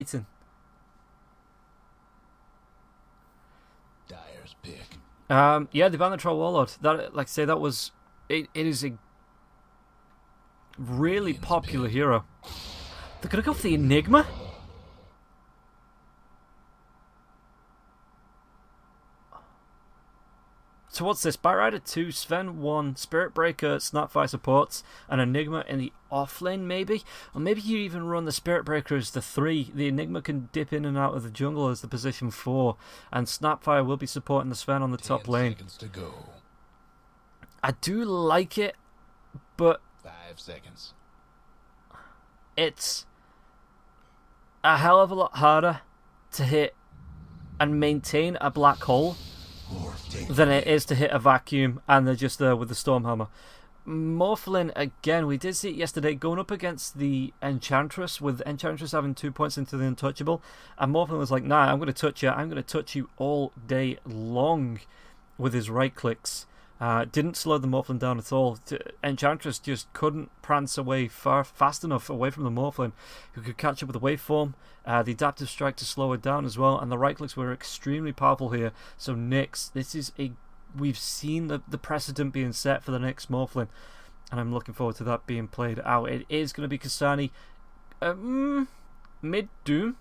eaten. Dyer's pick. Yeah, they banned the Troll Warlord. That, like I say, that was... It is a really popular hero. They're going to go for the Enigma? So what's this? Batrider 2, Sven 1, Spirit Breaker, Snapfire supports, and Enigma in the offlane maybe? Or maybe you even run the Spirit Breaker as the 3. The Enigma can dip in and out of the jungle as the position 4. And Snapfire will be supporting the Sven on the top lane. 10 seconds to go. I do like it, but 5 seconds. it's a hell of a lot harder to hit and maintain a black hole than it is to hit a vacuum and they're just there with the Stormhammer. Morphlin, again, we did see it yesterday going up against the Enchantress, with Enchantress having 2 points into the Untouchable, and Morphlin was like, nah, I'm going to touch you. I'm going to touch you all day long with his right clicks. Didn't slow the Morphlin down at all. Enchantress just couldn't prance away fast enough away from the Morphlin, who could catch up with the waveform, the adaptive strike to slow it down as well, and the right clicks were extremely powerful here. So Nyx, this is we've seen the precedent being set for the next Morphlin, and I'm looking forward to that being played out. It is going to be Kasani mid-Doom.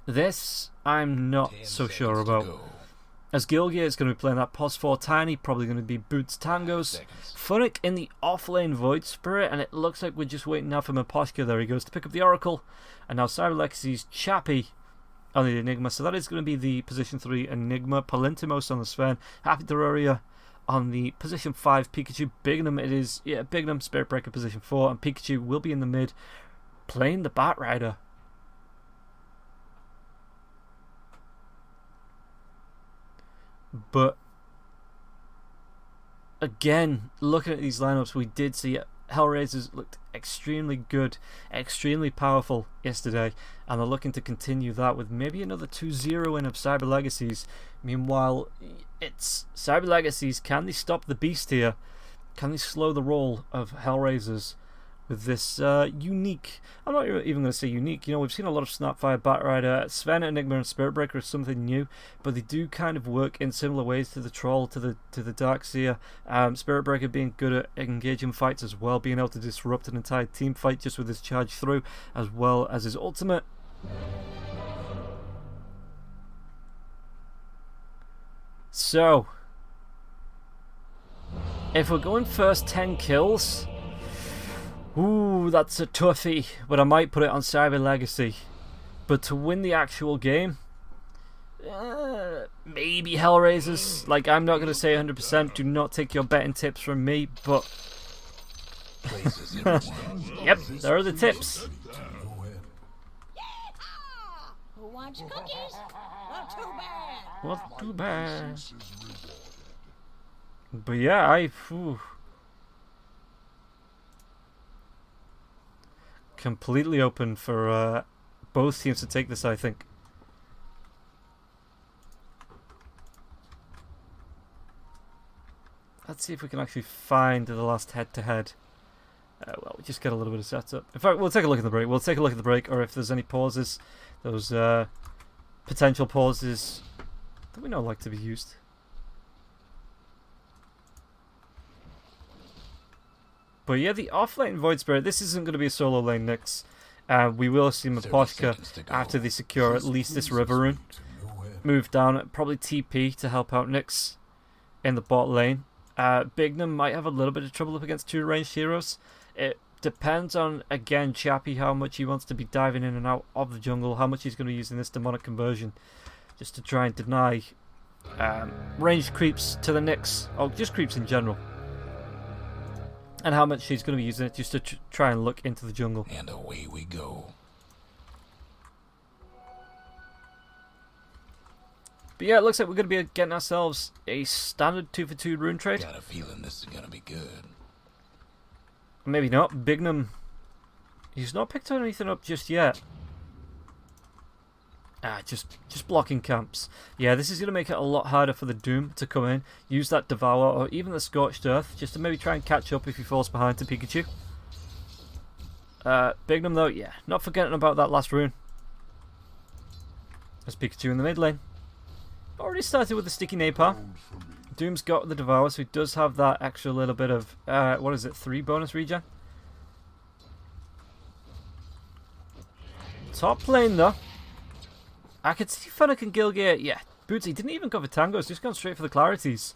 This I'm not so sure about. As Gilgia is going to be playing that Pos 4 Tiny, probably going to be Boots Tangos. Funnick in the offlane Void Spirit, and it looks like we're just waiting now for Maposhka. There he goes to pick up the Oracle. And now Cyber Legacy's Chappie on the Enigma. So that is going to be the position 3 Enigma. Palintimos on the Sven. Happy Terraria on the position 5 Pikachu. Bignum, it is, yeah, Bignum, Spirit Breaker position 4. And Pikachu will be in the mid playing the Batrider. But again, looking at these lineups, we did see HellRaisers looked extremely good, extremely powerful yesterday, and they're looking to continue that with maybe another 2-0 in of Cyber Legacies. Meanwhile, it's Cyber Legacies. Can they stop the beast here? Can they slow the roll of HellRaisers with this unique... I'm not even going to say unique. You know, we've seen a lot of Snapfire, Batrider, Sven, Enigma, and Spirit Breaker is something new, but they do kind of work in similar ways to the Troll, to the Darkseer. Spirit Breaker being good at engaging fights as well, being able to disrupt an entire team fight just with his charge through, as well as his ultimate. So, if we're going first 10 kills... Ooh, that's a toughie, but I might put it on Cyber Legacy. But to win the actual game, maybe HellRaisers. Like, I'm not going to say 100%, do not take your betting tips from me, but... Yep, there are the tips. Who wants cookies? Not too bad. Not too bad. But yeah, completely open for both teams to take this, I think. Let's see if we can actually find the last head-to-head. Well, we just get a little bit of setup. In fact, we'll take a look at the break. We'll take a look at the break, or if there's any pauses, those potential pauses that we know like to be used. But yeah, the offlane Void Spirit, this isn't going to be a solo lane Nyx. We will see Maposhka after they secure at least this River Rune. Move down, probably TP to help out Nyx in the bot lane. Bignum might have a little bit of trouble up against 2 ranged heroes. It depends on, again, Chappie, how much he wants to be diving in and out of the jungle, how much he's going to be using this demonic conversion just to try and deny ranged creeps to the Nyx, or just creeps in general. And how much he's going to be using it just to try and look into the jungle. And away we go. But yeah, it looks like we're going to be getting ourselves a standard 2-for-2 rune trade. Got a feeling this is going to be good. Maybe not. Bignum, he's not picked anything up just yet. Just blocking camps. Yeah, this is going to make it a lot harder for the Doom to come in, use that Devour or even the Scorched Earth, just to maybe try and catch up if he falls behind to Pikachu. Bignum though, yeah, not forgetting about that last rune. There's Pikachu in the mid lane. Already started with the sticky napalm. Doom's got the Devour, so he does have that extra little bit of, what is it, 3 bonus regen? Top lane though. I could see Fennec and Gilgear, yeah. Bootsy didn't even go for tangos, just gone straight for the clarities.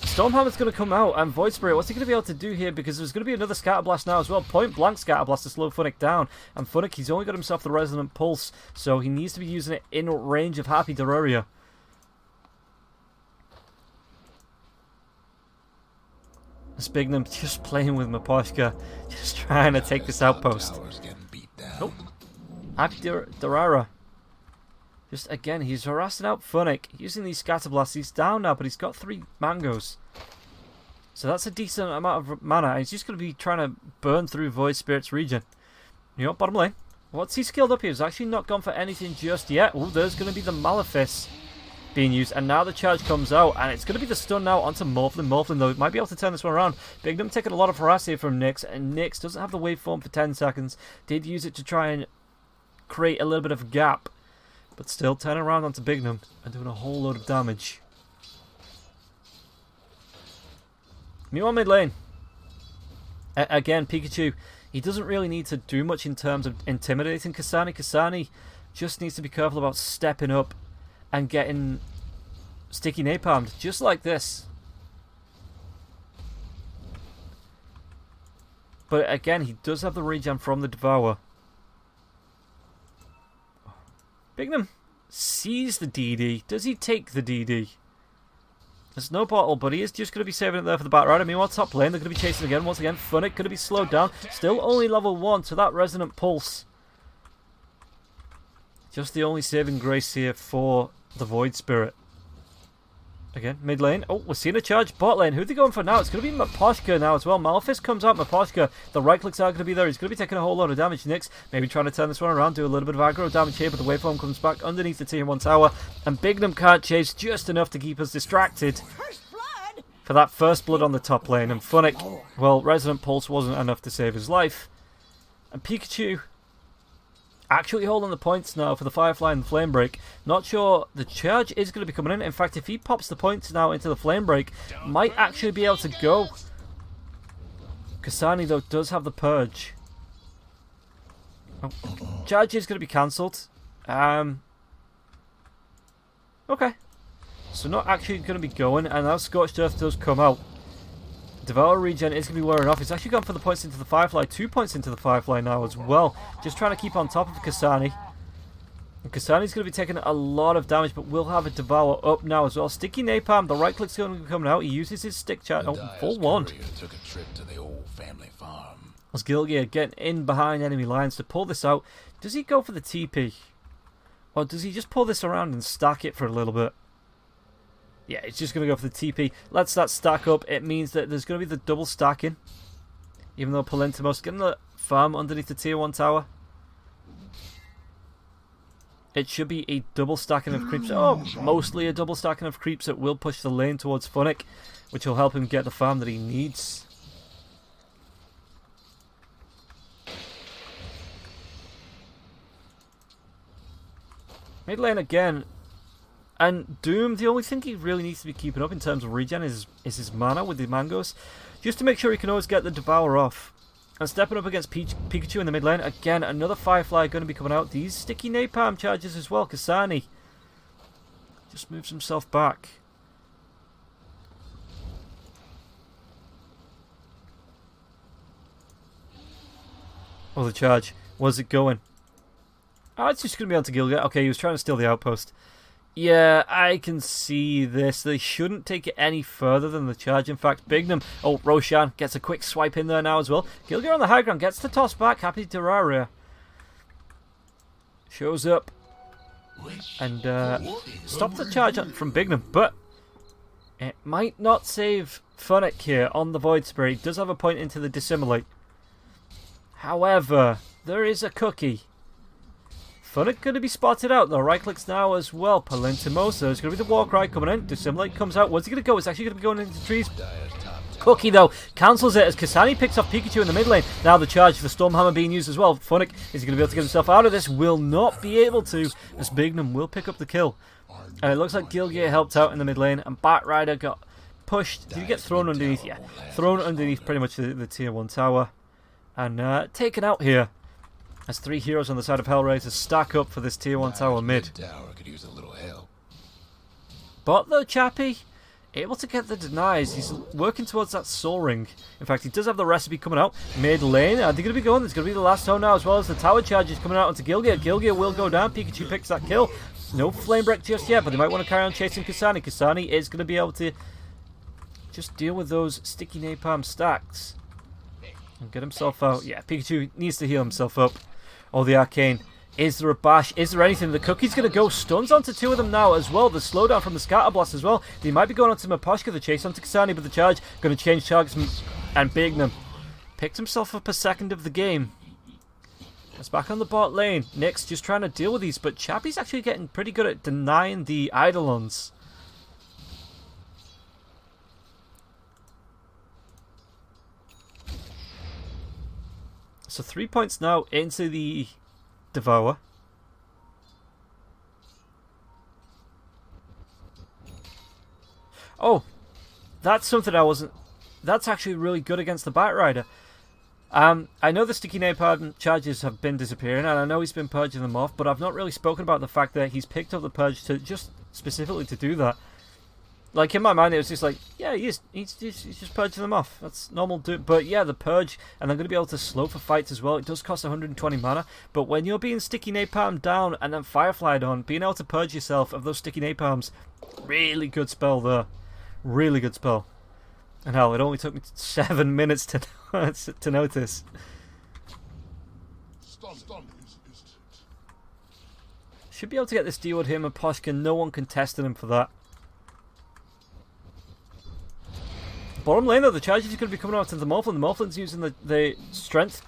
Stormhammer's going to come out, and Void Spirit, what's he going to be able to do here? Because there's going to be another Scatter Blast now as well. Point blank Scatter Blast to slow Funnick down. And Funnick, he's only got himself the Resonant Pulse, so he needs to be using it in range of Happy Terraria. Spignum just playing with Miposhka, just trying to take this outpost. Nope. Happy Terraria. Just again, he's harassing out Funnick, using these Scatter Blasts. He's down now, but he's got 3 mangoes. So that's a decent amount of mana, and he's just going to be trying to burn through Void Spirit's regen. You know, bottom lane. What's he skilled up here? He's actually not gone for anything just yet. Oh, there's going to be the Malefice being used, and now the charge comes out, and it's going to be the stun now onto Morphlin. Morphlin, though, might be able to turn this one around. Bignum taking a lot of harass here from Nyx, and Nyx doesn't have the waveform for 10 seconds. Did use it to try and create a little bit of a gap. But still, turning around onto Bignum and doing a whole load of damage. Mew on mid lane. Again, Pikachu, he doesn't really need to do much in terms of intimidating Kasani. Kasani just needs to be careful about stepping up and getting sticky napalmed, just like this. But again, he does have the regen from the Devour. Bignum sees the DD. Does he take the DD? There's no bottle, but he is just going to be saving it there for the Batrider. Meanwhile, top lane, they're going to be chasing again. Once again, Funnick going to be slowed down. Still only level 1 to that Resonant Pulse. Just the only saving grace here for the Void Spirit. Again, mid lane. Oh, we're seeing a charge bot lane. Who are they going for now? It's going to be Miposhka now as well. Malefice comes out. Miposhka, the right clicks are going to be there. He's going to be taking a whole lot of damage. Nyx maybe trying to turn this one around, do a little bit of aggro damage here, but the waveform comes back underneath the tier 1 tower, and Bignum can't chase just enough to keep us distracted for that first blood on the top lane. And Funnick, well, Resonant Pulse wasn't enough to save his life. And Pikachu actually holding the points now for the Firefly and the Flame Break. Not sure the charge is going to be coming in. In fact, if he pops the points now into the Flame Break, might actually be able to go. Kasani, though, does have the Purge. Oh, charge is going to be cancelled. Okay. So not actually going to be going, and now Scorched Earth does come out. Devour regen is going to be wearing off. He's actually gone for the points into the Firefly. 2 points into the Firefly now as well. Just trying to keep on top of Kasani. And Kasani's going to be taking a lot of damage, but we'll have a Devour up now as well. Sticky Napalm, the right click's going to be coming out. He uses his stick charge. Oh, full wand. Took a trip to the old family farm. As Gilgear getting in behind enemy lines to pull this out. Does he go for the TP? Or does he just pull this around and stack it for a little bit? Yeah, it's just going to go for the TP. Lets that stack up. It means that there's going to be the double stacking. Even though Palintimos getting the farm underneath the tier 1 tower. It should be a double stacking of creeps. Oh, mostly a double stacking of creeps that will push the lane towards Funnick, which will help him get the farm that he needs. Mid lane again. And Doom, the only thing he really needs to be keeping up in terms of regen is his mana with the mangoes. Just to make sure he can always get the Devour off. And stepping up against Pikachu in the mid lane. Again, another Firefly going to be coming out. These sticky napalm charges as well. Kasani just moves himself back. Oh, the charge. Where's it going? Oh, it's just going to be onto Gilgear. Okay, he was trying to steal the outpost. Yeah, I can see this. They shouldn't take it any further than the charge. In fact, Bignum, oh, Roshan gets a quick swipe in there now as well. Gilgear on the high ground, gets the toss back. Happy Terraria. Shows up. And stop the charge from Bignum. But it might not save Funnick here on the Void Spirit. He does have a point into the Dissimulate. However, there is a cookie. Funnick going to be spotted out. The right clicks now as well. Palintimosa is going to be the Warcry coming in. Dissimulate comes out. Where's he going to go? It's actually going to be going into the trees. Cookie, though, cancels it as Kasani picks off Pikachu in the mid lane. Now the charge for the Stormhammer being used as well. Funnick, is he going to be able to get himself out of this? Will not be able to, as Bignum will pick up the kill. And it looks like Gilgear helped out in the mid lane, and Batrider got pushed. Did he get thrown underneath? Yeah, thrown underneath pretty much the tier 1 tower. And taken out here. As 3 heroes on the side of HellRaisers stack up for this tier 1 tower mid. Tower could use a little help. But though, Chappie, able to get the denies. He's working towards that soul ring. In fact, he does have the recipe coming out. Mid lane, are they going to be going? There's going to be the last home now, as well as the tower charges coming out onto Gilgear. Gilgear will go down. Pikachu picks that kill. No flame break just yet, but they might want to carry on chasing Kasani. Kasani is going to be able to just deal with those sticky napalm stacks and get himself out. Yeah, Pikachu needs to heal himself up. Oh, the arcane. Is there a bash? Is there anything? The Cookie's going to go. Stuns onto 2 of them now as well. The slowdown from the Scatter Blast as well. They might be going onto Maposhka, the chase onto Kasani, but the charge going to change targets, and Bignum picked himself up a second of the game. It's back on the bot lane. Nick's just trying to deal with these, but Chappie's actually getting pretty good at denying the Eidolons. So 3 points now into the Devour. Oh, that's something I wasn't... That's actually really good against the Batrider. I know the Sticky Napalm charges have been disappearing, and I know he's been purging them off, but I've not really spoken about the fact that he's picked up the purge to just specifically to do that. Like, in my mind, it was just like, yeah, he's just purging them off. That's normal. But yeah, the purge, and they're going to be able to slow for fights as well. It does cost 120 mana, but when you're being Sticky Napalm down and then Fireflied on, being able to purge yourself of those Sticky Napalms, really good spell there. Really good spell. And hell, it only took me 7 minutes to to notice. Should be able to get this deal with him and Poshka. No one contested him for that. Bottom lane though, the charges are going to be coming out to the Morphlin. The Morphlin's using the strength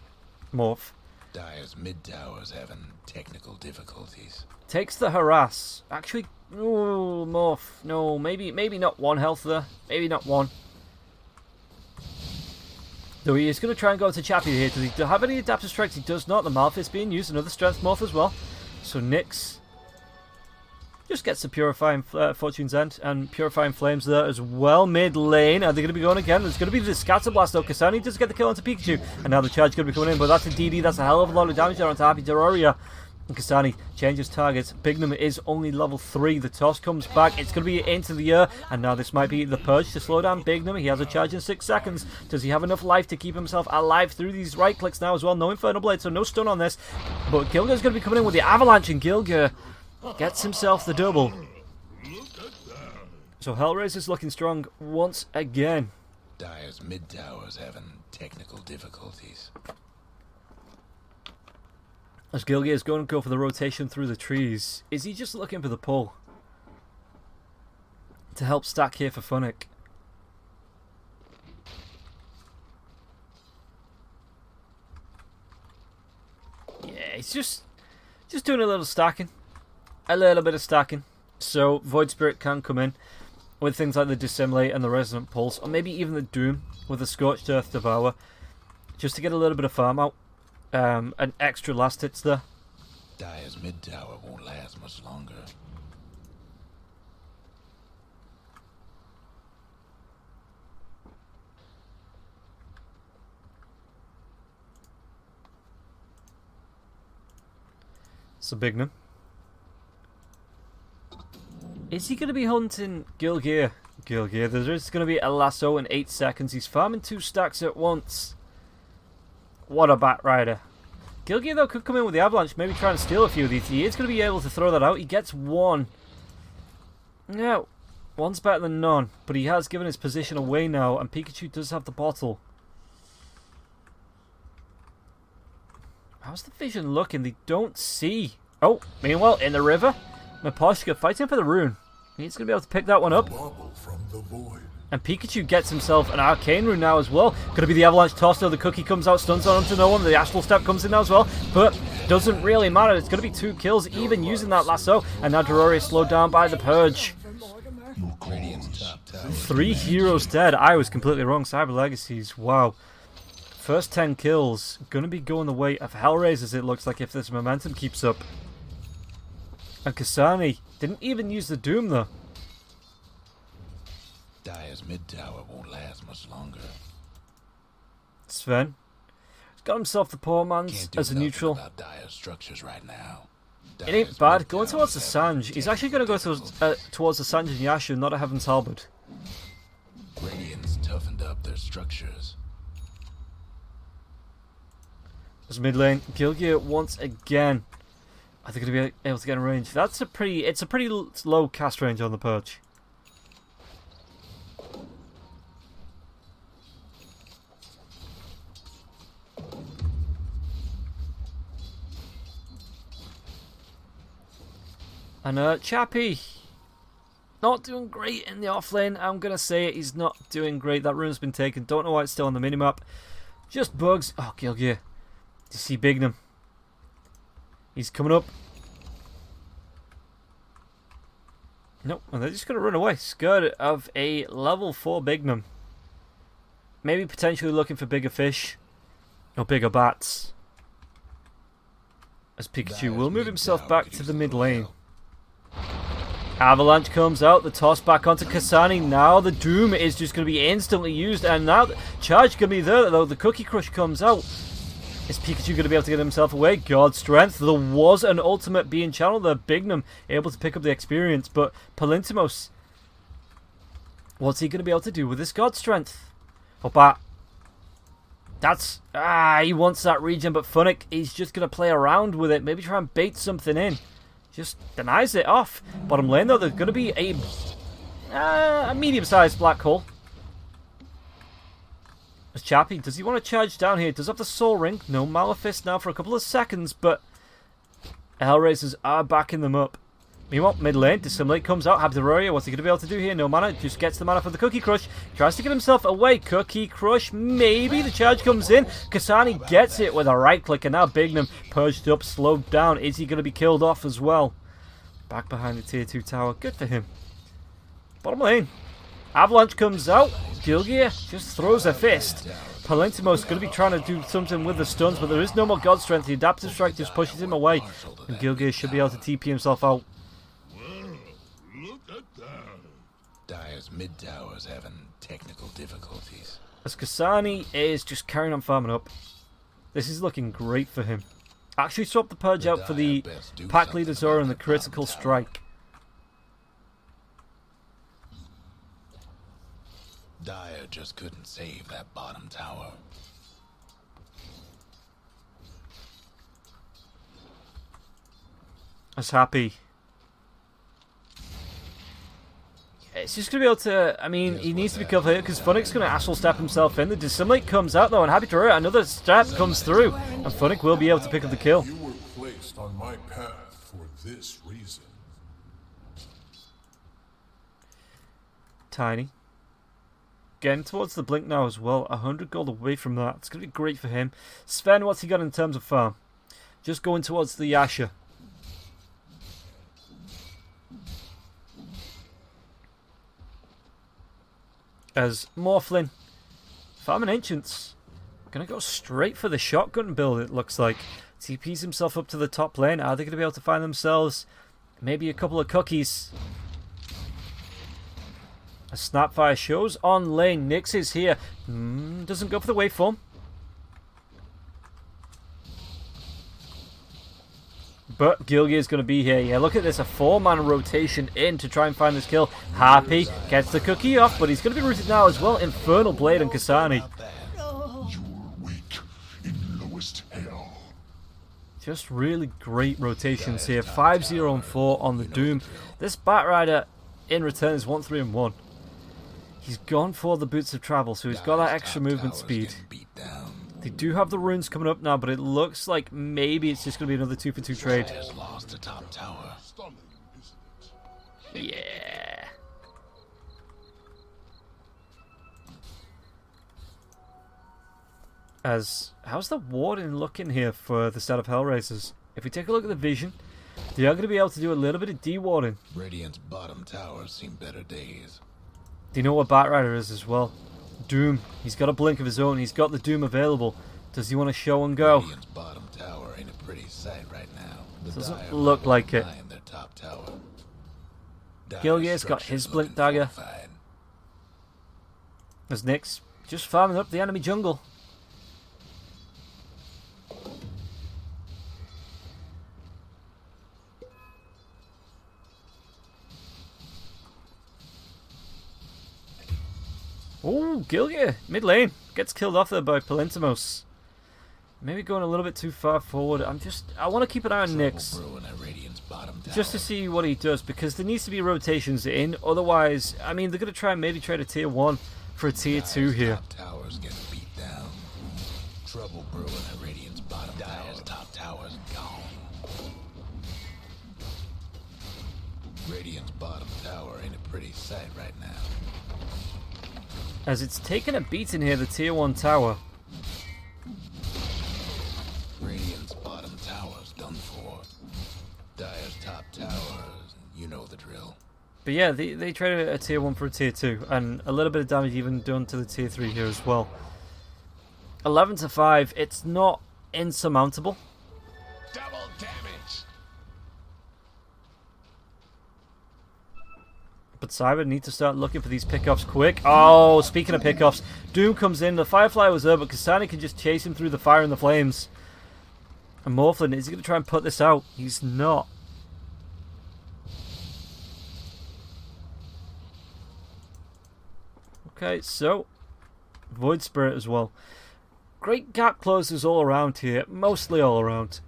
morph. Dire's mid tower's having technical difficulties. Takes the harass. Actually, ooh, morph. No, maybe not 1 health there. Maybe not 1. Though he is going to try and go to Chappie here. Does he have any adaptive strikes? He does not. The Malphite's being used. Another strength morph as well. So Nyx just gets the Purifying Fortune's End and Purifying Flames there as well. Mid lane. Are they going to be going again? There's going to be the Scatter Blast though. Kasani does get the kill onto Pikachu. And now the charge is going to be coming in. But that's a DD. That's a hell of a lot of damage there onto Happy Terraria. And Kasani changes targets. Bignum is only level 3. The toss comes back. It's going to be into the air. And now this might be the purge to slow down Bignum. He has a charge in 6 seconds. Does he have enough life to keep himself alive through these right clicks now as well? No Infernal Blade, so no stun on this. But Gilgear's going to be coming in with the Avalanche, and Gilgear gets himself the double. So HellRaisers looking strong once again. Dire's mid tower's having technical difficulties. As Gilgear is going to go for the rotation through the trees. Is he just looking for the pull to help stack here for Funnick? Yeah, he's just doing a little stacking. A little bit of stacking. So Void Spirit can come in with things like the Dissimulate and the Resonant Pulse, or maybe even the Doom with the Scorched Earth Devour, just to get a little bit of farm out. An extra last hits there. Dire's mid tower won't last much longer. So Bignum. Is he going to be hunting Gilgear? Gilgear, there is going to be a lasso in 8 seconds. He's farming 2 stacks at once. What a Batrider. Gilgear, though, could come in with the Avalanche, maybe try and steal a few of these. He is going to be able to throw that out. He gets 1. No, 1's better than none, but he has given his position away now, and Pikachu does have the bottle. How's the vision looking? They don't see. Oh, meanwhile, in the river, Maposhka fighting for the rune. He's going to be able to pick that one up. And Pikachu gets himself an Arcane Rune now as well. Going to be the Avalanche toss though. The Cookie comes out, stuns on him to no one. The Astral Step comes in now as well. But doesn't really matter. It's going to be 2 kills even using that lasso. And now Terraria is slowed down by the Purge. Radiant's top tower. 3 heroes dead. I was completely wrong. Cyber Legacies. Wow. First 10 kills. Going to be going the way of HellRaisers, it looks like, if this momentum keeps up. And Kasani didn't even use the Doom, though. Dire's mid tower won't last much longer. Sven. He's got himself the poor man's Can't do as a nothing neutral. about Dire's structures right now. It ain't Dire's bad. mid Going tower's towards the having Sanj. He's actually going to go towards the Sanj and Yashu, not a Heaven's Halberd. Radiant's toughened up their structures. As mid lane, Gilgir once again. Are they going to be able to get in range? It's a pretty low cast range on the Purge. And Chappie, not doing great in the off lane. I'm going to say it, he's not doing great. That rune's been taken. Don't know why it's still on the minimap. Just bugs. Oh, Gilgir. Do you see Bignum? He's coming up. Nope, and they're just going to run away. Scared of a level 4 Bignum. Maybe potentially looking for bigger fish. Or bigger bats. As Pikachu will move himself back to the mid lane. Avalanche comes out, the toss back onto Kasani. Now the Doom is just going to be instantly used, and now the charge going to be there, though the Cookie Crush comes out. Is Pikachu going to be able to get himself away? God strength. There was an ultimate being channeled there. Bignum able to pick up the experience, but Palintimos, what's he going to be able to do with this God strength? Oh, bat. That's... he wants that regen, but Funnick, he's just going to play around with it. Maybe try and bait something in. Just denies it off. Bottom lane, though, there's going to be a medium-sized black hole. As Chappie, does he want to charge down here? Does have the Soul Ring. No Malefice now for a couple of seconds, but HellRaisers are backing them up. Meanwhile, mid lane, Dissimulate comes out. Habdaroria, what's he going to be able to do here? No mana, just gets the mana for the Cookie Crush. Tries to get himself away. Cookie Crush, maybe. The charge comes in. Kasani gets it with a right click, and now Bignum purged up, slowed down. Is he going to be killed off as well? Back behind the tier 2 tower. Good for him. Bottom lane. Avalanche comes out. Gilgir just throws a fist. Palintimos going to be trying to do something with the stuns, but there is no more God Strength. The Adaptive Strike just pushes him away. And Gilgir should be able to TP himself out. Look at that. Dire's mid tower's having technical difficulties. As Kasani is just carrying on farming up. This is looking great for him. Actually swapped the Purge out for the Pack Leader Zora and the Critical Strike. Dire just couldn't save that bottom tower. As Happy. It's just going to be able to... I mean, he needs to be covered here because Funnick's going to astral step himself in. The Dissimulate comes out though, and Happy to another step comes through. And Funnick will be able to pick up the kill. You were placed on my path for this reason. Tiny. Getting towards the blink now as well. 100 gold away from that. It's going to be great for him. Sven, what's he got in terms of farm? Just going towards the Yasha. As Morphlin, farming Ancients, going to go straight for the shotgun build, it looks like. TPs himself up to the top lane. Are they going to be able to find themselves maybe a couple of cookies? A Snapfire shows on lane. Nyx is here. Doesn't go for the waveform. But Gilgir is going to be here. Yeah, look at this. A 4-man rotation in to try and find this kill. Happy gets the cookie off, but he's going to be rooted now as well. Infernal Blade on Kasani. You are weak in lowest hell. Just really great rotations here. 5-0 and 4 on the Doom. This Batrider in return is 1-3 and 1. He's gone for the Boots of Travel, so he's got that extra movement speed. They do have the runes coming up now, but it looks like maybe it's just going to be another 2-for-2 trade. Lost the top tower. Stunning, isn't it? Yeah. How's the Warden looking here for the start of HellRaisers? If we take a look at the vision, They are going to be able to do a little bit of dewarding. Radiant's bottom towers seen better days. Do you know what Batrider is as well? Doom. He's got a blink of his own. He's got the Doom available. Does he want to show and go? Radiant's bottom tower ain't a pretty sight right now. The Doesn't Dire look might like it. behind their top tower. Dire's Gilgear's got structure's his blink looking dagger. fortified. As Nyx just farming up the enemy jungle. Oh, Gilgear, mid lane. Gets killed off there by Palintimos. Maybe going a little bit too far forward. I want to keep an eye on Nyx. Brewing at Radiant's bottom tower. Just to see what he does, because there needs to be rotations in. Otherwise, I mean, they're going to try and maybe trade a tier 1 for a tier 2 here. Top towers getting beat down. Trouble brewing at Radiant's bottom tower. Top tower's gone. Radiant's bottom tower ain't a pretty sight right now. As it's taken a beating here, the tier 1 tower. Radiant's bottom tower's done for. Dire's top towers, you know the drill. But yeah, they traded a tier 1 for a tier 2, and a little bit of damage even done to the tier 3 here as well. 11 to 5, it's not insurmountable. Double damage! But Cyber need to start looking for these pickoffs quick. Oh, speaking of pickoffs, Doom comes in. The Firefly was there, but Kasani can just chase him through the fire and the flames. And Morphlin, is he going to try and put this out? He's not. Okay, so Void Spirit as well. Great gap closers all around here, mostly all around.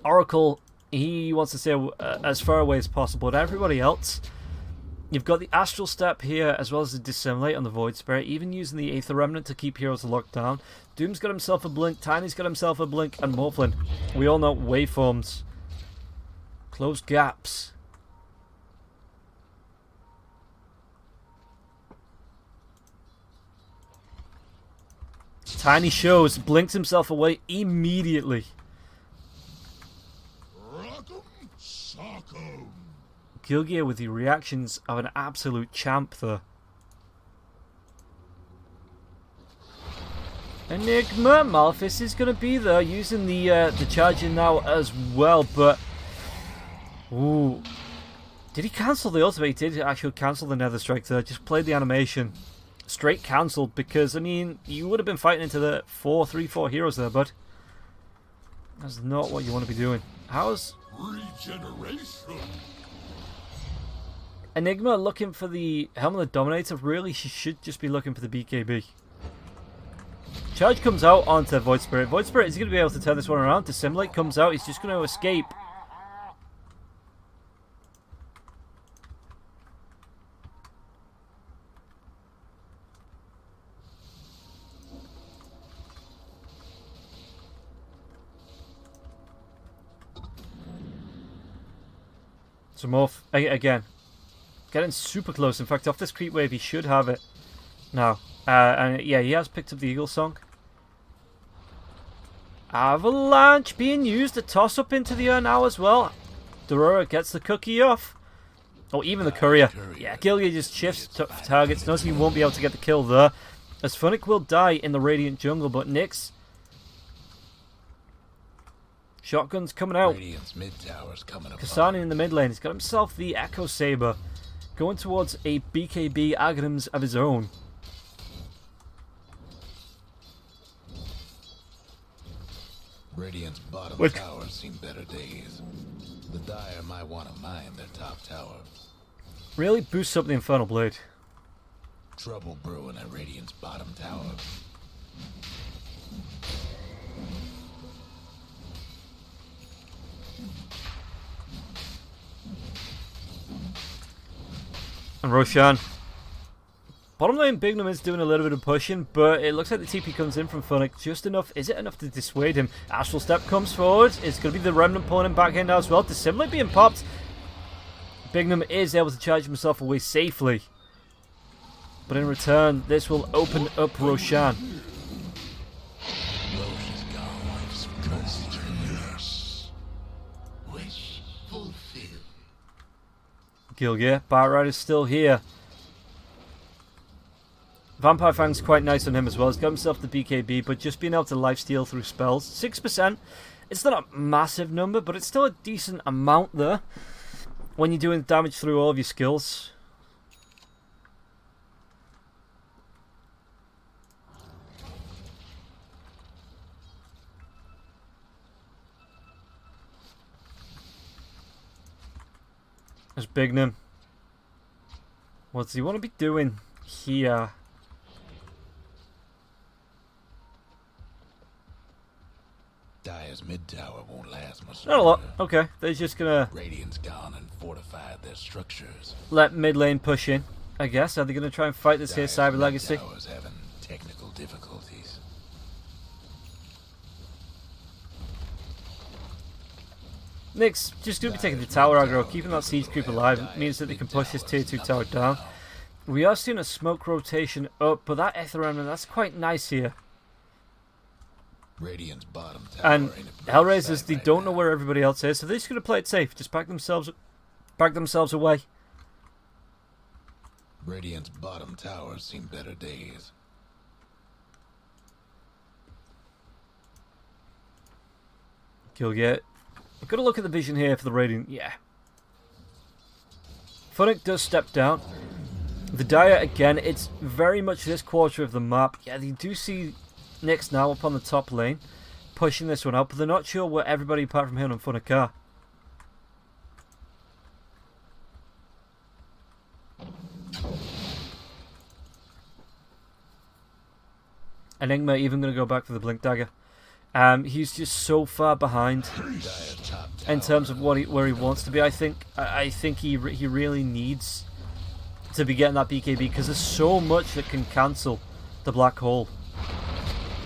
Oracle, he wants to stay as far away as possible, but everybody else, you've got the Astral Step here, as well as the Dissimulate on the Void Spirit, even using the Aether Remnant to keep heroes locked down. Doom's got himself a blink, Tiny's got himself a blink, and Morphlin. We all know waveforms. Close gaps. Tiny shows, blinks himself away immediately. Rock'em sock'em. Gilgear with the reactions of an absolute champ there. Enigma, Malphis is going to be there using the charging now as well, but ooh, did he cancel the ultimate? He did actually cancel the Nether Strike there. Just played the animation, straight cancelled, because I mean you would have been fighting into the 4-3-4 heroes there, bud. That's not what you want to be doing. How's Regeneration. Enigma looking for the Helmet of the Dominator? Really, she should just be looking for the BKB. Charge comes out onto Void Spirit. Void Spirit is going to be able to turn this one around. Dissimulate comes out. He's just going to escape. So Morph, again, getting super close. In fact, off this creep wave, he should have it now. And yeah, he has picked up the Eagle Song. Avalanche being used to toss up into the air now as well. Dorora gets the cookie off. Oh, even the courier. Yeah, Gilgear just shifts targets. Knows he won't be able to get the kill there. As Funnick will die in the Radiant Jungle, but Nyx. Shotgun's coming out. Radiant's mid tower's coming up. Kasani in the mid lane. He's got himself the Echo Saber. Going towards a BKB Aghanims of his own. Radiant's bottom tower's seen better days. The Dire might want to mine their top tower. Really boosts up the Infernal Blade. Trouble brewing at Radiant's bottom tower. And Roshan. Bottom lane Bignum is doing a little bit of pushing, but it looks like the TP comes in from Funnick just enough. Is it enough to dissuade him? Astral Step comes forward. It's going to be the Remnant pulling him back in now as well. Dissimulate being popped. Bignum is able to charge himself away safely. But in return, this will open up Roshan. Rosh is gone. Yes. Wish. Gilgear. Batrider's still here. Vampire Fang's quite nice on him as well. He's got himself the BKB, but just being able to lifesteal through spells. 6%. It's not a massive number, but it's still a decent amount there when you're doing damage through all of your skills. There's Bignum. What does he want to be doing here? Dire's mid tower won't last much Not a lot. longer. Okay, they're just gonna Radiant's gone and fortified their structures. let mid lane push in, I guess. Are they gonna try and fight this here Dire's Cyber mid Legacy? tower's having technical difficulties. Nyx just gonna be taking the tower aggro, keeping that siege creep alive. Means that they can push this tier 2 tower down. We are seeing a smoke rotation up, but that Ether Remnant, that's quite nice here. Radiant's bottom tower And ain't a HellRaisers, sight they right don't know now. where everybody else is, so they're just gonna play it safe. Just back themselves away. Radiant's bottom tower's seen better days. Gilgear. I've got to look at the vision here for the Radiant. Yeah. Funnick does step down. The Dire, again, it's very much this quarter of the map. Yeah, you do see Nyx now up on the top lane, pushing this one out, but they're not sure where everybody apart from him and Funnick are. Enigma even going to go back for the Blink Dagger. He's just so far behind Dire's top in tower terms of where he wants to be. I think he really needs to be getting that BKB because there's so much that can cancel the black hole.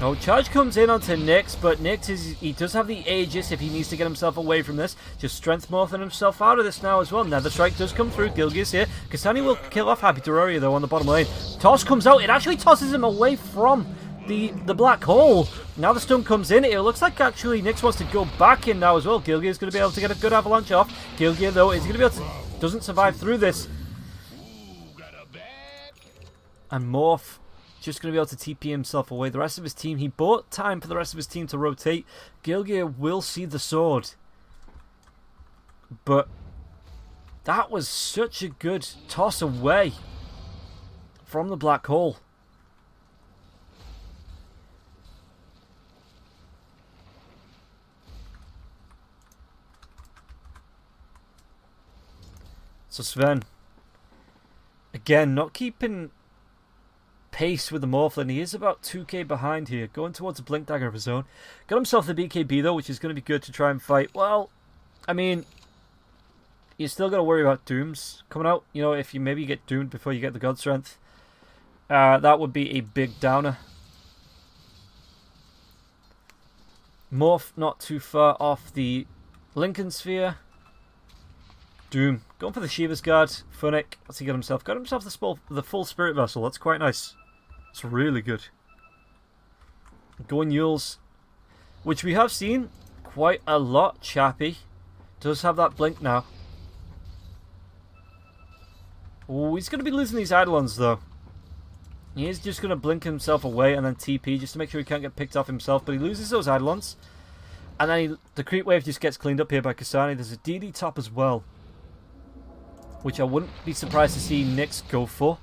No, charge comes in onto Nyx, but Nyx he does have the Aegis if he needs to get himself away from this. Just strength morphing himself out of this now as well. Nether Strike does come through. Gilgear's here. Kasani will kill off Happy Terraria though on the bottom lane. Toss comes out. It actually tosses him away from the black hole. Now the stun comes in. It looks like actually Nyx wants to go back in now as well. Gilgear's going to be able to get a good avalanche off. Gilgear though is going to be able to doesn't survive through this. And Morph just going to be able to TP himself away. The rest of his team, he bought time for the rest of his team to rotate. Gilgear will see the sword. But that was such a good toss away from the black hole. So Sven, again, not keeping pace with the Morphling. He is about 2k behind here, going towards a Blink Dagger of his own. Got himself the BKB though, which is going to be good to try and fight. Well, I mean, you still got to worry about dooms coming out. You know, if you maybe get doomed before you get the God Strength, that would be a big downer. Morph not too far off the Lincoln Sphere. Doom going for the Shiva's Guard. Funnick, what's he got himself? Got himself the full Spirit Vessel. That's quite nice. It's really good. Going Yules, which we have seen quite a lot. Chappie does have that blink now. Oh, he's going to be losing these Eidolons though. He is just going to blink himself away and then TP just to make sure he can't get picked off himself. But he loses those Eidolons. And then the creep wave just gets cleaned up here by Kasani. There's a DD top as well, which I wouldn't be surprised to see Nyx go for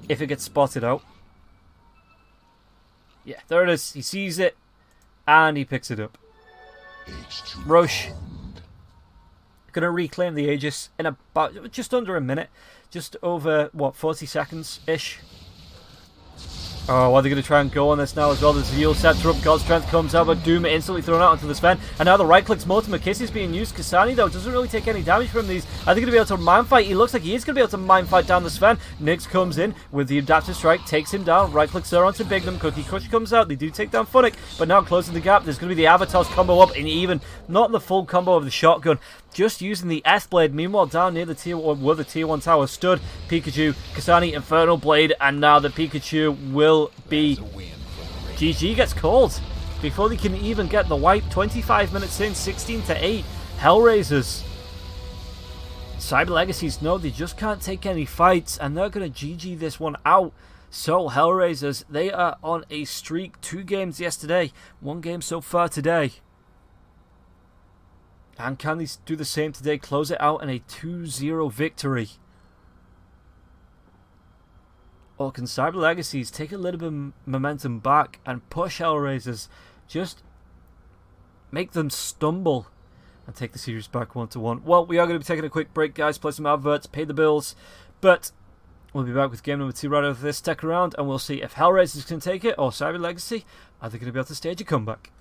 if it gets spotted out. Yeah, there it is. He sees it and he picks it up. Roche going to reclaim the Aegis in about just under a minute. Just over, what, 40 seconds-ish. Oh, are they going to try and go on this now as well? The Zeal sets her up, God's Strength comes out, but Doom instantly thrown out onto the Sven. And now the right-clicks Mortimer Kiss is being used. Kasani, though, doesn't really take any damage from these. Are they going to be able to mind fight? He looks like he is going to be able to mind fight down the Sven. Nyx comes in with the Adaptive Strike, takes him down. Right-clicks her onto Bignum. Cookie Crush comes out. They do take down Funnick, but now closing the gap. There's going to be the Avatar's combo up, and even not the full combo of the shotgun. Just using the S-Blade. Meanwhile, down near the tier 1, where the tier 1 tower stood, Pikachu, Kasani, Infernal Blade, and now the Pikachu will be... GG gets called before they can even get the wipe. 25 minutes in, 16-8. HellRaisers Cyber Legacies know they just can't take any fights, and they're going to GG this one out. So, HellRaisers, they are on a streak. 2 games yesterday, 1 game so far today. And can they do the same today? Close it out in a 2-0 victory? Or can Cyber Legacies take a little bit of momentum back and push HellRaisers? Just make them stumble and take the series back 1-1. Well, we are going to be taking a quick break, guys. Play some adverts, pay the bills. But we'll be back with game number 2 right after this. Stick around and we'll see if HellRaisers can take it or Cyber Legacy. Are they going to be able to stage a comeback?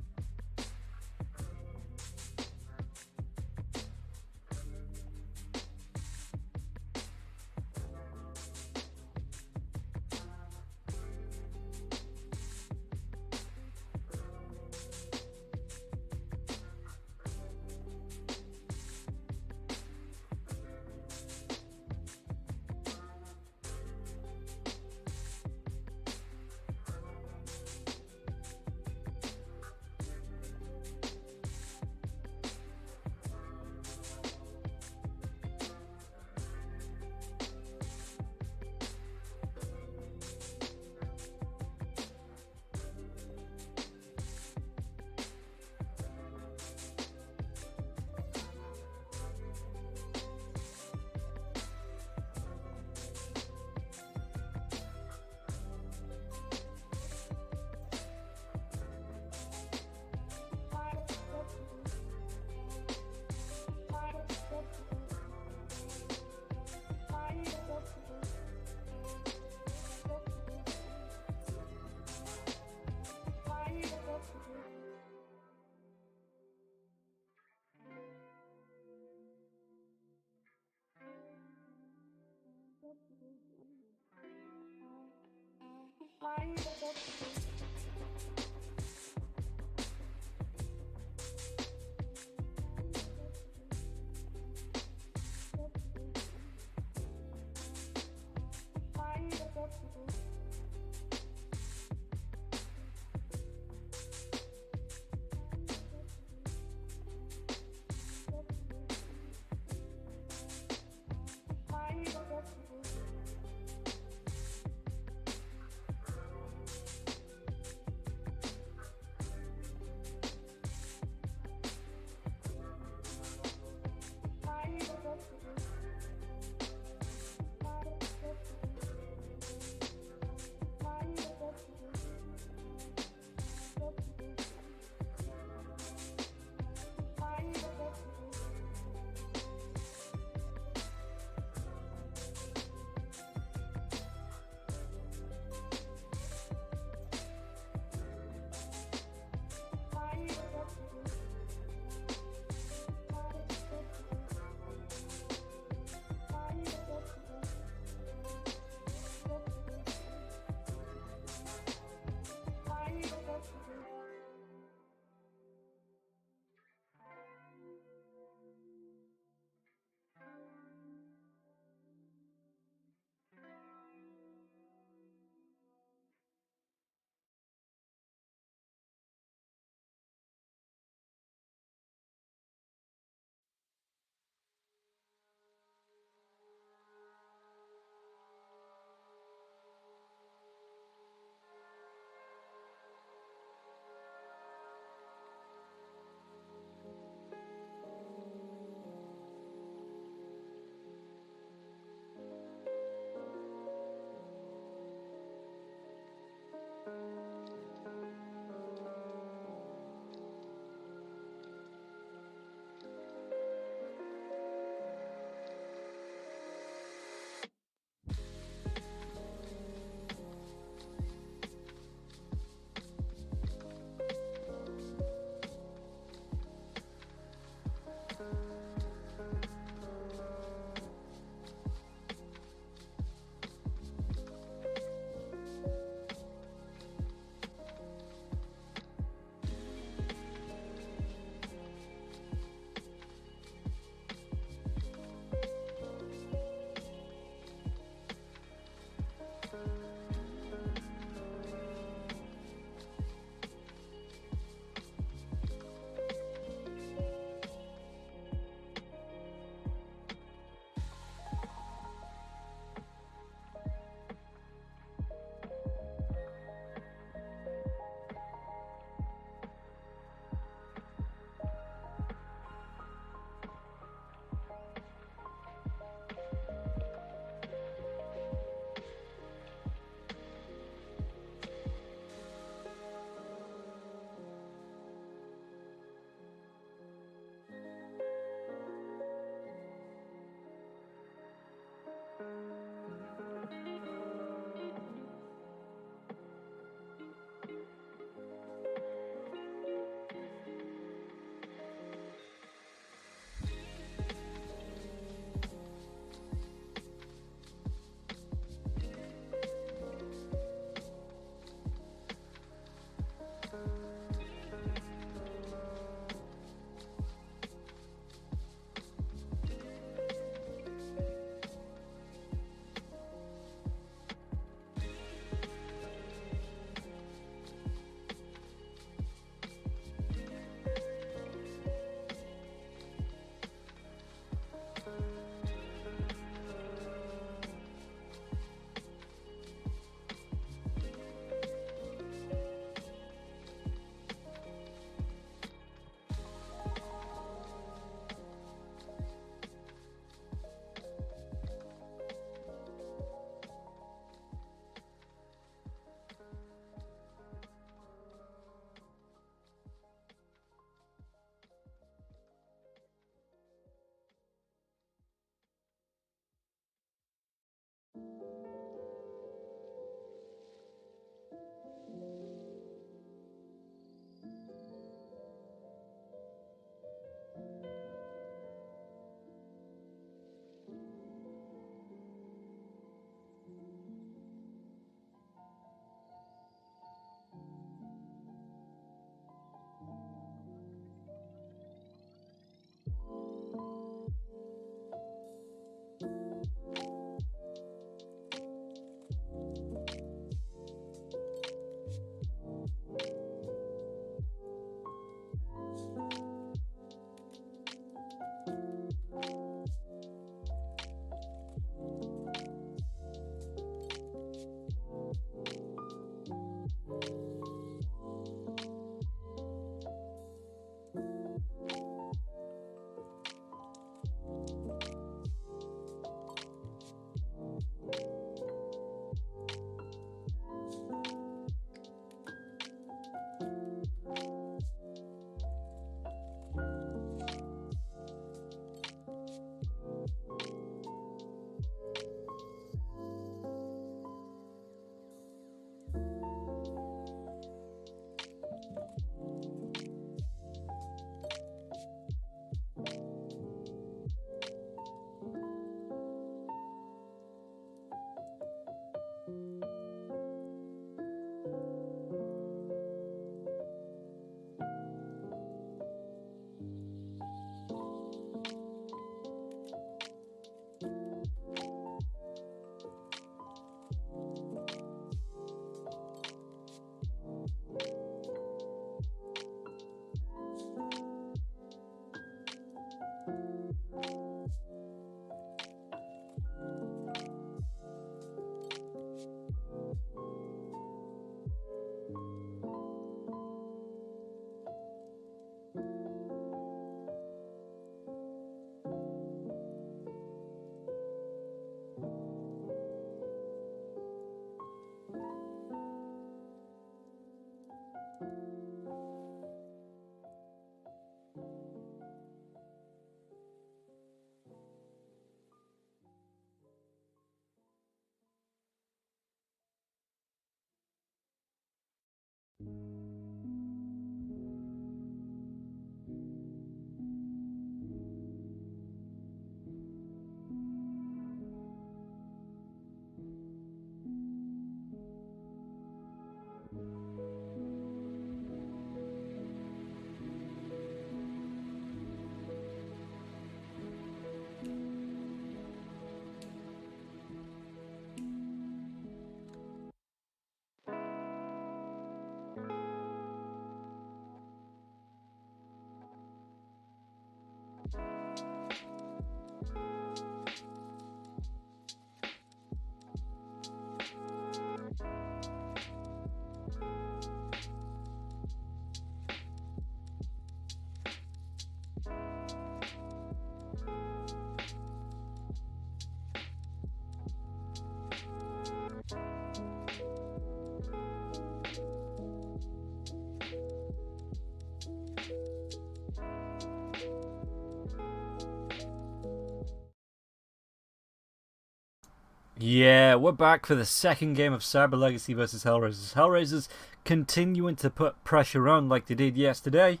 Yeah, we're back for the second game of Cyber Legacy versus HellRaisers. HellRaisers continuing to put pressure on like they did yesterday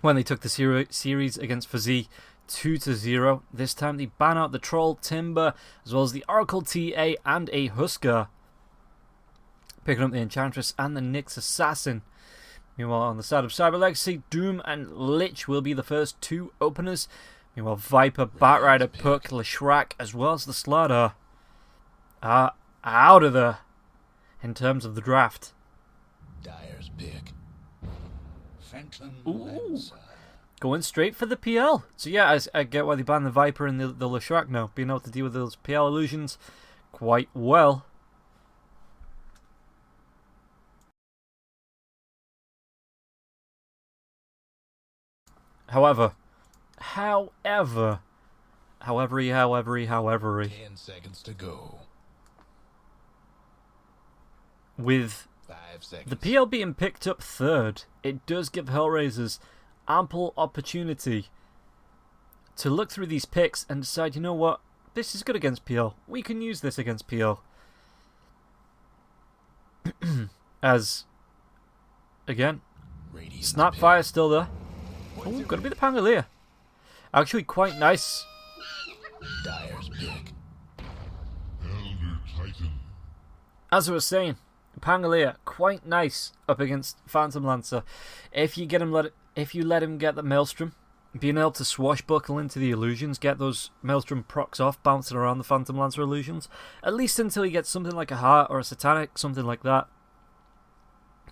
when they took the series against Fuzzy 2-0. This time they ban out the Troll, Timber, as well as the Oracle TA and a Husker, picking up the Enchantress and the Nyx Assassin. Meanwhile, on the side of Cyber Legacy, Doom and Lich will be the first two openers. Meanwhile, Viper, Batrider, Puck, Leshrac, as well as the Slaughter are out of there in terms of the draft. Dyer's pick. Phantom Ooh. Lancer. Going straight for the PL. So yeah, I get why they banned the Viper and the Leshrac now. Being able to deal with those PL illusions quite well. However, 10 seconds to go. with 5 seconds. the PL being picked up third, it does give HellRaisers ample opportunity to look through these picks and decide, you know what, this is good against PL. We can use this against PL. As, again, Radiant's Snapfire's still there. Oh, gonna be the Pangolier. Actually, quite nice. pick. Dyer's pick. Elder Titan. As I was saying, Pangolier, quite nice up against Phantom Lancer. If you let him get the Maelstrom, being able to swashbuckle into the illusions, get those Maelstrom procs off, bouncing around the Phantom Lancer illusions, at least until he gets something like a Heart or a Satanic, something like that.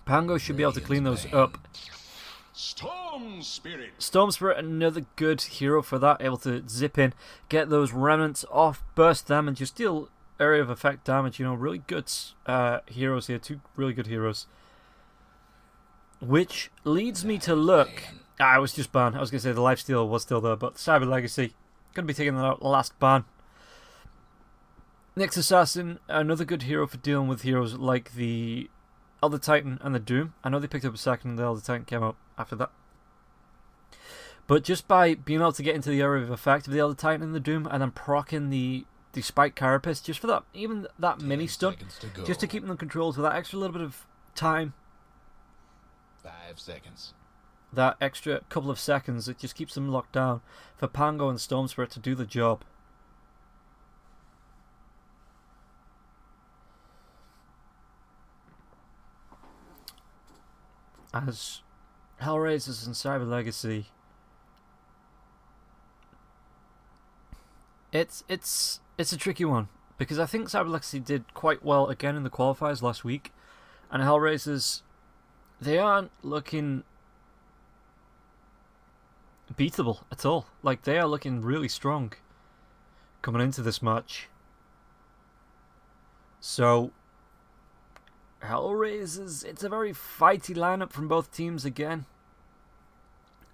Pango should be able to clean those up. Storm Spirit. Storm Spirit, another good hero for that, able to zip in, get those remnants off, burst them, and just deal area of effect damage. You know, really good heroes here, two really good heroes. Which leads me to look. I was just banned. I was going to say the Lifesteal was still there, but Cyber Legacy going to be taking the last ban. Nyx Assassin, another good hero for dealing with heroes like the Elder Titan and the Doom. I know they picked up a second and the Elder Titan came out after that. But just by being able to get into the area of effect of the Elder Titan and the Doom and then proccing the Spike Carapace, just for that, even that mini stun, just to keep them controlled for that extra little bit of time, 5 seconds. that extra couple of seconds, it just keeps them locked down for Pango and Storm Spirit to do the job. As HellRaisers and Cyber Legacy, it's a tricky one, because I think Cyber Legacy did quite well again in the qualifiers last week, and HellRaisers, they aren't looking beatable at all. Like, they are looking really strong coming into this match. So, HellRaisers, it's a very fighty lineup from both teams again.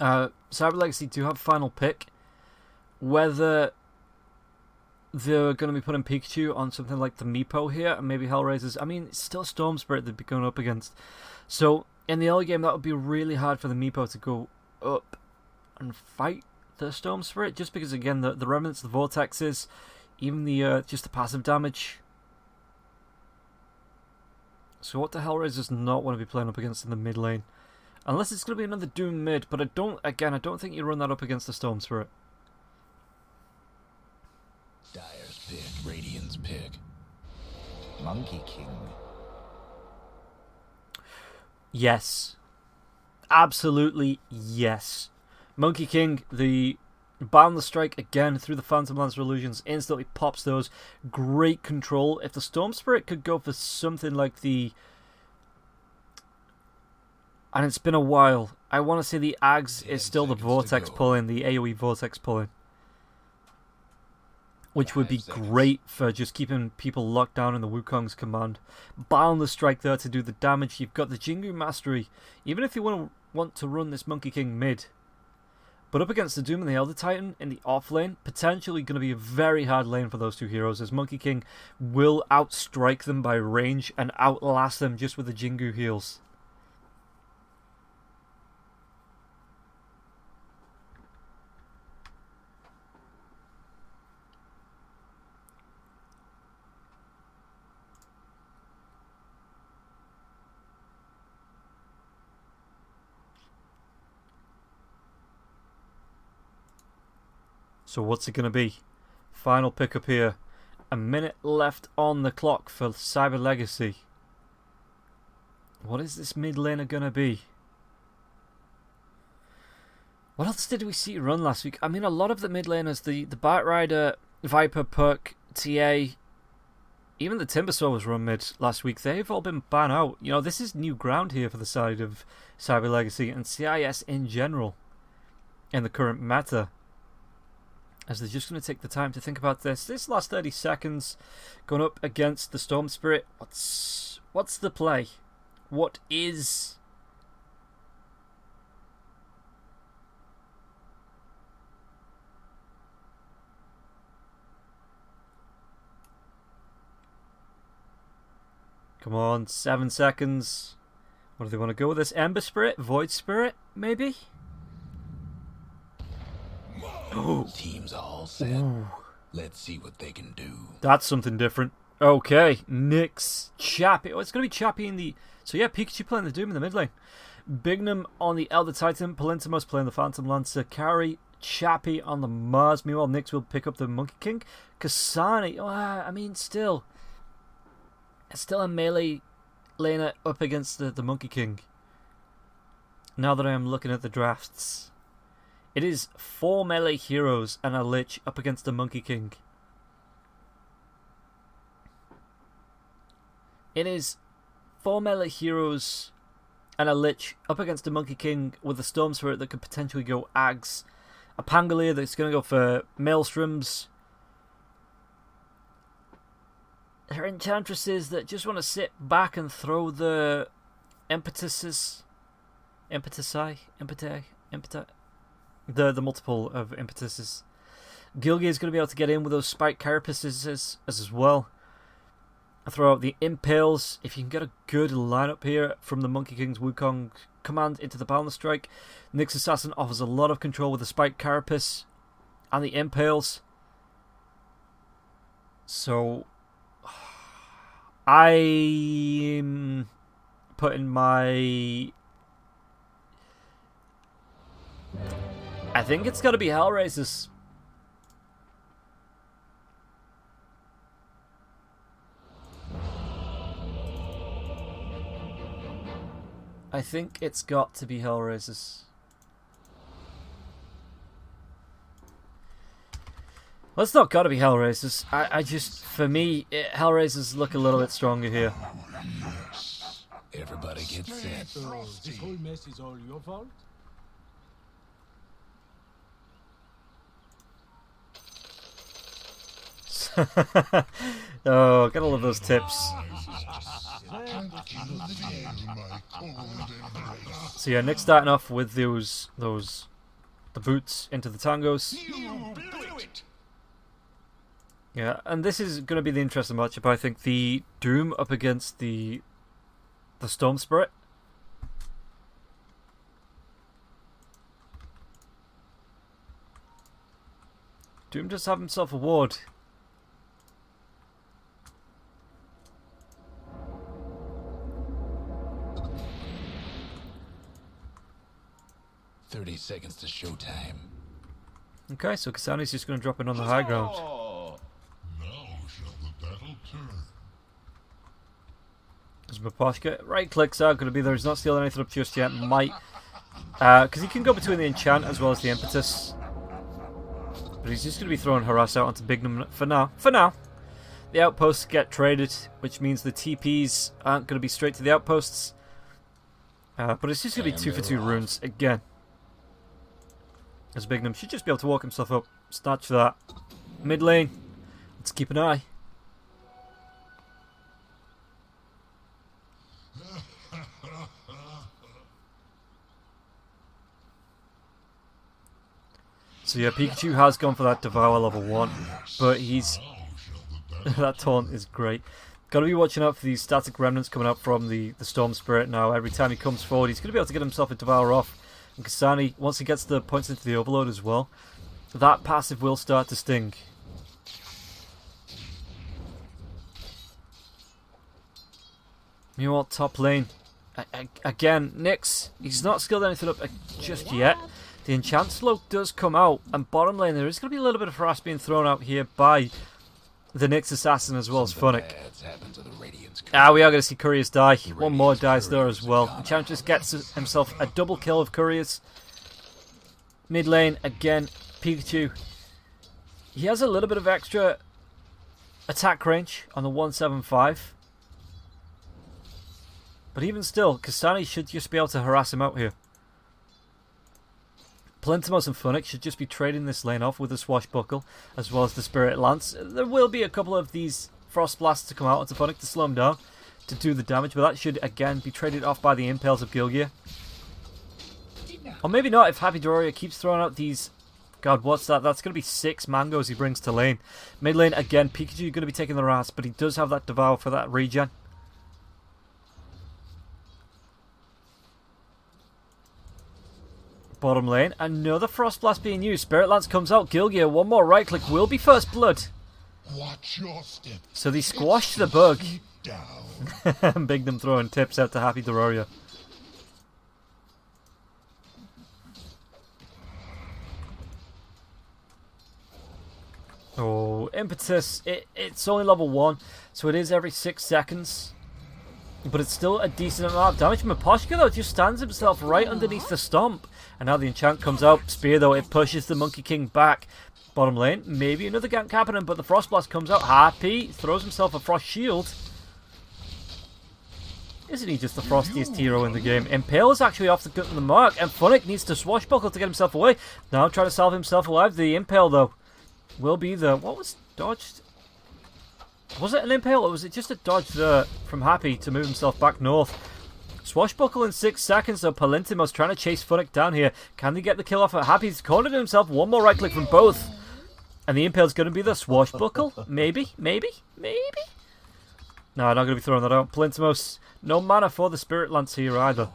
Cyber Legacy do have final pick. Whether they're going to be putting Pikachu on something like the Meepo here, and maybe HellRaisers, I mean, it's still Storm Spirit they'd be going up against. So, in the early game, that would be really hard for the Meepo to go up and fight the Storm Spirit, just because, again, the remnants, the vortexes, even the just the passive damage. So what the HellRaisers not want to be playing up against in the mid lane? Unless it's going to be another Doom mid, but I don't think you run that up against the Storm Spirit. Dyer's pick. Radiant's pick. Monkey King. Yes. Absolutely yes. Monkey King, the Boundless Strike again through the Phantom Lancer illusions, instantly pops those. Great control. If the Storm Spirit could go for something like the... And it's been a while. I want to say the Ags is still the Vortex pulling, the AoE Vortex pulling. Which would be great for just keeping people locked down in the Wukong's command. Boundless Strike there to do the damage. You've got the Jingu Mastery. Even if you want to run this Monkey King mid. But up against the Doom and the Elder Titan in the off lane, potentially going to be a very hard lane for those two heroes, as Monkey King will outstrike them by range and outlast them just with the Jingu heals. So what's it going to be? Final pickup here. A minute left on the clock for Cyber Legacy. What is this mid laner going to be? What else did we see run last week? I mean, a lot of the mid laners, the Batrider, Viper, Perk, TA, even the Timbersaw was run mid last week. They've all been banned out. You know, this is new ground here for the side of Cyber Legacy and CIS in general in the current meta. As they're just going to take the time to think about this. This last 30 seconds going up against the Storm Spirit. What's the play? What is... Come on, 7 seconds. What do they want to go with this? Ember Spirit? Void Spirit? Maybe? Oh. Team's all set. Ooh. Let's see what they can do. That's something different. Okay, Nyx, Chappie. Oh, it's going to be Chappie in the... So yeah, Pikachu playing the Doom in the mid lane. Bignum on the Elder Titan. Palintimos playing the Phantom Lancer. Carry, Chappie on the Mars. Meanwhile, Nyx will pick up the Monkey King. Kasani, oh, I mean, still... It's still a melee laner up against the Monkey King. Now that I am looking at the drafts... It is 4 melee heroes and a Lich up against the Monkey King. It is 4 melee heroes and a Lich up against the Monkey King with a Storm Spirit that could potentially go Ags. A Pangolier that's going to go for Maelstroms. Her Enchantresses that just want to sit back and throw the impetuses. The multiple of impetuses. Gilgy is going to be able to get in with those spike carapaces as well. I throw out the impales. If you can get a good lineup here from the Monkey King's Wukong command into the Boundless Strike, Nyx Assassin offers a lot of control with the spike carapace and the impales. So I'm putting my... I think it's got to be HellRaisers. I think it's got to be HellRaisers. Well, it's not got to be HellRaisers. I just, for me, HellRaisers look a little bit stronger here. Everybody gets set. This whole mess is all your fault? Oh, get all of those tips. So yeah, Nick's starting off with the boots into the tangos. Yeah, and this is going to be the interesting matchup. I think the Doom up against the Storm Spirit. Doom just have himself a ward. "30 seconds to showtime." Okay, so Kasani's just going to drop in on the high ground. Now shall the battle turn. As Miposhka. Right clicks are going to be there. He's not stealing anything up just yet. Might. Because he can go between the enchant as well as the impetus. But he's just going to be throwing harass out onto Bignum for now. For now. The outposts get traded, which means the TPs aren't going to be straight to the outposts. But it's just going to be 2 for 2 runes again. As Bignum should just be able to walk himself up. Snatch that. Mid lane. Let's keep an eye. So yeah, Pikachu has gone for that Devour level 1, but he's... that taunt is great. Gotta be watching out for these static remnants coming up from the Storm Spirit now. Every time he comes forward, he's going to be able to get himself a Devour off. And Kasani, once he gets the points into the Overload as well, that passive will start to sting. Meanwhile, top lane. Again, Nyx, he's not skilled anything up just yet. The enchant slope does come out, and bottom lane there is going to be a little bit of harass being thrown out here by the Nyx assassin as well as Funnick. We are going to see couriers die. One more dies there as well. Enchant just gets himself a double kill of couriers. Mid lane again, Pikachu. He has a little bit of extra attack range on the 175. But even still, Kasani should just be able to harass him out here. Plintimos and Funnick should just be trading this lane off with the Swashbuckle, as well as the Spirit Lance. There will be a couple of these Frost Blasts to come out onto Funnick to slow him down, to do the damage, but that should again be traded off by the Impales of Gilgia. Or maybe not if Happy Doria keeps throwing out these... God, what's that? That's going to be 6 mangoes he brings to lane. Mid lane, again, Pikachu going to be taking the harass, but he does have that Devour for that regen. Bottom lane, another Frost Blast being used. Spirit Lance comes out. Gilgia, one more right click will be first blood. Watch your step. So they squashed the bug. Down. Big them throwing tips out to Happy Doria. Oh, Impetus. It's only level 1, so it is every 6 seconds. But it's still a decent amount of damage. Miposhka, though, just stands himself right underneath the stomp. And now the enchant comes out. Spear, though, it pushes the Monkey King back. Bottom lane, maybe another gank happening, but the Frost Blast comes out. Happy throws himself a Frost Shield. Isn't he just the frostiest hero in the game? Impale is actually off the mark, and Funnick needs to swashbuckle to get himself away. Now trying to salve himself alive. The Impale, though, will be the... What was dodged? Was it an Impale, or was it just a dodge there from Happy to move himself back north? Swashbuckle in 6 seconds, so Palintimos trying to chase Funnick down here. Can they get the kill off at Happy? He's cornered himself. One more right click from both. And the Impale's going to be the Swashbuckle? Maybe? Maybe? Maybe? No, not going to be throwing that out. Palintimos, no mana for the Spirit Lance here either.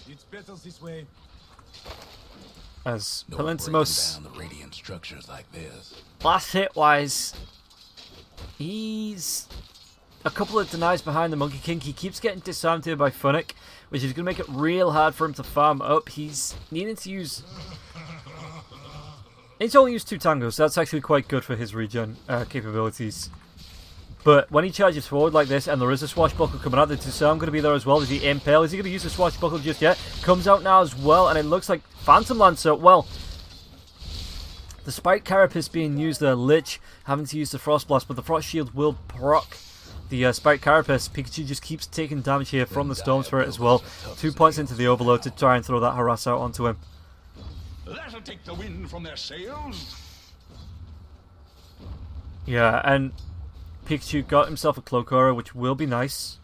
It's better this way. As No Palintimos, breaking down the radiant structures like this. last hit wise, he's a couple of denies behind the Monkey King. He keeps getting disarmed here by Funnick, which is going to make it real hard for him to farm up. He's needing to use... He's only used 2 tangos, so that's actually quite good for his regen capabilities. But when he charges forward like this, and there is a Swashbuckle coming out, the disarm going to be there as well. Is he Impale? Is he going to use the Swashbuckle just yet? Comes out now as well, and it looks like Phantom Lancer. Well, the Spike Carapace being used there. Lich having to use the Frost Blast, but the Frost Shield will proc the Spike Carapace. Pikachu just keeps taking damage here from the Storm Spirit as well. 2 points into the Overload to try and throw that harass out onto him. That'll take the wind from their sails. Yeah, and Pikachu got himself a Cloak Aura, which will be nice.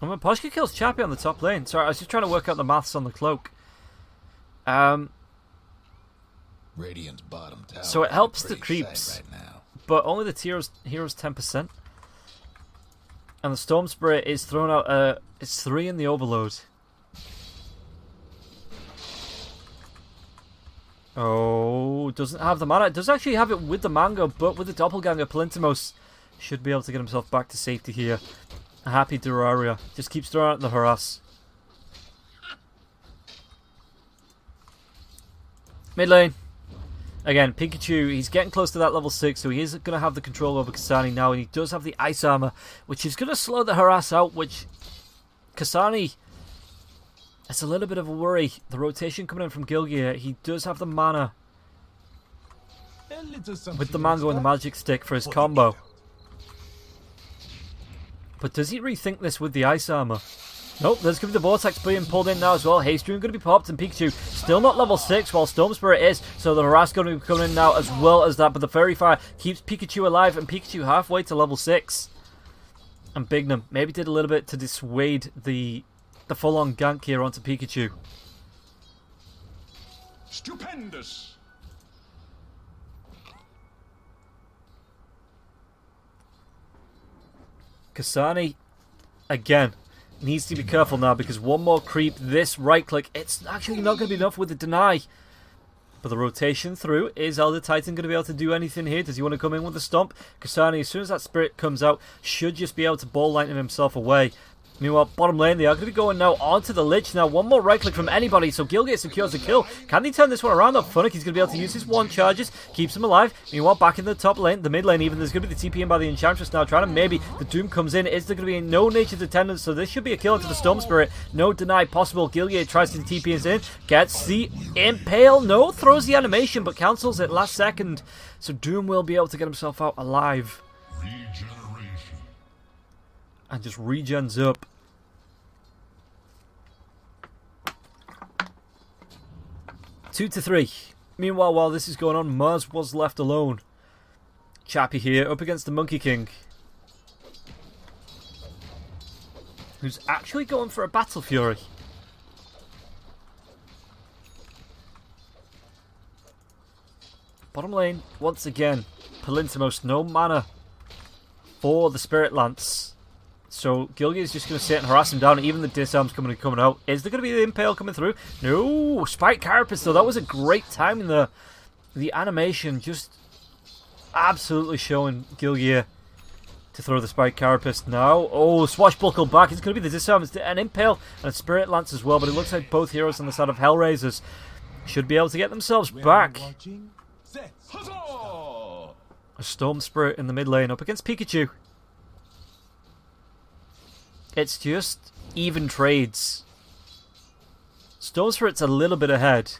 And when Poshka kills Chappie on the top lane. Sorry, I was just trying to work out the maths on the cloak. Radiant's bottom tower. So it helps the Pretty creeps, sad right now. but only the heroes 10%. And the Storm Spirit is thrown out. It's 3 in the Overload. Oh, doesn't have the mana. It does actually have it with the Mango, but with the Doppelganger, Palintimos should be able to get himself back to safety here. A happy Terraria. Just keeps throwing out the harass. Mid lane. Again, Pikachu, he's getting close to that level 6, so he is going to have the control over Kasani now, and he does have the Ice Armor, which is going to slow the harass out, which Kasani, it's a little bit of a worry. The rotation coming in from Gilgear, he does have the mana A little something with the Mango and the Magic Stick for his combo. But does he rethink this with the Ice Armor? Nope, there's going to be the Vortex being pulled in now as well. Haste Rune going to be popped, and Pikachu still not level 6, while Storm Spirit is. So the Harass going to be coming in now as well as that. But the Fairy Fire keeps Pikachu alive, and Pikachu halfway to level 6. And Bignum maybe did a little bit to dissuade the full-on gank here onto Pikachu. Stupendous. Kasani, again, needs to be careful now because one more creep, this right click, it's actually not going to be enough with the deny. But the rotation through, is Elder Titan going to be able to do anything here? Does he want to come in with the stomp? Kasani, as soon as that spirit comes out, should just be able to ball lightning himself away. Meanwhile, bottom lane, they are going to be going now onto the Lich. Now, one more right click from anybody, so Gilgate secures the kill. Can they turn this one around? Funnick, he's going to be able to use his one charges, keeps him alive. Meanwhile, back in the top lane, the mid lane even, there's going to be the TP in by the Enchantress now, trying to maybe, the Doom comes in. Is there going to be no Nature's Attendance? So this should be a kill into the Storm Spirit. No deny possible. Gilgate tries to TP us in, gets the Impale, no, throws the animation, but cancels it last second. So Doom will be able to get himself out alive. Regeneration. And just regens up. Two to 3. Meanwhile, while this is going on, Mars was left alone. Chappie here, up against the Monkey King. Who's actually going for a Battle Fury. Bottom lane, once again, Palintimos, no mana for the Spirit Lance. So Gilgy is just going to sit and harass him down. Even the disarm's coming out. Is there going to be the Impale coming through? No! Spike Carapace though. That was a great time in the animation. Just absolutely showing Gilgy to throw the Spike Carapace now. Oh, Swashbuckle back. It's going to be the disarm. It's an Impale and a Spirit Lance as well. But it looks like both heroes on the side of HellRaisers should be able to get themselves back. A Storm Spirit in the mid lane up against Pikachu. It's just even trades. Storm Spirit's a little bit ahead.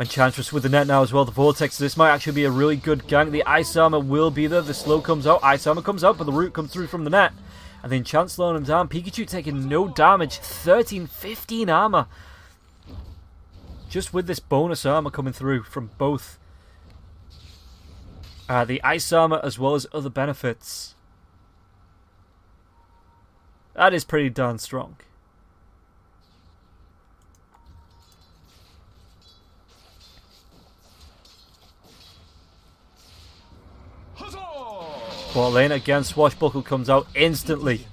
Enchantress with the net now as well. The Vortex. This might actually be a really good gank. The Ice Armor will be there. The slow comes out. Ice Armor comes out, but the root comes through from the net. And the enchant slowing him down. Pikachu taking no damage. 13, 15 armor. Just with this bonus armor coming through from both. The Ice Armor as well as other benefits. That is pretty darn strong. Bot lane again, Swashbuckle comes out instantly.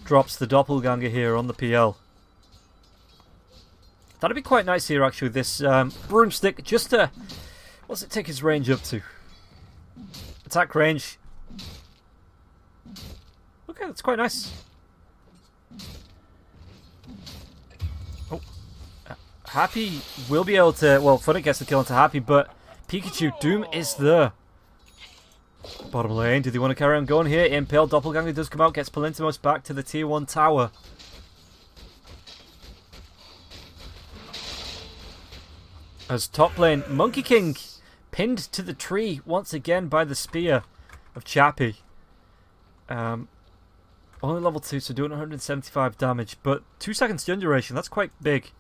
Drops the Doppelganger here on the PL. That'd be quite nice here actually, this broomstick, just to... What's it take his range up to? Attack range. Okay, that's quite nice. Oh. Happy will be able to... Well, Funnick gets the kill onto Happy, but Pikachu, Doom is there. Bottom lane, do they want to carry on going here? Impale, Doppelganger does come out, gets Palintimos back to the tier 1 tower. As top lane, Monkey King pinned to the tree once again by the spear of Chappie. Only level 2, so doing 175 damage, but 2 seconds stun duration, that's quite big.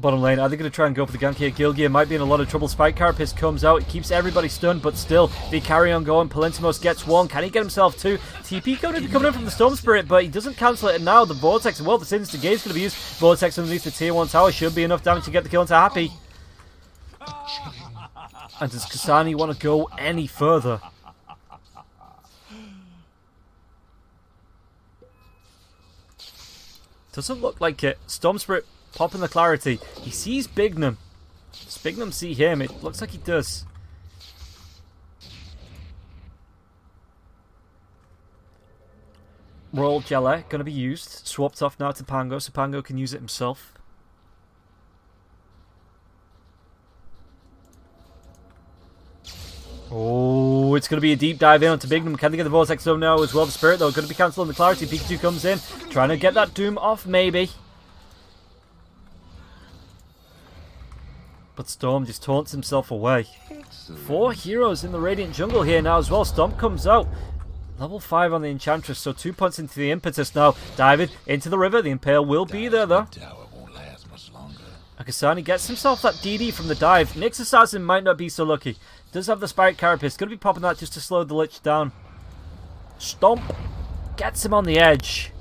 Bottom lane, are they going to try and go for the gank here? Gilgear might be in a lot of trouble. Spike Carapace comes out, it keeps everybody stunned, but still, they carry on going. Palintimos gets one, can he get himself two? TP going to be coming in from the Storm Spirit, but he doesn't cancel it, and now the Vortex, well, the Sinister Gaze is going to be used. Vortex underneath the tier 1 tower should be enough damage to get the kill into Happy. And does Kasani want to go any further? Doesn't look like it. Storm Spirit popping the clarity. He sees Bignum. Does Bignum see him? It looks like he does. Royal Jelly going to be used. Swapped off now to Pango, so Pango can use it himself. Oh, it's going to be a deep dive in onto Bignum. Can they get the Vortex Zone now as well? The Spirit, though, going to be cancelled on the Clarity. Pikachu comes in, trying to get that Doom off, maybe. But Storm just taunts himself away. 4 heroes in the Radiant Jungle here now as well. Stomp comes out. Level 5 on the Enchantress, so 2 points into the Impetus now. Diving into the river. The Impale will be there, though. Akasani gets himself that DD from the dive. Nyx Assassin might not be so lucky. Does have the Spike Carapace. Going to be popping that just to slow the Lich down. Stomp gets him on the edge.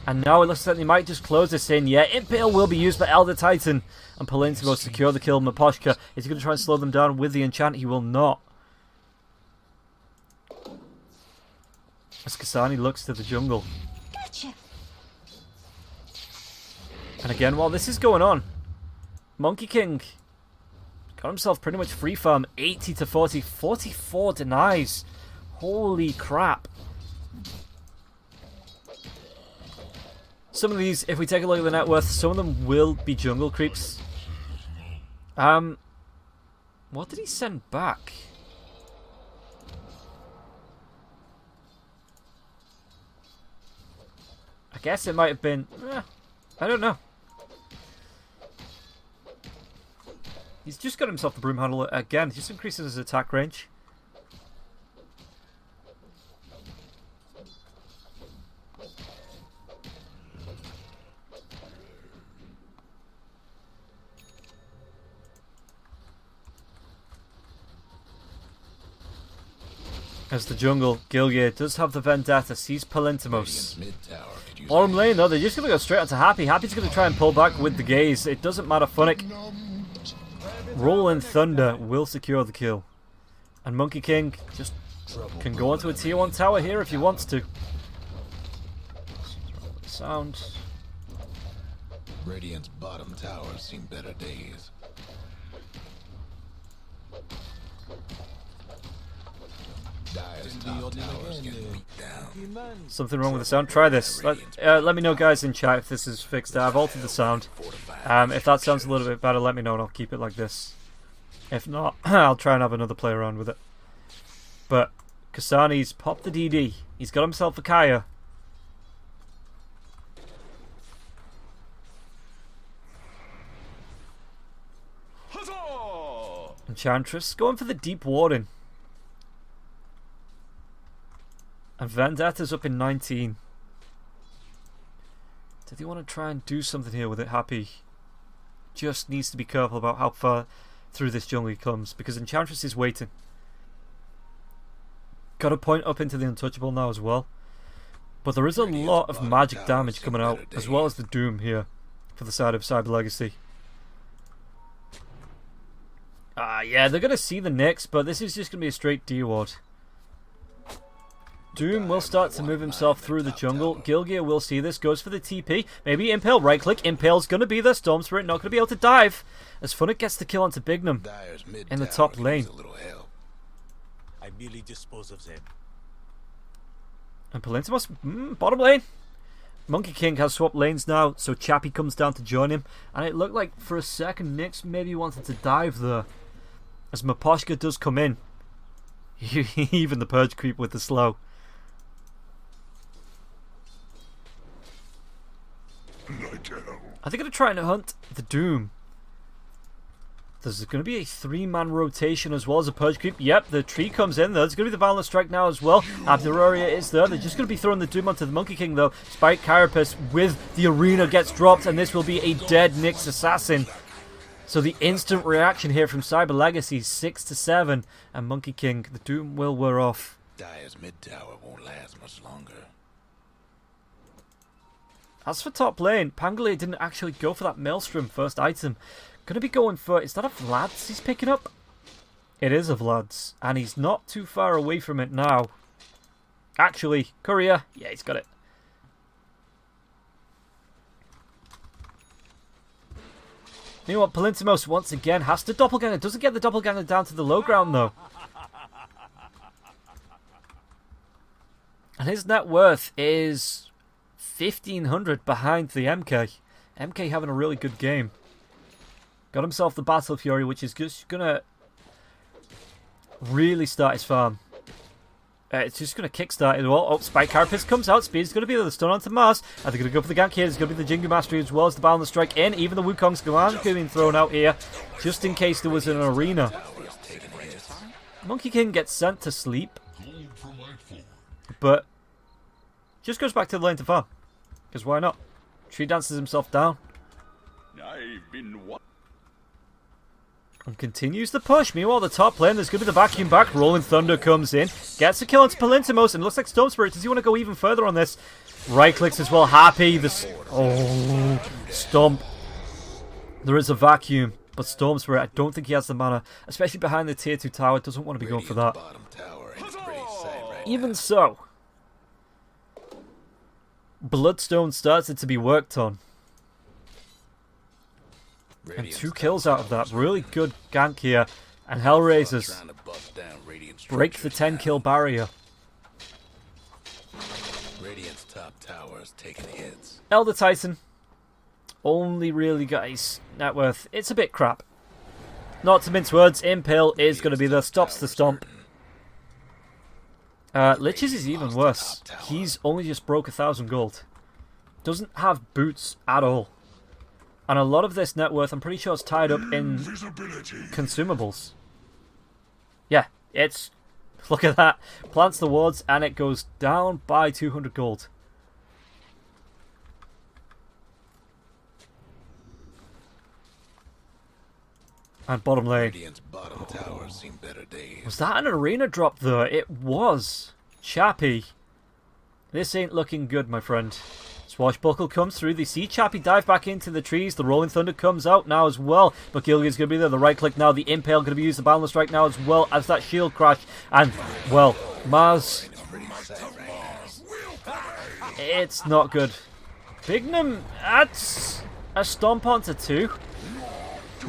And now it looks like they might just close this in. Yeah, Impale will be used by Elder Titan. And Palintimo secure the kill. Maposhka, is he going to try and slow them down with the enchant? He will not. As Kasani looks to the jungle. Gotcha. And again, while this is going on, Monkey King got himself pretty much free farm. 80 to 40. 44 denies. Holy crap. Some of these, if we take a look at the net worth, some of them will be jungle creeps. What did he send back? I guess it might have been... I don't know. He's just got himself the Broom Handle again. Just increases his attack range. As the jungle, Gilgir does have the Vendetta, sees Palintimos. Bottom lane though, they're just going to go straight onto Happy. Happy's going to try and pull back with the gaze. It doesn't matter, Funnick. Rolling Thunder will secure the kill. And Monkey King just can go onto a tier 1 tower here if he wants to. Sound. Radiant's bottom tower's seen better days. Dire's top tower's getting beat down. Something wrong with the sound. Try this. Let me know, guys, in chat if this is fixed. I've altered the sound. If that sounds a little bit better, let me know and I'll keep it like this. If not, I'll try and have another play around with it. But Kasani's popped the DD. He's got himself a Kaya. Enchantress going for the deep warding. And Vendetta's up in 19. Did he want to try and do something here with it? Happy just needs to be careful about how far through this jungle he comes, because Enchantress is waiting. Got a point up into the Untouchable now as well. But there is a lot of magic damage coming out, as well as the Doom here for the side of Cyber Legacy. Yeah, they're going to see the Nyx, but this is just going to be a straight D-ward. Doom will start to move himself through the jungle. Gilgir will see this, goes for the TP. Maybe Impale, right click. Impale's going to be there. Storm Spirit not going to be able to dive. As Funnick gets the kill onto Bignum in the top lane. I merely dispose of them. And Palintimos, bottom lane. Monkey King has swapped lanes now, so Chappie comes down to join him. And it looked like for a second Nyx maybe wanted to dive there. As Maposhka does come in. Even the Purge creep with the slow. Are they going to try and hunt the Doom? There's going to be a 3-man rotation as well as a Purge creep. Yep, the tree comes in there. There's going to be the Violent Strike now as well. Abduroria is there. They're just going to be throwing the Doom onto the Monkey King though. Spike Carapace with the arena gets dropped, and this will be a dead Nyx Assassin. So the instant reaction here from Cyber Legacy, 6 to 7, and Monkey King, the Doom will wear off. Dire's mid tower won't last much longer. As for top lane, Pangolier didn't actually go for that Maelstrom first item. Going to be going for, is that a Vlad's he's picking up? It is a Vlad's, and he's not too far away from it now. Actually, Courier, yeah, he's got it. Meanwhile, Palintimos once again has to doppelganger. Doesn't get the doppelganger down to the low ground though. And his net worth is 1,500 behind the MK. MK having a really good game. Got himself the Battle Fury, which is just going to really start his farm. It's just going to kickstart it all. Oh, Spike Carapace comes out. Speed's going to be the stun onto Mars. Are they going to go for the gank here? There's going to be the Jingu Mastery as well as the Boundless Strike in. Even the Wukong's command being thrown out here, just in case there was an arena. Monkey King gets sent to sleep, but just goes back to the lane to farm. Because why not? Tree dances himself down. And continues the push. Meanwhile, the top lane, there's going to be the vacuum back. Rolling Thunder comes in. Gets a kill onto Palintimos. And looks like Storm Spirit. Does he want to go even further on this? Right clicks as well. Happy. Stomp. There is a vacuum. But Storm Spirit, I don't think he has the mana. Especially behind the tier 2 tower. Doesn't want to be going for that. Even so, Bloodstone started to be worked on. And 2 kills out of that. Really good gank here. And HellRaisers break the 10 kill barrier. Radiant's top tower's taking hits. Elder Titan only really got his net worth. It's a bit crap. Not to mince words, Impale is going to be there. Stops the stomp. Lich's is even worse. He's only just broke 1,000 gold. Doesn't have boots at all. And a lot of this net worth, I'm pretty sure, is tied up in consumables. Yeah, it's... Look at that. Plants the wards, and it goes down by 200 gold. And bottom lane. Bottom tower seen better days. Was that an arena drop, though? It was. Chappie. This ain't looking good, my friend. Swashbuckle comes through. They see Chappie dive back into the trees. The Rolling Thunder comes out now as well. But Gilga's going to be there. The right click now. The Impale going to be used. The Boundless Strike now as well as that shield crash. And, well, Mars. It's not good. Bignum adds a stomp onto 2.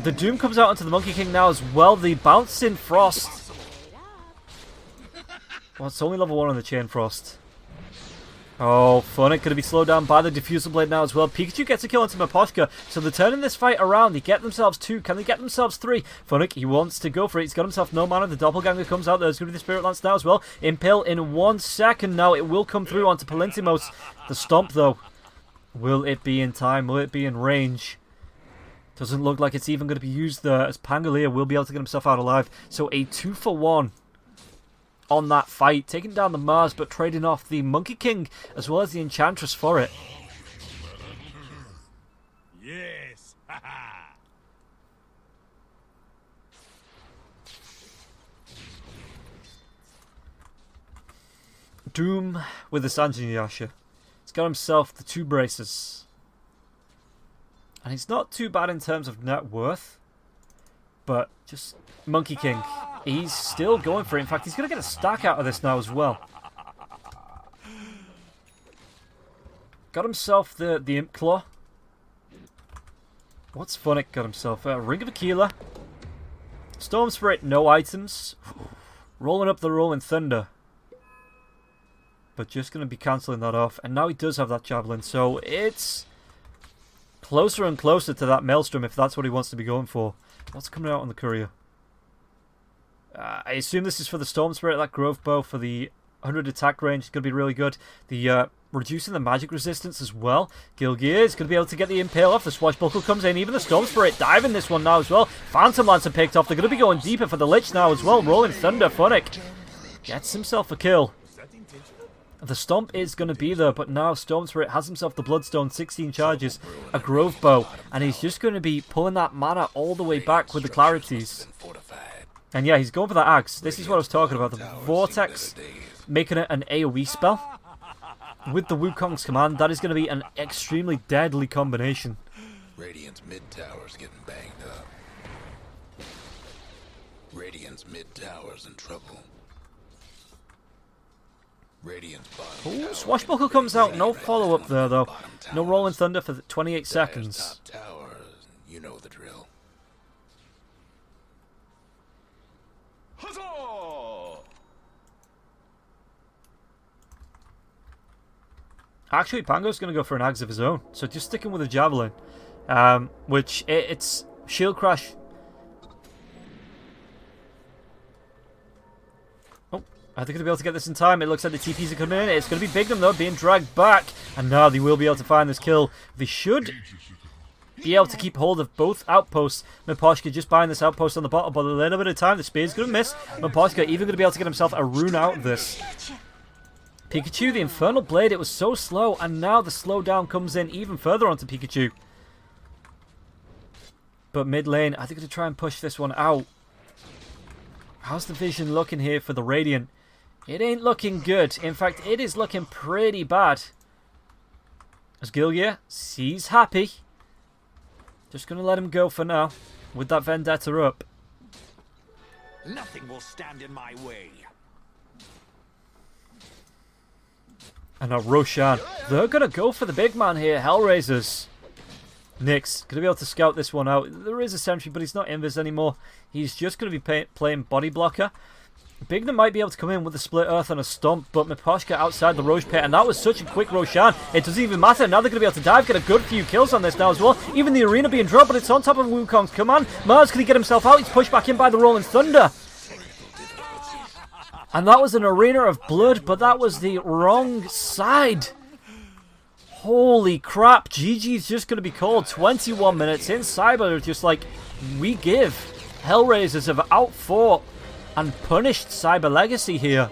The Doom comes out onto the Monkey King now as well. The Bouncing Frost. Well, it's only level 1 on the Chain Frost. Oh, Funnick going to be slowed down by the Diffusal Blade now as well. Pikachu gets a kill onto Maposhka. So they're turning this fight around. They get themselves 2. Can they get themselves 3? Funnick, he wants to go for it. He's got himself no mana. The Doppelganger comes out. There's going to be the Spirit Lance now as well. Impale in 1 second now. It will come through onto Palintimos. The Stomp, though. Will it be in time? Will it be in range? Doesn't look like it's even going to be used there, as Pangolier will be able to get himself out alive. So a 2-for-1 on that fight, taking down the Mars, but trading off the Monkey King as well as the Enchantress for it. Yes! Doom with the Sanjin Yasha. He's got himself the 2 braces. And he's not too bad in terms of net worth. But just Monkey King. He's still going for it. In fact, he's going to get a stack out of this now as well. Got himself the Imp Claw. What's Funnick got himself? Ring of Aquila. Storm Spirit, no items. Rolling up the Rolling Thunder. But just going to be cancelling that off. And now he does have that Javelin. So it's closer and closer to that Maelstrom if that's what he wants to be going for. What's coming out on the courier? I assume this is for the Storm Spirit, that Grove Bow for the 100 attack range. It's going to be really good. The reducing the magic resistance as well. Gilgear is going to be able to get the Impale off. The Swashbuckle comes in. Even the Storm Spirit diving this one now as well. Phantom Lancer picked off. They're going to be going deeper for the Lich now as well. Rolling Thunder. Funnick gets himself a kill. The Stomp is going to be there, but now Storm Spirit has himself the Bloodstone, 16 charges, a Grove Bow, and he's just going to be pulling that mana all the way back with the Clarities. And yeah, he's going for that Axe. This is what I was talking about, the Vortex, making it an AoE spell. With the Wukong's command, that is going to be an extremely deadly combination. Radiant's mid tower's getting banged up. Radiant's mid tower's in trouble. Oh, Swashbuckle comes out. No follow-up there, though. No Rolling Thunder for 28 seconds. You know the drill. Actually, Pango's going to go for an axe of his own. So just sticking with a javelin. Which, it's shield crash. Oh, are they going to be able to get this in time? It looks like the TPs are coming in. It's going to be Bignum, though, being dragged back. And now they will be able to find this kill. They should be able to keep hold of both outposts. Miposhka just buying this outpost on the bottom, but a little bit of time. The spear's going to miss. Miposhka even going to be able to get himself a rune out of this. Pikachu, the Infernal Blade, it was so slow, and now the slowdown comes in even further onto Pikachu. But mid lane, I think I'm going to try and push this one out. How's the vision looking here for the Radiant? It ain't looking good. In fact, it is looking pretty bad. As Gilgia, he's happy. Just going to let him go for now, with that Vendetta up. Nothing will stand in my way. And now Roshan. They're going to go for the big man here, HellRaisers. Nyx, going to be able to scout this one out. There is a sentry, but he's not invis anymore. He's just going to be playing body blocker. Bignum might be able to come in with a split earth and a stomp, but Miposhka outside the Roche pit, and that was such a quick Roshan. It doesn't even matter. Now they're going to be able to dive, get a good few kills on this now as well. Even the arena being dropped, but it's on top of Wukong's command. Mars, can he get himself out? He's pushed back in by the Rolling Thunder. And that was an arena of blood, but that was the wrong side. Holy crap. GG's just going to be called. 21 minutes in. Cyber are just like, we give. HellRaisers have outfought and punished Cyber Legacy here.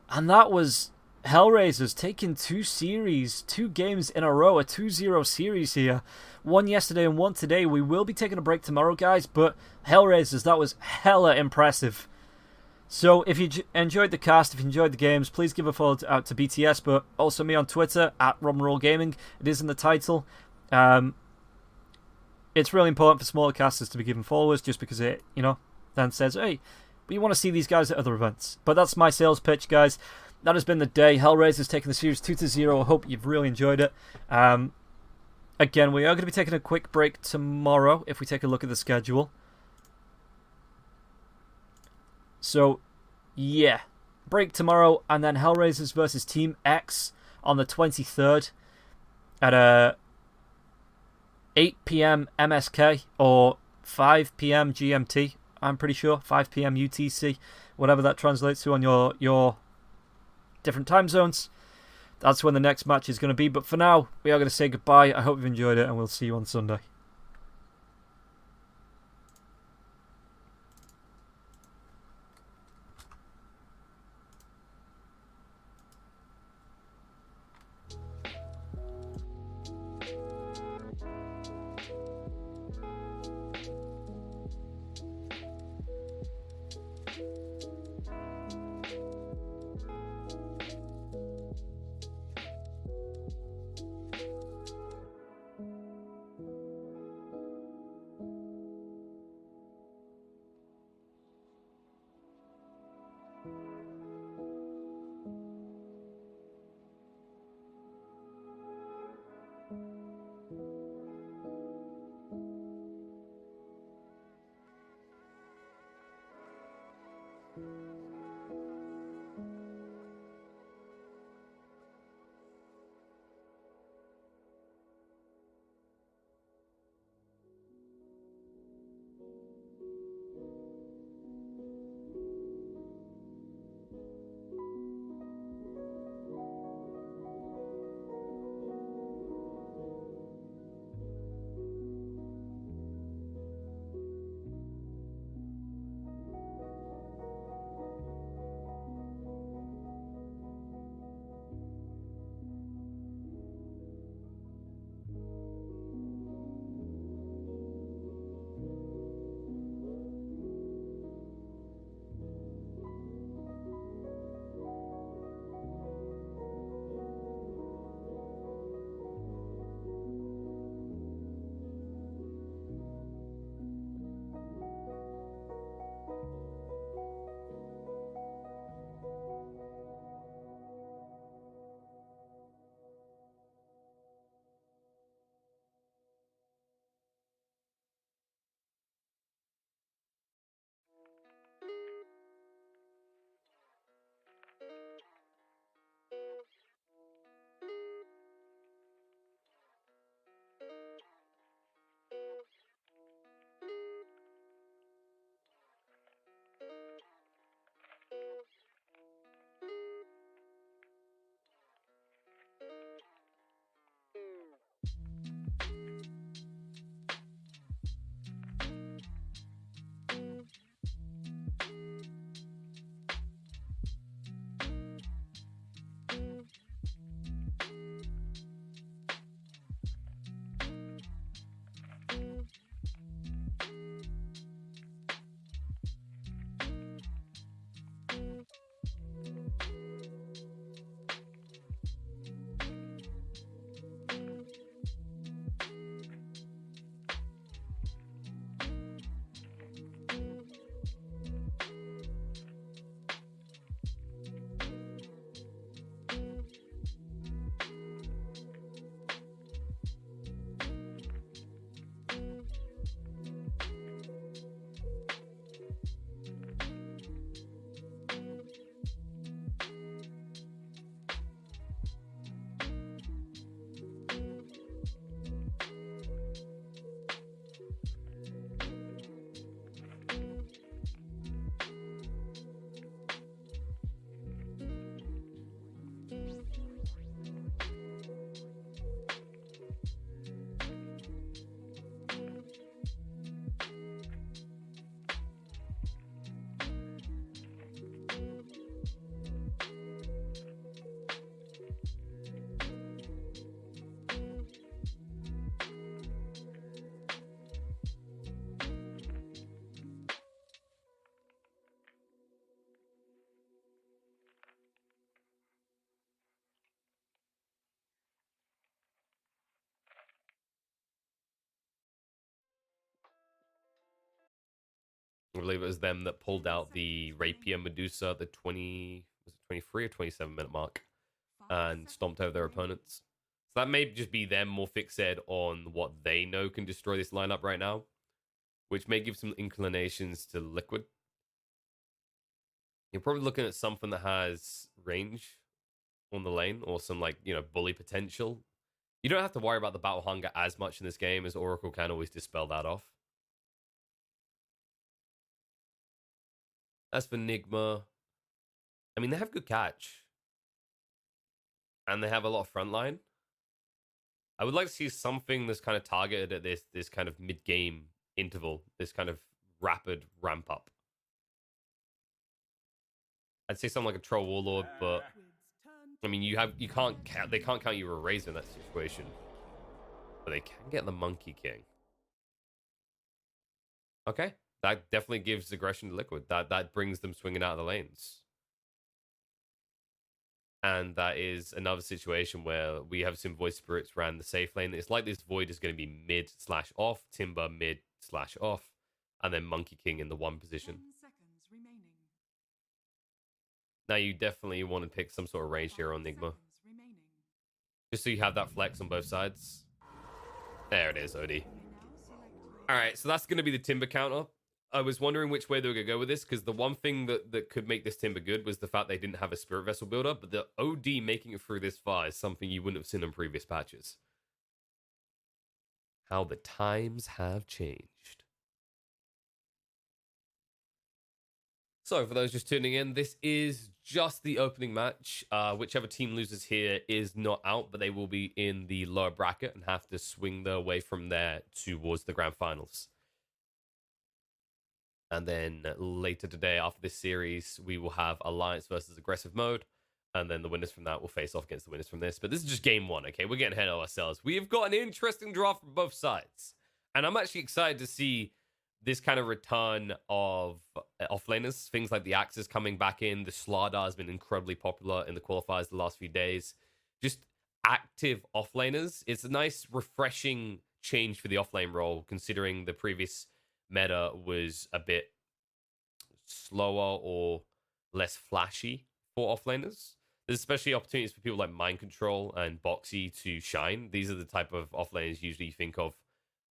And that was HellRaisers taking two games in a row, a 2-0 series here. One yesterday and one today. We will be taking a break tomorrow, guys, but HellRaisers, that was hella impressive. So if you enjoyed the cast, if you enjoyed the games, please give a follow out to BTS, but also me on Twitter, @RobinRollGaming. It is in the title. It's really important for smaller casters to be given followers, just because it, then says, hey, we want to see these guys at other events. But that's my sales pitch, guys. That has been the day. HellRaisers taking the series 2-0. I hope you've really enjoyed it. Again, we are going to be taking a quick break tomorrow, if we take a look at the schedule. So, yeah. Break tomorrow, and then HellRaisers versus Team X on the 23rd at 8 PM MSK, or 5 PM GMT, I'm pretty sure. 5 PM UTC, whatever that translates to on your different time zones. That's when the next match is going to be. But for now, we are going to say goodbye. I hope you've enjoyed it, and we'll see you on Sunday. I believe it was them that pulled out the Rapier Medusa at the 23 or 27 minute mark and stomped over their opponents. So that may just be them more fixated on what they know can destroy this lineup right now, which may give some inclinations to Liquid. You're probably looking at something that has range on the lane or some, like, you know, bully potential. You don't have to worry about the battle hunger as much in this game, as Oracle can always dispel that off. As for Nigma, I mean, they have good catch. And they have a lot of frontline. I would like to see something that's kind of targeted at this kind of mid-game interval, this kind of rapid ramp up. I'd say something like a Troll Warlord, but I mean, they can't count you a Razor in that situation. But they can get the Monkey King. Okay, that definitely gives aggression to Liquid. That brings them swinging out of the lanes. And that is another situation where we have some Void Spirits ran the safe lane. It's like this Void is going to be mid/off, Timber mid/off, and then Monkey King in the 1 position. Now you definitely want to pick some sort of range here on Nigma. Just so you have that flex on both sides. There it is, OD. Alright, so that's going to be the Timber counter. I was wondering which way they were going to go with this, because the one thing that could make this Timber good was the fact they didn't have a Spirit Vessel builder, but the OD making it through this far is something you wouldn't have seen in previous patches. How the times have changed. So, for those just tuning in, this is just the opening match. Whichever team loses here is not out, but they will be in the lower bracket and have to swing their way from there towards the grand finals. And then later today, after this series, we will have Alliance versus Aggressive Mode. And then the winners from that will face off against the winners from this. But this is just game 1, okay? We're getting ahead of ourselves. We've got an interesting draft from both sides. And I'm actually excited to see this kind of return of offlaners. Things like the Axis coming back in. The Slardar has been incredibly popular in the qualifiers the last few days. Just active offlaners. It's a nice, refreshing change for the offlane role, considering the previous meta was a bit slower or less flashy for offlaners. There's especially opportunities for people like Mind Control and Boxy to shine. These are the type of offlaners usually you think of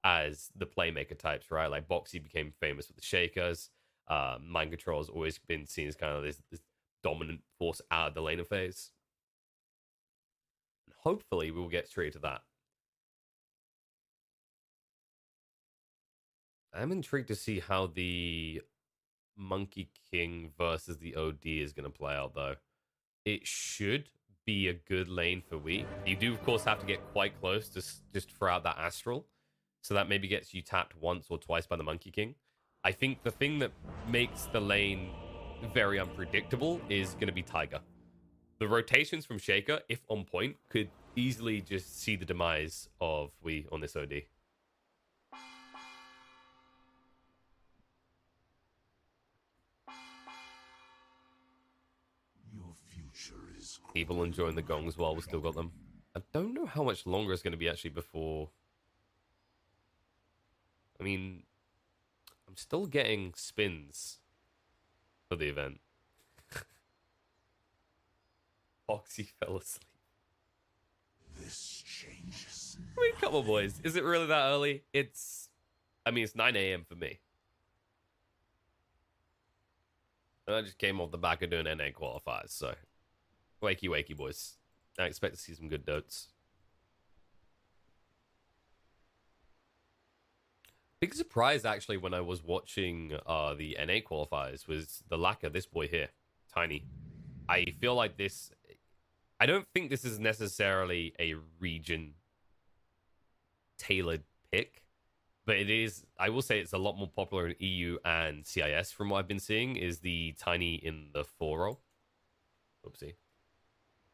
as the playmaker types, right? Like Boxy became famous with the Shakers. Mind Control has always been seen as kind of this dominant force out of the laner phase. And hopefully we will get straight to that. I'm intrigued to see how the Monkey King versus the OD is going to play out, though. It should be a good lane for we. You do, of course, have to get quite close to just throw out that Astral. So that maybe gets you tapped once or twice by the Monkey King. I think the thing that makes the lane very unpredictable is going to be Tiger. The rotations from Shaker, if on point, could easily just see the demise of we on this OD. People enjoying the gongs while we still got them. I don't know how much longer it's going to be actually before. I mean, I'm still getting spins for the event. Foxy fell asleep. This changes. I mean, come on, boys. Is it really that early? It's 9 a.m. for me. And I just came off the back of doing NA qualifiers, so wakey, wakey, boys. I expect to see some good notes. Big surprise, actually, when I was watching the NA qualifiers was the lack of this boy here, Tiny. I feel like this... I don't think this is necessarily a region-tailored pick, but it is... I will say it's a lot more popular in EU and CIS from what I've been seeing, is the Tiny in the 4 role. Oopsie.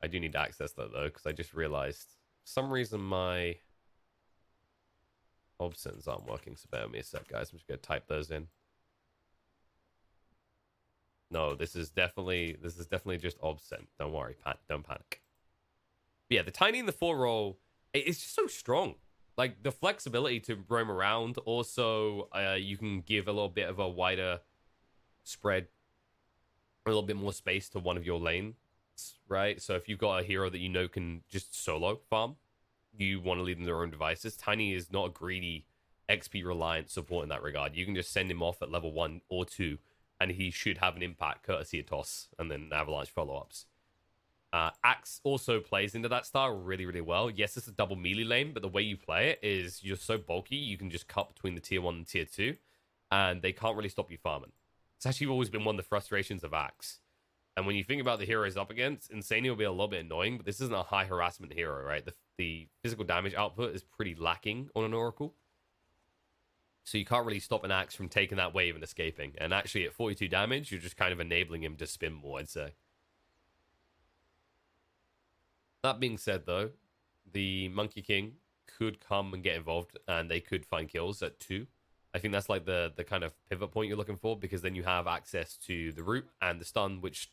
I do need to access that, though, because I just realized for some reason my obscens aren't working, so bear with me a sec, guys. I'm just going to type those in. No, this is definitely just obscen. Don't worry, don't panic. But yeah, the Tiny in the 4 role, it's just so strong. Like, the flexibility to roam around. Also, you can give a little bit of a wider spread a little bit more space to one of your lanes, right? So if you've got a hero that you know can just solo farm, you want to leave them their own devices. Tiny is not a greedy, XP reliant support in that regard. You can just send him off at level 1 or 2, and he should have an impact courtesy of Toss and then Avalanche follow-ups. Axe also plays into that style really, really well. Yes, it's a double melee lane, but the way you play it is you're so bulky, you can just cut between the tier 1 and tier 2, and they can't really stop you farming. It's actually always been one of the frustrations of Axe. And when you think about the heroes up against, Insania will be a little bit annoying, but this isn't a high harassment hero, right? The physical damage output is pretty lacking on an Oracle. So you can't really stop an Axe from taking that wave and escaping. And actually at 42 damage, you're just kind of enabling him to spin more, I'd say. That being said, though, the Monkey King could come and get involved, and they could find kills at 2. I think that's like the kind of pivot point you're looking for, because then you have access to the root and the stun, which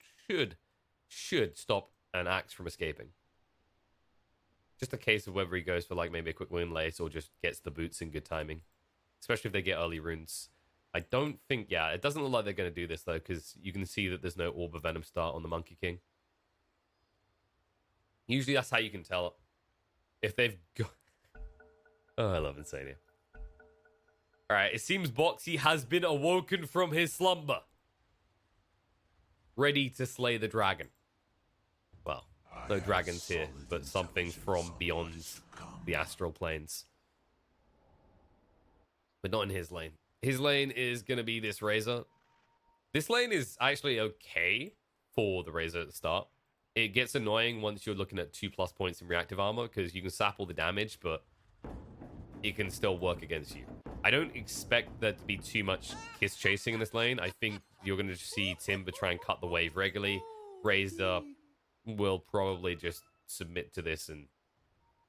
should stop an Axe from escaping. Just a case of whether he goes for like maybe a quick win lace or just gets the boots in good timing, especially if they get early runes. I don't think, yeah, it doesn't look like they're going to do this though, because you can see that there's no Orb of Venom start on the Monkey King. Usually that's how you can tell if they've got... Oh, I love Insania. Alright, it seems Boxy has been awoken from his slumber. Ready to slay the dragon. Well, no dragons here, but something from beyond the astral planes. But not in his lane. His lane is going to be this Razor. This lane is actually okay for the Razor at the start. It gets annoying once you're looking at 2+ points in reactive armor, because you can sap all the damage, but it can still work against you. I don't expect there to be too much kiss chasing in this lane. I think you're going to see Timber try and cut the wave regularly. Razor will probably just submit to this and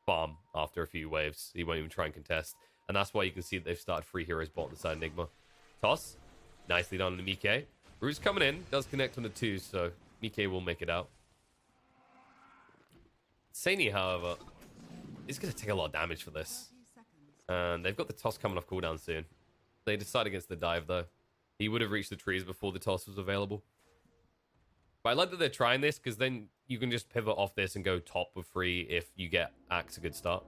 farm after a few waves. He won't even try and contest. And that's why you can see that they've started 3 heroes bot on the side Enigma. Toss. Nicely done on the Mike. Rue's coming in. Does connect on the 2, so Mike will make it out. Sani, however, is going to take a lot of damage for this. And they've got the toss coming off cooldown soon. They decide against the dive, though. He would have reached the trees before the toss was available. But I like that they're trying this, because then you can just pivot off this and go top of 3 if you get Axe a good start.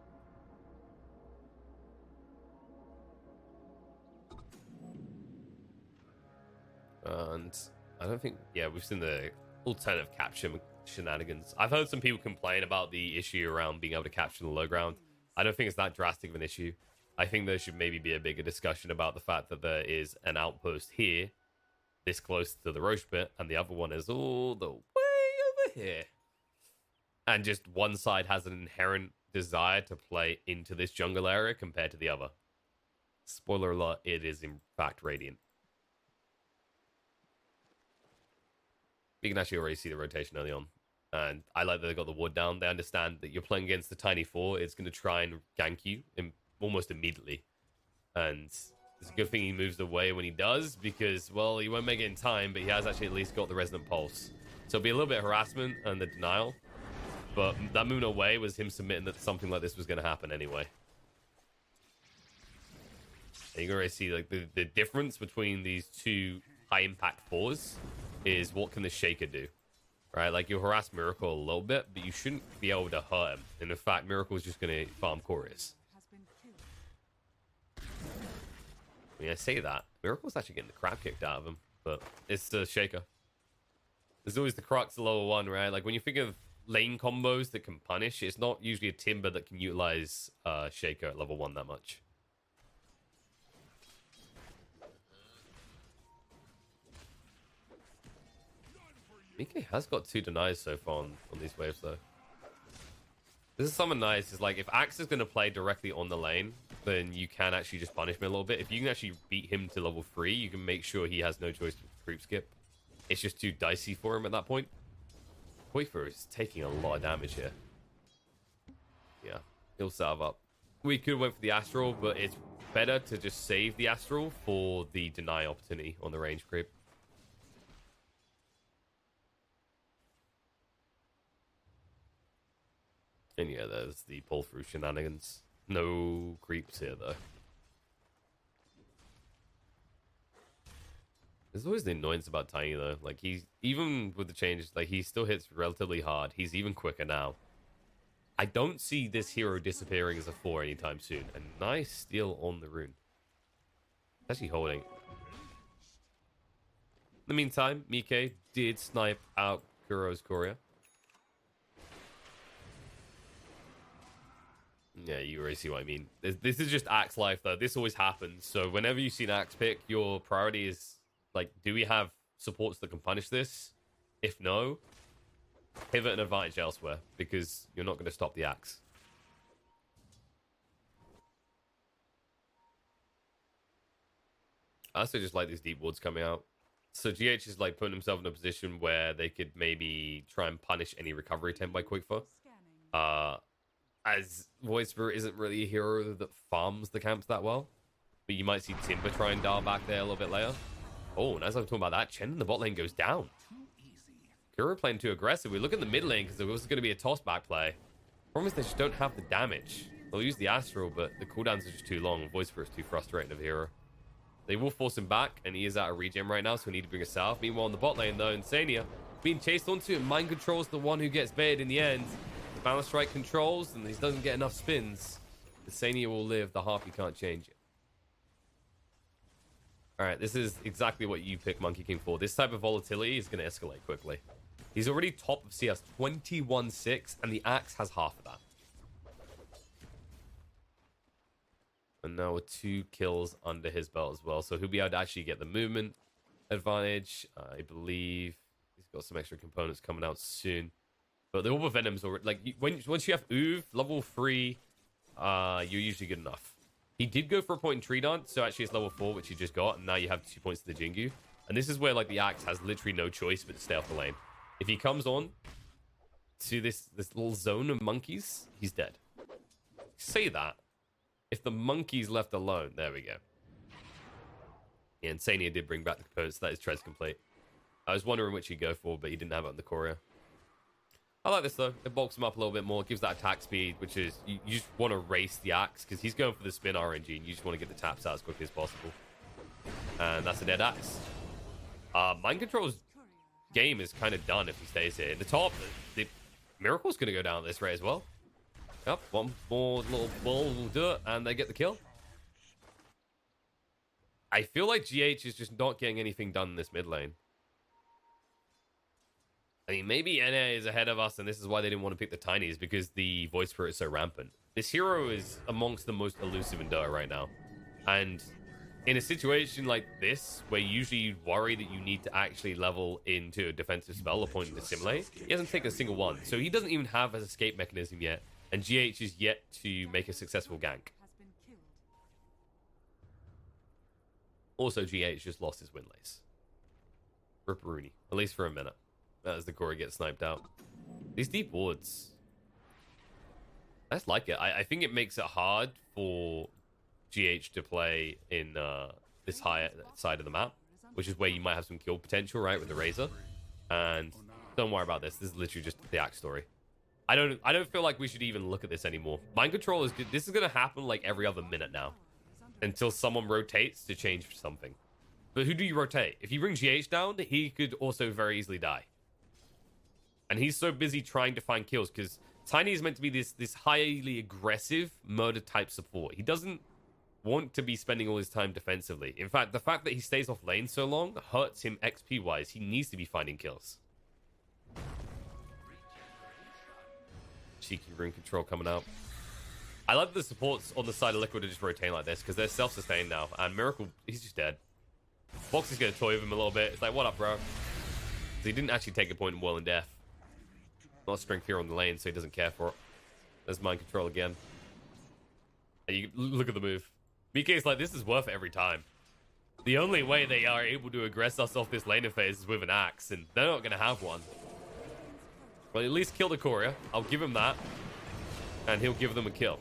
And I don't think... Yeah, we've seen the alternative capture shenanigans. I've heard some people complain about the issue around being able to capture the low ground. I don't think it's that drastic of an issue. I think there should maybe be a bigger discussion about the fact that there is an outpost here, this close to the Roche pit, and the other one is all the way over here. And just one side has an inherent desire to play into this jungle area compared to the other. Spoiler alert, it is in fact Radiant. You can actually already see the rotation early on. And I like that they got the ward down. They understand that you're playing against the Tiny 4. It's going to try and gank you almost immediately. And it's a good thing he moves away when he does, because, well, he won't make it in time, but he has actually at least got the Resonant Pulse. So it'll be a little bit of harassment and the denial. But that moving away was him submitting that something like this was going to happen anyway. And you can already see like the difference between these two high-impact 4s is what can the Shaker do. Right, like you'll harass Miracle a little bit, but you shouldn't be able to hurt him. And in fact, Miracle is just going to farm Chorus. I mean, I say that. Miracle's actually getting the crap kicked out of him, but it's the Shaker. There's always the crux of level 1, right? Like when you think of lane combos that can punish, it's not usually a Timber that can utilize Shaker at level 1 that much. Mike has got 2 denies so far on these waves, though. This is something nice. Is like if Axe is going to play directly on the lane, then you can actually just punish him a little bit. If you can actually beat him to level 3, you can make sure he has no choice to creep skip. It's just too dicey for him at that point. Hoifer is taking a lot of damage here. Yeah, he'll salve up. We could have went for the Astral, but it's better to just save the Astral for the deny opportunity on the range creep. And yeah, there's the pull through shenanigans. No creeps here, though. There's always the annoyance about Tiny though. Like he's even with the change, like he still hits relatively hard. He's even quicker now. I don't see this hero disappearing as a 4 anytime soon. A nice steal on the rune. Actually holding. In the meantime, Mike did snipe out Kuro's Courier. Yeah, you already see what I mean. This is just Axe life, though. This always happens. So whenever you see an Axe pick, your priority is, like, do we have supports that can punish this? If no, pivot an advantage elsewhere, because you're not going to stop the Axe. I also just like these deep wards coming out. So GH is like putting himself in a position where they could maybe try and punish any recovery attempt by Quickfor. As Void Spirit isn't really a hero that farms the camps that well. But you might see Timber try and dial back there a little bit later. Oh, and as I'm talking about that, Chen in the bot lane goes down. Kuro playing too aggressive. We look at the mid lane because there was going to be a toss back play. Problem is they just don't have the damage. They'll use the Astral, but the cooldowns are just too long. Void Spirit's too frustrating of a hero. They will force him back, and he is out of regen right now, so we need to bring us south. Meanwhile, in the bot lane, though, Insania being chased onto, and Mind Control's the one who gets baited in the end. The Balance Strike controls, and he doesn't get enough spins. Insania will live. The Harpy can't change it. All right, this is exactly what you pick Monkey King for. This type of volatility is going to escalate quickly. He's already top of CS 21-6, and the Axe has half of that. And now with 2 kills under his belt as well. So he'll be able to actually get the movement advantage. I believe he's got some extra components coming out soon. But the Orb of Venom's already... Like, once you have Uv, level 3, you're usually good enough. He did go for a point in Tree Dance, so actually it's level 4, which he just got. And now you have 2 points to the Jingu. And this is where, like, the Axe has literally no choice but to stay off the lane. If he comes on to this little zone of monkeys, he's dead. Say that. If the monkey's left alone, there we go. Yeah, Insania did bring back the components, so that is Trez complete. I was wondering which he'd go for, but he didn't have it on the Courier. I like this though. It bulks him up a little bit more, gives that attack speed, which is, you just want to race the Axe, because he's going for the spin RNG, and you just want to get the taps out as quickly as possible. And that's a dead Axe. Mind Control's game is kind of done if he stays here. In the top, the Miracle's going to go down at this rate as well. Yep, one more little ball will do it, and they get the kill. I feel like GH is just not getting anything done in this mid lane. I mean, maybe NA is ahead of us, and this is why they didn't want to pick the Tinies, because the Void Spirit is so rampant. This hero is amongst the most elusive in Dota right now. And in a situation like this, where usually you'd worry that you need to actually level into a defensive spell or point to simulate, he hasn't taken a single one. So he doesn't even have an escape mechanism yet. And GH is yet to make a successful gank. Also, GH just lost his win lace. Ripperoonie, at least for a minute, as the Courier gets sniped out. These deep wards, I just like it. I think it makes it hard for GH to play in this higher side of the map, which is where you might have some kill potential, right, with the Razor. And don't worry about this. This is literally just the Axe story. I don't feel like we should even look at this anymore. Mind Control is good. This is gonna happen like every other minute now, until someone rotates to change something. But who do you rotate? If you bring GH down, he could also very easily die. And he's so busy trying to find kills because Tiny is meant to be this highly aggressive murder type support. He doesn't want to be spending all his time defensively. In fact, the fact that he stays off lane so long hurts him XP wise. He needs to be finding kills. Cheeky rune control coming out. I like the supports on the side of Liquid to just rotate like this because they're self-sustained now. And Miracle, he's just dead. Fox is going to toy with him a little bit. It's like, what up, bro? So he didn't actually take a point in Whirl and Death. Not strength here on the lane, so he doesn't care for it. There's Mind Control again. And you look at the move. BK's like, this is worth it every time. The only way they are able to aggress us off this laner phase is with an Axe, and they're not going to have one. Well, at least kill the Courier. I'll give him that. And he'll give them a kill.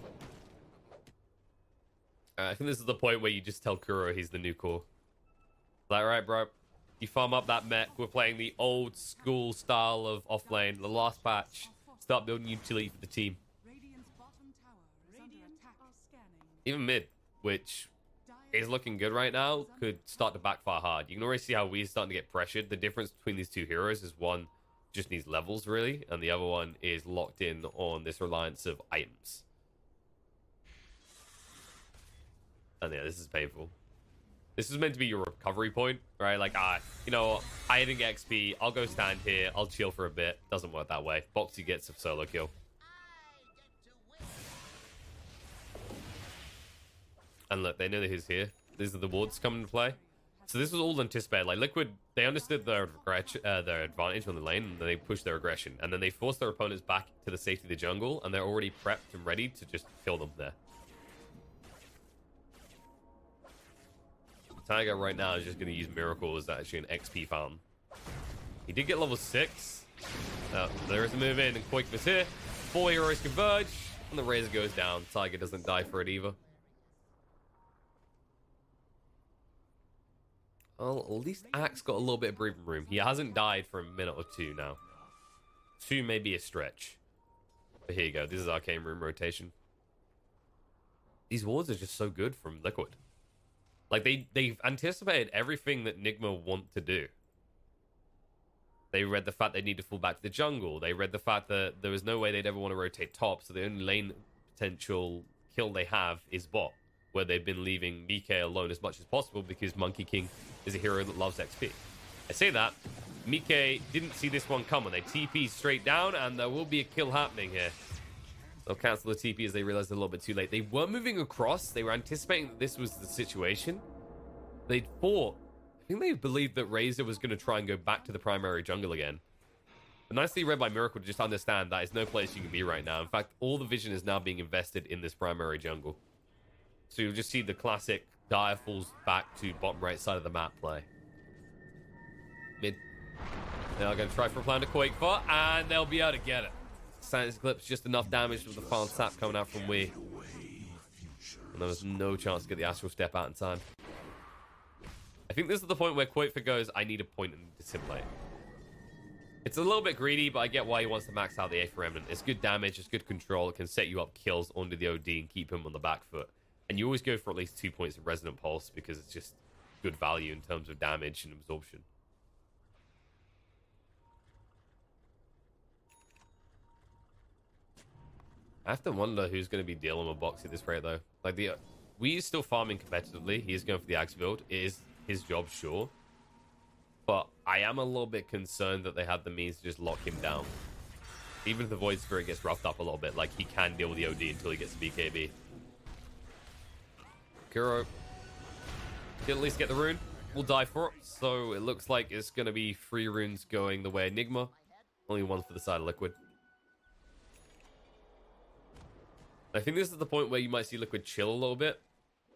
I think this is the point where you just tell Kuro he's the new core. Like, right, bro? You farm up that mech. We're playing the old school style of offlane. The last patch. Start building utility for the team. Even mid, which is looking good right now could start to backfire hard. You can already see how we're starting to get pressured. The difference between these two heroes is one just needs levels, really, and the other one is locked in on this reliance of items. And yeah, this is painful. This is meant to be your recovery point, right? Like, you know, I didn't get XP. I'll go stand here. I'll chill for a bit. Doesn't work that way. Boxy gets a solo kill. And look, they know that he's here. These are the wards coming into play. So this was all anticipated. Like, Liquid, they understood their advantage on the lane, and they pushed their aggression. And then they forced their opponents back to the safety of the jungle, and they're already prepped and ready to just kill them there. Tiger right now is just going to use Miracle as actually an XP fountain. He did get level 6. There is a move in, and Quake was here. 4 heroes converge, and the Razor goes down. Tiger doesn't die for it either. Well, at least Axe got a little bit of breathing room. He hasn't died for a minute or two now. 2 may be a stretch. But here you go. This is Arcane Room rotation. These wards are just so good from Liquid. Like, they've anticipated everything that Nigma want to do. They read the fact they need to fall back to the jungle. They read the fact that there was no way they'd ever want to rotate top, so the only lane potential kill they have is bot, where they've been leaving Mike alone as much as possible because Monkey King is a hero that loves XP. I say that, Mike didn't see this one coming. They TP straight down, and there will be a kill happening here. They'll cancel the TP as they realized a little bit too late. They were moving across. They were anticipating that this was the situation. They thought, I think they believed that Razor was going to try and go back to the primary jungle again. But nicely read by Miracle to just understand that is no place you can be right now. In fact, all the vision is now being invested in this primary jungle. So you'll just see the classic Dire falls back to bottom right side of the map play. Mid. They're going to try for a plan to Quake for, and they'll be able to get it. Sanity Eclipse, just enough damage with the final tap coming out from Wii. And there was no chance to get the Astral Step out in time. I think this is the point where Quakefer goes, I need a point and dissimulate. It's a little bit greedy, but I get why he wants to max out the Aether Remnant. It's good damage, it's good control, it can set you up kills onto the OD and keep him on the back foot. And you always go for at least 2 points of Resonant Pulse because it's just good value in terms of damage and absorption. I have to wonder who's going to be dealing with Boxy at this rate, though. Like, Wee's still farming competitively. He is going for the Axe build. It is his job, sure. But I am a little bit concerned that they have the means to just lock him down. Even if the Void Spirit gets roughed up a little bit, like, he can deal with the OD until he gets the BKB. Kuro can at least get the rune. We'll die for it. So it looks like it's going to be 3 runes going the way of Enigma. Only 1 for the side of Liquid. I think this is the point where you might see Liquid chill a little bit.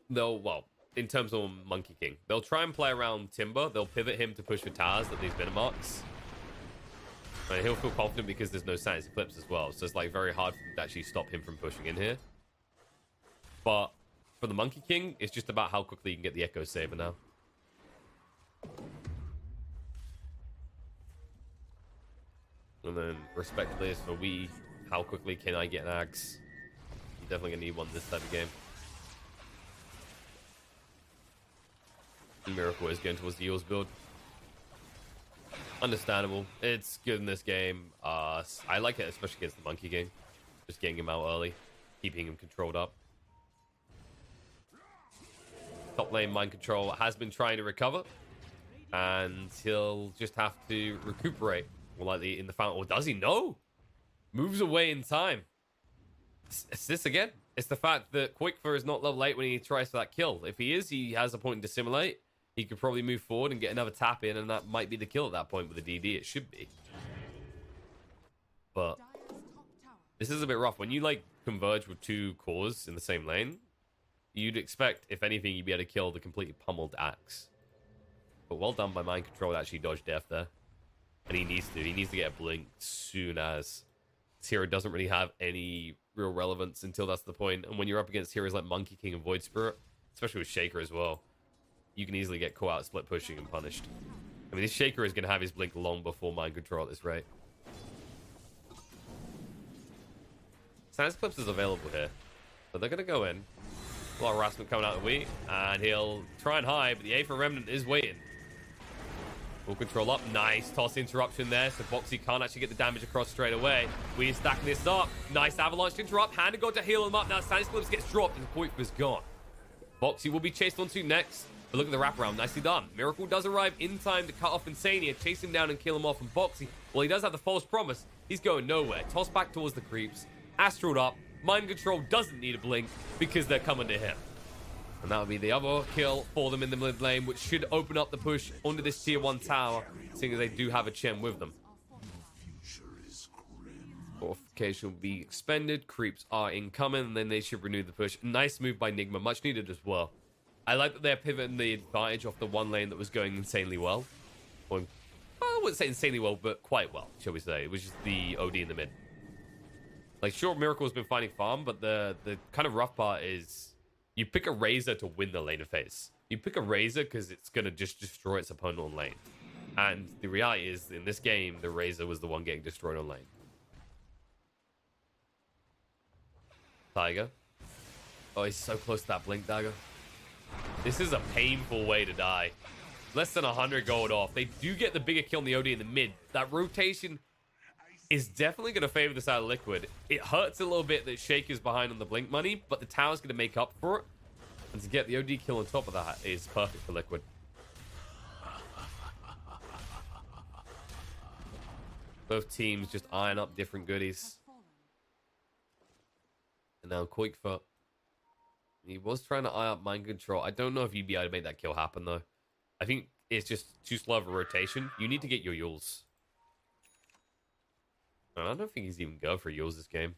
Well, in terms of Monkey King. They'll try and play around Timber. They'll pivot him to push for towers at these minute marks. And he'll feel confident because there's no Sanity Eclipse as well. So it's like very hard for them to actually stop him from pushing in here. But for the Monkey King, it's just about how quickly you can get the Echo Saber now. And then, respectively, as for Wii, how quickly can I get an Axe? You're definitely going to need one this type of game. Miracle is going towards the Eels build. Understandable. It's good in this game. I like it, especially against the Monkey King. Just getting him out early, keeping him controlled up. Top lane Mind Control has been trying to recover, and he'll just have to recuperate. More likely in the fountain. Or does he? No! Moves away in time. It's this again. It's the fact that Quickfur is not level 8 when he tries for that kill. If he is, he has a point to dissimulate. He could probably move forward and get another tap in, and that might be the kill at that point with the DD. It should be. But this is a bit rough. When you, like, converge with 2 cores in the same lane, you'd expect, if anything, you'd be able to kill the completely pummeled Axe. But well done by Mind Control to actually dodge death there. And he needs to. He needs to get a blink soon as this hero doesn't really have any real relevance until that's the point. And when you're up against heroes like Monkey King and Void Spirit, especially with Shaker as well, you can easily get caught out split pushing and punished. I mean, this Shaker is going to have his blink long before Mind Control at this rate. Sans Eclipse is available here. So they're going to go in. A lot of harassment coming out of the Wii. And he'll try and hide, but the Aether Remnant is waiting. Full control up. Nice toss interruption there, so Boxy can't actually get the damage across straight away. We're stacking this up. Nice avalanche to interrupt. Hand and go to heal him up. Now Stanis Glimpse gets dropped and Koik was gone. Boxy will be chased onto next. But look at the wraparound. Nicely done. Miracle does arrive in time to cut off Insania, chase him down and kill him off. And Boxy, well, he does have the false promise. He's going nowhere. Toss back towards the creeps. Astraled up. Mind Control doesn't need a blink because they're coming to him. And that would be the other kill for them in the mid lane, which should open up the push onto this tier 1 tower, seeing as they do have a Chen with them. Fortification will be expended. Creeps are incoming, and then they should renew the push. Nice move by Nigma, much needed as well. I like that they're pivoting the advantage off the one lane that was going insanely well. Or, I wouldn't say insanely well, but quite well, shall we say, which is the OD in the mid. Like, sure, Miracle's been finding farm, but the kind of rough part is you pick a Razor to win the lane of phase. You pick a Razor because it's going to just destroy its opponent on lane. And the reality is, in this game, the Razor was the one getting destroyed on lane. Tiger. Oh, he's so close to that Blink Dagger. This is a painful way to die. Less than 100 gold off. They do get the bigger kill in the OD in the mid. That rotation is definitely going to favor the side of Liquid. It hurts a little bit that Shake is behind on the Blink money, but the tower's going to make up for it. And to get the OD kill on top of that is perfect for Liquid. Both teams just eyeing up different goodies. And now Koikfoot. He was trying to eye up Mind Control. I don't know if you'd be able to make that kill happen, though. I think it's just too slow of a rotation. You need to get your Yules. I don't think he's even go for Yules this game.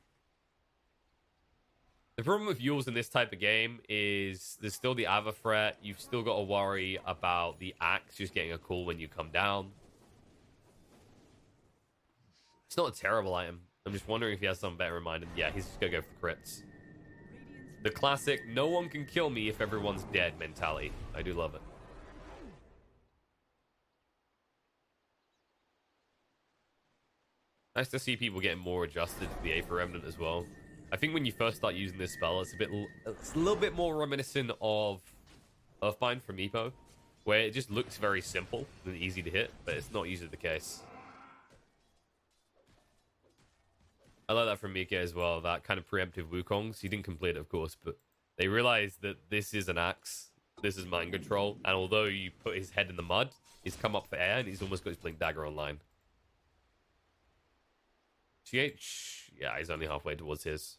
The problem with Yules in this type of game is there's still the Ava threat. You've still got to worry about the Axe just getting a call when you come down. It's not a terrible item. I'm just wondering if he has something better in mind. And yeah, he's just going to go for crits. The classic, no one can kill me if everyone's dead mentality. I do love it. Nice to see people getting more adjusted to the Aether Remnant as well. I think when you first start using this spell, it's a little bit more reminiscent of Earthbind from Meepo, where it just looks very simple and easy to hit, but it's not usually the case. I like that from Mika as well, that kind of preemptive Wukongs. He didn't complete it, of course, but they realized that this is an axe, this is Mind Control, and although you put his head in the mud, he's come up for air, and he's almost got his Blink Dagger online. GH, yeah, he's only halfway towards his.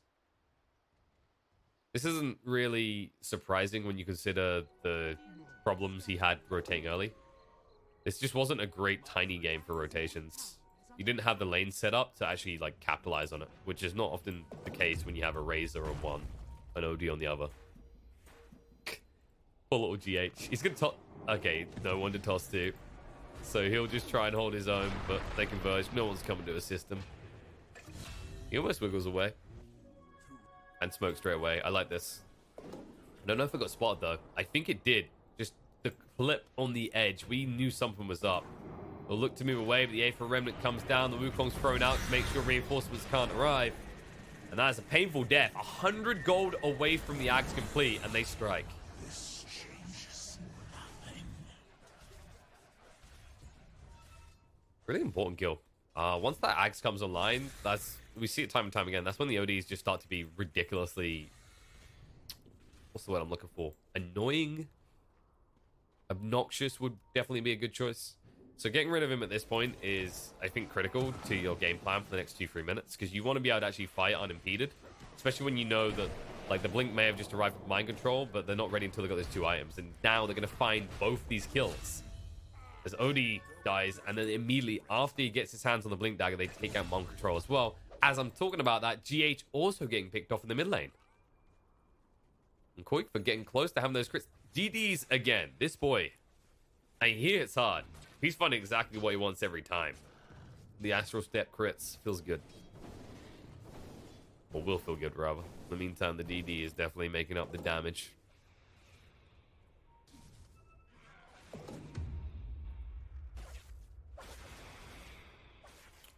This isn't really surprising when you consider the problems he had rotating early. This just wasn't a great tiny game for rotations. You didn't have the lane set up to actually like capitalize on it, which is not often the case when you have a Razor on one, an OD on the other. Poor little GH. He's gonna toss. Okay, no one to toss to. So he'll just try and hold his own, but they converge. No one's coming to assist him. He almost wiggles away. And smokes straight away. I like this. I don't know if it got spotted though. I think it did. Just the clip on the edge. We knew something was up. We'll look to move away, but the Aether Remnant comes down. The Wukong's thrown out to make sure reinforcements can't arrive. And that is a painful death. 100 gold away from the Axe complete, and they strike. This changes nothing. Really important kill. Once that Axe comes online, we see it time and time again. That's when the ODs just start to be ridiculously... What's the word I'm looking for? Annoying? Obnoxious would definitely be a good choice. So getting rid of him at this point is, I think, critical to your game plan for the next 2-3 minutes, because you want to be able to actually fight unimpeded, especially when you know that like the Blink may have just arrived with Mind Control, but they're not ready until they got those 2 items, and now they're going to find both these kills. As OD dies, and then immediately after he gets his hands on the Blink Dagger, they take out Mind Control as well. As I'm talking about that, GH also getting picked off in the mid lane. And Koik for getting close to having those crits. DDs again. This boy, I hear it's hard. He's finding exactly what he wants every time. The Astral Step crits feels good. Or will feel good, rather. In the meantime, the DD is definitely making up the damage.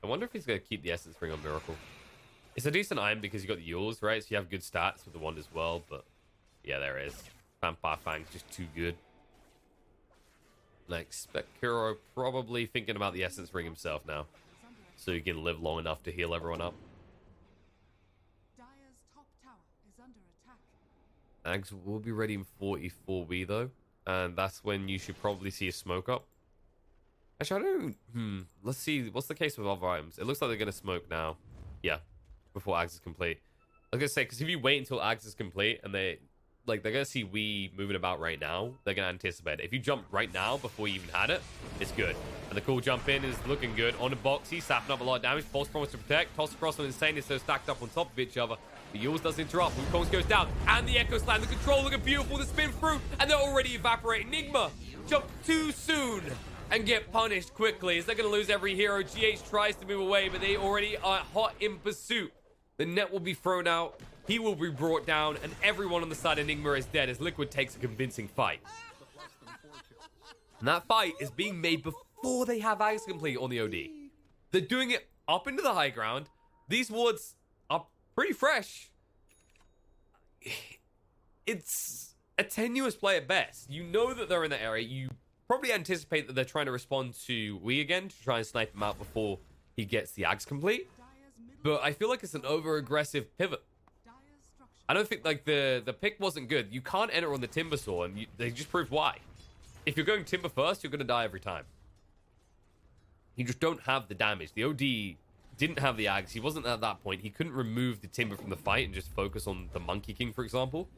I wonder if he's going to keep the Essence Ring on Miracle. It's a decent item because you got the Yules, right? So you have good stats with the wand as well, but Yeah, there it is. Vampire Fang's just too good. Like, Specuro probably thinking about the Essence Ring himself now. So he can live long enough to heal everyone up. Dire's top tower is under attack. Ags will be ready in 44B though. And that's when you should probably see a smoke up. Actually, I don't... Let's see. What's the case with other items? It looks like they're going to smoke now. Yeah. Before Ags is complete. I was going to say, because if you wait until Ags is complete and they're going to see we moving about right now, they're going to anticipate it. If you jump right now before you even had it, it's good. And the cool jump in is looking good. On the box, he's sapping up a lot of damage. False promise to protect. Toss across on Insane is so stacked up on top of each other. The Yules does interrupt. Wukong's goes down. And the Echo Slam. The control looking beautiful. The spin through. And they're already evaporating. Nigma jump too soon and get punished quickly. As they're going to lose every hero. GH tries to move away, but they already are hot in pursuit. The net will be thrown out. He will be brought down, and everyone on the side of Nigma is dead as Liquid takes a convincing fight. And that fight is being made before they have Ags complete on the OD. They're doing it up into the high ground. These wards are pretty fresh. It's a tenuous play at best. You know that they're in the area. You probably anticipate that they're trying to respond to Wii again to try and snipe him out before he gets the Ags complete. But I feel like it's an over-aggressive pivot. I don't think, like, the pick wasn't good. You can't enter on the Timber Saw, and they just proved why. If you're going Timber first, you're going to die every time. You just don't have the damage. The OD didn't have the Ags. He wasn't at that point. He couldn't remove the Timber from the fight and just focus on the Monkey King, for example.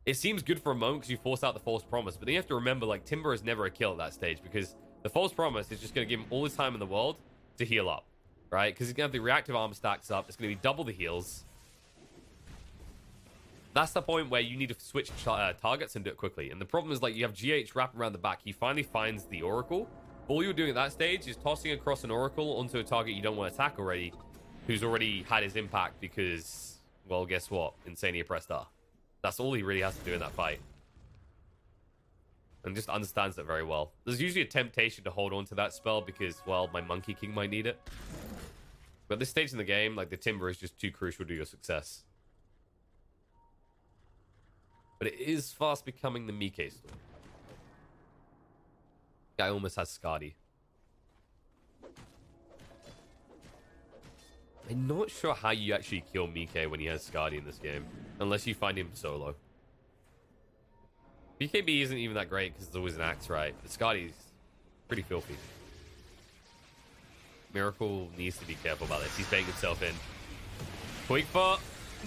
It seems good for a moment because you force out the False Promise, but then you have to remember, like, Timber is never a kill at that stage because the False Promise is just going to give him all the time in the world to heal up, right? Because he's going to have the reactive armor stacks up. It's going to be double the heals. That's the point where you need to switch targets and do it quickly. And the problem is, like, you have GH wrapping around the back. He finally finds the Oracle. All you're doing at that stage is tossing across an Oracle onto a target you don't want to attack already, who's already had his impact because, well, guess what? Insania pressed R. That's all he really has to do in that fight. And just understands that very well. There's usually a temptation to hold on to that spell because, well, my Monkey King might need it. But at this stage in the game, like, the Timber is just too crucial to your success. But it is fast becoming the Mike story. Guy almost has Skadi. I'm not sure how you actually kill Mike when he has Skadi in this game. Unless you find him solo. BKB isn't even that great because there's always an axe, right? But Skadi's pretty filthy. Miracle needs to be careful about this. He's banging himself in. Quick fart.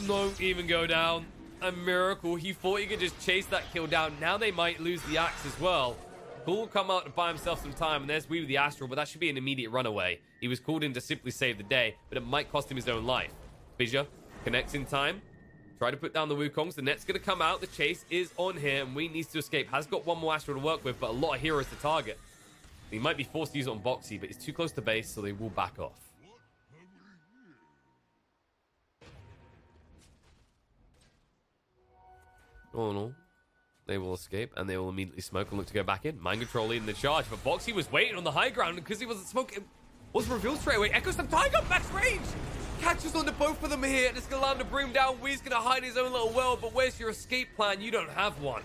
Don't even go down. A Miracle. He thought he could just chase that kill down. Now they might lose the axe as well. Bull will come out to buy himself some time, and there's Wii with the Astral, but that should be an immediate runaway. He was called in to simply save the day, but it might cost him his own life. Fissure connects in time. Try to put down the Wukongs. The net's going to come out. The chase is on here, and Wii needs to escape. Has got one more Astral to work with, but a lot of heroes to target. He might be forced to use it on Boxy, but he's too close to base, so they will back off. All in all, they will escape, and they will immediately smoke and look to go back in. Mind Control leading the charge, but Boxy was waiting on the high ground because he wasn't smoking. Was revealed straight away. Echo Slam Tiger, max range! Catches on to both of them here, and it's going to allow him to bring him down. Wee's going to hide his own little world, but where's your escape plan? You don't have one.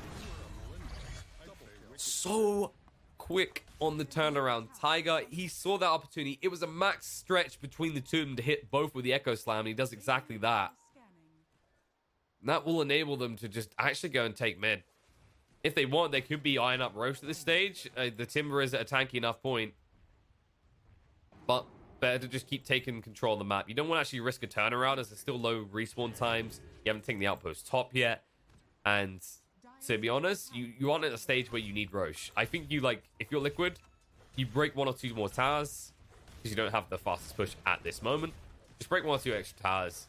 So quick on the turnaround. Tiger, he saw that opportunity. It was a max stretch between the two of them to hit both with the Echo Slam, and he does exactly that. And that will enable them to just actually go and take mid. If they want, they could be eyeing up Roast at this stage. The Timber is at a tanky enough point. But better to just keep taking control of the map. You don't want to actually risk a turnaround as there's still low respawn times. You haven't taken the outpost top yet. And to be honest, you aren't at a stage where you need Roche. I think you, like, if you're Liquid, you break one or two more towers because you don't have the fastest push at this moment. Just break one or two extra towers.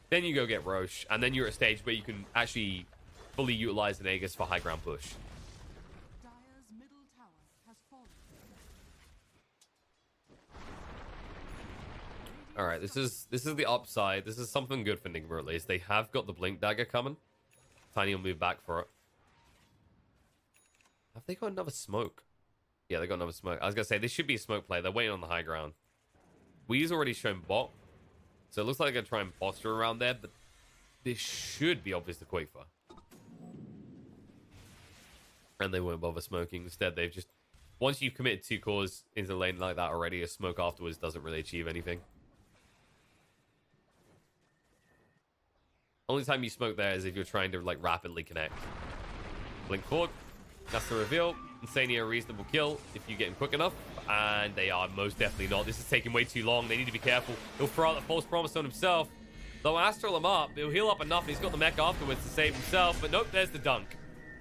Then you go get Roche, and then you're at a stage where you can actually fully utilize the Aegis for high ground push. Dire's middle tower has fallen. All right, this is the upside. This is something good for Nigma at least. They have got the Blink Dagger coming. Tiny will move back for it. Have they got another smoke? Yeah, they got another smoke. I was gonna say this should be a smoke play. They're waiting on the high ground. Wee's already shown bot. So it looks like they're going to try and posture around there, but this should be obvious to Quakefer. And they won't bother smoking. Instead, they've just... Once you've committed 2 cores into the lane like that already, a smoke afterwards doesn't really achieve anything. Only time you smoke there is if you're trying to, like, rapidly connect. Blink forward. That's the reveal. Insania a reasonable kill if you get him quick enough. And they are most definitely not. This is taking way too long. They need to be careful. He'll throw out the false promise on himself. They'll astral him up. He'll heal up enough. He's got the mech afterwards to save himself. But nope, there's the dunk.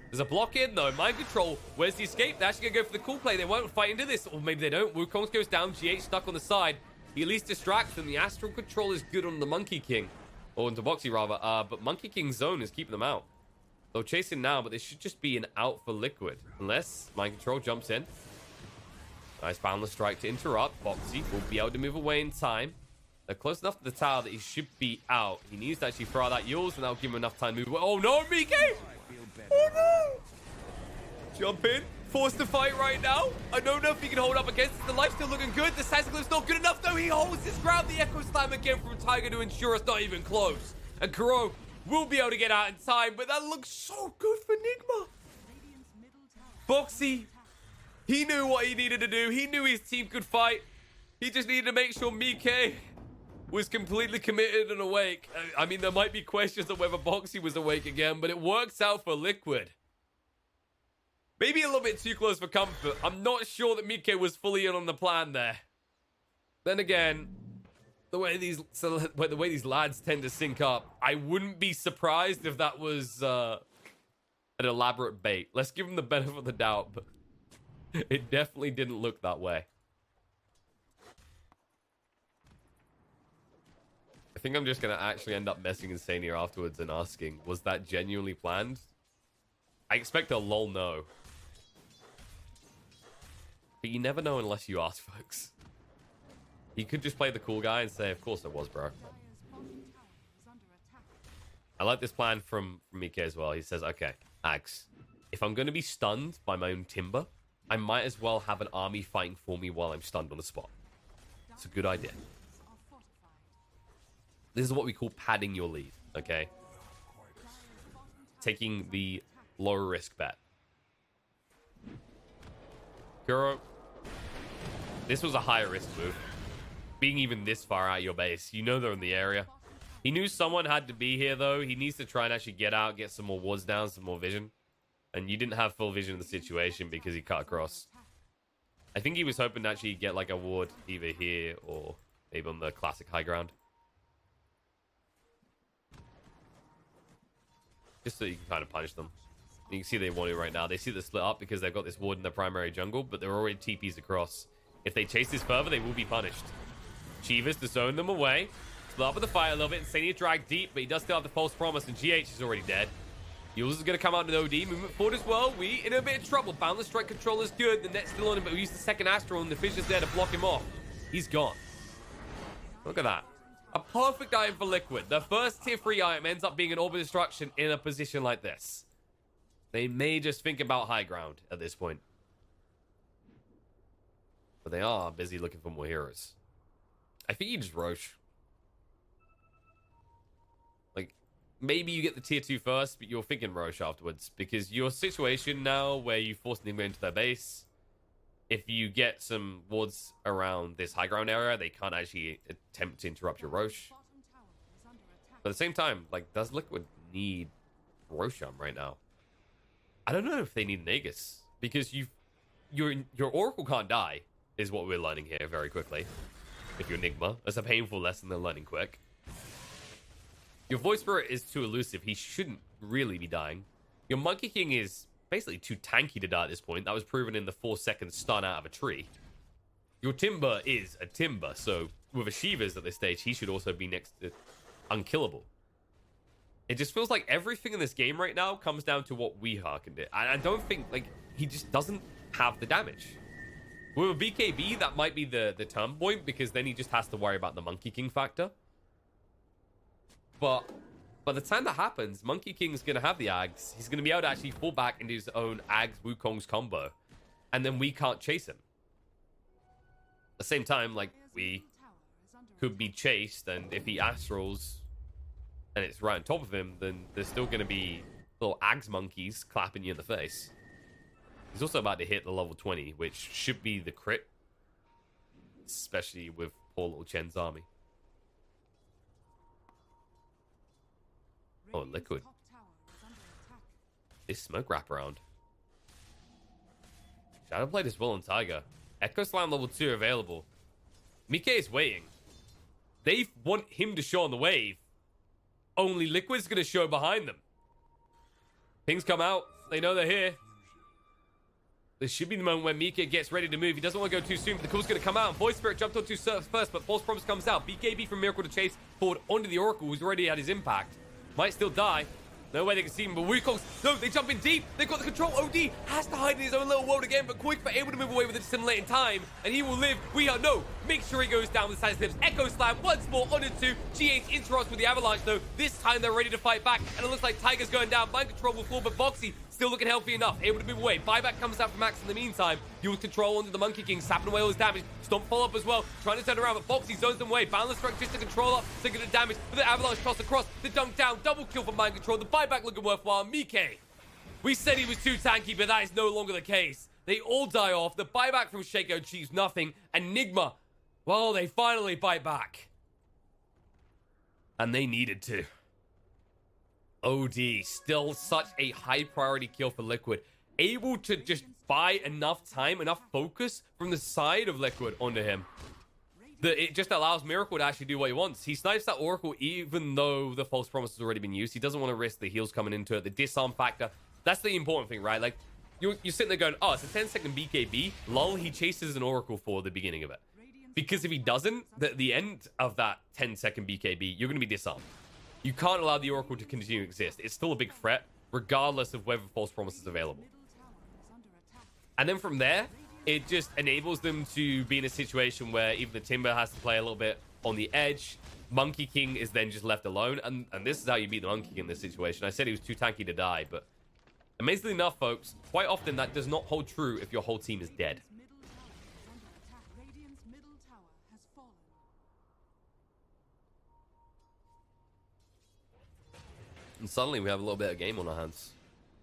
There's a block in, though. Mind control. Where's the escape? They're actually going to go for the cool play. They won't fight into this. Or maybe they don't. Wukong goes down. GH stuck on the side. He at least distracts them. The astral control is good on the Monkey King. Or into Boxy, rather. But Monkey King's zone is keeping them out. They'll chase him now, but this should just be an out for Liquid. Unless Mind Control jumps in. Nice boundless strike to interrupt. Boxy will be able to move away in time. They're close enough to the tower that he should be out. He needs to actually throw out that Yules, and that'll give him enough time to move away. Oh no, Mike! Oh no! Jump in. Forced to fight right now. I don't know if he can hold up against it. The life's still looking good. The Sassacliff's not good enough, though. He holds his ground. The Echo Slam again from Tiger to ensure it's not even close. And Kuro will be able to get out in time, but that looks so good for Nigma. Boxy, he knew what he needed to do. He knew his team could fight. He just needed to make sure Mike was completely committed and awake. I mean, there might be questions of whether Boxy was awake again, but it works out for Liquid. Maybe a little bit too close for comfort. I'm not sure that Mike was fully in on the plan there. Then again, the way these lads tend to sync up, I wouldn't be surprised if that was an elaborate bait. Let's give them the benefit of the doubt, but it definitely didn't look that way. I think I'm just going to actually end up messing Insania afterwards and asking, was that genuinely planned? I expect a lol no. But you never know unless you ask, folks. He could just play the cool guy and say, of course it was, bro. I like this plan from Mike as well. He says, okay, Ags, if I'm going to be stunned by my own timber, I might as well have an army fighting for me while I'm stunned on the spot. It's a good idea. This is what we call padding your lead, okay? Taking the lower risk bet. Kuro, this was a higher risk move. Being even this far out your base, you know they're in the area. He knew someone had to be here, though. He needs to try and actually get out, get some more wards down, some more vision. And you didn't have full vision of the situation because he cut across. I think he was hoping to actually get like a ward either here or maybe on the classic high ground. Just so you can kind of punish them. You can see they want it right now. They see the split up because they've got this ward in the primary jungle, but they're already TPs across. If they chase this further, they will be punished. Chivas to zone them away. Split up with the fight a little bit. Insania drag deep, but he does still have the false promise, and GH is already dead. Yules is going to come out in OD. Movement forward as well. We in a bit of trouble. Boundless strike control is good. The net's still on him, but we use the second Astral, and the Fisher's there to block him off. He's gone. Look at that. A perfect item for Liquid. The first tier 3 item ends up being an Orb of Destruction in a position like this. They may just think about high ground at this point. But they are busy looking for more heroes. I think you just Roche. Like, maybe you get the tier 2 first, but you're thinking Roche afterwards. Because your situation now where you force Nigma into their base, if you get some wards around this high ground area, they can't actually attempt to interrupt your Roche. But at the same time, like, does Liquid need Rosham right now? I don't know if they need an Aegis. Because your Oracle can't die, is what we're learning here very quickly. If you're Nigma. That's a painful lesson they're learning quick. Your Voice Spirit is too elusive. He shouldn't really be dying. Your Monkey King is basically too tanky to die at this point. That was proven in the 4-second stun out of a tree. Your Timber is a Timber, so with a Shivas at this stage, he should also be next to unkillable. It just feels like everything in this game right now comes down to what we harkened it. And I don't think, like, he just doesn't have the damage. With a BKB, that might be the turn point, because then he just has to worry about the Monkey King factor. But by the time that happens, Monkey King's going to have the Ags. He's going to be able to actually fall back into his own Ags Wukong's combo. And then we can't chase him. At the same time, like, we could be chased, and if he Astrals and it's right on top of him, then there's still going to be little Ags monkeys clapping you in the face. He's also about to hit the level 20, which should be the crit. Especially with poor little Chen's army. Oh, Liquid. Top tower is under attack. This smoke wraparound. Shadow played as well on Tiger. Echo Slam level 2 available. Mike is waiting. They want him to show on the wave. Only Liquid's going to show behind them. Pings come out. They know they're here. This should be the moment where Mika gets ready to move. He doesn't want to go too soon, but the call's going to come out. Voice Spirit jumped onto Surf first, but False Promise comes out. BKB from Miracle to chase forward onto the Oracle, who's already had his impact. Might still die. No way they can see him, but Wukong's... No, they jump in deep. They've got the control. OD has to hide in his own little world again, but Quick able to move away with a assimilating time, and he will live. We are... No, make sure he goes down with side slips. Echo Slam once more on it too. G8 interrupts with the Avalanche, though. This time they're ready to fight back, and it looks like Tiger's going down. Mind Control will fall, but Boxy still looking healthy enough, able to move away. Buyback comes out from Max in the meantime. Use control onto the Monkey King, sapping away all his damage. Stomp follow up as well, trying to turn around, but Boxy zones them away. Boundless Strength just to control up, taking the damage. But the Avalanche toss across, the dunk down, double kill for Mind Control. The buyback looking worthwhile. Mike, we said he was too tanky, but that is no longer the case. They all die off. The buyback from Shaco achieves nothing. And Nigma, well, they finally bite back. And they needed to. OD, still such a high priority kill for Liquid. Able to just buy enough time, enough focus from the side of Liquid onto him. That it just allows Miracle to actually do what he wants. He snipes that Oracle even though the False Promise has already been used. He doesn't want to risk the heals coming into it, the disarm factor. That's the important thing, right? Like, you're sitting there going, oh, it's a 10-second BKB. Lol, he chases an Oracle for the beginning of it. Because if he doesn't, the end of that 10-second BKB, you're going to be disarmed. You can't allow the Oracle to continue to exist. It's still a big threat, regardless of whether False Promise is available. And then from there, it just enables them to be in a situation where even the Timber has to play a little bit on the edge. Monkey King is then just left alone. And this is how you beat the Monkey King in this situation. I said he was too tanky to die, but amazingly enough, folks, quite often that does not hold true if your whole team is dead. Radiant's middle tower has fallen. And suddenly we have a little bit of game on our hands.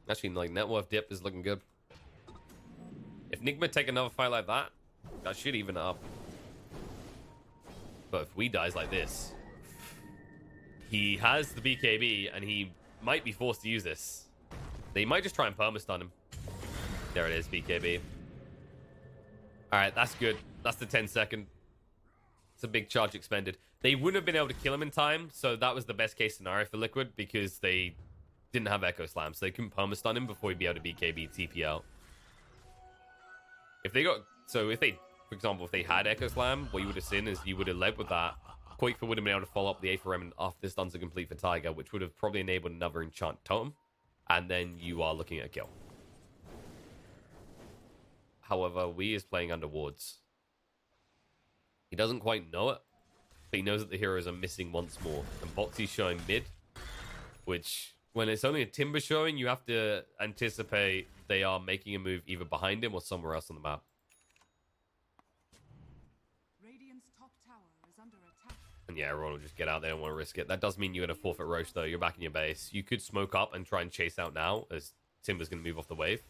Actually, like, net worth dip is looking good. If Nigma take another fight like that, that should even it up. But if we dies like this, he has the BKB and he might be forced to use this. They might just try and perma-stun him. There it is, BKB. Alright, that's good. That's the 10-second. It's a big charge expended. They wouldn't have been able to kill him in time, so that was the best case scenario for Liquid because they didn't have Echo Slam, so they couldn't perma-stun him before he'd be able to BKB TP out. If they got... So if they... For example, if they had Echo Slam, what you would have seen is you would have led with that. Quakefor would have been able to follow up the Aether Remnant after the stuns are complete for Tiger, which would have probably enabled another Enchant Totem. And then you are looking at a kill. However, Wee is playing under wards. He doesn't quite know it, but he knows that the heroes are missing once more. And Boxy's showing mid, which, when it's only a Timber showing, you have to anticipate they are making a move either behind him or somewhere else on the map. Radiant's top tower is under attack. And yeah, everyone will just get out. They don't want to risk it. That does mean you're going to forfeit Roche, though. You're back in your base. You could smoke up and try and chase out now, as Timber's going to move off the wave.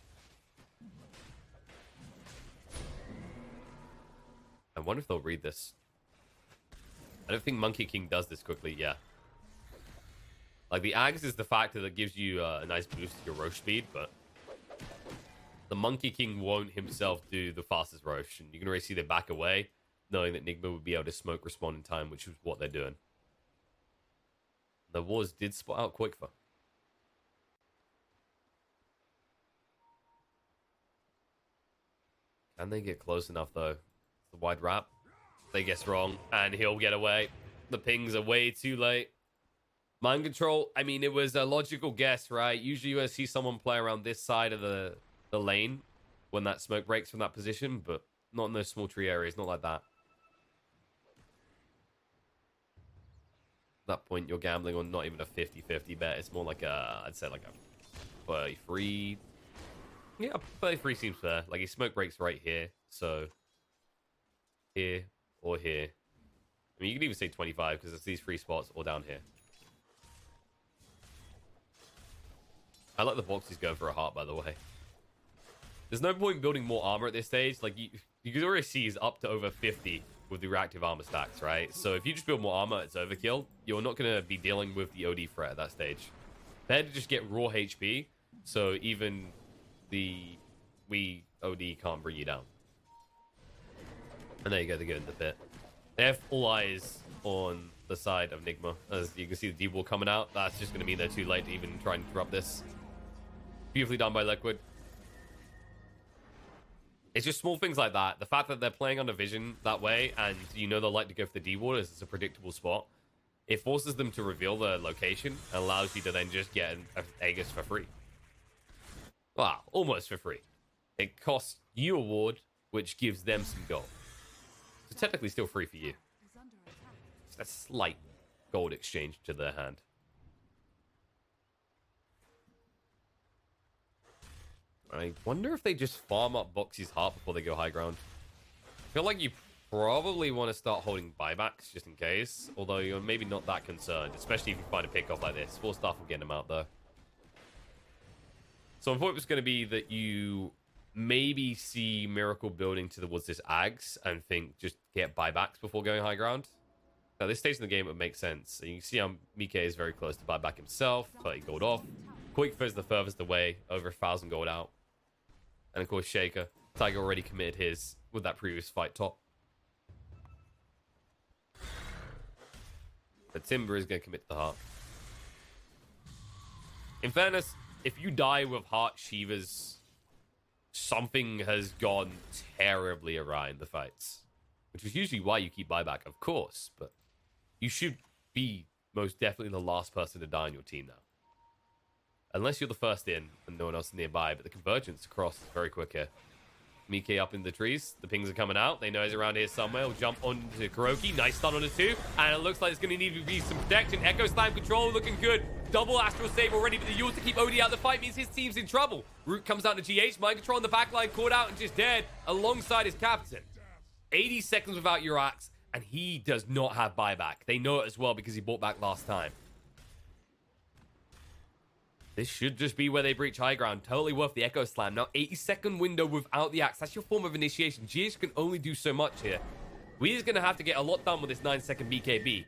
I wonder if they'll read this. I don't think Monkey King does this quickly, yeah. Like, the Ags is the factor that gives you a nice boost to your Roche speed, but the Monkey King won't himself do the fastest Roche, and you can already see they back away, knowing that Nigma would be able to smoke respond in time, which is what they're doing. The Wars did spot out Quickfor. Can they get close enough, though? The wide wrap. They guess wrong, and he'll get away. The pings are way too late. Mind control, I mean, it was a logical guess, right? Usually you see someone play around this side of the lane when that smoke breaks from that position, but not in those small tree areas, not like that. At that point, you're gambling on not even a 50-50 bet. It's more like a, I'd say like a 33. Yeah, 33 seems fair. Like, his smoke breaks right here, so here or here. I mean, you can even say 25 because it's these three spots or down here. I like the Boxy's going for a heart, by the way. There's no point building more armor at this stage. Like, you can already see he's up to over 50 with the reactive armor stacks, right? So if you just build more armor, it's overkill. You're not going to be dealing with the OD threat at that stage. Better to just get raw HP, so even the OD can't bring you down. And there you go, they go in the pit. They have all eyes on the side of Nigma. As you can see the D-Wall coming out. That's just going to mean they're too late to even try and interrupt this. Beautifully done by Liquid. It's just small things like that. The fact that they're playing under vision that way, and you know they'll like to go for the D-Wall as it's a predictable spot, it forces them to reveal their location and allows you to then just get an Aegis for free. Wow, almost for free. It costs you a ward, which gives them some gold. So technically still free for you. Is under attack. It's a slight gold exchange to their hand. I wonder if they just farm up Boxy's heart before they go high ground. I feel like you probably want to start holding buybacks just in case, although you're maybe not that concerned, especially if you find a pickoff like this. 4 staff will get them out though. So my point was going to be that you maybe see Miracle building towards this Ags and think just get buybacks before going high ground. Now this stage in the game it would make sense. And you can see how Mike is very close to buyback himself, 30 gold off. Quick is the furthest away, over 1,000 gold out. And of course Shaker. Tiger already committed his with that previous fight top. But Timber is going to commit to the heart. In fairness, if you die with heart Shivas, something has gone terribly awry in the fights. Which is usually why you keep buyback, of course. But you should be most definitely the last person to die on your team now. Unless you're the first in and no one else is nearby. But the convergence across is very quick here. Mike up in the trees. The pings are coming out. They know he's around here somewhere. We'll jump onto Kuroki. Nice stun on the 2. And it looks like it's going to need to be some protection. Echo Slam control looking good. Double Astral Save already. But the Yules to keep OD out of the fight means his team's in trouble. Root comes out to GH. Mind Control on the backline. Caught out and just dead alongside his captain. 80 seconds without your axe. And he does not have buyback. They know it as well because he bought back last time. This should just be where they breach high ground. Totally worth the Echo Slam. Now, 80-second window without the axe. That's your form of initiation. GH can only do so much here. We're going to have to get a lot done with this 9-second BKB.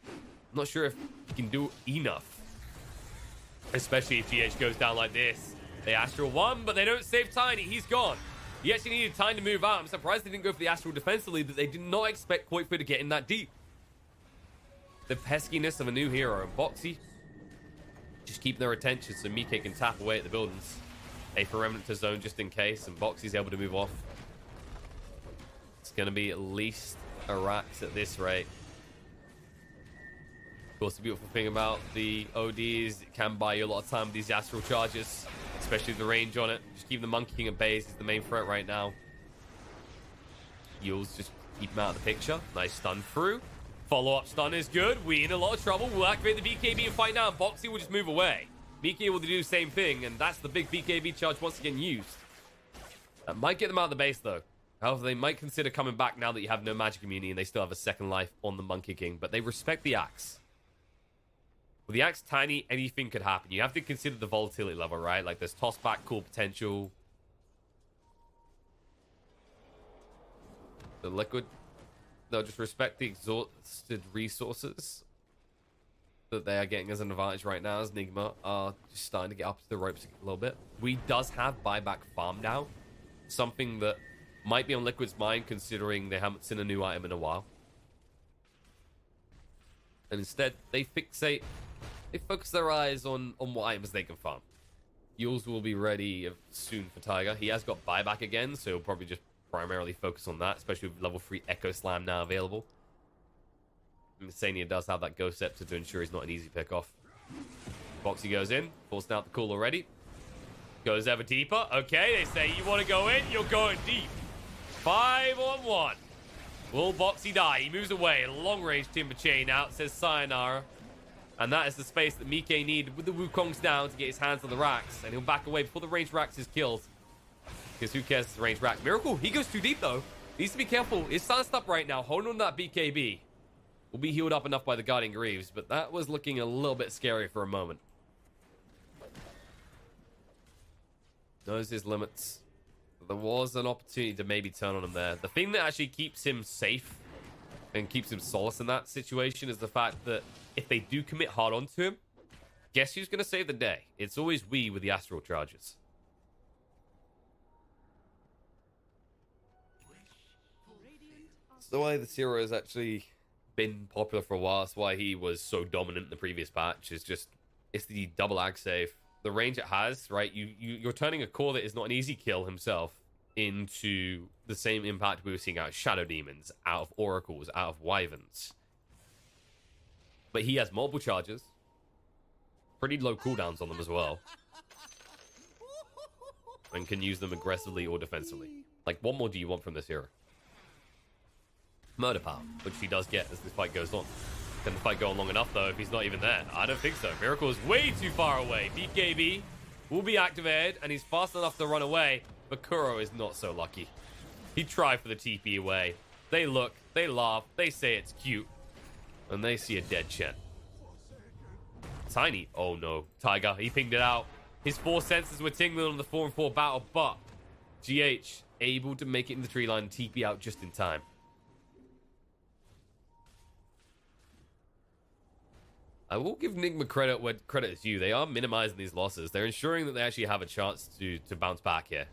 I'm not sure if he can do enough. Especially if GH goes down like this. They Astral 1, but they don't save Tiny. He's gone. He actually needed time to move out. I'm surprised they didn't go for the Astral defensively, that they did not expect Koifu to get in that deep. The peskiness of a new hero. And Boxy just keep their attention so Mike can tap away at the buildings. A for Remnant to zone just in case, and Boxy's able to move off. It's going to be at least a Rax at this rate. Of course, the beautiful thing about the OD is it can buy you a lot of time with these Astral charges, especially the range on it. Just keep the Monkey King at base is the main threat right now. Yules just keep him out of the picture. Nice stun through. Follow-up stun is good. We in a lot of trouble. We'll activate the BKB and fight now. And Boxy will just move away. Mike will do the same thing, and that's the big BKB charge once again used. That might get them out of the base, though. However, they might consider coming back now that you have no magic immunity and they still have a second life on the Monkey King. But they respect the axe. With the axe tiny, anything could happen. You have to consider the volatility level, right? Like, there's toss-back, cool potential. The Liquid, they'll just respect the exhausted resources that they are getting as an advantage right now, as Nigma are just starting to get up to the ropes a little bit. We does have buyback farm now. Something that might be on Liquid's mind, considering they haven't seen a new item in a while. And instead, they focus their eyes on what items they can farm. Yules will be ready soon for Tiger. He has got buyback again, so he'll probably just primarily focus on that, especially with level 3 Echo Slam now available. And Sania does have that Ghost Scepter to ensure he's not an easy pick-off. Boxy goes in, forcing out the cool already. Goes ever deeper. Okay, they say you want to go in, you're going deep. 5-on-1. Will Boxy die? He moves away. Long-range Timber Chain out, says Sayonara. And that is the space that Mike needed with the Wukongs down to get his hands on the racks. And he'll back away before the ranged racks is killed. Because who cares if it's range rack? Miracle, he goes too deep though. Needs to be careful. He's silenced up right now, holding on to that BKB. Will be healed up enough by the Guardian Greaves, but that was looking a little bit scary for a moment. Knows his limits. There was an opportunity to maybe turn on him there. The thing that actually keeps him safe and keeps him solace in that situation is the fact that if they do commit hard onto him, guess who's going to save the day? It's always we with the astral charges. That's the way this hero has actually been popular for a while. That's why he was so dominant in the previous patch. It's the double ag save. The range it has, right? You're turning a core that is not an easy kill himself into the same impact we were seeing out of Shadow Demons, out of Oracles, out of Wyverns. But he has multiple charges. Pretty low cooldowns on them as well. And can use them aggressively or defensively. Like, what more do you want from this hero? Murder power, which he does get as this fight goes on. Can the fight go on long enough, though, if he's not even there? I don't think so. Miracle is way too far away. BKB will be activated, and he's fast enough to run away. But Kuro is not so lucky. He tried for the TP away. They look, they laugh, they say it's cute. And they see a dead Chen. Tiny. Oh, no. Tiger, he pinged it out. His 4 senses were tingling on the 4-4 battle, but GH able to make it in the tree line and TP out just in time. I will give Nigma credit where credit is due. They are minimizing these losses. They're ensuring that they actually have a chance to bounce back here.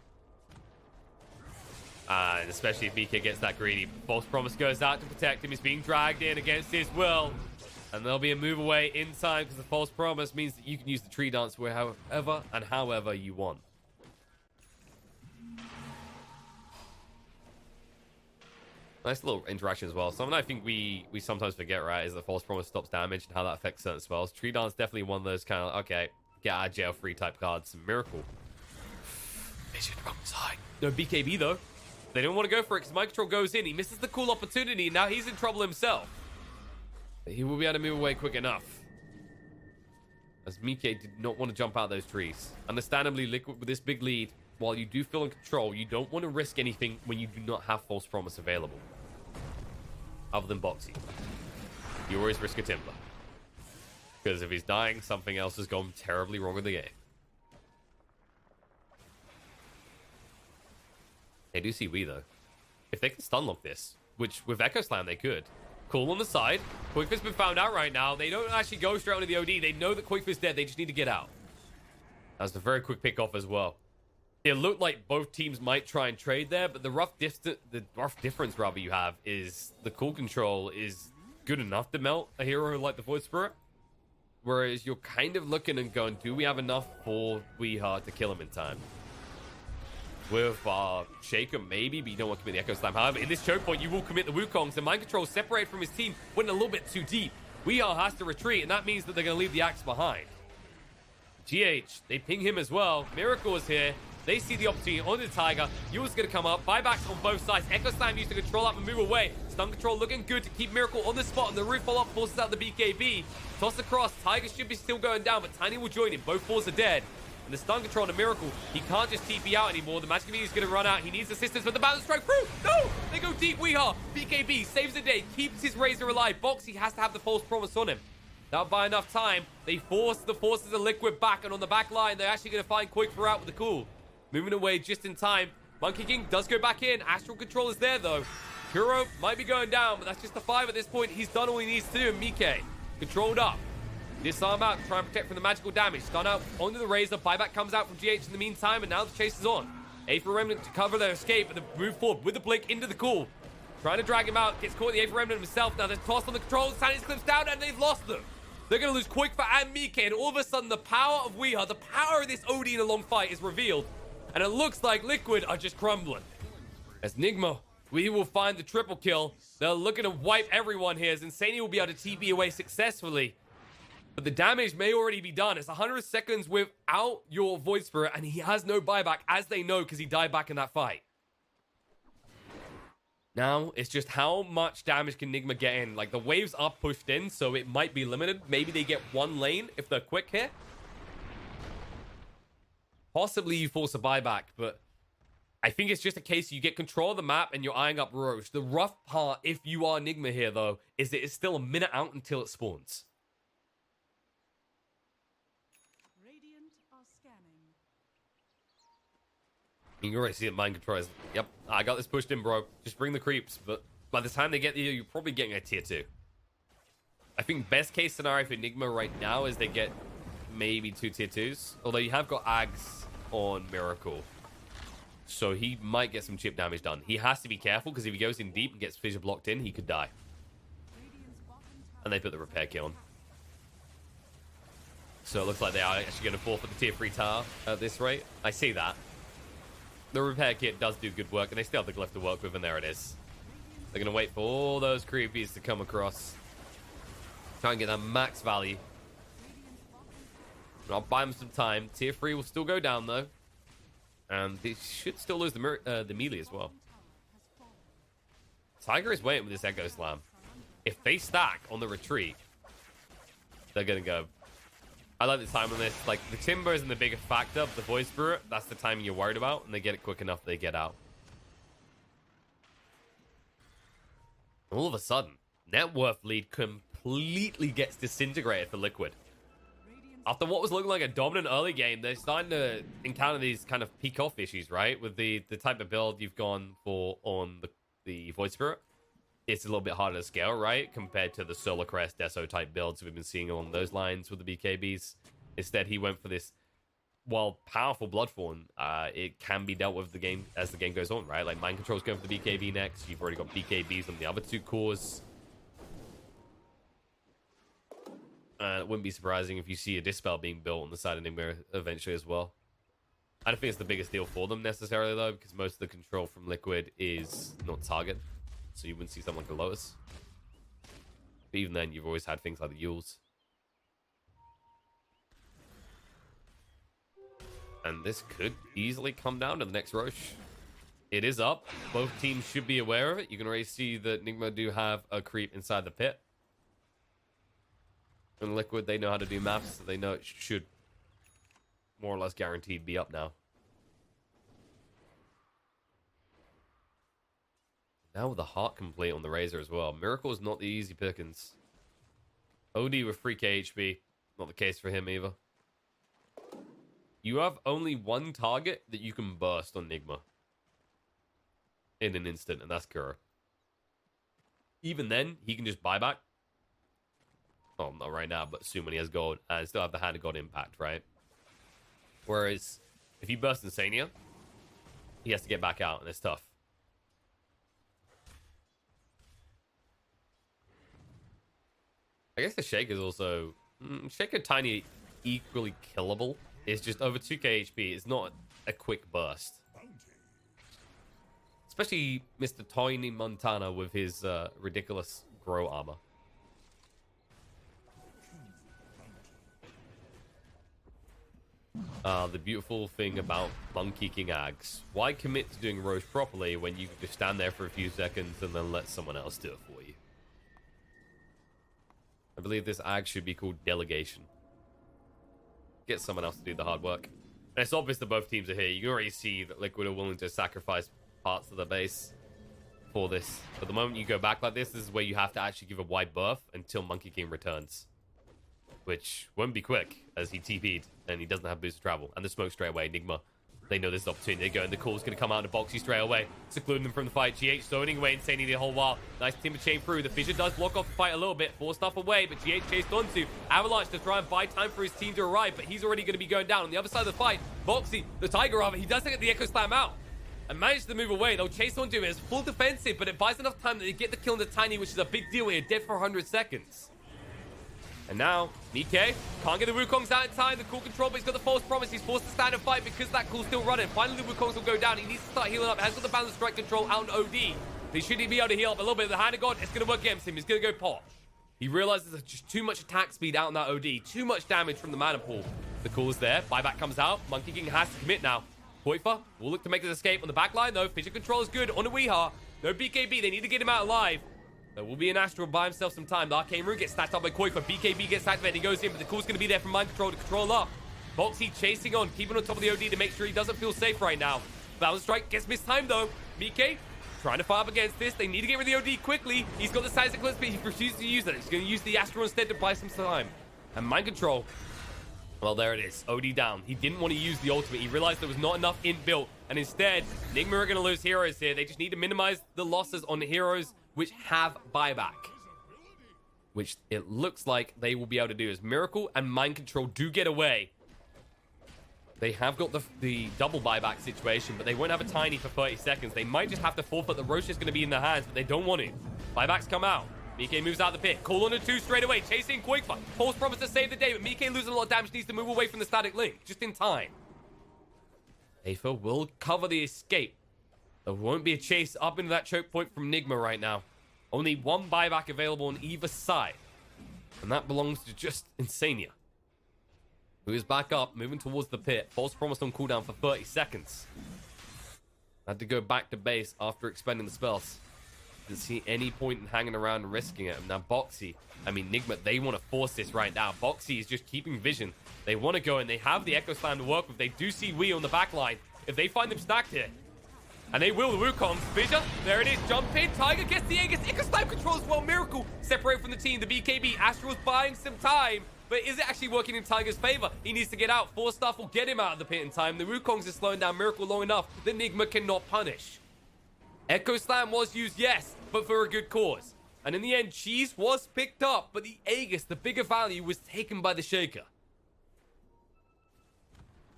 And especially if BK gets that greedy. False Promise goes out to protect him. He's being dragged in against his will. And there'll be a move away in time because the False Promise means that you can use the tree dance wherever and however you want. Nice little interaction as well. Something I think we sometimes forget, right, is that False Promise stops damage and how that affects certain spells. Tree Dance definitely one of those kind of, okay, get out of jail free type cards. Miracle. Vision wrong side. No BKB though. They don't want to go for it because Mind Control goes in. He misses the cool opportunity. Now he's in trouble himself. He will be able to move away quick enough. As Mike did not want to jump out those trees. Understandably, Liquid with this big lead, while you do feel in control, you don't want to risk anything when you do not have False Promise available. Other than Boxy. You always risk a Timber. Because if he's dying, something else has gone terribly wrong in the game. They do see we, though. If they can stun lock this, which with Echo Slam they could. Cool on the side. Quickfist's been found out right now. They don't actually go straight onto the OD. They know that Quickfist's dead. They just need to get out. That's a very quick pick off as well. It looked like both teams might try and trade there, but the rough difference rather you have is the cool control is good enough to melt a hero like the Void Spirit. Whereas you're kind of looking and going, do we have enough for Weeha to kill him in time? With Shaker, maybe, but you don't want to commit the Echo Slam. However, in this choke point, you will commit the Wukongs. The Mind Control separated from his team, went a little bit too deep. Weeha has to retreat, and that means that they're going to leave the axe behind. GH, they ping him as well. Miracle is here. They see the opportunity on the Tiger. Yule's going to come up. Buybacks on both sides. Echo Slam used to control up and move away. Stun control looking good to keep Miracle on the spot. And the roof follow-up forces out the BKB. Toss across. Tiger should be still going down, but Tiny will join him. Both fours are dead. And the stun control on the Miracle, he can't just TP out anymore. The Magic Meter is going to run out. He needs assistance, but the Balance Strike through. No! They go deep. Weeha. BKB saves the day. Keeps his Razor alive. Boxy has to have the False Promise on him. Not by enough time. They force the forces of Liquid back. And on the back line, they're actually going to find Quick throughout with the cool. Moving away just in time. Monkey King does go back in. Astral Control is there, though. Kuro might be going down, but that's just a 5 at this point. He's done all he needs to do. And Mike controlled up. Disarm out to try and protect from the magical damage. Stun out onto the Razor. Buyback comes out from GH in the meantime, and now the chase is on. Aether Remnant to cover their escape, and they move forward with the Blink into the cool. Trying to drag him out. Gets caught in the Aether Remnant himself. Now they're tossed on the controls. Sanity clips down, and they've lost them. They're going to lose Quickfire and Mike, and all of a sudden, the power of Weeha, the power of this OD in a long fight is revealed. And it looks like Liquid are just crumbling. As Nigma, we will find the triple kill. They're looking to wipe everyone here, as Insania will be able to TP away successfully. But the damage may already be done. It's 100 seconds without your Void Spirit, and he has no buyback, as they know, because he died back in that fight. Now, it's just how much damage can Nigma get in. Like, the waves are pushed in, so it might be limited. Maybe they get one lane if they're quick here. Possibly you force a buyback, but I think it's just a case you get control of the map and you're eyeing up Roche. The rough part, if you are Nigma here, though, is that it's still a minute out until it spawns. Radiant are scanning. You can already see it. Mind control is, yep, I got this pushed in, bro. Just bring the creeps. But by the time they get you, you're probably getting a tier 2. I think best case scenario for Enigma right now is they get maybe 2 tier 2s. Although you have got Ags on Miracle. So he might get some chip damage done. He has to be careful because if he goes in deep and gets fissure blocked in, he could die. And they put the repair kit on. So it looks like they are actually going to fall for the tier 3 tower at this rate. I see that. The repair kit does do good work, and they still have the glyph to work with, and there it is. They're going to wait for all those creepies to come across. Try and get that max value. And I'll buy them some time. Tier 3 will still go down, though. And they should still lose the melee as well. Tiger is waiting with this Echo Slam. If they stack on the retreat, they're going to go. I like the time on this. Like, the Timber isn't the biggest factor, but the Void Spirit, that's the timing you're worried about, and they get it quick enough, they get out. All of a sudden, net worth lead completely gets disintegrated for Liquid. After what was looking like a dominant early game, they're starting to encounter these kind of peak off issues, right? With the type of build you've gone for on the Void Spirit. It's a little bit harder to scale, right? Compared to the Solar Crest, Deso type builds we've been seeing along those lines with the BKBs. Instead, he went for this, while powerful Bloodthorn, it can be dealt with the game as the game goes on, right? Like, Mind Control's going for the BKB next. You've already got BKBs on the other 2 cores. It wouldn't be surprising if you see a Dispel being built on the side of Enigma eventually as well. I don't think it's the biggest deal for them necessarily, though, because most of the control from Liquid is not target. So you wouldn't see something like a Lotus. But even then, you've always had things like the Yules. And this could easily come down to the next Roche. It is up. Both teams should be aware of it. You can already see that Enigma do have a creep inside the pit. And Liquid, they know how to do maps, so they know it should more or less guaranteed be up now. Now with the heart complete on the Razor as well. Miracle is not the easy pickings. OD with 3k HP. Not the case for him either. You have only one target that you can burst on Enigma. In an instant, and that's Kura. Even then, he can just buy back. Oh, not right now, but soon when he has gold. And still have the Hand of God impact, right? Whereas, if you burst Insania, he has to get back out, and it's tough. I guess the Shaker's also... Shaker Tiny equally killable. It's just over 2k HP. It's not a quick burst. Especially Mr. Tiny Montana with his ridiculous grow armor. The beautiful thing about Monkey King Ags. Why commit to doing Roche properly when you can just stand there for a few seconds and then let someone else do it for you? I believe this Ag should be called Delegation. Get someone else to do the hard work. And it's obvious that both teams are here. You can already see that Liquid are willing to sacrifice parts of the base for this. But the moment you go back like this is where you have to actually give a wide berth until Monkey King returns. Which won't be quick, as he TP'd, and he doesn't have boost of travel. And the smoke straight away, Enigma. They know this is an opportunity. They go, and the call's going to come out in the boxy straight away, secluding them from the fight. GH zoning away insanely the whole while. Nice timber chain through. The Fissure does block off the fight a little bit, force stuff away, but GH chased onto Avalanche to try and buy time for his team to arrive, but he's already going to be going down. On the other side of the fight, Boxy, the Tiger Armor, he doesn't get the Echo Slam out. And managed to move away. They'll chase onto him. It's full defensive, but it buys enough time that they get the kill on the Tiny, which is a big deal here. Dead for 100 seconds. And now, Nikkei can't get the Wukongs out in time. The cool control, but he's got the false promise. He's forced to stand and fight because that cool's still running. Finally, the Wukongs will go down. He needs to start healing up. Has got the balance strike control out on OD. They should be able to heal up a little bit. The Hand of God, it's going to work against him. He's going to go Posh. He realizes there's just too much attack speed out on that OD. Too much damage from the mana pool. The cool is there. Buyback comes out. Monkey King has to commit now. Koifa will look to make his escape on the back line, though. Fissure control is good on a Weeha. No BKB. They need to get him out alive. There will be an Astral buy himself some time. The Arcane Rune gets stacked up by Koifa. BKB gets activated. He goes in, but the cool's going to be there from Mind Control to control up. Boxy chasing on, keeping on top of the OD to make sure he doesn't feel safe right now. Balance Strike gets mistimed, though. Mike trying to fight up against this. They need to get rid of the OD quickly. He's got the Seismic Eclipse, but he refuses to use it. He's going to use the Astral instead to buy some time. And Mind Control. Well, there it is. OD down. He didn't want to use the ultimate. He realized there was not enough int built. And instead, Nigma are going to lose heroes here. They just need to minimize the losses on heroes which have buyback. Which it looks like they will be able to do, as Miracle and Mind Control do get away. They have got the double buyback situation, but they won't have a tiny for 30 seconds. They might just have to forfeit. The Roche is going to be in their hands, but they don't want to. Buybacks come out. Mike moves out the pit. Call on a 2 straight away. Chasing Quickfire. Pulse promise to save the day, but Mike losing a lot of damage, needs to move away from the static link. Just in time. Aether will cover the escape. There won't be a chase up into that choke point from Nigma right now. Only one buyback available on either side. And that belongs to just Insania, who is back up, moving towards the pit. False promise on cooldown for 30 seconds. Had to go back to base after expending the spells. Didn't see any point in hanging around and risking it. And now Boxy, Nigma, they want to force this right now. Boxy is just keeping vision. They want to go, and they have the Echo Slam to work with. They do see Wii on the back line. If they find them stacked here, and they will, the Wukong. Fissure, there it is, jump in. Tiger gets the Aegis. Echo Slam control as well. Miracle separate from the team. The BKB, Astral's buying some time. But is it actually working in Tiger's favor? He needs to get out. 4 Stuff will get him out of the pit in time. The Wukongs are slowing down Miracle long enough that Nigma cannot punish. Echo Slam was used, yes, but for a good cause. And in the end, Cheese was picked up, but the Aegis, the bigger value, was taken by the Shaker.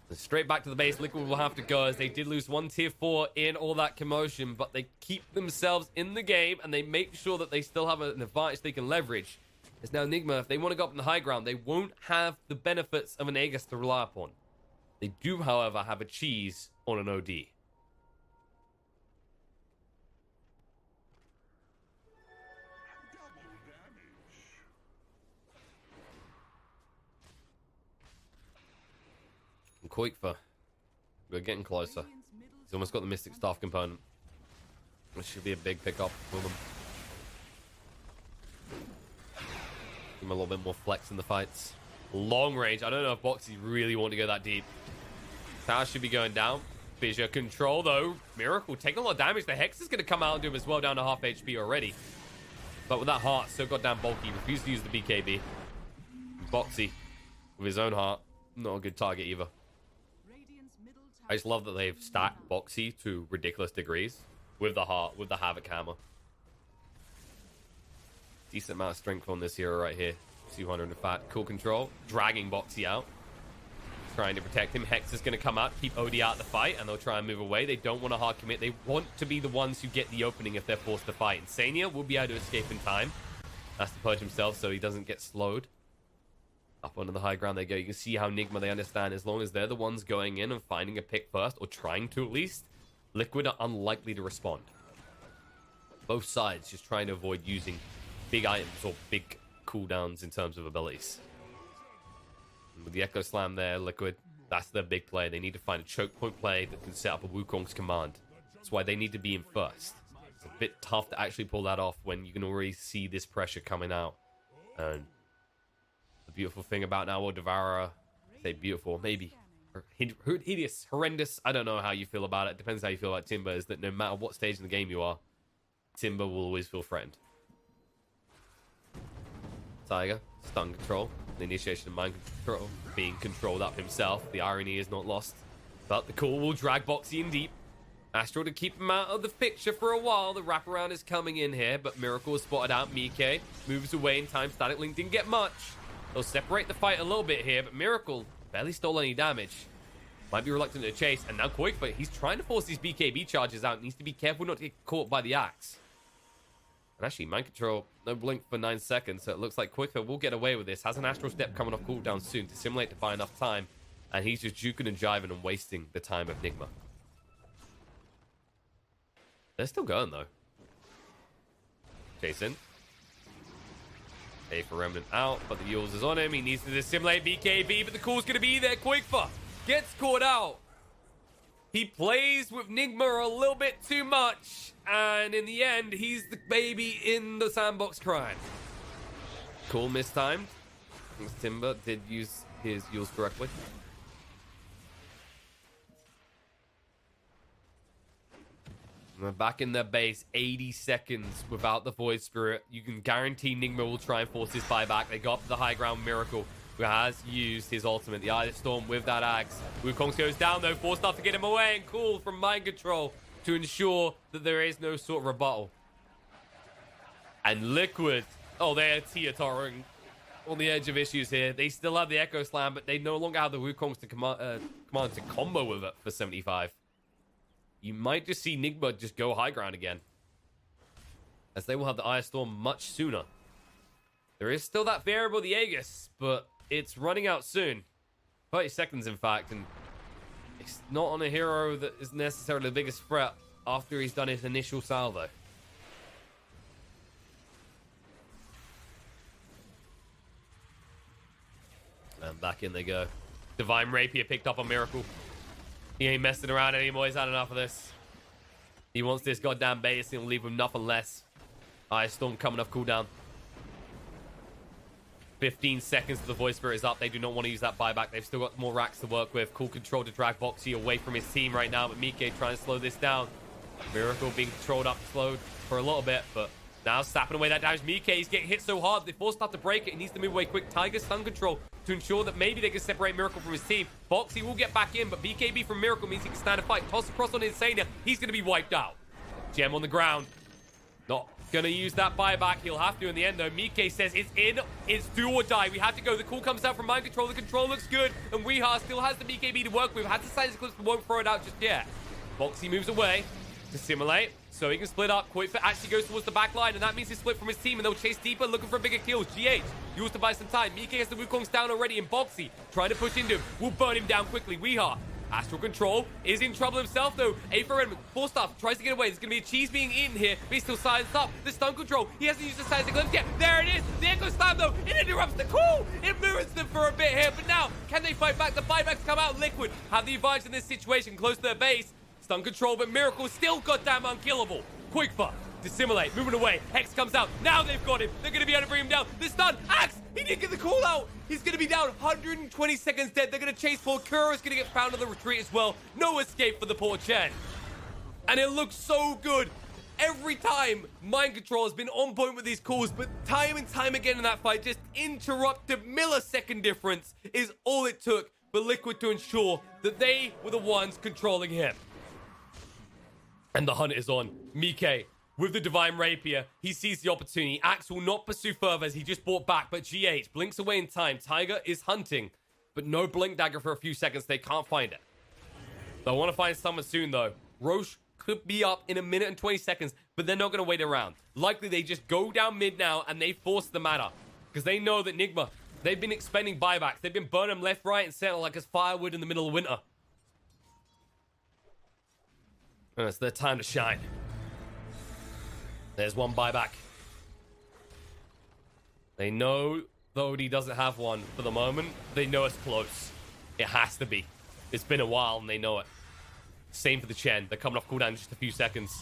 And straight back to the base, Liquid will have to go, as they did lose 1 tier 4 in all that commotion, but they keep themselves in the game, and they make sure that they still have an advantage they can leverage. As now Nigma, if they want to go up in the high ground, they won't have the benefits of an Aegis to rely upon. They do, however, have a Cheese on an OD. And Quickfire, we're getting closer. He's almost got the Mystic Staff component. This should be a big pickup for them. Give him a little bit more flex in the fights. Long range. I don't know if Boxy really want to go that deep. Tower should be going down. Fissure control, though. Miracle taking a lot of damage. The Hex is going to come out and do him as well, down to half HP already. But with that heart so goddamn bulky, refused to use the BKB. Boxy, with his own heart, not a good target either. I just love that they've stacked Boxy to ridiculous degrees with the heart, with the Havoc Hammer. Decent amount of strength on this hero right here. 200 in fact. Cool control. Dragging Boxy out. Trying to protect him. Hex is going to come out, keep OD out of the fight, and they'll try and move away. They don't want to hard commit. They want to be the ones who get the opening if they're forced to fight. Insania will be able to escape in time. Has to purge himself so he doesn't get slowed. Up onto the high ground they go. You can see how Nigma, they understand, as long as they're the ones going in and finding a pick first, or trying to at least, Liquid are unlikely to respond. Both sides just trying to avoid using big items or big cooldowns in terms of abilities. And with the Echo Slam there, Liquid, that's their big play. They need to find a choke point play that can set up a Wukong's command. That's why they need to be in first. It's a bit tough to actually pull that off when you can already see this pressure coming out. And the beautiful thing about now, or Devourer, say beautiful, maybe hideous, horrendous, I don't know how you feel about it. Depends how you feel about Timber, is that no matter what stage in the game you are, Timber will always feel threatened. Tiger, stun control, the initiation of mind control, being controlled up himself. The irony is not lost. But the call will drag Boxy in deep. Astral to keep him out of the picture for a while. The wraparound is coming in here, but Miracle is spotted out. Mike moves away in time. Static Link didn't get much. They'll separate the fight a little bit here, but Miracle barely stole any damage. Might be reluctant to chase, and now Quickfire, he's trying to force these BKB charges out. Needs to be careful not to get caught by the axe. And actually, Mind Control, no blink for 9 seconds, so it looks like Quickfire will get away with this. Has an Astral Step coming off cooldown soon to simulate to buy enough time, and he's just juking and jiving and wasting the time of Nigma. They're still going, though. Jason. A for Remnant out, but the Yules is on him. He needs to dissimulate BKB, but the call's going to be there. Quickfire gets caught out. He plays with Nigma a little bit too much, and in the end, he's the baby in the sandbox crying. Cool mistimed. Timber did use his Yules correctly. And they're back in their base, 80 seconds without the Void Spirit. You can guarantee Nigma will try and force his buyback. They go up to the high ground, Miracle. who has used his ultimate, the Eye of Storm, with that axe. Wukong goes down, though, forced enough to get him away, and cool from mind control to ensure that there is no sort of rebuttal. And Liquid, oh, they're teetering on the edge of issues here. They still have the Echo Slam, but they no longer have the Wukongs to command to combo with it for 75. You might just see Nigma just go high ground again, as they will have the Eye of Storm much sooner. There is still that variable, the Aegis, but it's running out soon. 30 seconds, in fact, and it's not on a hero that is necessarily the biggest threat after he's done his initial salvo. And back in they go. Divine Rapier picked up on Miracle. He ain't messing around anymore. He's had enough of this. He wants this goddamn base. He'll leave him nothing less. Eye Storm coming off cooldown. 15 seconds to the Voice Spirit is up. They do not want to use that buyback. They've still got more racks to work with. Cool control to drag Boxy away from his team right now. But Mike trying to slow this down. Miracle being controlled up, slowed for a little bit. But now snapping away that damage. Mike, he's getting hit so hard. They forced out to break it. He needs to move away quick. Tiger stun control to ensure that maybe they can separate Miracle from his team. Boxy will get back in, but BKB from Miracle means he can stand a fight. Toss across on Insania. He's going to be wiped out. Gem on the ground. Not going to use that buyback. He'll have to in the end, though. Mike says it's in. It's do or die. We have to go. The call comes out from mind control. The control looks good, and Weeha still has the BKB to work with. Has the size clips, but won't throw it out just yet. Boxy moves away to simulate, so he can split up. Koifa actually goes towards the back line, and that means he's split from his team, and they'll chase deeper, looking for bigger kills. GH used to buy some time. Mike has the Wukongs down already, and Boxy trying to push into him. Will burn him down quickly. Weeha, Astral Control, is in trouble himself, though. A4M, full stuff, tries to get away. There's going to be a cheese being eaten here, but he's still silenced up. The stun control, he hasn't used the size of glimpse yet. There it is. The Echo Slam, though, it interrupts the call. It moves them for a bit here, but now, can they fight back? The buybacks come out. Liquid have the advantage in this situation, close to their base. Stun control, but Miracle still goddamn unkillable. Quickfa, dissimulate, moving away. Hex comes out. Now they've got him. They're going to be able to bring him down. The stun, Axe, he didn't get the call out. He's going to be down 120 seconds dead. They're going to chase Paul. Kura's going to get found on the retreat as well. No escape for the poor Chen. And it looks so good. Every time, mind control has been on point with these calls, but time and time again in that fight, just interrupted millisecond difference is all it took for Liquid to ensure that they were the ones controlling him. And the hunt is on. Mike with the Divine Rapier. He sees the opportunity. Axe will not pursue further as he just bought back, but GH blinks away in time. Tiger is hunting, but no Blink Dagger for a few seconds. They can't find it. They want to find someone soon, though. Roche could be up in a minute and 20 seconds, but they're not going to wait around. Likely they just go down mid now, and they force the matter. Because they know that Nigma, they've been expending buybacks. They've been burning them left, right, and center like it's firewood in the middle of winter. And it's their time to shine. There's one buyback. They know, though he doesn't have one for the moment, they know it's close. It has to be. It's been a while and they know it. Same for the Chen. They're coming off cooldown in just a few seconds.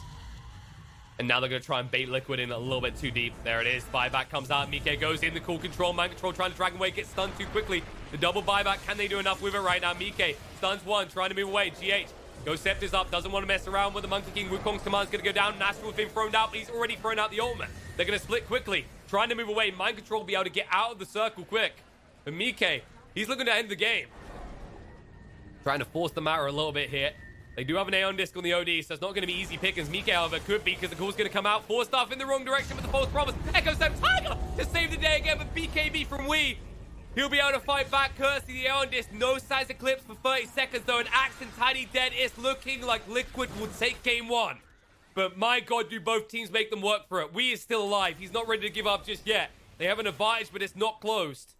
And now they're going to try and bait Liquid in a little bit too deep. There it is. Buyback comes out. Mike goes in. The cool control. Mind control trying to drag away. Gets stunned too quickly. The double buyback. Can they do enough with it right now? Mike stuns one. Trying to move away. GH. Go Scepter's up. Doesn't want to mess around with the Monkey King. Wukong's command's going to go down. Nastral's been thrown out, but he's already thrown out the ultimate. They're going to split quickly. Trying to move away. Mind control will be able to get out of the circle quick. But Mike, he's looking to end the game. Trying to force the matter a little bit here. They do have an Aeon Disc on the OD, so it's not going to be easy pickings. Mike, however, could be because the call's going to come out. Force stuff in the wrong direction with the false promise. Echo Step Tiger to save the day again, but BKB from Wii. He'll be able to fight back, courtesy the Aeon Disc. No size eclipse for 30 seconds, though. An Axe and Tiny Dead is looking like Liquid will take game one. But my God, do both teams make them work for it. Wii is still alive. He's not ready to give up just yet. They have an advantage, but it's not closed.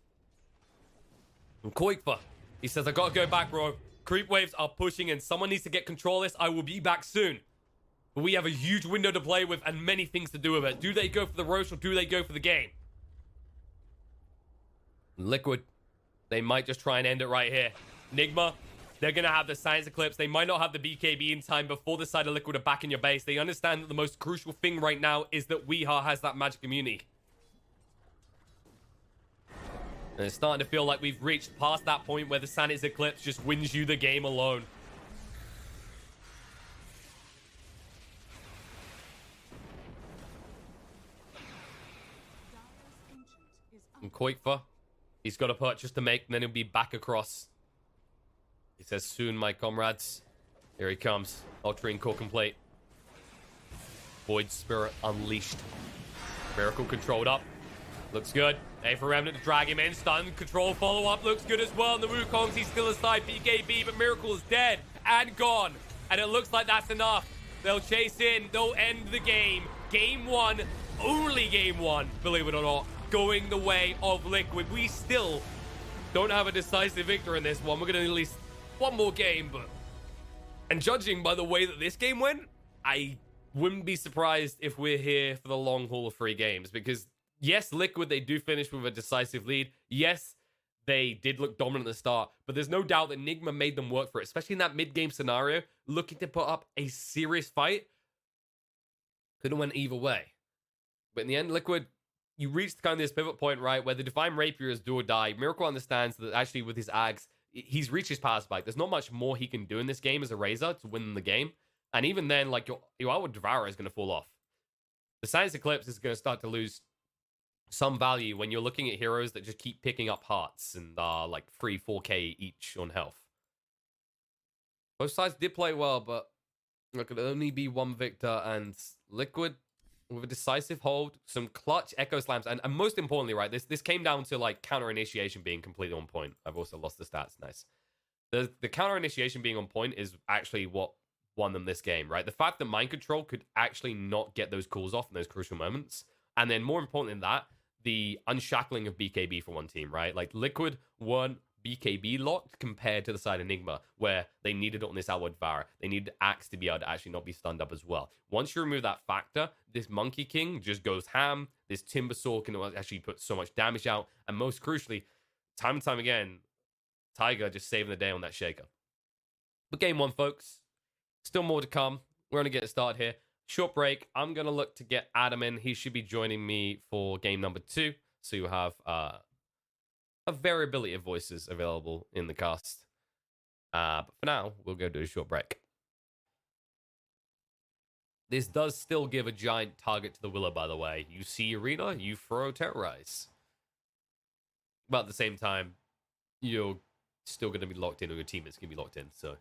And Koikfa, he says, I got to go back, bro. Creep waves are pushing and someone needs to get control of this. I will be back soon. But we have a huge window to play with and many things to do with it. Do they go for the Roche or do they go for the game? Liquid, they might just try and end it right here. Nigma, they're going to have the Science Eclipse. They might not have the BKB in time before the side of Liquid are back in your base. They understand that the most crucial thing right now is that Weeha has that magic immunity. And it's starting to feel like we've reached past that point where the Sanit's Eclipse just wins you the game alone. And Koikfa, He's got a purchase to make, and then he'll be back across. He says, soon, my comrades. Here he comes. Altering core complete. Void Spirit unleashed. Miracle controlled up. Looks good. A for Remnant to drag him in. Stun control follow-up looks good as well. And the Wukong's, he's still aside BKB, but Miracle is dead and gone. And it looks like that's enough. They'll chase in. They'll end the game. Game 1. Only game 1, believe it or not, going the way of Liquid. We still don't have a decisive victor in this one. We're going to at least one more game, but... And judging by the way that this game went, I wouldn't be surprised if we're here for the long haul of 3 games, because yes, Liquid, they do finish with a decisive lead. Yes, they did look dominant at the start, but there's no doubt that Enigma made them work for it, especially in that mid-game scenario, looking to put up a serious fight. Could have went either way. But in the end, Liquid, you reached kind of this pivot point, right, where the Divine Rapier is do or die. Miracle understands that actually with his Ags, he's reached his power spike. There's not much more he can do in this game as a Razor to win the game. And even then, like, your Outward Devourer is going to fall off. The Science Eclipse is going to start to lose some value when you're looking at heroes that just keep picking up hearts and are like 4K each on health. Both sides did play well, but there could only be one victor, and Liquid with a decisive hold, some clutch Echo Slams, and most importantly, right, this came down to like counter initiation being completely on point. I've also lost the stats. Nice. The counter initiation being on point is actually what won them this game, right? The fact that Mind Control could actually not get those calls off in those crucial moments, and then more important than that, the unshackling of BKB for one team, right? Like Liquid weren't BKB locked compared to the side of Enigma, where they needed it on this Outward Devourer. They needed Axe to be able to actually not be stunned up as well. Once you remove that factor, this Monkey King just goes ham. This Timbersaw can actually put so much damage out. And most crucially, time and time again, Tiger just saving the day on that Shaker. But game 1, folks. Still more to come. We're only getting started here. Short break. I'm going to look to get Adam in. He should be joining me for game number 2. So you have a variability of voices available in the cast. But for now, we'll go do a short break. This does still give a giant target to the Willow, by the way. You see Arena, you throw Terrorize. But at the same time, you're still going to be locked in, or your teammates can be locked in. So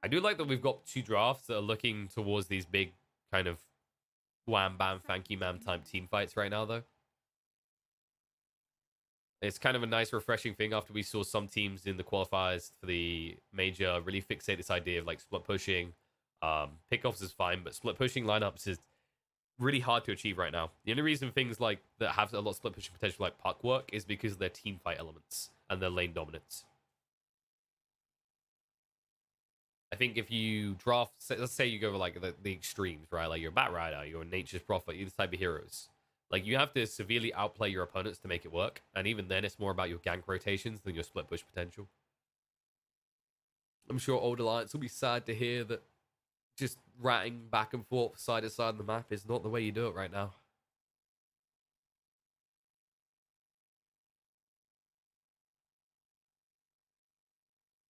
I do like that we've got 2 drafts that are looking towards these big kind of wham bam thank you ma'am type team fights right now, though. It's kind of a nice, refreshing thing after we saw some teams in the qualifiers for the major really fixate this idea of like split pushing. Pickoffs is fine, but split pushing lineups is really hard to achieve right now. The only reason things like that have a lot of split pushing potential, like puck work, is because of their team fight elements and their lane dominance. I think if you draft, let's say you go with like the extremes, right? Like you're a Bat Rider, you're a Nature's Prophet, you're this type of heroes. Like, you have to severely outplay your opponents to make it work. And even then, it's more about your gank rotations than your split push potential. I'm sure Old Alliance will be sad to hear that just ratting back and forth side to side on the map is not the way you do it right now.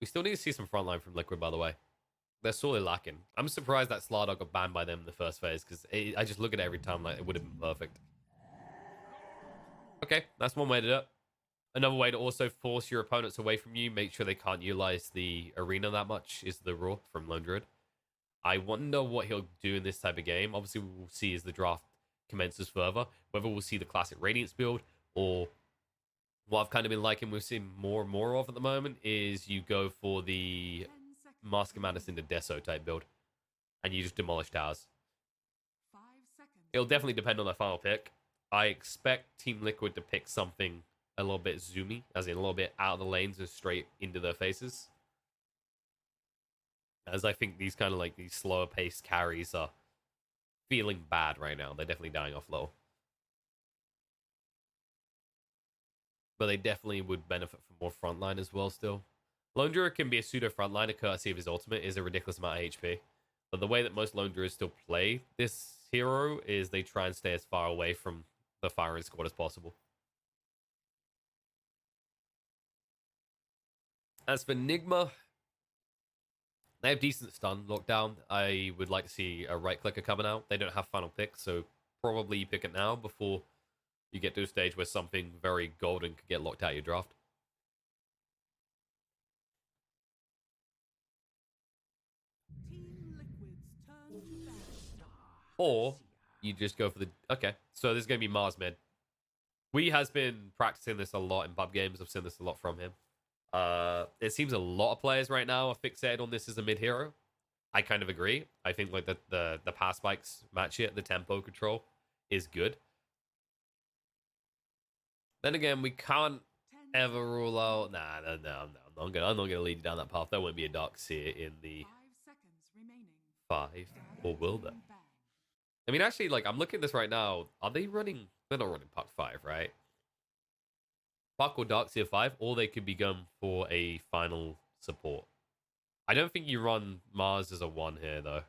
We still need to see some frontline from Liquid, by the way. They're sorely lacking. I'm surprised that Slardog got banned by them in the first phase, because I just look at it every time like it would have been perfect. Okay, that's one way to do it. Another way to also force your opponents away from you, make sure they can't utilize the arena that much, is the Roar from Lone Druid. I wonder what he'll do in this type of game. Obviously, we'll see as the draft commences further, whether we'll see the classic Radiance build, or what I've kind of been liking, we've seen more and more of at the moment, is you go for the Mask of Madness into Deso type build, and you just demolish towers. 5 seconds. It'll definitely depend on their final pick. I expect Team Liquid to pick something a little bit zoomy, as in a little bit out of the lanes and straight into their faces. As I think these kind of like these slower paced carries are feeling bad right now. They're definitely dying off low. But they definitely would benefit from more frontline as well still. Lone Druid can be a pseudo frontliner courtesy of his ultimate, is a ridiculous amount of HP. But the way that most Lone Druids still play this hero is they try and stay as far away from the firing squad as possible. As for Nigma, they have decent stun lockdown. I would like to see a right clicker coming out. They don't have final pick, so probably you pick it now before you get to a stage where something very golden could get locked out of your draft. Team Liquid's turn to ban. Or you just go for the... Okay, so this is going to be Mars mid. We has been practicing this a lot in pub games. I've seen this a lot from him. It seems a lot of players right now are fixated on this as a mid hero. I kind of agree. I think like the pass spikes match it. The tempo control is good. Then again, we can't ever rule out... Nah, I'm not gonna lead you down that path. There won't be a Dark Seer in the 5 seconds remaining. 5, or will there? Ban. I mean, actually, like, I'm looking at this right now. Are they running... They're not running Puck 5, right? Puck or Darkseer 5, or they could be going for a final support. I don't think you run Mars as a 1 here, though.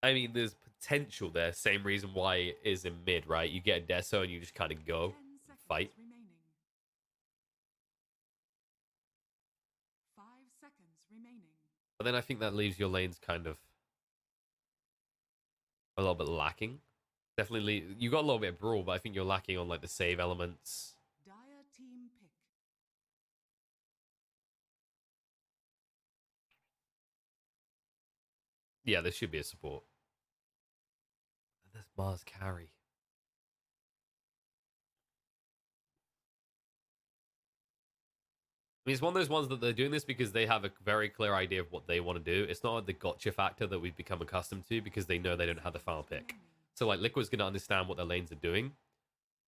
I mean, there's potential there. Same reason why it is in mid, right? You get a Deso and you just kind of go 10 seconds fight. remaining. 5 seconds remaining. But then I think that leaves your lanes kind of a little bit lacking. Definitely, you got a little bit of brawl, but I think you're lacking on like the save elements. Dire team pick. Yeah, there should be a support. And there's Mars carry. I mean, it's one of those ones that they're doing this because they have a very clear idea of what they want to do. It's not the gotcha factor that we've become accustomed to because they know they don't have the final pick. So, like, Liquid's going to understand what their lanes are doing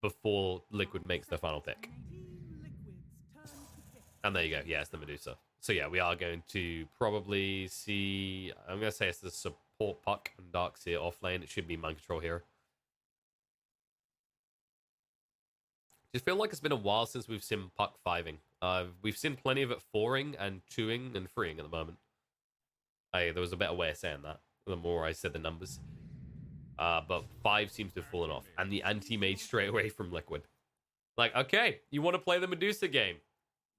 before Liquid makes their final pick. Team Liquid's turn to pick. And there you go. Yeah, it's the Medusa. So, yeah, we are going to probably see... I'm going to say it's the support Puck and Darkseer off lane. It should be mind control here. Just feel like it's been a while since we've seen Puck 5ing. We've seen plenty of it 4ing and 2ing and 3ing at the moment. There was a better way of saying that. The more I said the numbers. But 5 seems to have fallen off. And the anti-mage straight away from Liquid. Like, okay, you want to play the Medusa game?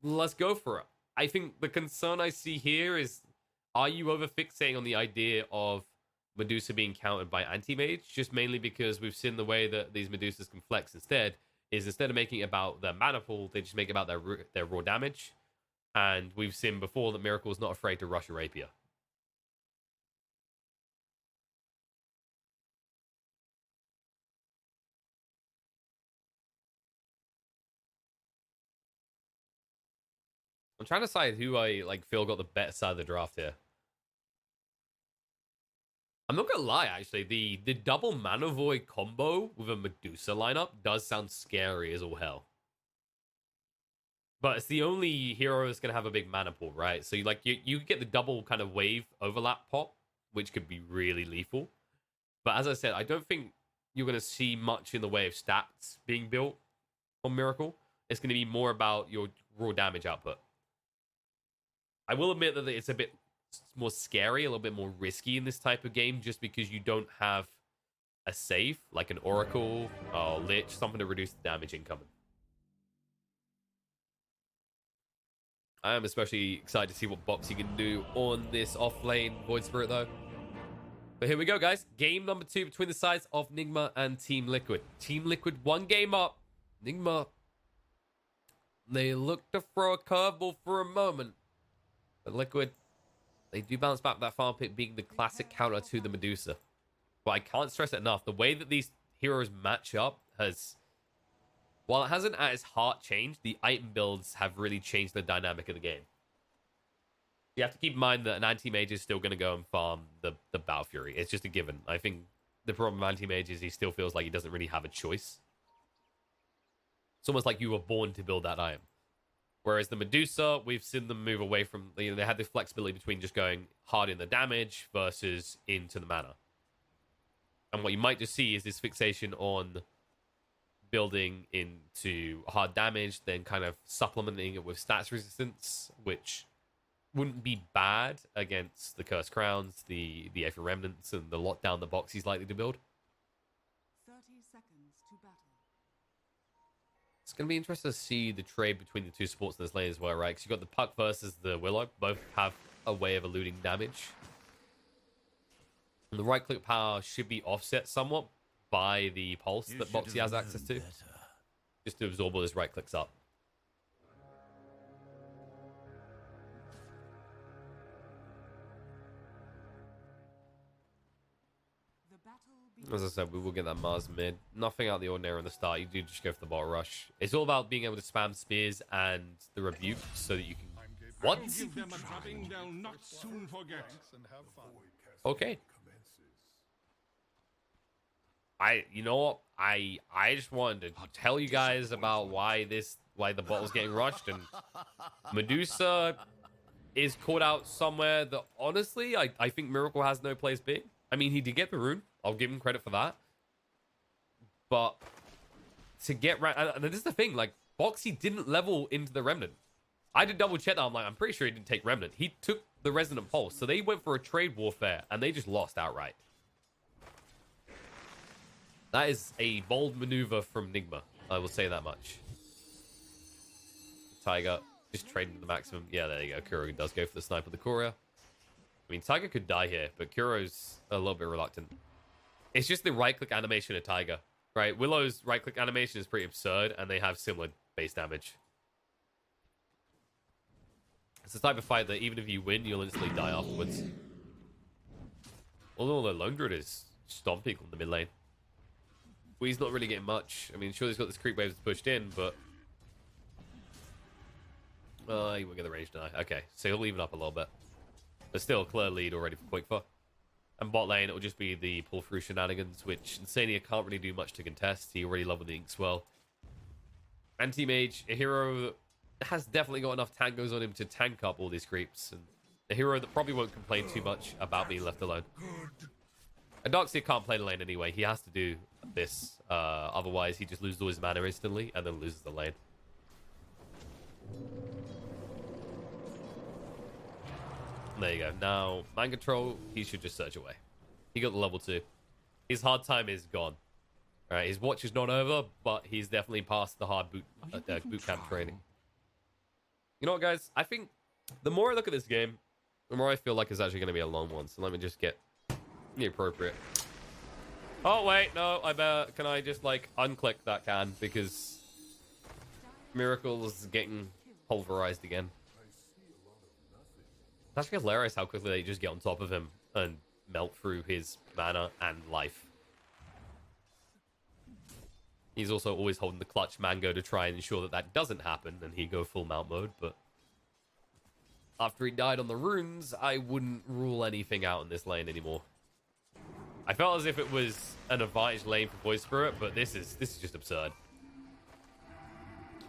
Let's go for it. I think the concern I see here is, are you over-fixating on the idea of Medusa being countered by anti-mage? Just mainly because we've seen the way that these Medusas can flex instead of making it about their mana pool, they just make it about their raw damage. And we've seen before that Miracle's not afraid to rush a rapier. I'm trying to decide who I feel got the better side of the draft here. I'm not gonna lie, actually, the double Mana Void combo with a Medusa lineup does sound scary as all hell. But it's the only hero that's gonna have a big mana pool, right? So you get the double kind of wave overlap pop, which could be really lethal. But as I said, I don't think you're gonna see much in the way of stats being built on Miracle. It's gonna be more about your raw damage output. I will admit that it's a bit more scary, a little bit more risky in this type of game, just because you don't have a save, like an Oracle or Lich, something to reduce the damage incoming. I am especially excited to see what Boxy can do on this off-lane Void Spirit, though. But here we go, guys. Game number 2 between the sides of Nigma and Team Liquid. Team Liquid 1 game up. Nigma, they look to throw a curveball for a moment. But Liquid, they do bounce back, that final pick being the classic counter to the Medusa. But I can't stress it enough. The way that these heroes match up has... While it hasn't at its heart changed, the item builds have really changed the dynamic of the game. You have to keep in mind that an anti-mage is still going to go and farm the Battle Fury. It's just a given. I think the problem with anti-mage is he still feels like he doesn't really have a choice. It's almost like you were born to build that item. Whereas the Medusa, we've seen them move away from... they had this flexibility between just going hard in the damage versus into the mana. And what you might just see is this fixation on building into hard damage, then kind of supplementing it with stats resistance, which wouldn't be bad against the Cursed Crowns, the Aether Remnants, and the lockdown that Boxy's likely to build. 30 seconds to battle. It's going to be interesting to see the trade between the two supports in this lane as well, right? Because you've got the Puck versus the Willow. Both have a way of eluding damage. And the right-click power should be offset somewhat by the pulse that Boxy has access to. Just to absorb all his right-clicks up. The battle As I said, we will get that Mars mid. Nothing out of the ordinary on the start. You do just go for the bot rush. It's all about being able to spam spears and the rebuke so that you can... What? Give them a drubbing they'll not soon forget. Okay. You know what? I just wanted to tell you guys about why the bottle's getting rushed, and Medusa is caught out somewhere that honestly I think Miracle has no place being. I mean, he did get the rune. I'll give him credit for that. But to get and this is the thing, like Boxy didn't level into the Remnant. I did double check that. I'm like, I'm pretty sure he didn't take Remnant. He took the Resonant Pulse. So they went for a trade warfare and they just lost outright. That is a bold maneuver from Nigma. I will say that much. Tiger just trading to the maximum. Yeah, there you go. Kuro does go for the sniper of the Courier. I mean, Tiger could die here, but Kuro's a little bit reluctant. It's just the right-click animation of Tiger, right? Willow's right-click animation is pretty absurd, and they have similar base damage. It's the type of fight that even if you win, you'll instantly die afterwards. Although the Lone Druid is stomping on the mid lane. Well, he's not really getting much. I mean, sure, he's got this creep wave that's pushed in, but... he won't get the range deny. Okay, so he'll even up a little bit. But still, a clear lead already for Quickfor. And bot lane, it will just be the pull-through shenanigans, which Insania can't really do much to contest. He already leveled the Ink Swell. Anti-Mage, a hero that has definitely got enough tangos on him to tank up all these creeps. And a hero that probably won't complain too much about being left alone. And Darkseer can't play the lane anyway. He has to do this. Otherwise, he just loses all his mana instantly and then loses the lane. There you go. Now, mind control, he should just surge away. He got the level 2. His hard time is gone. All right, his watch is not over, but he's definitely past the hard boot camp training. You know what, guys? I think the more I look at this game, the more I feel like it's actually going to be a long one. So let me just get the appropriate. Oh, wait, no, can I just, like, unclick that can? Because Miracle's getting pulverized again. It's actually hilarious how quickly they just get on top of him and melt through his mana and life. He's also always holding the clutch mango to try and ensure that that doesn't happen and he go full mount mode, but after he died on the runes, I wouldn't rule anything out in this lane anymore. I felt as if it was an advantage lane for Void Spirit, but this is just absurd.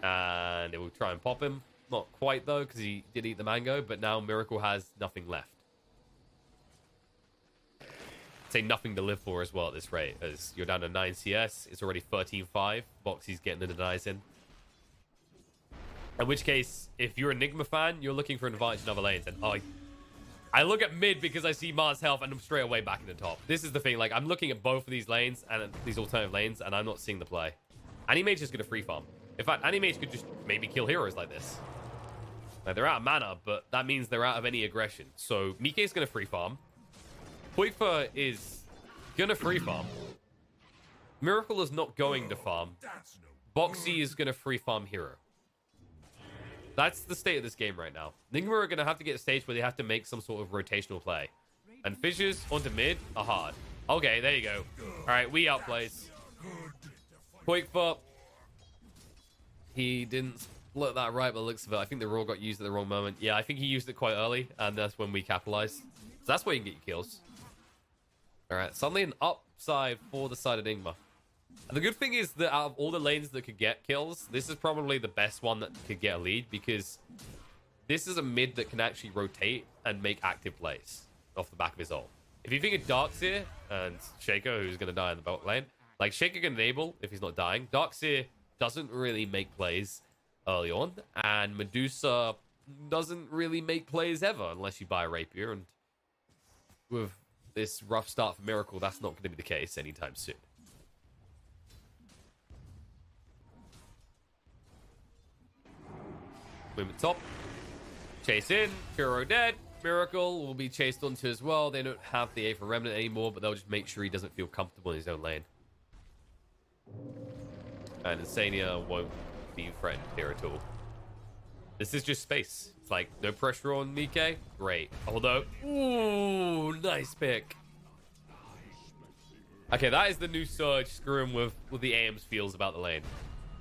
And it will try and pop him. Not quite, though, because he did eat the mango, but now Miracle has nothing left. I'd say nothing to live for as well at this rate, as you're down to 9 CS. It's already 13-5. Boxy's getting the denies in. In which case, if you're a Enigma fan, you're looking for an advantage in other lanes. And I look at mid because I see Mars health and I'm straight away back in the top. This is the thing. Like, I'm looking at both of these lanes and these alternative lanes, and I'm not seeing the play. Animage is going to free farm. In fact, Animage could just maybe kill heroes like this. Now, they're out of mana, but that means they're out of any aggression. So Mike is going to free farm. Quickfor is going to free farm. Miracle is not going to farm. Boxy is going to free farm hero. That's the state of this game right now. Nigma are going to have to get a stage where they have to make some sort of rotational play. And fissures onto mid are hard. Okay, there you go. All right, we outplays. Quickfor. He didn't split that right by the looks of it. I think the roll got used at the wrong moment. Yeah, I think he used it quite early, and that's when we capitalized. So that's where you can get your kills. All right, suddenly an upside for the side of Nigma. And the good thing is that out of all the lanes that could get kills, this is probably the best one that could get a lead, because this is a mid that can actually rotate and make active plays off the back of his ult. If you think of Darkseer and Shaco, who's going to die in the bot lane, like Shaco can enable if he's not dying. Darkseer doesn't really make plays early on, and Medusa doesn't really make plays ever unless you buy a Rapier, and with this rough start for Miracle, that's not going to be the case anytime soon. Movement top. Chase in. Kuro dead. Miracle will be chased onto as well. They don't have the A for Remnant anymore, but they'll just make sure he doesn't feel comfortable in his own lane. And Insania won't be threatened here at all. This is just space. It's like, no pressure on Mike. Great. Although, ooh, nice pick. Okay, that is the new Surge screwing with the AM's feels about the lane.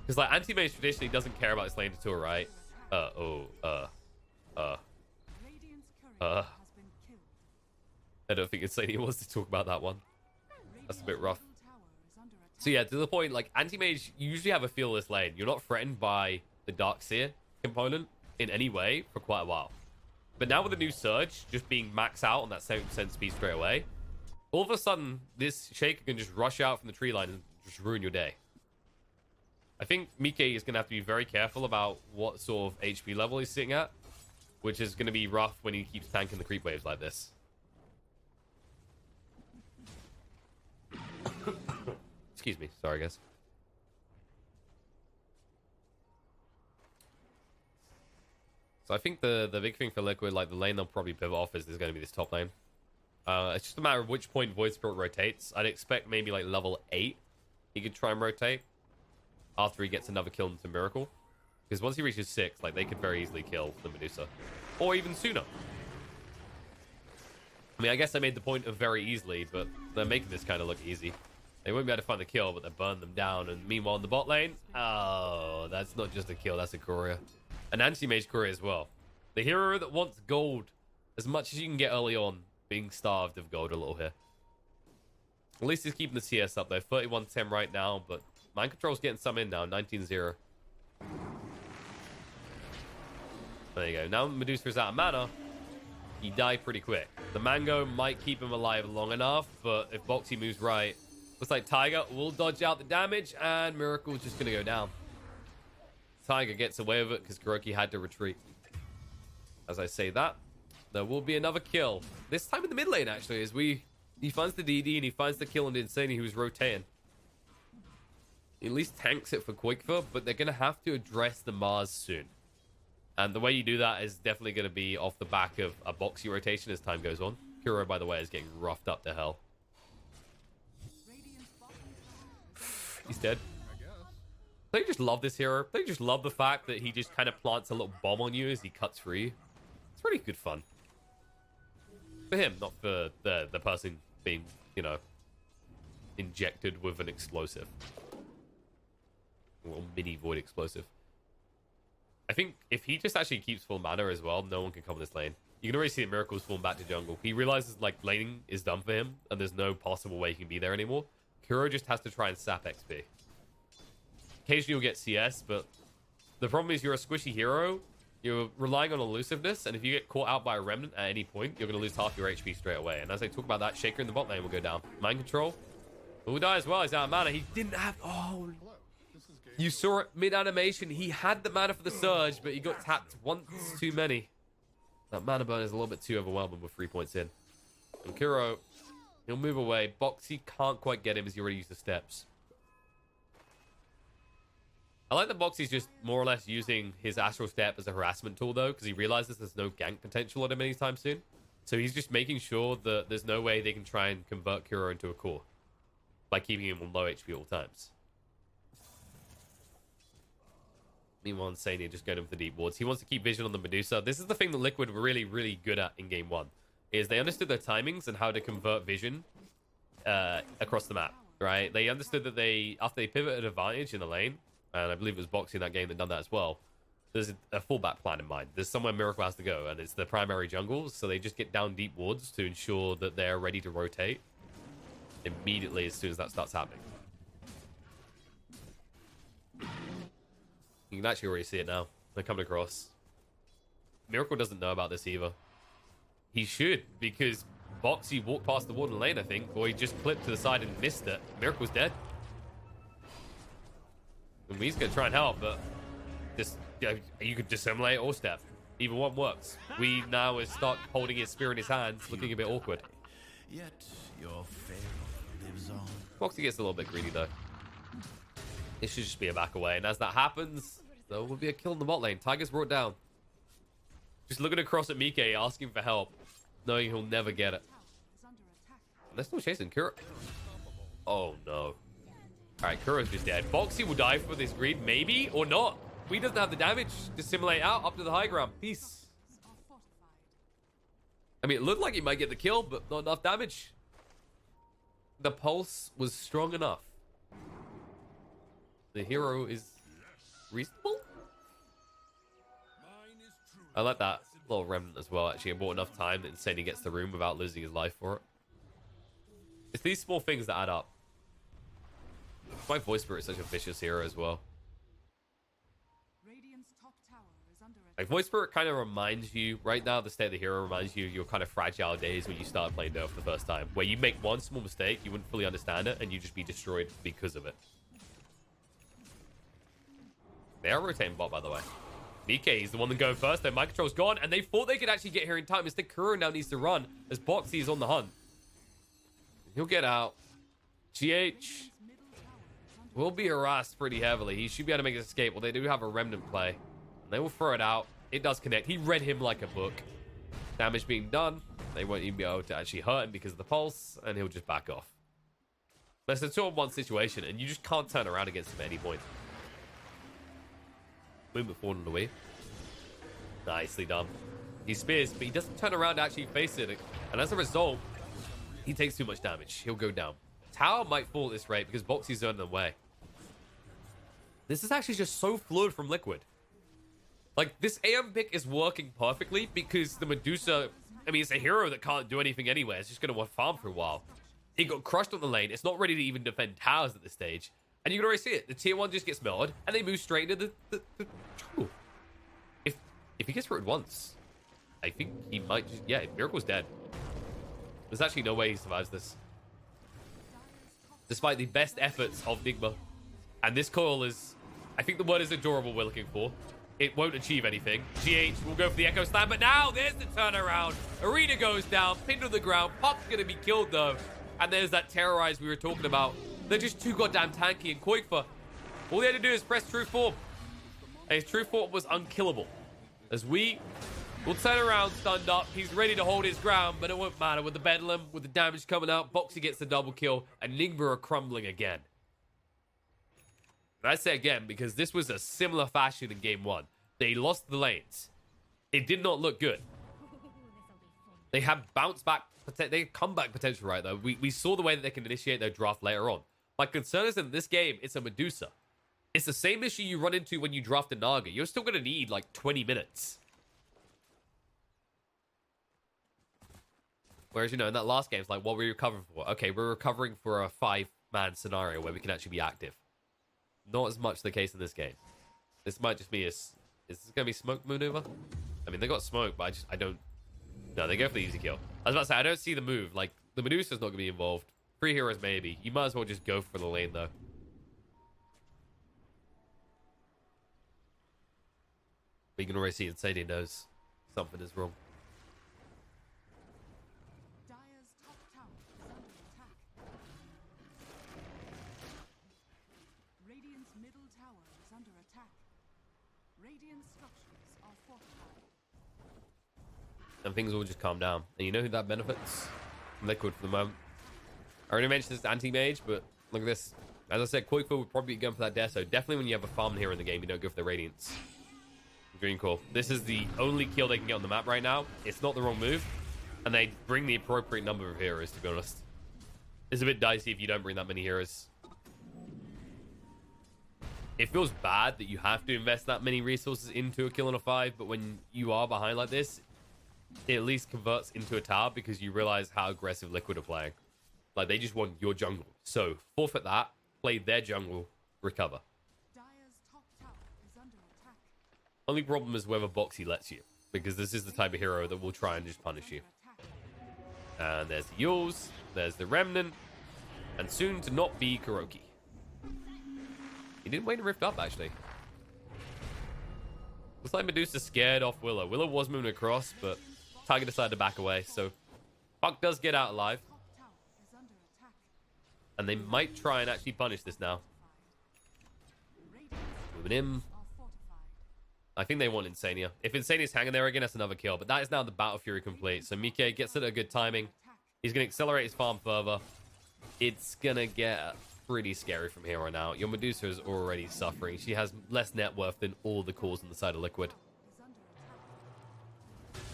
Because, like, anti-mage traditionally doesn't care about this lane at all, right? Radiant's courier has been killed. I don't think Insania wants to talk about that one. That's a bit rough. Radiant's middle tower is under attack. So yeah, to the point, like, anti-mage, you usually have a fearless lane. You're not threatened by the Dark Seer component in any way for quite a while. But now with the new Surge just being maxed out on that 7% speed straight away, all of a sudden, this Shaker can just rush out from the tree line and just ruin your day. I think Mike is going to have to be very careful about what sort of HP level he's sitting at, which is going to be rough when he keeps tanking the creep waves like this. Excuse me. Sorry, guys. So I think the big thing for Liquid, like the lane they'll probably pivot off is going to be this top lane. It's just a matter of which point Void Spirit rotates. I'd expect maybe like level 8 he could try and rotate after he gets another kill into Miracle. Because once he reaches 6, like they could very easily kill the Medusa. Or even sooner. I mean, I guess I made the point of very easily, but they're making this kind of look easy. They won't be able to find the kill, but they burn them down. And meanwhile, in the bot lane, oh, that's not just a kill, that's a courier. An anti-mage courier as well. The hero that wants gold as much as you can get early on, being starved of gold a little here. At least he's keeping the CS up though. 31-10 right now, but Mind Control's getting some in now. 19-0. There you go. Now Medusa's out of mana. He died pretty quick. The Mango might keep him alive long enough, but if Boxy moves right, looks like Tiger will dodge out the damage, and Miracle's just going to go down. Tiger gets away with it because Kuroki had to retreat. As I say that, there will be another kill. This time in the mid lane, actually, as he finds the DD and he finds the kill on the Insane who was rotating. He at least tanks it for Quakefer, but they're going to have to address the Mars soon. And the way you do that is definitely going to be off the back of a Boxy rotation as time goes on. Kuro, by the way, is getting roughed up to hell. He's dead. Don't you just love this hero? Don't you just love the fact that he just kind of plants a little bomb on you as he cuts free? It's pretty good fun. For him, not for the person being, you know, injected with an explosive. A little mini void explosive. I think if he just actually keeps full mana as well, no one can come in this lane. You can already see that Miracle's falling back to jungle. He realizes, like, laning is done for him, and there's no possible way he can be there anymore. Kuro just has to try and sap XP. Occasionally you'll get CS, but the problem is you're a squishy hero. You're relying on elusiveness, and if you get caught out by a remnant at any point, you're going to lose half your HP straight away. And as I talk about that, Shaker in the bot lane will go down. Mind Control will die as well. He's out of mana. He didn't have... Oh, you saw it mid-animation. He had the mana for the Surge, but he got tapped once too many. That mana burn is a little bit too overwhelming with 3 points in. And Kuro, he'll move away. Boxy can't quite get him as he already used the steps. I like that Boxy's just more or less using his Astral Step as a harassment tool, though, because he realizes there's no gank potential on him anytime soon. So he's just making sure that there's no way they can try and convert Kuro into a core by keeping him on low HP at all times. Meanwhile, Insania just going in with the deep wards. He wants to keep vision on the Medusa. This is the thing that Liquid were really, really good at in Game 1, is they understood their timings and how to convert vision across the map, right? They understood that after they pivoted advantage in the lane, and I believe it was Boxy in that game that done that as well, there's a fallback plan in mind. There's somewhere Miracle has to go, and it's the primary jungles, so they just get down deep wards to ensure that they're ready to rotate immediately as soon as that starts happening. You can actually already see it now. They're coming across. Miracle doesn't know about this either. He should, because Boxy walked past the ward in lane, I think, or he just clipped to the side and missed it. Miracle's dead. And he's going to try and help, but just, you could dissimulate or step. Either one works. We now start holding his spear in his hands, looking a bit awkward. Yet your pharaoh lives on. Boxy gets a little bit greedy, though. It should just be a back away, and as that happens, there will be a kill in the bot lane. Tiger's brought down. Just looking across at Mike, asking for help, knowing he'll never get it. They're still chasing Kuro. Oh, no. Alright, Kuro's just dead. Foxy will die for this greed, maybe, or not. We doesn't have the damage to simulate out up to the high ground. Peace. I mean, it looked like he might get the kill, but not enough damage. The pulse was strong enough. The hero is reasonable? I like that little remnant as well, actually. I bought enough time that Insane gets the room without losing his life for it. It's these small things that add up. My voice spirit is such a vicious hero as well. Like, voice spirit kind of reminds you, right now, the state of the hero reminds you of your kind of fragile days when you started playing Dota for the first time, where you make one small mistake, you wouldn't fully understand it, and you just be destroyed because of it. They are rotating bot, by the way. Nikkei is the one that going first, their mind control's gone, and they thought they could actually get here in time. Mr. Kuro now needs to run, as Boxy is on the hunt. He'll get out. GH will be harassed pretty heavily. He should be able to make his escape. Well, they do have a remnant play. And they will throw it out. It does connect. He read him like a book. Damage being done. They won't even be able to actually hurt him because of the pulse. And he'll just back off. But it's a 2-on-1 situation. And you just can't turn around against him at any point. Movement forward on the way. Nicely done. He spears, but he doesn't turn around to actually face it. And as a result, he takes too much damage. He'll go down. Tower might fall at this rate because Boxy's on the way. This is actually just so fluid from Liquid. Like, this AM pick is working perfectly because the Medusa, I mean, it's a hero that can't do anything anyway. It's just going to farm for a while. He got crushed on the lane. It's not ready to even defend towers at this stage. And you can already see it. The tier 1 just gets melted, and they move straight into the jungle. If he gets through it once, I think he might just... Yeah, Miracle's dead. There's actually no way he survives this. Despite the best efforts of Nigma. And this coil is... I think the word is adorable we're looking for. It won't achieve anything. GH will go for the Echo Slam, but now there's the turnaround. Arena goes down, pinned to the ground. Puck's going to be killed, though. And there's that Terrorize we were talking about. They're just too goddamn tanky, and Koikfa, all he had to do is press True Form. And his True Form was unkillable. As we will turn around, stunned up. He's ready to hold his ground, but it won't matter. With the Bedlam, with the damage coming out, Boxy gets the double kill, and Nigma are crumbling again. And I say again, because this was a similar fashion in Game 1. They lost the lanes. It did not look good. They have bounce back, they have comeback potential, right, though. We saw the way that they can initiate their draft later on. My concern is that in this game, it's a Medusa. It's the same issue you run into when you draft a Naga. You're still going to need, like, 20 minutes. Whereas, you know, in that last game, it's like, what were we recovering for? Okay, we're recovering for a 5-man scenario where we can actually be active. Not as much the case in this game. This might just be a... Is this going to be smoke maneuver? I mean, they got smoke, but I don't... No, they go for the easy kill. I was about to say, I don't see the move. Like, the Medusa's not going to be involved. 3 heroes, maybe. You might as well just go for the lane, though. But you can already see Insane knows something is wrong. Dire's top tower is under attack. Radiant's middle tower is under attack. Radiant structures are fortified. And things will just calm down. And you know who that benefits? Liquid for the moment. I already mentioned this anti-mage, but look at this. As I said, Koikfa would probably be going for that death, so definitely when you have a farm here in the game, you don't go for the Radiance. Green call. This is the only kill they can get on the map right now. It's not the wrong move. And they bring the appropriate number of heroes, to be honest. It's a bit dicey if you don't bring that many heroes. It feels bad that you have to invest that many resources into a kill on a 5, but when you are behind like this, it at least converts into a tower because you realize how aggressive Liquid are playing. Like, they just want your jungle. So, forfeit that, play their jungle, recover. Dire's top tower is under attack. Only problem is whether Boxy lets you, because this is the type of hero that will try and just punish you. And there's the Yules, there's the Remnant, and soon to not be Kuroki. He didn't wait to rift up, actually. Looks like Medusa scared off Willow. Willow was moving across, but Tiger decided to back away, so Puck does get out alive. And they might try and actually punish this now. Moving in. I think they want Insania. If Insania's hanging there again, that's another kill. But that is now the Battle Fury complete. So Mike gets it at a good timing. He's going to accelerate his farm further. It's going to get pretty scary from here on out. Your Medusa is already suffering. She has less net worth than all the cores on the side of Liquid.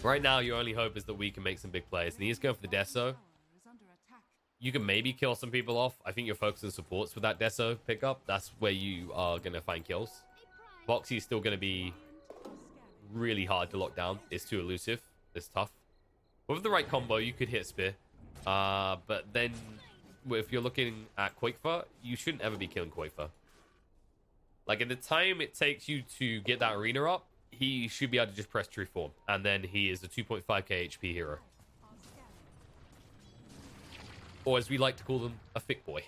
Right now, your only hope is that we can make some big plays. And he's going for the Deso. You can maybe kill some people off. I think you're focusing supports with that Deso pickup. That's where you are going to find kills. Boxy is still going to be really hard to lock down. It's too elusive. It's tough. With the right combo, you could hit Spear. But then, if you're looking at Quakefer, you shouldn't ever be killing Quakefer. Like, in the time it takes you to get that arena up, he should be able to just press True Form. And then he is a 2.5k HP hero. Or as we like to call them, a thick boy.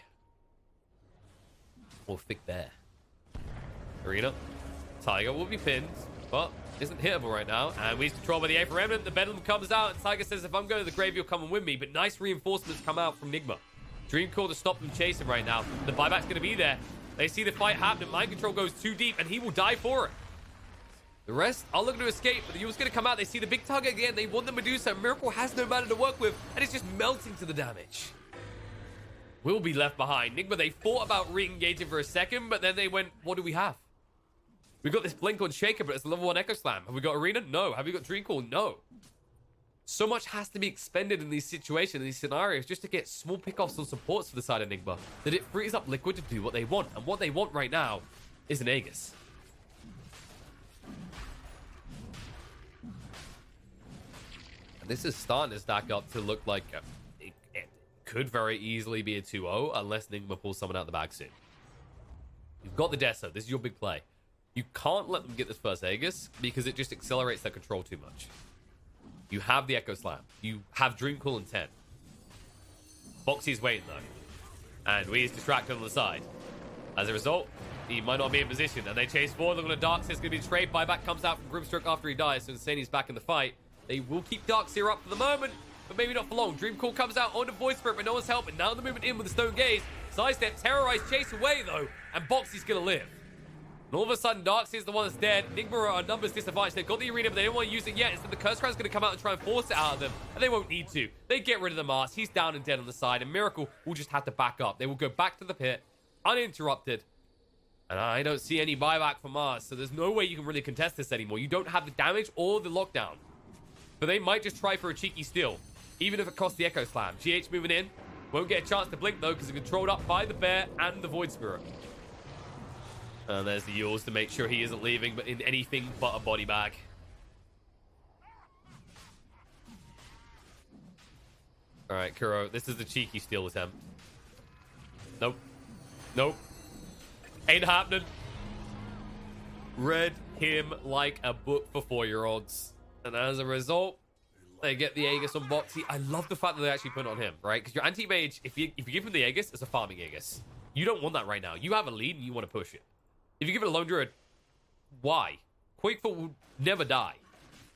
Or thick bear. Arena. Tiger will be pinned, but isn't hittable right now. And we're controlled by the Aether Remnant. The Bedlam comes out, and Tiger says, if I'm going to the grave, you'll come and win me. But nice reinforcements come out from Nigma. Dreamcore to stop them chasing right now. The buyback's going to be there. They see the fight happening. Mind Control goes too deep, and he will die for it. The rest are looking to escape, but the Yule's going to come out. They see the big target again. They want the Medusa. Miracle has no mana to work with, and it's just melting to the damage. Will be left behind. Nigma, they thought about re-engaging for a second, but then they went, what do we have? We've got this Blink on Shaker, but it's a level 1 Echo Slam. Have we got Arena? No. Have we got Dreamcall? No. So much has to be expended in these situations, in these scenarios, just to get small pickoffs on supports for the side of Nigma, that it frees up Liquid to do what they want. And what they want right now is an Aegis. And this is starting to stack up to look like it could very easily be a 2-0, unless Nigma pulls someone out the bag soon. You've got the Deso. This is your big play. You can't let them get this first Aegis because it just accelerates their control too much. You have the Echo Slam. You have Dreamcall in 10. Boxy's waiting though. And Wee's distracted on the side. As a result, he might not be in position. And they chase forward. Look at the Darkseer. It's going to be betrayed. Buyback comes out from Grimstroke after he dies. So Insania's back in the fight. They will keep Darkseer up for the moment, but maybe not for long. Dreamcall comes out on the Void Spirit, but no one's helping. Now the movement in with the Stone Gaze. Sidestep, terrorize, chase away though. And Boxy's going to live. And all of a sudden, Darkseer's the one that's dead. Nigma are numbers disadvantage. They've got the arena, but they don't want to use it yet. Instead, the Curse Crown's going to come out and try and force it out of them. And they won't need to. They get rid of the Mars. He's down and dead on the side. And Miracle will just have to back up. They will go back to the pit, uninterrupted. And I don't see any buyback for Mars. So there's no way you can really contest this anymore. You don't have the damage or the lockdown. But they might just try for a cheeky steal, even if it costs the Echo Slam. GH moving in. Won't get a chance to blink, though, because it's controlled up by the Bear and the Void Spirit. And there's the Yules to make sure he isn't leaving, but in anything but a body bag. All right, Kuro, this is the cheeky steal attempt. Nope. Nope. Ain't happening. Read him like a book for 4-year-olds. And as a result, they get the Aegis on Boxy. I love the fact that they actually put it on him, right? Because your anti-mage, if you give him the Aegis, it's a farming Aegis. You don't want that right now. You have a lead and you want to push it. If you give it a Lone Druid, why? Quakefoot will never die.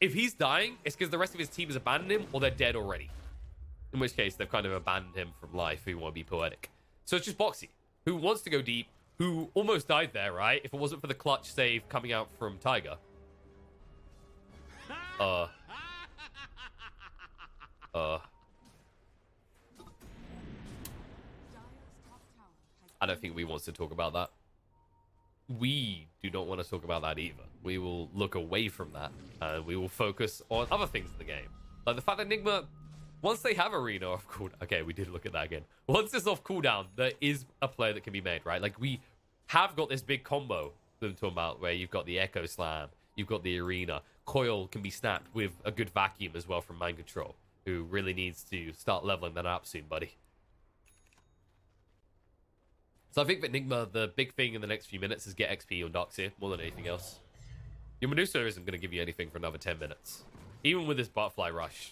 If he's dying, it's because the rest of his team has abandoned him or they're dead already. In which case, they've kind of abandoned him from life, if you want to be poetic. So it's just Boxy, who wants to go deep, who almost died there, right? If it wasn't for the clutch save coming out from Tiger. I don't think we wants to talk about that. We do not want to talk about that either. We will look away from that and we will focus on other things in the game. Like the fact that Nigma, once they have Arena off cooldown, okay, we did look at that again. Once it's off cooldown, there is a play that can be made, right? Like we have got this big combo that I'm talking about where you've got the Echo Slam, you've got the Arena. Coil can be snapped with a good vacuum as well from Mind Control, who really needs to start leveling that up soon, buddy. So I think that Nigma, the big thing in the next few minutes is get XP on Darkseer more than anything else. Your Medusa isn't going to give you anything for another 10 minutes. Even with this Butterfly Rush,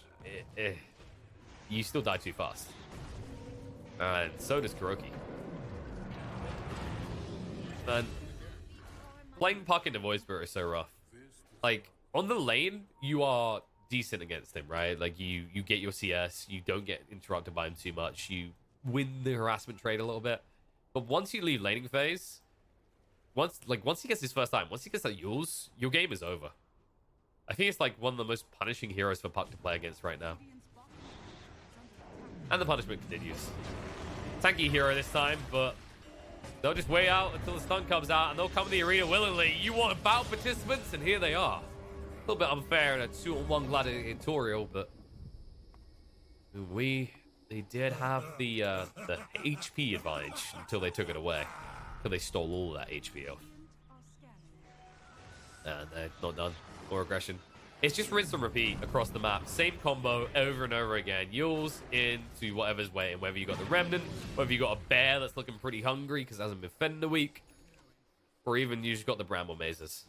you still die too fast. And so does Kuroki. And playing Puck into Void Spirit is so rough. Like, on the lane, you are decent against him, right? Like, you get your CS, you don't get interrupted by him too much, you win the harassment trade a little bit. But once you leave laning phase, once he gets his first time, once he gets that Yules, your game is over. I think it's like one of the most punishing heroes for Puck to play against right now. And the punishment continues. Tanky hero this time, but they'll just wait out until the stun comes out, and they'll come to the arena willingly. You want battle participants, and here they are. A little bit unfair in a 2-on-1 gladiatorial, but they did have the HP advantage until they took it away. Until they stole all that HP off. And they're not done. More aggression. It's just rinse and repeat across the map. Same combo over and over again. Yules into whatever's waiting. Whether you got the Remnant, whether you got a bear that's looking pretty hungry because it hasn't been fed in a week, or even you just got the Bramble Mazes.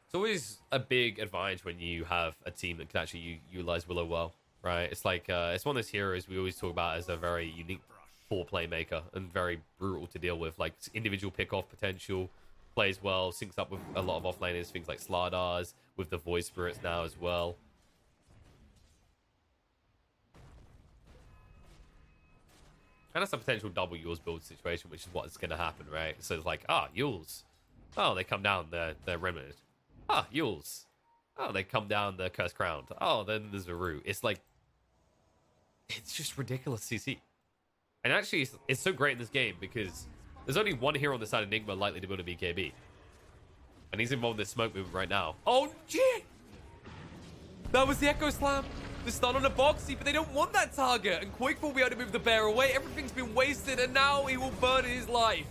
It's always a big advantage when you have a team that can actually utilize Willow well, right? It's like, it's one of those heroes we always talk about as a very unique for playmaker and very brutal to deal with. Like individual pick-off potential, plays well, syncs up with a lot of offlaners, things like Slardars, with the Void Spirits now as well. And that's a potential double Yules build situation, which is what is going to happen, right? So it's like, Yules. Oh, they come down, they're Remnant. Yules. Oh, they come down, the Cursed Crown. Oh, then there's a root. It's like, it's just ridiculous CC. And actually, it's so great in this game because there's only one hero on the side of Enigma likely to build a BKB. And he's involved in this smoke movement right now. Oh, shit! That was the Echo Slam. The stun on a Boxy, but they don't want that target. And Quake will be able to move the bear away. Everything's been wasted, and now he will burn his life.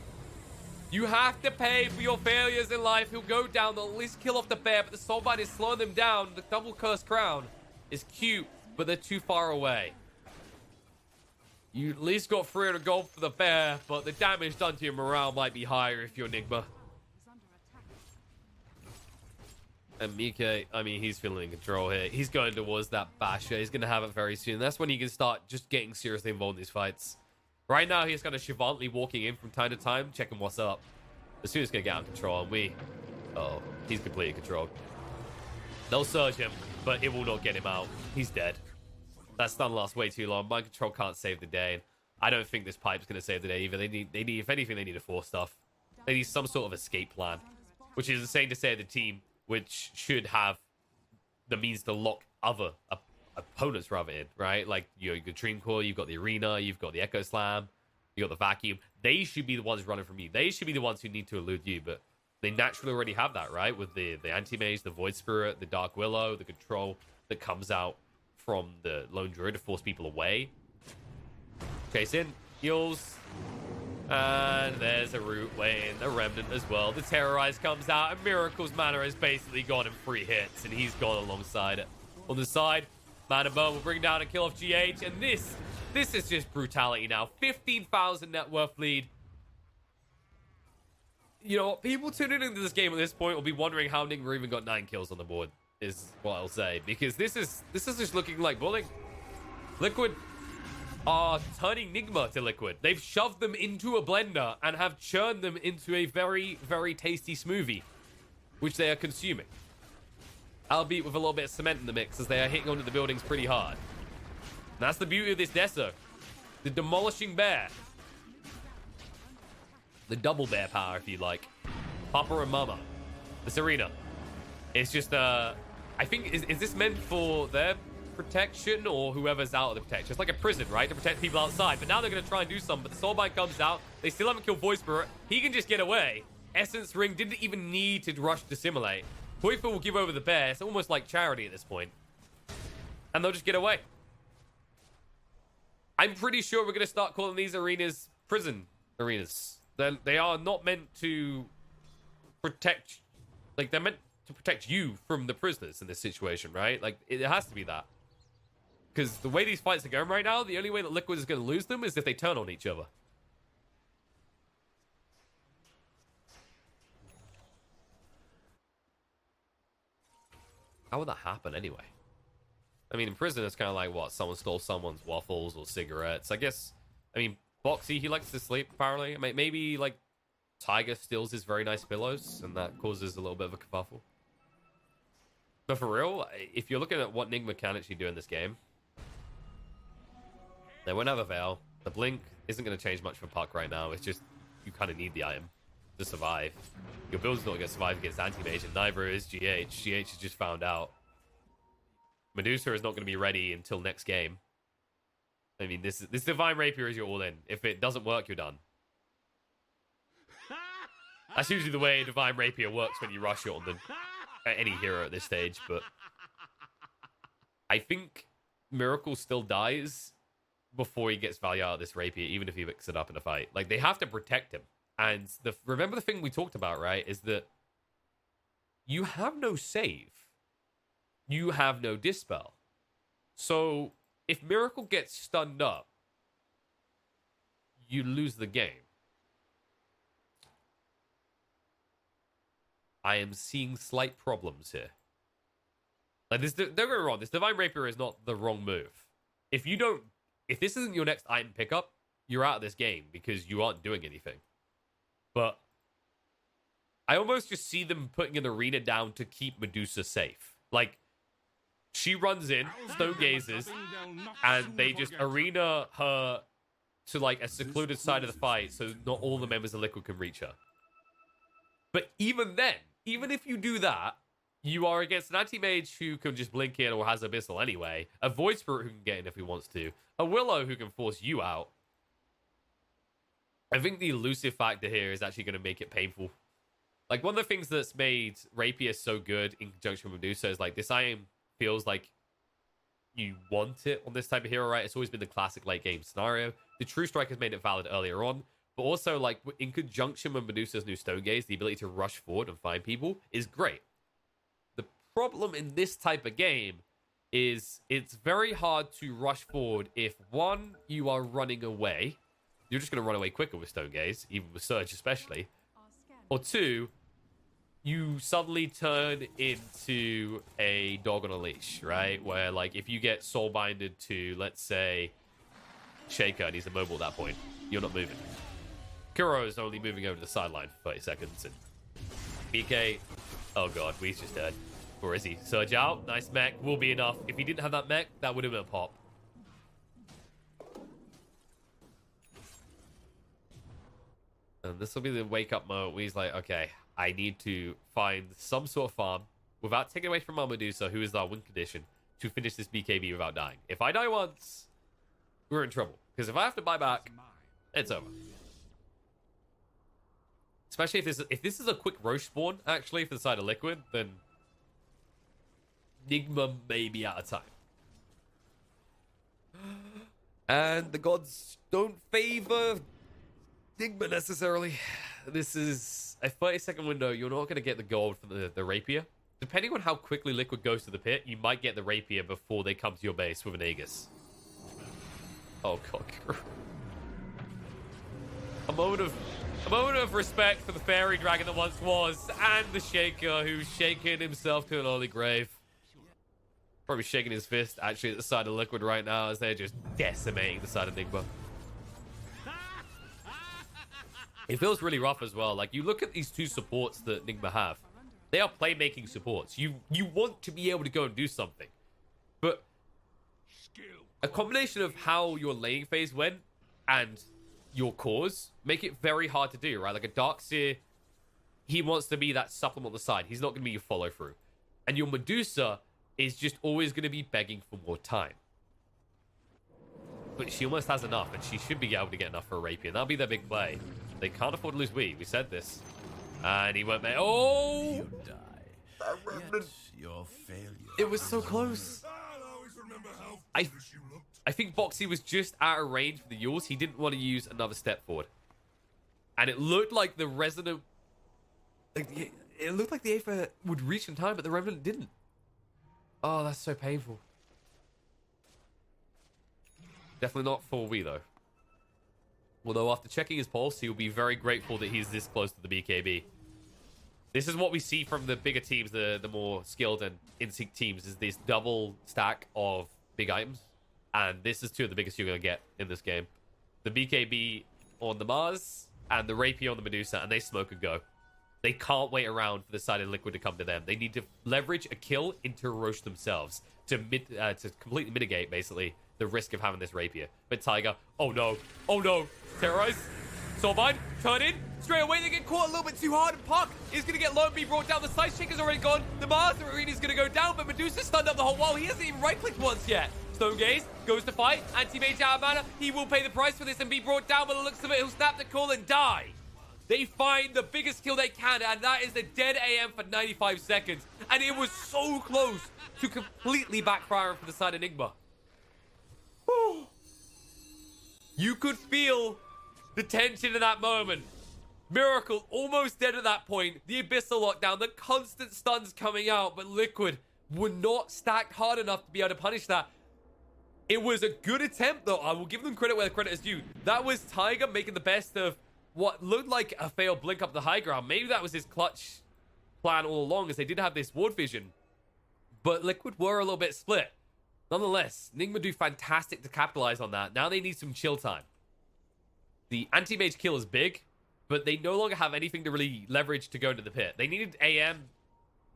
You have to pay for your failures in life. He'll go down, they'll at least kill off the bear, but the Soulbind is slowing them down. The double Cursed Crown is cute, but they're too far away. You at least got 300 gold for the bear, but the damage done to your morale might be higher if you're Enigma. And Mike, I mean, he's feeling in control here. He's going towards that Basher. He's going to have it very soon. That's when he can start just getting seriously involved in these fights. Right now, he's kind of Shivantly walking in from time to time, checking what's up. As soon as he's going to get out of control, and oh, he's completely controlled. They'll surge him, but it will not get him out. He's dead. That stun lasts way too long. Mind control can't save the day. And I don't think this pipe's going to save the day either. They need, if anything, they need to force stuff. They need some sort of escape plan, which is insane to say the team, which should have the means to lock other opponents rather in, right? Like you've got Dream Core, you've got the Arena, you've got the Echo Slam, you got the Vacuum. They should be the ones running from you. They should be the ones who need to elude you, but they naturally already have that, right? With the Anti-Mage, the Void Spirit, the Dark Willow, the control that comes out from the Lone Druid to force people away. Chase in, heals, and there's a root waiting, a Remnant as well. The Terrorize comes out, and Miracle's mana has basically gone in 3 hits, and he's gone alongside it. On the side, Mana Burn will bring down a kill off GH, and this is just brutality now. 15,000 net worth lead. You know, people tuning into this game at this point will be wondering how Nigma even got 9 kills on the board, is what I'll say, because this is just looking like bullying. Liquid are turning Nigma to Liquid. They've shoved them into a blender and have churned them into a very, very tasty smoothie, which they are consuming. Albeit with a little bit of cement in the mix, as they are hitting onto the buildings pretty hard. And that's the beauty of this Deso. The demolishing bear. The double bear power, if you like. Papa and Mama. The Serena. It's just, I think, is this meant for their protection or whoever's out of the protection? It's like a prison, right? To protect people outside. But now they're going to try and do something. But the Soulbind comes out. They still haven't killed Void Spirit. He can just get away. Essence Ring didn't even need to rush to Dissimulate. Hoifa will give over the bear. It's almost like charity at this point. And they'll just get away. I'm pretty sure we're going to start calling these arenas prison arenas. They are not meant to protect... Like, they're meant to protect you from the prisoners in this situation, right? Like, it has to be that. Because the way these fights are going right now, the only way that Liquid is going to lose them is if they turn on each other. How would that happen anyway? I mean, in prison, it's kind of like, what? Someone stole someone's waffles or cigarettes. I guess, I mean, Boxy, he likes to sleep, apparently. Maybe, like, Tiger steals his very nice pillows, and that causes a little bit of a kerfuffle. But for real, if you're looking at what Nigma can actually do in this game, they won't have a Veil. The blink isn't going to change much for Puck right now. It's just you kind of need the item to survive. Your build's not going to survive against Anti-Mage, and neither is GH. GH has just found out. Medusa is not going to be ready until next game. I mean, this Divine Rapier is your all-in. If it doesn't work, you're done. That's usually the way Divine Rapier works when you rush it on them. Any hero at this stage, but I think Miracle still dies before he gets value out of this Rapier, even if he picks it up in a fight. Like, they have to protect him. And remember the thing we talked about, right? Is that you have no save. You have no Dispel. So, if Miracle gets stunned up, you lose the game. I am seeing slight problems here. Like, don't get me wrong, this Divine Rapier is not the wrong move. If this isn't your next item pickup, you're out of this game because you aren't doing anything. But I almost just see them putting an arena down to keep Medusa safe. Like, she runs in, stone gazes, and they just arena her to, like, a secluded side of the fight so not all the members of Liquid can reach her. But even then, even if you do that, you are against an anti-mage who can just blink in or has Abyssal anyway, a Void Spirit who can get in if he wants to, a Willow who can force you out. I think the elusive factor here is actually going to make it painful. Like, one of the things that's made Rapier so good in conjunction with Medusa is, like, this item feels like you want it on this type of hero, right? It's always been the classic late game scenario. The True Strike has made it valid earlier on, but also, like, in conjunction with Medusa's new Stone Gaze, the ability to rush forward and find people is great. The problem in this type of game is it's very hard to rush forward if, one, you are running away. You're just going to run away quicker with Stone Gaze, even with Surge especially. Or two, you suddenly turn into a dog on a leash, right? Where, like, if you get soul binded to, let's say, Shaker and he's immobile at that point, you're not moving. Kuro is only moving over to the sideline for 30 seconds. And BK, oh god, he's just dead. Or is he? Surge out, nice mech, will be enough. If he didn't have that mech, that would have been a pop. And this will be the wake-up moment where he's like, okay, I need to find some sort of farm without taking away from our Medusa, who is our win condition, to finish this BKB without dying. If I die once, we're in trouble. Because if I have to buy back, it's over. Especially if this is a quick Roche spawn, actually, for the side of Liquid, then Nigma may be out of time. And the gods don't favor Nigma necessarily. This is a 30-second window. You're not going to get the gold for the Rapier. Depending on how quickly Liquid goes to the pit, you might get the Rapier before they come to your base with an Aegis. Oh, God. A moment of respect for the fairy dragon that once was, and the Shaker who's shaken himself to an early grave. Probably shaking his fist actually at the side of Liquid right now as they're just decimating the side of Nigma. It feels really rough as well. Like, you look at these two supports that Nigma have. They are playmaking supports. You want to be able to go and do something. But a combination of how your laning phase went and your cores make it very hard to do, right? Like a Darkseer, he wants to be that supplement on the side. He's not going to be your follow-through. And your Medusa is just always going to be begging for more time. But she almost has enough, and she should be able to get enough for a Rapier. That'll be their big play. They can't afford to lose We said this. And he went there. Oh! You die. Yet your failure. It was so close. I think Boxy was just out of range for the Yules. He didn't want to use another step forward. And it looked like the Resonant... It looked like the Aether would reach in time, but the Remnant didn't. Oh, that's so painful. Definitely not for We, though. Although after checking his pulse, he'll be very grateful that he's this close to the BKB. This is what we see from the bigger teams, the more skilled and in-sync teams, is this double stack of big items. And this is two of the biggest you're going to get in this game. The BKB on the Mars and the Rapier on the Medusa, and they smoke and go. They can't wait around for the side of Liquid to come to them. They need to leverage a kill into Roche themselves to completely mitigate, basically, the risk of having this rapier. But Tiger, oh no, terrorize. Soulbind, turn in. Straight away, they get caught a little bit too hard, and Puck is going to get low and be brought down. The side check is already gone. The Mars Arena is going to go down, but Medusa's stunned up the whole wall. He hasn't even right-clicked once yet. Stone Gaze goes to fight. Anti-Mage out of mana. He will pay the price for this and be brought down, but it looks of it, he'll snap the call and die. They find the biggest kill they can, and that is the dead AM for 95 seconds. And it was so close to completely backfiring for the side of Enigma. You could feel the tension in that moment. Miracle almost dead at that point. The Abyssal lockdown, the constant stuns coming out, but Liquid were not stacked hard enough to be able to punish that. It was a good attempt, though. I will give them credit where the credit is due. That was Tiger making the best of what looked like a failed blink up the high ground. Maybe that was his clutch plan all along, as they did have this ward vision. But Liquid were a little bit split. Nonetheless, Nigma do fantastic to capitalize on that. Now they need some chill time. The anti-mage kill is big, but they no longer have anything to really leverage to go into the pit. They needed AM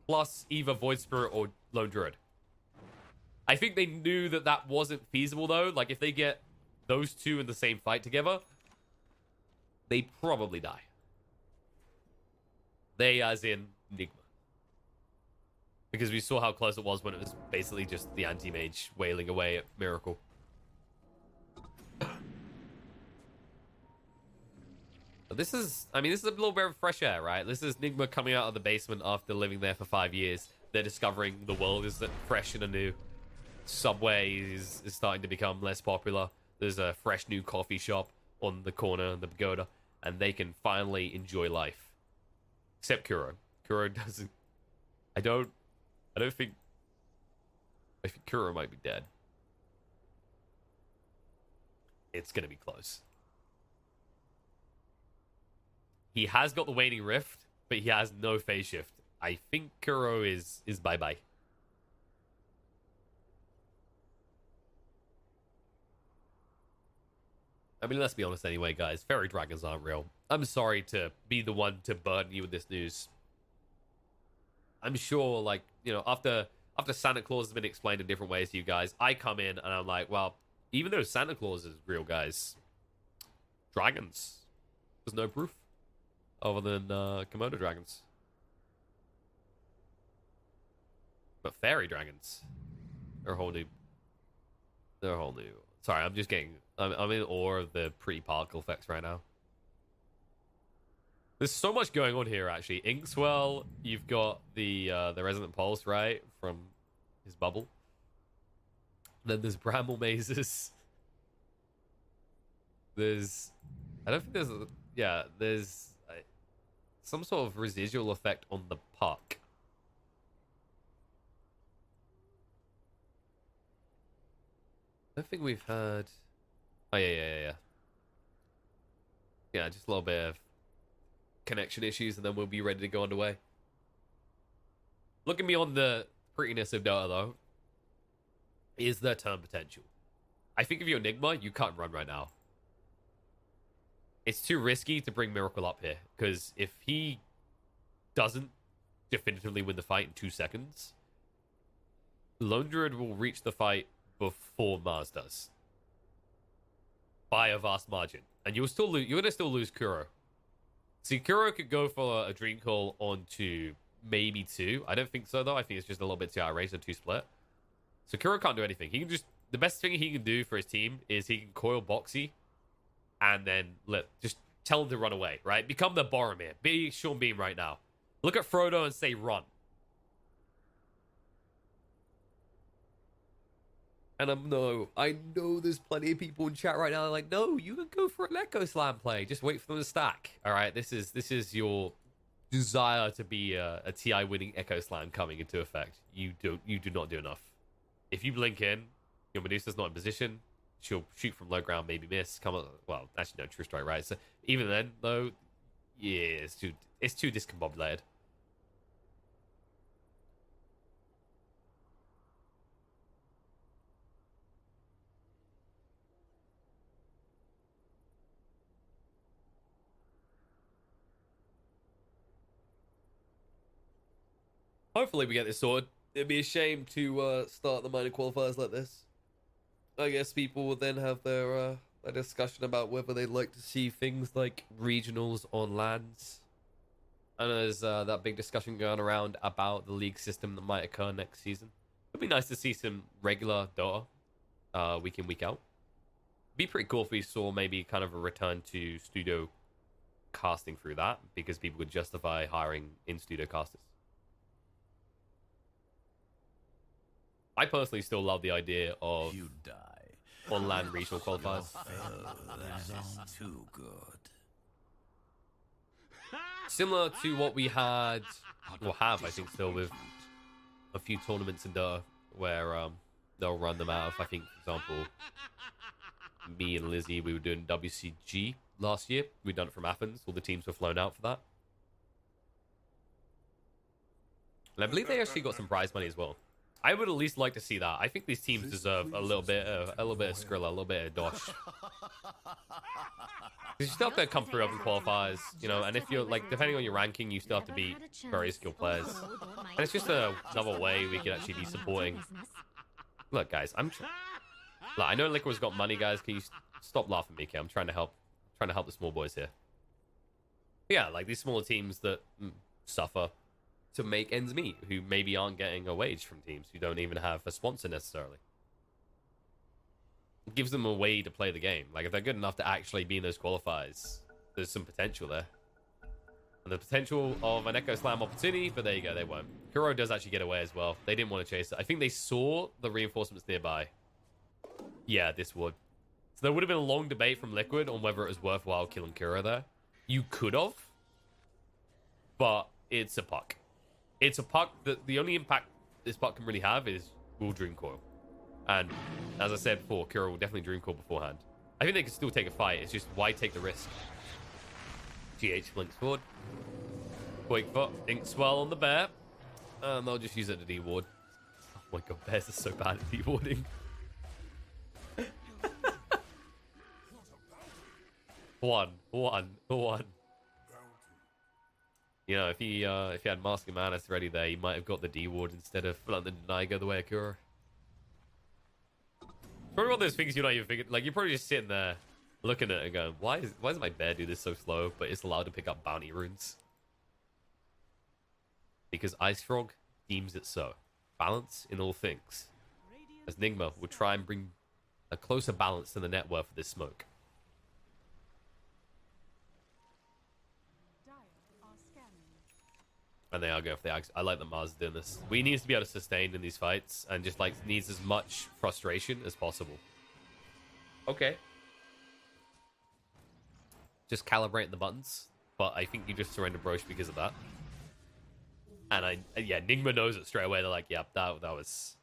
plus either Void Spirit or Lone Druid. I think they knew that that wasn't feasible, though. Like, if they get those two in the same fight together, they probably die. They, as in Nigma. Because we saw how close it was when it was basically just the anti-mage wailing away at Miracle. This is, I mean, this is a little bit of fresh air, right? This is Nigma coming out of the basement after living there for 5 years. They're discovering the world is fresh and anew. Subway is starting to become less popular. There's a fresh new coffee shop on the corner of the pagoda, and they can finally enjoy life. Except Kuro. Kuro doesn't. I think Kuro might be dead. It's gonna be close. He has got the Waning Rift, but he has no phase shift. I think Kuro is bye-bye. I mean, let's be honest anyway, guys. Fairy dragons aren't real. I'm sorry to be the one to burden you with this news. I'm sure, like, you know, after Santa Claus has been explained in different ways to you guys, I come in and I'm like, well, even though Santa Claus is real, guys, dragons, there's no proof other than Komodo dragons. But fairy dragons, they're a whole new. Sorry, I'm just getting. I'm in awe of the pretty particle effects right now. There's so much going on here, actually. Inkswell, you've got the Resonant Pulse, right, from his bubble. Then there's Bramble Mazes. There's some sort of residual effect on the puck. I don't think we've heard. Oh yeah. Yeah, just a little bit of connection issues, and then we'll be ready to go underway. Looking beyond the prettiness of Dota, though, is their turn potential. I think if you're Enigma, you can't run right now. It's too risky to bring Miracle up here, because if he doesn't definitively win the fight in 2 seconds, Lone Druid will reach the fight before Mars does. By a vast margin. And you'll still lose, you're going to still lose Kuro. See, Kuro could go for a Dream Call onto maybe 2. I don't think so, though. I think it's just a little bit too outrageous, 2 split. So Kuro can't do anything. He can just, the best thing he can do for his team is he can coil Boxy and then just tell him to run away, right? Become the Boromir. Be Sean Beam right now. Look at Frodo and say run. And I know there's plenty of people in chat right now that are like, no, you can go for an Echo Slam play. Just wait for them to stack. All right, this is your desire to be a TI winning Echo Slam coming into effect. You do not do enough. If you blink in, your Medusa's not in position. She'll shoot from low ground, maybe miss. Come on, well, actually no, True Strike, right? So even then, though, yeah, it's too discombobulated. Hopefully we get this sorted. It'd be a shame to start the minor qualifiers like this. I guess people will then have their a discussion about whether they'd like to see things like regionals on lands. I know there's that big discussion going around about the league system that might occur next season. It'd be nice to see some regular Dota week in, week out. Be pretty cool if we saw maybe kind of a return to studio casting through that, because people would justify hiring in studio casters. I personally still love the idea of You die. on-land regional qualifiers. That is too good. Similar to what we had, or have, I think, still with a few tournaments in Dota where they'll run them out of, I think, for example, me and Lizzie, we were doing WCG last year. We'd done it from Athens. All the teams were flown out for that. And I believe they actually got some prize money as well. I would at least like to see that. I think these teams deserve a little bit of Skrilla, a little bit of Dosh. You still have to come through up in qualifiers, you know, and if you're, like, depending on your ranking, you still have to beat very skilled players. And it's just another way we could actually be supporting. Look, guys, look, I know Liquid's got money, guys. Can you stop laughing at me, okay? I'm trying to help the small boys here. Yeah, like these smaller teams that suffer to make ends meet, who maybe aren't getting a wage from teams who don't even have a sponsor necessarily. It gives them a way to play the game. Like, if they're good enough to actually be in those qualifiers, there's some potential there. And the potential of an Echo Slam opportunity, but there you go, they won't. Kuro does actually get away as well. They didn't want to chase it. I think they saw the reinforcements nearby. Yeah, this would. So there would have been a long debate from Liquid on whether it was worthwhile killing Kuro there. You could have, but it's a puck. It's a puck that the only impact this puck can really have is will Dream Coil. And as I said before, Kuro will definitely Dream Coil beforehand. I think they can still take a fight. It's just, why take the risk? GH blinks forward. Quick foot. Ink swell on the bear. And they'll just use it to de-ward. Oh my god, bears are so bad at de-warding. One. You know, if he had Mask of Manus ready there, he might have got the D-ward instead of letting the deny go the way of Kuro. Probably one of those things you're not even thinking. Like, you're probably just sitting there looking at it and going, why does my bear do this so slow, but it's allowed to pick up bounty runes? Because Ice Frog deems it so. Balance in all things. As Nigma will try and bring a closer balance to the net worth of this smoke. And they are going for the axe. I like that Mars is doing this. We need to be able to sustain in these fights and just, like, needs as much frustration as possible. Okay. Just calibrating the buttons. But I think you just surrender Broche because of that. And yeah, Nigma knows it straight away. They're like, yep, that was...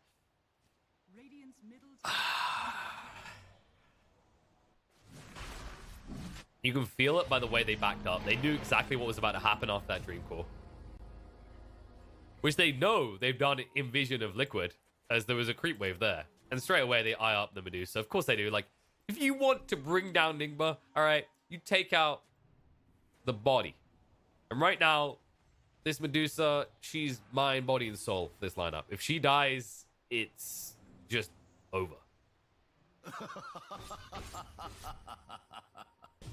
You can feel it by the way they backed up. They knew exactly what was about to happen off that Dream Core. Which they know they've done in Vision of Liquid, as there was a creep wave there. And straight away, they eye up the Medusa. Of course they do. Like, if you want to bring down Nigma, all right, you take out the body. And right now, this Medusa, she's mind, body, and soul for this lineup. If she dies, it's just over.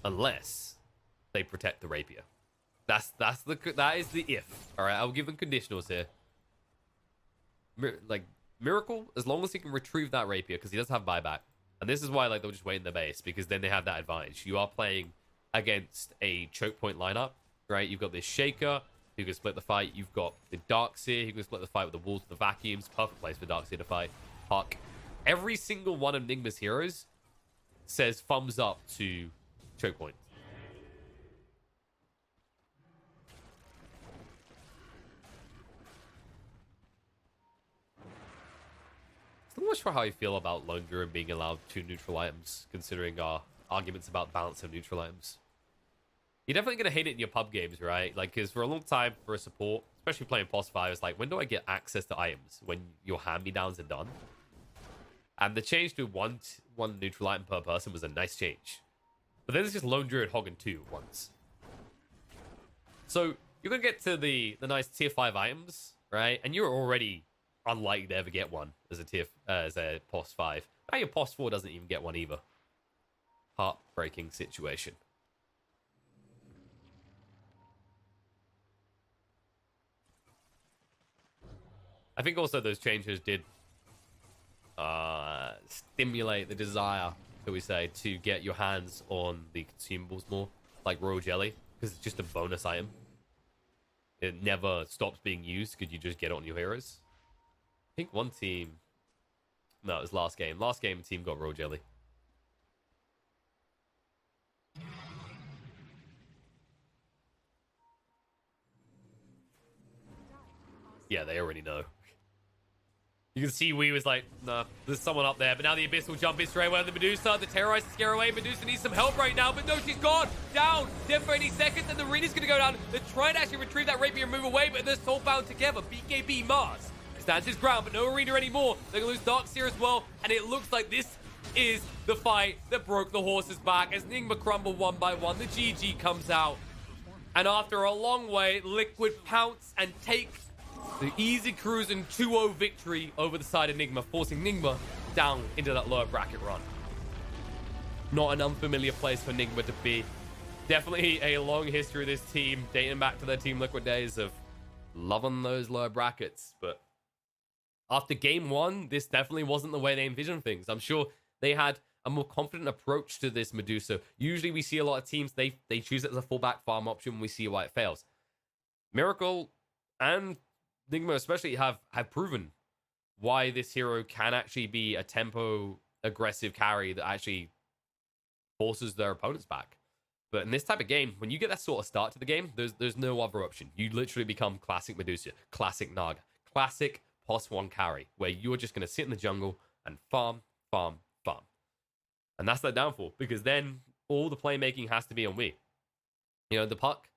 Unless they protect the rapier. That is the if. All right, I'll give them conditionals here. Like Miracle, as long as he can retrieve that rapier, because he does have buyback, and this is why like they'll just wait in the base, because then they have that advantage. You are playing against a choke point lineup, right? You've got this Shaker who can split the fight. You've got the Darkseer who can split the fight with the walls, the vacuums. Perfect place for Darkseer to fight. Puck. Every single one of Nigma's heroes says thumbs up to choke point. I'm not sure how you feel about Lone Druid being allowed 2 neutral items, considering our arguments about balance of neutral items. You're definitely going to hate it in your pub games, right? Like, because for a long time, for a support, especially playing Boss 5, it's like, when do I get access to items? When your hand-me-downs are done? And the change to one neutral item per person was a nice change. But then it's just Lone Druid hogging 2 at once. So, you're going to get to the nice tier 5 items, right? And you're already unlikely to ever get one as a as a POS 5. Now your POS 4 doesn't even get one either. Heartbreaking situation. I think also those changes did stimulate the desire, shall we say, to get your hands on the consumables more, like Royal Jelly, because it's just a bonus item. It never stops being used because you just get it on your heroes. I think one team... No, it was last game. Last game, team got Royal Jelly. Yeah, they already know. You can see Wee was like, nah, there's someone up there. But now the Abyss will jump in straight away on the Medusa. The terrorize to scare away. Medusa needs some help right now. But no, she's gone. Down. Dead for any seconds. And the Rena's going to go down. They're trying to actually retrieve that rapier and move away. But they're soul bound together. BKB Mars stands his ground. But no Arena anymore. They're going to lose Darkseer as well. And it looks like this is the fight that broke the horse's back. As Nigma crumble one by one. The GG comes out. And after a long wait, Liquid pounce and take the easy cruise and 2-0 victory over the side of Nigma, forcing Nigma down into that lower bracket run. Not an unfamiliar place for Nigma to be. Definitely a long history of this team, dating back to their Team Liquid days of loving those lower brackets. But after game one, this definitely wasn't the way they envisioned things. I'm sure they had a more confident approach to this Medusa. Usually we see a lot of teams, they choose it as a fullback farm option when we see why it fails. Miracle and Nigma especially have proven why this hero can actually be a tempo aggressive carry that actually forces their opponents back. But in this type of game, when you get that sort of start to the game, there's no other option. You literally become classic Medusa, classic Naga, classic POS 1 carry, where you're just going to sit in the jungle and farm. And that's their downfall, because then all the playmaking has to be on Wii. You know, the puck,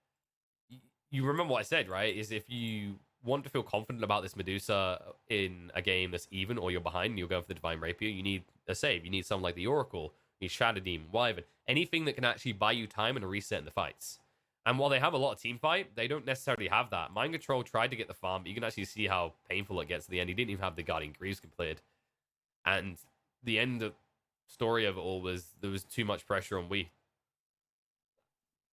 you remember what I said, right? Is if you want to feel confident about this Medusa in a game that's even, or you're behind and you're going for the Divine Rapier, you need a save. You need something like the Oracle, you need Shadow Demon, Wyvern, anything that can actually buy you time and a reset in the fights. And while they have a lot of team fight, they don't necessarily have that. Mind Control tried to get the farm, but you can actually see how painful it gets at the end. He didn't even have the Guardian Greaves completed. And the end of story of it all was there was too much pressure on Wii.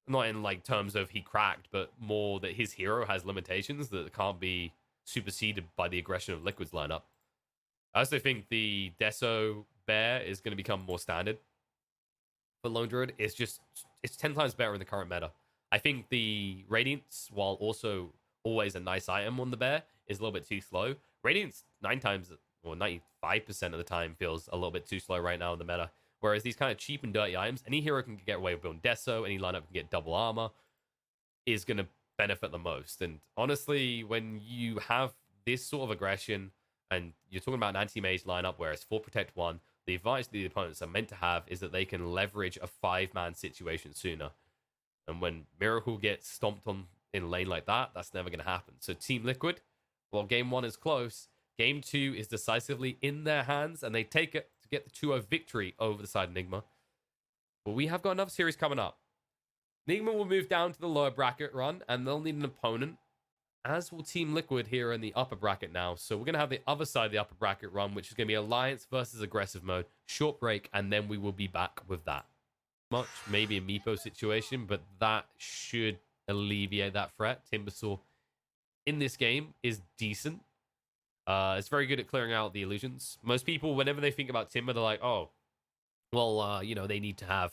Not in like terms of he cracked, but more that his hero has limitations that can't be superseded by the aggression of Liquid's lineup. I also think the Deso Bear is going to become more standard for Lone Druid. It's 10 times better in the current meta. I think the Radiance, while also always a nice item on the Bear, is a little bit too slow. Radiance 95% of the time feels a little bit too slow right now in the meta. Whereas these kind of cheap and dirty items, any hero can get away with building Deso, any lineup can get double armor, is going to benefit the most. And honestly, when you have this sort of aggression, and you're talking about an anti-mage lineup where it's 4 protect 1, the advantage the opponents are meant to have is that they can leverage a 5-man situation sooner. And when Miracle gets stomped on in lane like that, that's never going to happen. So Team Liquid, while game 1 is close, game 2 is decisively in their hands, and they take it to get the 2-0 victory over the side of Nigma. But we have got another series coming up. Nigma will move down to the lower bracket run, and they'll need an opponent, as will Team Liquid here in the upper bracket now. So we're going to have the other side of the upper bracket run, which is going to be Alliance versus Aggressive mode, short break, and then we will be back with that. Much, maybe a Meepo situation, but that should alleviate that threat. Timbersaw in this game is decent. It's very good at clearing out the illusions. Most people, whenever they think about Timber, they're like, oh, well, they need to have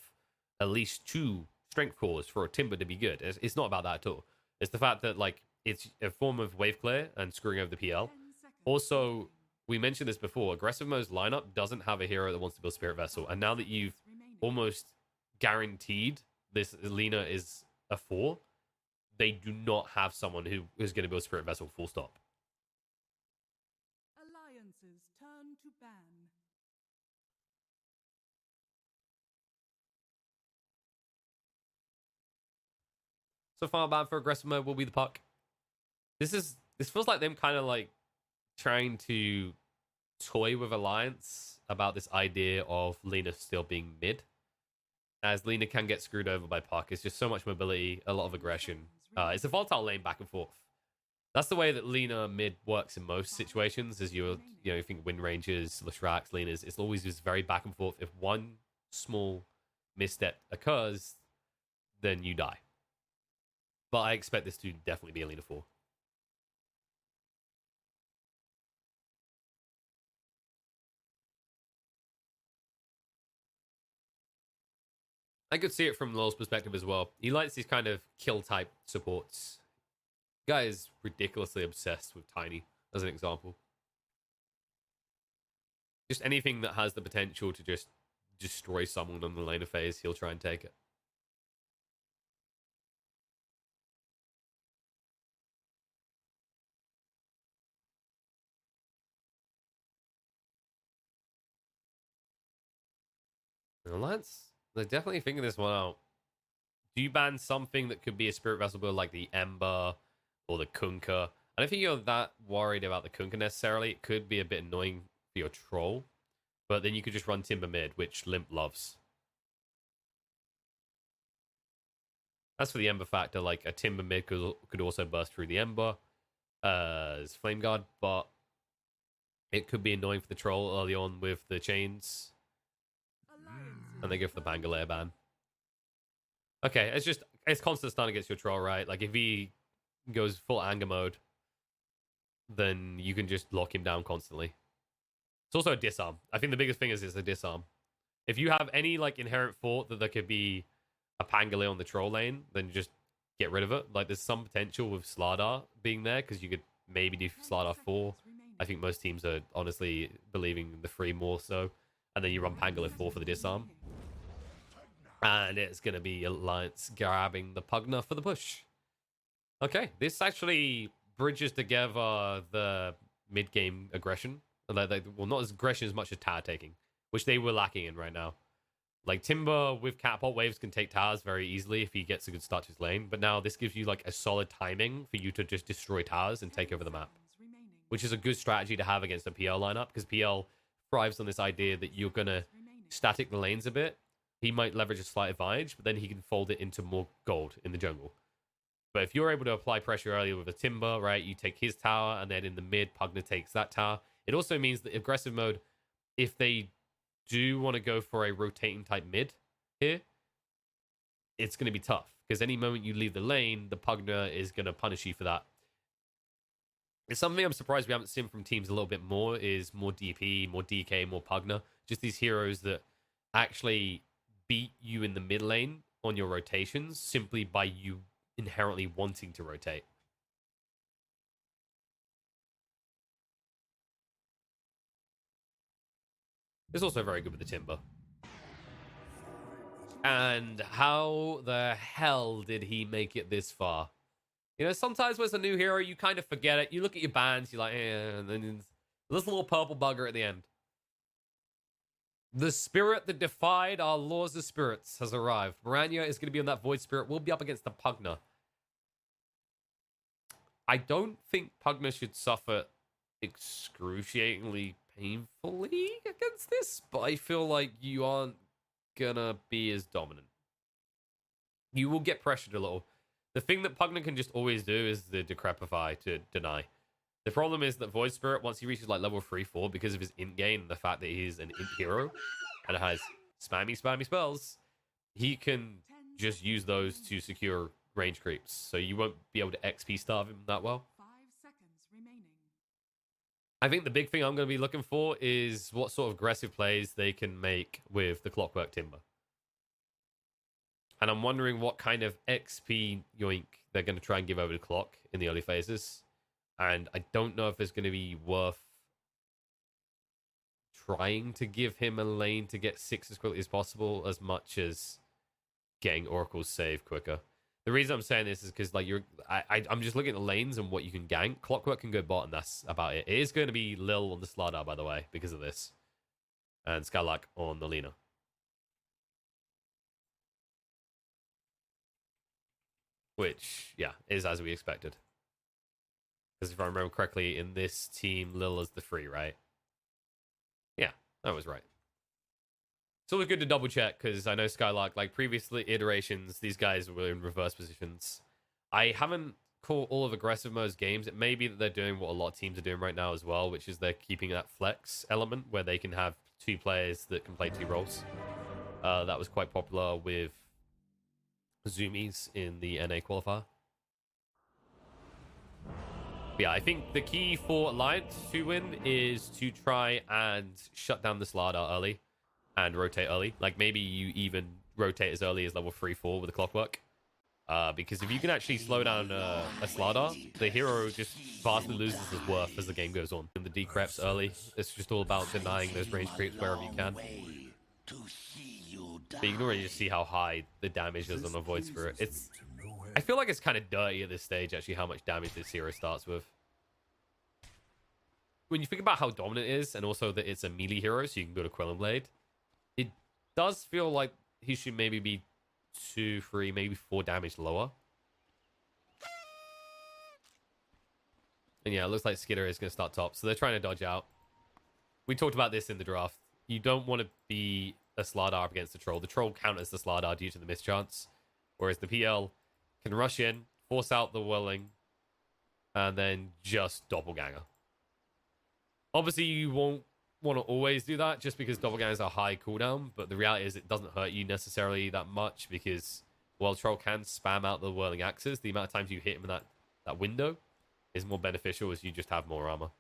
at least 2 strength cores for a Timber to be good. It's not about that at all. It's the fact that, like, it's a form of wave clear and screwing over the PL. Also, we mentioned this before, Aggressive Mode's lineup doesn't have a hero that wants to build Spirit Vessel. And now that you've almost guaranteed this Lina is a 4, they do not have someone who is going to build Spirit Vessel full stop. Alliances turn to ban. So final ban for Aggressive Mode will be the puck. This feels like them kind of like trying to toy with Alliance about this idea of Lina still being mid. As Lina can get screwed over by puck. It's just so much mobility, a lot of aggression. It's a volatile lane back and forth. That's the way that Lina mid works in most situations. Is you think Wind Rangers, Leshracs, Linas, it's always just very back and forth. If one small misstep occurs, then you die. But I expect this to definitely be a Lina 4. I could see it from Lol's perspective as well. He likes these kind of kill type supports. Guy is ridiculously obsessed with Tiny, as an example. Just anything that has the potential to just destroy someone on the laner phase, he'll try and take it. Alliance, they're definitely figuring this one out. Do you ban something that could be a spirit vessel build like the Ember or the Kunkka? I don't think you're that worried about the Kunkka necessarily. It could be a bit annoying for your troll, but then you could just run Timber mid, which Limp loves. As for the Ember factor, like a Timber mid could also burst through the Ember as Flame Guard, but it could be annoying for the troll early on with the chains. And they go for the Bangalore ban. Okay, it's constant stun against your troll, right? Like if he goes full anger mode, then you can just lock him down constantly. It's also a disarm. I think the biggest thing is it's a disarm. If you have any like inherent thought that there could be a Pangolin on the troll lane, then just get rid of it. Like there's some potential with Slardar being there because you could maybe do Slardar 4. I think most teams are honestly believing the 3 more so. And then you run Pangolin 4 for the disarm. And it's going to be Alliance grabbing the Pugna for the push. Okay, this actually bridges together the mid-game aggression. Well, not as aggression as much as tower taking, which they were lacking in right now. Like Timber with catapult waves can take towers very easily if he gets a good start to his lane. But now this gives you like a solid timing for you to just destroy towers and take over the map, which is a good strategy to have against a PL lineup because PL thrives on this idea that you're going to static the lanes a bit. He might leverage a slight advantage, but then he can fold it into more gold in the jungle. But if you're able to apply pressure earlier with a Timber, right, you take his tower, and then in the mid, Pugna takes that tower. It also means that aggressive mode, if they do want to go for a rotating type mid here, it's going to be tough. Because any moment you leave the lane, the Pugna is going to punish you for that. It's something I'm surprised we haven't seen from teams a little bit more, is more DP, more DK, more Pugna. Just these heroes that actually beat you in the mid lane on your rotations simply by you inherently wanting to rotate. It's also very good with the Timber. And how the hell did he make it this far? You know, sometimes when it's a new hero, you kind of forget it. You look at your bands, you're like, and then this little purple bugger at the end. The spirit that defied our laws of spirits has arrived. Miranya is going to be on that Void Spirit. We'll be up against the Pugna. I don't think Pugna should suffer excruciatingly painfully against this, but I feel like you aren't going to be as dominant. You will get pressured a little. The thing that Pugna can just always do is the Decrepify to deny. The problem is that Void Spirit, once he reaches like level 3-4, because of his int gain and the fact that he's an int hero and has spammy spells, he can just use those to secure range creeps. So you won't be able to XP starve him that well. 5 seconds remaining. I think the big thing I'm going to be looking for is what sort of aggressive plays they can make with the Clockwork Timber. And I'm wondering what kind of XP yoink they're going to try and give over the clock in the early phases. And I don't know if it's going to be worth trying to give him a lane to get 6 as quickly as possible, as much as getting Oracle's save quicker. The reason I'm saying this is because like I'm just looking at the lanes and what you can gank. Clockwork can go bot, and that's about it. It is going to be Lil on the Slardar, by the way, because of this. And Skylark on the Lina. Which, yeah, is as we expected. Because if I remember correctly, in this team, Lil is the 3, right? Yeah, that was right. It's always good to double check, because I know Skylark, like previously iterations, these guys were in reverse positions. I haven't call all of aggressive mode's games, it may be that they're doing what a lot of teams are doing right now as well, which is they're keeping that flex element where they can have two players that can play two roles. That was quite popular with Zoomies in the NA qualifier. But yeah, I think the key for Alliance to win is to try and shut down the Slardar early and rotate early. Like maybe you even rotate as early as level 3-4 with the clockwork. Because if you can actually slow down a Slardar, the hero just vastly loses his worth as the game goes on. And the decreps early, it's just all about denying those range creeps wherever you can. But you can already just see how high the damage is on a Void Spirit. I feel like it's kind of dirty at this stage, actually, how much damage this hero starts with. When you think about how dominant it is, and also that it's a melee hero, so you can go to Quelling Blade, it does feel like he should maybe be 2, 3, maybe 4 damage lower. And yeah, it looks like Skidder is going to start top, so they're trying to dodge out. We talked about this in the draft. You don't want to be a Slardar up against the Troll. The Troll counters the Slardar due to the mischance, whereas the PL can rush in, force out the Whirling, and then just Doppelganger. Obviously, you won't want to always do that just because Doppelgangers are high cooldown, but the reality is it doesn't hurt you necessarily that much because while Troll can spam out the Whirling Axes, the amount of times you hit him in that window is more beneficial as you just have more armor.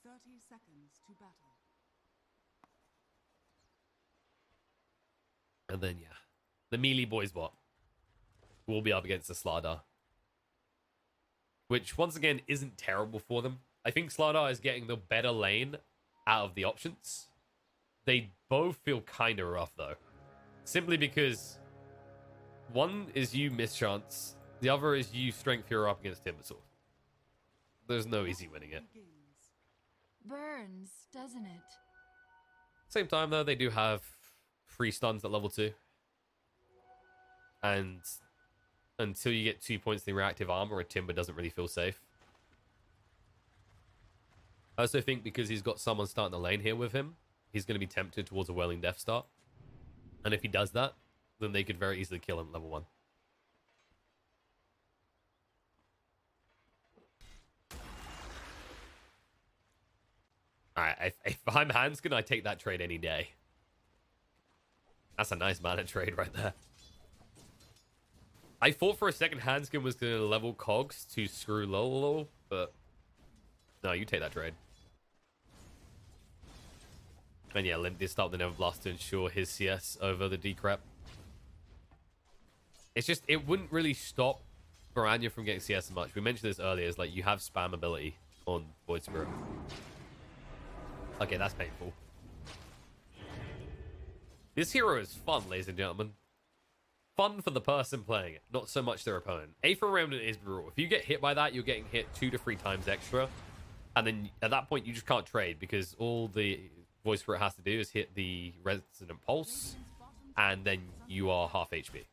30 seconds to battle. And then, yeah, the melee boys bot will be up against the Slardar, which once again isn't terrible for them. I think Slardar is getting the better lane out of the options. They both feel kind of rough though, simply because one is you mischance, the other is you strength hero up against Timbersaw. There's no easy winning it. Burns, doesn't it? Same time though, they do have free stuns at level 2. And until you get 2 points in reactive armor, a Timber doesn't really feel safe. I also think because he's got someone starting the lane here with him, he's going to be tempted towards a Whirling Death start. And if he does that, then they could very easily kill him at level 1. Alright, if I'm Hanskin, I take that trade any day. That's a nice mana trade right there. I thought for a second Hanskin was going to level Cogs to screw Lolo, but no, you take that trade. And yeah, Limp did start the Never Blast to ensure his CS over the Decrep. It's just, it wouldn't really stop Baranya from getting CS as much. We mentioned this earlier, is like you have spam ability on Void Spirit. Okay, that's painful. This hero is fun, ladies and gentlemen. Fun for the person playing it, not so much their opponent. Aether Remnant is brutal. If you get hit by that, you're getting hit 2 to 3 times extra. And then at that point, you just can't trade because all the Void Spirit has to do is hit the Resonant Pulse, and then you are half HP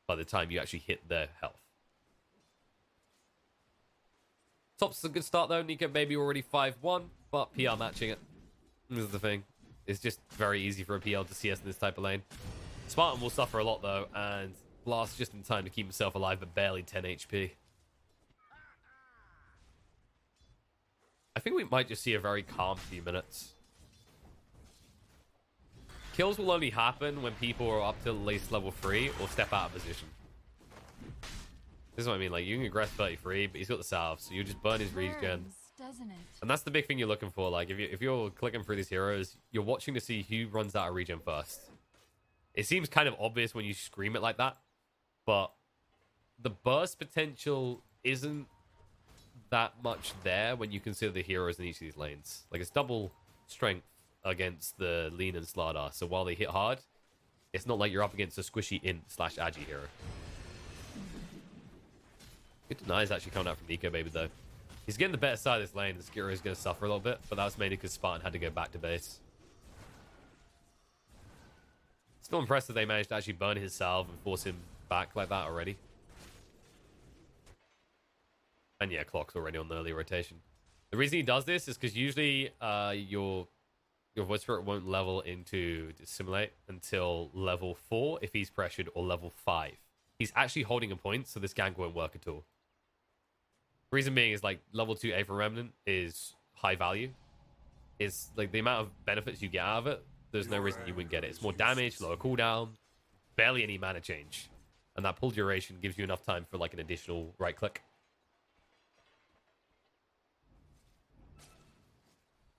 by the time you actually hit their health. Top's a good start though. Nico Baby already 5-1, but PR matching it. This is the thing. It's just very easy for a PL to CS in this type of lane. Spartan will suffer a lot though, and Blast just in time to keep himself alive, but barely 10 HP. I think we might just see a very calm few minutes. Kills will only happen when people are up to at least level 3 or step out of position. This is what I mean, like, you can aggress 33, but he's got the salve, so you just burn his regen. Doesn't it? And that's the big thing you're looking for. Like, if you're clicking through these heroes, you're watching to see who runs out of regen first. It seems kind of obvious when you scream it like that, but the burst potential isn't that much there when you consider the heroes in each of these lanes. Like, it's double strength against the Lean and Slardar, so while they hit hard, it's not like you're up against a squishy int/agi hero. Good denies actually coming out from Nico Baby though. He's getting the better side of this lane. The Skiro is going to suffer a little bit, but that was mainly because Spartan had to go back to base. Still impressed that they managed to actually burn his salve and force him back like that already. And yeah, Clock's already on the early rotation. The reason he does this is because usually your Void Spirit won't level into Dissimulate until level 4 if he's pressured, or level 5 he's actually holding a point, so this gank won't work at all. Reason being is like level 2 Aether Remnant is high value. It's like the amount of benefits you get out of it, there's no reason you wouldn't get it. It's more damage, lower cooldown, barely any mana change. And that pull duration gives you enough time for like an additional right click.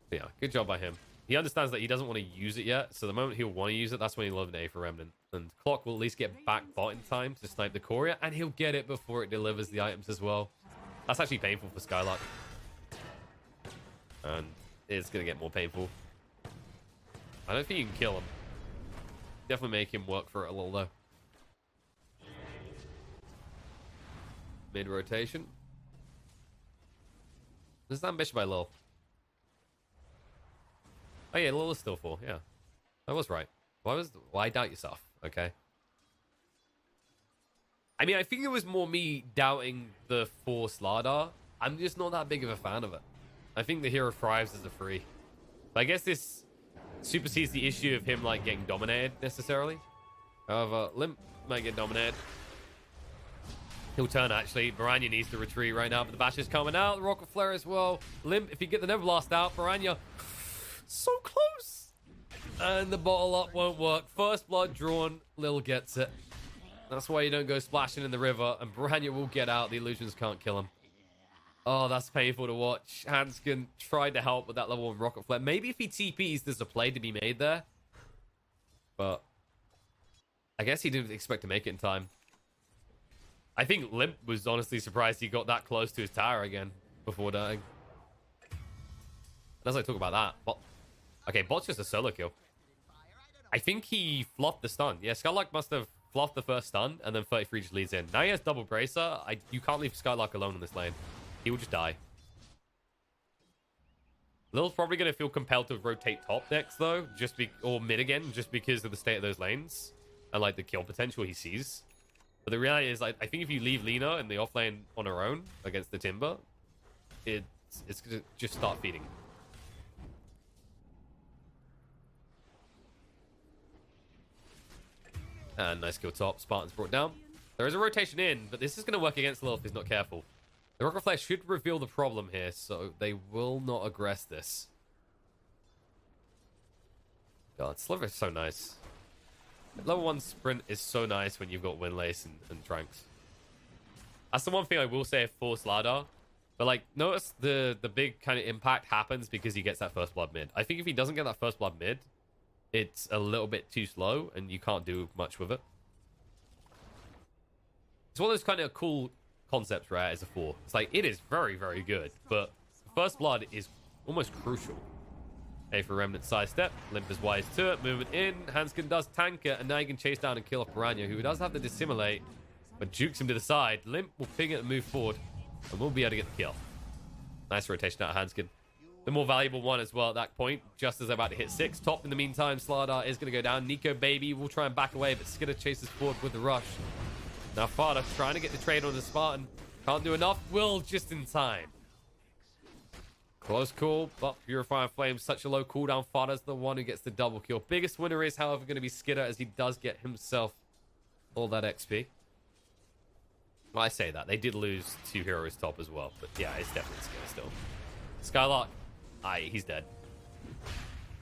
But yeah, good job by him. He understands that he doesn't want to use it yet, so the moment he'll want to use it, that's when he'll have an Aether Remnant. And Clock will at least get back bot in time to snipe the Courier, and he'll get it before it delivers the items as well. That's actually painful for Skylark. And it's going to get more painful. I don't think you can kill him. Definitely make him work for it a little, though. Mid-rotation. This is ambition by Lil. Oh yeah, Lil is still 4, yeah. I was right. Why doubt yourself, okay? I mean, I think it was more me doubting the 4 Slardar. I'm just not that big of a fan of it. I think the hero thrives as a free. But I guess this supersedes the issue of him, like, getting dominated, necessarily. However, Limp might get dominated. He'll turn, actually. Baranya needs to retreat right now, but the bash is coming out. The Rocket Flare as well. Limp, if you get the Never Blast out, Baranya... so close! And the bottle up won't work. First blood drawn. Lil gets it. That's why you don't go splashing in the river. And Baranya will get out. The illusions can't kill him. Oh, that's painful to watch. Hanskin tried to help with that level 1 Rocket Flare. Maybe if he TPs, there's a play to be made there. But I guess he didn't expect to make it in time. I think Limp was honestly surprised he got that close to his tower again before dying. And as I talk about that, okay, bot's just a solo kill. I think he fluffed the stun. Yeah, Skylark must have fluffed the first stun, and then 33 just leads in. Now he has double bracer. You can't leave Skylark alone in this lane. He will just die. Lil's probably going to feel compelled to rotate top next, though, or mid again, just because of the state of those lanes and like the kill potential he sees. But the reality is, I think if you leave Lina in the off lane on her own against the Timber, it's going to just start feeding. And nice kill top. Spartan's brought down. There is a rotation in, but this is going to work against Lil if he's not careful. The Rocket Flare should reveal the problem here, so they will not aggress this. God, Sliver is so nice. Level 1 sprint is so nice when you've got Windlace and Tranks. That's the one thing I will say for Slardar. But, like, notice the big kind of impact happens because he gets that first blood mid. I think if he doesn't get that first blood mid, it's a little bit too slow and you can't do much with it. It's one of those kind of cool concepts, right, as a 4. It's like, it is very, very good, but the first blood is almost crucial. Aether Remnant sidestep. Limp is wise to it. Movement in. Hanskin does tank it, and now you can chase down and kill off Baranya, who does have to dissimulate, but jukes him to the side. Limp will ping it and move forward, and we'll be able to get the kill. Nice rotation out of Hanskin. The more valuable one as well at that point, just as they're about to hit 6. Top in the meantime, Slardar is going to go down. Nico Baby will try and back away, but Skidder chases forward with the rush. Now Fada trying to get the trade on the Spartan. Can't do enough. Will just in time. Close call, but Purifying Flame, such a low cooldown. Fada's the one who gets the double kill. Biggest winner is, however, going to be Skidder, as he does get himself all that XP. Well, I say that. They did lose 2 heroes top as well, but yeah, it's definitely Skidder still. Skylark, he's dead.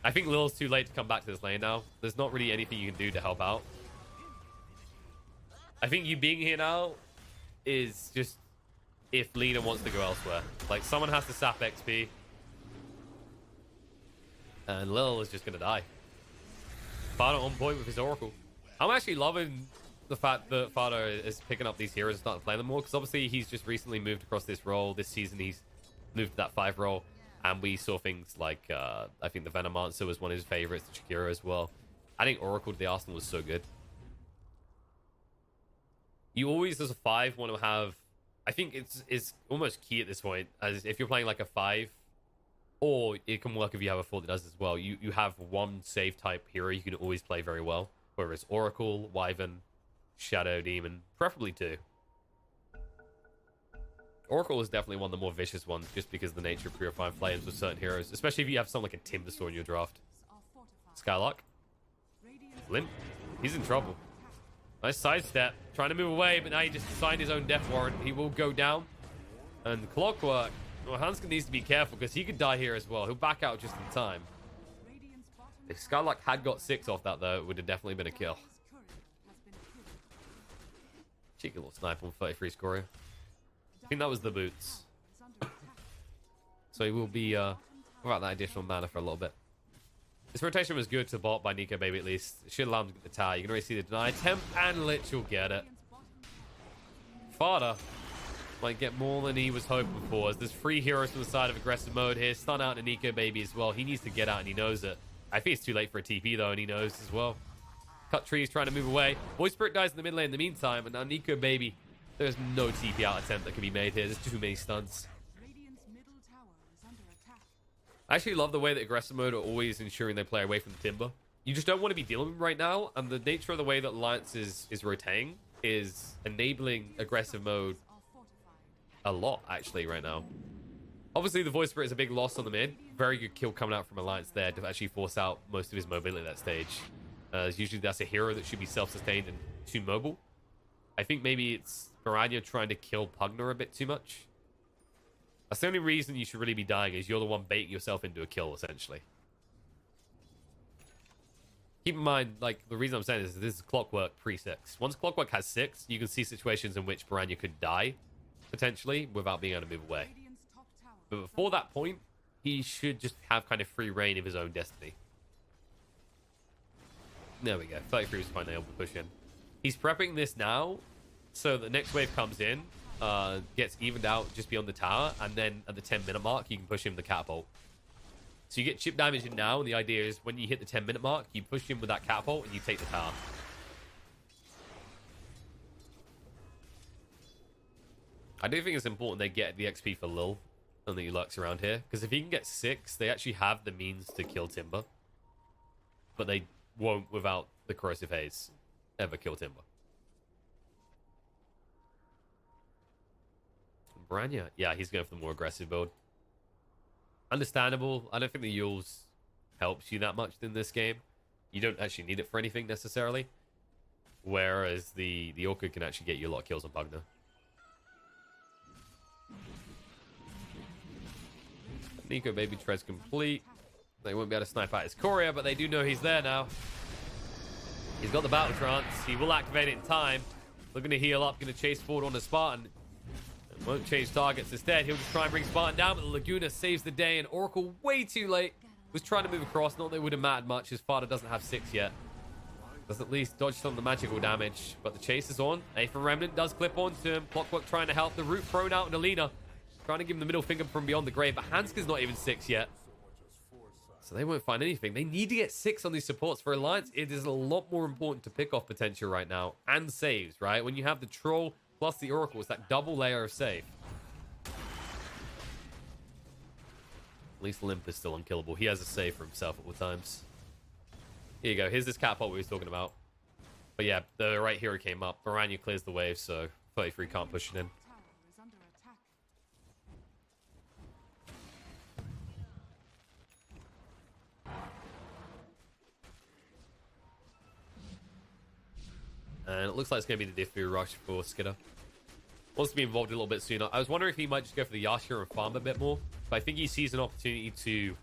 I think Lil's too late to come back to this lane now. There's not really anything you can do to help out. I think you being here now is just if Lina wants to go elsewhere. Like, someone has to sap XP. And Lil is just going to die. Fada on point with his Oracle. I'm actually loving the fact that Fada is picking up these heroes and starting to play them more, because obviously he's just recently moved across this role. This season he's moved to that 5 role. And we saw things like, I think the Venomancer was one of his favorites, the Shakira as well. I think Oracle to the Arsenal was so good. You always, as a 5, want to have... I think it's almost key at this point, as if you're playing like a 5, or it can work if you have a 4 that does as well. You have one save type hero you can always play very well, whether it's Oracle, Wyvern, Shadow Demon, preferably 2. Oracle is definitely one of the more vicious ones, just because of the nature of Purifying Flames with certain heroes, especially if you have someone like a Timbersaw in your draft. Skylark. Limp. He's in trouble. Nice sidestep. Trying to move away, but now he just signed his own death warrant. He will go down. And Clockwork. Well, Hanskin needs to be careful because he could die here as well. He'll back out just in time. If Skylark had got 6 off that, though, it would have definitely been a kill. Cheeky little snipe on 33 scorer. I think that was the boots. So he will be without that additional mana for a little bit. This rotation was good to bot by Nico Baby at least. It should allow him to get the tower. You can already see the deny attempt, and Lich will get it. Fada might get more than he was hoping for, as there's 3 heroes from the side of aggressive mode here. Stun out to Nico Baby as well. He needs to get out, and he knows it. I think it's too late for a TP, though, and he knows as well. Cut trees, trying to move away. Void Spirit dies in the mid lane in the meantime, and now Nico Baby, there's no TP out attempt that can be made here. There's too many stuns. I actually love the way that aggressive mode are always ensuring they play away from the Timber. You just don't want to be dealing with them right now, and the nature of the way that Alliance is rotating is enabling aggressive mode a lot, actually, right now. Obviously, the Void Spirit is a big loss on the mid. Very good kill coming out from Alliance there to actually force out most of his mobility at that stage. Usually that's a hero that should be self-sustained and too mobile. I think maybe it's Piranha trying to kill Pugner a bit too much. That's the only reason you should really be dying, is you're the one baiting yourself into a kill, essentially. Keep in mind, like, the reason I'm saying this is Clockwork pre-6. Once Clockwork has 6, you can see situations in which Piranha could die, potentially, without being able to move away. But before that point, he should just have kind of free reign of his own destiny. There we go. 33 was finally able to push in. He's prepping this now, so the next wave comes in, gets evened out just beyond the tower, and then at the 10-minute mark, you can push him with the catapult. So you get chip damage in now, and the idea is when you hit the 10-minute mark, you push him with that catapult, and you take the tower. I do think it's important they get the XP for Lil, and that he lurks around here, because if he can get 6, they actually have the means to kill Timber. But they won't, without the Corrosive Haze, ever kill Timber. Branya, yeah, he's going for the more aggressive build. Understandable. I don't think the Yules helps you that much in this game. You don't actually need it for anything necessarily. Whereas the Orchid can actually get you a lot of kills on Pugner. Nico Baby treads complete. They won't be able to snipe out his courier, but they do know he's there now. He's got the battle trance. He will activate it in time. Looking to heal up, going to chase forward on the Spartan. Won't change targets. Instead, he'll just try and bring Spartan down, but the Laguna saves the day, and Oracle, way too late, was trying to move across. Not that it would have mattered much. His father doesn't have 6 yet. Does at least dodge some of the magical damage, but the chase is on. Aether Remnant does clip onto him. Clockwork trying to help. The root thrown out, and Alina trying to give him the middle finger from beyond the grave, but Hansker's not even 6 yet. So they won't find anything. They need to get 6 on these supports for Alliance. It is a lot more important to pick off potential right now, and saves, right? When you have the Troll plus the Oracle, it's that double layer of save. At least Limp is still unkillable. He has a save for himself at all times. Here you go. Here's this catapult we was talking about. But yeah, the right hero came up. Piranha clears the wave, so 33 can't push it in. And it looks like it's going to be the Diffu rush for Skidder. Wants to be involved a little bit sooner. I was wondering if he might just go for the Yashir and farm a bit more. But I think he sees an opportunity to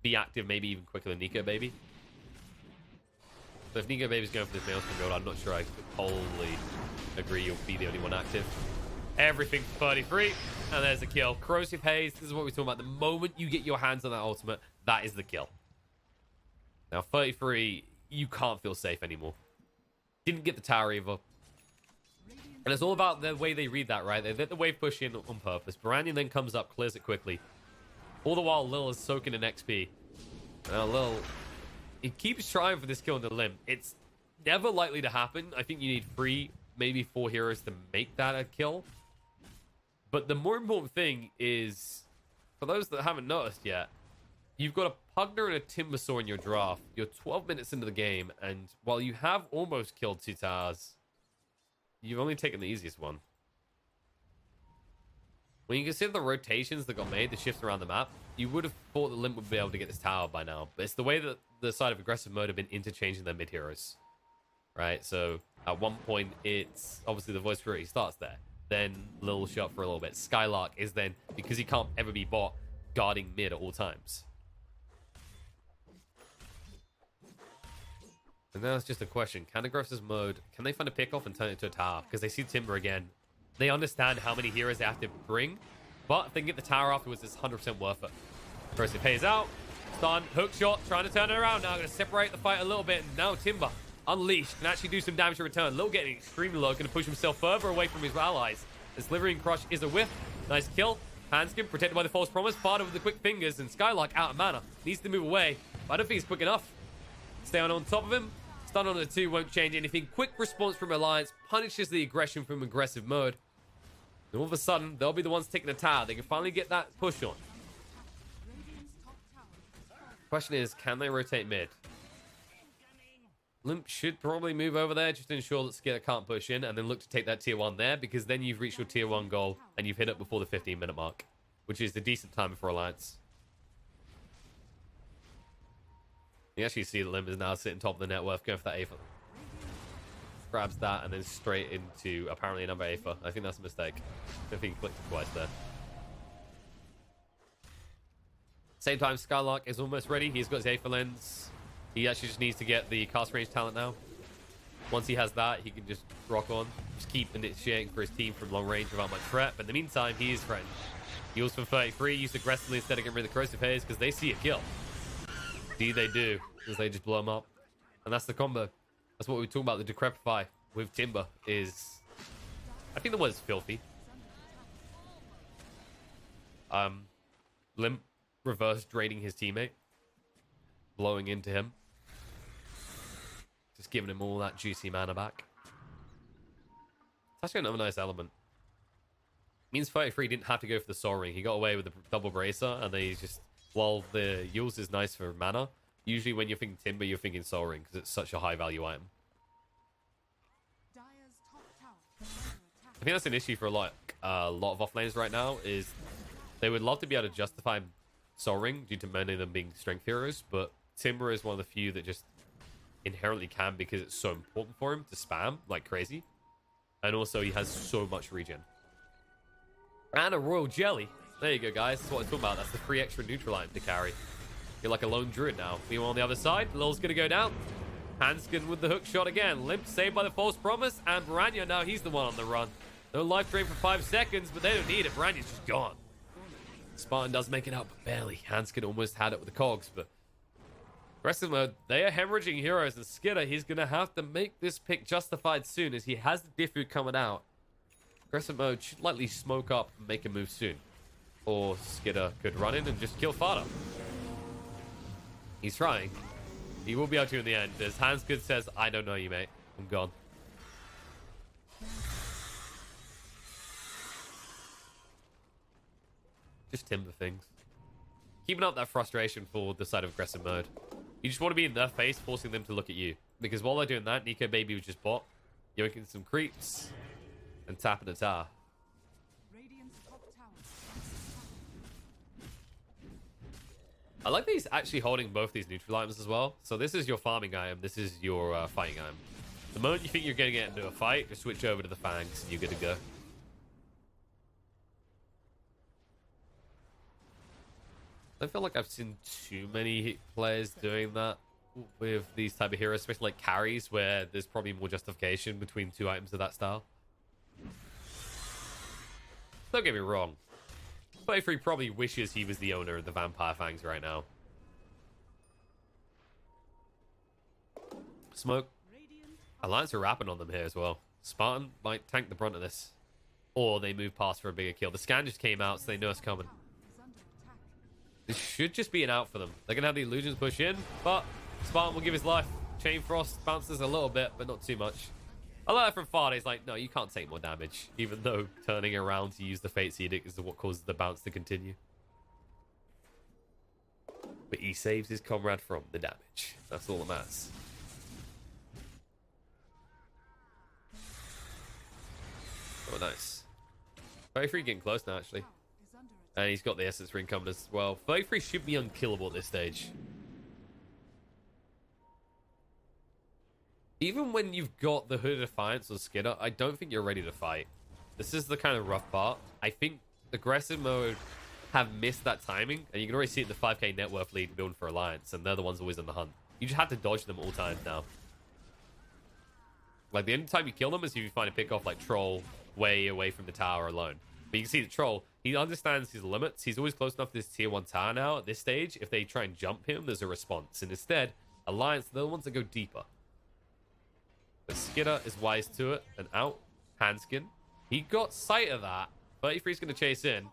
be active maybe even quicker than Nico Baby. So if Nico Baby's going for this Maelstrom build, I'm not sure I totally agree you'll be the only one active. Everything for 33. And there's the kill. Corrosive Haze, this is what we're talking about. The moment you get your hands on that ultimate, that is the kill. Now 33, you can't feel safe anymore. Didn't get the tower either. And it's all about the way they read that, right? They let the wave push in on purpose. Baranian then comes up, clears it quickly. All the while, Lil is soaking in XP. Now, Lil, he keeps trying for this kill on the limb. It's never likely to happen. I think you need 3, maybe 4 heroes to make that a kill. But the more important thing is, for those that haven't noticed yet, you've got a Pugner and a Timbersaw in your draft. You're 12 minutes into the game, and while you have almost killed 2 towers, you've only taken the easiest one. When you consider the rotations that got made, the shifts around the map, you would have thought the Limp would be able to get this tower by now. But it's the way that the side of aggressive mode have been interchanging their mid heroes. right? So at one point, it's obviously the voice purity starts there. Then Lil shot for a little bit. Skylark is then, because he can't ever be bot, guarding mid at all times. And now it's just a question. Can Aggressive Mode, can they find a pick off and turn it into a tower? Because they see Timber again. They understand how many heroes they have to bring. But if they can get the tower afterwards, it's 100% worth it. First, it pays out. Stun, hook shot, trying to turn it around now. Going to separate the fight a little bit. And now Timber, unleashed, can actually do some damage in return. Lil getting extremely low, going to push himself further away from his allies. This Slithering Crush is a whiff. Nice kill. Handskin protected by the False Promise. Farted with the quick fingers. And Skylark out of mana. Needs to move away. But I don't think he's quick enough. Stay on top of him. Stun on the 2 won't change anything. Quick response from Alliance punishes the aggression from Aggressive Mode. And all of a sudden, they'll be the ones taking the tower. They can finally get that push on. Question is, can they rotate mid? Limp should probably move over there just to ensure that Skitter can't push in and then look to take that tier 1 there, because then you've reached your tier 1 goal and you've hit it before the 15-minute mark, which is the decent time for Alliance. You actually see that Limp is now sitting top of the net worth, going for that Aether. Grabs that and then straight into apparently another Aether. I think that's a mistake. I think he clicked it twice there. Same time, Skylark is almost ready. He's got his Aether lens. He actually just needs to get the cast range talent now. Once he has that, he can just rock on. Just keep initiating for his team from long range without much threat. But in the meantime, he is threatened. Heals from 33, used aggressively instead of getting rid of the Corrosive Haze because they see a kill. Indeed they do, because they just blow him up. And that's the combo. That's what we talk about, the Decrepify with Timber is... I think the word is filthy. Limp reverse draining his teammate. Blowing into him. Just giving him all that juicy mana back. It's actually another nice element. Means 33 didn't have to go for the Soul Ring. He got away with the double bracer, and then he's just... While the Yules is nice for mana, usually when you're thinking Timber, you're thinking Soul Ring, because it's such a high value item. I think that's an issue for a lot of offlaners right now, is they would love to be able to justify Soul Ring due to many of them being strength heroes, but Timber is one of the few that just inherently can because it's so important for him to spam like crazy. And also he has so much regen. And a Royal Jelly. There you go, guys. That's what I'm talking about. That's the free extra neutral item to carry. You're like a lone druid now. Meanwhile, on the other side, Lil's going to go down. Hanskin with the hook shot again. Limp saved by the False Promise. And Baranya, now he's the one on the run. No life drain for 5 seconds, but they don't need it. Baranya's just gone. Spartan does make it out, but barely. Hanskin almost had it with the cogs, but... Aggressive Mode, they are hemorrhaging heroes, and Skitter, he's going to have to make this pick justified soon, as he has the Diffu coming out. Aggressive Mode should likely smoke up and make a move soon. Or Skitter could run in and just kill Fada. He's trying. He will be able to in the end, as Hanskin says, I don't know you, mate. I'm gone. Just Timber things. Keeping up that frustration for the side of Aggressive Mode. You just want to be in their face, forcing them to look at you. Because while they're doing that, Nico Baby was just bot, yoking some creeps, and tapping the tower. I like that he's actually holding both these neutral items as well. So this is your farming item, this is your fighting item. The moment you think you're going to get into a fight, just switch over to the Fangs and you're good to go. I feel like I've seen too many players doing that with these type of heroes, especially like carries, where there's probably more justification between 2 items of that style. Don't get me wrong. 33 probably wishes he was the owner of the Vampire Fangs right now. Smoke. Alliance are rapping on them here as well. Spartan might tank the brunt of this. Or they move past for a bigger kill. The scan just came out, so they know it's coming. This should just be an out for them. They're going to have the illusions push in, but Spartan will give his life. Chain Frost bounces a little bit, but not too much. I like that from Fada. He's like, no, you can't take more damage. Even though turning around to use the Fate's Edict is what causes the bounce to continue. But he saves his comrade from the damage. That's all that matters. Oh, nice. 33 getting close now, actually. And he's got the Essence Ring coming as well. 33 should be unkillable at this stage. even when you've got the Hooded Defiance or Skidder, I don't think you're ready to fight. This is the kind of rough part. I think aggressive mode have missed that timing, and you can already see it in the 5k net worth lead building for Alliance, and they're the ones always on the hunt. You just have to dodge them all times now. Like, the only time you kill them is if you find a pick off like Troll way away from the tower alone. But you can see the Troll, he understands his limits. He's always close enough to this tier 1 tower now at this stage. If they try and jump him, there's a response. And instead, Alliance, they're the ones that go deeper. The Skidder is wise to it and out. Handskin. He got sight of that. 33's going to chase in.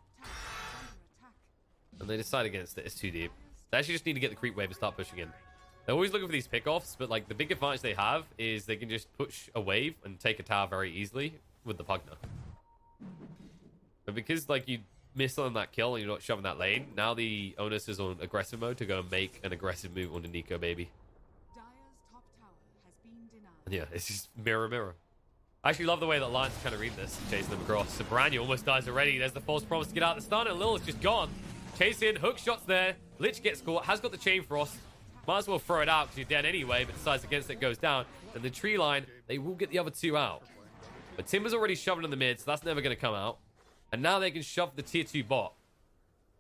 And they decide against it. It's too deep. They actually just need to get the creep wave and start pushing in. They're always looking for these pickoffs, but like the big advantage they have is they can just push a wave and take a tower very easily with the Pugner. But because like you miss on that kill and you're not shoving that lane, now the onus is on aggressive mode to go and make an aggressive move on the Nico, baby. Dire's top tower has been denied. And yeah, it's just mirror. I actually love the way that Lions kind of read this, chasing them across. So Branya almost dies already. There's the false promise to get out the stun, and Lil's just gone. Chase in, hook shots there. Lich gets caught, has got the chain frost. Might as well throw it out because you're dead anyway, but decides against it, goes down. And the tree line, they will get the other two out. But Timber's already shoving in the mid, so that's never going to come out. And now they can shove the tier 2 bot.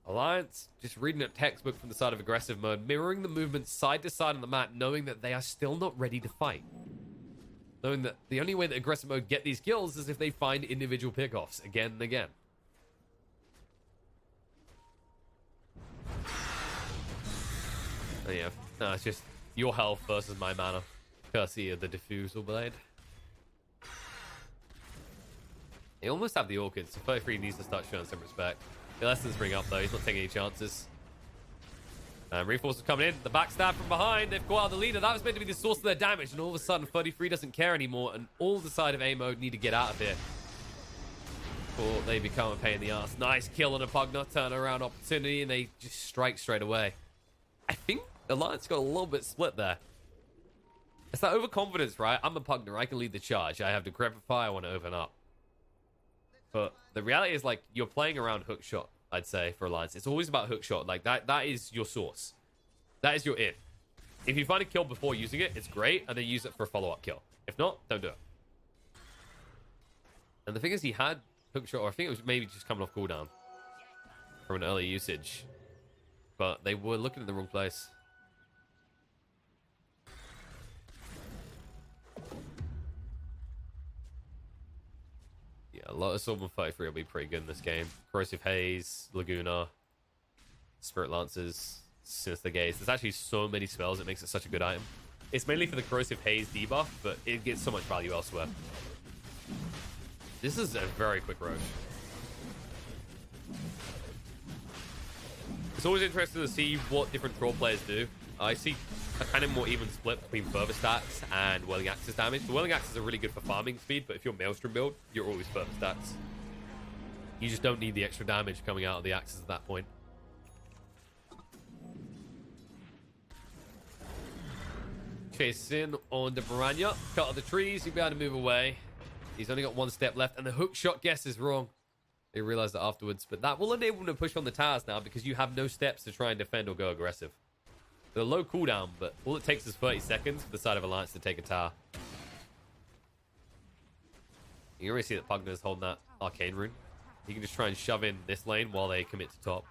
Alliance just reading a textbook from the side of aggressive mode, mirroring the movement side to side on the map, knowing that they are still not ready to fight. Knowing that the only way that aggressive mode get these kills is if they find individual pickoffs again and again. Oh, yeah, no, it's just your health versus my mana. Courtesy of the Diffusal Blade. They almost have the Orchid, so 33 needs to start showing some respect. The lessons bring up though, he's not taking any chances. Reinforcements coming in, the backstab from behind, they've got out the leader, that was meant to be the source of their damage, and all of a sudden 33 doesn't care anymore, and all the side of A mode need to get out of here. Before they become a pain in the ass. Nice kill on a Pugner, turnaround opportunity, and they just strike straight away. I think Alliance got a little bit split there. It's that overconfidence, right? I'm a Pugner, I can lead the charge, I have the Decrepify, I want to open up. But the reality is, like, you're playing around hookshot, I'd say, for Alliance. It's always about hookshot. Like, that is your source. That is your in. If you find a kill before using it, it's great, and then use it for a follow-up kill. If not, don't do it. And the thing is, he had hookshot, or I think it was maybe just coming off cooldown from an early usage. But they were looking in the wrong place. A lot of Sword 33 will be pretty good in this game. Corrosive Haze, Laguna, Spirit Lancers, Sinister Gaze. There's actually so many spells, it makes it such a good item. It's mainly for the Corrosive Haze debuff, but it gets so much value elsewhere. This is a very quick roach. It's always interesting to see what different troll players do. I see a kind of more even split between further stats and Whirling Axes damage. The Whirling Axes are really good for farming speed, but if you're Maelstrom build, you're always further stats. You just don't need the extra damage coming out of the axes at that point. Chase in on the Piranha. Cut of the trees, he'll be able to move away. He's only got one step left, and the hook shot guess is wrong. They realize that afterwards, but that will enable him to push on the towers now because you have no steps to try and defend or go aggressive. They're low cooldown, but all it takes is 30 seconds for the side of Alliance to take a tower. You can already see that Pugner's holding that Arcane Rune. He can just try and shove in this lane while they commit to top.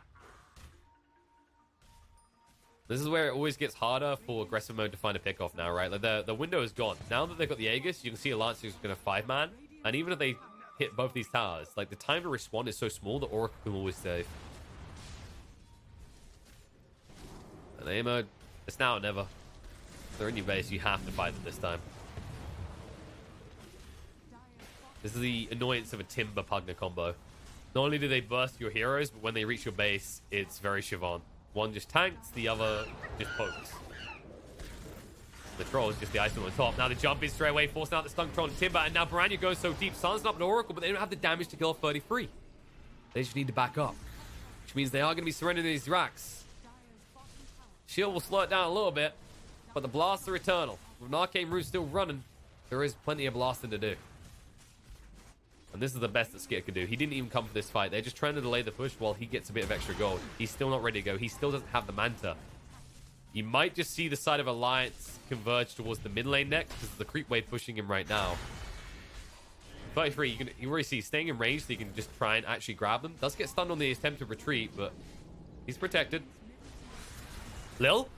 This is where it always gets harder for aggressive mode to find a pickoff now, right? Like the window is gone. Now that they've got the Aegis, you can see Alliance is going to 5-man. And even if they hit both these towers, like the time to respond is so small that Oracle can always save. And A mode, it's now or never. If they're in your base, you have to fight them this time. This is the annoyance of a Timber Pugner combo. Not only do they burst your heroes, but when they reach your base, it's very Siobhan. One just tanks, the other just pokes. The troll is just the icing on the top. Now the jump is straight away, forcing out the stun troll and Timber, and now Piranha goes so deep. Sun's up an Oracle, but they don't have the damage to kill 33. They just need to back up, which means they are going to be surrendering these racks. Shield will slow it down a little bit, but the blasts are eternal. With an Arcane Root still running, there is plenty of blasting to do. And this is the best that Skit could do. He didn't even come for this fight. They're just trying to delay the push while he gets a bit of extra gold. He's still not ready to go. He still doesn't have the Manta. You might just see the side of Alliance converge towards the mid lane next because the creep wave pushing him right now. 33, you already see staying in range so you can just try and actually grab them. Does get stunned on the attempt to retreat, but he's protected. Lil?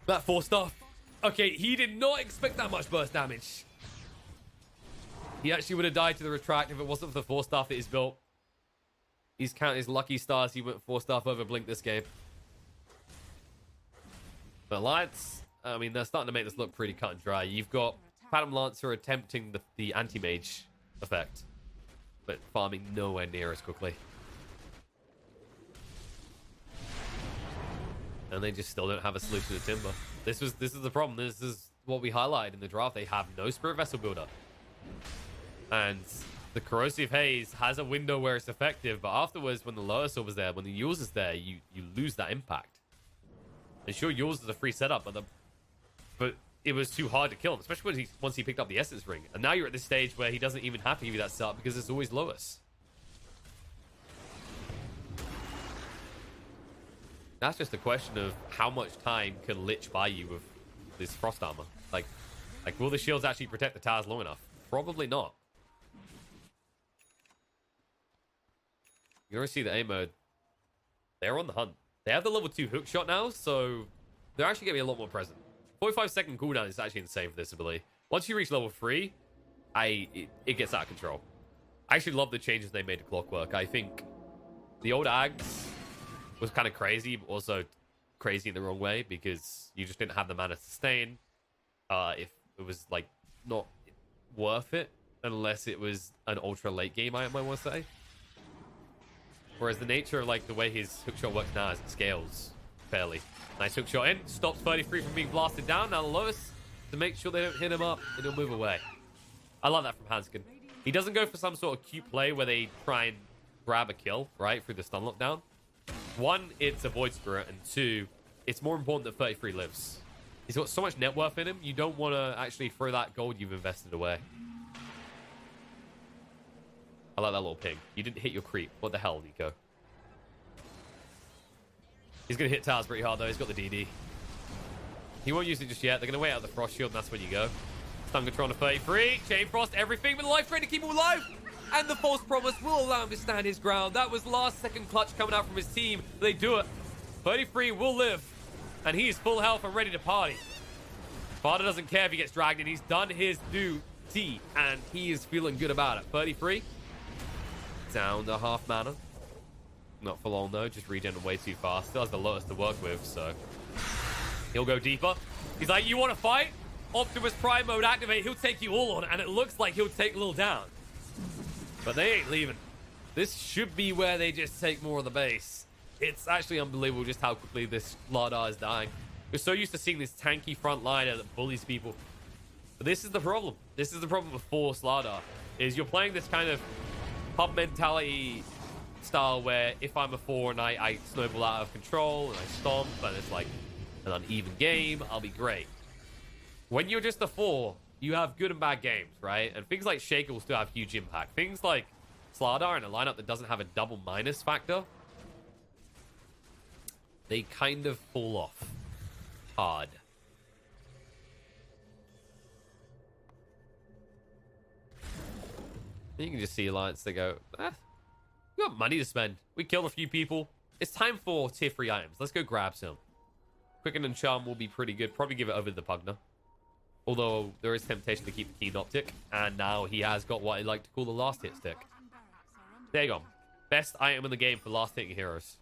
That 4-star. Okay, he did not expect that much burst damage. He actually would have died to the retract if it wasn't for the 4-star that he's built. He's counting his lucky stars. He went 4-star over Blink this game. But Alliance, I mean, they're starting to make this look pretty cut and dry. You've got Phantom Lancer attempting the anti-mage effect, but farming nowhere near as quickly. And they just still don't have a solution to Timber. This is the problem. This is what we highlighted in the draft. They have no Spirit Vessel builder. And the Corrosive Haze has a window where it's effective, but afterwards, when the Lower Sword was there, when the Yules is there, you lose that impact. And sure, Yules is a free setup, but it was too hard to kill him, especially when once he picked up the Essence Ring. And now you're at this stage where he doesn't even have to give you that setup because it's always Lois. That's just a question of how much time can Lich buy you with this Frost Armor. Like will the shields actually protect the towers long enough? Probably not. You already see the A mode. They're on the hunt. They have the level 2 hook shot now, so they're actually going to be a lot more present. 45-second cooldown is actually insane for this ability. Once you reach level 3, it gets out of control. I actually love the changes they made to Clockwork. I think the old Ags was kind of crazy, but also crazy in the wrong way because you just didn't have the mana to sustain. If it was like not worth it unless it was an ultra late game, I might want to say. Whereas the nature of like the way his hookshot works now is it scales fairly. Nice hookshot in, stops 33 from being blasted down. Now the lowest to make sure they don't hit him up and he'll move away. I love that from Hanskin. He doesn't go for some sort of cute play where they try and grab a kill, right, through the stun lockdown. One, it's a Void Spirit, and two, it's more important that 33 lives. He's got so much net worth in him, you don't want to actually throw that gold you've invested away. I like that little ping. You didn't hit your creep. What the hell, Nico? He's going to hit towers pretty hard, though. He's got the DD. He won't use it just yet. They're going to wait out the Frost Shield, and that's when you go. Stun control on 33. Chain Frost, everything with life drain to keep him alive. And the false promise will allow him to stand his ground. That was last second clutch coming out from his team. They do it. 33 will live. And he's full health and ready to party. Father doesn't care if he gets dragged in. He's done his duty. And he is feeling good about it. 33. Down to half mana. Not for long though, just regen way too fast. Still has the lowest to work with, so he'll go deeper. He's like, you want to fight? Optimus Prime mode activate, he'll take you all on, and it looks like he'll take Lil down. But they ain't leaving. This should be where they just take more of the base. It's actually unbelievable just how quickly this Slardar is dying. We're so used to seeing this tanky front liner that bullies people. But this is the problem. This is the problem with Force Slardar, is you're playing this kind of pub mentality style where if I'm a 4 and I snowball out of control and I stomp and it's like an uneven game, I'll be great. When you're just a 4, you have good and bad games, right? And things like Shaker will still have huge impact. Things like Slardar in a lineup that doesn't have a double minus factor, they kind of fall off hard. You can just see Alliance, they go, we got money to spend. We killed a few people. It's time for tier 3 items. Let's go grab some. Quicken and Charm will be pretty good. Probably give it over to the Pugner. Although there is temptation to keep the Keen Optic. And now he has got what I like to call the last hit stick. There you go. Best item in the game for last hitting heroes.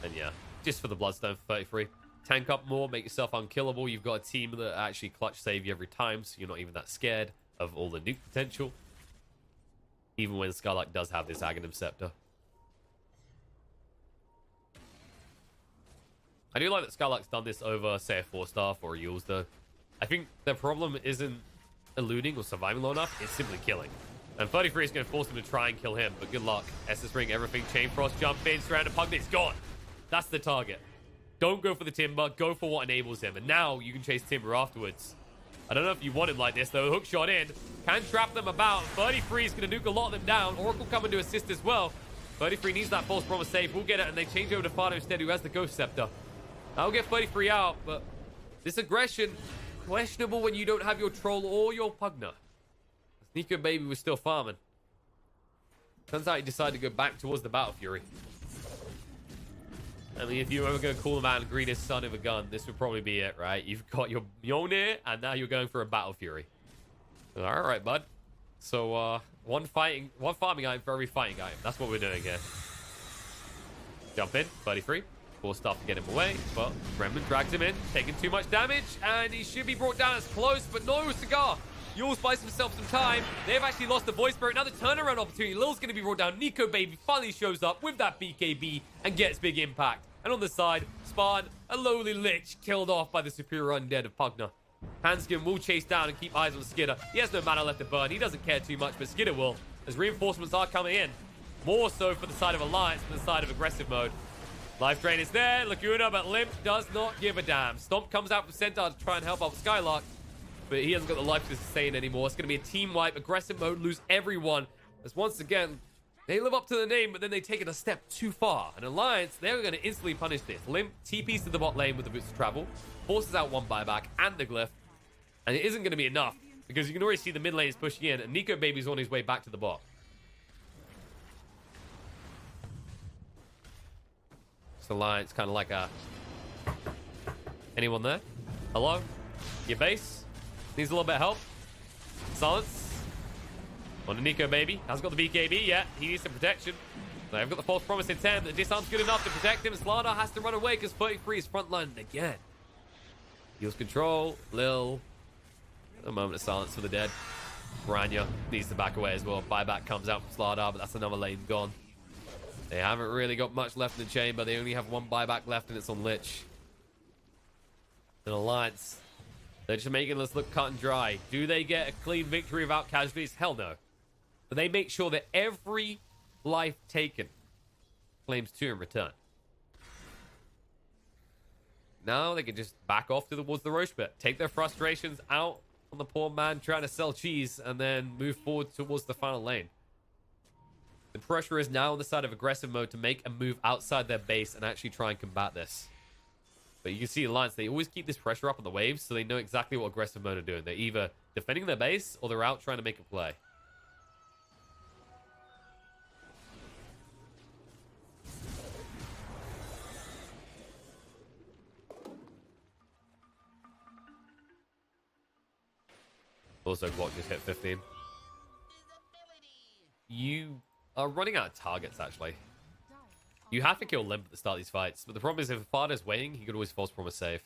And yeah, just for the Bloodstone for 33. Tank up more, make yourself unkillable. You've got a team that actually clutch save you every time, so you're not even that scared of all the nuke potential. Even when Skylark does have this Aghanim Scepter. I do like that Skylark's done this over, say, a 4-star or a Yules, though. I think the problem isn't eluding or surviving low enough, it's simply killing. And 33 is going to force him to try and kill him, but good luck. Estus Ring, everything, Chain Frost, jump in, surround a Pug, it's gone. That's the target. Don't go for the Timber, go for what enables him. And now you can chase Timber afterwards. I don't know if you want him like this, though. Hook shot in. Can trap them about. 33 is going to nuke a lot of them down. Oracle coming to assist as well. 33 needs that false promise save. We'll get it, and they change over to Fado instead, who has the Ghost Scepter. That'll get 33 out, but this aggression, questionable when you don't have your Troll or your Pugner. Nico Baby was still farming. Turns out he decided to go back towards the Battle Fury. I mean, if you were ever going to call him out and greatest son of a gun, this would probably be it, right? You've got your Mjolnir, and now you're going for a Battle Fury. All right, bud. So, one farming item for every fighting item. That's what we're doing here. Jump in, 33. Full stuff to get him away, but Gremlin drags him in, taking too much damage, and he should be brought down as close, but no, Cigar. Yules buys himself some time. They've actually lost the Voice Spirit. Another turnaround opportunity. Lil's going to be brought down. Nico Baby finally shows up with that BKB and gets big impact. And on the side, Spawn, a lowly Lich, killed off by the superior undead of Pugner. Hanskin will chase down and keep eyes on Skidder. He has no mana left to burn. He doesn't care too much, but Skidder will, as reinforcements are coming in. More so for the side of Alliance than the side of aggressive mode. Life Drain is there. Laguna, but Limp does not give a damn. Stomp comes out from Centaur to try and help out Skylark, but he hasn't got the life to sustain anymore. It's going to be a team wipe. Aggressive mode, lose everyone. As once again, they live up to the name, but then they take it a step too far. And Alliance, they're going to instantly punish this. Limp TPs to the bot lane with the Boots of Travel, forces out one buyback and the Glyph. And it isn't going to be enough, because you can already see the mid lane is pushing in, and Nico Baby's on his way back to the bot. This Alliance kind of like a... Anyone there? Hello? Your base? Needs a little bit of help. Silence. On to Nico Baby. Has got the BKB. Yeah, he needs some protection. They've got the false promise in 10. The disarm's good enough to protect him. Slardar has to run away because 33 is frontlined again. Heals control. Lil. A moment of silence for the dead. Rania needs to back away as well. Buyback comes out from Slardar, but that's another lane gone. They haven't really got much left in the chamber. They only have one buyback left, and it's on Lich. An Alliance. They're just making this look cut and dry. Do they get a clean victory without casualties? Hell no. But they make sure that every life taken claims 2 in return. Now they can just back off towards the Roche pit. Take their frustrations out on the poor man trying to sell cheese, and then move forward towards the final lane. The pressure is now on the side of aggressive mode to make a move outside their base and actually try and combat this. But you can see Alliance, they always keep this pressure up on the waves, so they know exactly what aggressive mode are doing. They're either defending their base, or they're out trying to make a play. Also, Glock just hit 15. You are running out of targets, actually. You have to kill Limp at the start of these fights, but the problem is if Farda's waiting, he could always false promise save.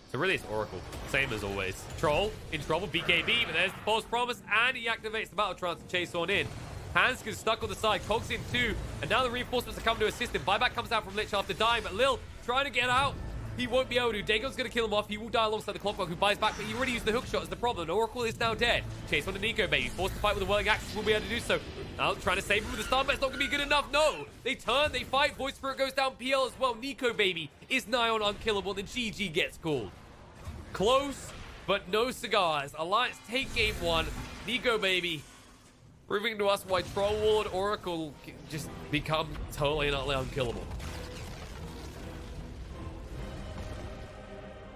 So really it's Oracle, same as always. Troll, in trouble, BKB, but there's the false promise, and he activates the Battle Trance to chase on in. Hanskin's stuck on the side, Cogs in 2, and now the reinforcements are coming to assist him. Buyback comes out from Lich after dying, but Lil trying to get out. He won't be able to. Dagon's going to kill him off. He will die alongside the Clockwork, who buys back, but he already used the hook shot as the problem. Oracle is now dead. Chase on to Nico Baby. Forced to fight with the Whirling Axes. Will be able to do so. Now trying to save him with the stun, but it's not going to be good enough. No! They turn, they fight. Voice Spirit goes down. PL as well. Nico Baby is nigh on unkillable. Then GG gets called. Close, but no cigars. Alliance take game 1. Nico Baby proving to us why Troll Ward Oracle just become totally and utterly unkillable.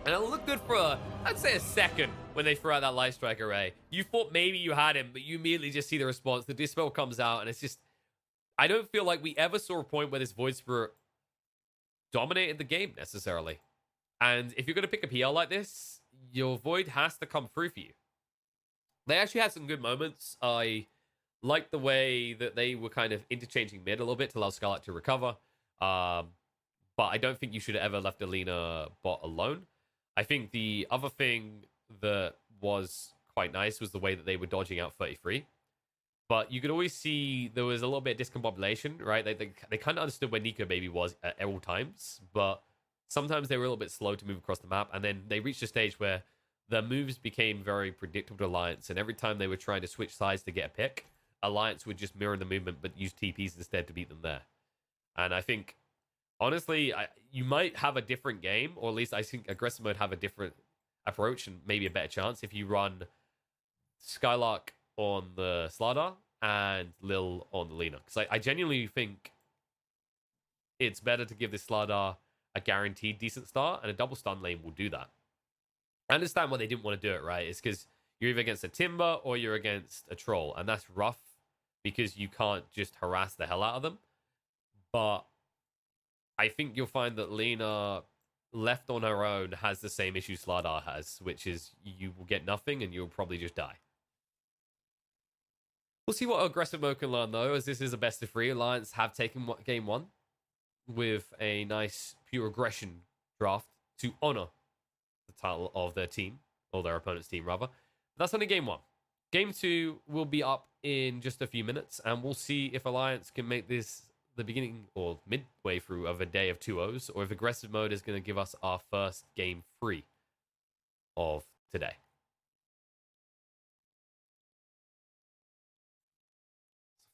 And it looked good for, I'd say, a second when they threw out that Light Strike array. You thought maybe you had him, but you immediately just see the response. The Dispel comes out, and it's just... I don't feel like we ever saw a point where this Void Spirit dominated the game, necessarily. And if you're going to pick a PL like this, your Void has to come through for you. They actually had some good moments. I liked the way that they were kind of interchanging mid a little bit to allow Scarlet to recover. But I don't think you should have ever left Alina bot alone. I think the other thing that was quite nice was the way that they were dodging out 33. But you could always see there was a little bit of discombobulation, right? They kind of understood where Nico Baby was at all times, but sometimes they were a little bit slow to move across the map, and then they reached a stage where the moves became very predictable to Alliance, and every time they were trying to switch sides to get a pick, Alliance would just mirror the movement but use TPs instead to beat them there. And I think... honestly, you might have a different game, or at least I think aggressive mode have a different approach and maybe a better chance if you run Skylark on the Slardar and Lil on the Lina. Because I genuinely think it's better to give this Slardar a guaranteed decent start, and a double stun lane will do that. I understand why they didn't want to do it, right? It's because you're either against a Timber or you're against a Troll, and that's rough because you can't just harass the hell out of them. But I think you'll find that Lena, left on her own, has the same issue Slardar has, which is you will get nothing and you'll probably just die. We'll see what aggressive mode can learn, though, as this is a best of 3. Alliance have taken game 1 with a nice pure aggression draft to honor the title of their team, or their opponent's team, rather. But that's only game 1. Game 2 will be up in just a few minutes, and we'll see if Alliance can make this the beginning or midway through of a day of 2-0s, or if aggressive mode is going to give us our first game 3 of today.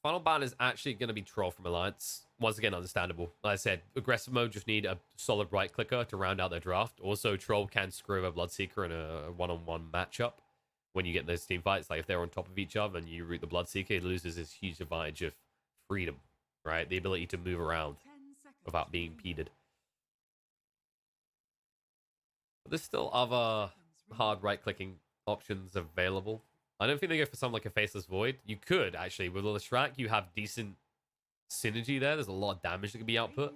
Final ban is actually going to be Troll from Alliance. Once again, understandable. Like I said, aggressive mode just need a solid right clicker to round out their draft. Also, Troll can screw over Bloodseeker in a one-on-one matchup when you get those team fights. Like if they're on top of each other and you root the Bloodseeker, he loses this huge advantage of freedom, right? The ability to move around without being impeded. But there's still other hard right-clicking options available. I don't think they go for something like a Faceless Void. You could, actually. With Leshrac, you have decent synergy there. There's a lot of damage that can be output.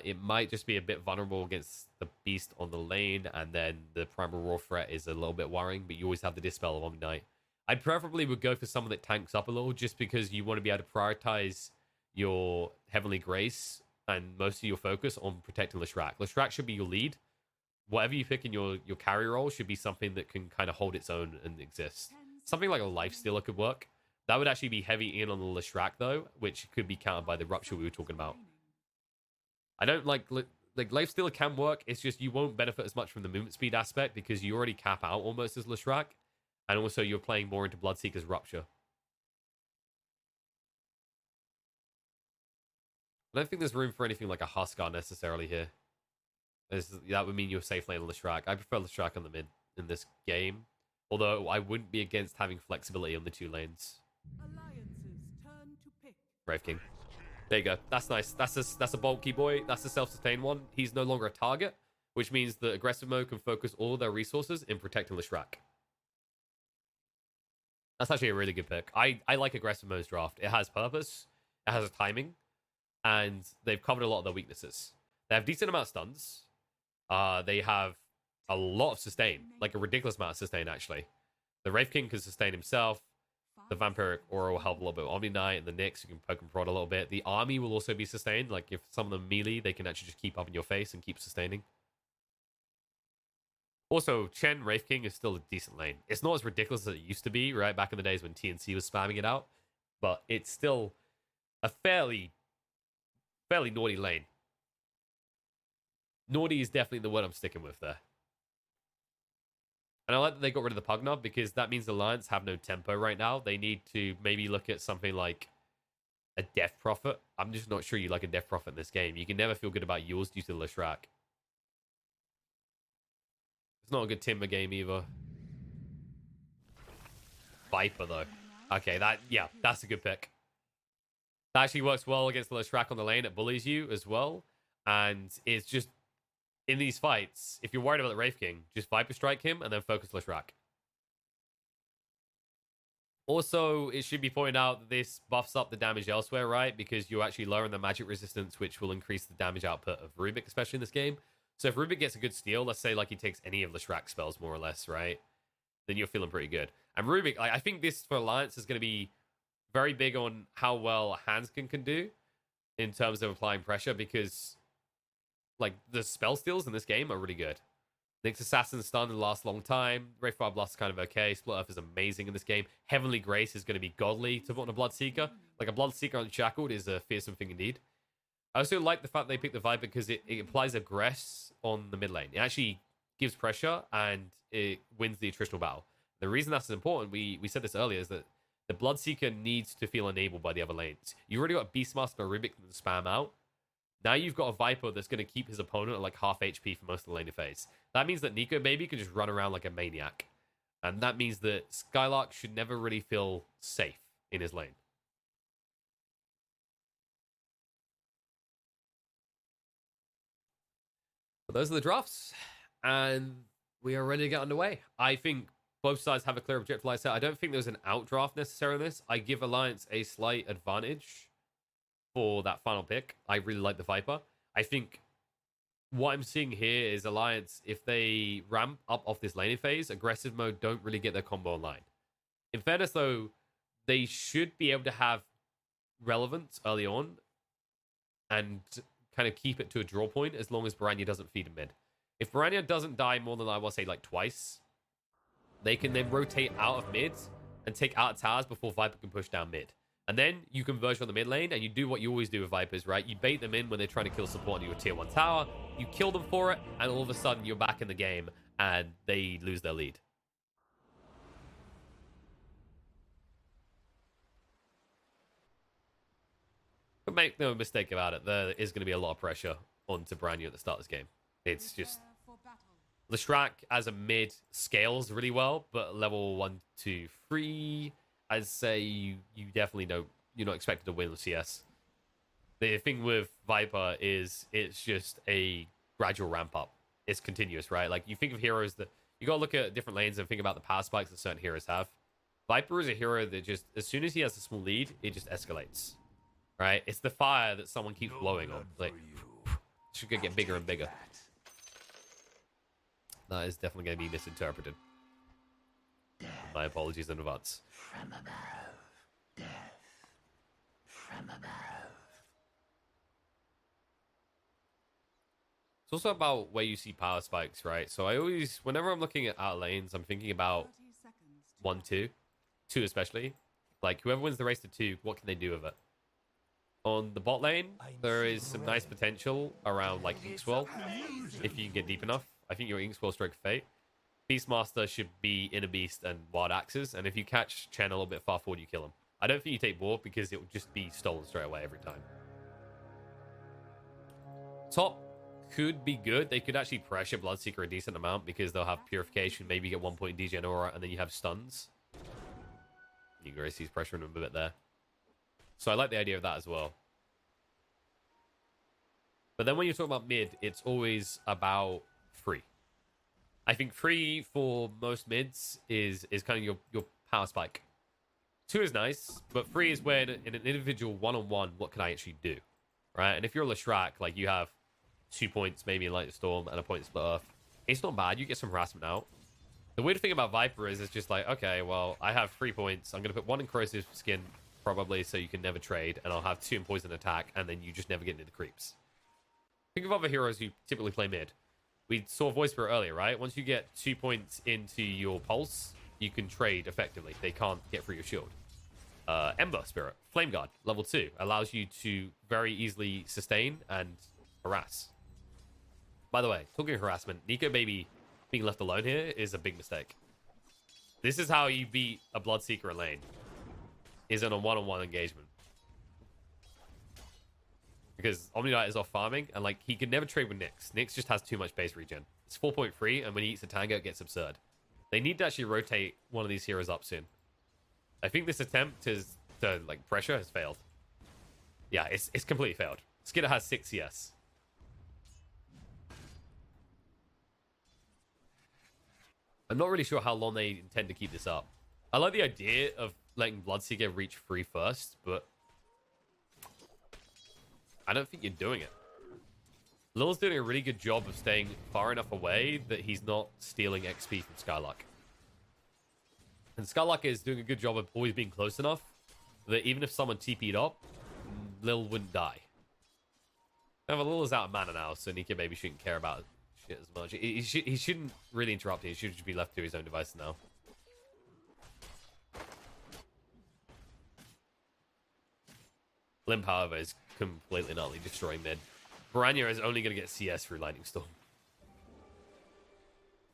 It might just be a bit vulnerable against the Beast on the lane, and then the Primal Raw threat is a little bit worrying, but you always have the Dispel of Omni-Knight. I preferably would go for someone that tanks up a little, just because you want to be able to prioritize your Heavenly Grace and most of your focus on protecting Leshrac. Leshrac should be your lead. Whatever you pick in your carry role should be something that can kind of hold its own and exist. Something like a Lifestealer could work. That would actually be heavy in on the Leshrac, though, which could be countered by the Rupture we were talking about. I don't like Lifestealer can work. It's just you won't benefit as much from the movement speed aspect because you already cap out almost as Leshrac. And also you're playing more into Bloodseeker's Rupture. I don't think there's room for anything like a Huskar necessarily here. That would mean you're safe lane Leshrac. I prefer Leshrac on the mid in this game. Although I wouldn't be against having flexibility on the 2 lanes. Wraith King. There you go. That's nice. That's a bulky boy. That's a self-sustained one. He's no longer a target, which means that aggressive mode can focus all their resources in protecting Leshrac. That's actually a really good pick. I like aggressive mode's draft. It has purpose. It has a timing. And they've covered a lot of their weaknesses. They have decent amount of stuns. They have a lot of sustain, like a ridiculous amount of sustain, actually. The Wraith King can sustain himself. The Vampiric Aura will help a little bit with Omni-Knight, and the Nyx, you can poke and prod a little bit. The army will also be sustained. Like, if some of them melee, they can actually just keep up in your face and keep sustaining. Also, Chen Wraith King is still a decent lane. It's not as ridiculous as it used to be, right? Back in the days when TNC was spamming it out. But it's still a fairly naughty lane. Naughty is definitely the word I'm sticking with there. And I like that they got rid of the Pugna because that means the Alliance have no tempo right now. They need to maybe look at something like a Death Prophet. I'm just not sure you like a Death Prophet in this game. You can never feel good about yours due to the Leshrac. It's not a good Timber game either. Viper, though. Okay, that's a good pick. That actually works well against the Leshrac on the lane. It bullies you as well. And it's just, in these fights, if you're worried about the Wraith King, just Viper Strike him and then focus Leshrac. Also, it should be pointed out that this buffs up the damage elsewhere, right? Because you're actually lowering the magic resistance, which will increase the damage output of Rubik, especially in this game. So if Rubik gets a good steal, let's say like he takes any of Leshrac's spells, more or less, right? Then you're feeling pretty good. And Rubik, I think this for Alliance is going to be very big on how well Hanskin can do in terms of applying pressure, because like the spell steals in this game are really good. Nyx Assassin's stun and lasts a long time. Wraithfire Blast is kind of okay. Split Earth is amazing in this game. Heavenly Grace is going to be godly to put on a Bloodseeker. Like a Bloodseeker Unshackled is a fearsome thing indeed. I also like the fact they picked the Viper because it applies aggress on the mid lane. It actually gives pressure and it wins the attritional battle. The reason that's important, we said this earlier, is that the Bloodseeker needs to feel enabled by the other lanes. You already got Beastmaster and Rubik to spam out. Now you've got a Viper that's going to keep his opponent at like half HP for most of the lane phase. That means that Nico Baby can just run around like a maniac. And that means that Skylark should never really feel safe in his lane. those are the drafts, and we are ready to get underway. I think both sides have a clear objective line set. I don't think there's an outdraft necessarily in this. I give Alliance a slight advantage for that final pick. I really like the Viper. I think what I'm seeing here is Alliance, if they ramp up off this laning phase, aggressive mode don't really get their combo online. In fairness, though, they should be able to have relevance early on and kind of keep it to a draw point as long as Baranya doesn't feed a mid. If Baranya doesn't die more than, I will say, like twice, they can then rotate out of mid and take out towers before Viper can push down mid. And then you converge on the mid lane and you do what you always do with Vipers, right? You bait them in when they're trying to kill support on your tier 1 tower, you kill them for it, and all of a sudden you're back in the game and they lose their lead. But make no mistake about it, there is going to be a lot of pressure onto Baranya at the start of this game. It's just... Leshrac as a mid scales really well, but level 1, 2, 3, I'd say you definitely don't... You're not expected to win with CS. The thing with Viper is it's just a gradual ramp up. It's continuous, right? Like, you think of heroes that... You gotta look at different lanes and think about the power spikes that certain heroes have. Viper is a hero that just... As soon as he has a small lead, it just escalates. Right? It's the fire that someone keeps blowing on. Like, it's just gonna get bigger and bigger. That is definitely going to be misinterpreted. My apologies in advance. From above. Death. From above. It's also about where you see power spikes, right? So I always, whenever I'm looking at out lanes, I'm thinking about 1, 2. 2 especially. Like, whoever wins the race to 2, what can they do with it? On the bot lane, there is some nice potential around, like, Inkswell, if you can get deep enough. I think your Inkswell stroke Fate. Beastmaster should be Inner Beast and Wild Axes, and if you catch Chen a little bit far forward, you kill him. I don't think you take War because it will just be stolen straight away every time. Top could be good. They could actually pressure Bloodseeker a decent amount because they'll have Purification, maybe get 1 point DJ Aura, and then you have stuns. You can really see pressure in him a bit there. So I like the idea of that as well. But then when you talk about mid, it's always about free. I think free for most mids is kind of your power spike. 2 is nice, but free is when in an individual one-on-one, what can I actually do? Right? And if you're Leshrac, like you have 2 points maybe in Light Storm and a point in Split Earth, it's not bad. You get some harassment out. The weird thing about Viper is it's just like, okay, well, I have 3 points. I'm going to put 1 in Corrosive Skin, probably, so you can never trade, and I'll have 2 in Poison Attack, and then you just never get into the creeps. Think of other heroes who typically play mid. We saw Voice Spirit earlier, right? Once you get 2 points into your pulse, you can trade effectively. They can't get through your shield. Ember Spirit, Flame Guard, level 2, allows you to very easily sustain and harass. By the way, talking harassment, Nico Baby being left alone here is a big mistake. This is how you beat a Bloodseeker in lane, is in a one-on-one engagement. Because Omni Knight is off farming, and like he can never trade with Nyx. Nyx just has too much base regen. It's 4.3, and when he eats a tango, it gets absurd. They need to actually rotate one of these heroes up soon. I think this attempt to like pressure has failed. Yeah, it's completely failed. Skidder has 6 CS. I'm not really sure how long they intend to keep this up. I like the idea of letting Bloodseeker reach free first, but I don't think you're doing it. Lil's doing a really good job of staying far enough away that he's not stealing XP from Skylark. And Skylark is doing a good job of always being close enough that even if someone TP'd up, Lil wouldn't die. However, Lil is out of mana now, so Nika maybe shouldn't care about shit as much. He shouldn't really interrupt it. He should just be left to his own devices now. Limp, however, is completely and utterly destroying mid. Baranya is only going to get CS through Lightning Storm.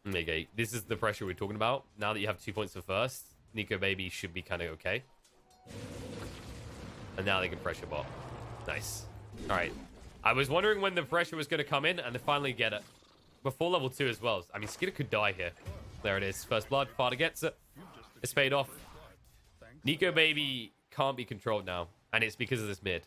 Okay, this is the pressure we're talking about. Now that you have 2 points for first, Nico Baby should be kind of okay. And now they can pressure bot. Nice. Alright. I was wondering when the pressure was going to come in, and they finally get it. Before level 2 as well. I mean, Skidder could die here. There it is. First blood. Farter gets it. It's paid off. Nico Baby can't be controlled now. And it's because of this mid.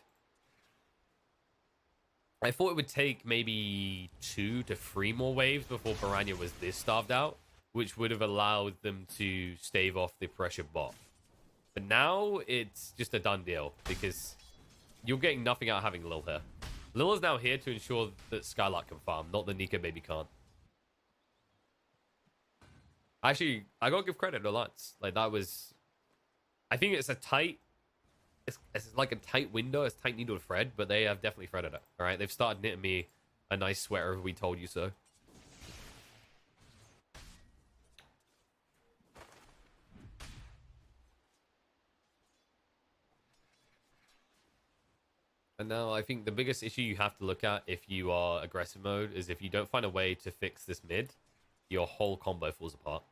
I thought it would take maybe 2 to 3 more waves before Piranha was this starved out, which would have allowed them to stave off the pressure bot. But now it's just a done deal because you're getting nothing out of having Lil here. Lil is now here to ensure that Skylark can farm, not that Nico Baby can't. Actually, I gotta give credit to Alliance. Like, that was... I think it's a tight... It's like a tight window, it's tight needle thread, but they have definitely threaded it. Alright, they've started knitting me a nice sweater, we told you so. And now I think the biggest issue you have to look at if you are aggressive mode is if you don't find a way to fix this mid, your whole combo falls apart.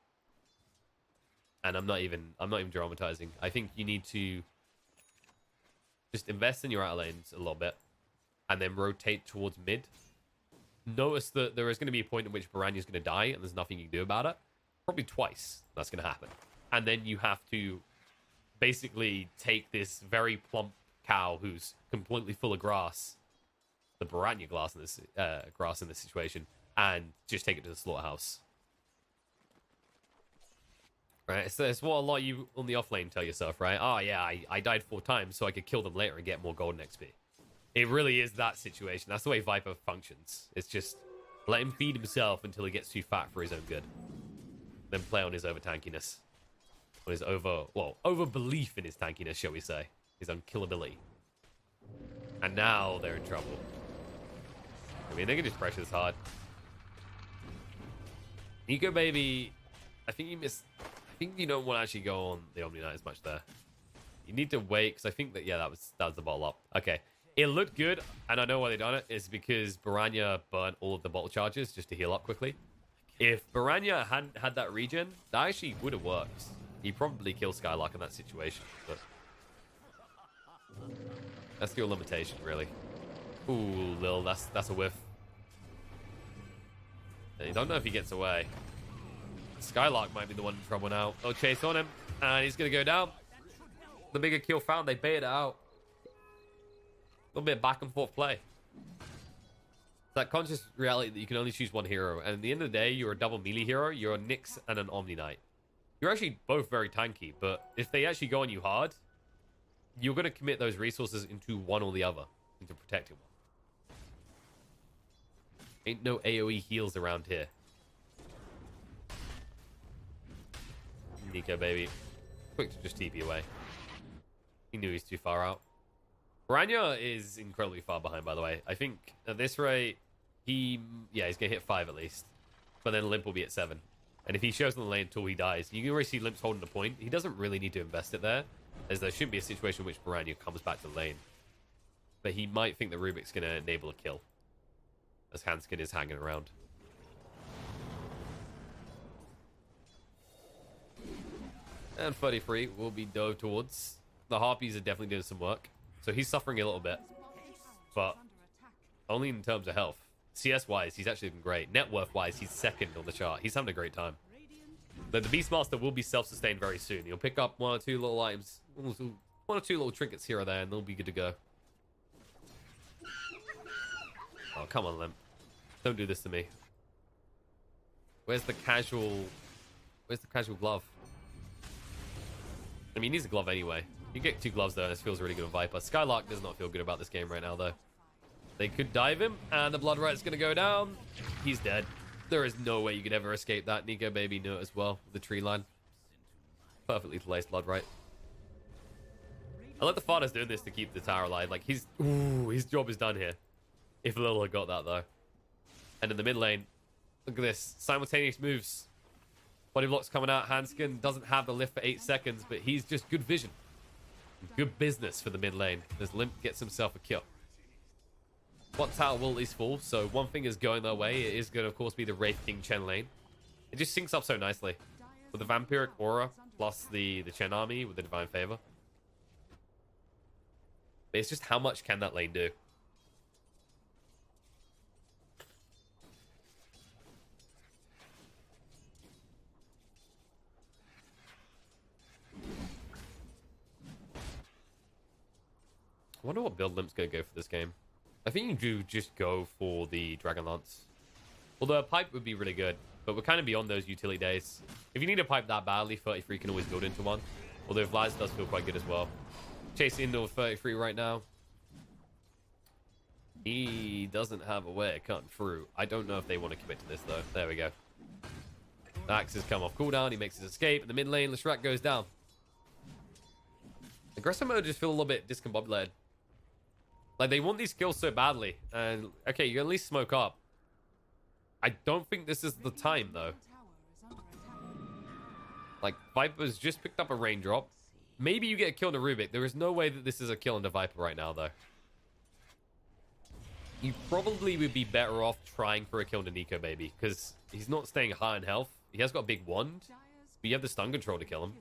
And I'm not even dramatizing. I think you need to just invest in your outer lanes a little bit and then rotate towards mid. Notice that there is going to be a point at which Piranha is going to die and there's nothing you can do about it. Probably twice that's going to happen. And then you have to basically take this very plump cow who's completely full of grass, the Piranha grass in this situation, and just take it to the slaughterhouse. Right, so it's what a lot of you on the off lane tell yourself, right? Oh yeah, I died 4 times so I could kill them later and get more golden XP. It really is that situation. That's the way Viper functions. It's just let him feed himself until he gets too fat for his own good. Then play on his over tankiness. On his over belief in his tankiness, shall we say. His unkillability. And now they're in trouble. I mean, they can just pressure this hard. Nico Baby, I think you don't want to actually go on the Omni Knight as much there. You need to wait, because I think that, yeah, that was the bottle up. Okay. It looked good, and I know why they done it. It's because Piranha burnt all of the bottle charges just to heal up quickly. If Piranha hadn't had that regen, that actually would have worked. He'd probably kill Skylark in that situation, but that's your limitation, really. Ooh, Lil, that's a whiff. And you don't know if he gets away. Skylark might be the one in trouble now. Oh, chase on him, and he's gonna go down. The bigger kill found, they baited it out. A little bit of back and forth play. That conscious reality that you can only choose one hero, and at the end of the day, you're a double melee hero, you're a Nyx and an Omni Knight. You're actually both very tanky, but if they actually go on you hard, you're going to commit those resources into one or the other, into protecting one. Ain't no AoE heals around here. Nico Baby, quick to just TP away. He knew he's too far out. Piranha is incredibly far behind, by the way. I think at this rate, he's going to hit 5 at least. But then Limp will be at 7. And if he shows on the lane until he dies, you can already see Limp's holding the point. He doesn't really need to invest it there, as there shouldn't be a situation in which Piranha comes back to the lane. But he might think that Rubik's going to enable a kill, as Hanskin is hanging around. And 33 will be dove towards. The Harpies are definitely doing some work. So he's suffering a little bit, but only in terms of health. CS-wise, he's actually been great. Net worth-wise, he's second on the chart. He's having a great time. The Beastmaster will be self-sustained very soon. He'll pick up 1 or 2 little items, 1 or 2 little trinkets here or there, and they'll be good to go. Oh, come on, Limp. Don't do this to me. Where's the casual glove? I mean, he needs a glove anyway. You get 2 gloves, though, and this feels really good on Viper. Skylark does not feel good about this game right now, though. They could dive him, and the Blood Right's going to go down. He's dead. There is no way you could ever escape that. Nico Baby knew it as well, the tree line. Perfectly placed Blood Right. I like the father's doing this to keep the tower alive. Like, his job is done here. If Lil had got that, though. And in the mid lane, look at this. Simultaneous moves. Body block's coming out. Hanskin doesn't have the lift for 8 seconds, but he's just good vision. Good business for the mid lane as Limp gets himself a kill. What tower will at least fall, so one thing is going their way. It is going to, of course, be the Wraith King Chen lane. It just syncs up so nicely. With the Vampiric Aura plus the Chen army with the Divine Favor. But it's just how much can that lane do? I wonder what build Limp's going to go for this game. I think you do just go for the Dragon Lance. Although a pipe would be really good, but we're kind of beyond those utility days. If you need a pipe that badly, 33 can always build into one. Although Vlad does feel quite good as well. Chasing into 33 right now. He doesn't have a way of cutting through. I don't know if they want to commit to this, though. There we go. Axe has come off cooldown. He makes his escape. In the mid lane, Leshrac goes down. Aggressive mode just feel a little bit discombobulated. Like, they want these kills so badly. And, okay, you at least smoke up. I don't think this is the time, though. Like, Viper's just picked up a raindrop. Maybe you get a kill on a Rubik. There is no way that this is a kill on the Viper right now, though. You probably would be better off trying for a kill on the Nico, baby. Because he's not staying high in health. He has got a big wand. But you have the stun control to kill him.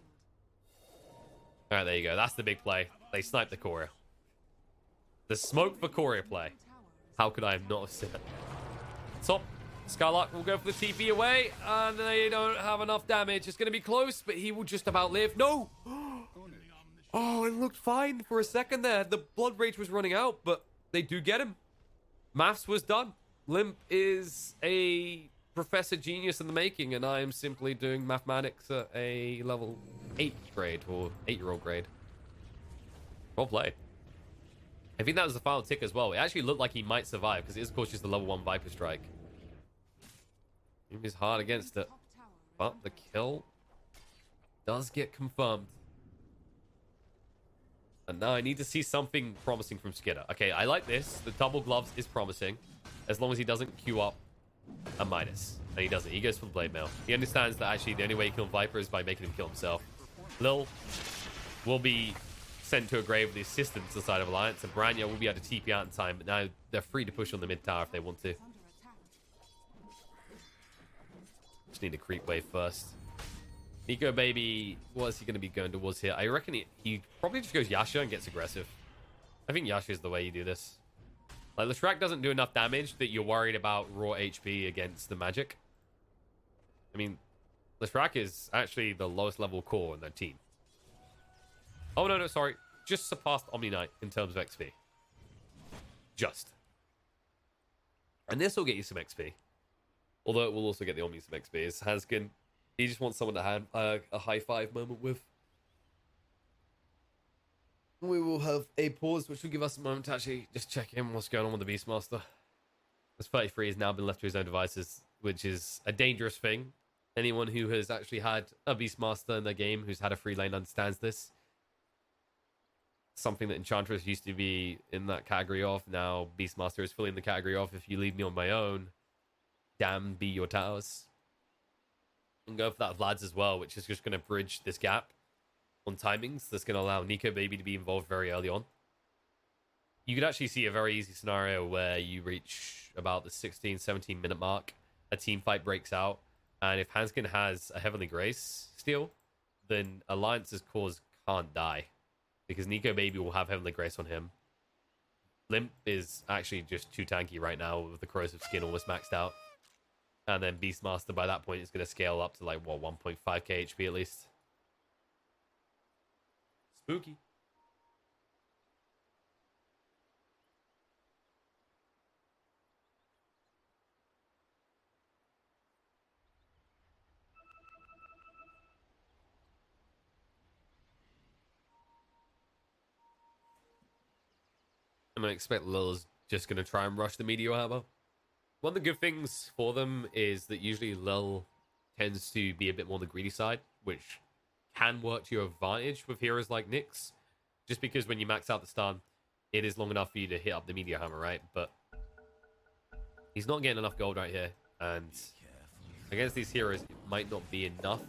Alright, there you go. That's the big play. They sniped the Courier. The smoke for Courier play. How could I have not seen it? Top. Skylark will go for the TP away. And they don't have enough damage. It's going to be close, but he will just about live. No! Oh, it looked fine for a second there. The blood rage was running out, but they do get him. Maths was done. Limp is a professor genius in the making, and I am simply doing mathematics at a level 8 grade, or 8-year-old grade. Well played. I think that was the final tick as well. It actually looked like he might survive, because it is, of course, just the level 1 Viper Strike. He's hard against it. But the kill does get confirmed. And now I need to see something promising from Skidder. Okay, I like this. The double gloves is promising. As long as he doesn't queue up a Midas. And he doesn't. He goes for the Blade Mail. He understands that actually the only way to kill Viper is by making him kill himself. Lil will be sent to a grave with the assistance to the side of Alliance. And Branya will be able to TP out in time. But now they're free to push on the mid tower if they want to. Just need a creep wave first. Nico, baby, what is he going to be going towards here? I reckon he probably just goes Yasha and gets aggressive. I think Yasha is the way you do this. Like, Leshrac doesn't do enough damage that you're worried about raw HP against the magic. I mean, Leshrac is actually the lowest level core in their team. Oh, no, sorry. Just surpassed Omni Knight in terms of XP. Just. And this will get you some XP. Although it will also get the Omni some XP. It's Hanskin. He just wants someone to have a high five moment with. We will have a pause, which will give us a moment to actually just check in what's going on with the Beastmaster. As 33 has now been left to his own devices, which is a dangerous thing. Anyone who has actually had a Beastmaster in their game, who's had a free lane, understands this. Something that Enchantress used to be in that category of. Now Beastmaster is fully in the category of, if you leave me on my own, damn be your towers. And go for that Vlad's as well, which is just going to bridge this gap on timings. That's going to allow Nico Baby to be involved very early on. You could actually see a very easy scenario where you reach about the 16, 17 minute mark. A team fight breaks out. And if Hanskin has a Heavenly Grace steal, then Alliance's cause can't die. Because Nico Baby will have Heavenly Grace on him. Limp is actually just too tanky right now with the corrosive skin almost maxed out. And then Beastmaster by that point is going to scale up to like, what, 1.5k HP at least. Spooky. I'm going to expect Lil's just going to try and rush the Meteor Hammer. One of the good things for them is that usually Lil tends to be a bit more on the greedy side, which can work to your advantage with heroes like Nyx. Just because when you max out the stun, it is long enough for you to hit up the Meteor Hammer, right? But he's not getting enough gold right here. And against these heroes, it might not be enough.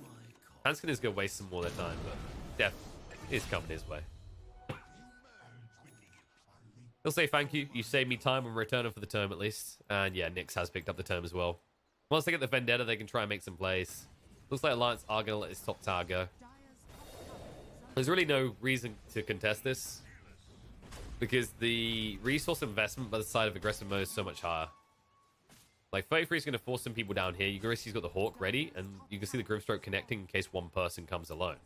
Hanskin is going to waste some more of their time, but Death is coming his way. He'll say thank you. You saved me time and return for the term at least. And yeah, Nyx has picked up the term as well. Once they get the Vendetta, they can try and make some plays. Looks like Alliance are going to let his top tower go. There's really no reason to contest this. Because the resource investment by the side of aggressive mode is so much higher. Like, 33 is going to force some people down here. You can see he's got the Hawk ready. And you can see the Grimstroke connecting in case one person comes alone.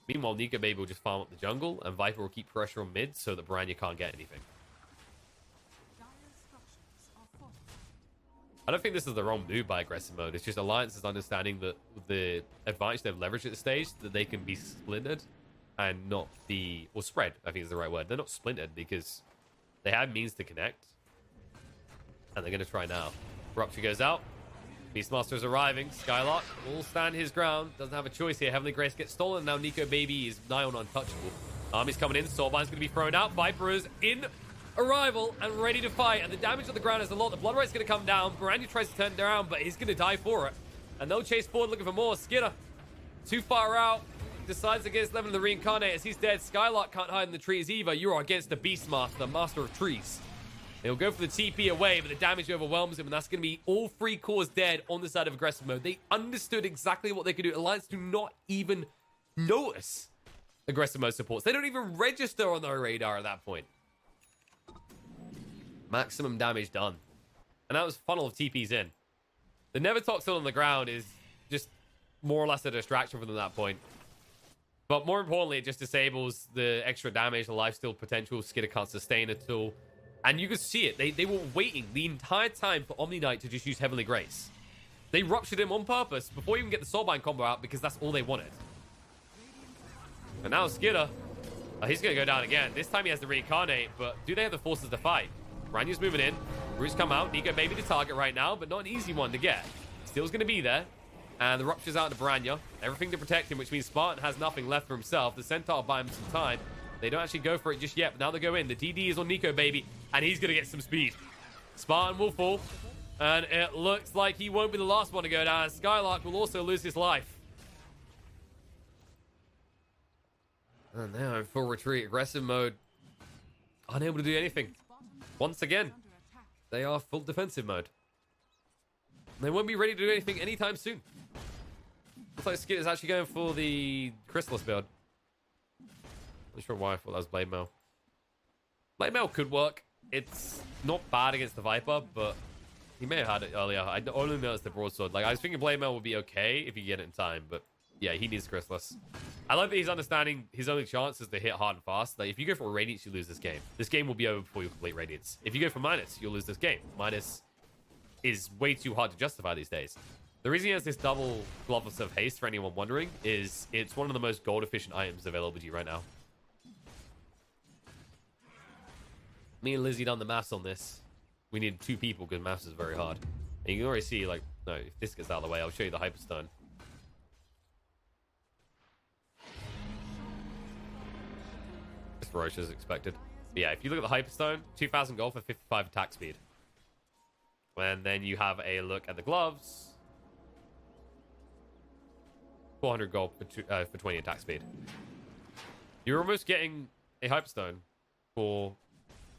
Meanwhile, Nico Baby will just farm up the jungle. And Viper will keep pressure on mid so that Branya can't get anything. I don't think this is the wrong move by aggressive mode. It's just Alliance is understanding that the advantage they've leveraged at this stage, that they can be splintered and not be, or spread, I think is the right word. They're not splintered because they have means to connect. And they're going to try now. Rupture goes out. Beastmaster is arriving. Skylark will stand his ground. Doesn't have a choice here. Heavenly Grace gets stolen. Now Nico Baby is nigh on untouchable. Army's coming in. Soulbind's going to be thrown out. Viper is in arrival and ready to fight. And the damage on the ground is a lot. The Blood Right's going to come down. Baranya tries to turn it around, but he's going to die for it. And they'll chase forward looking for more. Skidder, too far out. Decides against Levin the Reincarnate as he's dead. Skylark can't hide in the trees either. You are against the Beastmaster, the Master of Trees. He'll go for the TP away, but the damage overwhelms him, and that's going to be all 3 cores dead on the side of aggressive mode. They understood exactly what they could do. Alliance do not even notice aggressive mode supports. They don't even register on their radar at that point. Maximum damage done. And that was funnel of TPs in. The Nevertoxin on the ground is just more or less a distraction for them at that point. But more importantly, it just disables the extra damage, the lifesteal potential. Skidder can't sustain at all. And you could see it. They were waiting the entire time for Omni Knight to just use Heavenly Grace. They ruptured him on purpose before you even get the Soulbind combo out because that's all they wanted. And now Skidder, he's going to go down again. This time he has to reincarnate, but do they have the forces to fight? Ranya's moving in. Roots come out. Nico maybe the target right now, but not an easy one to get. Steel's going to be there. And the Rupture's out to Baranya. Everything to protect him, which means Spartan has nothing left for himself. The Centaur buy him some time. They don't actually go for it just yet, but now they go in. The DD is on Nico Baby, and he's going to get some speed. Spartan will fall, and it looks like he won't be the last one to go down. Skylark will also lose his life. And now in full retreat, aggressive mode, unable to do anything. Once again, they are full defensive mode. They won't be ready to do anything anytime soon. Looks like Skid is actually going for the Chrysalis build. Not sure why I thought that was Blade Mail. Blade Mail could work. It's not bad against the Viper, but he may have had it earlier. I only noticed the broadsword. Like, I was thinking Blade Mail would be okay if you get it in time, but yeah, he needs Chrysalis. I like that he's understanding his only chance is to hit hard and fast. Like, if you go for Radiance, you lose this game. This game will be over before you complete Radiance. If you go for Minus, you'll lose this game. Minus is way too hard to justify these days. The reason he has this double Glove of Haste, for anyone wondering, is it's one of the most gold-efficient items available to you right now. Me and Lizzie done the maths on this. We need 2 people because maths is very hard. And you can already see, like, no, if this gets out of the way, I'll show you the Hyperstone. It's ferocious as expected. But yeah, if you look at the Hyperstone, 2,000 gold for 55 attack speed. And then you have a look at the gloves. 400 gold for 20 attack speed. You're almost getting a Hyperstone for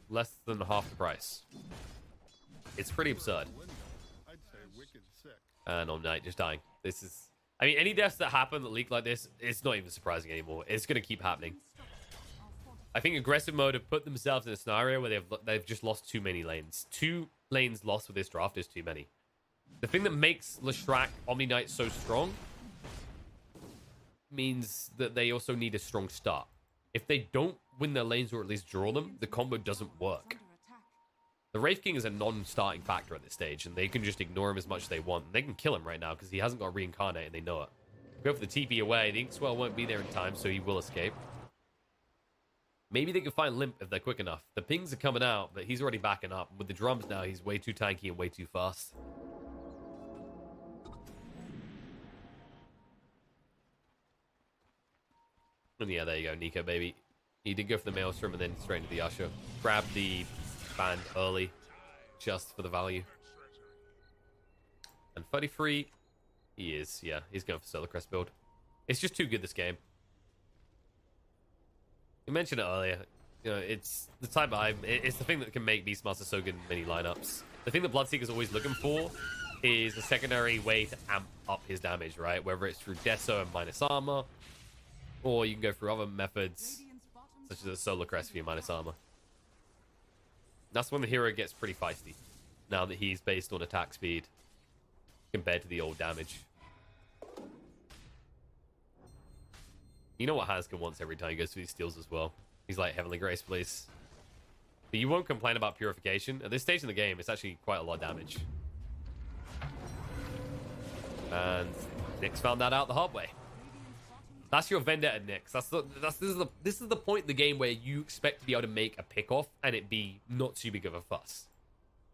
less than half the price. It's pretty absurd. And on night just dying. This is, I mean, any deaths that happen that leak like this, it's not even surprising anymore. It's going to keep happening. I think aggressive mode have put themselves in a scenario where they've just lost too many lanes. 2 lanes lost with this draft is too many. The thing that makes Leshrac Omni Knight so strong means that they also need a strong start. If they don't win their lanes or at least draw them, the combo doesn't work. The Wraith King is a non-starting factor at this stage, and they can just ignore him as much as they want. They can kill him right now because he hasn't got Reincarnate, and they know it. Go for the TP away. The Inkswell won't be there in time, so he will escape. Maybe they can find Limp if they're quick enough. The pings are coming out, but he's already backing up. With the drums now, he's way too tanky and way too fast. And yeah, there you go, Nico Baby. He did go for the Maelstrom and then straight into the Usher. Grab the band early, just for the value. And 33, he is, yeah, he's going for Solar Crest build. It's just too good, this game. You mentioned it earlier. You know, it's the type of item, it's the thing that can make Beastmaster so good in many lineups. The thing that Bloodseeker's always looking for is a secondary way to amp up his damage, right? Whether it's through Deso and minus armor, or you can go through other methods, such as a Solar Crest for your minus armor. That's when the hero gets pretty feisty, now that he's based on attack speed compared to the old damage. You know what Hanskin wants every time he goes through these steals as well. He's like, Heavenly Grace, please. But you won't complain about Purification. At this stage in the game, it's actually quite a lot of damage. And Nyx found that out the hard way. That's your vendetta, Nyx. This is the point in the game where you expect to be able to make a pick off and it be not too big of a fuss.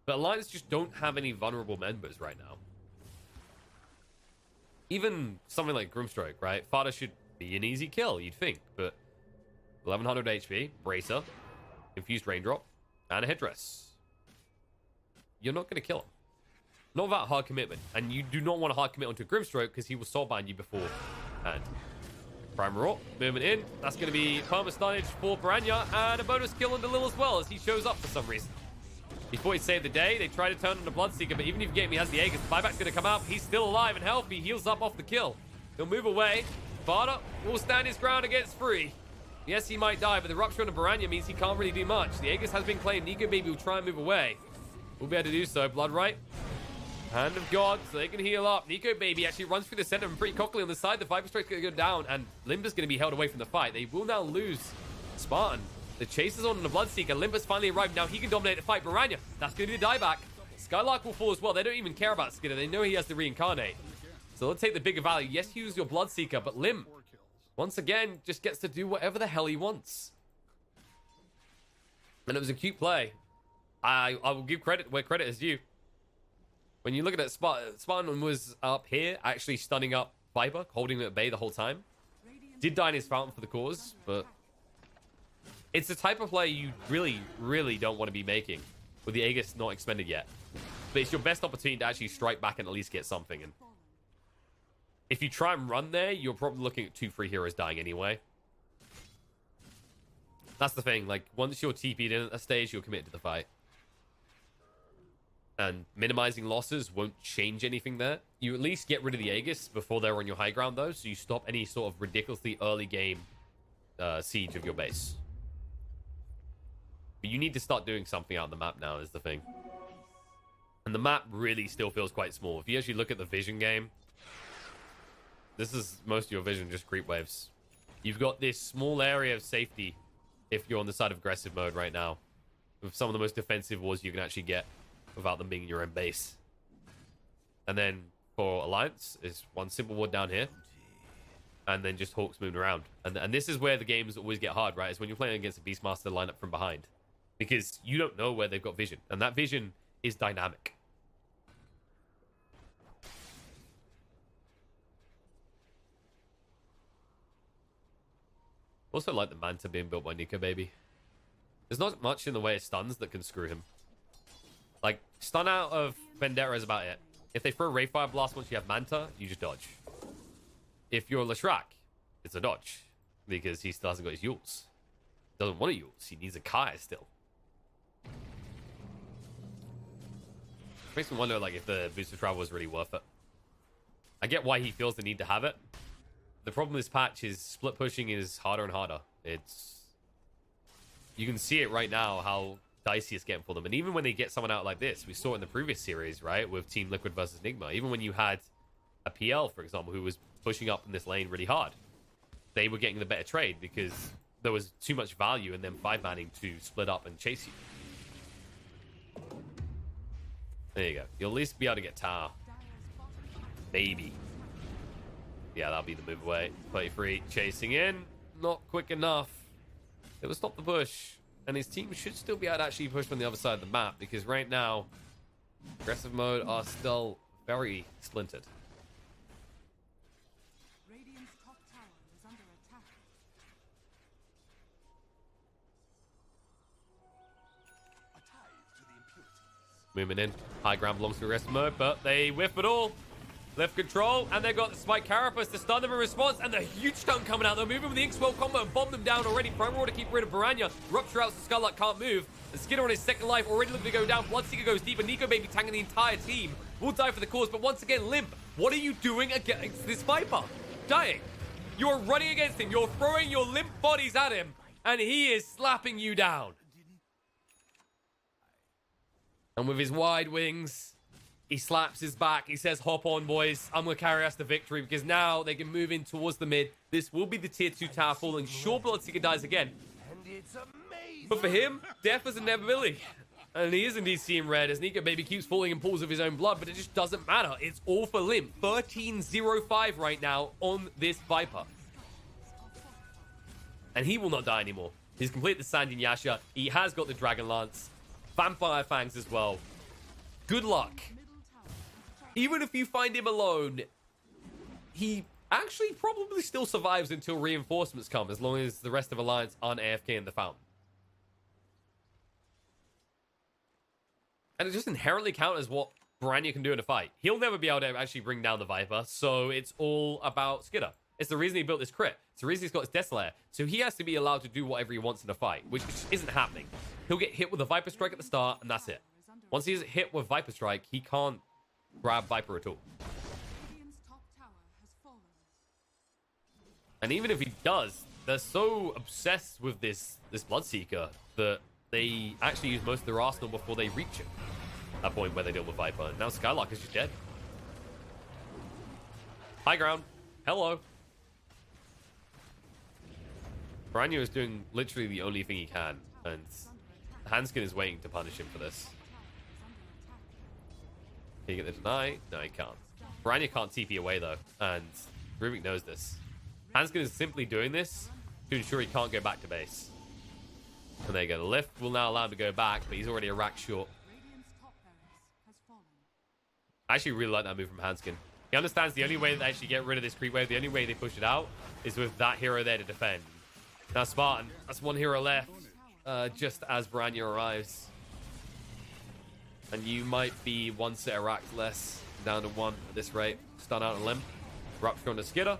But Alliance just don't have any vulnerable members right now. Even something like Grimstroke, right? Fada should be an easy kill, you'd think. But 1100 HP, Bracer, Infused Raindrop, and a Headdress. You're not going to kill him. Not without hard commitment. And you do not want to hard commit onto Grimstroke because he will soulbind you before. And Primal movement in. That's going to be perma stunnage for Piranha. And a bonus kill on Delil as well as he shows up for some reason. Before he saved the day, they try to turn on the Bloodseeker, but even if you get him, he has the Aegis. The buyback's going to come out. He's still alive and healthy. He heals up off the kill. He'll move away. Fada will stand his ground against Free. Yes, he might die, but the Rupture on the Piranha means he can't really do much. The Aegis has been claimed. Nico Baby will try and move away. We'll be able to do so. Blood right. Hand of God, so they can heal up. Nico Baby actually runs through the center and pretty cockily on the side. The Viper Strike's going to go down, and Limber's going to be held away from the fight. They will now lose Spartan. The chase is on the Bloodseeker. Limber's finally arrived. Now he can dominate the fight. Piranha, that's going to be the dieback. Skylark will fall as well. They don't even care about Skinner. They know he has to reincarnate. So they'll take the bigger value. Yes, use your Bloodseeker, but Lim, once again, just gets to do whatever the hell he wants. And it was a cute play. I will give credit where credit is due. When you look at it, Spartan was up here, actually stunning up Viper, holding him at bay the whole time. Did die in his fountain for the cause, but it's the type of play you really, really don't want to be making with the Aegis not expended yet. But it's your best opportunity to actually strike back and at least get something. And if you try and run there, you're probably looking at 2 free heroes dying anyway. That's the thing. Like, once you're TP'd in at a stage, you're committed to the fight. And minimizing losses won't change anything there. You at least get rid of the Aegis before they're on your high ground, though, so you stop any sort of ridiculously early game siege of your base. But you need to start doing something out on the map now, is the thing. And the map really still feels quite small. If you actually look at the vision game, this is most of your vision, just creep waves. You've got this small area of safety if you're on the side of aggressive mode right now, with some of the most defensive wars you can actually get without them being in your own base. And then for Alliance, is one simple ward down here, and then just Hawks moving around. And this is where the games always get hard, right? Is when you're playing against a Beastmaster lineup from behind. Because you don't know where they've got vision. And that vision is dynamic. Also like the Manta being built by Nico Baby. There's not much in the way of stuns that can screw him. Like, stun out of Vendetta is about it. If they throw Rayfire Blast once you have Manta, you just dodge. If you're Leshrac, it's a dodge. Because he still hasn't got his Yules. Doesn't want a Yules. He needs a Kai still. Makes me wonder, like, if the boost of travel was really worth it. I get why he feels the need to have it. The problem with this patch is split pushing is harder and harder. You can see it right now how dicey it's getting for them. And even when they get someone out like this, we saw it in the previous series, right? With Team Liquid versus Enigma. Even when you had a PL, for example, who was pushing up in this lane really hard, they were getting the better trade because there was too much value in them 5-manning to split up and chase you. There you go. You'll at least be able to get Tower. Maybe. Yeah, that'll be the move away. 33 chasing in. Not quick enough. It will stop the push. And his team should still be able to actually push on the other side of the map. Because right now, aggressive mode are still very splintered. Radiant's top tower is under attack. A tithe to the impurities. Moving in. High ground belongs to aggressive mode, but they whiff it all. Left control, and they've got the Spike Carapace to stun them in response, and the huge stun coming out. They're moving with the Inkswell combo and bomb them down already. Primal to keep rid of Piranha. Rupture out so Skylark can't move. And Skinner on his second life already looking to go down. Bloodseeker goes deep, and Nico Baby tanking the entire team. Will die for the cause, but once again, Limp, what are you doing against this Viper? Dying. You're running against him. You're throwing your limp bodies at him, and he is slapping you down. And with his wide wings, he slaps his back. He says, hop on, boys. I'm going to carry us to victory because now they can move in towards the mid. This will be the tier 2 tower falling. Sure, Bloodseeker dies again. And it's amazing. But for him, death is inevitability. And he is indeed seeing red as Nika Baby keeps falling in pools of his own blood, but it just doesn't matter. It's all for Limp. 13-0-5 right now on this Viper. And he will not die anymore. He's completed the Sandin Yasha. He has got the Dragon Lance. Vampire Fangs as well. Good luck. Even if you find him alone, he actually probably still survives until reinforcements come, as long as the rest of Alliance aren't AFK in the fountain. And it just inherently counters what Brianna can do in a fight. He'll never be able to actually bring down the Viper, so it's all about Skidder. It's the reason he built this crit. It's the reason he's got his Desolator. So he has to be allowed to do whatever he wants in a fight, which isn't happening. He'll get hit with a Viper Strike at the start, and that's it. Once he's hit with Viper Strike, he can't grab Viper at all. Radiant's top tower has fallen. And even if he does, they're so obsessed with this Bloodseeker that they actually use most of their arsenal before they reach it. That point where they deal with Viper. Now Skylark is just dead. High ground. Hello. Branyo is doing literally the only thing he can, and Hanskin is waiting to punish him for this. Can you get the deny? No, he can't. Branyo can't TP away though, and Rubik knows this. Hanskin is simply doing this to ensure he can't go back to base. And there you go. The lift will now allow him to go back, but he's already a rack short. Radiant's top barracks has fallen. I actually really like that move from Hanskin. He understands the only way that they actually get rid of this creep wave, the only way they push it out, is with that hero there to defend. Now Spartan, that's one hero left, just as Branya arrives. And you might be one set of racks less, down to one at this rate. Stun out a limb. Rupture on the Skidder.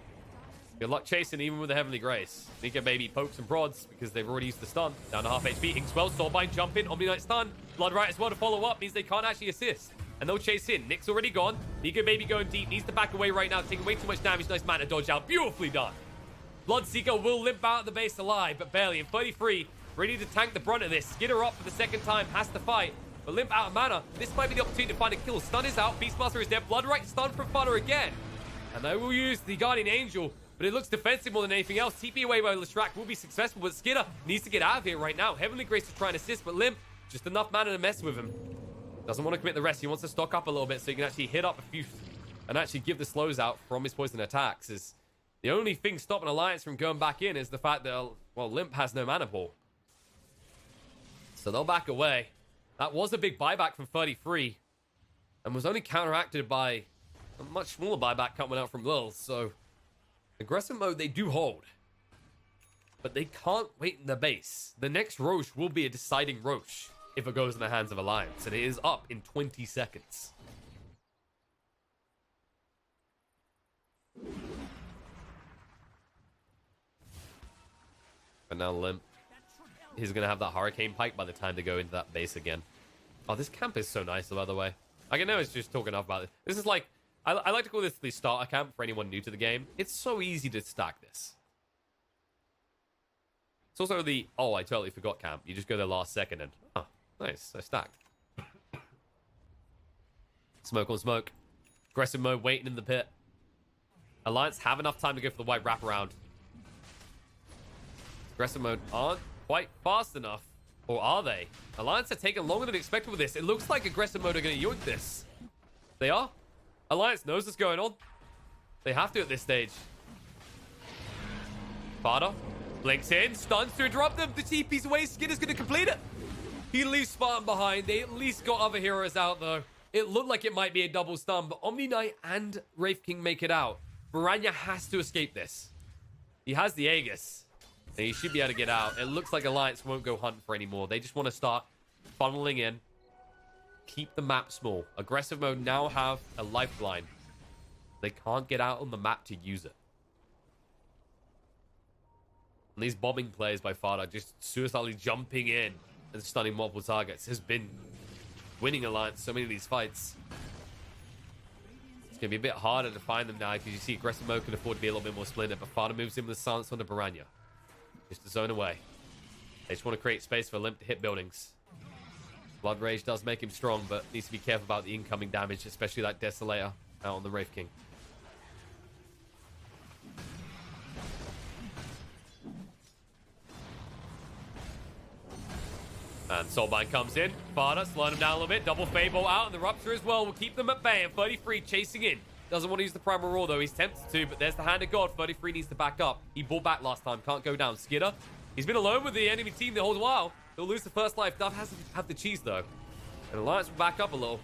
Good luck chasing even with the Heavenly Grace. Nika Baby pokes and prods because they've already used the stun. Down to half HP. Inkswell, Soulbind, jump in. Omni Knight stun. Bloodright as well to follow up means they can't actually assist. And they'll chase in. Nick's already gone. Nika Baby going deep. Needs to back away right now. Taking way too much damage. Nice mana dodge out. Beautifully done. Bloodseeker will limp out of the base alive, but barely. In 33, ready to tank the brunt of this. Skidder up for the second time. Has to fight. But limp out of mana. This might be the opportunity to find a kill. Stun is out. Beastmaster is dead. Bloodright stun from Fodder again. And they will use the Guardian Angel. But it looks defensive more than anything else. TP away by Lestrak will be successful, but Skidder needs to get out of here right now. Heavenly Grace to try and assist, but Limp, just enough mana to mess with him. Doesn't want to commit the rest. He wants to stock up a little bit so he can actually hit up a few and actually give the slows out from his poison attacks. Is the only thing stopping Alliance from going back in is the fact that, well, Limp has no mana pool. So they'll back away. That was a big buyback from 33 and was only counteracted by a much smaller buyback coming out from Lil, so... Aggressive mode, they do hold. But they can't wait in the base. The next Roche will be a deciding Roche if it goes in the hands of Alliance. And it is up in 20 seconds. But now Limp, he's going to have that Hurricane Pike by the time they go into that base again. Oh, this camp is so nice, by the way. I know it's just talking enough about it. This is like... I like to call this the starter camp for anyone new to the game. It's so easy to stack this. It's also the, oh, I totally forgot camp. You just go there last second and, oh, nice, I stacked. Smoke on smoke. Aggressive mode waiting in the pit. Alliance have enough time to go for the white wraparound. Aggressive mode aren't quite fast enough. Or are they? Alliance are taking longer than expected with this. It looks like aggressive mode are going to yoink this. They are. Alliance knows what's going on. They have to at this stage. Sparta blinks in, stuns to interrupt them. The TP's away. Skidder's going to complete it. He leaves Spartan behind. They at least got other heroes out, though. It looked like it might be a double stun, but Omni Knight and Wraith King make it out. Baranya has to escape this. He has the Aegis, and he should be able to get out. It looks like Alliance won't go hunt for anymore. They just want to start funneling in. Keep the map small. Aggressive mode now have a lifeline. They can't get out on the map to use it. And these bombing plays by Fada, just suicidally jumping in and stunning multiple targets, has been winning Alliance so many of these fights. It's going to be a bit harder to find them now because you see aggressive mode can afford to be a little bit more splintered, but Fada moves in with the silence onto Baranya. Just to zone away. They just want to create space for Limp to hit buildings. Blood Rage does make him strong, but needs to be careful about the incoming damage, especially that Desolator out on the Wraith King. And Soulbind comes in. Farda slowing him down a little bit. Double Fable out, and the Rupture as well will keep them at bay. And 33 chasing in. Doesn't want to use the Primal Roar, though. He's tempted to, but there's the Hand of God. 33 needs to back up. He bought back last time. Can't go down. Skidder, he's been alone with the enemy team the whole while. He'll lose the first life. Dove has to have the cheese, though. And Alliance will back up a little.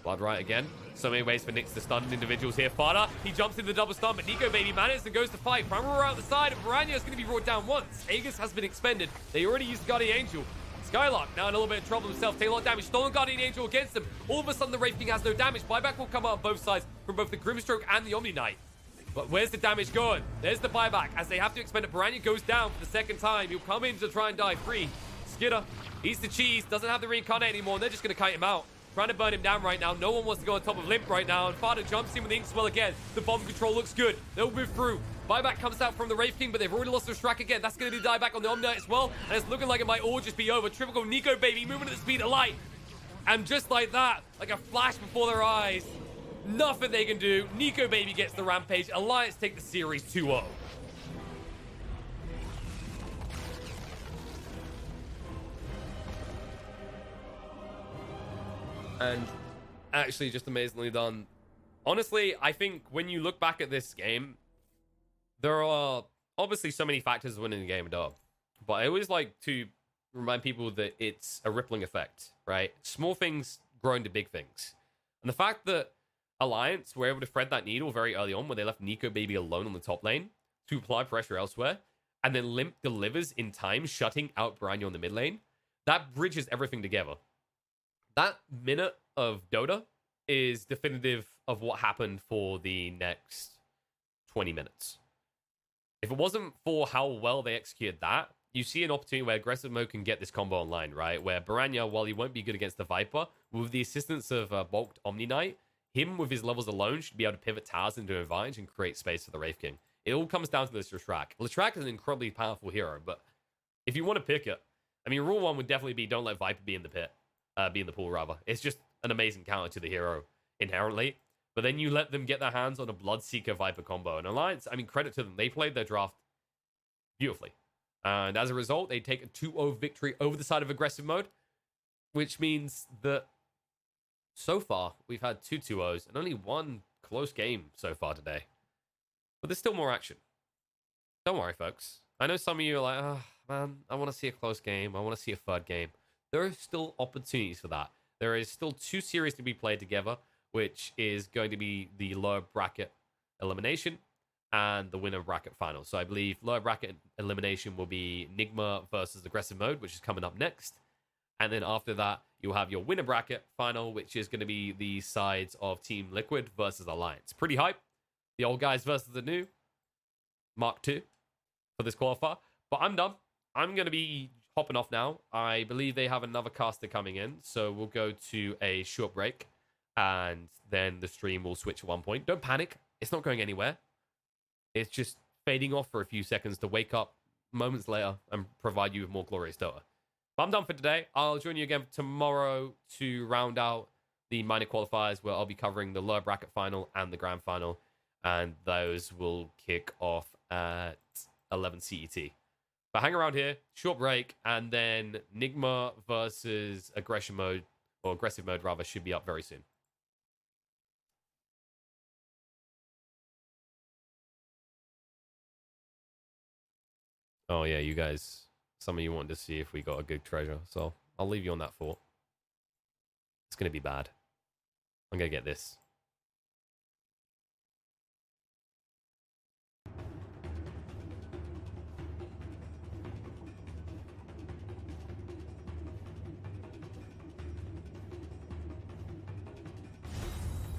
Blood right again. So many ways for Nyx to stun individuals here. Farda, he jumps into the double stun, but Nico Baby manages and goes to fight. Primal Roar out the side, and Piranha is going to be brought down once. Aegis has been expended. They already used Guardian Angel. Skylark now in a little bit of trouble himself. Take a lot of damage. Stolen Guardian Angel against him. All of a sudden, the Wraith King has no damage. Buyback will come out on both sides from both the Grimstroke and the Omni Knight. But where's the damage going? There's the buyback as they have to expend it. Piranha goes down for the second time. He'll come in to try and die free. Skidder eats the cheese. Doesn't have the reincarnate anymore. And they're just going to kite him out. Trying to burn him down right now. No one wants to go on top of Limp right now. And Farda jumps in with the Inkswell again. The bomb control looks good. They'll move through. Buyback comes out from the Wraith King, but they've already lost their track again. That's going to be dieback on the Omni Knight as well. And it's looking like it might all just be over. Triple Nico Baby moving at the speed of light. And just like that, like a flash before their eyes, nothing they can do. Nico Baby gets the rampage. Alliance take the series 2-0. And actually just amazingly done. Honestly, I think when you look back at this game, there are obviously so many factors winning the game, dog. But I always like to remind people that it's a rippling effect, right? Small things grow into big things. And the fact that Alliance were able to thread that needle very early on when they left Nico Baby alone on the top lane to apply pressure elsewhere, and then Limp delivers in time, shutting out Piranha on the mid lane, that bridges everything together. That minute of Dota is definitive of what happened for the next 20 minutes. If it wasn't for how well they executed that, you see an opportunity where aggressive mode can get this combo online, right? Where Piranha, while he won't be good against the Viper, with the assistance of bulked Omni Knight, him with his levels alone should be able to pivot towers into an advantage and create space for the Wraith King. It all comes down to this Leshrac. Leshrac is an incredibly powerful hero, but if you want to pick it, I mean, rule one would definitely be don't let Viper be in the pit. Be in the pool, rather. It's just an amazing counter to the hero inherently. But then you let them get their hands on a Bloodseeker Viper combo. And Alliance, I mean, credit to them. They played their draft beautifully. And as a result, they take a 2-0 victory over the side of aggressive mode, which means that so far we've had 2 2-0s and only one close game so far today. But there's still more action. Don't worry, folks. I know some of you are like, oh, man, I want to see a close game. I want to see a third game. There are still opportunities for that. There is still 2 series to be played together, which is going to be the lower bracket elimination and the winner bracket final. So I believe lower bracket elimination will be Nigma versus aggressive mode, which is coming up next. And then after that, you'll have your winner bracket final, which is going to be the sides of Team Liquid versus Alliance. Pretty hype. The old guys versus the new. Mark 2 for this qualifier. But I'm done. I'm going to be hopping off now. I believe they have another caster coming in, so we'll go to a short break, and then the stream will switch at one point. Don't panic. It's not going anywhere. It's just fading off for a few seconds to wake up moments later and provide you with more glorious Dota. But I'm done for today. I'll join you again tomorrow to round out the minor qualifiers, where I'll be covering the lower bracket final and the grand final, and those will kick off at 11 CET. But hang around here, short break, and then Nigma versus aggression mode, or aggressive mode rather, should be up very soon. Oh yeah, you guys, some of you wanted to see if we got a good treasure, so I'll leave you on that thought. It's going to be bad. I'm going to get this.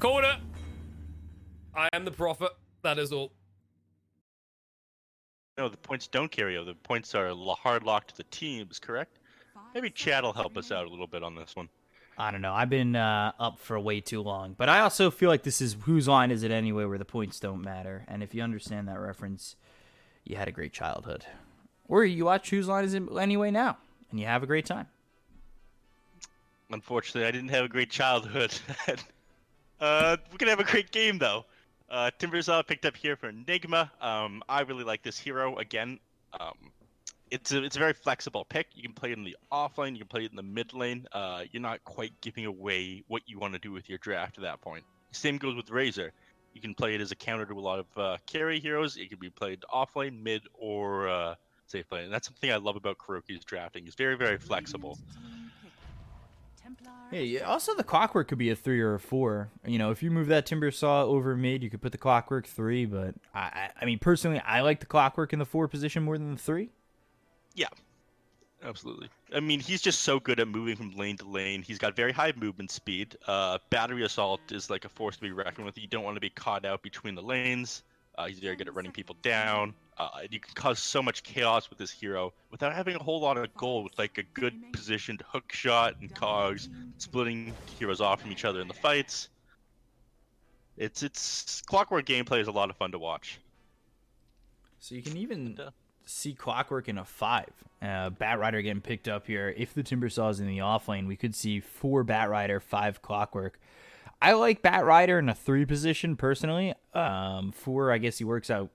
Called it. I am the prophet. That is all. No, the points don't carry over. The points are hard locked to the teams, correct? Maybe Chad will help us out a little bit on this one. I don't know. I've been up for way too long. But I also feel like this is whose line is it anyway, where the points don't matter. And if you understand that reference, you had a great childhood. Or you watch Whose Line Is It Anyway now, and you have a great time. Unfortunately, I didn't have a great childhood. We're going to have a great game, though. Timbersaw picked up here for Enigma. I really like this hero. Again, it's a very flexible pick. You can play it in the off lane, you can play it in the mid lane. You're not quite giving away what you want to do with your draft at that point. Same goes with Razor. You can play it as a counter to a lot of carry heroes. It can be played off lane, mid, or safe lane. And that's something I love about Kuroki's drafting. It's very, very flexible. Hey, also the clockwork could be a 3 or a 4. You know, if you move that timber saw over mid, you could put the clockwork 3. But I mean, personally, I like the clockwork in the 4 position more than the 3. Yeah, absolutely. I mean, he's just so good at moving from lane to lane. He's got very high movement speed. Battery assault is like a force to be reckoned with. You don't want to be caught out between the lanes. He's very good at running people down. You can cause so much chaos with this hero without having a whole lot of gold, with like a good positioned hook shot and cogs, splitting heroes off from each other in the fights. It's Clockwork gameplay is a lot of fun to watch. So you can even see clockwork in a 5. Bat Rider getting picked up here. If the timber saw is in the off lane, we could see 4 Bat Rider, 5 clockwork. I like Bat Rider in a 3 position personally. 4, I guess he works out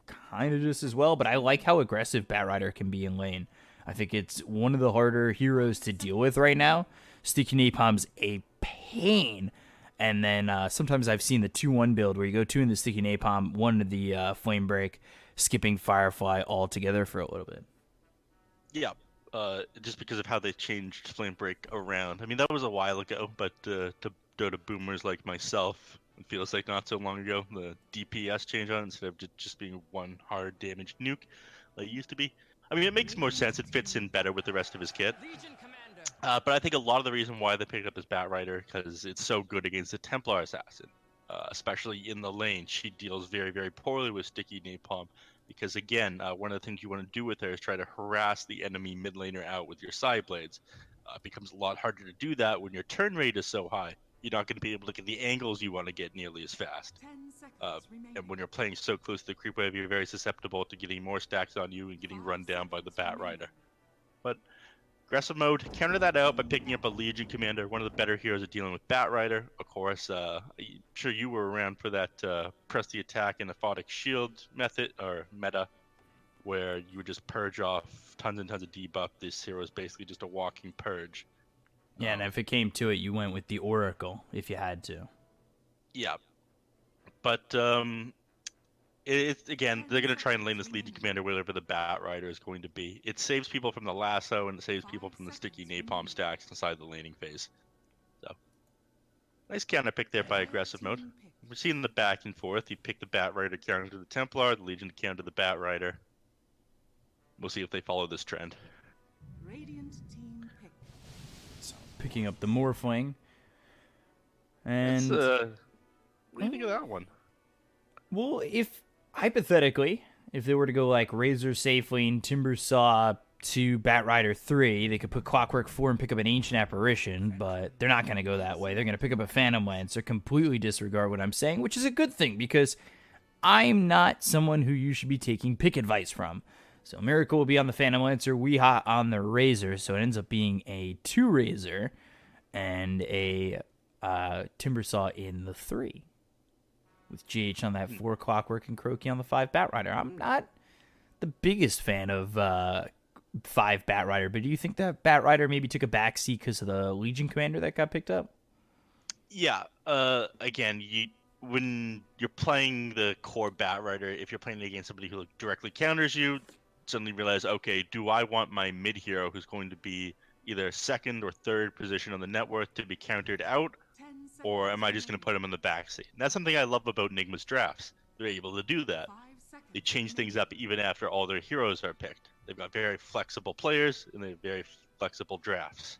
kind of just as well, but I like how aggressive Bat Rider can be in lane. I think it's one of the harder heroes to deal with right now. Sticky Napalm's a pain. And then sometimes I've seen the 2-1 build where you go 2 in the Sticky Napalm, 1 to the Flame Break, skipping Firefly all together for a little bit. Yeah, just because of how they changed Flame Break around. I mean, that was a while ago, but to Dota boomers like myself, it feels like not so long ago, the DPS change on it instead of just being 1 hard damage nuke like it used to be. I mean, it makes more sense. It fits in better with the rest of his kit. But I think a lot of the reason why they picked up his Bat Rider because it's so good against the Templar Assassin, especially in the lane. She deals very, very poorly with Sticky Napalm because, again, one of the things you want to do with her is try to harass the enemy mid laner out with your side blades. It becomes a lot harder to do that when your turn rate is so high. You're not going to be able to get the angles you want to get nearly as fast. And when you're playing so close to the creep wave, you're very susceptible to getting more stacks on you and getting run down by the Bat Rider. But aggressive mode, counter that out by picking up a Legion Commander, one of the better heroes at dealing with Bat Rider. Of course, I'm sure you were around for that press the attack and aphotic shield method, or meta, where you would just purge off tons and tons of debuff. This hero is basically just a walking purge. Yeah, and if it came to it, you went with the Oracle if you had to. Yeah. But, it's again, they're going to try and lane this Legion Commander wherever the Bat Rider is going to be. It saves people from the lasso, and it saves people from the Sticky Napalm stacks inside the laning phase. So, nice counter pick there by aggressive mode. We're seeing the back and forth. You pick the Bat Rider counter to the Templar, the Legion counter to the Bat Rider. We'll see if they follow this trend. So, picking up the Morphling. And what do you think of that one? Well, if hypothetically, if they were to go like Razor Safe Lane, Timber Saw to Bat Rider 3, they could put Clockwork 4 and pick up an Ancient Apparition, but they're not going to go that way. They're going to pick up a Phantom Lance or completely disregard what I'm saying, which is a good thing because I'm not someone who you should be taking pick advice from. So Miracle will be on the Phantom Lancer, Weeha on the Razor, so it ends up being a 2 Razor and a Timber Saw in the 3. With GH on that 4 Clockwork and Croaky on the 5 Bat Rider. I'm not the biggest fan of 5 Bat Rider, but do you think that Bat Rider maybe took a backseat because of the Legion Commander that got picked up? Yeah. Again, when you're playing the core Bat Rider, if you're playing against somebody who directly counters you, suddenly realize, okay, do I want my mid hero who's going to be either 2nd or 3rd position on the network to be countered out, or am I just going to put him in the backseat? And that's something I love about Nigma's drafts. They're able to do that. They change things up even after all their heroes are picked. They've got very flexible players, and they have very flexible drafts.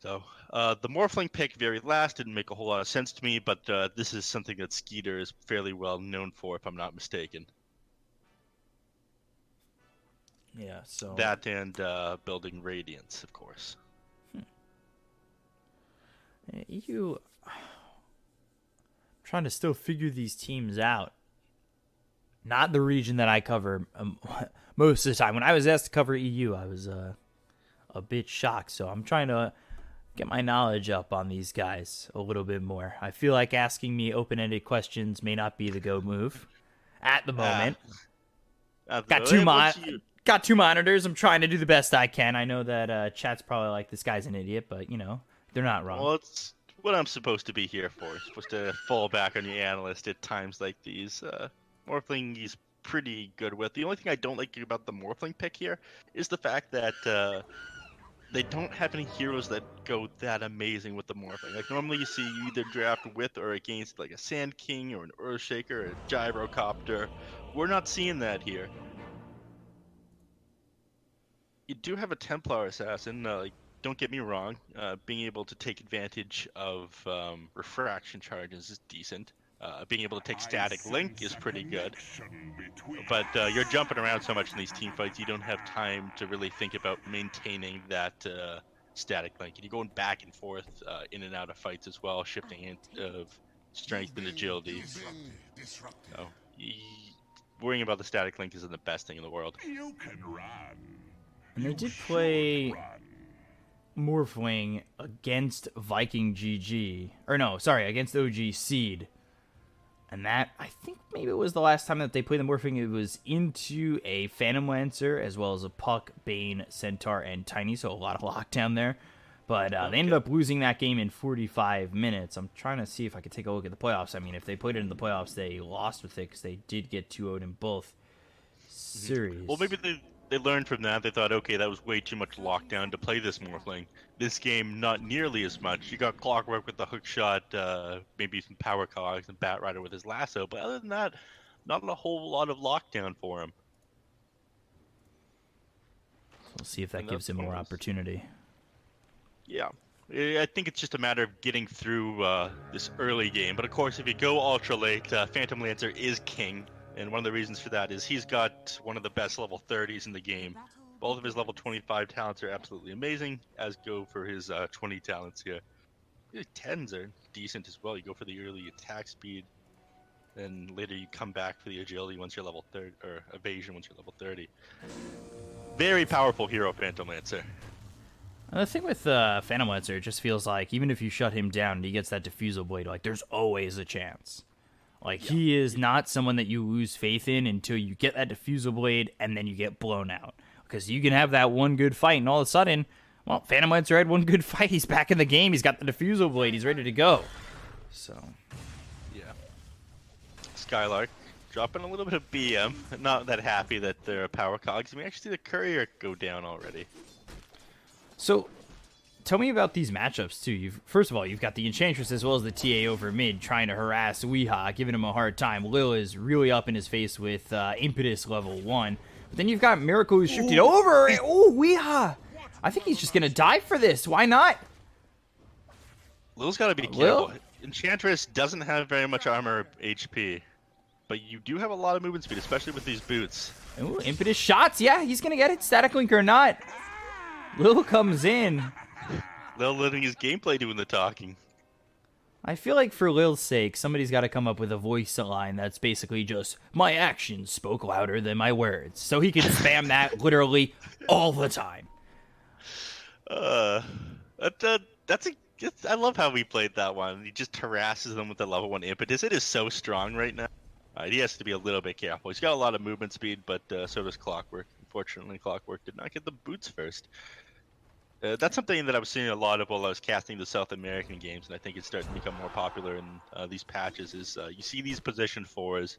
So, the Morphling pick very last didn't make a whole lot of sense to me, but this is something that Skeeter is fairly well known for, if I'm not mistaken. Yeah, so... That and building Radiance, of course. I'm trying to still figure these teams out. Not the region that I cover most of the time. When I was asked to cover EU, I was a bit shocked. So I'm trying to get my knowledge up on these guys a little bit more. I feel like asking me open-ended questions may not be the go move at the moment. Got two monitors. I'm trying to do the best I can. I know that chat's probably like, this guy's an idiot, but they're not wrong. Well, it's what I'm supposed to be here for. You're supposed to fall back on your analyst at times like these. Morphling he's pretty good with. The only thing I don't like about the Morphling pick here is the fact that they don't have any heroes that go that amazing with the Morphling. Like normally you see you either draft with or against like a Sand King or an Earthshaker or a Gyrocopter. We're not seeing that here. You do have a Templar Assassin, don't get me wrong, being able to take advantage of refraction charges is decent. Being able to take static link is pretty good. But you're jumping around so much in these team fights, you don't have time to really think about maintaining that static link. And you're going back and forth in and out of fights as well, shifting of strength and agility. So, worrying about the static link isn't the best thing in the world. You can run. And they did play Morphling against Viking GG. Or no, sorry, against OG Seed. And that, I think maybe it was the last time that they played the Morphling. It was into a Phantom Lancer, as well as a Puck, Bane, Centaur, and Tiny. So a lot of lockdown there. But they ended up losing that game in 45 minutes. I'm trying to see if I could take a look at the playoffs. I mean, if they played it in the playoffs, they lost with it because they did get 2-0 in both series. Well, maybe they learned from that. They thought, okay, that was way too much lockdown to play this Morphling. This game, not nearly as much. You got Clockwork with the hook shot, maybe some power cogs, and Bat Rider with his lasso. But other than that, not a whole lot of lockdown for him. We'll see if that gives him more opportunity. Yeah. I think it's just a matter of getting through this early game. But of course, if you go ultra late, Phantom Lancer is king. And one of the reasons for that is he's got one of the best level 30s in the game. Both of his level 25 talents are absolutely amazing, as go for his 20 talents here. His 10s are decent as well. You go for the early attack speed, and later you come back for the agility once you're level 30, or evasion once you're level 30. Very powerful hero, Phantom Lancer. And the thing with Phantom Lancer, it just feels like even if you shut him down and he gets that Diffusal Blade, like there's always a chance. Like, he is not someone that you lose faith in until you get that Diffusal Blade and then you get blown out. Because you can have that one good fight, and all of a sudden, well, Phantom Lancer had one good fight. He's back in the game. He's got the Diffusal Blade. He's ready to go. So, yeah. Skylark dropping a little bit of BM. Not that happy that they're power cogs. We actually see the Courier go down already. So, tell me about these matchups, too. First of all, you've got the Enchantress as well as the TA over mid trying to harass Weehaw, giving him a hard time. Lil is really up in his face with Impetus level 1. But then you've got Miracle who's shifted over. Oh, Weehaw! I think he's just going to die for this. Why not? Lil's got to be careful. Enchantress doesn't have very much armor HP. But you do have a lot of movement speed, especially with these boots. Ooh, Impetus shots. Yeah, he's going to get it. Static Link or not. Lil comes in. Lil letting his gameplay doing the talking. I feel like for Lil's sake, somebody's got to come up with a voice line that's basically just, my actions spoke louder than my words. So he can spam that literally all the time. I love how we played that one. He just harasses them with the level 1 Impetus. It is so strong right now. He has to be a little bit careful. He's got a lot of movement speed, but so does Clockwork. Unfortunately, Clockwork did not get the boots first. That's something that I was seeing a lot of while I was casting the South American games, and I think it's starting to become more popular in these patches, is you see these position 4s,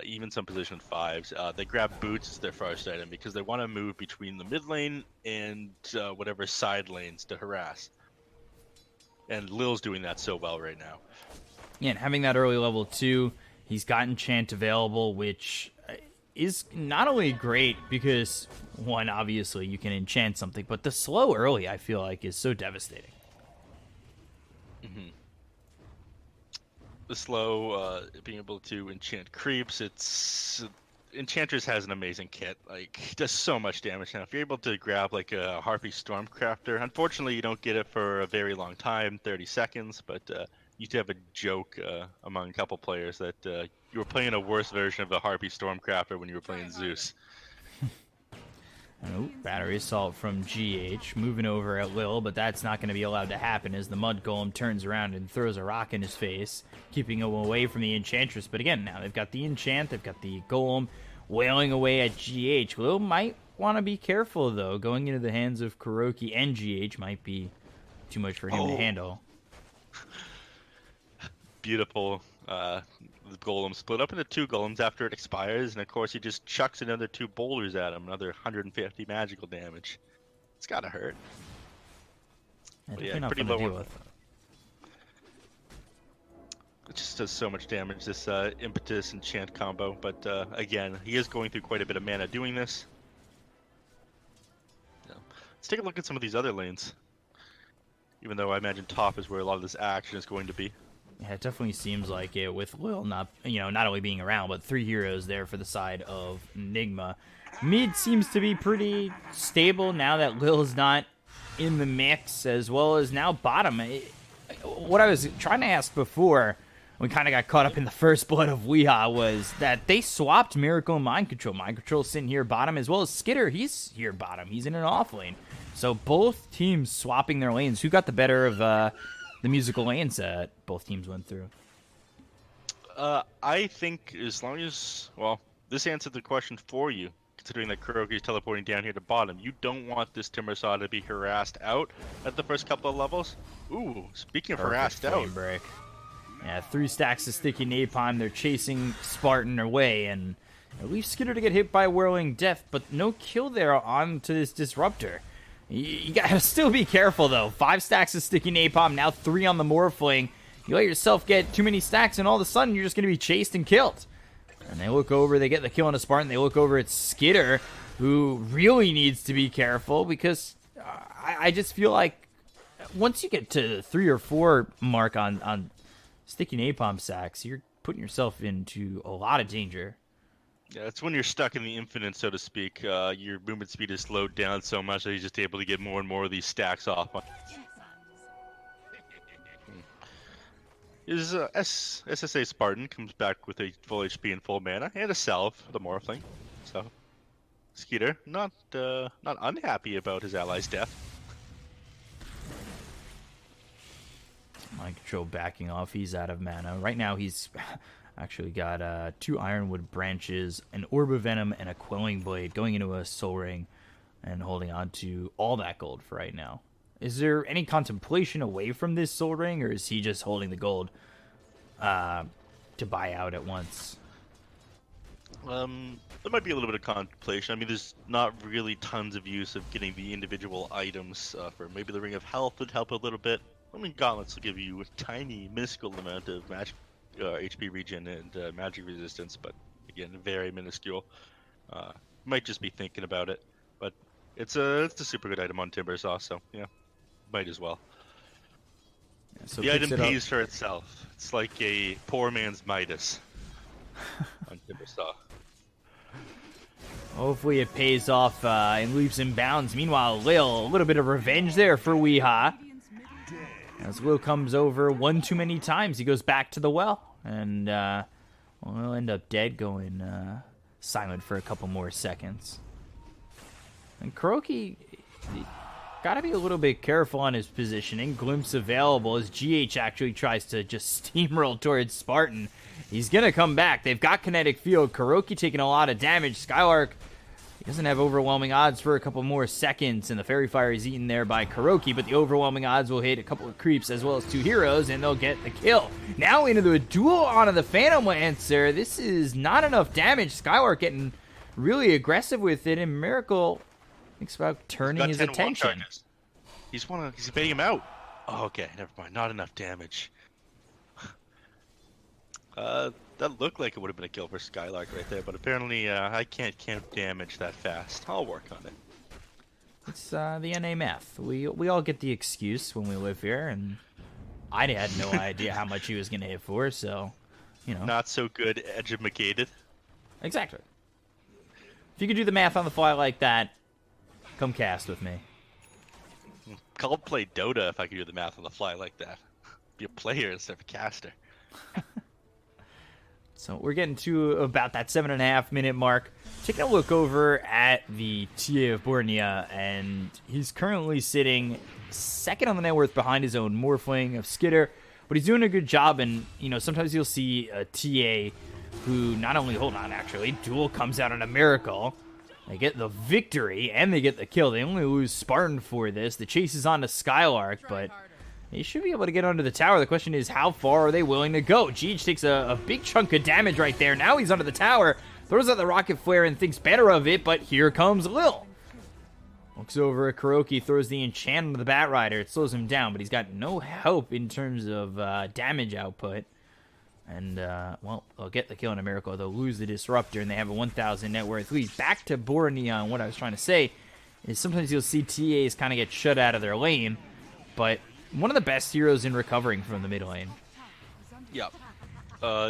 even some position 5s, they grab boots as their first item because they want to move between the mid lane and whatever side lanes to harass. And Lil's doing that so well right now. Yeah, and having that early level 2, he's got Enchant available, which is not only great because, one, obviously you can enchant something, but the slow early, I feel like, is so devastating. Mm-hmm. The slow, being able to enchant creeps, Enchantress has an amazing kit. Like, it does so much damage now. If you're able to grab, like, a Harpy Stormcrafter, unfortunately you don't get it for a very long time, 30 seconds, but you used to have a joke among a couple players that you were playing a worse version of the Harpy Stormcrafter when you were playing Zeus. Oh, battery assault from GH, moving over at Lil, but that's not going to be allowed to happen as the Mud Golem turns around and throws a rock in his face, keeping him away from the Enchantress. But again, now they've got the Enchant, they've got the Golem. wailing away at GH. Lil might want to be careful, though. Going into the hands of Kuroki and GH might be too much for him to handle. Beautiful. The golem split up into 2 golems after it expires, and of course he just chucks another 2 boulders at him, another 150 magical damage. It's gotta hurt. Yeah, pretty low. low. It just does so much damage, this impetus and chant combo, but again, he is going through quite a bit of mana doing this. Let's take a look at some of these other lanes. Even though I imagine top is where a lot of this action is going to be. Yeah, it definitely seems like it with Lil not only being around, but 3 heroes there for the side of Nigma. Mid seems to be pretty stable now that Lil's not in the mix, as well as now bottom. What I was trying to ask before, we kind of got caught up in the first blood of Weehaw, was that they swapped Miracle and Mind Control. Mind Control sitting here bottom, as well as Skitter. He's here bottom. He's in an off lane. So both teams swapping their lanes. Who got the better of the musical lanes that both teams went through? I think as long as, well, this answered the question for you, considering that Kuroki is teleporting down here to bottom. You don't want this Timbersaw to be harassed out at the first couple of levels. Ooh, speaking of harassed out. Break. Yeah, 3 stacks of sticky napalm. They're chasing Spartan away, and it leaves Skitter to get hit by Whirling Death, but no kill there onto this Disruptor. You gotta still be careful, though. 5 stacks of sticky napalm, now 3 on the Morphling. You let yourself get too many stacks, and all of a sudden, you're just gonna be chased and killed. And they look over, they get the kill on a Spartan. They look over at Skitter, who really needs to be careful, because I just feel like once you get to the 3 or 4 mark on sticky napalm sacks, you're putting yourself into a lot of danger. Yeah, it's when you're stuck in the infinite, so to speak. Your movement speed is slowed down so much that you're just able to get more and more of these stacks off. His SSA Spartan comes back with a full HP and full mana, and a salve for the Morphling. So, Skeeter, not unhappy about his ally's death. Mind Control backing off. He's out of mana. Right now, he's actually got 2 Ironwood branches, an Orb of Venom, and a Quelling Blade going into a Soul Ring and holding on to all that gold for right now. Is there any contemplation away from this Soul Ring, or is he just holding the gold to buy out at once? There might be a little bit of contemplation. I mean, there's not really tons of use of getting the individual items for maybe the Ring of Health would help a little bit. I mean, Gauntlets will give you a tiny, minuscule amount of magic, HP regen and magic resistance, but again, very minuscule. Might just be thinking about it, but it's a super good item on Timbersaw, so yeah, might as well. Yeah, so the item pays for itself. It's like a poor man's Midas on Timbersaw. Hopefully it pays off in leaps and bounds. Meanwhile, Lil, a little bit of revenge there for Weehaw. As Lil comes over one too many times, he goes back to the well. And he'll end up dead, going silent for a couple more seconds. And Kuroki gotta be a little bit careful on his positioning. Glimpse available as GH actually tries to just steamroll towards Spartan. He's gonna come back. They've got kinetic field. Kuroki taking a lot of damage. Skylark, he doesn't have overwhelming odds for a couple more seconds, and the Fairy Fire is eaten there by Kuroki, but the overwhelming odds will hit a couple of creeps as well as 2 heroes, and they'll get the kill. Now into the duel onto the Phantom Lancer. This is not enough damage. Skylark getting really aggressive with it, and Miracle thinks about turning his attention. He's baiting him out. Oh, okay, never mind. Not enough damage. That looked like it would have been a kill for Skylark right there, but apparently I can't count damage that fast. I'll work on it. It's the NA math. We all get the excuse when we live here, and I had no idea how much he was going to hit for, so, you know. Not so good educated. Exactly. If you could do the math on the fly like that, come cast with me. I'll play Dota if I could do the math on the fly like that. Be a player instead of a caster. So we're getting to about that 7.5 minute mark. Taking a look over at the TA of Borneo, and he's currently sitting second on the net worth behind his own Morphling of Skitter, but he's doing a good job. And you know, sometimes you'll see a TA who not only, hold on, actually, Duel comes out on a miracle. They get the victory, and they get the kill. They only lose Spartan for this. The chase is on to Skylark, but he should be able to get under the tower. The question is, how far are they willing to go? GH takes a big chunk of damage right there. Now he's under the tower, throws out the rocket flare and thinks better of it, but here comes Lil. Looks over at Kuroki, throws the enchant onto the Bat Rider. It slows him down, but he's got no help in terms of damage output. And, well, they'll get the kill in a miracle. They'll lose the Disruptor, and they have a 1,000 net worth lead. Back to Borneo, what I was trying to say is sometimes you'll see TAs kind of get shut out of their lane, but one of the best heroes in recovering from the mid lane. Yep.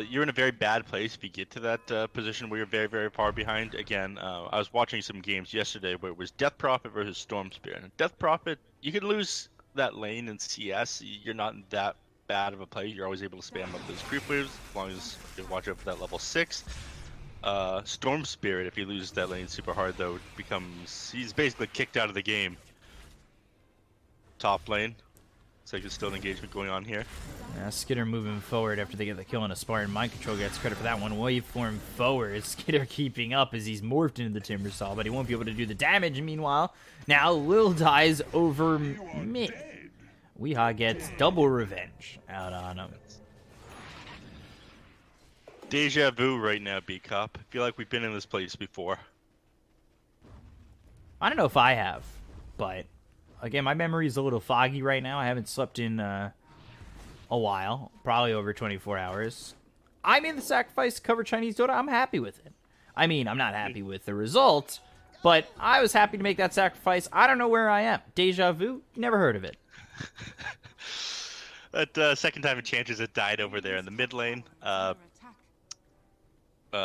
You're in a very bad place if you get to that position where you're very, very far behind. Again, I was watching some games yesterday where it was Death Prophet versus Storm Spirit. And Death Prophet, you can lose that lane in CS. You're not in that bad of a play. You're always able to spam up those creep waves as long as you watch out for that level 6. Storm Spirit, if he loses that lane super hard, though, he's basically kicked out of the game. Top lane. Looks like there's still an engagement going on here. Yeah, Skitter moving forward after they get the kill on a Spartan. Mind Control gets credit for that one. Waveform forward. Skitter keeping up as he's morphed into the Timbersaw, but he won't be able to do the damage. Meanwhile, now Lil dies over mid. Weehaw gets double revenge out on him. Deja vu right now, B-Cop. I feel like we've been in this place before. I don't know if I have, but again, my memory is a little foggy right now. I haven't slept in a while, probably over 24 hours. I made the sacrifice to cover Chinese Dota. I'm happy with it. I mean, I'm not happy with the result, but I was happy to make that sacrifice. I don't know where I am. Deja vu? Never heard of it. That second time Enchanters had died over there in the mid lane.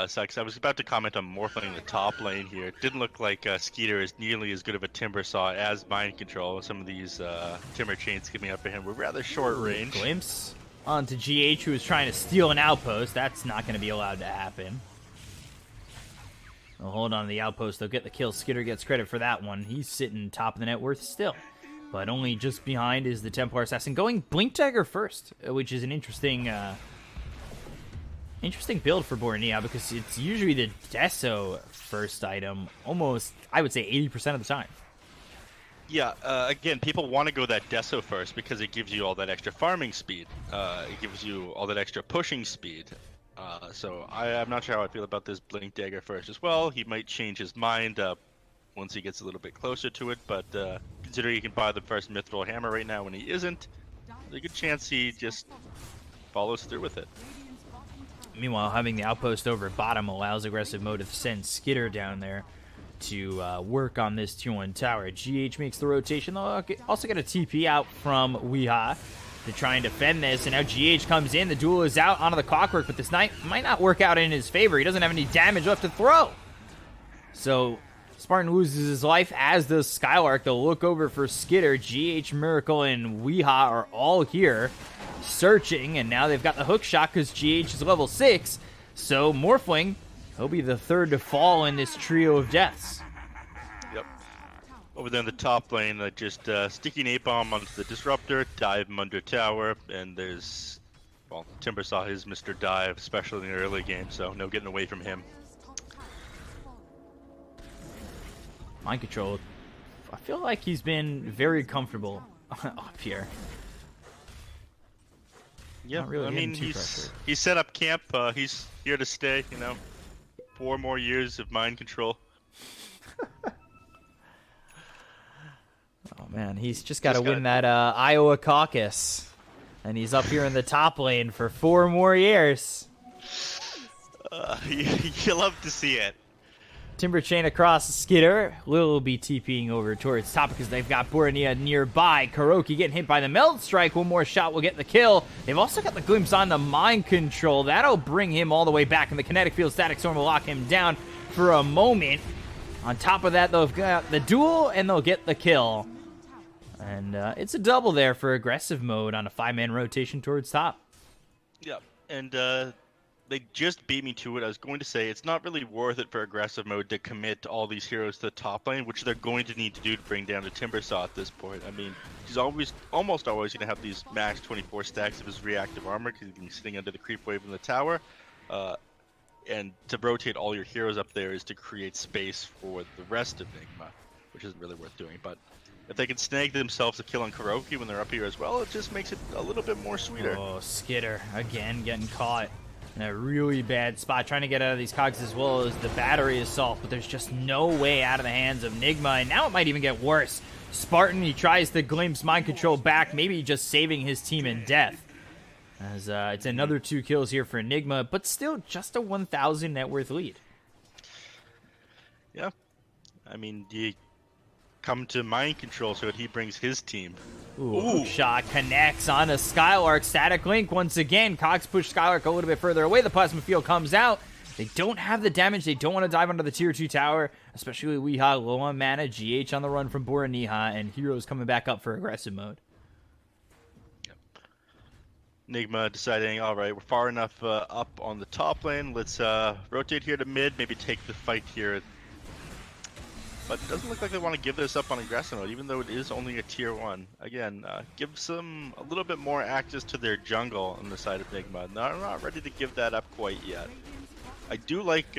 Sucks. I was about to comment on morphing in the top lane here. It didn't look like Skeeter is nearly as good of a Timbersaw as Mind Control. Some of these Timber chains coming up for him were rather short range. Glimpse onto GH, who is trying to steal an outpost. That's not going to be allowed to happen. They'll hold on to the outpost. They'll get the kill. Skitter gets credit for that one. He's sitting top of the net worth still. But only just behind is the Templar Assassin. Going Blink Dagger first, which is an interesting build for Borneo because it's usually the Deso first item almost, I would say, 80% of the time. Yeah, again, people want to go that Deso first because it gives you all that extra farming speed. It gives you all that extra pushing speed. So I'm not sure how I feel about this Blink Dagger first as well. He might change his mind once he gets a little bit closer to it, but considering he can buy the first Mithril Hammer right now when he isn't, there's a good chance he just follows through with it. Meanwhile, having the outpost over bottom allows aggressive mode to send Skitter down there to work on this tier 1 tower. GH makes the rotation. They'll also get a TP out from Weehaw to try and defend this, and now GH comes in. The duel is out onto the Clockwork, but this might not work out in his favor. He doesn't have any damage left to throw. So Spartan loses his life, as does Skylark. They'll look over for Skitter. GH, Miracle, and Weehaw are all here searching, and now they've got the hook shot because GH is level 6. So Morphling, he'll be the third to fall in this trio of deaths. Yep. Over there in the top lane, just sticky an 8-bomb onto the Disruptor, dive him under tower, and there's, well, Timbersaw is Mr. Dive, especially in the early game, so no getting away from him. Mind Control, I feel like he's been very comfortable up here. Yeah, really I mean, he's set up camp. He's here to stay, 4 more years of Mind Control. Oh, man, he's just got to win that Iowa caucus. And he's up here in the top lane for 4 more years. You love to see it. Timber chain across Skitter. Lil will be TPing over towards top because they've got Borneo nearby. Kuroki getting hit by the Melt Strike. One more shot will get the kill. They've also got the glimpse on the Mind Control. That'll bring him all the way back, and the Kinetic Field Static Storm will lock him down for a moment. On top of that, they've got the duel, and they'll get the kill. And it's a double there for aggressive mode on a 5-man rotation towards top. Yeah, and they just beat me to it. I was going to say it's not really worth it for aggressive mode to commit all these heroes to the top lane, which they're going to need to do to bring down the Timbersaw at this point. I mean, he's almost always going to have these max 24 stacks of his reactive armor because he's sitting under the creep wave in the tower. and to rotate all your heroes up there is to create space for the rest of Enigma, which isn't really worth doing. But if they can snag themselves a kill on Kuroki when they're up here as well, it just makes it a little bit more sweeter. Oh, Skitter again getting caught in a really bad spot, trying to get out of these cogs as well as the battery assault, but there's just no way out of the hands of Nigma, and now it might even get worse. Spartan, he tries to glimpse mind control back, maybe just saving his team in death. As it's another 2 kills here for Enigma, but still just a 1,000 net worth lead. Yeah. I mean, you come to mind control so that he brings his team. Ooh. Shot connects on a Skylark. Static Link once again. Cox push Skylark a little bit further away. The plasma field comes out. They don't have the damage. They don't want to dive onto the tier 2 tower, especially Weeha low on mana. GH on the run from Boraniha, and Heroes coming back up for aggressive mode. Enigma deciding, all right, we're far enough up on the top lane. Let's rotate here to mid, maybe take the fight here. But it doesn't look like they want to give this up on aggressive mode, even though it is only a tier 1. Again, gives them a little bit more access to their jungle on the side of Enigma. Not ready to give that up quite yet. I do like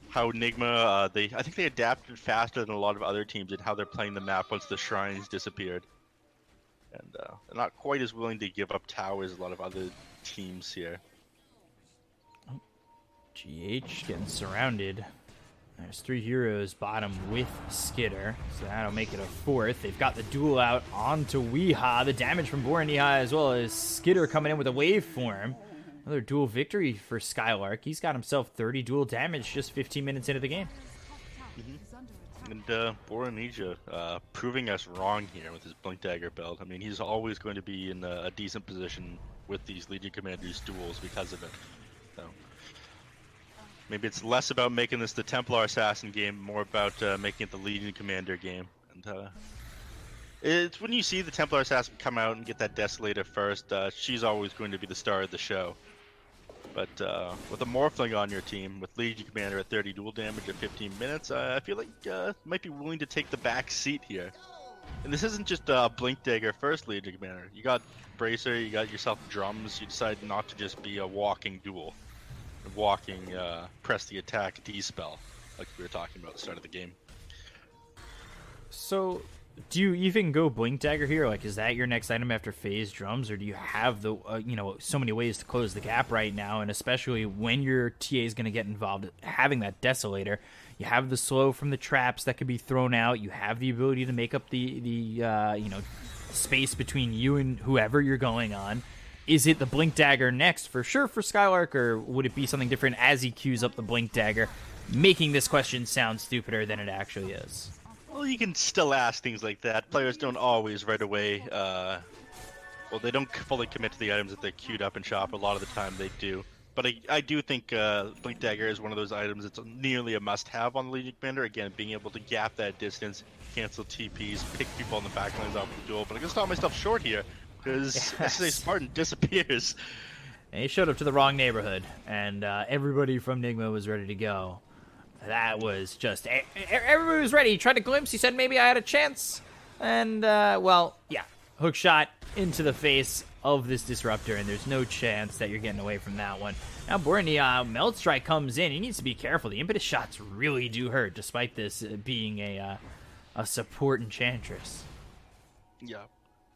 how Enigma, I think they adapted faster than a lot of other teams in how they're playing the map once the shrines disappeared. And they're not quite as willing to give up towers as a lot of other teams here. GH getting surrounded. There's 3 heroes bottom with Skitter, so that'll make it a 4th. They've got the duel out onto Weeha. The damage from Boraniha as well as Skitter coming in with a waveform. Another duel victory for Skylark. He's got himself 30 duel damage just 15 minutes into the game. And Boraniha proving us wrong here with his Blink Dagger build. I mean, he's always going to be in a decent position with these Legion Commanders duels because of it. So maybe it's less about making this the Templar Assassin game, more about making it the Legion Commander game. And it's when you see the Templar Assassin come out and get that Desolator first, she's always going to be the star of the show. But with a Morphling on your team, with Legion Commander at 30 dual damage at 15 minutes, I feel like you might be willing to take the back seat here. And this isn't just Blink Dagger first Legion Commander. You got Bracer, you got yourself Drums, you decide not to just be a walking duel. A walking press the attack D-spell, like we were talking about at the start of the game. So, do you even go Blink Dagger here? Like, is that your next item after Phase Drums, or do you have the so many ways to close the gap right now? And especially when your TA is going to get involved, having that Desolator, you have the slow from the traps that could be thrown out. You have the ability to make up the space between you and whoever you're going on. Is it the Blink Dagger next for sure for Skylark, or would it be something different as he queues up the Blink Dagger, making this question sound stupider than it actually is? Well, you can still ask things like that. Players don't always right away, they don't fully commit to the items that they queued up in shop. A lot of the time they do. But I do think Blink Dagger is one of those items that's nearly a must-have on the Legion Commander. Again, being able to gap that distance, cancel TPs, pick people on the backlines off the duel. But I'm going to stop myself short here, because SSA Spartan disappears. And he showed up to the wrong neighborhood, and everybody from Nigma was ready to go. That was just... Everybody was ready. He tried to glimpse. He said maybe I had a chance. And, hook shot into the face of this Disruptor, and there's no chance that you're getting away from that one. Now, Borani, Melt Strike comes in. He needs to be careful. The Impetus shots really do hurt, despite this being a support Enchantress. Yeah.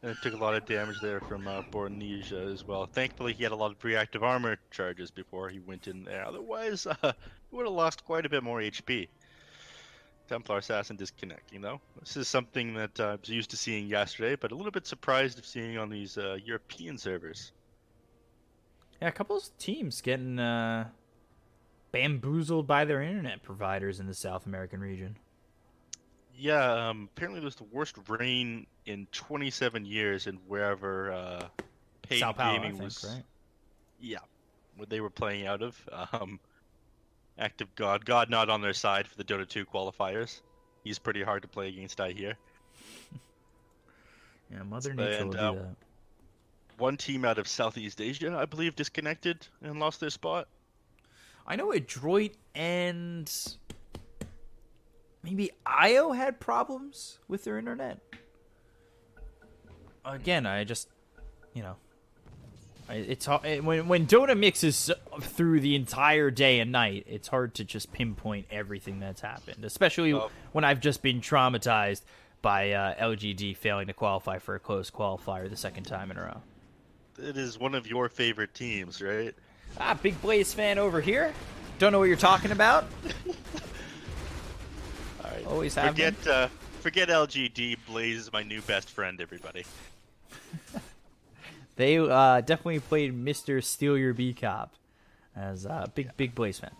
And it took a lot of damage there from Bornesia as well. Thankfully, he had a lot of reactive armor charges before he went in there. Otherwise, he would have lost quite a bit more HP. Templar Assassin disconnecting, though. This is something that I was used to seeing yesterday, but a little bit surprised of seeing on these European servers. Yeah, a couple of teams getting bamboozled by their internet providers in the South American region. Yeah, apparently it was the worst rain in 27 years in wherever paid Sao Paulo, gaming I think, was. right? Yeah, what they were playing out of. Active God not on their side for the Dota 2 qualifiers. He's pretty hard to play against, I hear. Yeah, Mother Nature will do that. One team out of Southeast Asia, I believe, disconnected and lost their spot. I know Adroit and maybe IO had problems with their internet. Again, I just, It's hard, when Dota mixes through the entire day and night, it's hard to just pinpoint everything that's happened, especially when I've just been traumatized by LGD failing to qualify for a close qualifier the second time in a row. It is one of your favorite teams, right? Big Blaze fan over here. Don't know what you're talking about. All right. Always have Forget LGD. Blaze is my new best friend, everybody. They definitely played Mr. Steal Your B Cop as a big Blaze fan.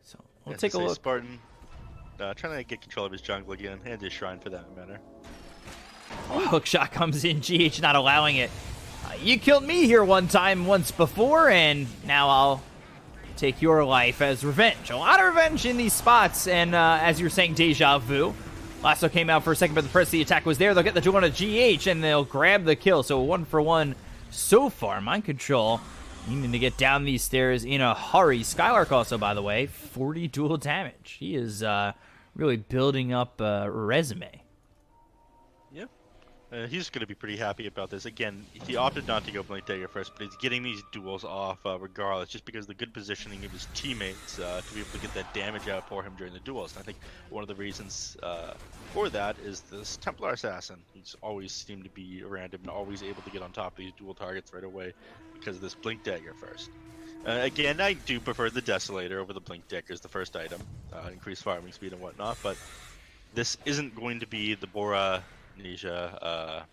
So we'll take a look. Spartan trying to get control of his jungle again, and his shrine for that matter. Hookshot comes in, GH not allowing it. You killed me here once before, and now I'll take your life as revenge. A lot of revenge in these spots, and as you were saying, deja vu. Lasso came out for a second, but the press the attack was there. They'll get the duel on a GH, and they'll grab the kill. So 1-for-1 so far. Mind Control needing to get down these stairs in a hurry. Skylark also, by the way, 40 dual damage. He is really building up a resume. Yeah. He's going to be pretty happy about this. Again, he opted not to go Blink Dagger first, but he's getting these duels off regardless, just because of the good positioning of his teammates to be able to get that damage out for him during the duels. And I think one of the reasons for that is this Templar Assassin. He's always seemed to be around him and always able to get on top of these dual targets right away because of this Blink Dagger first. Again, I do prefer the Desolator over the Blink Dagger as the first item, increased farming speed and whatnot, but this isn't going to be the Bora Nisha.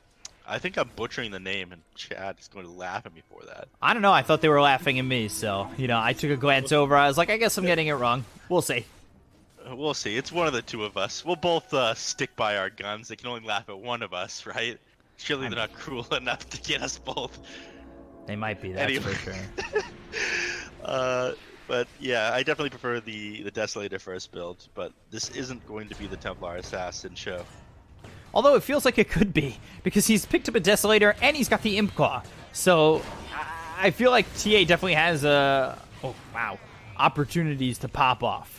I think I'm butchering the name, and Chad is going to laugh at me for that. I don't know. I thought they were laughing at me, so, I took a glance over. I was like, I guess I'm getting it wrong. We'll see. We'll see. It's one of the two of us. We'll both stick by our guns. They can only laugh at one of us, right? Surely they're not cruel enough to get us both. They might be, that's for sure. But yeah, I definitely prefer the Desolator first build, but this isn't going to be the Templar Assassin show. Although it feels like it could be, because he's picked up a Desolator and he's got the Imp Claw. So I feel like TA definitely has opportunities to pop off.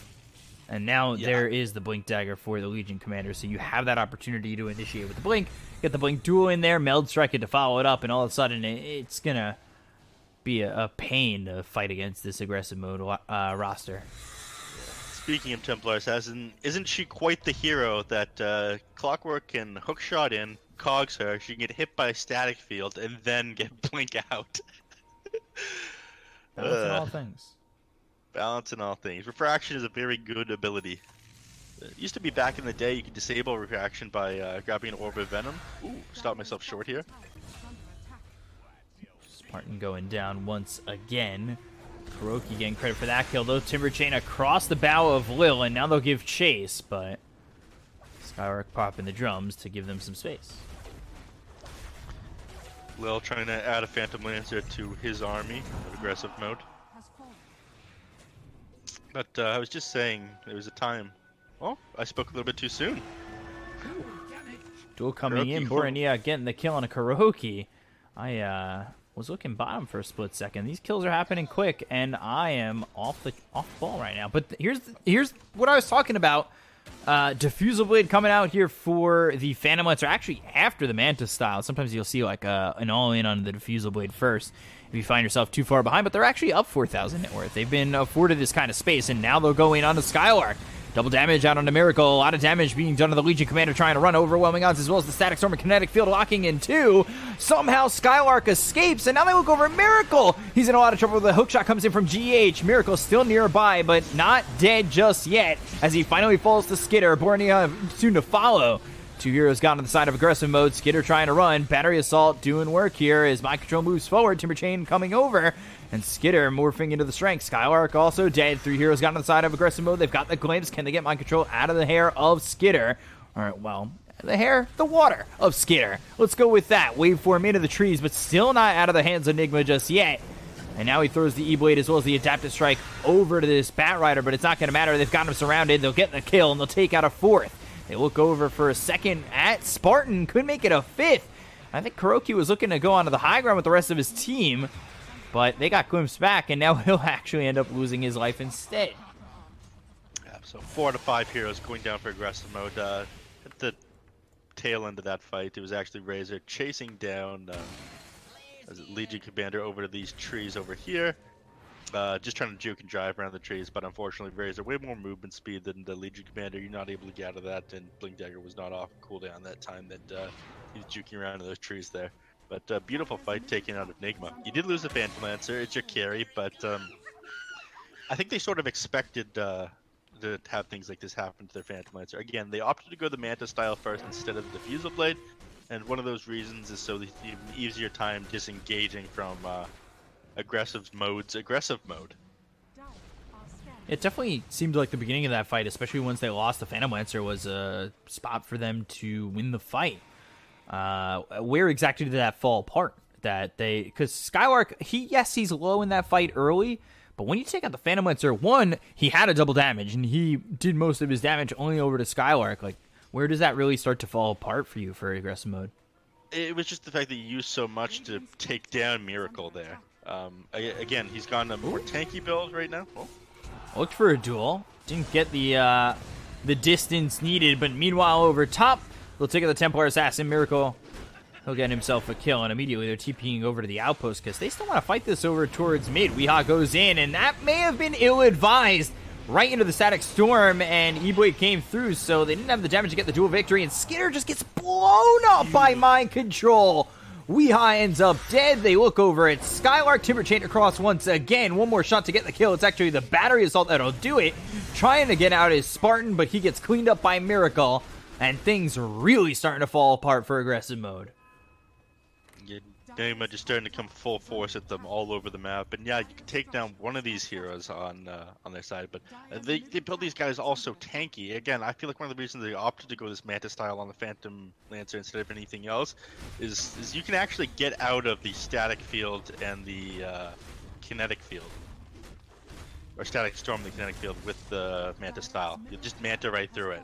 And now there is the Blink Dagger for the Legion Commander, so you have that opportunity to initiate with the Blink, get the Blink duel in there, Meld Strike it to follow it up, and all of a sudden it's going to be a pain to fight against this aggressive mode roster. Speaking of Templar Assassin, isn't she quite the hero that Clockwork can hookshot in, cogs her, she can get hit by a static field, and then get blink out? Balance in all things. Balance in all things. Refraction is a very good ability. It used to be back in the day you could disable refraction by grabbing an Orb of Venom. Ooh, stop myself short here. Spartan going down once again. Kuroki getting credit for that kill, though. Timber Chain across the bow of Lil, and now they'll give chase, but Skylark popping the drums to give them some space. Lil trying to add a Phantom Lancer to his army of aggressive mode. But I was just saying, there was a time. Oh, I spoke a little bit too soon. Duel coming in, Borania getting the kill on a Kuroki. I was looking bottom for a split second. These kills are happening quick, and I am off ball right now. But here's what I was talking about. Diffusal Blade coming out here for the Phantom Lancer, actually after the Mantis style. Sometimes you'll see like an all-in on the Diffusal Blade first if you find yourself too far behind, but they're actually up 4,000 net worth. They've been afforded this kind of space, and now they'll go in on the Skylark. Double damage out on the Miracle. A lot of damage being done to the Legion Commander trying to run overwhelming odds, as well as the Static Storm and Kinetic Field locking in too. Somehow Skylark escapes, and now they look over Miracle. He's in a lot of trouble. The hookshot comes in from GH. Miracle still nearby, but not dead just yet, as he finally falls to Skitter. Borneo soon to follow. Two heroes got on the side of aggressive mode. Skitter trying to run. Battery Assault doing work here as Mind Control moves forward. Timber Chain coming over. And Skitter morphing into the strength. Skylark also dead. Three heroes got on the side of aggressive mode. They've got the glimpse. Can they get Mind Control out of the hair of Skitter? All right, well, the water of Skitter. Let's go with that. Waveform into the trees, but still not out of the hands of Enigma just yet. And now he throws the E-Blade as well as the Adaptive Strike over to this Bat Rider, but it's not going to matter. They've got him surrounded. They'll get the kill, and they'll take out a fourth. They look over for a second at Spartan. Could make it a fifth. I think Kuroki was looking to go onto the high ground with the rest of his team, but they got glimpsed back, and now he'll actually end up losing his life instead. Yeah, so 4 out of 5 heroes going down for aggressive mode. The tail end of that fight, it was actually Razor chasing down Legion Commander over to these trees over here. Just trying to juke and drive around the trees, but unfortunately Razor way more movement speed than the Legion Commander. You're not able to get out of that, and Blink Dagger was not off cooldown that time that he was juking around in those trees there. But beautiful fight taken out of Nigma. You did lose the Phantom Lancer, it's your carry, but I think they sort of expected to have things like this happen to their Phantom Lancer. Again, they opted to go the Manta style first instead of the Diffusal Blade, and one of those reasons is so that you have an easier time disengaging from aggressive mode. It definitely seemed like the beginning of that fight, especially once they lost the Phantom Lancer, was a spot for them to win the fight. Where exactly did that fall apart? Because Skylark, he's low in that fight early, but when you take out the Phantom Lancer, one, he had a double damage, and he did most of his damage only over to Skylark. Like, where does that really start to fall apart for you for aggressive mode? It was just the fact that you used so much to take down Miracle there. Again, he's gone a more tanky build right now. Oh. Looked for a duel. Didn't get the distance needed, but meanwhile over top, they'll take out the Templar Assassin. Miracle, he'll get himself a kill, and immediately they're TPing over to the outpost because they still want to fight this over towards mid. Weehaw goes in, and that may have been ill-advised. Right into the Static Storm, and E-Boy came through, so they didn't have the damage to get the dual victory, and Skinner just gets blown up by Mind Control. Weehaw ends up dead. They look over at Skylark. Timber Chain across once again. One more shot to get the kill. It's actually the Battery Assault that'll do it. Trying to get out is Spartan, but he gets cleaned up by Miracle, and things really starting to fall apart for aggressive mode. Nigma just starting to come full force at them all over the map, and yeah, you can take down one of these heroes on their side, but they build these guys also tanky. Again, I feel like one of the reasons they opted to go this Manta style on the Phantom Lancer instead of anything else is you can actually get out of the static field and the kinetic field, or static storm, the kinetic field with the Manta style. You just Manta right through it.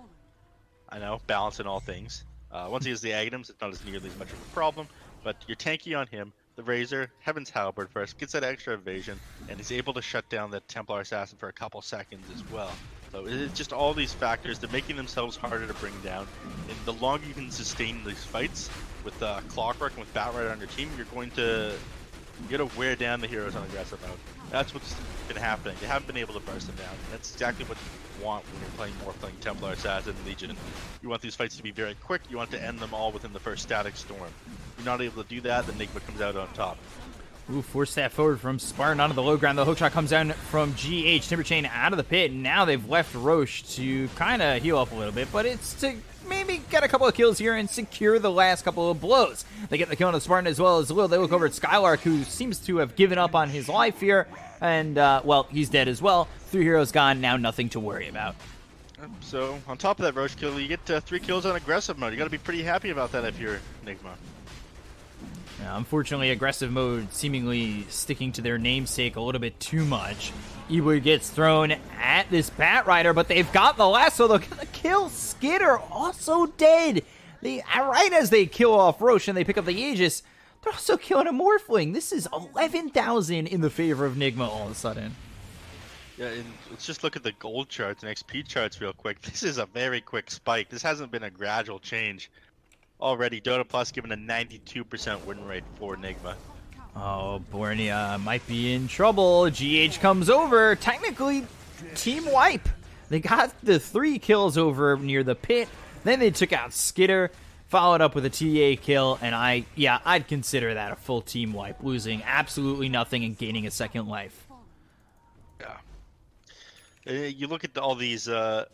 I know, balance in all things. Once he has the Aghanims, it's not as nearly as much of a problem. But you're tanky on him. The Razor, Heaven's Halberd first, gets that extra evasion, and he's able to shut down the Templar Assassin for a couple seconds as well. So it's just all these factors. They're making themselves harder to bring down. And the longer you can sustain these fights with Clockwork and with Batrider on your team, you're going to wear down the heroes on aggressive mode. That's what's been happening. They haven't been able to burst them down. That's exactly what you want when you're playing Templar Assassin and Legion. You want these fights to be very quick. You want to end them all within the first static storm. If you're not able to do that, then Nigma comes out on top. Ooh, force step forward from Spartan onto the low ground. The hook shot comes down from GH. Timber Chain out of the pit. Now they've left Roche to kind of heal up a little bit, but it's to maybe get a couple of kills here and secure the last couple of blows. They get the kill on the Spartan as well as Lil. They look over at Skylark, who seems to have given up on his life here, and, well, he's dead as well. 3 heroes gone, now nothing to worry about. So, on top of that Roche kill, you get 3 kills on aggressive mode. You gotta be pretty happy about that if you're Nigma. Unfortunately, aggressive mode seemingly sticking to their namesake a little bit too much. Ewood gets thrown at this Batrider, but they've got the lasso. They're gonna kill Skidder, also dead. Right as they kill off Roche and they pick up the Aegis, they're also killing a Morphling. This is 11,000 in the favor of Nigma all of a sudden. Yeah, and let's just look at the gold charts and XP charts real quick. This is a very quick spike. This hasn't been a gradual change. Already, Dota Plus given a 92% win rate for Nigma. Oh, Bornea might be in trouble. GH comes over. Technically, team wipe. They got the 3 kills over near the pit. Then they took out Skidder, followed up with a TA kill, and I'd consider that a full team wipe, losing absolutely nothing and gaining a second life. Yeah. You look at all these. You're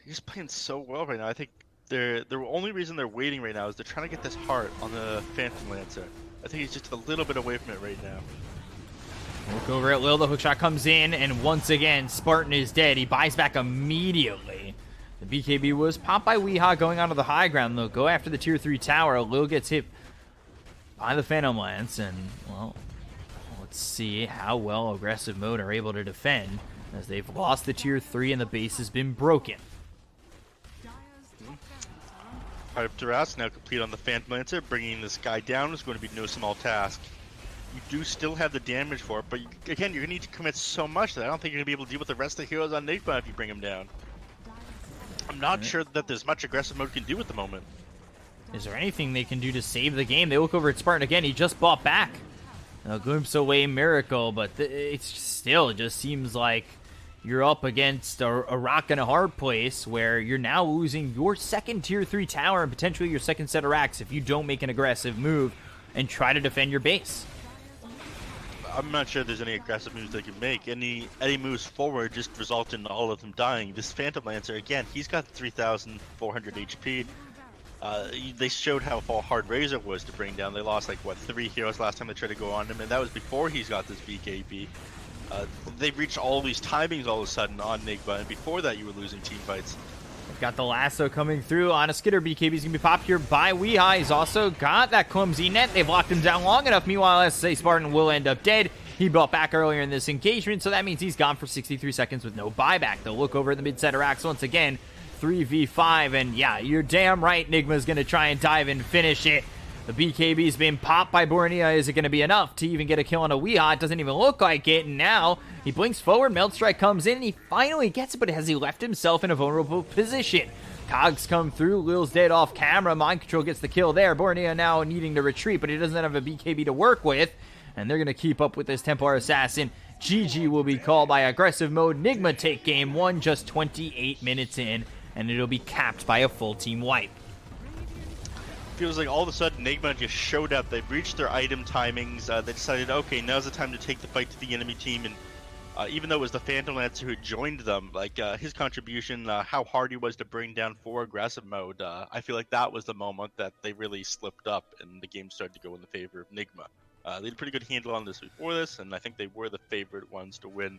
just playing so well right now. I think the only reason they're waiting right now is they're trying to get this heart on the Phantom Lancer. I think he's just a little bit away from it right now. Look over at Lil. The hookshot comes in, and once again, Spartan is dead. He buys back immediately. The BKB was popped by Weehaw going onto the high ground. They'll go after the tier 3 tower. Lil gets hit by the Phantom Lance, and, well, let's see how well aggressive mode are able to defend, as they've lost the tier 3 and the base has been broken. Heart of Duras now complete on the Phantom Lancer. Bringing this guy down is going to be no small task. You do still have the damage for it, but again, you're going to need to commit so much that I don't think you're going to be able to deal with the rest of the heroes on Nigma if you bring him down. I'm not sure that there's much aggressive mode can do at the moment. Is there anything they can do to save the game? They look over at Spartan again. He just bought back. A glimpse away miracle, but it's still, it just seems like you're up against a rock and a hard place where you're now losing your second tier 3 tower and potentially your second set of racks if you don't make an aggressive move and try to defend your base. I'm not sure there's any aggressive moves they can make. Any moves forward just result in all of them dying. This Phantom Lancer, again, he's got 3,400 HP. They showed how hard Razor was to bring down. They lost like, what, 3 heroes last time they tried to go on him, and that was before he's got this BKB. They reached all these timings all of a sudden on Nigma, and before that you were losing team fights. They've got the lasso coming through on a Skitter. BKB's going to be popped here by Weehai. He's also got that clumsy net. They've locked him down long enough. Meanwhile, SA Spartan will end up dead. He brought back earlier in this engagement, so that means he's gone for 63 seconds with no buyback. They'll look over at the mid-set of racks once again. 3v5, and yeah, you're damn right Nigma's going to try and dive and finish it. The BKB's been popped by Bornea. Is it going to be enough to even get a kill on a Weeha? It doesn't even look like it, and now he blinks forward, Melt Strike comes in, and he finally gets it, but has he left himself in a vulnerable position? Cogs come through, Lil's dead off camera, Mind Control gets the kill there. Bornea now needing to retreat, but he doesn't have a BKB to work with, and they're going to keep up with this Templar Assassin. GG will be called by aggressive mode. Nigma take game 1 just 28 minutes in, and it'll be capped by a full team wipe. Feels like all of a sudden Nigma just showed up. They reached their item timings. They decided, okay, now's the time to take the fight to the enemy team. And even though it was the Phantom Lancer who joined them, like his contribution, how hard he was to bring down for aggressive mode, I feel like that was the moment that they really slipped up and the game started to go in the favor of Nigma. They had a pretty good handle on this before this, and I think they were the favorite ones to win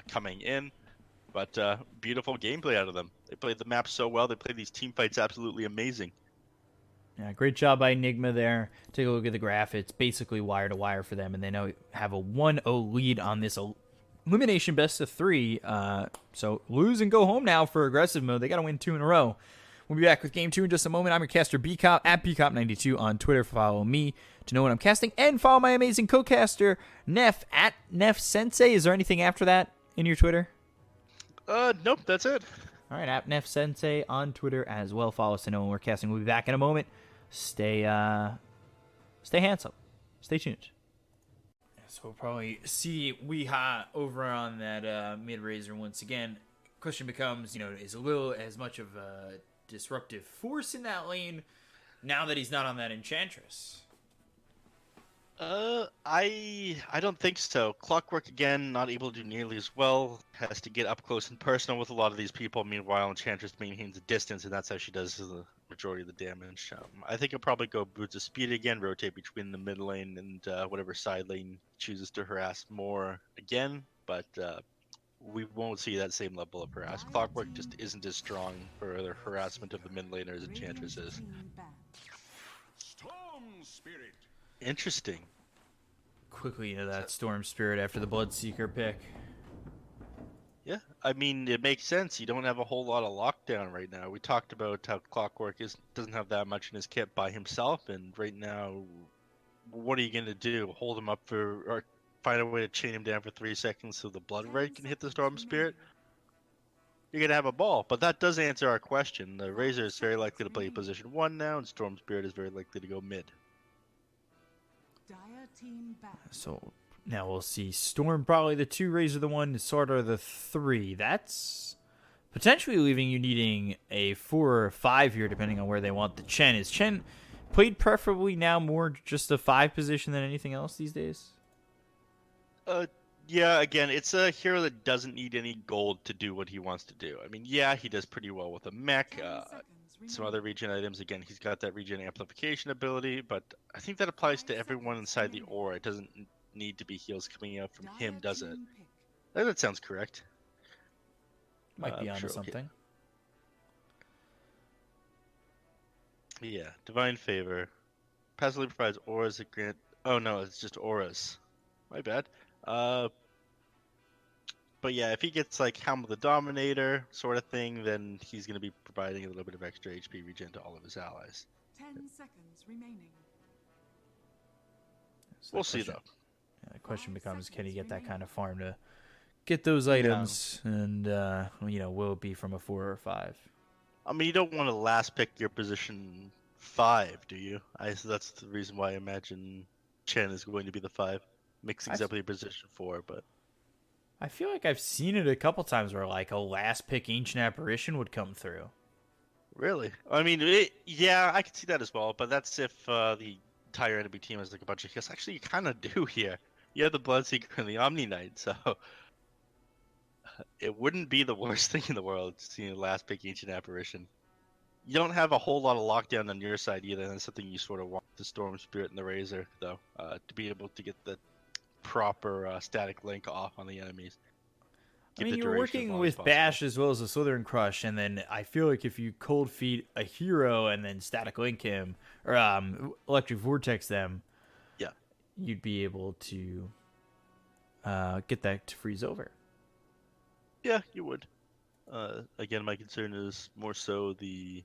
coming in. But beautiful gameplay out of them. They played the map so well. They played these team fights absolutely amazing. Yeah, great job by Enigma there. Take a look at the graph. It's basically wire to wire for them, and they now have a 1-0 lead on this elimination best of 3. So lose and go home now for aggressive mode. They got to win 2 in a row. We'll be back with game 2 in just a moment. I'm your caster Bcop at Bcop92 on Twitter. Follow me to know when I'm casting, and follow my amazing co-caster Neff at Neff Sensei. Is there anything after that in your Twitter? Nope, that's it. All right, at Neff Sensei on Twitter as well. Follow us to know when we're casting. We'll be back in a moment. Stay handsome. Stay tuned. So we'll probably see Weeha over on that mid Razor once again. Question becomes, is Lil as much of a disruptive force in that lane now that he's not on that Enchantress? I don't think so. Clockwork, again, not able to do nearly as well. Has to get up close and personal with a lot of these people. Meanwhile, Enchantress maintains a distance, and that's how she does the majority of the damage. I think he'll probably go Boots of Speed again, rotate between the mid lane and whatever side lane chooses to harass more again, but we won't see that same level of harass. Clockwork just isn't as strong for the harassment of the mid laner as Enchantress is. Interesting. Quickly into that Storm Spirit after the Bloodseeker pick. Yeah, I mean, it makes sense. You don't have a whole lot of lockdown right now. We talked about how Clockwork doesn't have that much in his kit by himself, and right now, what are you going to do? Hold him up or find a way to chain him down for 3 seconds so the Blood Red can hit the Storm Spirit? You're going to have a ball, but that does answer our question. The Razor is very likely to play position 1 now, and Storm Spirit is very likely to go mid. So now we'll see Storm probably the 2, Razor the 1, Sword the 3. That's potentially leaving you needing a 4 or 5 here, depending on where they want the Chen. Is Chen played preferably now more just a 5 position than anything else these days? Yeah, again, it's a hero that doesn't need any gold to do what he wants to do. I mean, yeah, he does pretty well with a mech. Some other regen items. Again, he's got that regen amplification ability, but I think that applies to everyone inside the aura. It doesn't need to be heals coming out from him, does it? That sounds correct. Might be onto something. Okay. Yeah, Divine Favor. Passively provides auras that grant... Oh no, it's just auras. My bad. But yeah, if he gets like Helm of the Dominator sort of thing, then he's going to be providing a little bit of extra HP regen to all of his allies. 10 seconds remaining. We'll see though. Yeah, the question becomes, can he get that kind of farm to get those items, and will it be from a 4 or 5? I mean, you don't want to last pick your position 5, do you? So that's the reason why I imagine Chen is going to be the 5. Mixing exactly position 4, but I feel like I've seen it a couple times where like a last pick ancient apparition would come through. really, I mean, yeah, I could see that as well. But that's if the entire enemy team has like a bunch of hits. Actually, you kind of do here. You have the Bloodseeker and the Omni Knight, so it wouldn't be the worst thing in the world seeing a last pick ancient apparition. You don't have a whole lot of lockdown on your side either. That's something you sort of want the Storm Spirit and the Razor, though, to be able to get the proper static link off on the enemies. I mean, you're working with Bash as well as a Slithering Crush, and then I feel like if you cold feet a hero and then static link him, or electric vortex them, yeah, you'd be able to get that to freeze over. Yeah, you would. Again, my concern is more so the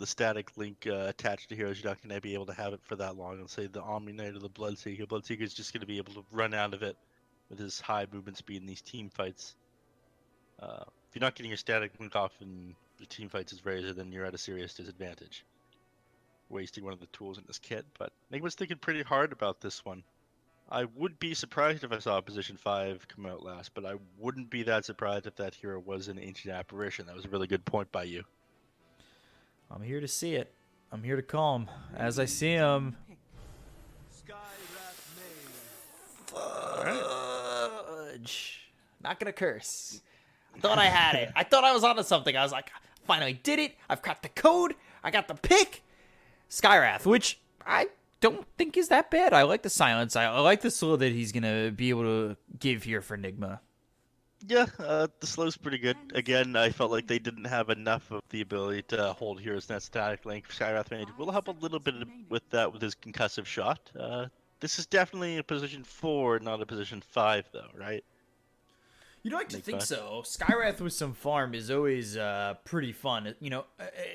static link attached to heroes. You're not going to be able to have it for that long. Let's say the Omni Knight or the Bloodseeker. Bloodseeker is just going to be able to run out of it with his high movement speed in these team fights. If you're not getting your static link off in the team fights as Razor, then you're at a serious disadvantage. Wasting one of the tools in this kit. But Enigma's thinking pretty hard about this one. I would be surprised if I saw Position 5 come out last, but I wouldn't be that surprised if that hero was an Ancient Apparition. That was a really good point by you. I'm here to see it. I'm here to call him as I see him. Fudge. Not gonna curse. I thought I had it. I thought I was onto something. I was like, finally did it. I've cracked the code. I got the pick. Skywrath, which I don't think is that bad. I like the silence. I like the slow that he's gonna be able to give here for Enigma. Yeah, the slow's pretty good. Again, I felt like they didn't have enough of the ability to hold heroes in that static link. Skywrath Mage will help a little bit with that with his concussive shot. This is definitely a position 4, not a position 5, though, right? You'd like to think so. Skywrath with some farm is always pretty fun. You know,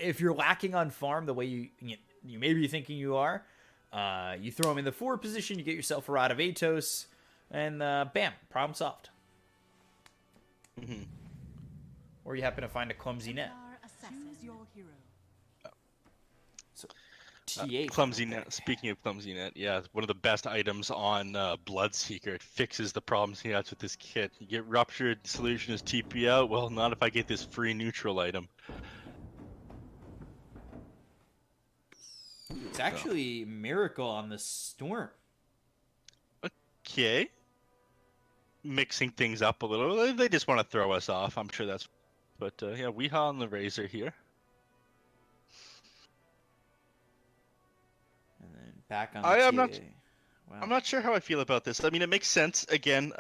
if you're lacking on farm the way you may be thinking you are, you throw him in the 4 position, you get yourself a Rod of Atos, and bam, problem solved. Mm-hmm. Or you happen to find a clumsy net. Choose your hero. So, T8. Clumsy net. Speaking of clumsy net, yeah, one of the best items on Bloodseeker. It fixes the problems he has with this kit. You get ruptured, solution is TP out. Well, not if I get this free neutral item. It's actually Miracle on the Storm. Okay. Mixing things up a little. They just want to throw us off. I'm sure that's... But, yeah, Weehaw on the Razor here. And then back on the Wow. I'm not sure how I feel about this. I mean, it makes sense. Again,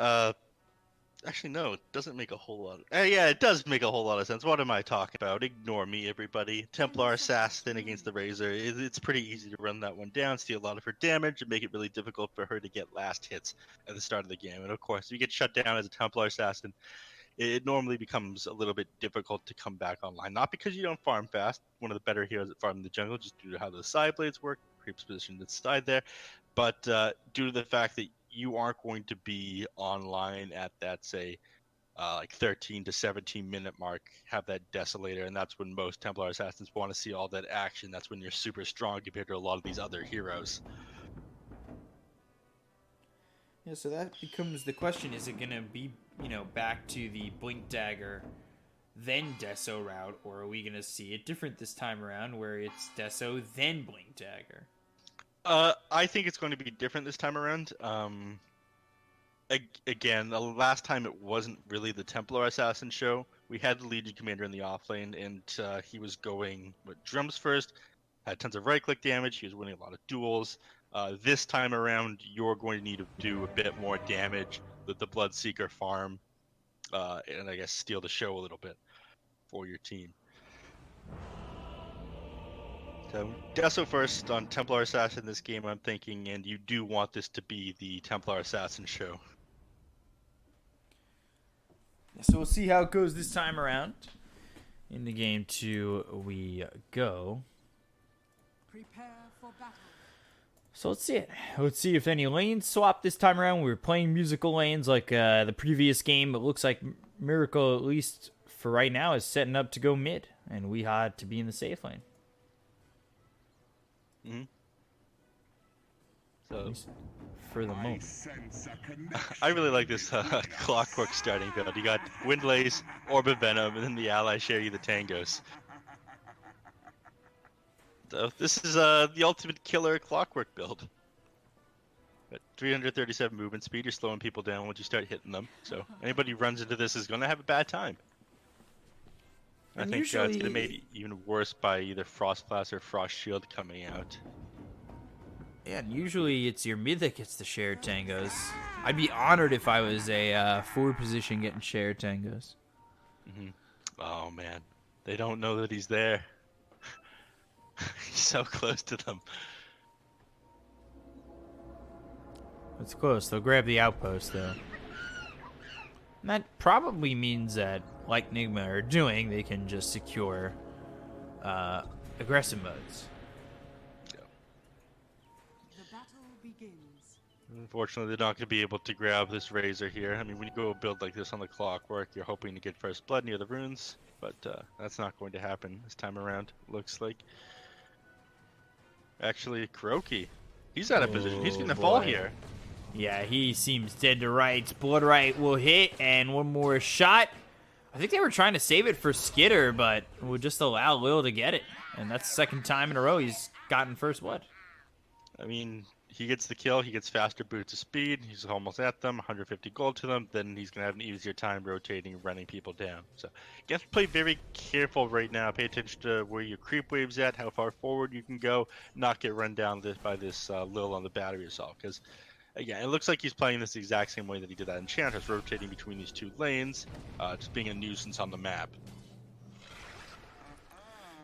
actually, no, it doesn't make a whole lot. Yeah, it does make a whole lot of sense. What am I talking about? Ignore me, everybody. Templar Assassin against the Razor. It's pretty easy to run that one down, steal a lot of her damage, and make it really difficult for her to get last hits at the start of the game. And of course, if you get shut down as a Templar Assassin, it normally becomes a little bit difficult to come back online. Not because you don't farm fast. One of the better heroes at farming the jungle, just due to how the side blades work. Creeps positioned at the side there. But due to the fact that you aren't going to be online at that, say, like 13 to 17 minute mark, have that Desolator, and that's when most Templar Assassins want to see all that action. That's when you're super strong compared to a lot of these other heroes. Yeah, so that becomes the question. Is it going to be, back to the Blink Dagger, then Deso route, or are we going to see it different this time around where it's Deso, then Blink Dagger? I think it's going to be different this time around. Again, the last time it wasn't really the Templar Assassin show. We had the Legion Commander in the offlane, and he was going with drums first, had tons of right-click damage, he was winning a lot of duels. This time around, you're going to need to do a bit more damage with the Bloodseeker farm, and I guess steal the show a little bit for your team. So, Deso first on Templar Assassin this game, I'm thinking, and you do want this to be the Templar Assassin show. So we'll see how it goes this time around. Into game 2 we go. Prepare for battle. So let's see it. Let's see if any lanes swap this time around. We were playing musical lanes like the previous game. It looks like Miracle, at least for right now, is setting up to go mid, and we had to be in the safe lane. Mm-hmm. So for the moment. I really like this Clockwork starting build. You got Windlace, Orb of Venom, and then the allies share you the Tangos. So this is the ultimate killer Clockwork build. At 337 movement speed, you're slowing people down once you start hitting them. So anybody who runs into this is going to have a bad time. I think it's going to be made even worse by either Frost Class or Frost Shield coming out. Yeah, and usually it's your mid that gets the shared tangos. I'd be honored if I was a forward position getting shared tangos. Mm-hmm. Oh man, they don't know that he's there. He's so close to them. It's close. They'll grab the outpost though. And that probably means that, like Nigma are doing, they can just secure aggressive modes. Unfortunately, they're not going to be able to grab this Razor here. I mean, when you go build like this on the Clockwork, you're hoping to get first blood near the runes, but that's not going to happen this time around, looks like. Actually, Kuroki, he's out of position. He's going to fall here. Yeah, he seems dead to rights. Blood Right will hit, and one more shot. I think they were trying to save it for Skitter, but would just allow Lil to get it. And that's the second time in a row he's gotten first blood. I mean, he gets the kill, he gets faster boots of speed, he's almost at them, 150 gold to them, then he's going to have an easier time rotating and running people down. So you have to play very careful right now. Pay attention to where your creep wave's at, how far forward you can go, not get run down by this Lil on the battery assault. Because, again, it looks like he's playing this the exact same way that he did that Enchantress, rotating between these two lanes, just being a nuisance on the map.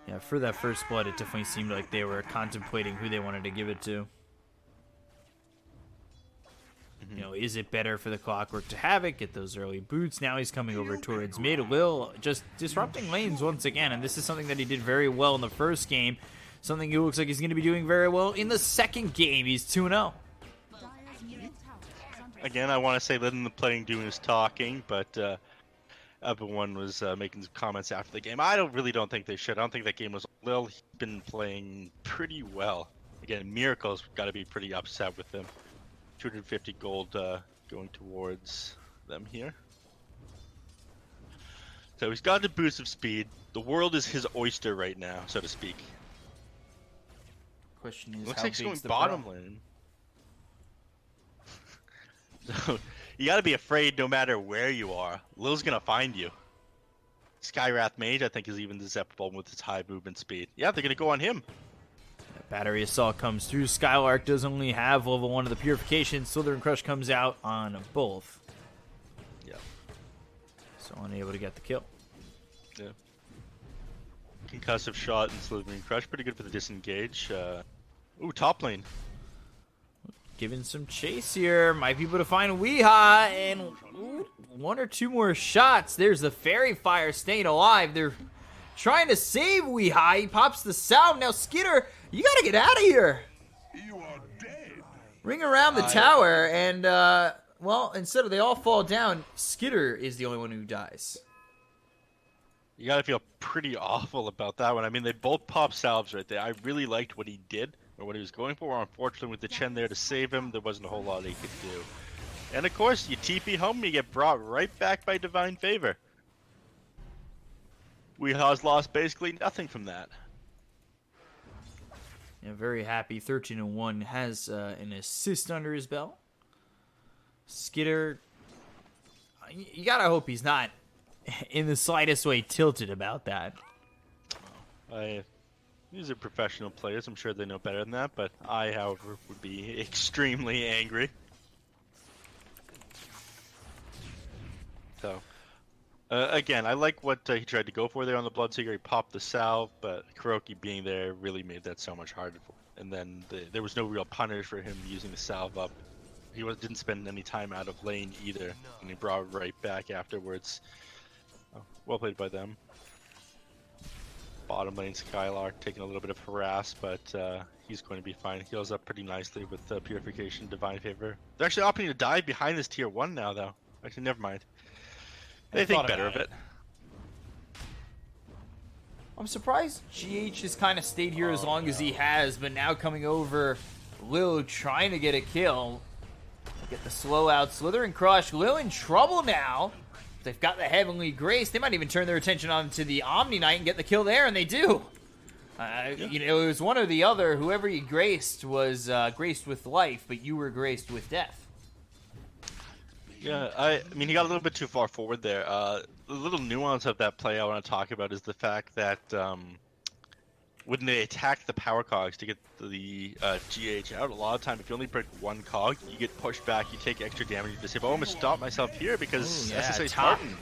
Yeah, for that first blood, it definitely seemed like they were contemplating who they wanted to give it to. You know, is it better for the Clockwork to have it, get those early boots? Now he's coming over towards mid. Lil just disrupting lanes once again, and this is something that he did very well in the first game. Something he looks like he's going to be doing very well in the second game. He's 2-0. Again, I want to say letting the playing do his talking, but everyone was making comments after the game. I really don't think they should. I don't think that game was Lil. He's been playing pretty well. Again, Miracle's got to be pretty upset with him. 250 gold going towards them here. So he's got a boost of speed. The world is his oyster right now, so to speak. Question is, looks how like he's going big's the bottom pro? lane. So you got to be afraid no matter where you are. Lil's gonna find you. Skywrath Mage, I think, is even susceptible with his high movement speed. Yeah, they're gonna go on him. Battery Assault comes through. Skylark does only have level 1 of the Purification. Slither and Crush comes out on both. Yeah. So unable to get the kill. Yeah. Concussive Shot and Slither and Crush, pretty good for the disengage. Ooh, top lane. Giving some chase here. Might be able to find Weeha. And ooh, one or two more shots. There's the Fairy Fire staying alive. They're trying to save Weeha. He pops the sound. Now, Skitter, you gotta get out of here. You are dead. Ring around the tower, and, well, instead of they all fall down, Skitter is the only one who dies. You gotta feel pretty awful about that one. I mean, they both pop salves right there. I really liked what he did, or what he was going for. Unfortunately, with the Chen there to save him, there wasn't a whole lot he could do. And, of course, you TP home, you get brought right back by Divine Favor. Weeha's lost basically nothing from that. Yeah, very happy. 13-1 has an assist under his belt. Skitter, you gotta hope he's not in the slightest way tilted about that. These are professional players. I'm sure they know better than that, but I, however, would be extremely angry. So, again, I like what he tried to go for there on the Bloodseeker. He popped the salve, but Kuroki being there really made that so much harder for him. And then there was no real punish for him using the salve up. He didn't spend any time out of lane either, and he brought it right back afterwards. Oh, well played by them. Bottom lane Skylark taking a little bit of harass, but he's going to be fine. He heals up pretty nicely with Purification, Divine Favor. They're actually opting to dive behind this tier 1 now, though. Actually, never mind. They think better of it. I'm surprised GH has kind of stayed here as long as he has, but now coming over, Lil trying to get a kill. Get the slow out, Slither Crush. Lil in trouble now. They've got the Heavenly Grace. They might even turn their attention onto the Omni Knight and get the kill there, and they do. You know, it was one or the other. Whoever you graced was graced with life, but you were graced with death. Yeah, I mean, he got a little bit too far forward there. The little nuance of that play I want to talk about is the fact that when they attack the power cogs to get the GH out, a lot of time if you only break one cog, you get pushed back, you take extra damage, you just say, oh, I'm going to stop myself here because SSA Spartan.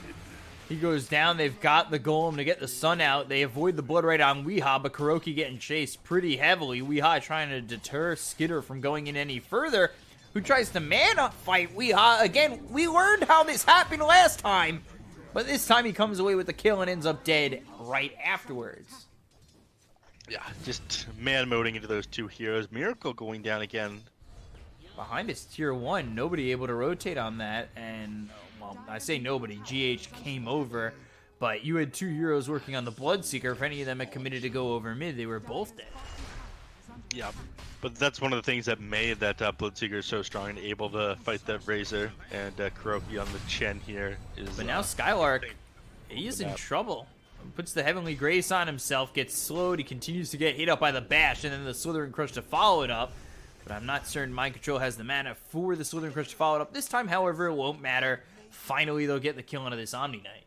He goes down, they've got the Golem to get the Sun out, they avoid the Blood right on Weehaw, but Kuroki getting chased pretty heavily. Weehaw trying to deter Skitter from going in any further, who tries to man-up fight Weehaw. Again, we learned how this happened last time, but this time he comes away with the kill and ends up dead right afterwards. Yeah, just man-moding into those two heroes. Miracle going down again. Behind us, tier 1, nobody able to rotate on that, and, well, I say nobody, GH came over, but you had two heroes working on the Bloodseeker. If any of them had committed to go over mid, they were both dead. Yeah, but that's one of the things that made that Bloodseeker so strong and able to fight that Razor, and Kuroki on the Chen here is... But now Skylark, he's in trouble. Puts the Heavenly Grace on himself, gets slowed, he continues to get hit up by the Bash, and then the Slithering Crush to follow it up. But I'm not certain Mind Control has the mana for the Slithering Crush to follow it up. This time, however, it won't matter. Finally, they'll get the kill onto this Omni Knight.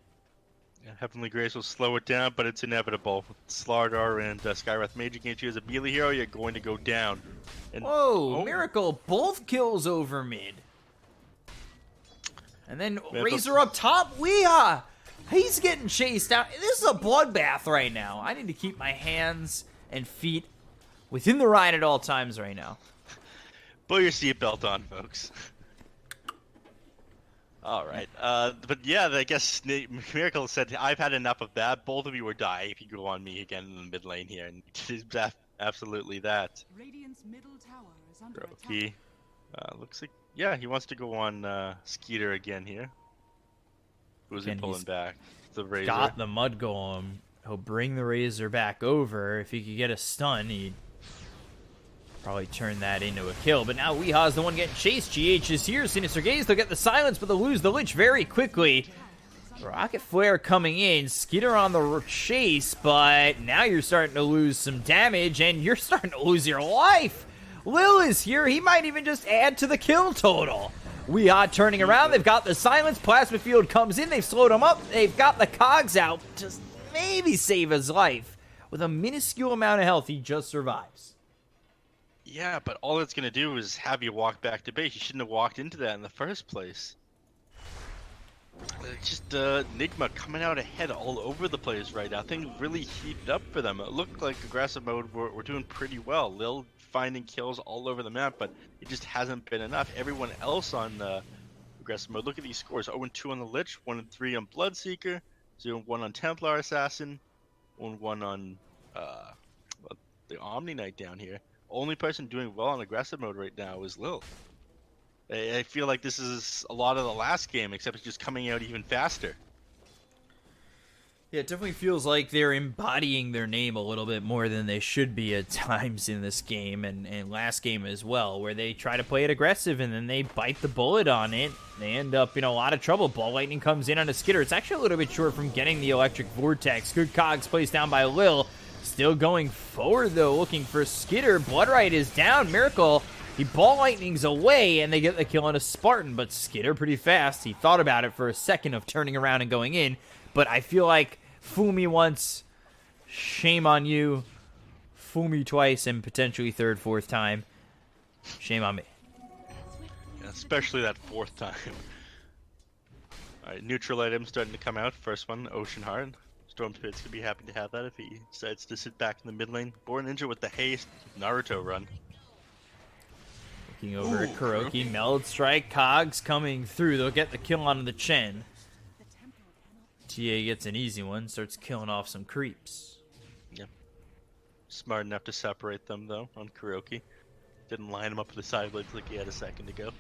Yeah, Heavenly Grace will slow it down, but it's inevitable. With Slardar and Skywrath Mage against you as a melee hero, you're going to go down. And, whoa, Miracle, both kills over mid. And then Razor up top, Weehaw! He's getting chased out. This is a bloodbath right now. I need to keep my hands and feet within the ride at all times right now. Put your seatbelt on, folks. All right. But yeah, I guess Miracle said, I've had enough of that. Both of you will die if you go on me again in the mid lane here. And it's absolutely that. Radiant's middle tower is under attack. Looks like, yeah, he wants to go on Skeeter again here. Who's he pulling back? The Razor. Got the Mud Golem. He'll bring the Razor back over. If he could get a stun, he'd probably turn that into a kill. But now Weehaw's the one getting chased. GH is here. Sinister Gaze, they'll get the silence, but they'll lose the Lich very quickly. Rocket Flare coming in. Skeeter on the chase, but now you're starting to lose some damage, and you're starting to lose your life. Lil is here. He might even just add to the kill total. Weehaw turning around. They've got the silence. Plasma Field comes in. They've slowed him up. They've got the cogs out. Just maybe save his life. With a minuscule amount of health, he just survives. Yeah, but all it's going to do is have you walk back to base. You shouldn't have walked into that in the first place. It's just Nigma coming out ahead all over the place right now. Things really heated up for them. It looked like aggressive mode were doing pretty well. Lil finding kills all over the map, but it just hasn't been enough. Everyone else on aggressive mode, look at these scores. 0-2 on the Lich, 1-3 on Bloodseeker, 0-1 on Templar Assassin, 1-1 on the Omni Knight down here. Only person doing well on aggressive mode right now is Lil. I feel like this is a lot of the last game, except it's just coming out even faster. Yeah, it definitely feels like they're embodying their name a little bit more than they should be at times in this game and last game as well, where they try to play it aggressive and then they bite the bullet on it. They end up in a lot of trouble. Ball Lightning comes in on a Skitter. It's actually a little bit short from getting the Electric Vortex. Good cogs placed down by Lil. Still going forward, though, looking for Skitter. Bloodright is down. Miracle, he Ball Lightnings away, and they get the kill on a Spartan, but Skitter pretty fast. He thought about it for a second of turning around and going in, but I feel like fool me once, shame on you. Fool me twice, and potentially third, fourth time, shame on me. Yeah, especially that fourth time. Alright, neutral items starting to come out. First one, Ocean Heart. Storm Spirit's gonna be happy to have that if he decides to sit back in the mid lane. Born Ninja with the haste Naruto run. Looking over at Kuroki. Meld Strike, cogs coming through. They'll get the kill on the Chen. TA gets an easy one, starts killing off some creeps. Yep. Smart enough to separate them, though, on Kuroki. Didn't line him up to the side like he had a second ago.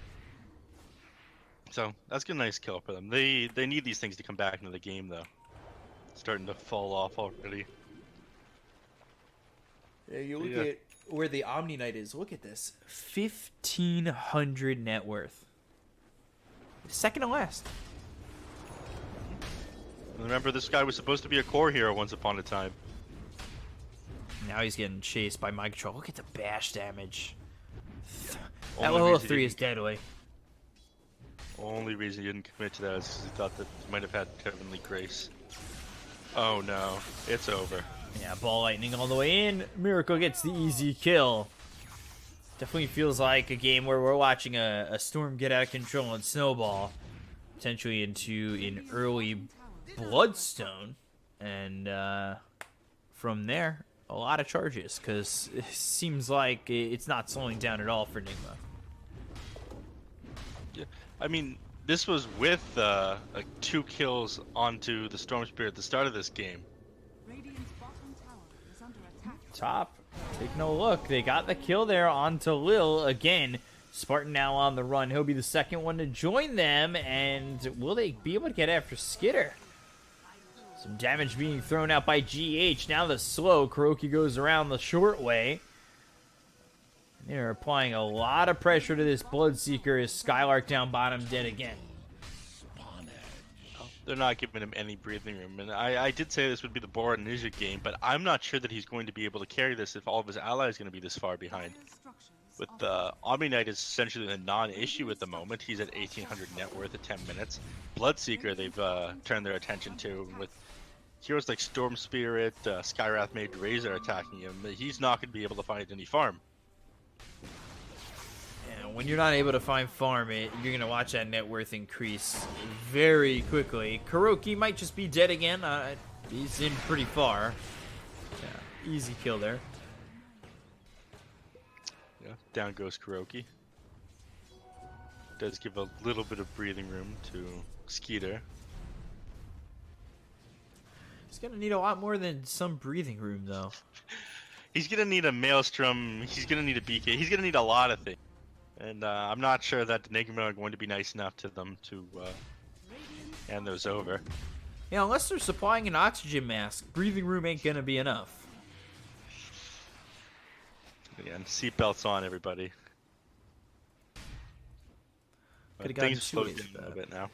So, that's a nice kill for them. They need these things to come back into the game, though. Starting to fall off already. Yeah, you look at where the Omni Knight is. Look at this. 1,500 net worth. Second to last. Remember, this guy was supposed to be a core hero once upon a time. Now he's getting chased by Mind Control. Look at the bash damage. That Only level reason 3 he is deadly. Only reason he didn't commit to that is because he thought that he might have had Heavenly Grace. Oh no, it's over. Yeah, Ball Lightning all the way in. Miracle gets the easy kill. Definitely feels like a game where we're watching a storm get out of control and snowball. Potentially into an early Bloodstone. And from there, a lot of charges. Because it seems like it's not slowing down at all for Nigma. Yeah, I mean, this was with like 2 kills onto the Storm Spirit at the start of this game. Radiant's bottom tower is under attack. Top, taking a look. They got the kill there onto Lil. Again, Spartan now on the run. He'll be the second one to join them. And will they be able to get after Skitter? Some damage being thrown out by GH. Now the slow. Kuroki goes around the short way. They're applying a lot of pressure to this Bloodseeker as Skylark down bottom dead again. They're not giving him any breathing room. And I did say this would be the Bora Ninja game, but I'm not sure that he's going to be able to carry this if all of his allies are going to be this far behind. With Omni Knight is essentially a non-issue at the moment. He's at 1,800 net worth at 10 minutes. Bloodseeker they've turned their attention to. With heroes like Storm Spirit, Skywrath Mage Razor attacking him, he's not going to be able to find any farm. When you're not able to find farm it, you're going to watch that net worth increase very quickly. Kuroki might just be dead again. He's in pretty far. Yeah, easy kill there. Yeah, down goes Kuroki. Does give a little bit of breathing room to Skeeter. He's going to need a lot more than some breathing room, though. He's going to need a Maelstrom. He's going to need a BK. He's going to need a lot of things. And I'm not sure that the Enigma are going to be nice enough to them to hand those over. Yeah, unless they're supplying an oxygen mask, breathing room ain't gonna be enough. Again, seatbelts on, everybody. Things slowed down a little bit now.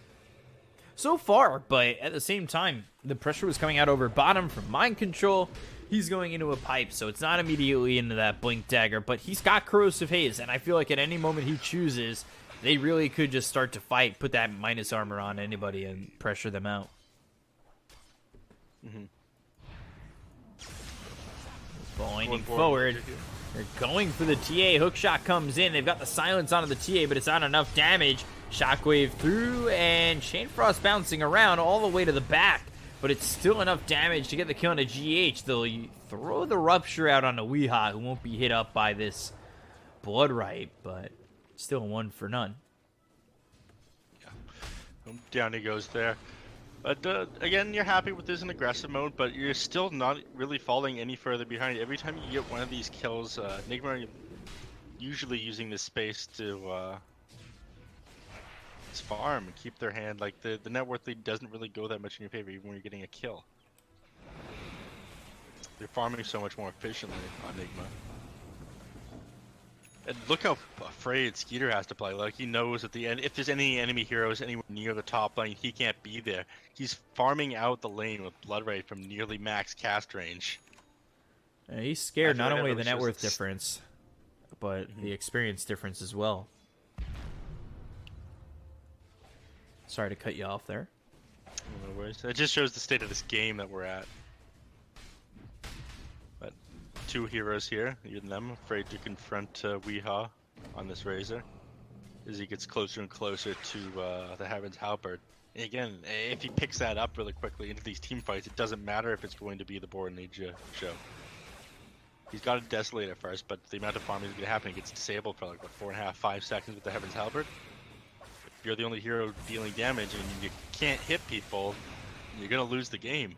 So far, but at the same time, the pressure was coming out over bottom from Mind Control. He's going into a pipe, so it's not immediately into that Blink Dagger, but he's got Corrosive Haze, and I feel like at any moment he chooses, they really could just start to fight, put that minus armor on anybody, and pressure them out. Going forward. They're going for the TA. Hookshot comes in. They've got the silence onto the TA, but it's not enough damage. Shockwave through, and Chain Frost bouncing around all the way to the back. But it's still enough damage to get the kill on a GH. They'll throw the Rupture out on a Weeha, who won't be hit up by this Blood Right, but still 1 for none. Yeah. Down he goes there. But again, you're happy with this in aggressive mode, but you're still not really falling any further behind. Every time you get one of these kills, Enigma are usually using this space to farm and keep their hand. Like the net worth lead doesn't really go that much in your favor even when you're getting a kill. They're farming so much more efficiently on Enigma. And look how afraid Skeeter has to play. Like he knows at the end, if there's any enemy heroes anywhere near the top lane, he can't be there. He's farming out the lane with Blood Rage from nearly max cast range. He's scared not only the net worth difference, but the experience difference as well. Sorry to cut you off there. No worries. It just shows the state of this game that we're at. But 2 heroes here, even them, afraid to confront Weeha on this Razor as he gets closer and closer to the Heaven's Halberd. And again, if he picks that up really quickly into these team fights, it doesn't matter if it's going to be the Bora Ninja show. He's got to Desolate at first, but the amount of farming is going to happen, he gets disabled for like, 4.5, 5 seconds with the Heaven's Halberd. If you're the only hero dealing damage and you can't hit people, you're going to lose the game.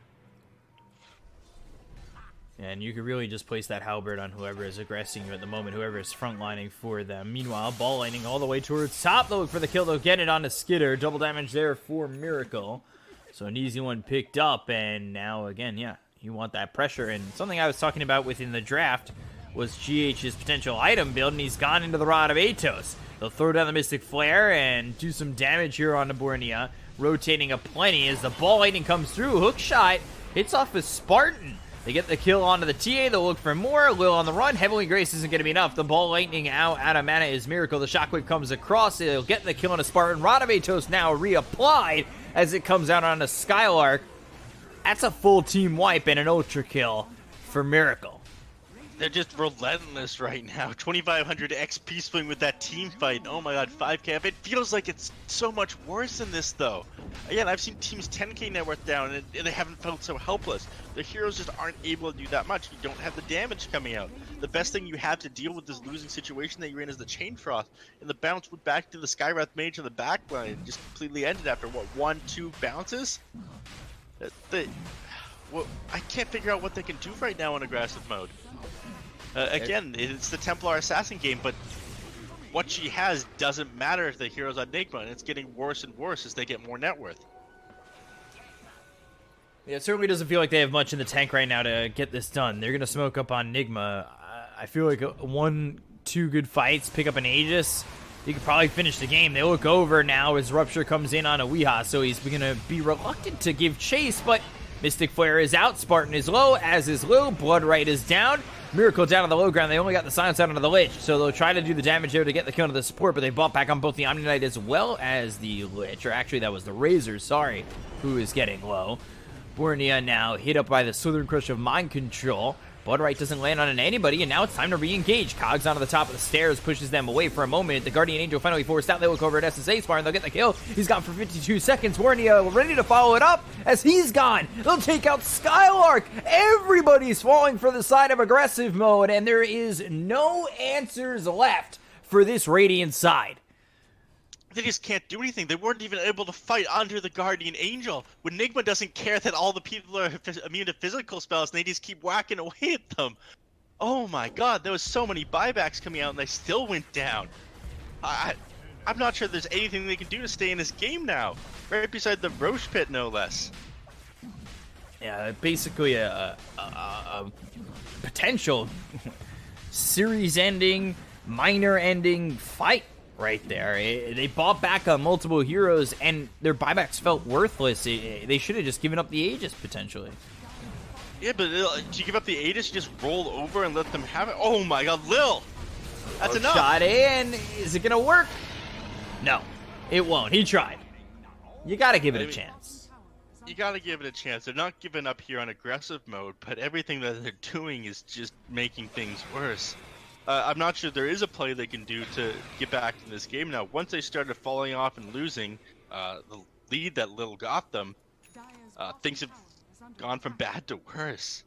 And you could really just place that halberd on whoever is aggressing you at the moment, whoever is frontlining for them. Meanwhile, Ball Lightning all the way towards top. They'll look for the kill. They'll get it onto Skitter. Double damage there for Miracle. So an easy one picked up. And now, again, yeah, You want that pressure. And something I was talking about within the draft was GH's potential item build, and he's gone into the Rod of Atos. They'll throw down the Mystic Flare and do some damage here on Bornea, rotating a plenty as the ball lightning comes through. Hook shot hits off a Spartan. They get the kill onto the TA. They'll look for more. Lil on the run. Heavenly Grace isn't going to be enough. The ball lightning out of mana is Miracle. The shockwave comes across. It'll get the kill on a Spartan. Rod of Atos now reapplied as it comes out on a Skylark. That's a full team wipe and an ultra kill for Miracle. They're just relentless right now. 2,500 XP swing with that team fight. Oh my god, 5k. It feels like it's so much worse than this, though. Again, I've seen teams 10k net worth down, and they haven't felt so helpless. The heroes just aren't able to do that much. You don't have the damage coming out. The best thing you have to deal with this losing situation that you're in is the Chain Frost. And the bounce went back to the Skywrath Mage in the back line. Just completely ended after, what, 1-2 bounces? Well, I can't figure out what they can do right now in aggressive mode. Again, it's the Templar Assassin game, but what she has doesn't matter if the hero's on Nigma, and it's getting worse and worse as they get more net worth. Yeah, it certainly doesn't feel like they have much in the tank right now to get this done. They're going to smoke up on Nigma. I feel like 1-2 good fights, pick up an Aegis, you could probably finish the game. They look over now as Rupture comes in on a Weeha, so he's going to be reluctant to give chase, but Mystic Flare is out, Spartan is low, as is Lil, Bloodright is down, Miracle down on the low ground. They only got the silence out onto the Lich, so they'll try to do the damage there to get the kill to the support, but they bought back on both the Omni Knight as well as the Lich, or actually that was the Razor, sorry, who is getting low. Bornea now hit up by the Southern Crush of Mind Control. Bloodright doesn't land on anybody, and now it's time to re-engage. Cogs onto the top of the stairs, pushes them away for a moment. The Guardian Angel finally forced out. They look over at SSA Spar, and they'll get the kill. He's gone for 52 seconds. Bornea ready to follow it up as he's gone. They'll take out Skylark. Everybody's falling for the side of aggressive mode, and there is no answers left for this Radiant side. They just can't do anything. They weren't even able to fight under the Guardian Angel. When Nigma doesn't care that all the people are immune to physical spells, and they just keep whacking away at them. Oh my god, there was so many buybacks coming out, and they still went down. I'm not sure there's anything they can do to stay in this game now. Right beside the Roche Pit, no less. Yeah, basically a potential series-ending, minor-ending fight. Right there. They bought back on multiple heroes, and their buybacks felt worthless. They should have just given up the Aegis, potentially. Yeah, but do you give up the Aegis, you just roll over and let them have it? Oh my god, Lil! That's enough! Shot in. Is it going to work? No, it won't. He tried. You got to give it a chance. You got to give it a chance. They're not giving up here on aggressive mode, but everything that they're doing is just making things worse. I'm not sure there is a play they can do to get back in this game now. Once they started falling off and losing the lead that Lil got them, things have gone from bad to worse.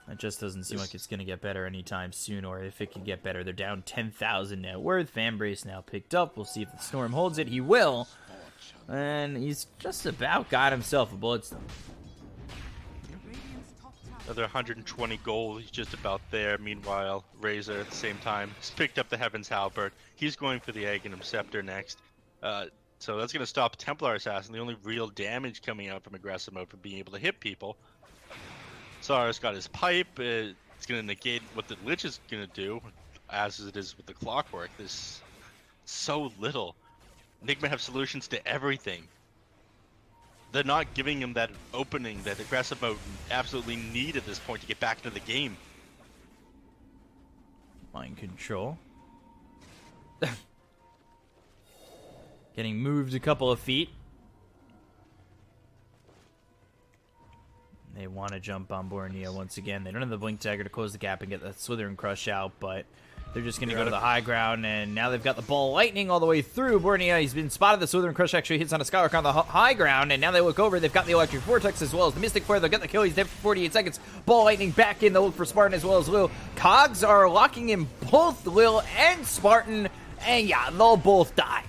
It just doesn't seem like it's going to get better anytime soon, or if it can get better. They're down 10,000 net worth. Fanbrace now picked up. We'll see if the Storm holds it. He will. And he's just about got himself a Bloodstone. Another 120 gold, he's just about there. Meanwhile, Razor at the same time has picked up the Heaven's Halberd. He's going for the Aghanim Scepter next. So that's going to stop Templar Assassin, the only real damage coming out from aggressive mode for being able to hit people. Saurus got his pipe. It's going to negate what the Lich is going to do, as it is with the Clockwork. There's so little. Nigma have solutions to everything. They're not giving him that opening that aggressive mode absolutely need at this point to get back into the game. Mind control. Getting moved a couple of feet. They want to jump on Bornea once again. They don't have the Blink Dagger to close the gap and get that Slither Crush out, but they're just going to go to the high ground, and now they've got the Ball Lightning all the way through. Bornea, he's been spotted. The Slither Crush actually hits on a Skylark on the high ground, and now they look over. They've got the Electric Vortex as well as the Mystic Flare. They'll get the kill. He's dead for 48 seconds. Ball Lightning back in. They'll look for Spartan as well as Lil. Cogs are locking in both Lil and Spartan, and yeah, they'll both die.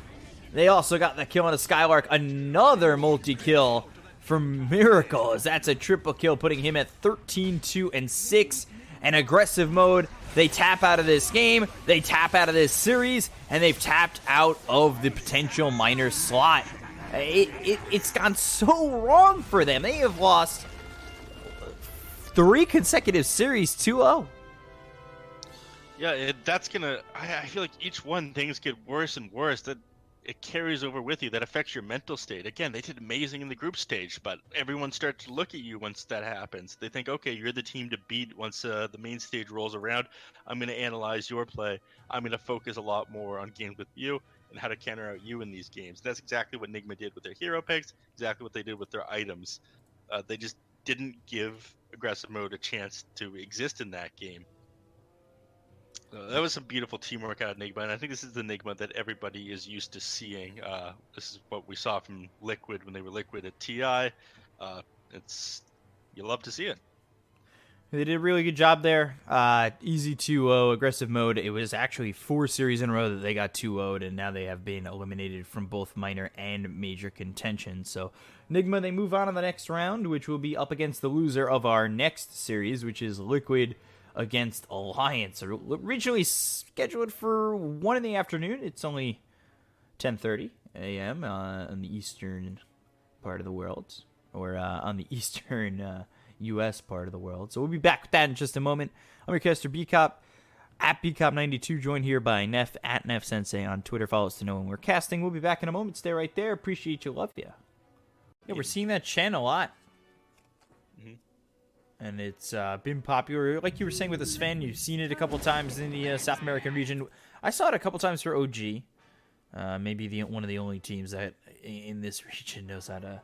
They also got the kill on a Skylark. Another multi-kill from Miracle, as that's a triple kill, putting him at 13, 2, and 6. And aggressive mode, they tap out of this game, they tap out of this series, and they've tapped out of the potential minor slot. It's gone so wrong for them. They have lost 3 consecutive series 2-0. Yeah, that's gonna. I feel like each one things get worse and worse. That it carries over with you. That affects your mental state. Again, they did amazing in the group stage, but everyone starts to look at you once that happens. They think, okay, you're the team to beat once the main stage rolls around. I'm gonna analyze your play. I'm gonna focus a lot more on games with you and how to counter out you in these games. That's exactly what Nigma did with their hero picks. Exactly what they did with their items. They just didn't give aggressive mode a chance to exist in that game. That was some beautiful teamwork out of Nigma, and I think this is the Nigma that everybody is used to seeing. This is what we saw from Liquid when they were Liquid at TI. You love to see it. They did a really good job there. Easy 2-0, aggressive mode. It was actually 4 series in a row that they got 2-0'd, and now they have been eliminated from both minor and major contention. So, Nigma, they move on to the next round, which will be up against the loser of our next series, which is Liquid against Alliance. Originally scheduled for 1 in the afternoon. It's only 10:30 a.m. On the eastern part of the world, or on the eastern U.S. part of the world. So we'll be back with that in just a moment. I'm your caster BCop at BCop92, joined here by Neff at Neff Sensei on Twitter. Follow us to know when we're casting. We'll be back in a moment. Stay right there. Appreciate you. Love you. Yeah, we're seeing that chant a lot. And it's been popular. Like you were saying with the Sven, you've seen it a couple times in the South American region. I saw it a couple times for OG. Maybe one of the only teams that in this region knows how to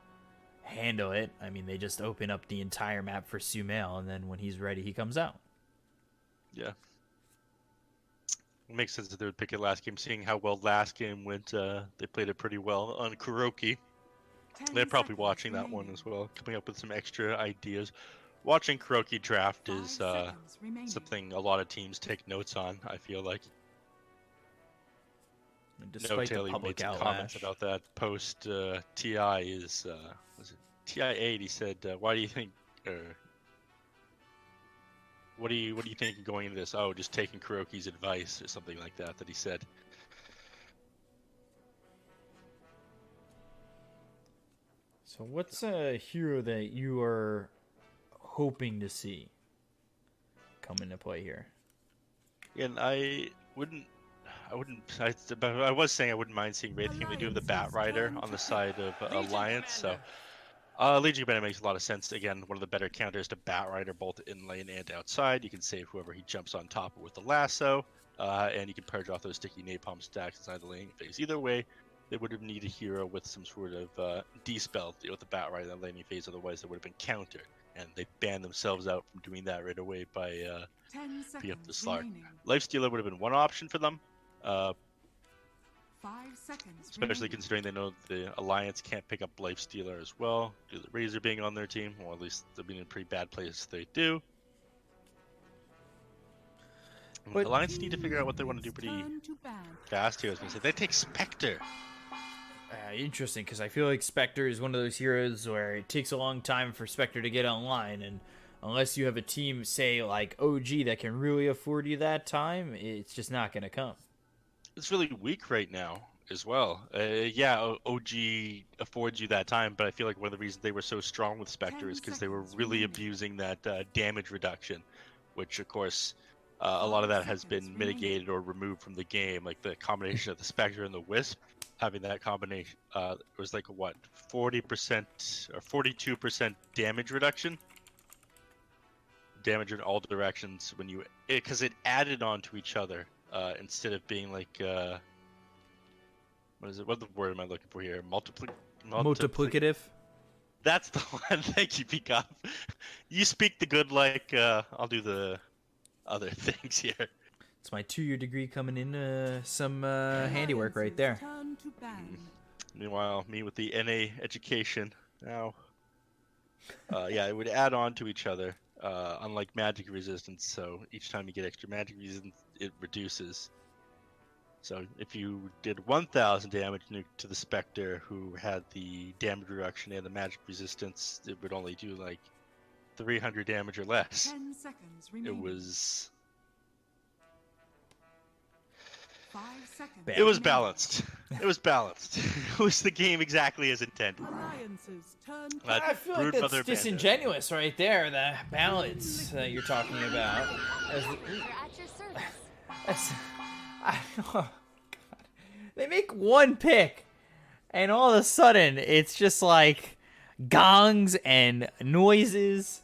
handle it. I mean, they just open up the entire map for Sumail, and then when he's ready, he comes out. Yeah. It makes sense that they would pick it last game, seeing how well last game went. They played it pretty well on Kuroki. They're probably watching that one as well, coming up with some extra ideas. Watching Kuroki draft is something a lot of teams take notes on, I feel like. Despite No, the public made some outlash comments about that post TI is was it TI8? He said, "Why do you think? What do you think going into this? Oh, just taking Kuroki's advice or something like that." That he said. So, what's a hero that you are hoping to see come into play here? And I was saying I wouldn't mind seeing Wraith King. They do have the Bat Rider on the side of Alliance, so Legion Commander makes a lot of sense. Again, one of the better counters to Bat Rider, both in lane and outside. You can save whoever he jumps on top of with the lasso, and you can purge off those sticky napalm stacks inside the laning phase. Either way, they would have needed a hero with some sort of dispel to deal with the Bat Rider in the laning phase. Otherwise, they would have been countered, and they banned themselves out from doing that right away by PF the Slark. Lifestealer would have been one option for them. 5 seconds Especially considering they know the Alliance can't pick up Lifestealer as well, due to the Razor being on their team, or at least they'll be in a pretty bad place if they do. But the Alliance need to figure out what they want to do pretty fast here. I was going to say, they take Spectre. Interesting, because I feel like Spectre is one of those heroes where it takes a long time for Spectre to get online, and unless you have a team, say, like OG, that can really afford you that time, it's just not going to come. It's really weak right now as well. Yeah, OG affords you that time, but I feel like one of the reasons they were so strong with Spectre is because they were really abusing that damage reduction, which, of course, a lot of that has been mitigated or removed from the game. Like the combination of the Spectre and the Wisp, having that combination, it was like, what, 40% or 42% damage reduction? Damage in all directions when you... Because it added on to each other. Instead of being like, what is it? What the word am I looking for here? Multiplicative? That's the one. Thank you, Peacock. You speak the good like, I'll do the other things here. It's my 2-year degree coming in, some handiwork right there. Meanwhile, me with the NA education now. Yeah, it would add on to each other. Unlike magic resistance, so each time you get extra magic resistance, it reduces. So if you did 1,000 damage to the Spectre, who had the damage reduction and the magic resistance, it would only do like 300 damage or less. 10 seconds remaining. It was 5 seconds. It was balanced. It was balanced. It was the game exactly as intended. Alliances turn I feel like Brood that's Mother Bandit. disingenuous right there, the balance that you're talking about. We're at your service. Oh, God. They make one pick, and all of a sudden, it's just like gongs and noises.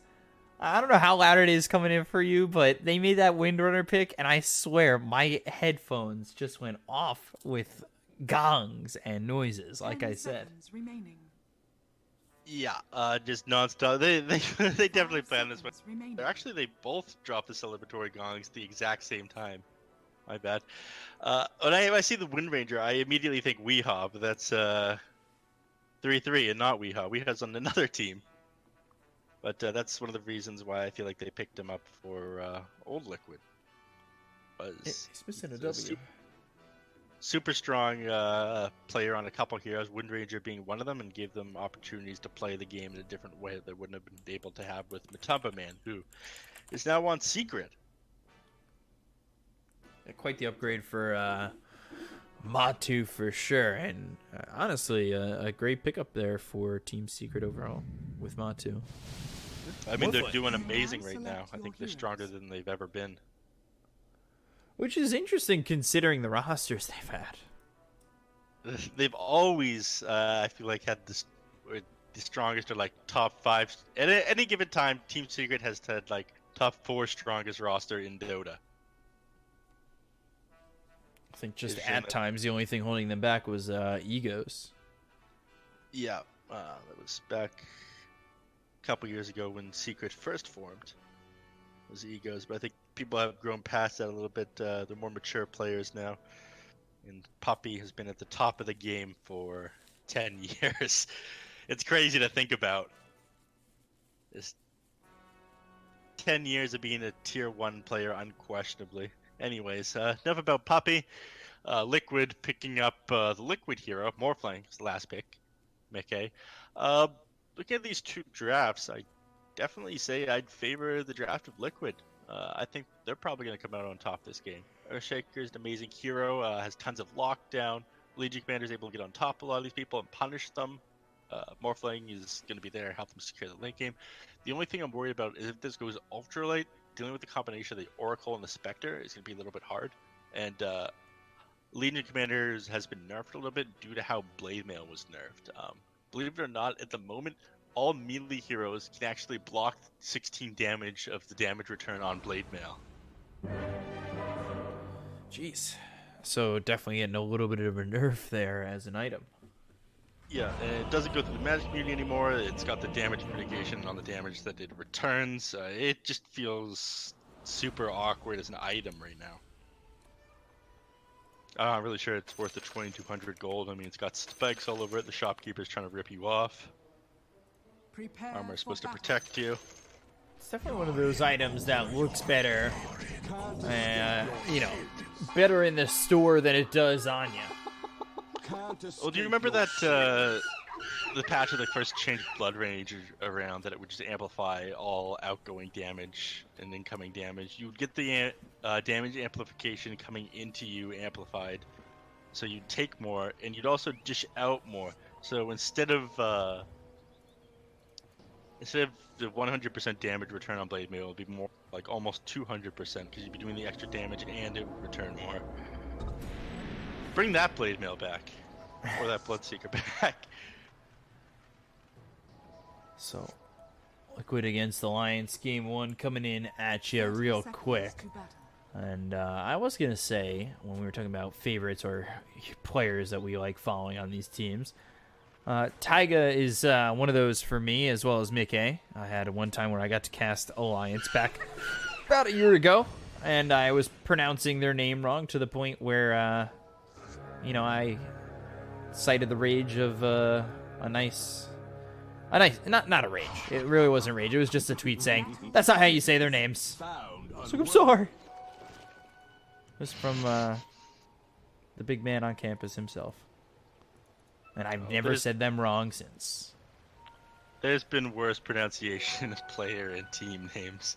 I don't know how loud it is coming in for you, but they made that Windrunner pick, and I swear my headphones just went off with gongs and noises, like I said. remaining. Yeah, just nonstop. They definitely planned this one. Actually, they both dropped the celebratory gongs at the exact same time. My bad. When I see the Wind Ranger, I immediately think Weehaw, but that's 3-3 and not Weehaw. Weehaw's on another team. But that's one of the reasons why I feel like they picked him up for Old Liquid. He's missing a W. Super strong player on a couple heroes, Wind Ranger being one of them, and gave them opportunities to play the game in a different way that they wouldn't have been able to have with Matumba Man, who is now on Secret. Quite the upgrade for Matu for sure, and honestly, a great pickup there for Team Secret overall with Matu. I mean, they're doing amazing right now. I think they're stronger than they've ever been. Which is interesting considering the rosters they've had. They've always, I feel like, had the strongest or like top 5. At any given time, Team Secret has had like top 4 strongest roster in Dota. I think just at times the only thing holding them back was egos. Yeah, that was back a couple years ago when Secret first formed. It was egos, but I think people have grown past that a little bit. They're more mature players now, and Puppy has been at the top of the game for 10 years. It's crazy to think about. It's 10 years of being a tier 1 player, unquestionably. Anyways, enough about Puppy. Liquid picking up the Liquid hero, Morphling, his last pick, Mickey. Looking at these two drafts, I definitely say I'd favor the draft of Liquid. I think they're probably going to come out on top this game. Earthshaker is an amazing hero, has tons of lockdown. Legion Commander is able to get on top of a lot of these people and punish them. Morphling is going to be there to help them secure the late game. The only thing I'm worried about is if this goes ultralight, dealing with the combination of the Oracle and the Spectre is going to be a little bit hard. And Legion Commanders has been nerfed a little bit due to how Blade Mail was nerfed. Believe it or not, at the moment, all melee heroes can actually block 16 damage of the damage return on Blade Mail. Jeez. So definitely getting a little bit of a nerf there as an item. Yeah, and it doesn't go through the magic community anymore. It's got the damage mitigation on the damage that it returns. It just feels super awkward as an item right now. I'm not really sure it's worth the 2,200 gold. I mean, it's got spikes all over it. The shopkeeper's trying to rip you off. Armor is supposed to protect you. It's definitely one of those items that looks better, better in the store than it does on you. Well, do you remember that the patch where they first changed Blood Rage around, that it would just amplify all outgoing damage and incoming damage? You would get the damage amplification coming into you amplified, so you'd take more, and you'd also dish out more. So instead of the 100% damage return on Blade Mail, it would be more like almost 200% because you'd be doing the extra damage and it would return more. Bring that Blade Mail back, or that Bloodseeker back. So, Liquid against Alliance Game 1 coming in at you real quick. And I was going to say, when we were talking about favorites or players that we like following on these teams, Taiga is one of those for me, as well as Mickey. I had one time where I got to cast Alliance back about a year ago, and I was pronouncing their name wrong to the point where, I cited the rage of not a rage. It really wasn't rage. It was just a tweet saying, that's not how you say their names. So I'm sorry. This is from the big man on campus himself. And I've never said them wrong since. There's been worse pronunciation of player and team names.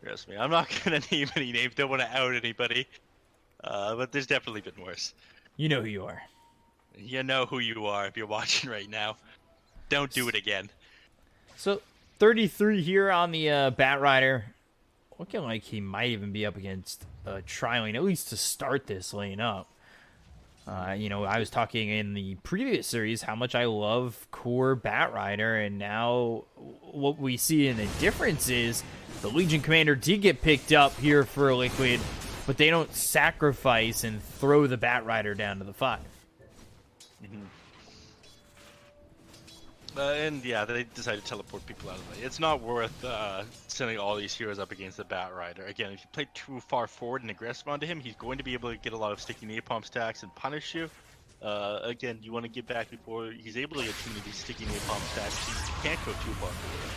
Trust me, I'm not going to name any names. Don't want to out anybody. But there's definitely been worse. You know who you are. You know who you are if you're watching right now. Don't do it again. So 33 here on the Bat Rider. Looking like he might even be up against Trilane, at least to start this lane up. You know, I was talking in the previous series how much I love core Bat Rider, and now what we see in the difference is the Legion Commander did get picked up here for Liquid, but they don't sacrifice and throw the Bat Rider down to the 5. And yeah, they decided to teleport people out of the way. It's not worth sending all these heroes up against the Bat Rider. Again, if you play too far forward and aggressive onto him, he's going to be able to get a lot of sticky napalm stacks and punish you. Again, you want to get back before he's able to get too many of these sticky napalm stacks. So you can't go too far forward.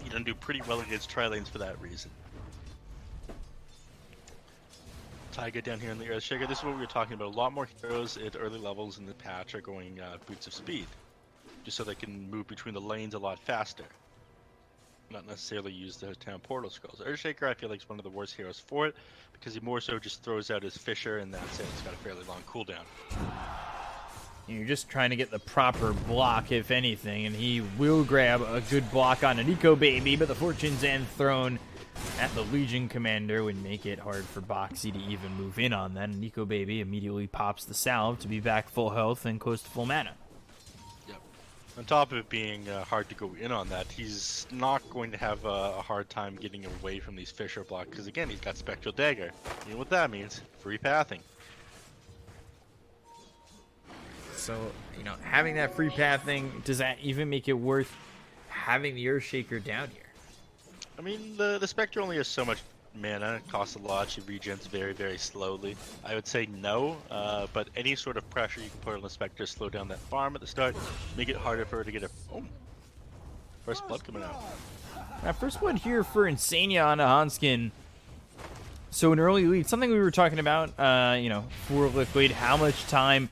He doesn't do pretty well against tri-lanes for that reason. Taiga down here in the Earthshaker. This is what we were talking about. A lot more heroes at early levels in the patch are going Boots of Speed, just so they can move between the lanes a lot faster. Not necessarily use the town portal scrolls. Earthshaker, I feel like, is one of the worst heroes for it, because he more so just throws out his Fisher, and that's it. It's got a fairly long cooldown. You're just trying to get the proper block, if anything, and he will grab a good block on an Eco Baby, but the Fortune's End thrown at the Legion Commander would make it hard for Boxy to even move in on that, and Eco Baby immediately pops the salve to be back full health and close to full mana. On top of it being hard to go in on that, he's not going to have a hard time getting away from these Fisher blocks, because again, he's got Spectral Dagger. You know what that means? Free pathing. So, you know, having that free pathing, does that even make it worth having the Earthshaker down here? I mean, the Spectre only has so much mana, it costs a lot, she regens very, very slowly. I would say no, but any sort of pressure you can put on the Spectre to slow down that farm at the start, make it harder for her to get a... Oh! First blood coming out. Now, first one here for Insania on a Hanskin. So an early lead, something we were talking about, you know, for Liquid, how much time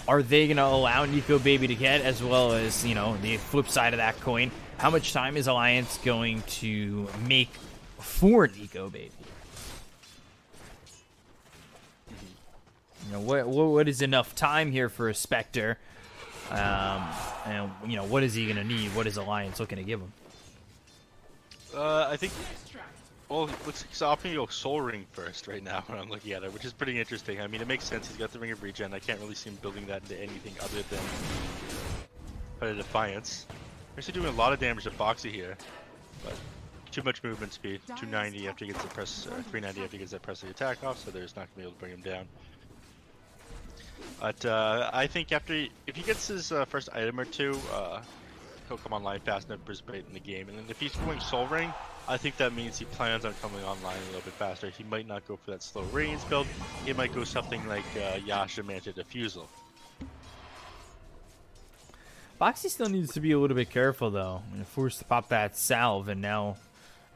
are they going to allow Nico Baby to get, as well as, you know, the flip side of that coin, how much time is Alliance going to make for Nico Baby? You know, what is enough time here for a Spectre? And, you know, what is he going to need? What is Alliance looking to give him? I think... Well, it looks like he's opting to go Soul Ring first right now when I'm looking at it, which is pretty interesting. I mean, it makes sense. He's got the Ring of Regen. I can't really see him building that into anything other than a Defiance. Actually doing a lot of damage to Boxy here, but too much movement speed. 290 after he gets the press, 390 after he gets that press the attack off, so there's not going to be able to bring him down. But I think if he gets his first item or two, he'll come online fast enough to participate in the game. And then if he's going Soul Ring, I think that means he plans on coming online a little bit faster. He might not go for that slow Radiance build. He might go something like Yasha Manta Diffusal. Boxy still needs to be a little bit careful, though. Forced to pop that salve, and now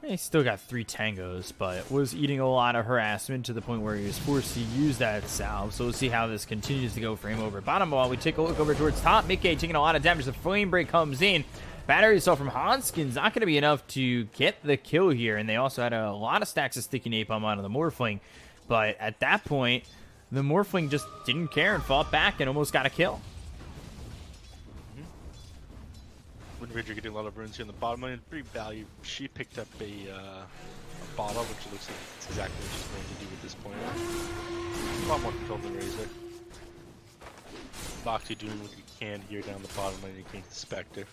he still got 3 tangos, but was eating a lot of harassment to the point where he was forced to use that salve. So we'll see how this continues to go for him over bottom. While we take a look over towards top, Mickey taking a lot of damage. The Flame Break comes in. Battery assault from Hanskin's not going to be enough to get the kill here, and they also had a lot of stacks of sticky napalm onto the Morphling. But at that point, the Morphling just didn't care and fought back and almost got a kill. Windridger getting a lot of runes here in the bottom lane. Pretty value. She picked up a bottle, which looks like it's exactly what she's going to do at this point. A lot more control than Razor. Boxy doing what he can here down the bottom lane against the Spectre.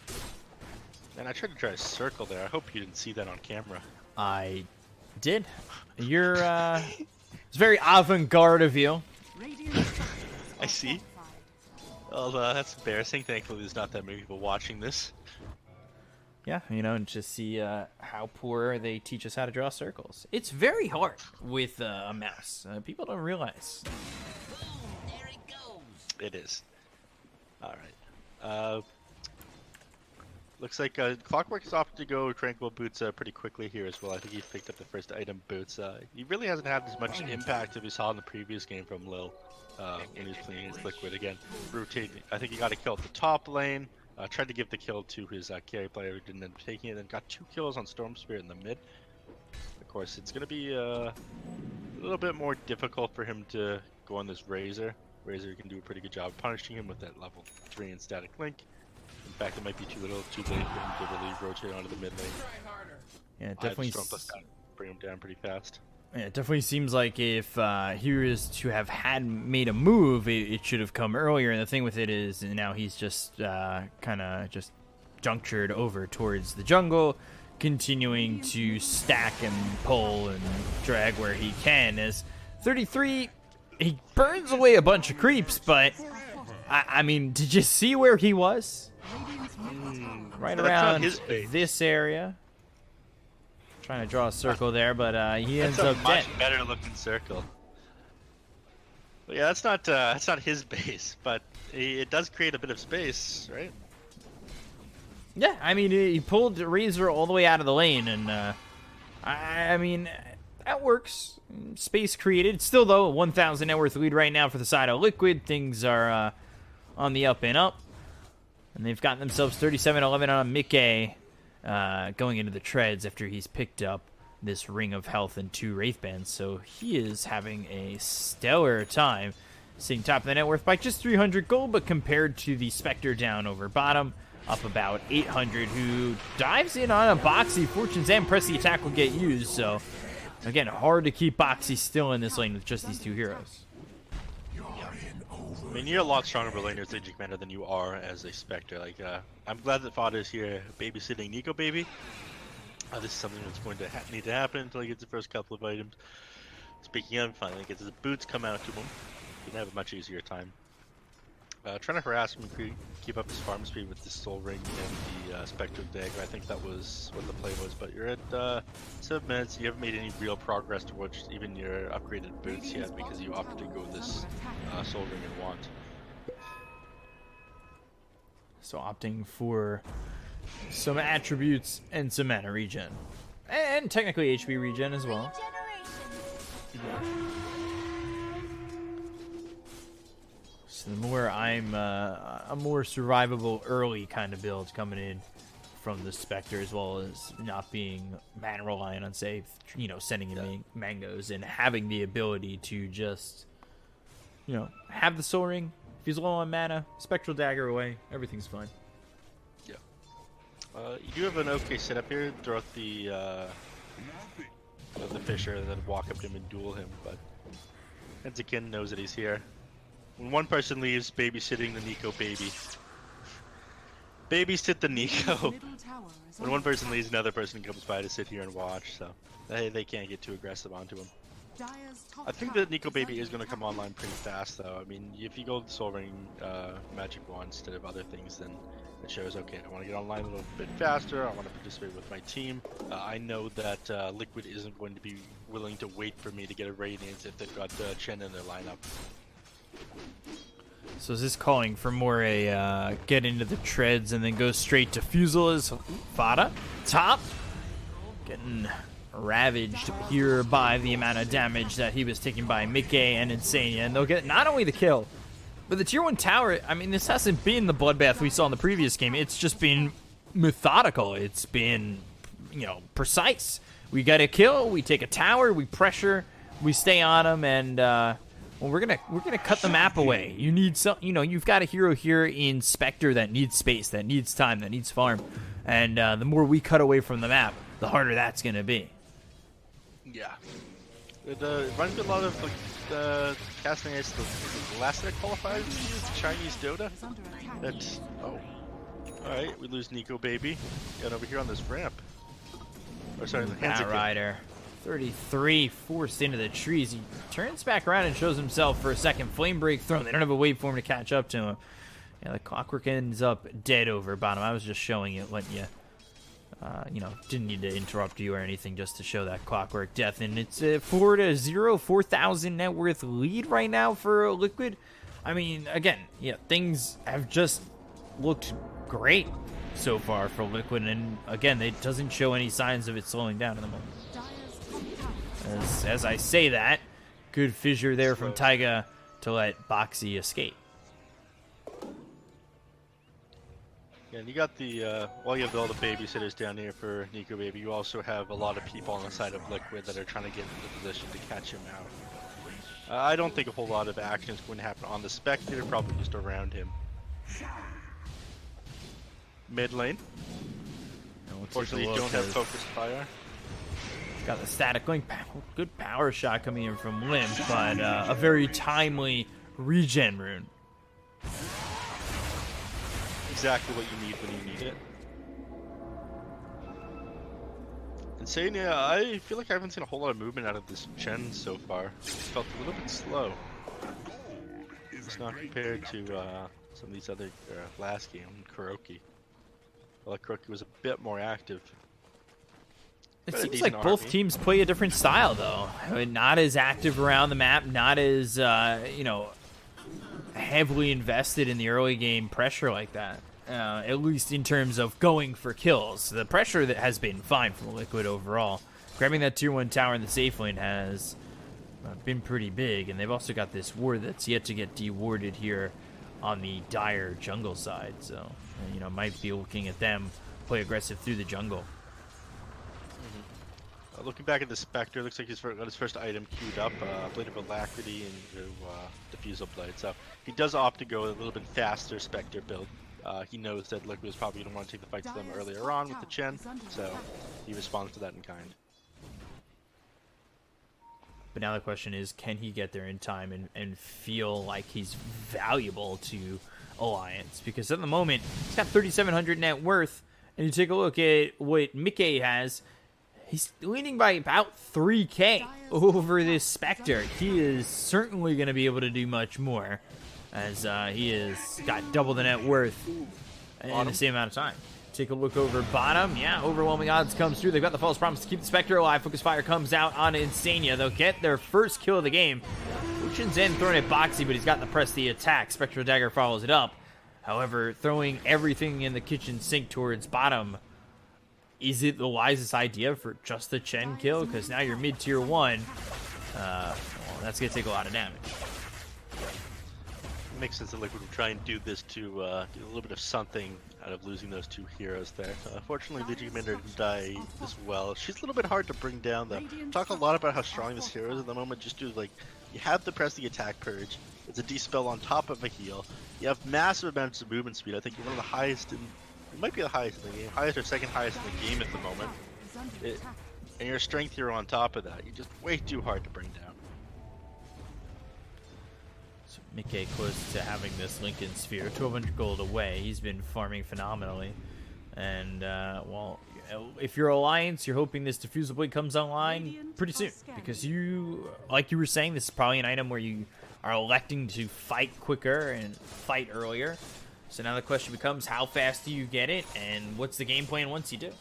And I tried to try a circle there. I hope you didn't see that on camera. I did. You're, it's very avant-garde of you. I see. Well, that's embarrassing. Thankfully, there's not that many people watching this. Yeah, you know, and just see how poor they teach us how to draw circles. It's very hard with a mouse. People don't realize. There it goes. It is. All right. Looks like Clockwork's off to go Tranquil Boots pretty quickly here as well. I think he picked up the first item, Boots. He really hasn't had as much impact as we saw in the previous game from Lil when he was playing against Liquid again. Rotating. I think he got a kill at the top lane. Tried to give the kill to his carry player who didn't end up taking it, and got 2 kills on Storm Spirit in the mid. Of course, it's going to be a little bit more difficult for him to go on this Razor. Razor can do a pretty good job punishing him with that level 3 and static link. In fact, it might be too little, too late for him to really rotate onto the mid lane. Yeah, it definitely. Bring him down pretty fast. Yeah, it definitely seems like if he was to have made a move, it should have come earlier. And the thing with it is now he's just kind of just junctured over towards the jungle, continuing to stack and pull and drag where he can. As 33, he burns away a bunch of creeps, but I mean, did you see where he was? Right around this area. Trying to draw a circle there, but he ends up dead. That's a much better looking circle. But yeah, that's not his base, but it does create a bit of space, right? Yeah, I mean, he pulled Razor all the way out of the lane, and I mean, that works. Space created. Still, though, a 1,000 net worth lead right now for the side of Liquid. Things are on the up and up, and they've gotten themselves 37-11 on Mickey. Going into the treads after he's picked up this Ring of Health and 2 Wraith Bands. So he is having a stellar time, sitting top of the net worth by just 300 gold, but compared to the Spectre down over bottom, up about 800, who dives in on a Boxy. Fortunes and Press the Attack will get used, so again, hard to keep Boxy still in this lane with just these 2 heroes. I mean, you're a lot stronger of a laner as Agent Commander than you are as a Spectre. Like, I'm glad that Fada is here babysitting Nico Baby. This is something that's going to need to happen until he gets the first couple of items. Speaking of, finally gets his boots come out to him. He can have a much easier time. Trying to harass him and keep up his farm speed with the Soul Ring and the Spectre Dagger. I think that was what the play was, but you're at 7 minutes. You haven't made any real progress towards even your upgraded boots yet because you opted to go with this Soul Ring and Wand. So opting for some attributes and some mana regen. And technically HP regen as well. So the more I'm a more survivable early kind of build coming in from the Spectre, as well as not being mana reliant on, say, you know, sending in mangoes and having the ability to just, you know, have the Soul Ring. If he's low on mana, Spectral Dagger away, everything's fine. Yeah. You do have an okay setup here. Throw out the Fisher and then walk up to him and duel him, but Enzikin knows that he's here. When one person leaves, babysitting the Nico baby. Babysit the Nico. When one person leaves, another person comes by to sit here and watch, so they can't get too aggressive onto him. I think that Nico Baby is going to come online pretty fast, though. I mean, if you go with the Soul Ring Magic Wand instead of other things, then it shows, okay, I want to get online a little bit faster, I want to participate with my team. I know that Liquid isn't going to be willing to wait for me to get a Radiance if they've got Chen in their lineup. So is this calling for more a get into the treads and then go straight to Fusel as Fada? Top? Getting ravaged here by the amount of damage that he was taken by Mickey and Insania, and they'll get not only the kill, but the tier 1 tower. I mean, this hasn't been the bloodbath we saw in the previous game. It's just been methodical. It's been, you know, precise. We get a kill, we take a tower, we pressure, we stay on them, and well, we're gonna cut the map away. You need some, you know, you've got a hero here in Spectre that needs space, that needs time, that needs farm, and the more we cut away from the map, the harder that's gonna be. Yeah. It reminds me a lot of like casting ice the last that qualified to use the Chinese Dota. That's alright, we lose Nico Baby. And over here on this ramp. Or sorry, the Bat Rider. 33 forced into the trees. He turns back around and shows himself for a second flame break thrown. They don't have a waveform to catch up to him. Yeah, the Clockwork ends up dead over bottom. I was just showing it when you know, didn't need to interrupt you or anything just to show that Clockwork death. And it's a 4-0, 4,000 net worth lead right now for Liquid. I mean, again, yeah, things have just looked great so far for Liquid. And again, it doesn't show any signs of it slowing down in the moment. As I say that, good fissure there from Taiga to let Boxy escape. Yeah, and you got the, while you have all the babysitters down here for Nico Baby, you also have a lot of people on the side of Liquid that are trying to get into position to catch him out. I don't think a whole lot of action is going to happen on the Spectre, probably just around him. Mid lane. Unfortunately, you don't have focused fire. Got the static link. Good power shot coming in from Limp, but a very timely regen rune. Exactly what you need when you need it. Insania, I feel like I haven't seen a whole lot of movement out of this Chen so far. It felt a little bit slow. It's not compared to some of these other last game, Kuroki. I felt like Kuroki was a bit more active. It seems like both teams play a different style, though. I mean, not as active around the map, not as, heavily invested in the early game pressure like that. At least in terms of going for kills. The pressure that has been fine for Liquid overall. Grabbing that tier 1 tower in the safe lane has been pretty big, and they've also got this ward that's yet to get dewarded here on the Dire jungle side. So, might be looking at them play aggressive through the jungle. Looking back at the Spectre, looks like he's got his first item queued up, Blade of Alacrity into Diffusal Blade. So he does opt to go a little bit faster Spectre build. He knows that Liquid was probably going to want to take the fight to them earlier on with the Chen, so he responds to that in kind. But now the question is, can he get there in time and feel like he's valuable to Alliance? Because at the moment, he's got 3,700 net worth, and you take a look at what Mickey has, he's leaning by about 3K over this Spectre. He is certainly going to be able to do much more, as he has got double the net worth in the same amount of time. Take a look over bottom. Yeah, overwhelming odds comes through. They've got the false promise to keep the Spectre alive. Focus fire comes out on Insania. They'll get their first kill of the game. Lucian's in throwing it boxy, but he's got to press the attack. Spectral Dagger follows it up. However, throwing everything in the kitchen sink towards bottom, is it the wisest idea for just the Chen kill? Because now you're mid tier 1. Well, that's going to take a lot of damage. It makes sense that Liquid would try and do this to get a little bit of something out of losing those two heroes there. Unfortunately, Legion Commander didn't die as well. She's a little bit hard to bring down, though. Talk a lot about how strong this hero is at the moment. Just do, like, you have to press the attack purge. It's a dispel on top of a heal. You have massive amounts of movement speed. I think you're one of the highest in... You might be the highest in the game. Highest or second highest in the game at the moment. And your strength hero on top of that. You're just way too hard to bring down. So Mickey close to having this Lincoln Sphere. 1,200 gold away. He's been farming phenomenally. And, well, if you're Alliance, you're hoping this Diffusal Blade comes online pretty soon. Because you, like you were saying, this is probably an item where you are electing to fight quicker and fight earlier. So now the question becomes, how fast do you get it, and what's the game plan once you do?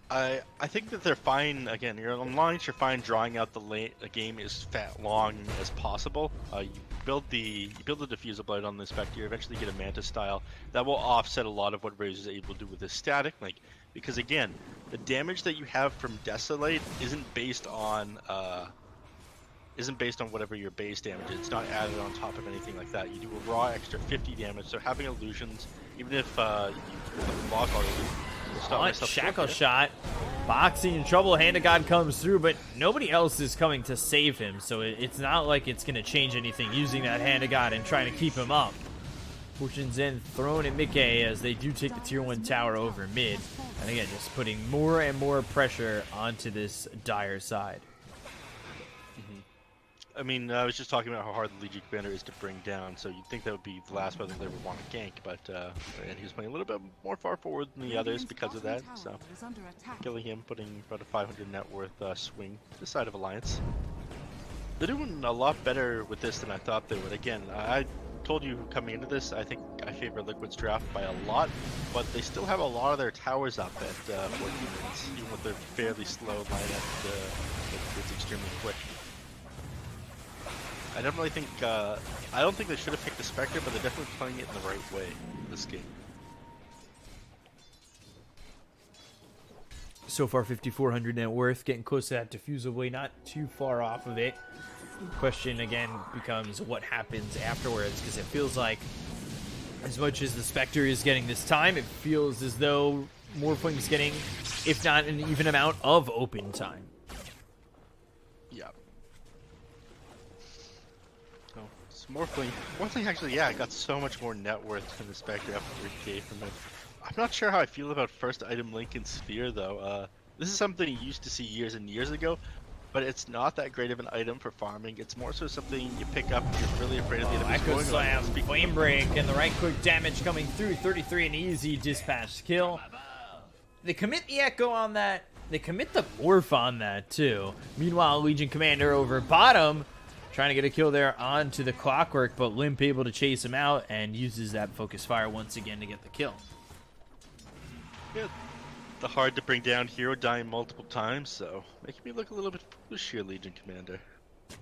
I think that they're fine. Again, you're on launch, you're fine drawing out the game as long as possible. You build the Diffusal Blade on the Spectre, you eventually get a Mantis style. That will offset a lot of what Razor is able to do with this static. Because again, the damage that you have from Desolate isn't based on whatever your base damage is. It's not added on top of anything like that. You do a raw extra 50 damage, so having illusions, even if you block all of them, Shackle shot. Boxing in trouble. Hand of God comes through, but nobody else is coming to save him, so it's not like it's going to change anything using that Hand of God and trying to keep him up. Fortune's in, thrown at Mickey as they do take the tier 1 tower over mid. And again, just putting more and more pressure onto this Dire side. I mean, I was just talking about how hard the Legion Commander is to bring down, so you'd think that would be the last one they would want to gank, but and he was playing a little bit more far forward than the others because of that, so killing him, putting about a 500 net worth swing to the side of Alliance. They're doing a lot better with this than I thought they would. Again, I told you coming into this, I think I favor Liquid's draft by a lot, but they still have a lot of their towers up at 14 minutes, even with their fairly slow lineup. It's extremely quick. I definitely think, I don't think they should have picked the Spectre, but they're definitely playing it in the right way in this game. So far, 5,400 net worth, getting close to that Diffusal Blade, not too far off of it. Question, again, becomes what happens afterwards, because it feels like As much as the Spectre is getting this time, it feels as though Morphling's getting, if not an even amount of open time. Yeah. So, it's Morphling actually, yeah, got so much more net worth than the Spectre after 3K from him. I'm not sure how I feel about first item Lincoln Sphere, though. This is something you used to see years and years ago, but it's not that great of an item for farming. It's more so something you pick up if you're really afraid of the enemies Echo going Slam, on. Flame Break, and the right click damage coming through. 33, an easy dispatch kill. They commit the Echo on that. They commit the Morph on that, too. Meanwhile, Legion Commander over bottom, trying to get a kill there onto the Clockwork, but Limp able to chase him out and uses that Focus Fire once again to get the kill. Yeah, the hard to bring down hero dying multiple times, so making me look a little bit foolish here, Legion Commander.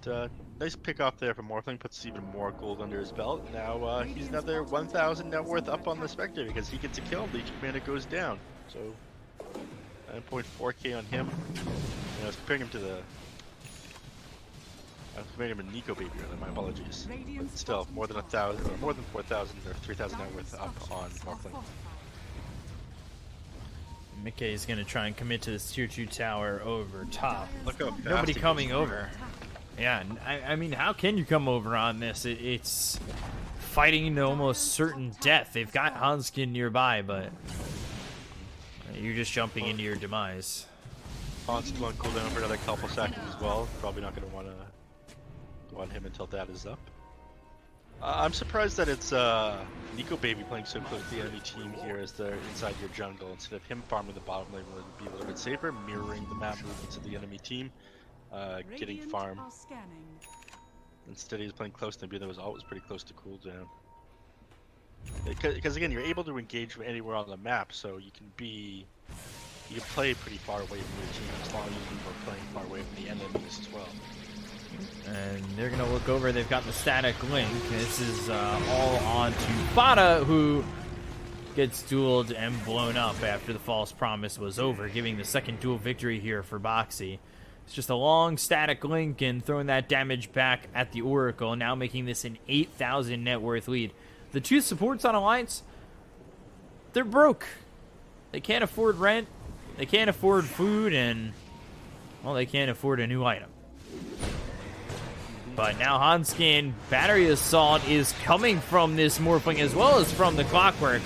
But, nice pick off there from Morphling, puts even more gold under his belt. Now he's another 1,000 net worth up on the Spectre because he gets a kill, Legion Commander goes down. So 9.4k on him. And I was comparing him to Nico Baby, my apologies. But still, more than 1,000, or more than 4,000 or 3,000 net worth up on Morphling. Mickey is going to try and commit to this tier 2 tower over top. Look how fast Nobody he coming goes. over. Yeah, I mean, how can you come over on this? It's fighting to almost certain death. They've got Hanskin nearby, but you're just jumping into your demise. Han's still on cooldown for another couple seconds as well. Probably not going to want to go on him until that is up. I'm surprised that it's Nico Baby playing so close to the enemy team here as they're inside your jungle. Instead of him farming the bottom lane would be a little bit safer, mirroring the map movements of the enemy team, getting farm. Instead he's playing close to him, that was always pretty close to cooldown. Because again, you're able to engage from anywhere on the map, so you can play pretty far away from your team as long as you're playing far away from the enemies as well. And they're going to look over. They've got the static link. This is all on to Fada, who gets dueled and blown up after the false promise was over, giving the second duel victory here for Boxy. It's just a long static link and throwing that damage back at the Oracle, now making this an 8,000 net worth lead. The two supports on Alliance, they're broke. They can't afford rent, they can't afford food, and, well, they can't afford a new item. But now Hanskin Battery Assault is coming from this Morphling as well as from the Clockwork.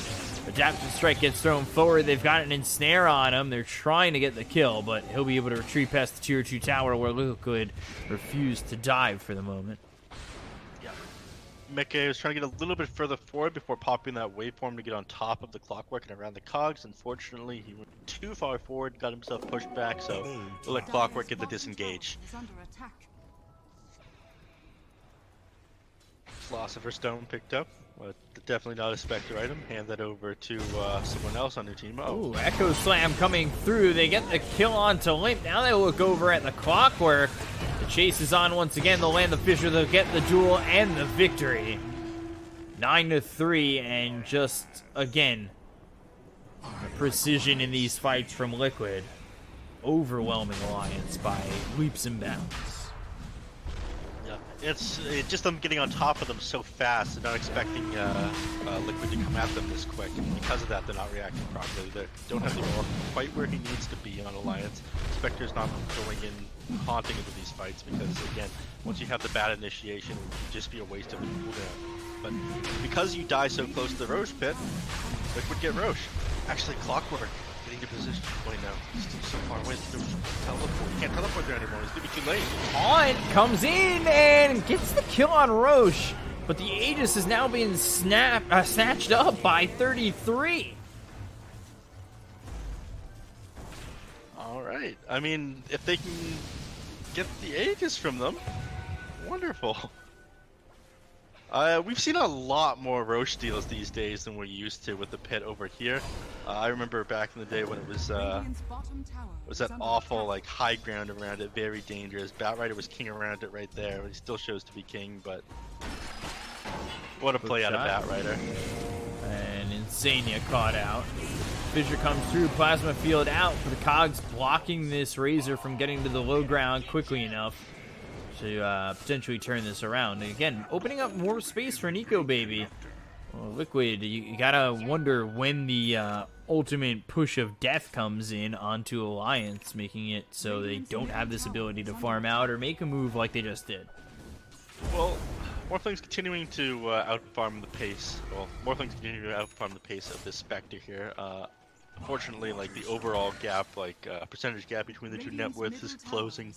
Adaptive Strike gets thrown forward. They've got an ensnare on him. They're trying to get the kill, but he'll be able to retreat past the tier 2 tower where Liquid refused to dive for the moment. Yeah. Mecha was trying to get a little bit further forward before popping that waveform to get on top of the Clockwork and around the cogs. Unfortunately, he went too far forward, got himself pushed back, so we'll let Clockwork get the disengage. Philosopher's Stone picked up, but definitely not a Spectre item. Hand that over to someone else on your team. Oh, Ooh, Echo Slam coming through. They get the kill onto Limp. Now they look over at the Clockwork. The chase is on once again. They'll land the Fisher. They'll get the duel and the victory. 9-3, and just, again, the precision in these fights from Liquid. Overwhelming Alliance by leaps and bounds. It's just them getting on top of them so fast and not expecting Liquid to come at them this quick. And because of that, they're not reacting properly. They don't have the Orc quite where he needs to be on Alliance. Spectre's not going in haunting into these fights because, again, once you have the bad initiation, it would just be a waste of a cooldown. But because you die so close to the Roche pit, Liquid get Roche. Actually, Clockwork getting to position point now. He's still so far away. Teleport. You can't teleport there anymore. It's gonna be too late. On comes in and gets the kill on Roche, but the Aegis is now being snatched up by 33. All right. I mean, if they can get the Aegis from them, wonderful. We've seen a lot more Roche deals these days than we're used to with the pit over here. I remember back in the day when it was that awful like high ground around it, very dangerous. Batrider was king around it right there. He still shows to be king, but what a play out of Batrider. And Insania caught out. Fissure comes through, Plasma Field out for the Cogs, blocking this Razor from getting to the low ground quickly enough to potentially turn this around. And again, opening up more space for Nico Baby. Well, Liquid, you gotta wonder when the ultimate push of death comes in onto Alliance, making it so they don't have this ability to farm out or make a move like they just did. Well, Morphling's continuing to outfarm the pace. Well, Morphling's continuing to outfarm the pace of this Spectre here. Unfortunately, like the overall gap, percentage gap between the two net widths is closing.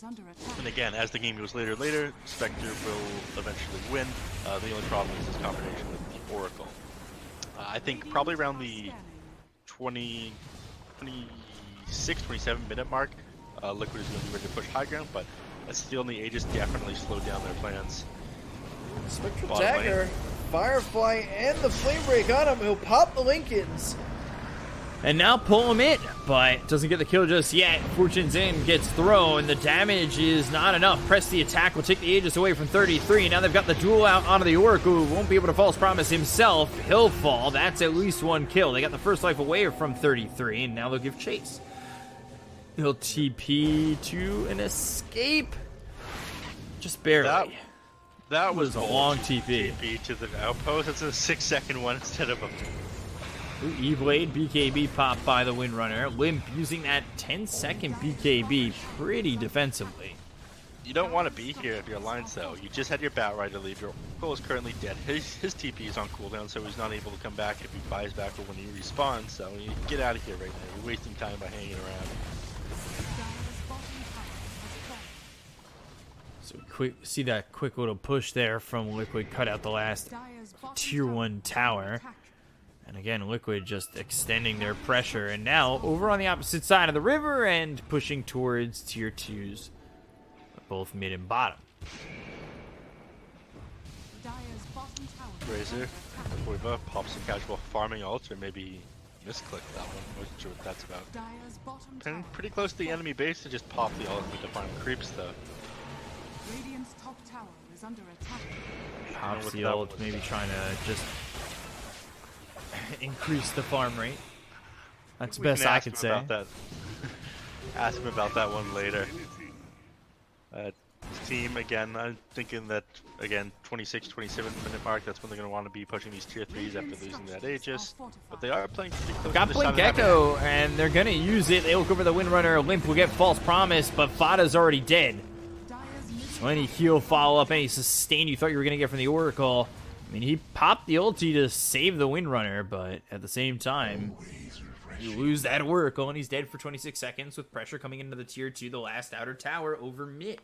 And again, as the game goes later, Spectre will eventually win. The only problem is this combination with the Oracle. I think probably around the 26, 27 minute mark, Liquid is going to be ready to push high ground, but Steel and the Aegis definitely slowed down their plans. Spectral Dagger, Firefly, and the Flame Break on him. He'll pop the Lincolns. And now pull him in, but doesn't get the kill just yet. Fortune's in, gets thrown. The damage is not enough. Press the attack will take the Aegis away from 33. Now they've got the duel out onto the Oracle, who won't be able to false promise himself. He'll fall. That's at least one kill. They got the first life away from 33, and now they'll give chase. He'll TP to an escape. Just barely. That was a long TP. TP to the outpost. It's a 6-second one instead of a... Ooh, E-Blade, BKB popped by the Windrunner. Limp using that 10-second BKB pretty defensively. You don't want to be here if you're Alliance, though. You just had your Batrider leave. Your Oracle is currently dead. His TP is on cooldown, so he's not able to come back if he buys back or when he respawns. So you get out of here right now. You're wasting time by hanging around. So see that quick little push there from Liquid, cut out the last tier 1 tower. And again, Liquid just extending their pressure. And now over on the opposite side of the river and pushing towards tier 2s, both mid and bottom. Razor, Boiva pops some casual farming ult, or maybe misclicked that one. Wasn't sure what that's about. And pretty close to the enemy base to just pop the ult to farm creeps, though. Radiant's top tower is under attack. Pops the ult, maybe trying to just increase the farm rate. That's the best I could say. Ask him about that one later. Team, again, I'm thinking that, again, 26, 27 minute mark, that's when they're going to want to be pushing these tier 3s after losing that Aegis. But they are playing pretty close. Got Blink Echo, and they're going to use it. They look over the Windrunner. Limp will get False Promise, but Fada's already dead. So any heal follow-up, any sustain you thought you were going to get from the Oracle, I mean, he popped the ulti to save the Windrunner, but at the same time, you lose that Oracle, and he's dead for 26 seconds with pressure coming into the tier 2, the last outer tower over mid.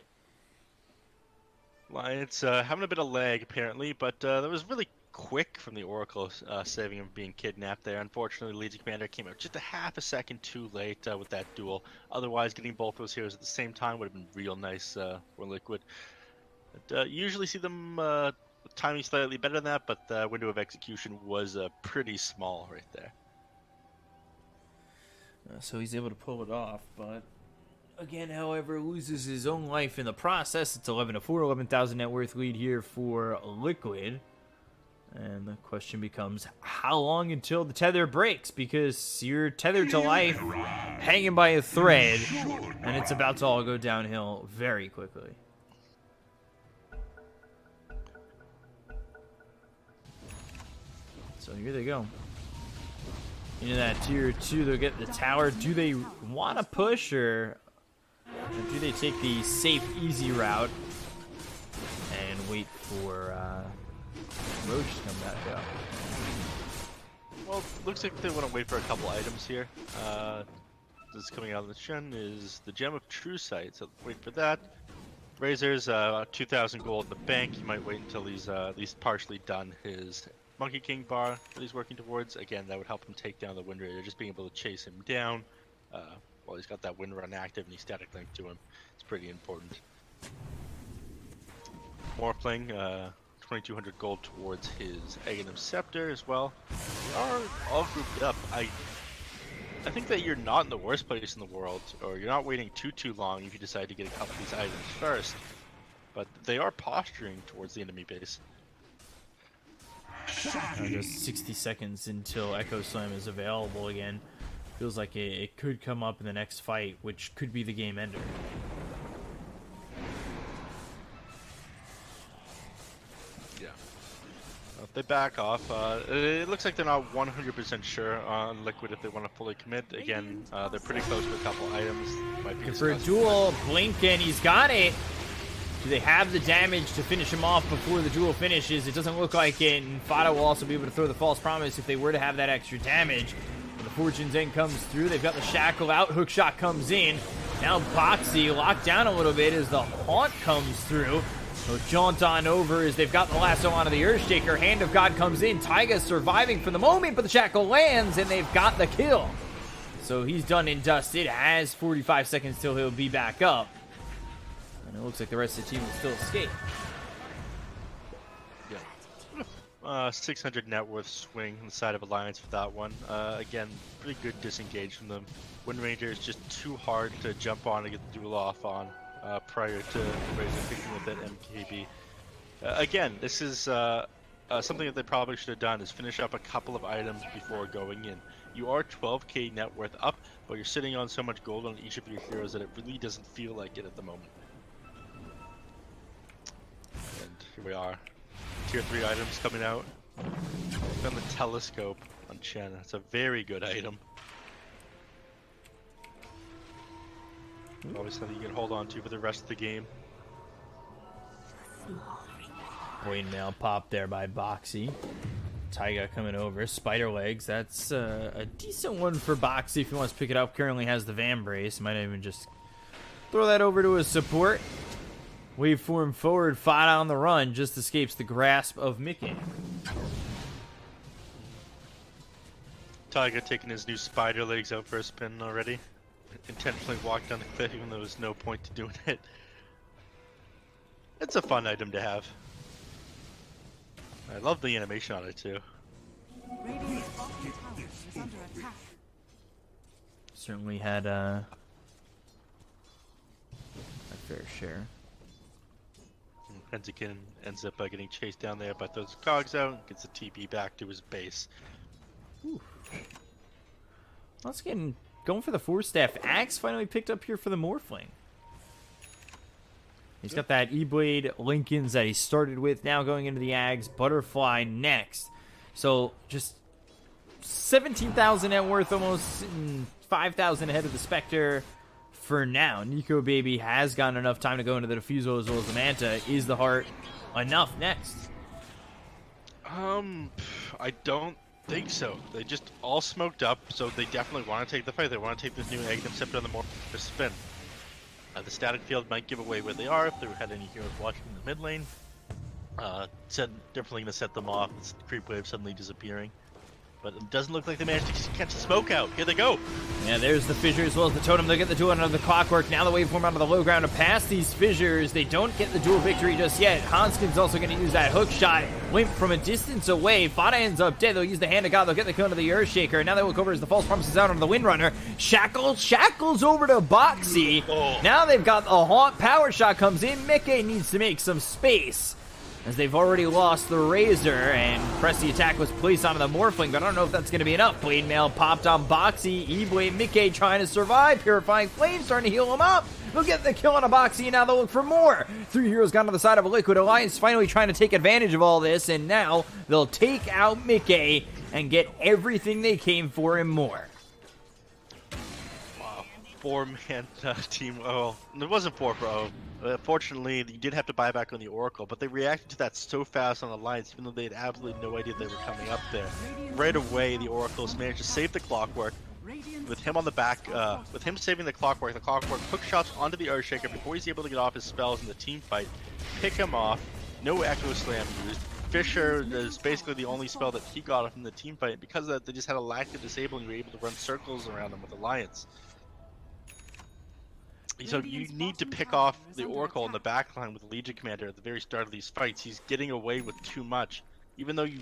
Lions having a bit of lag, apparently, but that was really quick from the Oracle saving him being kidnapped there. Unfortunately, Legion Commander came out just a half a second too late with that duel. Otherwise, getting both those heroes at the same time would have been real nice for Liquid. But, usually see them timing slightly better than that, but the window of execution was pretty small right there. So he's able to pull it off, but again, however, loses his own life in the process. It's 11-4, 11,000 net worth lead here for Liquid. And the question becomes, how long until the tether breaks? Because you're tethered to life, hanging by a thread, and it's about to all go downhill very quickly. So here they go. Into that tier 2, they'll get the tower. Do they want to push, or do they take the safe, easy route and wait for Roach to come back out? Well, looks like they want to wait for a couple items here. This is coming out of the Shen is the Gem of True Sight, so wait for that. Razor's 2,000 gold in the bank. You might wait until he's at least partially done his Monkey King bar that he's working towards. Again, that would help him take down the Wind Raider, just being able to chase him down. Well, he's got that Wind Run active and he's static link to him. It's pretty important. Morphling, 2,200 gold towards his Aghanim Scepter as well. They are all grouped up. I think that you're not in the worst place in the world, or you're not waiting too long if you decide to get a couple of these items first. But they are posturing towards the enemy base. Just 60 seconds until Echo Slam is available again. Feels like it could come up in the next fight, which could be the game ender. Yeah. they back off. It looks like they're not 100% sure on Liquid if they want to fully commit. Again, they're pretty close to a couple items. Might be For a duel, Blinken, he's got it. Do they have the damage to finish him off before the duel finishes? It doesn't look like it, and Fada will also be able to throw the False Promise if they were to have that extra damage. When the Fortune's End comes through, they've got the Shackle out, Hookshot comes in. Now Boxy locked down a little bit as the Haunt comes through. So jaunt on over as they've got the lasso onto the Earthshaker. Hand of God comes in. Taiga's surviving for the moment, but the Shackle lands, and they've got the kill. So he's done and dusted. Has 45 seconds till he'll be back up. And it looks like the rest of the team will still escape. Yeah. 600 net worth swing on the side of Alliance for that one. Again, pretty good disengage from them. Wind Ranger is just too hard to jump on and get the duel off on prior to Razor picking up that MKB. Again, this is something that they probably should have done is finish up a couple of items before going in. You are 12k net worth up, but you're sitting on so much gold on each of your heroes that it really doesn't feel like it at the moment. And here we are. Tier 3 items coming out. Then the Telescope on Chen. It's a very good item. Always something you can hold on to for the rest of the game. Mail pop there by Boxy. Taiga coming over. Spider Legs. That's a decent one for Boxy if he wants to pick it up. Currently has the Van Brace. Might even just throw that over to his support. Waveform forward. Fada on the run. Just escapes the grasp of Mickey. Taiga taking his new Spider Legs out for a spin already. Intentionally walked down the cliff even though there was no point to doing it. It's a fun item to have. I love the animation on it too. Radiant's bottom tower is under attack. Certainly had a fair share. Hensikin ends up getting chased down there by those cogs out, gets the TP back to his base. Let's get going for the 4-staff. Axe finally picked up here for the Morphling. He's got that E-Blade Lincolns that he started with, now going into the Ags. Butterfly next. So just 17,000 net worth, almost 5,000 ahead of the Spectre for now. Nico Baby has gotten enough time to go into the Diffusal as well as the Manta. Is the Heart enough next? I don't think so. They just all smoked up, so they definitely want to take the fight. They want to take this new Aghanim Scepter on the more spin. The static field might give away where they are if they had any heroes watching in the mid lane. Definitely going to set them off. It's the creep wave suddenly disappearing. But it doesn't look like they managed to catch the smoke out. Here they go. Yeah, there's the fissure as well as the totem. They'll get the duel under the clockwork. Now the waveform out of the low ground to pass these fissures. They don't get the duel victory just yet. Hanskin's also going to use that hook shot. Limp from a distance away. Fada ends up dead. They'll use the Hand of God. They'll get the kill into the Earthshaker. Now they look over as the False Promises out onto the Windrunner. Shackles over to Boxy. Now they've got the Haunt. Power shot comes in. Mickey needs to make some space, as they've already lost the Razor, and press the attack was placed onto the Morphling, but I don't know if that's going to be enough. Blade Mail popped on Boxy. E-Blade Mickey trying to survive. Purifying Flame starting to heal him up. They'll get the kill on a Boxy, and now they'll look for more. 3 heroes gone to the side of a Liquid. Alliance finally trying to take advantage of all this, and now they'll take out Mickey and get everything they came for and more. Wow. 4-man team. Oh, it wasn't 4 for fortunately, you did have to buy back on the Oracle, but they reacted to that so fast on Alliance, even though they had absolutely no idea they were coming up there. Right away, the Oracles managed to save the Clockwork. With him on the back, with him saving the Clockwork hook shots onto the Earthshaker before he's able to get off his spells in the team fight. Pick him off. No Echo Slam used. Fisher is basically the only spell that he got off in the team fight. Because of that, they just had a lack of disable and you were able to run circles around him with Alliance. So you need to pick off the Oracle in the backline with the Legion Commander at the very start of these fights. He's getting away with too much. Even though he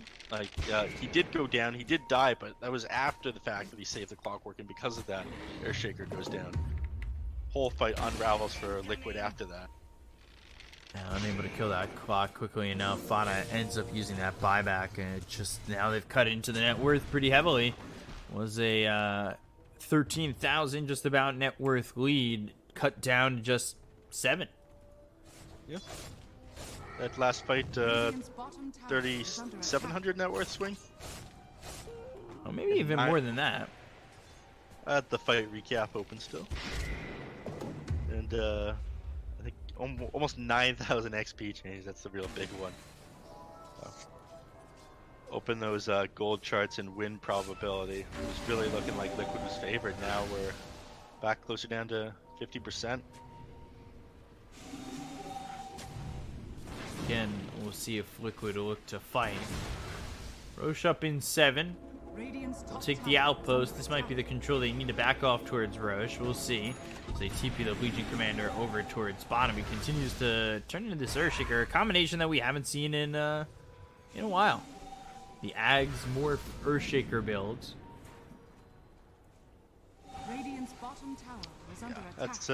did go down, he did die, but that was after the fact that he saved the Clockwork, and because of that, Earthshaker goes down. Whole fight unravels for Liquid after that. Now unable to kill that clock quickly enough. Fada ends up using that buyback, and it just now they've cut into the net worth pretty heavily. Was a 13,000 just about net worth lead, cut down to just 7. Yeah. That last fight, 3,700 net worth swing. Oh, maybe even more than that. The fight recap open still. And I think almost 9,000 XP change. That's the real big one. So, open those gold charts and win probability. It was really looking like Liquid was favored. Now we're back closer down to 50%. Again, we'll see if Liquid will look to fight. Roche up in 7. We'll take the outpost. This might be the control they need to back off towards Roche. We'll see. As they TP the Legion Commander over towards bottom. He continues to turn into this Earthshaker, a combination that we haven't seen in a while. The Ags Morph Earthshaker builds. Radiant's bottom tower is under attack. That's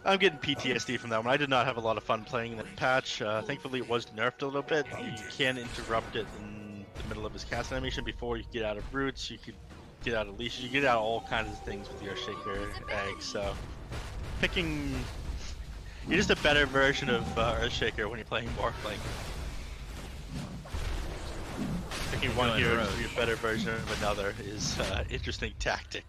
I'm getting PTSD from that one. I did not have a lot of fun playing in that patch. Thankfully, it was nerfed a little bit. You can interrupt it in the middle of his cast animation before you get out of roots. You could get out of leashes. You get out of all kinds of things with your Shaker egg. So, you're just a better version of Earthshaker when you're playing Morphling. Picking one hero to be a better version of another is an interesting tactic.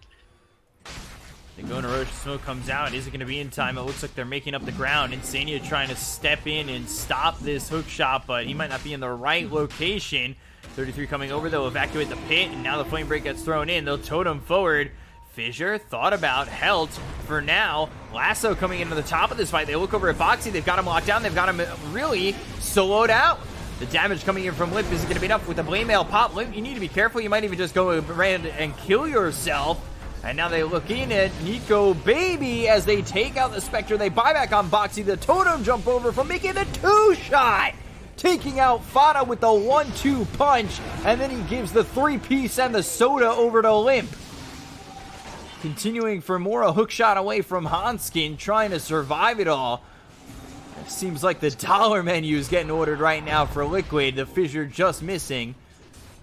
They go into Roche, smoke comes out. Is it going to be in time? It looks like they're making up the ground. Insania trying to step in and stop this hook shot, but he might not be in the right location. 33 coming over, they'll evacuate the pit, and now the flame break gets thrown in. They'll totem forward. Fissure thought about Helt for now. Lasso coming into the top of this fight. They look over at Boxy. They've got him locked down. They've got him really soloed out. The damage coming in from Limp isn't going to be enough with the blade mail pop. Limp, you need to be careful. You might even just go around and kill yourself. And now they look in at Nico Baby as they take out the Spectre. They buy back on Boxy. The totem jump over from making the 2-shot. Taking out Fada with the 1-2 punch. And then he gives the 3-piece and the soda over to Limp. Continuing for more, a hook shot away from Hanskin, trying to survive it all. It seems like the dollar menu is getting ordered right now for Liquid. The Fissure just missing.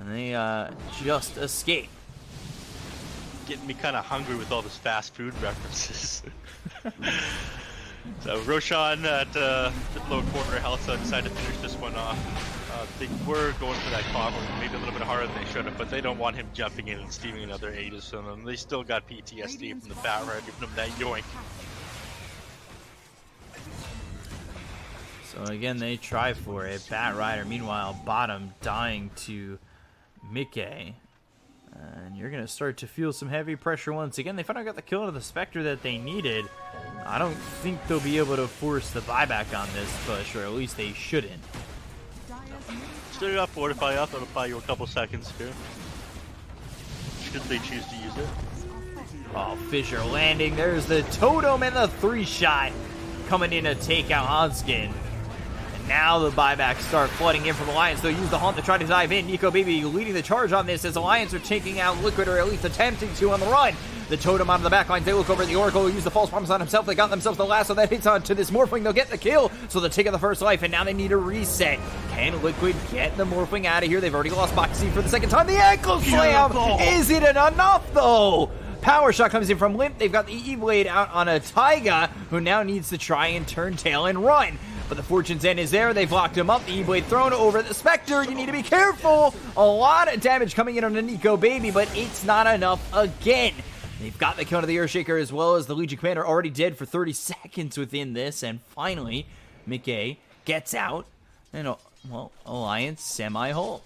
And they just escape. Getting me kind of hungry with all this fast food references. So Roshan at low quarter health decided to finish this one off. They were going for that combo, maybe a little bit harder than they should have, but they don't want him jumping in and stealing another Aegis from them. They still got PTSD from the Bat Rider giving them that yoink. So again, they try for it. Bat Rider, meanwhile, bottom dying to Mickey. And you're going to start to feel some heavy pressure once again. They finally got the kill to the Spectre that they needed. I don't think they'll be able to force the buyback on this push, or at least they shouldn't. Still got Fortify up. That'll buy you a couple seconds here. Should they choose to use it. Oh, Fissure landing. There's the totem and the 3-shot coming in to take out Hanskin. Now the buybacks start flooding in from Alliance. They'll use the Haunt to try to dive in. Nico Baby leading the charge on this as Alliance are taking out Liquid, or at least attempting to on the run. The totem out of the backlines. They look over at the Oracle, use the false promise on himself. They got themselves the lasso that hits onto this Morphling. They'll get the kill, so they're taking the first life, and now they need a reset. Can Liquid get the Morphling out of here? They've already lost Boxy for the second time. The ankle slam! Is it enough, though? Power shot comes in from Limp. They've got the E-Blade out on a Taiga, who now needs to try and turn tail and run. But the Fortune's End is there. They've locked him up. The E-Blade thrown over the Spectre. You need to be careful. A lot of damage coming in on the Nico Baby, but it's not enough again. They've got the kill to the Earthshaker, as well as the Legion Commander already dead for 30 seconds within this. And finally, Mickey gets out. And, well, Alliance semi-whole.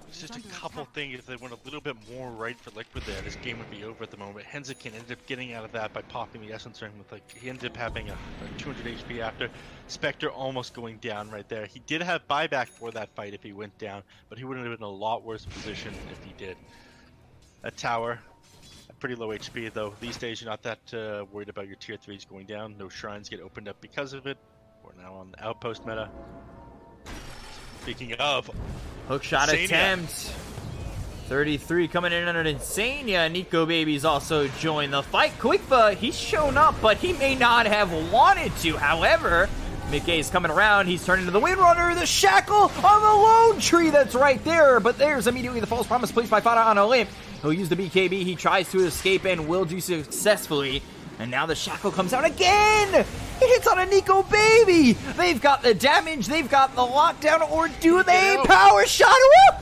It's just a couple things. If they went a little bit more right for Liquid there, this game would be over at the moment. Hensikin ended up getting out of that by popping the Essence Ring with, like, he ended up having a 200 HP after. Spectre almost going down right there. He did have buyback for that fight if he went down, but he would have been in a lot worse position if he did. A tower, a pretty low HP though. These days you're not that worried about your tier 3s going down. No shrines get opened up because of it. We're now on the outpost meta. Speaking of, hookshot attempt. 33 coming in under Insania. Nico Baby's also joined the fight. Quickfa, he's shown up, but he may not have wanted to. However, Mickey's coming around. He's turning to the Windrunner. The shackle on the lone tree that's right there. But there's immediately the false promise placed by Fada on a limp. He'll use the BKB. He tries to escape and will do successfully. And now the shackle comes out again. It hits on a Nico Baby! They've got the damage, they've got the lockdown, or do they? Power shot! Woo!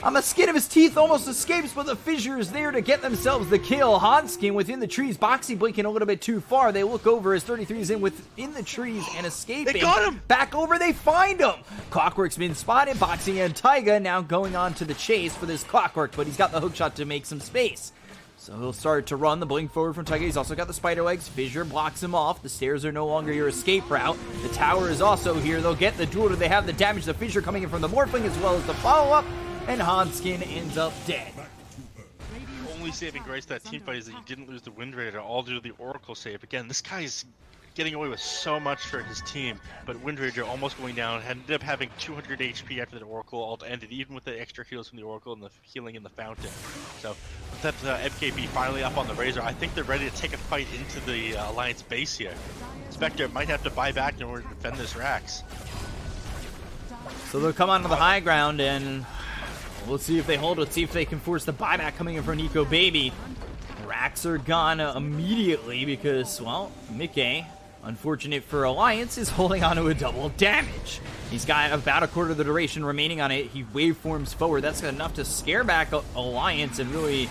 On the skin of his teeth, almost escapes, but the fissure is there to get themselves the kill. Hanskin within the trees, Boxy blinking a little bit too far. They look over as 33 is within the trees and escaping. They got him! Back over, they find him! Clockwork's been spotted, Boxy and Taiga now going on to the chase for this Clockwork, but he's got the hook shot to make some space. So he'll start to run the blink forward from Taiga. He's also got the spider legs. Fissure blocks him off. The stairs are no longer your escape route. The tower is also here. They'll get the duel. Do they have the damage? The Fissure coming in from the Morphling as well as the follow-up. And Hanskin ends up dead. Only saving grace to that teamfight is that you didn't lose the Wind Raider, all due to the Oracle save. Again, this guy's getting away with so much for his team, but Wind Raider almost going down, ended up having 200 HP after the Oracle ult ended, even with the extra heals from the Oracle and the healing in the fountain. So, with that MKB finally up on the Razor, I think they're ready to take a fight into the Alliance base here. Spectre might have to buy back in order to defend this Rax. So they'll come onto the high ground and we'll see if they hold. Let's see if they can force the buyback coming in from Nico Baby. Racks are gone immediately because, well, Mickey, unfortunate for Alliance, is holding on to a double damage. He's got about a quarter of the duration remaining on it. He waveforms forward. That's enough to scare back Alliance and really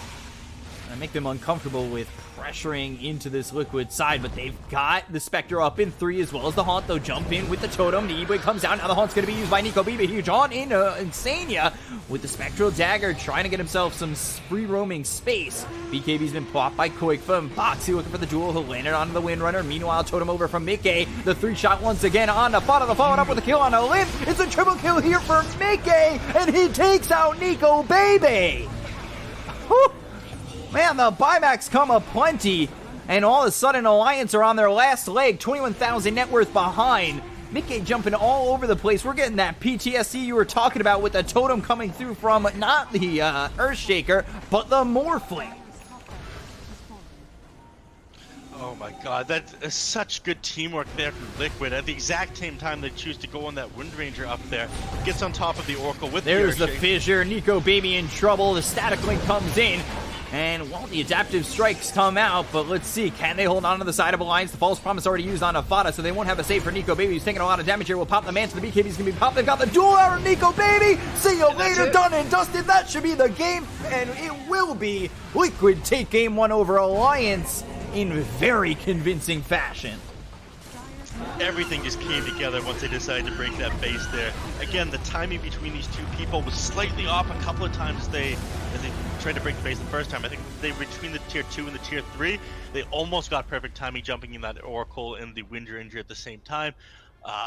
make them uncomfortable with pressuring into this Liquid side, but they've got the Spectre up in 3 as well as the Haunt. They'll jump in with the Totem. The E-Blade comes out. Now the Haunt's going to be used by Nico Baby. Huge on in Insania with the Spectral Dagger, trying to get himself some free roaming space. BKB's been plopped by Koikfa and Boxy looking for the duel. He'll land it onto the Windrunner. Meanwhile, Totem over from Mickey. The 3-shot once again on the Fada. The following up with a kill on a limb. It's a triple kill here for Mickey, and he takes out Nico Baby. Whew. Man, the buybacks come aplenty, and all of a sudden Alliance are on their last leg, 21,000 net worth behind. Mickey jumping all over the place. We're getting that PTSD you were talking about with the Totem coming through from not the Earthshaker, but the Morphling. Oh my god, that's such good teamwork there from Liquid. At the exact same time they choose to go on that Wind Ranger up there. Gets on top of the Oracle with There's the Fissure. Nico Baby in trouble. The Static Link comes in. And, well, the adaptive strikes come out, but let's see. Can they hold on to the side of Alliance? The False Promise already used on Afada, so they won't have a save for Nico Baby. He's taking a lot of damage here. We'll pop the Mantle. The BKB's going to be popped. They've got the dual hour of Nico Baby. See you later, done and dusted. That should be the game, and it will be. Liquid take game 1 over Alliance in very convincing fashion. Everything just came together once they decided to break that base there. Again, the timing between these two people was slightly off a couple of times as they tried to break the base the first time. I think they between the tier 2 and the tier 3, they almost got perfect timing jumping in that Oracle and the Wind Ranger at the same time.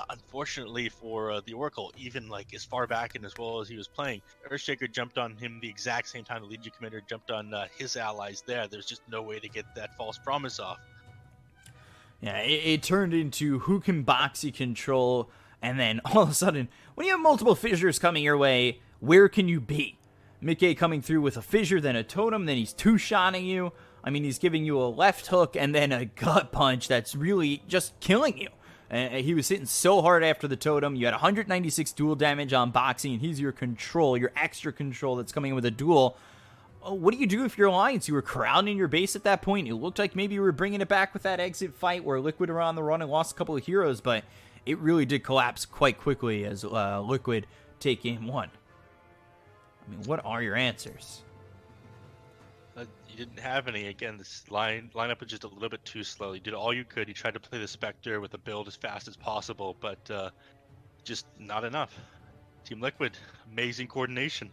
Unfortunately for the Oracle, even like as far back and as well as he was playing, Earthshaker jumped on him the exact same time the Legion Commander jumped on his allies there. There's just no way to get that False Promise off. Yeah, it turned into who can Boxy control, and then all of a sudden, when you have multiple Fissures coming your way, where can you be? Mickey coming through with a Fissure, then a Totem, then he's 2-shotting you. I mean, he's giving you a left hook and then a gut punch that's really just killing you. He was hitting so hard after the Totem. You had 196 dual damage on Boxy, and he's your control, your extra control that's coming in with a duel. What do you do if you're Alliance? You were crowding your base at that point. It looked like maybe you were bringing it back with that exit fight where Liquid were on the run and lost a couple of heroes, but it really did collapse quite quickly as Liquid take game 1. I mean, what are your answers? You didn't have any. Again, this lineup was just a little bit too slow. You did all you could. You tried to play the Spectre with a build as fast as possible, but just not enough. Team Liquid, amazing coordination.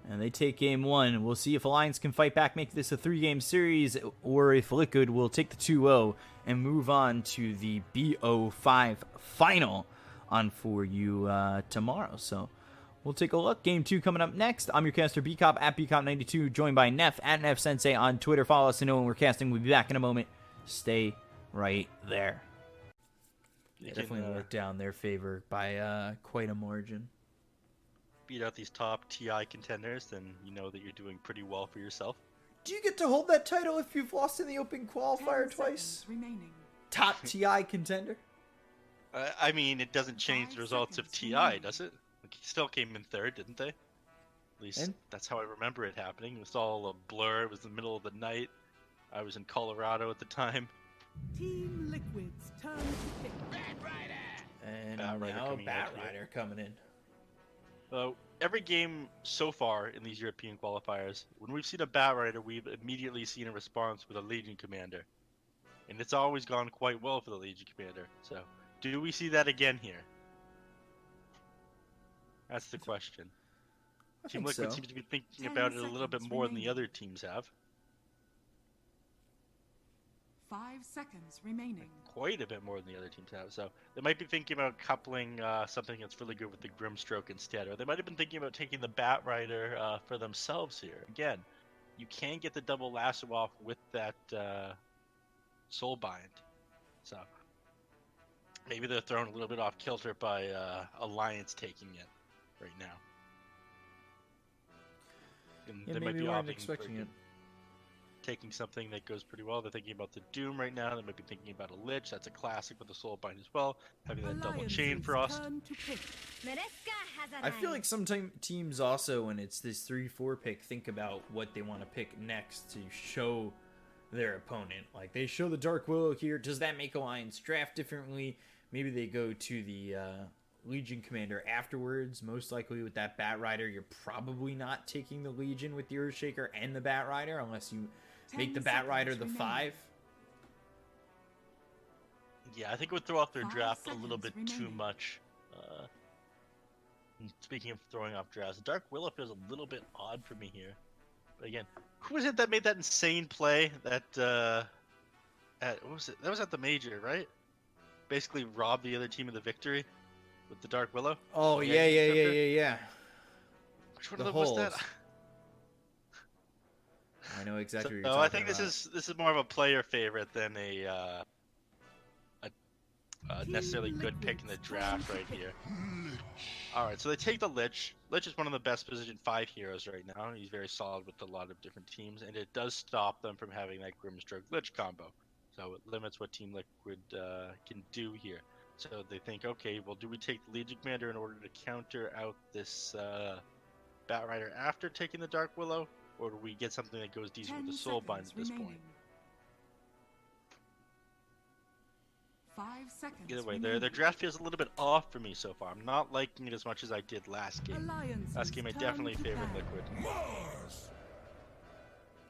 And they take game 1. We'll see if Alliance can fight back, make this a 3-game series, or if Liquid will take the 2-0 and move on to the BO5 final on for you tomorrow. So we'll take a look. Game 2 coming up next. I'm your caster, BCop, at BCop92, joined by Neff, at NeffSensei on Twitter. Follow us to know when we're casting. We'll be back in a moment. Stay right there. Yeah, definitely let down their favor by quite a margin. Beat out these top TI contenders, then you know that you're doing pretty well for yourself. Do you get to hold that title if you've lost in the open qualifier twice? Remaining. Top TI contender? I mean, it doesn't change the results of TI, does it? Like, he still came in 3rd, didn't they? At least that's how I remember it happening. It was all a blur. It was the middle of the night. I was in Colorado at the time. Team Liquid's turn to pick. And Bat Rider now coming Bat out here. Rider coming in. Every game so far in these European qualifiers, when we've seen a Bat Rider, we've immediately seen a response with a Legion Commander. And it's always gone quite well for the Legion Commander. So, do we see that again here? That's the question. Team Liquid seems to be thinking about it a little bit more than the other teams have. 5 seconds remaining. Quite a bit more than the other teams have. So they might be thinking about coupling something that's really good with the Grimstroke instead, or they might have been thinking about taking the Bat Rider for themselves here. Again, you can get the double lasso off with that Soulbind. So maybe they're thrown a little bit off kilter by Alliance taking it right now. And Yeah, they might maybe be weren't opting expecting for it. taking something that goes pretty well. They're thinking about the Doom right now. They might be thinking about a Lich. That's a classic with the Soulbind as well. Having that double chain frost. I feel like some teams also, when it's this 3-4 pick, think about what they want to pick next to show their opponent. Like, they show the Dark Willow here. Does that make Alliance draft differently? Maybe they go to the Legion Commander afterwards. Most likely with that Bat Rider, you're probably not taking the Legion with the Earthshaker and the Bat Rider unless you make the Bat Rider the 5. Yeah, I think it would throw off their draft a little bit too much. Speaking of throwing off drafts, Dark Willow feels a little bit odd for me here. But again, who was it that made that insane play that what was it? That was at the major, right? Basically robbed the other team of the victory with the Dark Willow. Oh, yeah. Which one of them was that? I know exactly what you're No, talking I think about. this is more of a player favorite than a necessarily good pick in the draft right here. Alright, so they take the Lich. Lich is one of the best positioned 5 heroes right now. He's very solid with a lot of different teams, and it does stop them from having that Grimstroke Lich combo. So it limits what Team Liquid can do here. So they think, okay, well, do we take the Legion Commander in order to counter out this Bat Rider after taking the Dark Willow? Or do we get something that goes decent with the Soulbind at this point? 5 seconds. Either way, their draft feels a little bit off for me so far. I'm not liking it as much as I did last game. Last game I definitely favored Liquid.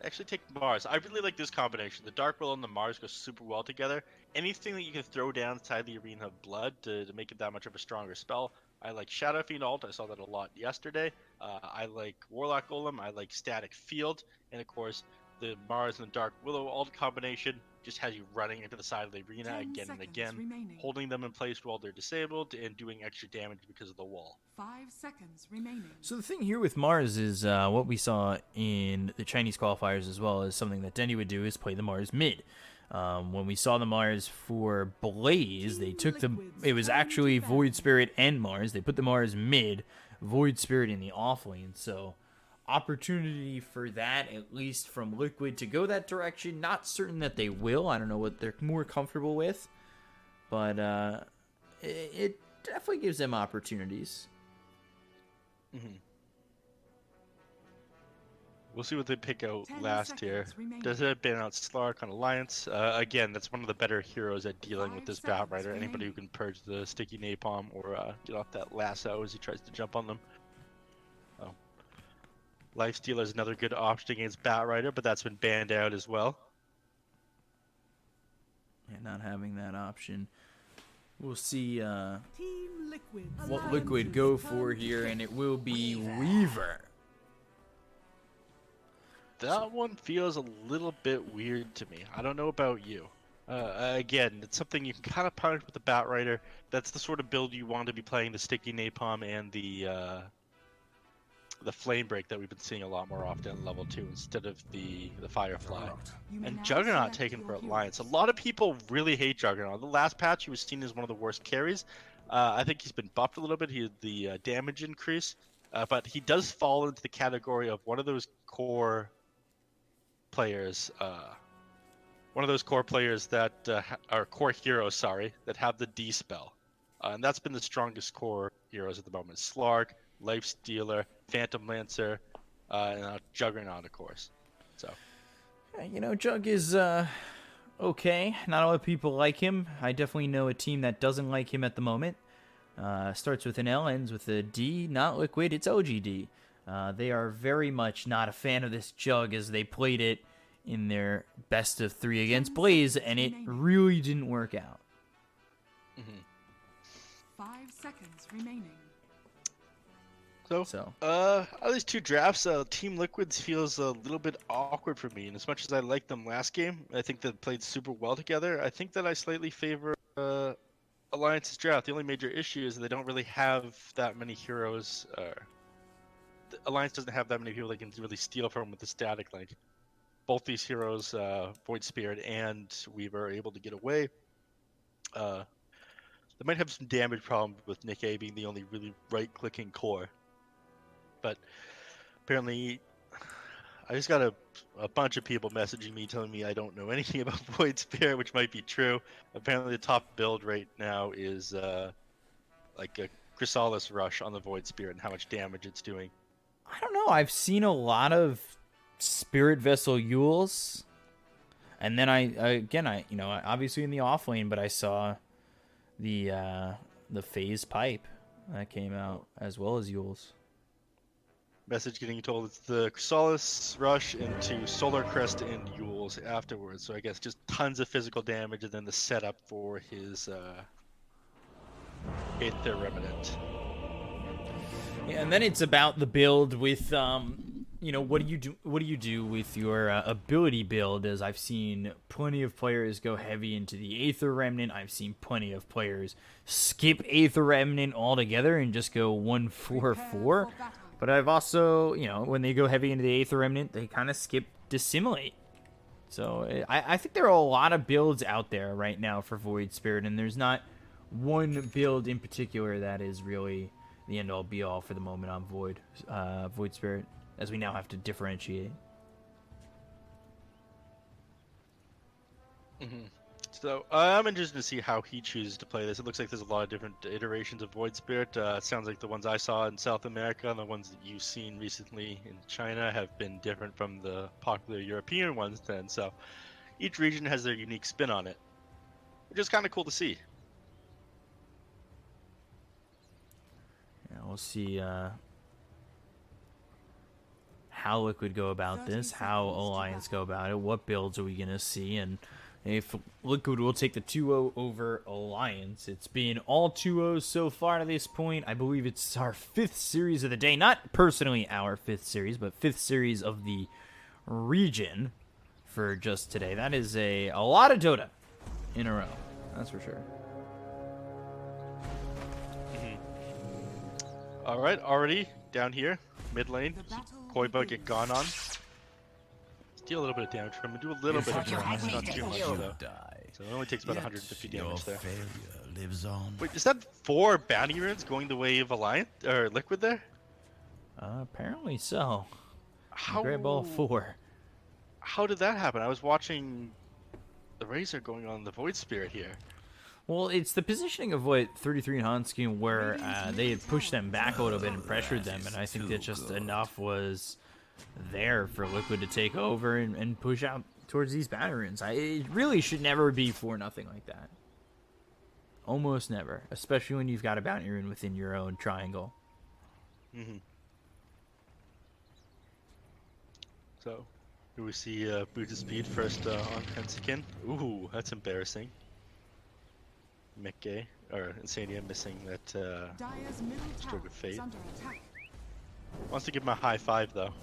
Actually take Mars. I really like this combination. The Dark Willow and the Mars go super well together. Anything that you can throw down inside the Arena of Blood to make it that much of a stronger spell. I like Shadow Fiend ult. I saw that a lot yesterday. I like Warlock Golem. I like Static Field. And of course, the Mars and the Dark Willow ult combination just has you running into the side of the arena again and again, holding them in place while they're disabled and doing extra damage because of the wall. 5 seconds remaining. So the thing here with Mars is what we saw in the Chinese qualifiers as well as something that Denny would do is play the Mars mid. When we saw the Mars for Blaze, they took it was actually Void Spirit and Mars. They put the Mars mid, Void Spirit in the offlane. So opportunity for that, at least from Liquid, to go that direction. Not certain that they will. I don't know what they're more comfortable with, but it definitely gives them opportunities. Mm-hmm. We'll see what they pick out last here. Does it ban out Slark on Alliance? Again, that's one of the better heroes at dealing with this Bat Rider. Anybody who can purge the sticky napalm or get off that lasso as he tries to jump on them. Lifestealer is another good option against Bat Rider, but that's been banned out as well. And not having that option. We'll see Team Liquid. what Liquid go for here, and it will be Weaver. That one feels a little bit weird to me. I don't know about you. Again, it's something you can kind of punish with the Bat Rider. That's the sort of build you want to be playing, the sticky napalm and the flame break that we've been seeing a lot more often in level 2 instead of the Firefly. And Juggernaut taken for Alliance. A lot of people really hate Juggernaut. The last patch he was seen as one of the worst carries. I think he's been buffed a little bit. He had the damage increase. But he does fall into the category of one of those core players. One of those core players that are core heroes, that have the D spell. And that's been the strongest core heroes at the moment. Slark, Lifestealer, Phantom Lancer, and Juggernaut, of course. So, Yeah, Jug is okay. Not a lot of people like him. I definitely know a team that doesn't like him at the moment. Starts with an L, ends with a D. Not Liquid, it's OGD. They are very much not a fan of this Jug as they played it in their best of 3 against Blaze, and it really didn't work out. 5 seconds remaining. So, out of these 2 drafts, Team Liquids feels a little bit awkward for me. And as much as I liked them last game, I think they played super well together. I think that I slightly favor Alliance's draft. The only major issue is they don't really have that many heroes. The Alliance doesn't have that many people they can really steal from with the static link. Both these heroes, Void Spirit and Weaver, are able to get away. They might have some damage problem with Nick A being the only really right-clicking core. But apparently, I just got a bunch of people messaging me telling me I don't know anything about Void Spirit, which might be true. Apparently, the top build right now is like a Chrysalis Rush on the Void Spirit and how much damage it's doing. I don't know. I've seen a lot of Spirit Vessel Yules, and then I obviously in the off lane, but I saw the Phase Pipe that came out as well as Yules. Message getting told it's the Chrysalis Rush into Solar Crest and Yules afterwards. So I guess just tons of physical damage and then the setup for his Aether Remnant. Yeah, and then it's about the build with what do you do with your ability build? As I've seen plenty of players go heavy into the Aether Remnant. I've seen plenty of players skip Aether Remnant altogether and just go 1-4-4. But I've also, when they go heavy into the Aether Remnant, they kind of skip Dissimulate. So I think there are a lot of builds out there right now for Void Spirit, and there's not one build in particular that is really the end-all be-all for the moment on Void Spirit, as we now have to differentiate. So I'm interested to see how he chooses to play this. It looks like there's a lot of different iterations of Void Spirit. It sounds like the ones I saw in South America and the ones that you've seen recently in China have been different from the popular European ones then. So each region has their unique spin on it, which is kind of cool to see. Yeah, we'll see how Liquid go about this, how Alliance go about it, what builds are we going to see, and if Liquid will take the 2-0 over Alliance. It's been all 2-0s so far to this point. I believe it's our 5th series of the day. Not personally our 5th series, but 5th series of the region for just today. That is a lot of Dota in a row. That's for sure. All right, already down here, mid lane. Koiba get gone on. Deal a little bit of damage from him. Do a little bit of damage, not too much though. So it only takes about 150 damage there. Lives on. Wait, is that 4 bounty runes going the way of Alliance or Liquid there? Apparently so. How? Grab all 4. How did that happen? I was watching the Razor going on the Void Spirit here. Well, it's the positioning of what 33 and Hanskin where they had pushed them back a little bit and pressured them, and I think that just enough was there for Liquid to take over and push out towards these batterings. It really should never be 4-0 like that. Almost never, especially when you've got a bounty rune within your own triangle. So, do we see Boots of Speed first on Hensikin? Ooh, that's embarrassing. Mickey, or Insania missing that Stroke of Fate. Wants to give him a high 5 though.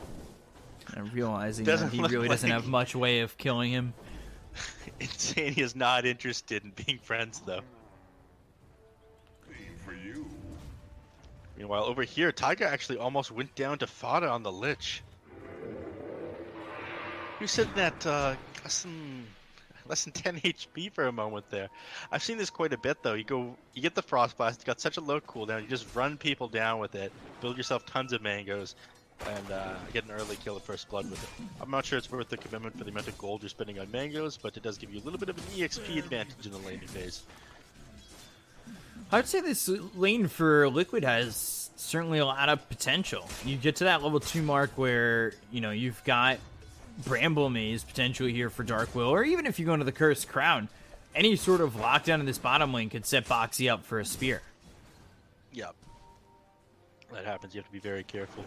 And realizing that he really doesn't have much way of killing him. Insania's not interested in being friends though. For you. Meanwhile, over here, Tiger actually almost went down to Fada on the Lich. You said that less than 10 HP for a moment there. I've seen this quite a bit though. You get the Frost Blast, it's got such a low cooldown, you just run people down with it, build yourself tons of mangoes, and get an early kill of First Blood with it. I'm not sure it's worth the commitment for the amount of gold you're spending on mangoes, but it does give you a little bit of an EXP advantage in the laning phase. I would say this lane for Liquid has certainly a lot of potential. You get to that level 2 mark where, you've got Bramble Maze potentially here for Dark Will, or even if you go into the Cursed Crown, any sort of lockdown in this bottom lane could set Boxy up for a spear. Yep. That happens. You have to be very careful.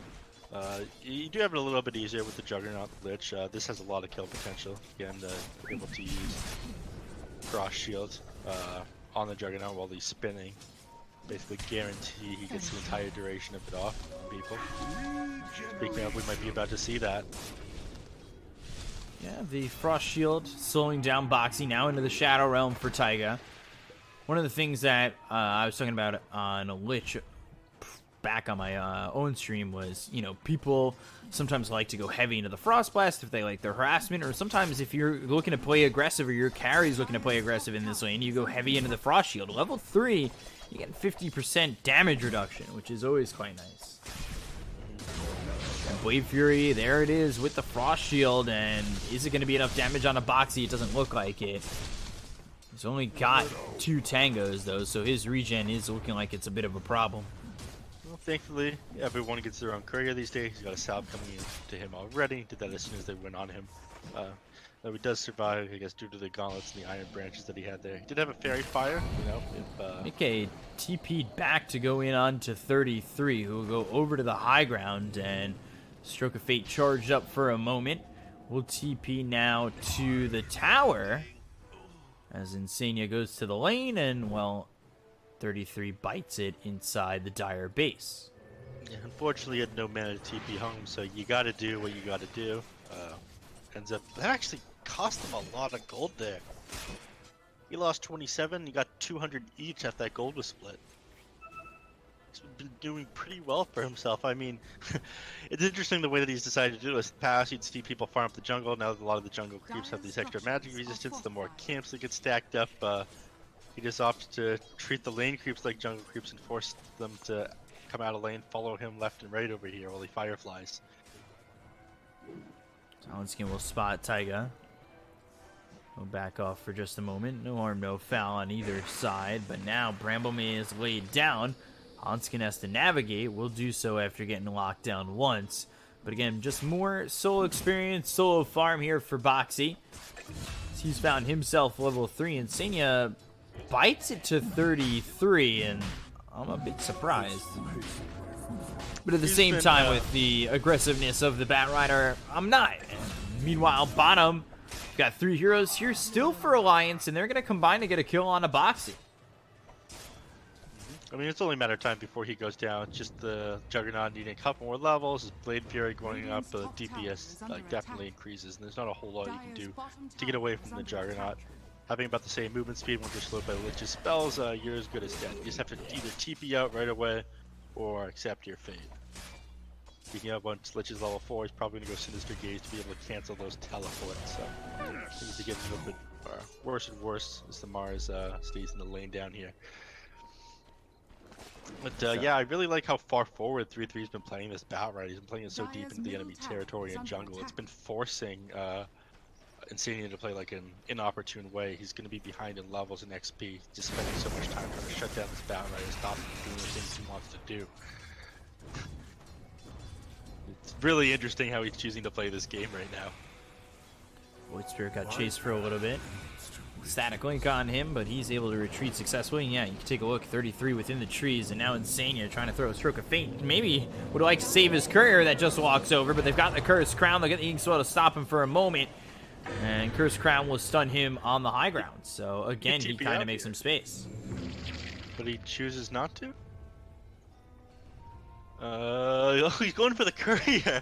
You do have it a little bit easier with the Juggernaut Lich. This has a lot of kill potential. Again, you're able to use Frost Shield on the Juggernaut while he's spinning. Basically guarantee he gets the entire duration of it off people. Speaking of, we might be about to see that. Yeah, the Frost Shield slowing down Boxy now into the Shadow Realm for Taiga. One of the things that I was talking about on a Lich back on my own stream was, you know, people sometimes like to go heavy into the Frost Blast if they like their harassment, or sometimes if you're looking to play aggressive or your carry's looking to play aggressive in this lane, you go heavy into the Frost Shield. Level 3, you get 50% damage reduction, which is always quite nice. And Blade Fury, there it is with the Frost Shield, and is it going to be enough damage on a Boxy? It doesn't look like it. He's only got 2 tangos, though, so his regen is looking like it's a bit of a problem. Well, thankfully, everyone gets their own courier these days. He's got a salve coming in to him already. Did that as soon as they went on him. Though he does survive, I guess, due to the gauntlets and the iron branches that he had there. He did have a fairy fire, you know. Nikkei TP'd back to go in on to 33, who will go over to the high ground, and Stroke of Fate charged up for a moment. We'll TP now to the tower, as Insania goes to the lane, and, well, 33 bites it inside the Dire base. Yeah, unfortunately, he had no mana to TP home, so you gotta do what you gotta do. Ends up, that actually cost him a lot of gold there. He lost 27, he got 200 each after that gold was split. He's been doing pretty well for himself. I mean, it's interesting the way that he's decided to do this. Past, you'd see people farm up the jungle. Now that a lot of the jungle creeps have these extra magic resistance, the more camps that get stacked up, he just opts to treat the lane creeps like jungle creeps and force them to come out of lane, follow him left and right over here while he fireflies. Talonskin will spot Taiga. We'll back off for just a moment. No harm, no foul on either side. But now Bramblemy is laid down. Hanskin has to navigate. Will do so after getting locked down once. But again, just more solo experience, solo farm here for Boxy. He's found himself level 3. And Senya bites it to 33. And I'm a bit surprised. But at the same time, with the aggressiveness of the Batrider, I'm not. And meanwhile, bottom, got 3 heroes here still for Alliance, and they're going to combine to get a kill on a Boxy. I mean, it's only a matter of time before he goes down. It's just the Juggernaut needing a couple more levels, his Blade Fury going up, the DPS definitely increases, and there's not a whole lot you can do to get away from the Juggernaut. Having about the same movement speed when you're slowed by Lich's spells, you're as good as dead. You just have to either TP out right away or accept your fate. Speaking of, once Lich is level 4, he's probably going to go Sinister Gaze to be able to cancel those teleports, so things are getting a little bit worse and worse as the Mars stays in the lane down here. But yeah, I really like how far forward 3-3's been playing this Batrider. He's been playing it so deep into the enemy territory and jungle. It's been forcing Insania to play like an inopportune way. He's going to be behind in levels and XP, just spending so much time trying to shut down this Batrider, stop him from doing the things he wants to do. It's really interesting how he's choosing to play this game right now. Void Spirit got chased for a little bit. Static Link on him, but he's able to retreat successfully. And yeah, you can take a look, 33 within the trees, and now Insania trying to throw a Stroke of Fate. Maybe would like to save his courier that just walks over, but they've got the Cursed Crown. They'll get the Inkswell to stop him for a moment, and Cursed Crown will stun him on the high ground. So again, he kind of makes some space. But he chooses not to? He's going for the courier.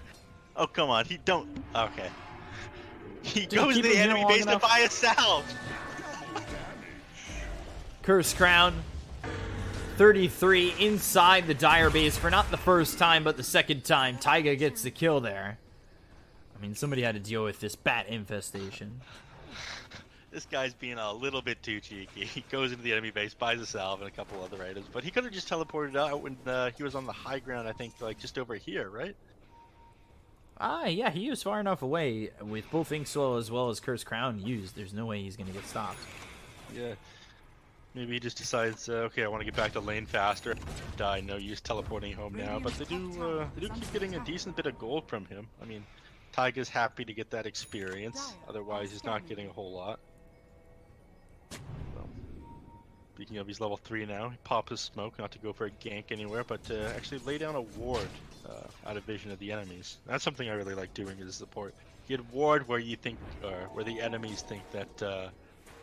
Oh, come on, he don't. Okay. He goes to the enemy base to buy a salve. Cursed Crown, 33 inside the Dire base for not the first time, but the second time. Taiga gets the kill there. I mean, somebody had to deal with this bat infestation. This guy's being a little bit too cheeky. He goes into the enemy base, buys a salve and a couple other items, but he could have just teleported out when he was on the high ground, I think, like just over here, right? Yeah, he was far enough away with both Inkswell as well as Cursed Crown used. There's no way he's going to get stopped. Yeah. Maybe he just decides, okay, I want to get back to lane faster. Die, no use teleporting home now, but they do keep getting a decent bit of gold from him. I mean, Taiga's happy to get that experience. Otherwise, he's not getting a whole lot. So, speaking of, he's level 3 now. He pops his smoke, not to go for a gank anywhere, but to actually lay down a ward out of vision of the enemies. That's something I really like doing as a support. Get ward where you think, or where the enemies think that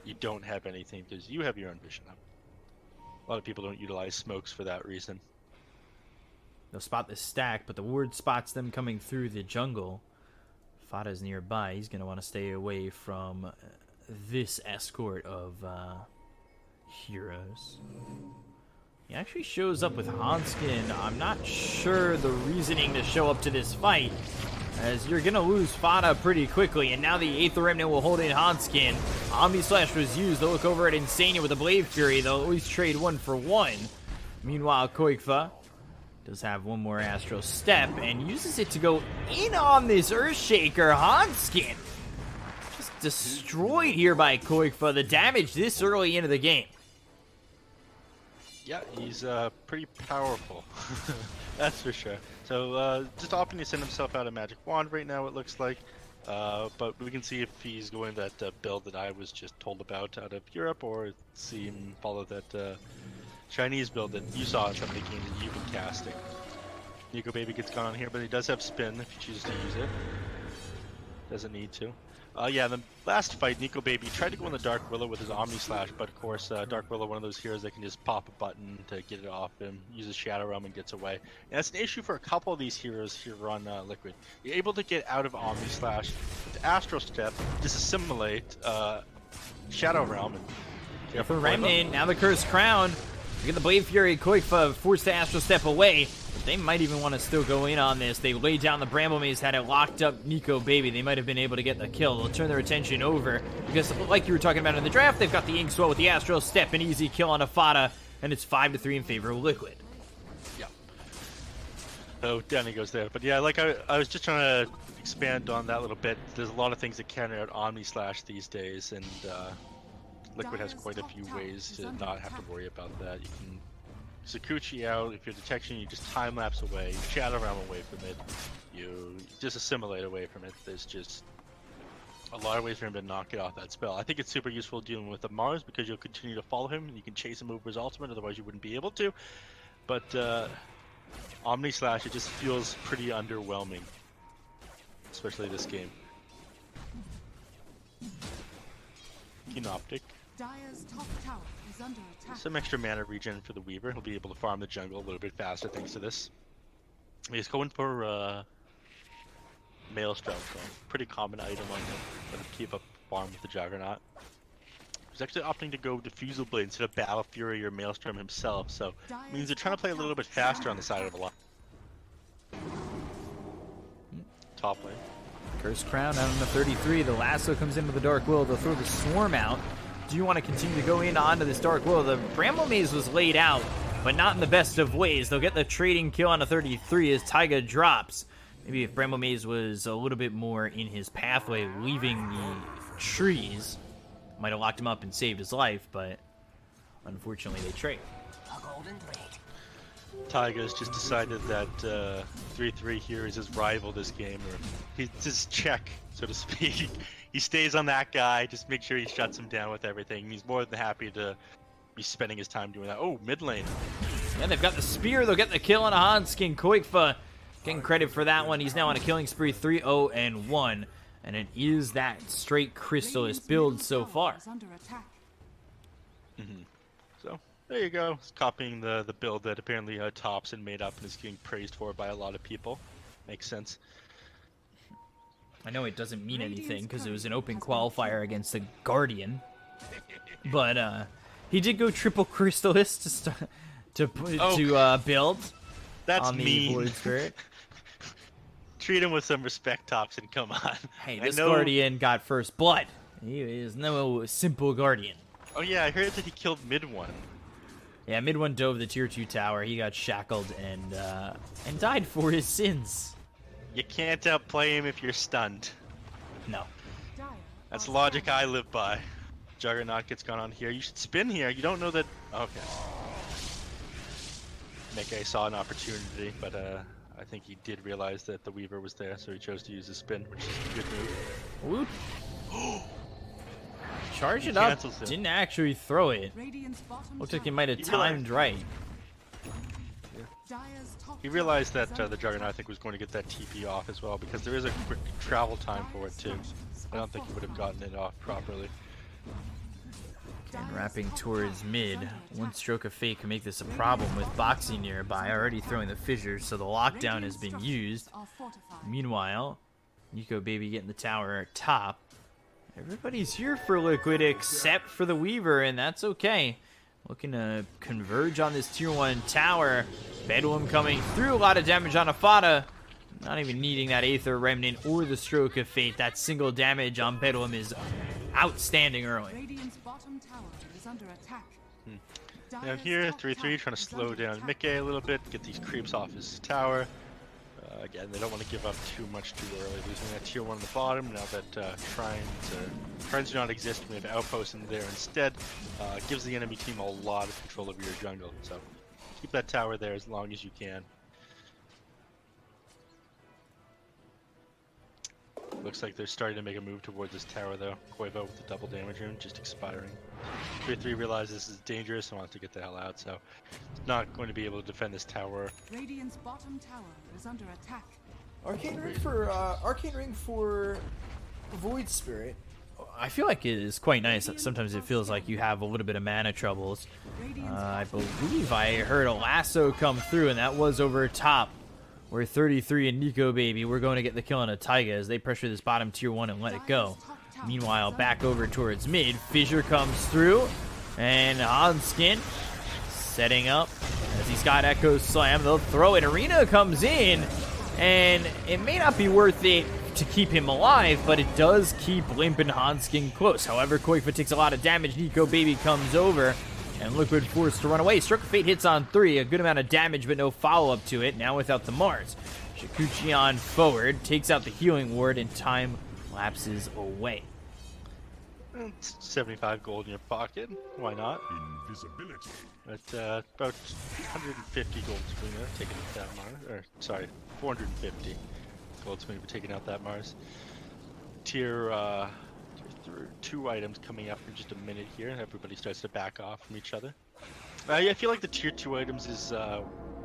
you don't have anything because you have your own vision up. A lot of people don't utilize smokes for that reason. They'll spot the stack, but the ward spots them coming through the jungle. Fada's nearby. He's going to want to stay away from this escort of heroes. He actually shows up with Hanskin. I'm not sure the reasoning to show up to this fight, as you're going to lose Fada pretty quickly, and now the 8th Remnant will hold in Hanskin. Omni Slash was used. They'll look over at Insania with a Blade Fury. They'll always trade 1 for 1. Meanwhile, Koikfa does have one more Astral Step and uses it to go in on this Earthshaker. Hanskin just destroyed here by Koikfa. The damage this early into the game. Yeah, he's pretty powerful. That's for sure. So just opting to send himself out a Magic Wand right now, it looks like. But we can see if he's going that build that I was just told about out of Europe, or see him follow that Chinese build that you saw in some of the games that you've been casting. Nico Baby gets gone on here, but he does have spin if he chooses to use it. Doesn't need to. Yeah, the last fight, Nico Baby tried to go in the Dark Willow with his Omni Slash, but of course, Dark Willow, one of those heroes that can just pop a button to get it off him, uses Shadow Realm and gets away. And that's an issue for a couple of these heroes here on Liquid. You're able to get out of Omni Slash with Astral Step, disassimilate Shadow Realm, and For Remnant, now the Cursed Crown. Look at the Blade Fury, Koikfa forced the Astral Step away. They might even want to still go in on this. They laid down the Bramble Maze, had it locked up Nico Baby. They might have been able to get the kill. They'll turn their attention over because, like you were talking about in the draft, they've got the Inkswell with the Astral Step, an easy kill on a Fada, and it's 5-3 in favor of Liquid. Yeah. So down he goes there. But yeah, like I was just trying to expand on that a little bit. There's a lot of things that carry out Omni Slash these days, and Liquid has quite a few ways to not have to worry about that. You can Sakuchi out, if you're detection, you just time-lapse away, you Shadow Realm away from it, you just assimilate away from it. There's just a lot of ways for him to knock it off that spell. I think it's super useful dealing with the Mars because you'll continue to follow him, and you can chase him over his ultimate, otherwise you wouldn't be able to. But Omni Slash, it just feels pretty underwhelming, especially this game. Keenoptic. Dire's top tower is under attack. Some extra mana regen for the Weaver. He'll be able to farm the jungle a little bit faster thanks to this. He's going for Maelstrom, so pretty common item on him. Let him keep up farm with the Juggernaut. He's actually opting to go Diffusal Blade instead of Battle Fury or Maelstrom himself, so it means they're trying to play a little bit faster on the side of the line. Top lane. Cursed Crown out on the 33. The lasso comes into the Dark Willow. They'll throw the Swarm out. Do you want to continue to go in onto this Dark Willow? The Bramble Maze was laid out, but not in the best of ways. They'll get the trading kill on a 33 as Taiga drops. Maybe if Bramble Maze was a little bit more in his pathway, leaving the trees, might have locked him up and saved his life, but unfortunately they trade. Taiga's just decided that 3-3 here is his rival this game, or he's his check, so to speak. He stays on that guy, just make sure he shuts him down with everything. He's more than happy to be spending his time doing that. Oh, mid lane. And they've got the spear. They'll get the kill on a Hanskin. Koikfa getting credit for that one. He's now on a killing spree, 3-0-1. And it is that straight Crystalist build so far. So, there you go. It's copying the build that apparently Thompson made up and is getting praised for by a lot of people. Makes sense. I know it doesn't mean anything because it was an open qualifier against the Guardian. But he did go triple Crystalist to build. That's on the mean. Void Spirit. Treat him with some respect, Thompson. Come on. Hey, this Guardian got first blood. He is no simple Guardian. Oh yeah, I heard that he killed mid one. Yeah, mid one dove the tier 2 tower. He got shackled and died for his sins. You can't outplay him if you're stunned. No. That's the logic I live by. Juggernaut gets gone on here. You should spin here. You don't know that. Okay. Nick, I saw an opportunity, but I think he did realize that the Weaver was there, so he chose to use his spin, which is a good move. Whoop. Charge it He up. cancels it. Didn't actually throw it. Radiant's bottom Looks like he tower might have timed right. Dire's top He tower realized is that under the Juggernaut, I think, was going to get that TP off as well, because there is a quick travel time for it too. I don't think he would have gotten it off properly. And wrapping towards mid. One stroke of fate can make this a problem with Boxy nearby, already throwing the fissures, so the lockdown has been used. Meanwhile, Nico Baby getting the tower top. Everybody's here for Liquid except for the Weaver, and that's okay. Looking to converge on this tier 1 tower. Bedlam coming through, a lot of damage on Afada. Not even needing that Aether Remnant or the Stroke of Fate. That single damage on Bedlam is outstanding early. Radiant's bottom tower is under attack. Down here, 3-3, trying to slow down Mickey a little bit, get these creeps off his tower. Again, they don't want to give up too much too early, losing that tier 1 on the bottom. Now that Shrines do not exist, we have Outposts in there instead. Gives the enemy team a lot of control over your jungle, so keep that tower there as long as you can. Looks like they're starting to make a move towards this tower though. Koiva with the double damage rune just expiring. 3-3 realizes this is dangerous and wants to get the hell out, so it's not going to be able to defend this tower. Radiant's bottom tower is under attack. Arcane ring for Void Spirit. I feel like it is quite nice. Sometimes it feels like you have a little bit of mana troubles. I believe I heard a lasso come through, and that was over top. Where 33 and Nico Baby, we're going to get the kill on a Taiga as they pressure this bottom tier 1 and let it go. Meanwhile, back over towards mid, Fissure comes through, and Hanskin setting up as he's got Echo Slam. They'll throw it. Arena comes in, and it may not be worth it to keep him alive, but it does keep Limp and Hanskin close. However, Koifa takes a lot of damage. Nico Baby comes over, and Liquid forced to run away. Stroke of Fate hits on 3, a good amount of damage, but no follow-up to it. Now without the Mars. Shikuchi on forward, takes out the healing ward, and time lapses away. It's 75 gold in your pocket. Why not? Invisibility. At about 150 gold swinger taking out that Mars. Or sorry, 450 gold swinger for taking out that Mars. Tier 2 items coming up in just a minute here. Everybody starts to back off from each other. I feel like the tier 2 items is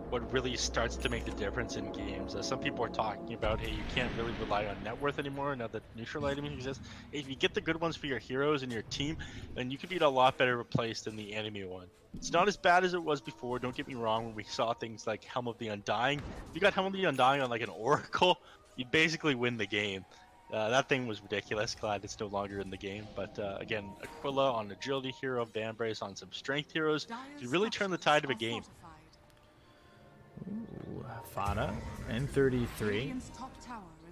what really starts to make the difference in games. Some people are talking about, hey, you can't really rely on net worth anymore now that neutral items exist. If you get the good ones for your heroes and your team, then you could be a lot better replaced than the enemy one. It's not as bad as it was before, don't get me wrong, when we saw things like Helm of the Undying. If you got Helm of the Undying on like an Oracle, you'd basically win the game. That thing was ridiculous. Glad it's no longer in the game. But again, Aquila on agility hero, Vambrace on some strength heroes. You really turn the tide of a game. Ooh, Fana and 33.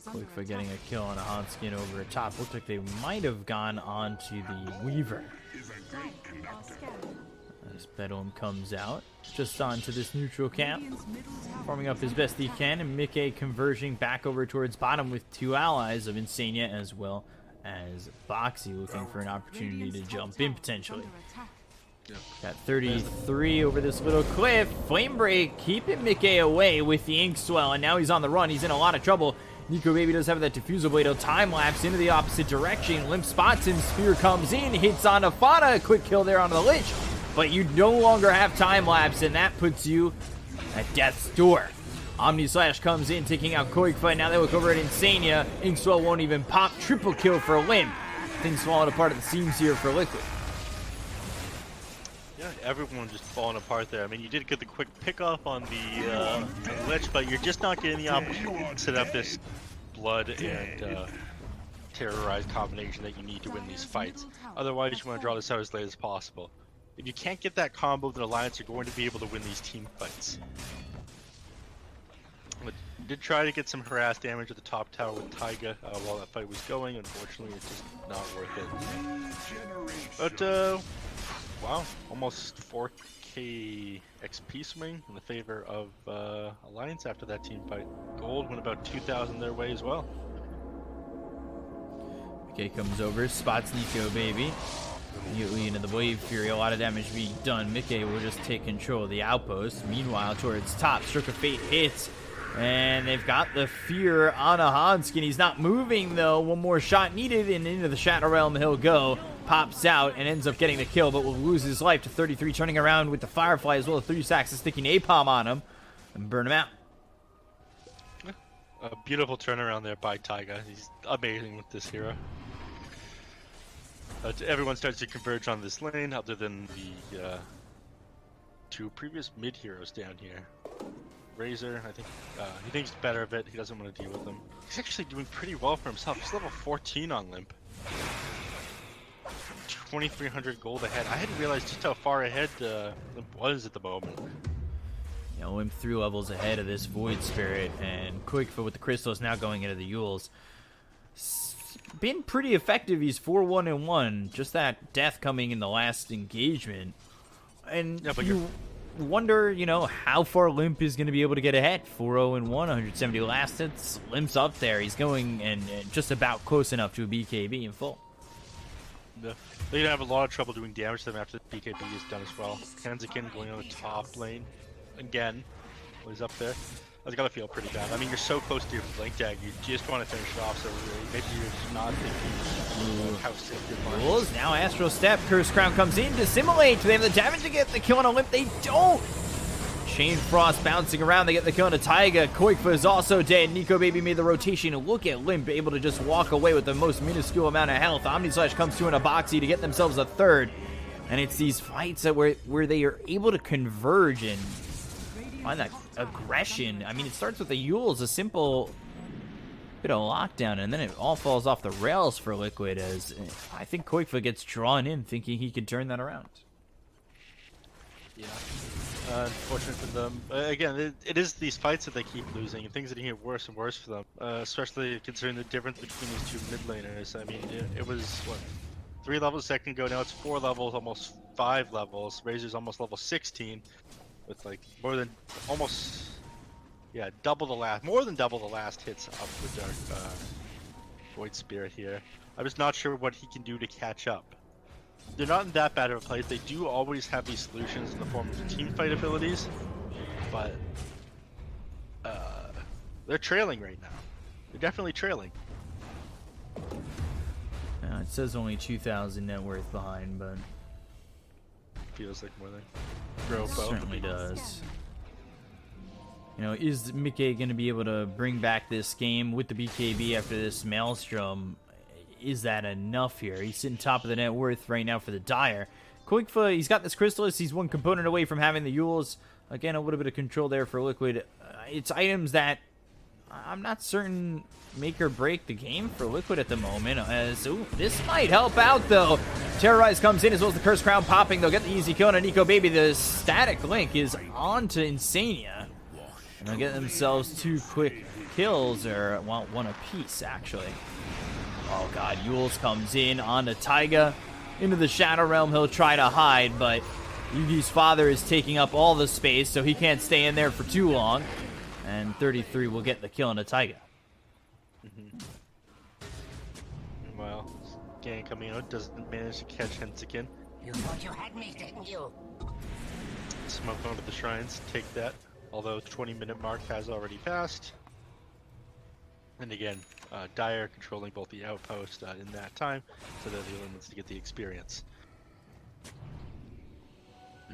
Quick for getting a kill on a Hanskin over top. Looks like they might have gone on to the Weaver. As Bedlam comes out, just onto this neutral camp, forming up as best he can, and Mickey converging back over towards bottom with 2 allies of Insania as well as Boxy looking for an opportunity to jump in potentially. Got 33 over this little cliff. Flame Break keeping Mickey away with the Ink Swell, and now he's on the run. He's in a lot of trouble. Nico Baby does have that Diffusal Blade. He'll time lapse into the opposite direction. Limp spots him. Spear comes in, hits on Afana. A quick kill there on the Lich. But you no longer have time lapse, and that puts you at death's door. Omni Slash comes in, taking out Koikfa. Now they look over at Insania. Inkswell won't even pop. Triple kill for Limp. Things falling apart at the seams here for Liquid. Yeah, everyone just falling apart there. I mean, you did get the quick pick off on the Lich, but you're just not getting the opportunity to set up this blood and terrorized combination that you need to win these fights. Otherwise, you want to draw this out as late as possible. If you can't get that combo with an alliance, you're going to be able to win these team fights. But you did try to get some harass damage at the top tower with Taiga while that fight was going. Unfortunately, it's just not worth it. But, wow, almost 4k XP swing in the favor of Alliance after that team fight. Gold went about 2,000 their way as well. Okay, comes over, spots Nico Baby. Immediately into the Wave Fury, a lot of damage being done. Mickey will just take control of the outpost. Meanwhile, towards top, Stroke of Fate hits, And they've got the fear on a Hanskin. He's not moving, though. One more shot needed, and into the Shadow Realm he'll go. Pops out and ends up getting the kill, but will lose his life to 33, turning around with the Firefly as well as 3 stacks of sticky napalm on him and burn him out. A beautiful turnaround there by Taiga. He's amazing with this hero. Everyone starts to converge on this lane, other than the 2 previous mid heroes down here. Razor, I think he thinks better of it. He doesn't want to deal with them. He's actually doing pretty well for himself. He's level 14 on Limp. 2,300 gold ahead. I hadn't realized just how far ahead Limp was at the moment. You know, Limp 3 levels ahead of this Void Spirit, and Quickfoot with the crystals now going into the Yules. Been pretty effective. He's 4-1-1. Just that death coming in the last engagement. And yeah, but you wonder, you know, how far Limp is going to be able to get ahead. 4-0-1, 170 last hits. Limp's up there. He's going and just about close enough to a BKB in full. Yeah. They're going to have a lot of trouble doing damage to them after the BKB is done as well. Hansikin going on the top lane again. Well, he's up there. That's got to feel pretty bad. I mean, you're so close to your blink tag, you just want to finish it off, so really, maybe you're just not thinking how sick your mind is. Rules, now Astral Step. Curse Crown comes in to simulate. Do they have the damage to get the kill on a Limp? They don't! Chain Frost bouncing around. They get the kill on a Taiga. Koikfa is also dead. Nico Baby made the rotation. Look at Limp able to just walk away with the most minuscule amount of health. Omnislash comes through in a boxy to get themselves a third. And it's these fights that where they are able to converge and find that aggression. I mean, it starts with the Yules, a simple bit of lockdown, and then it all falls off the rails for Liquid as I think Koikfa gets drawn in thinking he could turn that around. Yeah. Unfortunate for them. Again, it is these fights that they keep losing, and things that get worse and worse for them. Especially considering the difference between these 2 mid laners. I mean, it was, what, 3 levels a second ago, now it's 4 levels, almost 5 levels. Razor's almost level 16, with like more than almost, yeah, more than double the last hits of the Dark Void Spirit here. I'm just not sure what he can do to catch up. They're not in that bad of a place. They do always have these solutions in the form of team fight abilities, but they're trailing right now. They're definitely trailing. It says only 2,000 net worth behind, but feels like more than Robo. Certainly does. You know, is Mickey going to be able to bring back this game with the BKB after this Maelstrom? Is that enough here? He's sitting top of the net worth right now for the Dire. Koikfa, he's got this Crystallis. He's one component away from having the Yules. Again, a little bit of control there for Liquid. It's items that I'm not certain make or break the game for Liquid at the moment. This might help out, though. Terrorize comes in as well as the Curse Crown popping. They'll get the easy kill on Nico Baby. The static link is on to Insania. And they'll get themselves 2 quick kills, or, well, 1 apiece, actually. Oh god, Yules comes in onto Taiga. Into the Shadow Realm, he'll try to hide, but Yugi's father is taking up all the space, so he can't stay in there for too long. And 33 will get the kill on Taiga. Well, gang coming out doesn't manage to catch Hensikin. You thought you had me, didn't you? Smoke onto the shrines, take that. Although the 20-minute mark has already passed. And again, Dire controlling both the outpost in that time, so they're the only ones to get the experience.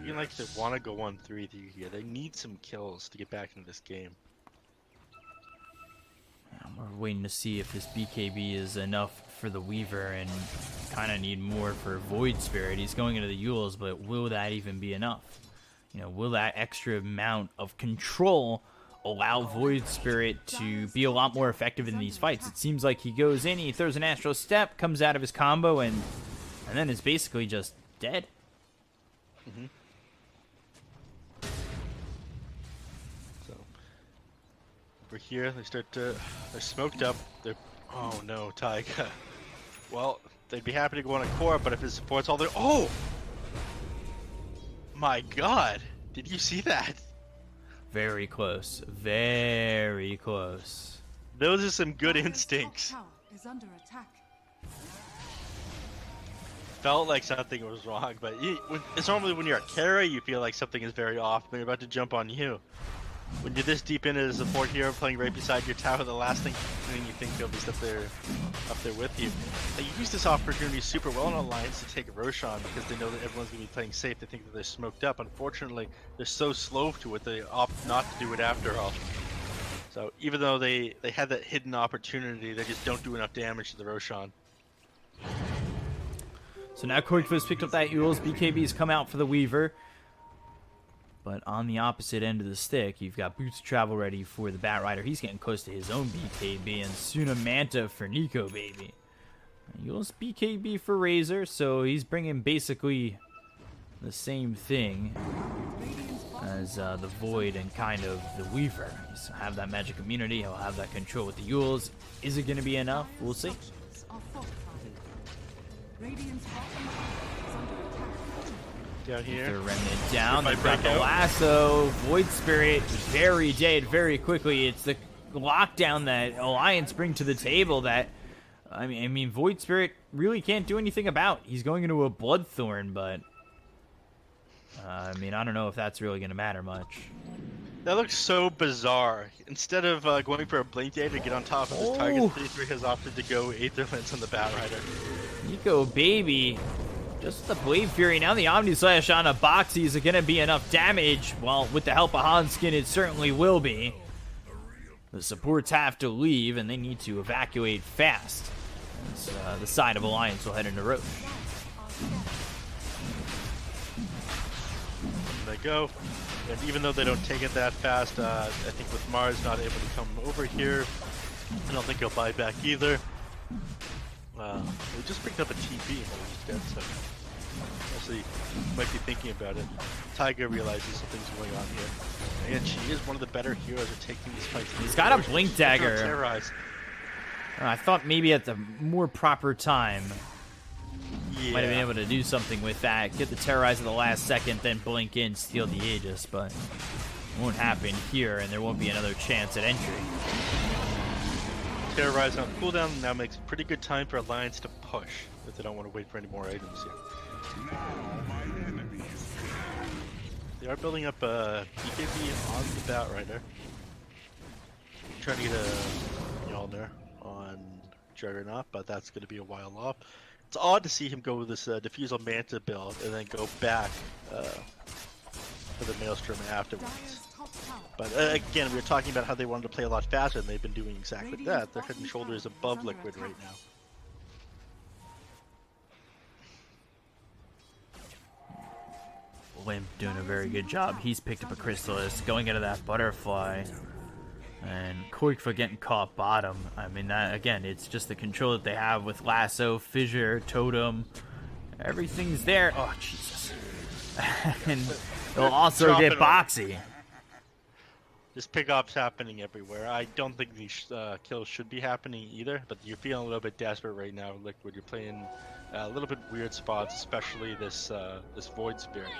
You like to want to go 1-3 here. They need some kills to get back into this game. We're waiting to see if this BKB is enough for the Weaver, and kind of need more for Void Spirit. He's going into the Yules, but will that even be enough? You know, will that extra amount of control allow Void Spirit to be a lot more effective in these fights? It seems like he goes in, he throws an Astral Step, comes out of his combo, and then is basically just dead. So over here, they're smoked up. Oh no, Taiga. Well, they'd be happy to go on a core, but if his support's all there, oh my god, did you see that? Very close. Very close. Those are some good instincts. Tower is under attack. Felt like something was wrong, but it's normally when you're a carry, you feel like something is very off. They're about to jump on you. when you're this deep into the support hero playing right beside your tower, the last thing you think of is that they're up there with you. They use this opportunity super well in Alliance to take Roshan because they know that everyone's going to be playing safe. They think that they're smoked up. Unfortunately, they're so slow to it, they opt not to do it after all. So even though they had that hidden opportunity, they just don't do enough damage to the Roshan. So now Koikva's picked up that Eul's. BKB's come out for the Weaver. But on the opposite end of the stick, you've got Boots Travel ready for the Bat Rider. He's getting close to his own BKB, and Suna Manta for Nico, baby. Eul's BKB for Razor, so he's bringing basically the same thing as the Void and kind of the Weaver. He'll have that magic immunity, he'll have that control with the Eul's. Is it going to be enough? We'll see. Down here. The Remnant down. They've got the lasso. Void Spirit very dead very quickly. It's the lockdown that Alliance bring to the table that, I mean, Void Spirit really can't do anything about. He's going into a Bloodthorn, but I mean, I don't know if that's really going to matter much. That looks so bizarre. Instead of going for a Blink Day to get on top of his target, 3-3 has opted to go Aetherlance on the Bat Rider. Nico, baby. Just the Blade Fury. Now the Omni Slash on a Boxy. Is it going to be enough damage? Well, with the help of Hanskin, it certainly will be. The supports have to leave, and they need to evacuate fast. As, the side of Alliance will head into Roche. There they go. And even though they don't take it that fast, I think with Mars not able to come over here, I don't think he'll buy back either. We just picked up a TP and he's dead, so actually might be thinking about it. Taiga realizes something's going on here. And she is one of the better heroes at taking these fights. He's got a Blink Dagger. I thought maybe at the more proper time, might have been able to do something with that. Get the Terrorize at the last second, then blink in, steal the Aegis, but it won't happen here, and there won't be another chance at entry. Terrorize on cooldown now makes pretty good time for Alliance to push, if they don't want to wait for any more items here. They are building up a BKB on the Bat Rider. Trying to get a Mjolnir on Juggernaut, but that's going to be a while off. It's odd to see him go with this Diffusal Manta build and then go back for the Maelstrom afterwards. But again, we were talking about how they wanted to play a lot faster, and they've been doing exactly that. They're head and shoulders above Liquid right now. Limp doing a very good job. He's picked up a Chrysalis, going into that Butterfly. And Koikva getting caught bottom. I mean, that again, it's just the control that they have with Lasso, Fissure, Totem. Everything's there. Oh, Jesus. And they'll also get Boxy. Just pickups happening everywhere. I don't think these kills should be happening either, but you're feeling a little bit desperate right now, Liquid. You're playing a little bit weird spots, especially this this Void Spirit.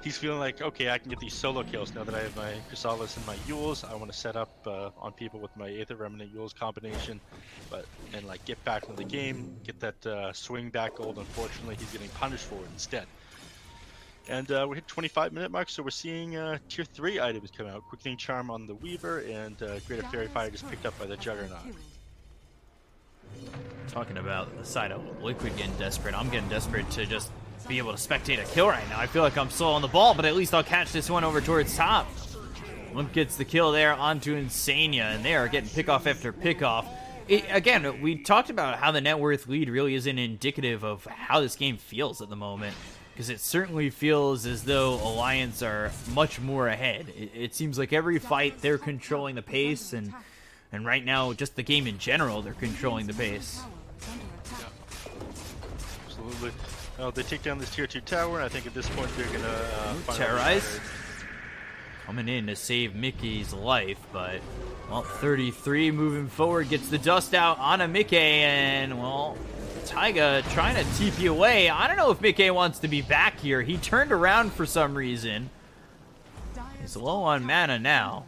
He's feeling like, okay, I can get these solo kills now that I have my Chrysalis and my Euls. I want to set up on people with my Aether Remnant Euls combination, and like get back into the game, get that swing back gold. Unfortunately, he's getting punished for it instead. And we hit 25-minute mark, so we're seeing tier 3 items come out. Quickening Charm on the Weaver, and Greater Fairy Fire just picked up by the Juggernaut. Talking about the side of Liquid getting desperate, I'm getting desperate to just be able to spectate a kill right now. I feel like I'm slow on the ball, but at least I'll catch this one over towards top. Limp gets the kill there onto Insania, and they are getting pickoff after pickoff. Again, we talked about how the net worth lead really isn't indicative of how this game feels at the moment, because it certainly feels as though Alliance are much more ahead. It seems like every fight they're controlling the pace, and right now, just the game in general, they're controlling the pace. Absolutely. Oh, they take down this tier 2 tower, and I think at this point they're gonna Terrorize. Coming in to save Mickey's life, but well, 33 moving forward gets the dust out on a Mickey, and well, Taiga trying to TP away. I don't know if Mickey wants to be back here. He turned around for some reason. He's low on mana now.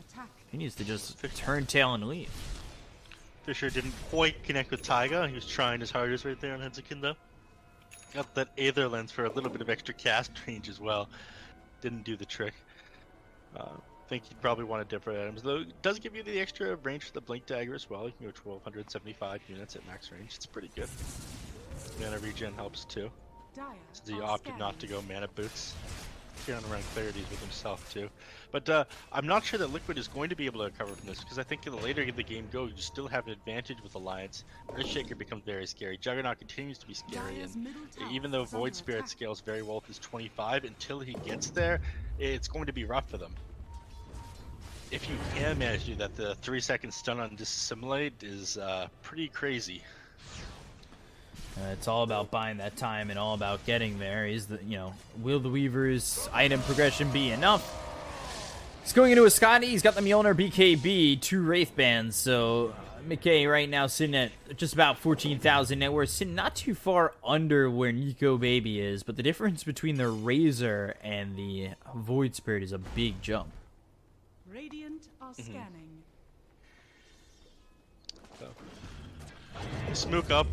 He needs to just turn tail and leave. Fisher didn't quite connect with Taiga. He was trying his hardest right there on Hensikin though. Got that Aether Lens for a little bit of extra cast range as well. Didn't do the trick. think you'd probably want to different items, though it does give you the extra range for the Blink Dagger as well. You can go 1,275 units at max range. It's pretty good. Mana regen helps too. So he opted not to go mana boots. Here on around clarities with himself too. But I'm not sure that Liquid is going to be able to recover from this, because I think the later the game goes, you still have an advantage with Alliance. Earthshaker becomes very scary. Juggernaut continues to be scary, and even though Void Spirit scales very well with his 25, until he gets there, it's going to be rough for them. If you can manage to do that, the 3-second stun on Disassimilate is pretty crazy. It's all about buying that time and all about getting there. Will the Weaver's item progression be enough? He's going into a Scotty. He's got the Mjolnir BKB, 2 Wraith Bands. So Mickey right now sitting at just about 14,000 net worth, sitting not too far under where Nico Baby is. But the difference between the Razor and the Void Spirit is a big jump. Radiant are scanning. Smoke up.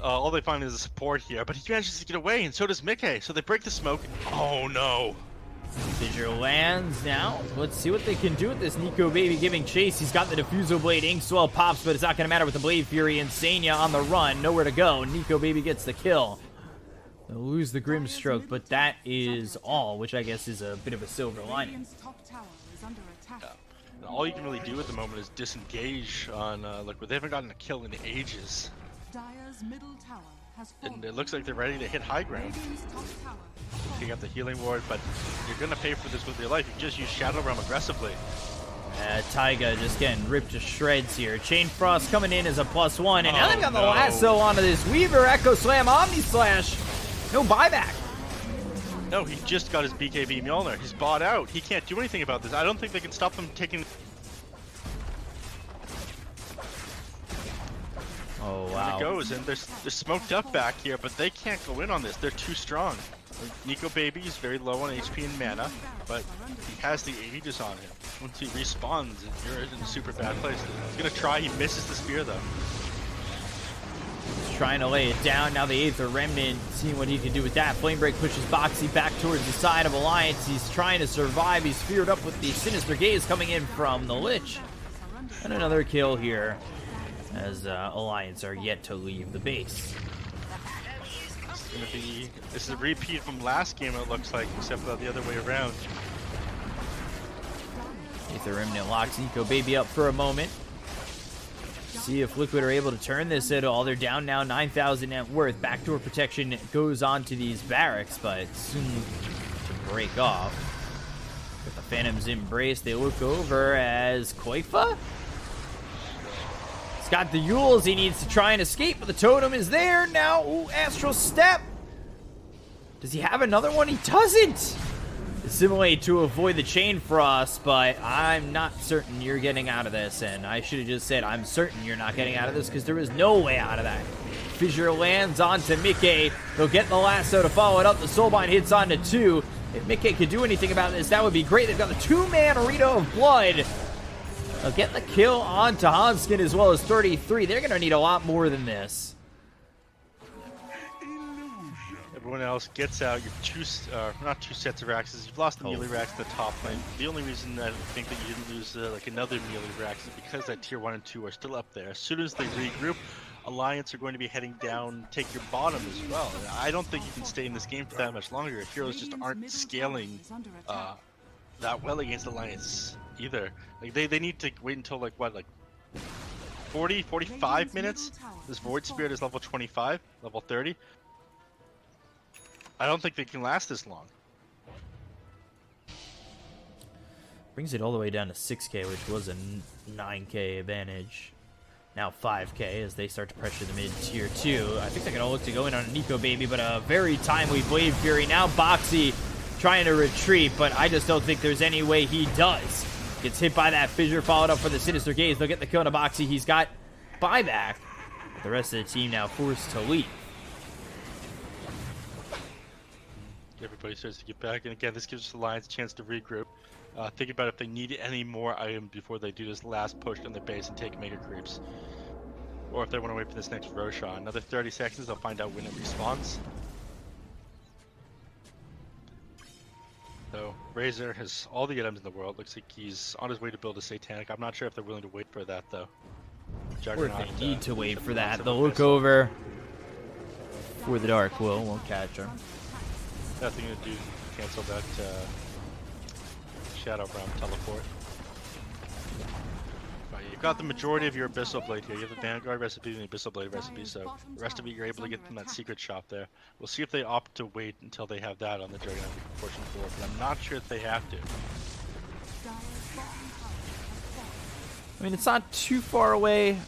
All they find is a support here, but he manages to get away, and so does Mickey. So they break the smoke. Oh no! Fissure lands now. Let's see what they can do with this. Nico Baby giving chase. He's got the Diffusal Blade. Inkswell pops, but it's not going to matter with the Blade Fury. Insania on the run. Nowhere to go. Nico Baby gets the kill. They'll lose the Grimstroke, but that is all, which I guess is a bit of a silver lining. All you can really do at the moment is disengage on Liquid. They haven't gotten a kill in ages. Dire's middle tower has fallen. And it looks like they're ready to hit high ground. Taking up the healing ward, but you're going to pay for this with your life. You just use Shadow Realm aggressively. Taiga just getting ripped to shreds here. Chain Frost coming in as a +1, and now they've got the lasso onto this Weaver. Echo Slam, Omni Slash. No buyback. No, he just got his BKB Mjolnir. He's bought out. He can't do anything about this. I don't think they can stop them taking... Oh, wow. There it goes, and they're smoked up back here, but they can't go in on this. They're too strong. Nico Baby is very low on HP and mana, but he has the Aegis on him. Once he respawns, you're in a super bad place. He's going to try. He misses the spear, though. He's trying to lay it down. Now the Aether Remnant, seeing what he can do with that. Flame Break pushes Boxy back towards the side of Alliance. He's trying to survive. He's feared up with the Sinister Gaze coming in from the Lich. And another kill here, as Alliance are yet to leave the base. This is a repeat from last game, it looks like, except the other way around. Aether Remnant locks Nico Baby up for a moment. See if Liquid are able to turn this at all. They're down now 9,000 net worth. Backdoor protection goes on to these barracks, but soon to break off. With the Phantom's Embrace, they look over as Koifa. He's got the Yules. He needs to try and escape, but the totem is there now. Ooh, Astral Step. Does he have another one? He doesn't. Assimilate to avoid the Chain Frost, but I'm not certain you're getting out of this. And I should have just said I'm certain you're not getting out of this, because there is no way out of that. Fissure lands onto Mickey. They'll get the lasso to follow it up. The Soulbind hits onto 2. If Mickey could do anything about this, that would be great. They've got the 2-man Rito of Blood. They'll get the kill onto Hanskin as well as 33. They're going to need a lot more than this. Everyone else gets out. You have not two sets of Raxes. You've lost the melee Rax in the top lane. The only reason I think that you didn't lose like another melee Rax is because that tier 1 and 2 are still up there. As soon as they regroup, Alliance are going to be heading down, take your bottom as well. And I don't think you can stay in this game for that much longer. Your heroes just aren't scaling that well against Alliance either. Like they need to wait until like 40, 45 minutes. This Void Spirit is level 25, level 30. I don't think they can last this long. Brings it all the way down to 6k, which was a 9k advantage. Now 5k as they start to pressure the mid tier 2. I think they're going to look to go in on a Nico Baby, but a very timely Blade Fury. Now Boxy trying to retreat, but I just don't think there's any way he does. Gets hit by that Fissure, followed up for the Sinister Gaze. They'll get the kill to Boxy. He's got buyback. But the rest of the team now forced to leave. Everybody starts to get back, and again, this gives Alliance a chance to regroup. Think about if they need any more items before they do this last push on their base and take Mega Creeps. Or if they want to wait for this next Roshan. Another 30 seconds, they'll find out when it respawns. So Razor has all the items in the world. Looks like he's on his way to build a Satanic. I'm not sure if they're willing to wait for that though. Or if they need to wait for that, massive they'll look abyss. over for the Dark Will. Won't catch her. Nothing to do. Cancel that Shadow Realm teleport. Right, you've got the majority of your Abyssal Blade here. You have the Vanguard recipe and the Abyssal Blade recipe, so the rest of it you're able to get from that secret shop there. We'll see if they opt to wait until they have that on the Juggernaut portion 4, but I'm not sure if they have to. I mean, it's not too far away.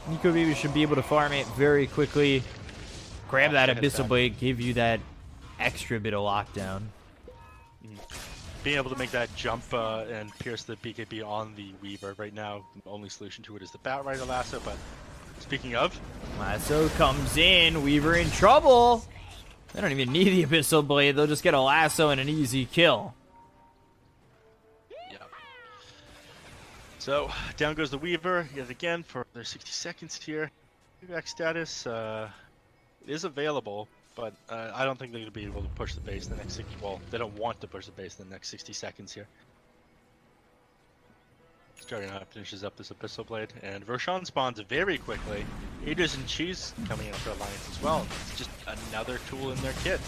Nico Baby should be able to farm it very quickly. Grab that Abyssal Blade, give you that extra bit of lockdown. Being able to make that jump and pierce the BKB on the Weaver right now, the only solution to it is the Batrider Lasso, but speaking of... Lasso comes in, Weaver in trouble! They don't even need the Abyssal Blade, they'll just get a Lasso and an easy kill. Yeah. So, down goes the Weaver yet again for their 60 seconds here. Payback status is available, but I don't think they're going to be able to push the base in the next 60... Well, they don't want to push the base in the next 60 seconds here. Juggernaut finishes up this Abyssal Blade, and Roshan spawns very quickly. Aegis and Cheese coming out for Alliance as well. It's just another tool in their kit.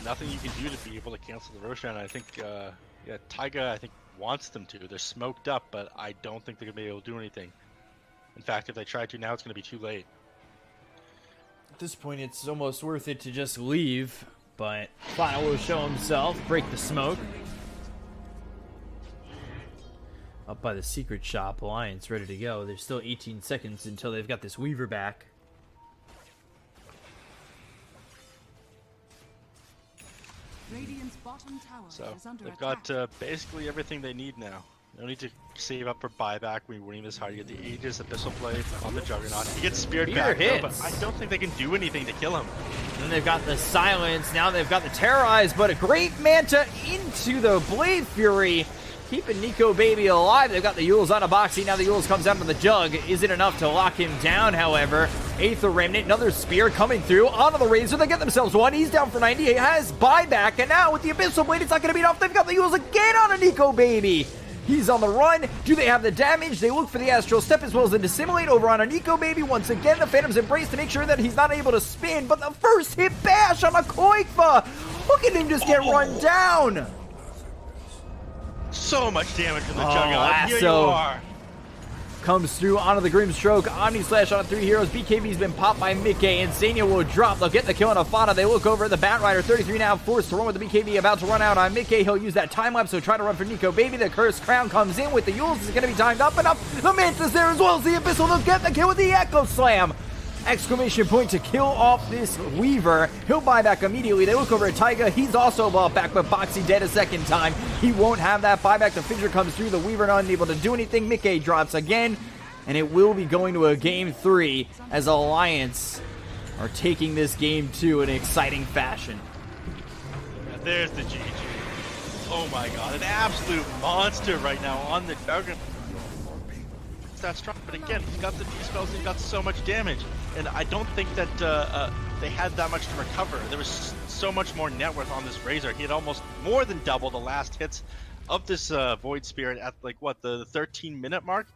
Nothing you can do to be able to cancel the Roshan. I think, yeah, Taiga, I think, wants them to. They're smoked up, but I don't think they're going to be able to do anything. In fact, if they try to now, it's going to be too late. At this point, it's almost worth it to just leave, but Final will show himself, break the smoke. Up by the secret shop, Alliance ready to go. There's still 18 seconds until they've got this Weaver back. Radiant's bottom tower So is under they've attack. got basically everything they need now. No need to save up for buyback. We're winning this hard. You get the Aegis, Abyssal Blade on the Juggernaut. He gets speared Spear back, though, but hits. I don't think they can do anything to kill him. And then they've got the Silence. Now they've got the Terrorize, but a great Manta into the Blade Fury. Keeping Nico Baby alive. They've got the Yules on a boxy. Now the Yules comes out of the Jug. Is it enough to lock him down, however? Aether Remnant, another Spear coming through. Onto the Razor. They get themselves one. He's down for 90. He has buyback. And now with the Abyssal Blade, it's not going to be enough. They've got the Yules again on a Nico Baby. He's on the run. Do they have the damage? They look for the Astral Step as well as the Dissimulate over on a Nico Baby. Once again, the Phantom's Embrace to make sure that he's not able to spin. But the first hit bash on a Koikva. Look at him just get run down. So much damage from the Oh, Juggernaut. Here you Lasso. are. Comes through onto the Grim Stroke. Omni Slash on 3 heroes. BKB's been popped by Mickey. Insania will drop. They'll get the kill on Afana. They look over at the Batrider. 33 now, forced to run with the BKB. About to run out on Mickey. He'll use that time lapse, so try to run for Nico Baby. The Cursed Crown comes in with the Yules. Is going to be timed up enough. The Manta's there as well as the Abyssal. They'll get the kill with the Echo Slam. Exclamation point to kill off this Weaver. He'll buy back immediately. They look over at Taiga. He's also bought back, but Boxy dead a second time. He won't have that buyback. The Fissure comes through. The Weaver not unable to do anything. Mickey drops again. And it will be going to a Game 3 as Alliance are taking this Game 2 in exciting fashion. Yeah, there's the GG. Oh my god, an absolute monster right now on the Juggernaut. It's that strong, but again, he's got the D-spells and he's got so much damage. And I don't think that they had that much to recover. There was so much more net worth on this Razor. He had almost more than double the last hits of this Void Spirit at, like, what, the 13-minute mark?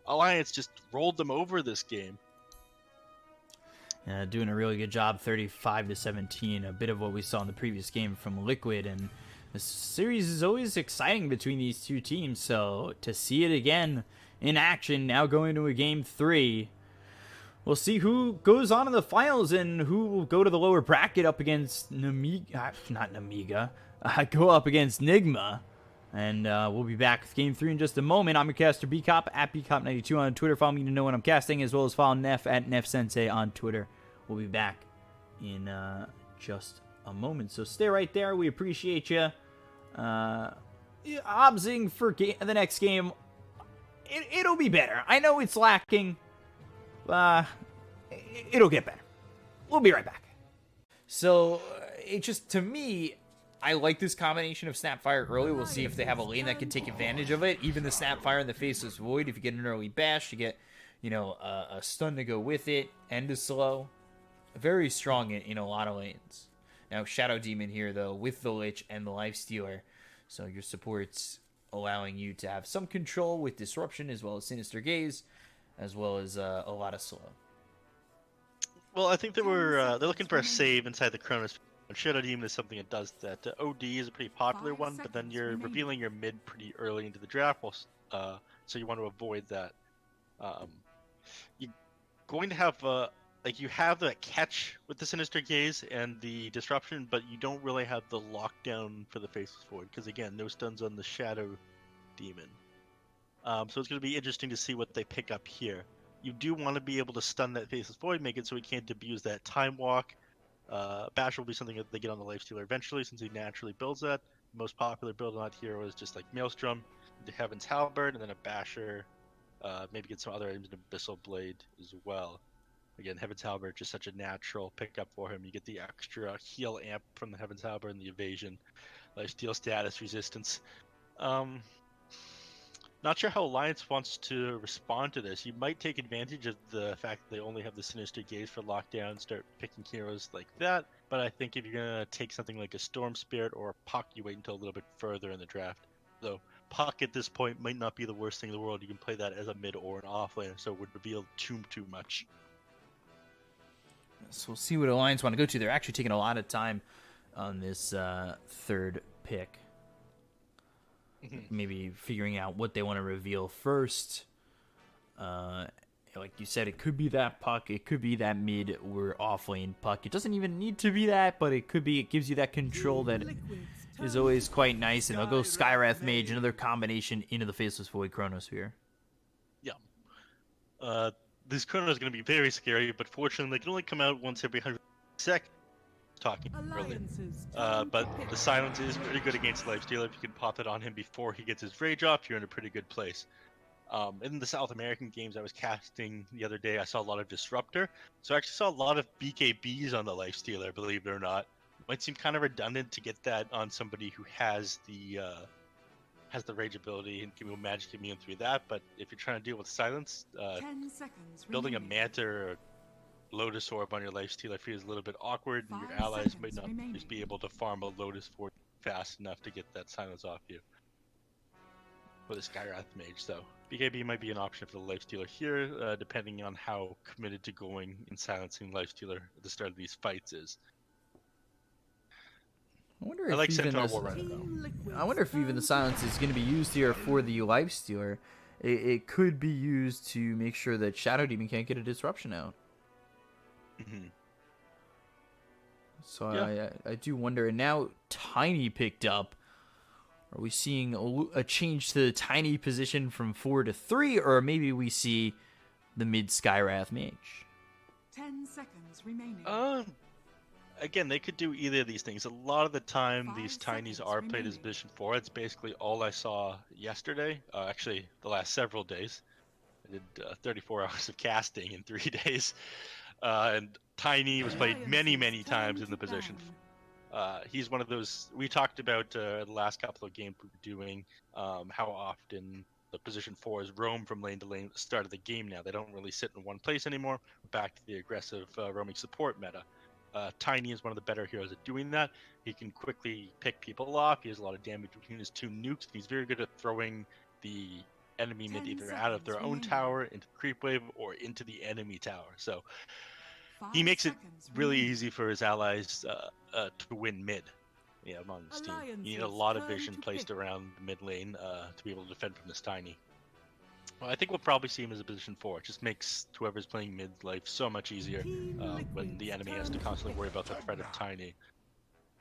Alliance just rolled them over this game. Doing a really good job, 35-17. A bit of what we saw in the previous game from Liquid. And the series is always exciting between these two teams. So to see it again in action, now going to a Game 3, we'll see who goes on in the finals and who will go to the lower bracket up against go up against Nigma. And we'll be back with Game 3 in just a moment. I'm your caster, BCop, at BCop92 on Twitter. Follow me to know when I'm casting, as well as follow Neff at NeffSensei on Twitter. We'll be back in just a moment. So stay right there. We appreciate you. Obsing for the next game. It'll be better. I know it's lacking. It'll get better. We'll be right back. So, it just, to me, I like this combination of Snapfire early. We'll see if they have a lane that can take advantage of it. Even the Snapfire in the Faceless Void, if you get an early bash, you get, a stun to go with it, and a slow. Very strong in a lot of lanes. Now, Shadow Demon here, though, with the Lich and the Lifestealer. So your support's allowing you to have some control with Disruption, as well as Sinister Gaze, as well as a lot of slow. Well, I think they're looking for a save inside the Chronos. Shadow Demon is something that does that. OD is a pretty popular one, but then you're revealing your mid pretty early into the draft, so you want to avoid that. You're going to have you have the catch with the Sinister Gaze and the Disruption, but you don't really have the lockdown for the Faceless Void because again, no stuns on the Shadow Demon. So it's going to be interesting to see what they pick up here. You do want to be able to stun that Faceless Void, make it so he can't abuse that Time Walk. Bash will be something that they get on the Lifestealer eventually, since he naturally builds that. The most popular build on that hero is just like Maelstrom, the Heaven's Halberd, and then a Basher. Maybe get some other items, an Abyssal Blade as well. Again, Heaven's Halberd just such a natural pickup for him. You get the extra heal amp from the Heaven's Halberd and the evasion, lifesteal status resistance. Not sure how Alliance wants to respond to this. You might take advantage of the fact that they only have the Sinister Gaze for lockdown, start picking heroes like that. But I think if you're going to take something like a Storm Spirit or a Puck, you wait until a little bit further in the draft. Though Puck at this point might not be the worst thing in the world. You can play that as a mid or an offlaner, so it would reveal too much. So we'll see what Alliance want to go to. They're actually taking a lot of time on this third pick. Maybe figuring out what they want to reveal first. Like you said, it could be that Puck, it could be that mid or offlane Puck. It doesn't even need to be that, but it could be. It gives you that control that is always quite nice. And they'll go Skywrath Mage, another combination into the Faceless Void Chronosphere. Yeah. This Chrono is going to be very scary, but fortunately, they can only come out once every 100 seconds. Talking earlier. But the silence is pretty good against Lifestealer. If you can pop it on him before he gets his rage off, you're in a pretty good place. In the South American games I was casting the other day, I saw a lot of Disruptor. So I actually saw a lot of BKBs on the Lifestealer, believe it or not. It might seem kind of redundant to get that on somebody who has the rage ability and can be magic immune through that, but if you're trying to deal with silence, building a Manta or Lotus Orb on your Lifestealer feels a little bit awkward, and your allies might not just be able to farm a Lotus Orb fast enough to get that silence off you. With a Skywrath Mage, though. BKB might be an option for the Lifestealer here, depending on how committed to going and silencing Lifestealer at the start of these fights is. I wonder if even the silence is going to be used here for the Lifestealer. It could be used to make sure that Shadow Demon can't get a disruption out. So yeah. I do wonder. And now Tiny picked up. Are we seeing a change to the Tiny position from 4 to 3, or maybe we see the mid Skywrath Mage? 10 seconds remaining. Again, they could do either of these things. A lot of the time, these Tinies are played as position 4. It's basically all I saw yesterday. Actually, the last several days. I did 34 hours of casting in 3 days. And Tiny was played many times in the position. He's one of those, we talked about the last couple of games we were doing, how often the position 4s roam from lane to lane at the start of the game now. They don't really sit in one place anymore. Back to the aggressive roaming support meta. Tiny is one of the better heroes at doing that. He can quickly pick people off. He has a lot of damage between his 2 nukes. He's very good at throwing the enemy mid either out of their own tower into the creep wave or into the enemy tower. So he makes it really easy for his allies to win mid. Among this team. You need a lot of vision placed around the mid lane to be able to defend from this Tiny. Well, I think we'll probably see him as a position 4. It just makes whoever's playing mid life so much easier when the enemy has to constantly worry about the threat of Tiny.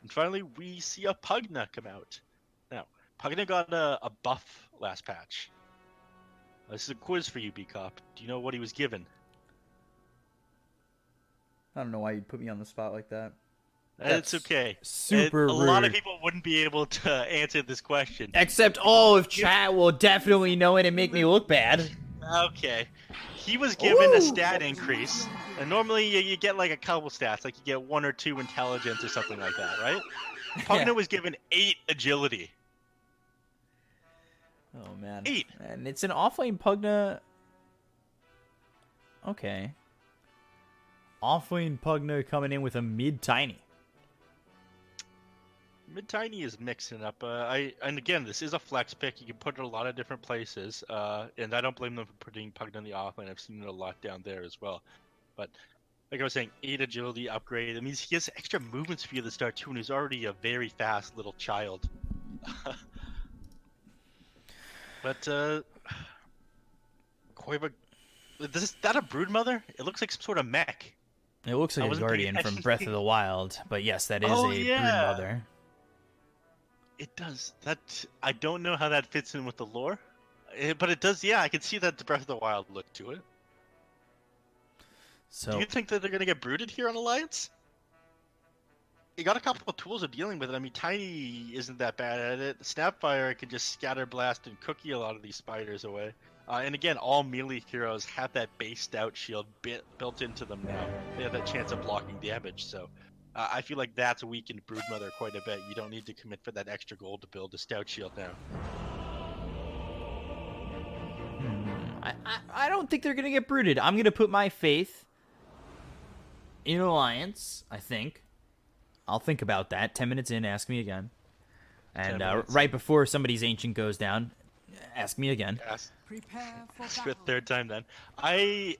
And finally, we see a Pugna come out. Now, Pugna got a buff last patch. This is a quiz for you, B-Cop. Do you know what he was given? I don't know why you'd put me on the spot like that. It's okay. Super rude. A lot of people wouldn't be able to answer this question. Except all of chat will definitely know it and make me look bad. Okay. He was given a stat increase. And normally you get like a couple stats, like you get 1 or 2 intelligence or something like that, right? Pugna was given 8 agility. Oh, man. 8. And it's an offlane Pugna. Okay. Offlane Pugna coming in with a mid Tiny. Mid Tiny is mixing up. And again, this is a flex pick. You can put it a lot of different places, and I don't blame them for putting Pugna in the offlane. I've seen it a lot down there as well. But like I was saying, 8 agility upgrade. That means he has extra movement speed at the start too, and he's already a very fast little child. But Koiva, is that a broodmother? It looks like some sort of mech. It looks like a guardian from Breath of the Wild, but yes, that is a broodmother. It does. That I don't know how that fits in with the lore, but it does. Yeah, I can see that the Breath of the Wild look to it. So, do you think that they're gonna get brooded here on Alliance? You got a couple of tools of dealing with it. I mean, Tiny isn't that bad at it. Snapfire can just scatter blast and cookie a lot of these spiders away. And again, all melee heroes have that base stout shield built into them now. They have that chance of blocking damage. So I feel like that's weakened Broodmother quite a bit. You don't need to commit for that extra gold to build a stout shield now. I don't think they're going to get brooded. I'm going to put my faith in Alliance, I think. I'll think about that. 10 minutes in, ask me again. And right before somebody's ancient goes down, ask me again. Prepare for the third time then. I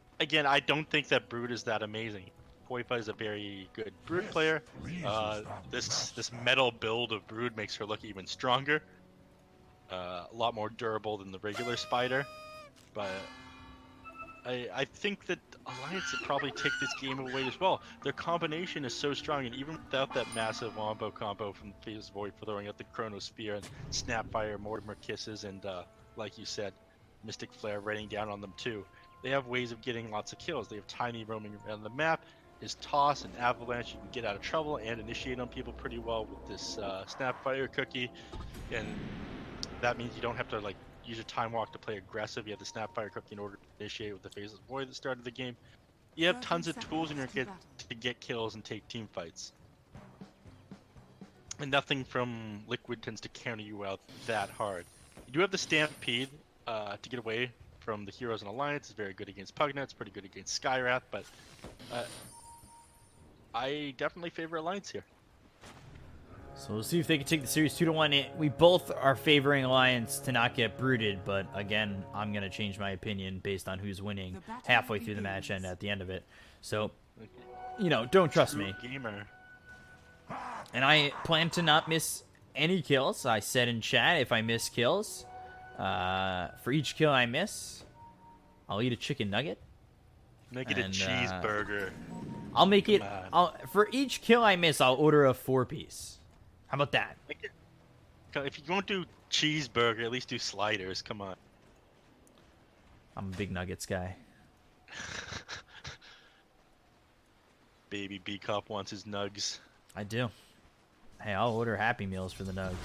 don't think that Brood is that amazing. Koifa is a very good Brood player. This metal build of Brood makes her look even stronger. A lot more durable than the regular spider. But I think that Alliance would probably take this game away as well. Their combination is so strong, and even without that massive wombo combo from Phase Void for throwing out the Chronosphere and Snapfire, Mortimer Kisses, and like you said, Mystic Flare raining down on them too. They have ways of getting lots of kills. They have Tiny roaming around the map. His Toss and Avalanche, you can get out of trouble and initiate on people pretty well with this Snapfire cookie, and that means you don't have to like use your time walk to play aggressive. You have the Snapfire cookie in order to initiate with the Phases Void at the start of the game. You have tons of tools in your kit to get kills and take team fights. And nothing from Liquid tends to counter you out that hard. You do have the Stampede to get away from the heroes in Alliance. It's very good against Pugna. It's pretty good against Skywrath, but I definitely favor Alliance here. So we'll see if they can take the series 2-1. We both are favoring Alliance to not get brooded, but again, I'm going to change my opinion based on who's winning halfway through the match and at the end of it. So, you know, don't trust me. Gamer. And I plan to not miss any kills. I said in chat, if I miss kills, for each kill I miss, I'll eat a chicken nugget. Make it a cheeseburger. I'll make it. For each kill I miss, I'll order a 4-piece. How about that? If you won't do cheeseburger, at least do sliders. Come on. I'm a big nuggets guy. Baby B Cop wants his nugs. I do. Hey, I'll order Happy Meals for the nugs.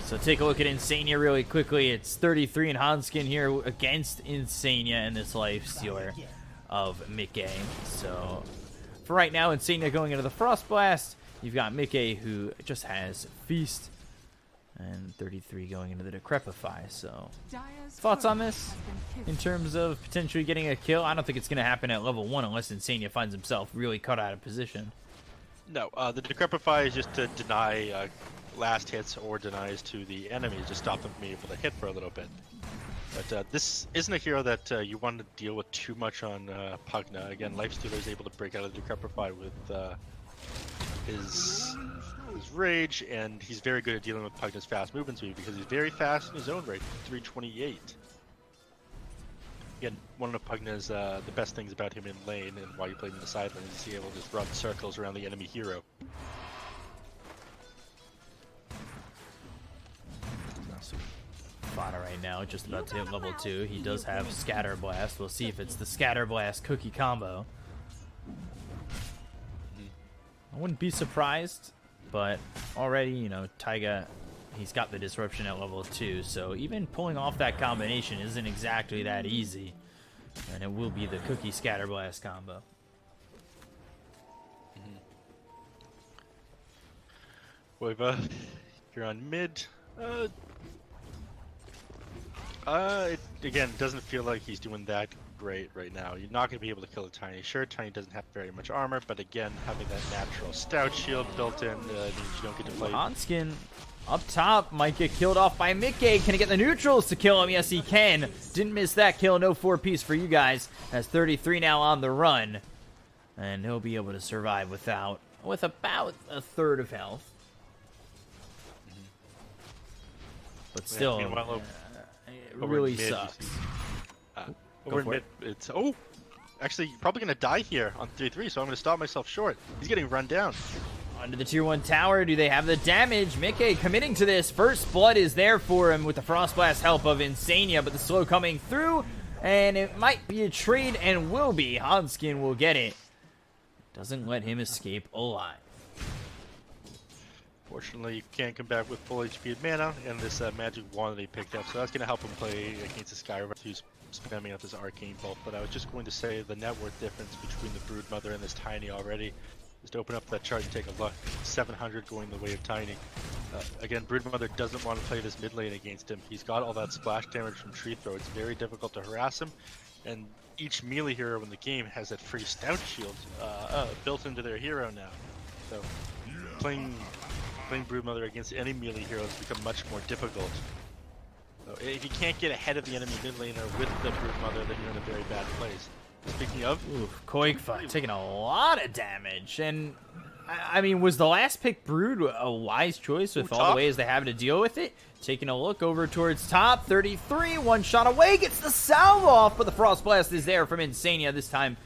So take a look at Insania really quickly. It's 33 and Hanskin here against Insania in this life stealer of Mickey. So for right now, Insania going into the Frost Blast. You've got Mickey, who just has Feast, and 33 going into the Decrepify. So, thoughts on this in terms of potentially getting a kill? I don't think it's going to happen at level 1 unless Insania finds himself really cut out of position. No, the Decrepify is just to deny last hits or denies to the enemies, just stop them from being able to hit for a little bit. But this isn't a hero that you want to deal with too much on Pugna. Again, Lifestealer is able to break out of the Decrepify with his rage, and he's very good at dealing with Pugna's fast movement speed because he's very fast in his own rate, 328. Again, one of Pugna's the best things about him in lane and why you play him in the side lane is he's able to just run circles around the enemy hero. Fodder right now, just about to hit level 2. He does have Scatter Blast. We'll see if it's the Scatter Blast cookie combo. I wouldn't be surprised, but already, you know, Taiga, he's got the disruption at level 2, so even pulling off that combination isn't exactly that easy. And it will be the Cookie Scatter Blast combo. Koiva, you're on mid. It again doesn't feel like he's doing that great right now. You're not going to be able to kill a Tiny. Sure, Tiny doesn't have very much armor, but again, having that natural stout shield built in means you don't get to play. Hanskin up top might get killed off by Mickey. Can he get the neutrals to kill him? Yes, he can. Didn't miss that kill. No 4-piece for you guys. Has 33 now on the run. And he'll be able to survive with about a third of health. But still, it really sucks. Over mid, it's actually you're probably gonna die here on 3-3, so I'm gonna stop myself short. He's getting run down. Onto the tier 1 tower. Do they have the damage? Mickey committing to this. First blood is there for him with the Frostblast help of Insania, but the slow coming through, and it might be a trade and will be. Hanskin will get it. Doesn't let him escape alive. Fortunately, you can't come back with full HP and mana, and this magic wand that he picked up, so that's going to help him play against the Skyrim, who's spamming up his arcane bolt. But I was just going to say the net worth difference between the Broodmother and this Tiny already. Just open up that chart and take a look. 700 going the way of Tiny. Again, Broodmother doesn't want to play this mid lane against him. He's got all that splash damage from tree throw. It's very difficult to harass him, and each melee hero in the game has that free stout shield built into their hero now. So playing Broodmother against any melee hero has become much more difficult. So if you can't get ahead of the enemy mid laner with the Broodmother, then you're in a very bad place. Speaking of, Koigfa taking a lot of damage, and I mean, was the last pick Brood a wise choice with all the ways they have to deal with it? Taking a look over towards top, 33, one shot away, gets the salve off, but the Frost Blast is there from Insania this time.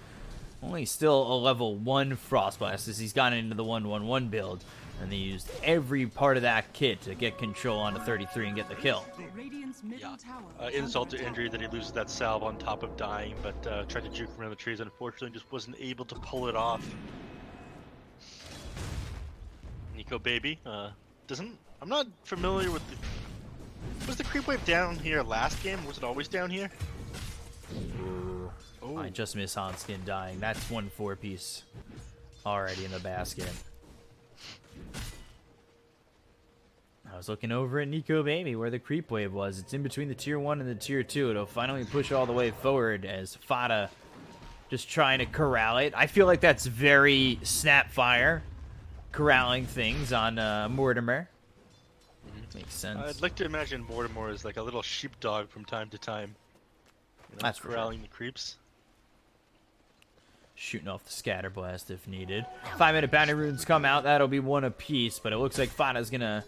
Only still a level 1 Frost Blast as he's gotten into the 1-1-1 build. And they used every part of that kit to get control onto 33 and get the kill. Yeah. Insult to injury that he loses that salve on top of dying, but tried to juke around the trees. Unfortunately, just wasn't able to pull it off. Nico baby, I'm not familiar with the. Was the creep wave down here last game? Was it always down here? Oh. I just missed Hanskin dying. That's 1 4-piece already in the basket. I was looking over at Nico Baby where the creep wave was. It's in between the tier 1 and the tier 2. It'll finally push all the way forward as Fada just trying to corral it. I feel like that's very Snapfire, corralling things on Mortimer. Makes sense. I'd like to imagine Mortimer is like a little sheepdog from time to time. You know, that's corralling the creeps. Shooting off the scatter blast if needed. 5-minute bounty runes come out. That'll be 1 apiece, but it looks like Fada's gonna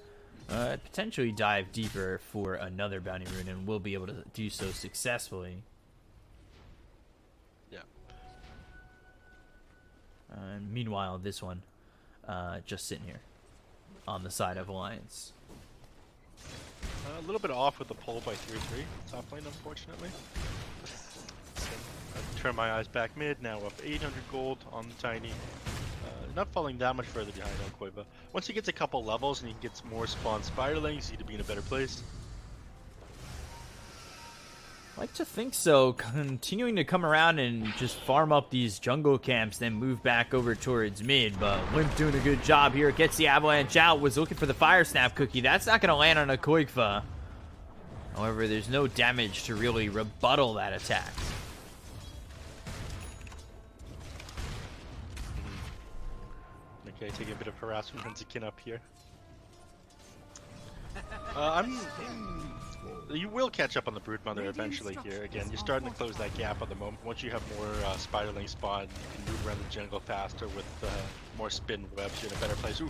potentially dive deeper for another bounty rune and will be able to do so successfully. Yeah. Meanwhile, this one just sitting here on the side of Alliance. A little bit off with the pull by 3-3 top lane, unfortunately. Turn my eyes back mid, now up 800 gold on the Tiny. Not falling that much further behind on Koiva. Once he gets a couple levels and he gets more spawn spiderlings, he's going to be in a better place. I like to think so. Continuing to come around and just farm up these jungle camps, then move back over towards mid. But Limp doing a good job here. Gets the avalanche out. Was looking for the fire snap cookie. That's not going to land on a Koigfa. However, there's no damage to really rebuttal that attack. Okay, taking a bit of harassment from Zakin up here. You will catch up on the Broodmother eventually here. Again, you're starting to close that gap at the moment. Once you have more spiderling spawn, you can move around the jungle faster with more spin webs. You're in a better place. Ooh,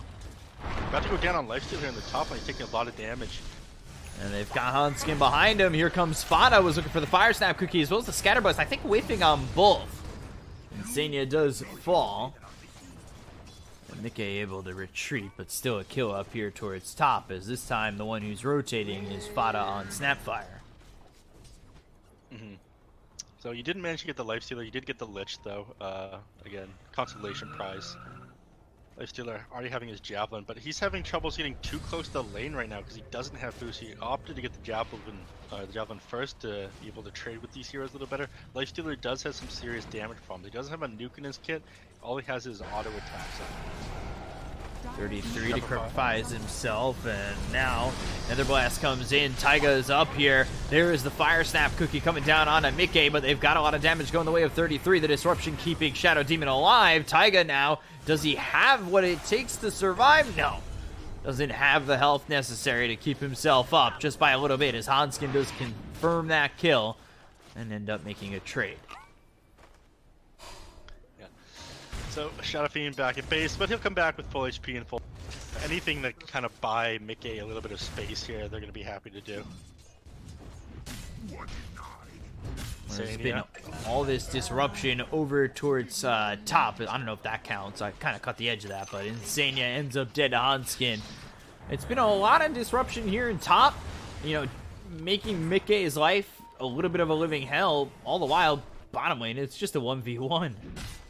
about to go down on lifesteal here in the top lane, taking a lot of damage. And they've got Hanskin behind him. Here comes Fada, was looking for the fire snap cookie as well as the scatter blast. I think whiffing on both. Insania does fall. Mickey able to retreat, but still a kill up here towards top, as this time the one who's rotating is Fada on Snapfire. So you didn't manage to get the Lifestealer, you did get the Lich though. Again, consolation prize. Lifestealer already having his Javelin, but he's having troubles getting too close to the lane right now because he doesn't have boost. He opted to get the Javelin first to be able to trade with these heroes a little better. Lifestealer does have some serious damage problems. He doesn't have a nuke in his kit. All he has is auto attacks. 33 decrepifies himself, and now Nether Blast comes in. Taiga is up here. There is the Fire Snap Cookie coming down on a Mickey, but they've got a lot of damage going the way of 33. The Disruption keeping Shadow Demon alive. Taiga now, does he have what it takes to survive? No. Doesn't have the health necessary to keep himself up just by a little bit, as Hanskin does confirm that kill and end up making a trade. So Shadow Fiend back at base, but he'll come back with full HP and full. Anything that kind of buy Mickey a little bit of space here, they're going to be happy to do. There's been all this disruption over towards top. I don't know if that counts. I kind of cut the edge of that, but Insania ends up dead to Hanskin. It's been a lot of disruption here in top, you know, making Mickey's life a little bit of a living hell. All the while, bottom lane, it's just a 1v1.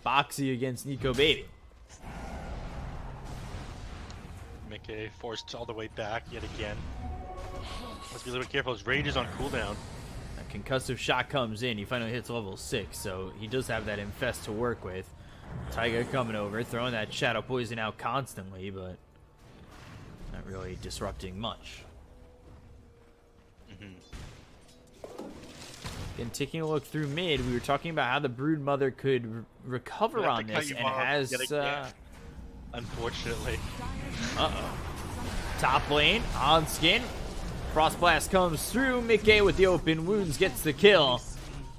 Boxy against Nico Baby. Mickey forced all the way back yet again. Must be a little bit careful. His rage is on cooldown. A concussive shot comes in. He finally hits level 6, so he does have that infest to work with. Taiga coming over, throwing that Shadow Poison out constantly, but not really disrupting much. And taking a look through mid, we were talking about how the Brood Mother could recover on this, and has unfortunately. Top lane, Hanskin. Frostblast comes through. Mickey with the open wounds gets the kill.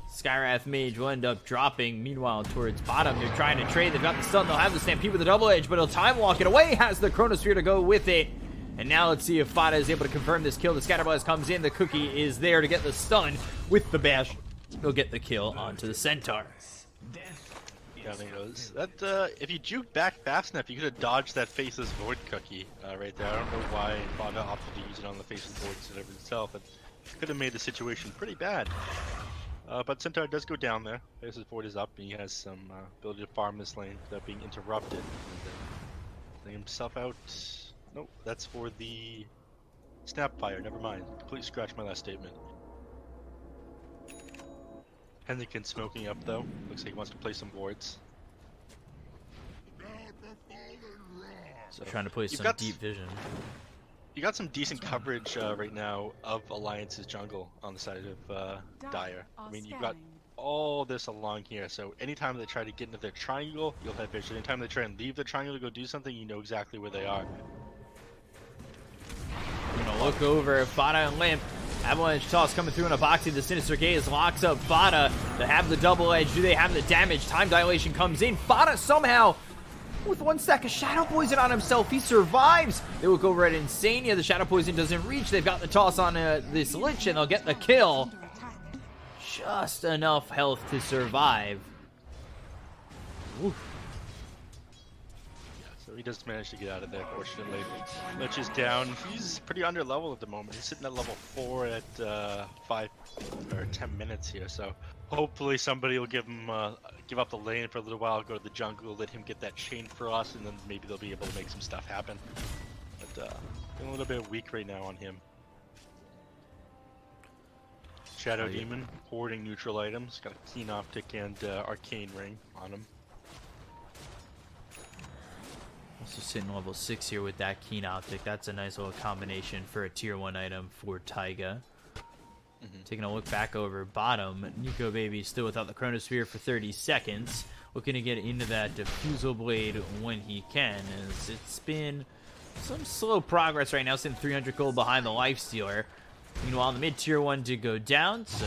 Skywrath Mage will end up dropping. Meanwhile, towards bottom, they're trying to trade. They've got the stun. They'll have the Stampede with the double edge, but he'll time walk it away. Has the Chronosphere to go with it. And now let's see if Fada is able to confirm this kill. The Scatterblast comes in. The Cookie is there to get the stun with the bash. He'll get the kill onto the Centaur. Yeah, I think it was. That, if you juke back fast enough, you could have dodged that Faceless Void Cookie right there. I don't know why Fada opted to use it on the Faceless Void instead of himself. It could have made the situation pretty bad. But Centaur does go down there. Faceless Void is up, and he has some ability to farm this lane without being interrupted. And then himself out. Nope, that's for the Snapfire. Never mind. Completely scratched my last statement. Hennigan smoking up though. Looks like he wants to play some wards. So trying to play some deep vision. You got some decent coverage right now of Alliance's jungle on the side of Dire. I mean, you've got all this along here, so anytime they try to get into their triangle, you'll have vision. Anytime they try and leave the triangle to go do something, you know exactly where they are. I'm gonna look over Fada and Limp. Avalanche toss coming through in a boxy. The Sinister Gaze locks up Fada. They have the double edge. Do they have the damage? Time dilation comes in. Fada somehow, with one stack of Shadow Poison on himself, he survives. They look over at Insania. The Shadow Poison doesn't reach. They've got the toss on this Lich, and they'll get the kill. Just enough health to survive. Oof. So he does manage to get out of there, fortunately. Lich is down. He's pretty under level at the moment. He's sitting at level 4 at 5 or 10 minutes here. So hopefully somebody will give him give up the lane for a little while, go to the jungle, let him get that chain frost, and then maybe they'll be able to make some stuff happen. But a little bit weak right now on him. Shadow Demon hoarding neutral items. Got a Keen Optic and Arcane Ring on him. Also sitting level 6 here with that Keen Optic. That's a nice little combination for a tier 1 item for Taiga. Taking a look back over bottom, Nico Baby still without the Chronosphere for 30 seconds. Looking to get into that Diffusal Blade when he can, as it's been some slow progress right now, sitting 300 gold behind the Lifestealer. Meanwhile, the mid-tier 1 did go down, so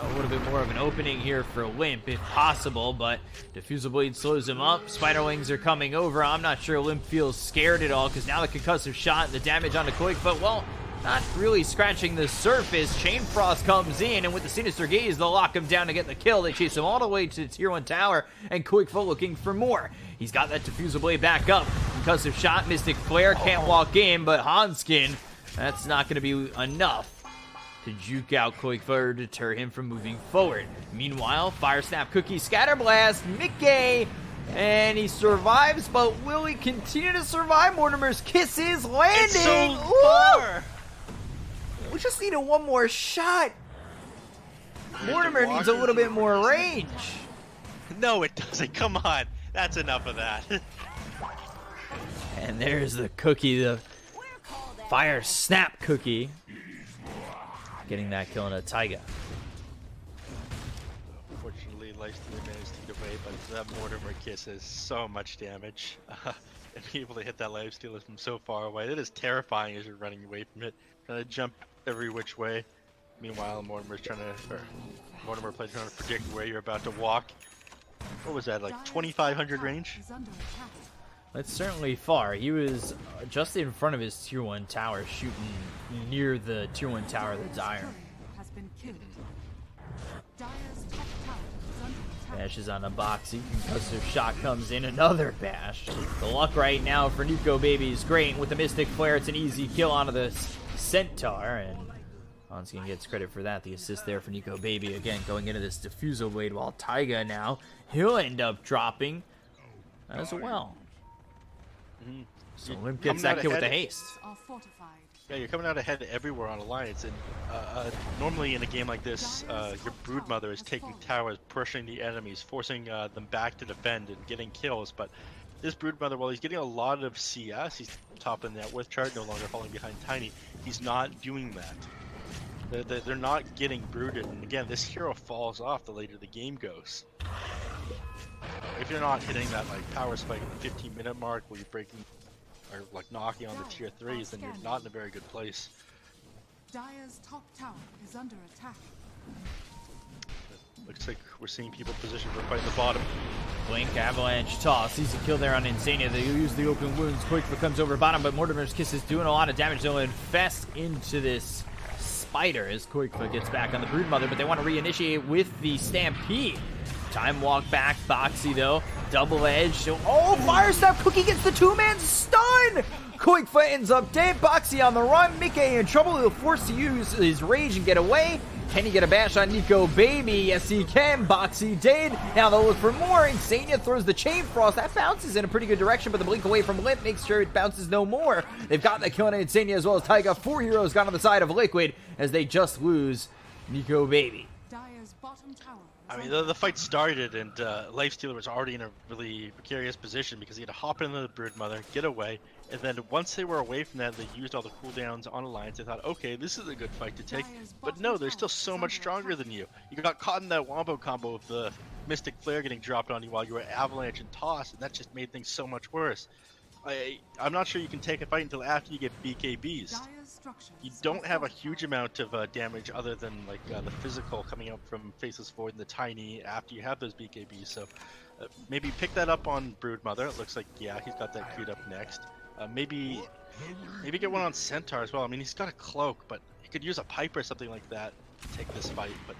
a little bit more of an opening here for Limp, if possible, but Diffusal Blade slows him up. Spiderwings are coming over. I'm not sure Limp feels scared at all, because now the concussive shot and the damage onto Quickfoot, well, not really scratching the surface. Chain Frost comes in, and with the Sinister Gaze, they'll lock him down to get the kill. They chase him all the way to the tier 1 tower, and Quickfoot looking for more. He's got that Diffusal Blade back up. Concussive shot, Mystic Flare, can't walk in, but Hanskin, that's not going to be enough to juke out Quickfoot or deter him from moving forward. Meanwhile, Fire Snap Cookie, Scatterblast, Mickey, and he survives, but will he continue to survive? Mortimer's Kisses landing! It's so far! We just needed one more shot. Mortimer needs a little bit more range. No, it doesn't. Come on. That's enough of that. And there's the cookie, the fire snap cookie. Getting that kill on a Taiga. Unfortunately, Lifestealer managed to get away, but that Mortimer kiss has so much damage. And being able to hit that Lifestealer from so far away, that is terrifying as you're running away from it. Trying to jump every which way. Meanwhile, Mortimer's Mortimer played trying to predict where you're about to walk. What was that, like 2,500 range? That's certainly far. He was just in front of his tier 1 tower, shooting near the tier 1 tower of the Dire. Bashes on a Boxy. Concussive shot comes in. Another bash. The luck right now for Nico Baby is great. With the Mystic Flare, it's an easy kill onto the Centaur. And Onskin gets credit for that. The assist there for Nico Baby. Again, going into this Diffusal Blade, while Taiga now, he'll end up dropping as well. So Limp gets that kill with the haste. Yeah, you're coming out ahead everywhere on Alliance, and normally in a game like this, your Broodmother is taking towers, pushing the enemies, forcing them back to defend and getting kills, but this Broodmother, while he's getting a lot of CS, he's top of the net worth chart, no longer falling behind Tiny, he's not doing that. They're not getting brooded, and again, this hero falls off the later the game goes. If you're not hitting that like power spike at the 15-minute mark where you're breaking or like knocking on the tier 3s, then you're not in a very good place. Dire's top tower is under attack. Looks like we're seeing people positioned for fight at the bottom. Blink, Avalanche, Toss. Easy kill there on Insania. They use the open wounds. Quick comes over bottom, but Mortimer's Kiss is doing a lot of damage. They'll infest into this Spider as Koikfa gets back on the Broodmother, but they want to reinitiate with the Stampede. Time walk back. Boxy, though. Double edge. So, oh, Fire Snap Cookie gets the two-man stun! Koikfa ends up dead. Boxy on the run. Mickey in trouble. He'll force to use his rage and get away. Can he get a bash on Nico Baby? Yes, he can. Boxy dead. Now they'll look for more. Insania throws the Chain Frost. That bounces in a pretty good direction, but the blink away from Limp makes sure it bounces no more. They've got the kill on Insania as well as Taiga. 4 heroes gone on the side of Liquid as they just lose Nico Baby. Dire's bottom tower. I mean, the fight started, and Lifestealer was already in a really precarious position because he had to hop into the Broodmother, get away, and then once they were away from that, they used all the cooldowns on Alliance. They thought, okay, this is a good fight to take, but no, they're still so much stronger than you. You got caught in that wombo combo of the Mystic Flare getting dropped on you while you were Avalanche and Toss, and that just made things so much worse. I'm not sure you can take a fight until after you get BKBs. You don't have a huge amount of damage other than like the physical coming up from Faceless Void and the Tiny after you have those BKBs. So maybe pick that up on Broodmother. It looks like, yeah, he's got that queued up next. Maybe get one on Centaur as well. I mean, he's got a cloak, but he could use a pipe or something like that to take this fight. But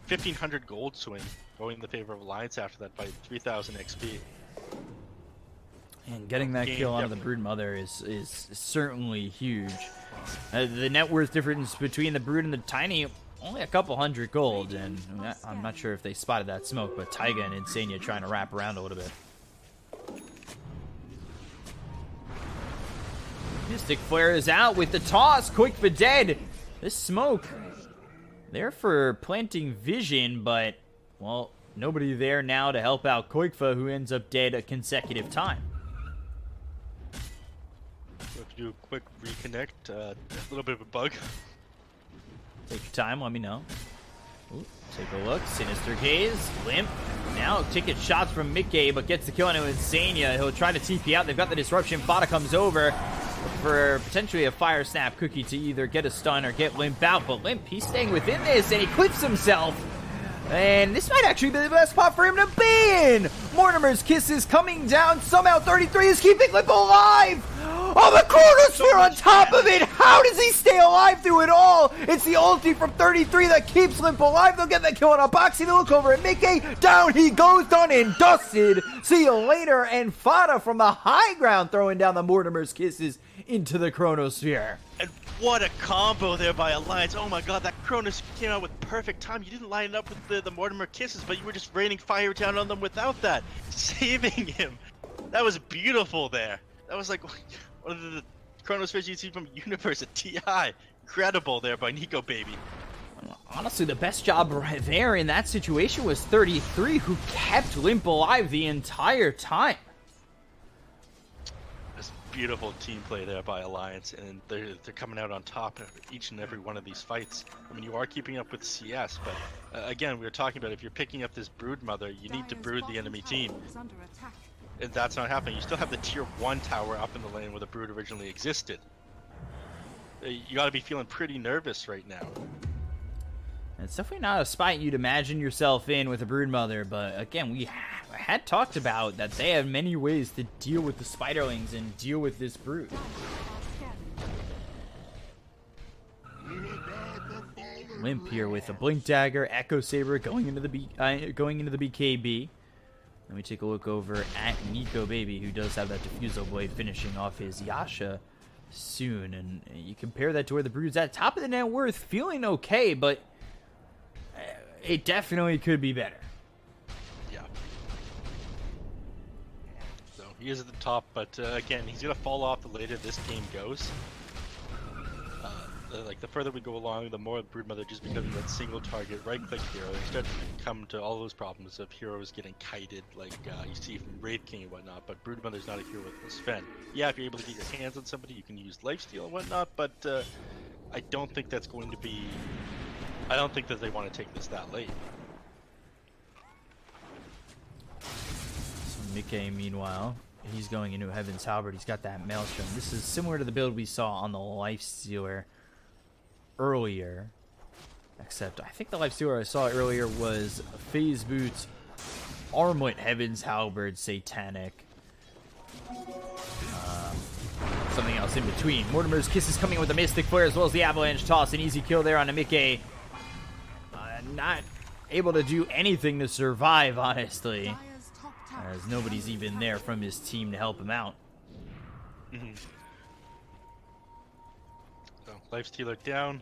1,500 gold swing going in the favor of Alliance after that fight, 3,000 XP. And getting that kill onto the Broodmother is certainly huge. The net worth difference between the Brood and the Tiny, only a couple hundred gold, and I'm not sure if they spotted that smoke, but Taiga and Insania trying to wrap around a little bit. Mystic Flare is out with the toss. Quick for dead. This smoke, there for planting vision, but, well, nobody there now to help out Koikfa, who ends up dead a consecutive time. We have to do a quick reconnect, a little bit of a bug. Take your time, let me know. Ooh, take a look, Sinister Gaze, Limp. Now taking shots from Mickey, but gets the kill on Insania. He'll try to TP out, they've got the disruption, Fada comes over for potentially a Fire Snap Cookie to either get a stun or get Limp out, but Limp, he's staying within this, and he clips himself. And this might actually be the best spot for him to be in! Mortimer's Kiss is coming down, somehow 33 is keeping Limp alive! Oh, the Chronosphere on top of it! How does he stay alive through it all? It's the ulti from 33 that keeps Limp alive. They'll get that kill on a Boxy. They'll look over at Mickey. Down he goes, done and dusted. See you later. And Fada from the high ground throwing down the Mortimer's Kisses into the Chronosphere. And what a combo there by Alliance. Oh my god, that Cronus came out with perfect time. You didn't line it up with the Mortimer Kisses, but you were just raining fire down on them without that. Saving him. That was beautiful there. That was like one of the Chronospheres you'd see from Universe at TI. Incredible there by Nico Baby. Honestly, the best job right there in that situation was 33, who kept Limp alive the entire time. This beautiful team play there by Alliance, and they're coming out on top of each and every one of these fights. I mean, you are keeping up with CS, but again, we were talking about if you're picking up this Brood Mother, you need to brood the enemy team. And that's not happening. You still have the tier 1 tower up in the lane where the Brood originally existed. You gotta be feeling pretty nervous right now. It's definitely not a spot you'd imagine yourself in with a Broodmother, but again, we had talked about that they have many ways to deal with the Spiderlings and deal with this Brood. Limp here with a Blink Dagger, Echo Saber going into the BKB. Let me take a look over at Nico Baby, who does have that Diffusal Blade finishing off his Yasha soon. And you compare that to where the Brood's at, top of the net worth, feeling okay, but it definitely could be better. Yeah. So he is at the top, but again, he's gonna fall off the later this game goes. Like the further we go along, the more Broodmother just becomes that single target right-click hero. They start to come to all those problems of heroes getting kited, like you see from Wraith King and whatnot. But Broodmother's not a hero with Sven. Yeah, if you're able to get your hands on somebody, you can use lifesteal and whatnot. But I don't think that's going to be. I don't think that they want to take this that late. So Mickey, meanwhile, he's going into Heaven's Halberd. He's got that Maelstrom. This is similar to the build we saw on the Lifestealer earlier, except I think the Lifestealer I saw earlier was Phase Boots, Armlet, Heaven's Halberd, Satanic, something else in between. Mortimer's Kiss is coming with a Mystic Flare as well as the Avalanche Toss. An easy kill there on Amike. Not able to do anything to survive, honestly, as nobody's even there from his team to help him out. So, Lifestealer down.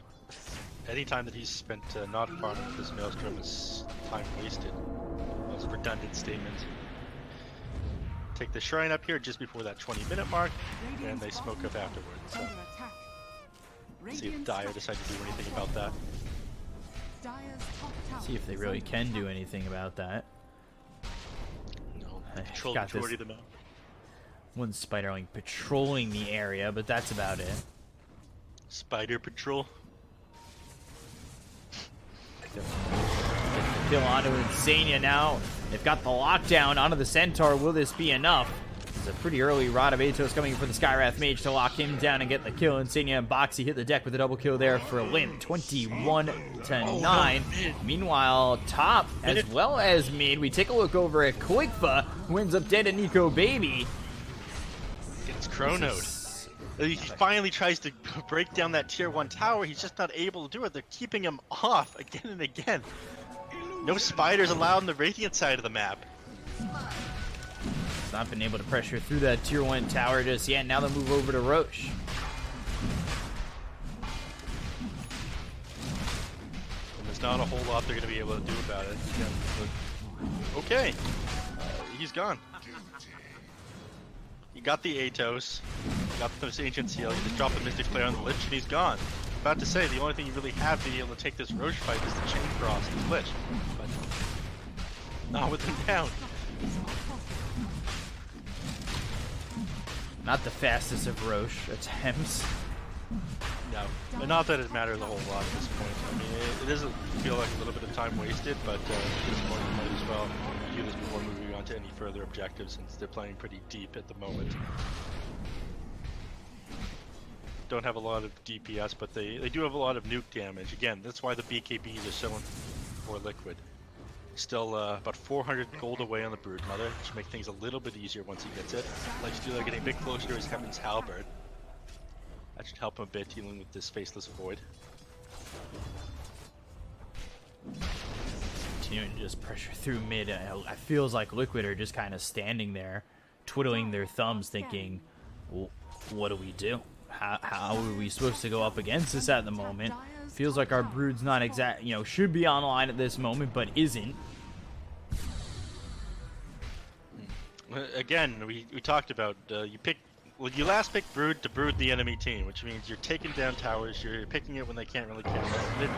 Anytime that he's spent not farming this Maelstrom is time wasted. That was a redundant statement. Take the Shrine up here just before that 20-minute mark, and they smoke up afterwards. So, see if Dire decide to do anything about that. See if they really can do anything about that. No, control the majority of the map. One Spiderling patrolling the area, but that's about it. Spider Patrol. Get the kill onto Insania now. They've got the lockdown onto the Centaur. Will this be enough? It's a pretty early Rod of Atos coming for the Skywrath Mage to lock him down and get the kill. Insania and Boxy hit the deck with a double kill there for Limp. 21-9. Meanwhile, top as well as mid. We take a look over at Quickfa, who ends up dead to Nico Baby. It's Chronoed. He finally tries to break down that tier 1 tower. He's just not able to do it. They're keeping him off again and again. No spiders allowed on the Radiant side of the map. He's not been able to pressure through that tier 1 tower just yet. Now they move over to Roche. And there's not a whole lot they're going to be able to do about it. Okay. He's gone. He got the Atos. Got the Ancient Seal. He just dropped the Mystic Flare on the Lich and he's gone. About to say, the only thing you really have to be able to take this Roche fight is the Chain Frost and Lich. But not with him down. Not the fastest of Roche attempts. No, and not that it matters a whole lot at this point. I mean, it doesn't feel like a little bit of time wasted, but at this point you might as well do this before moving on to any further objectives since they're playing pretty deep at the moment. Don't have a lot of DPS, but they do have a lot of nuke damage. Again, that's why the BKBs are so for Liquid. Still about 400 gold away on the Broodmother, which make things a little bit easier once he gets it. Lifestealer getting a bit closer to his Heaven's Halberd. That should help him a bit dealing with this Faceless Void. Continuing to just pressure through mid. It feels like Liquid are just kind of standing there, twiddling their thumbs, thinking, well, what do we do? How are we supposed to go up against this at the moment? Feels like our Brood's not exact, should be online at this moment, but isn't. Again, we talked about you pick Well, you last picked Brood to brood the enemy team, which means you're taking down towers, you're picking it when they can't really catch it.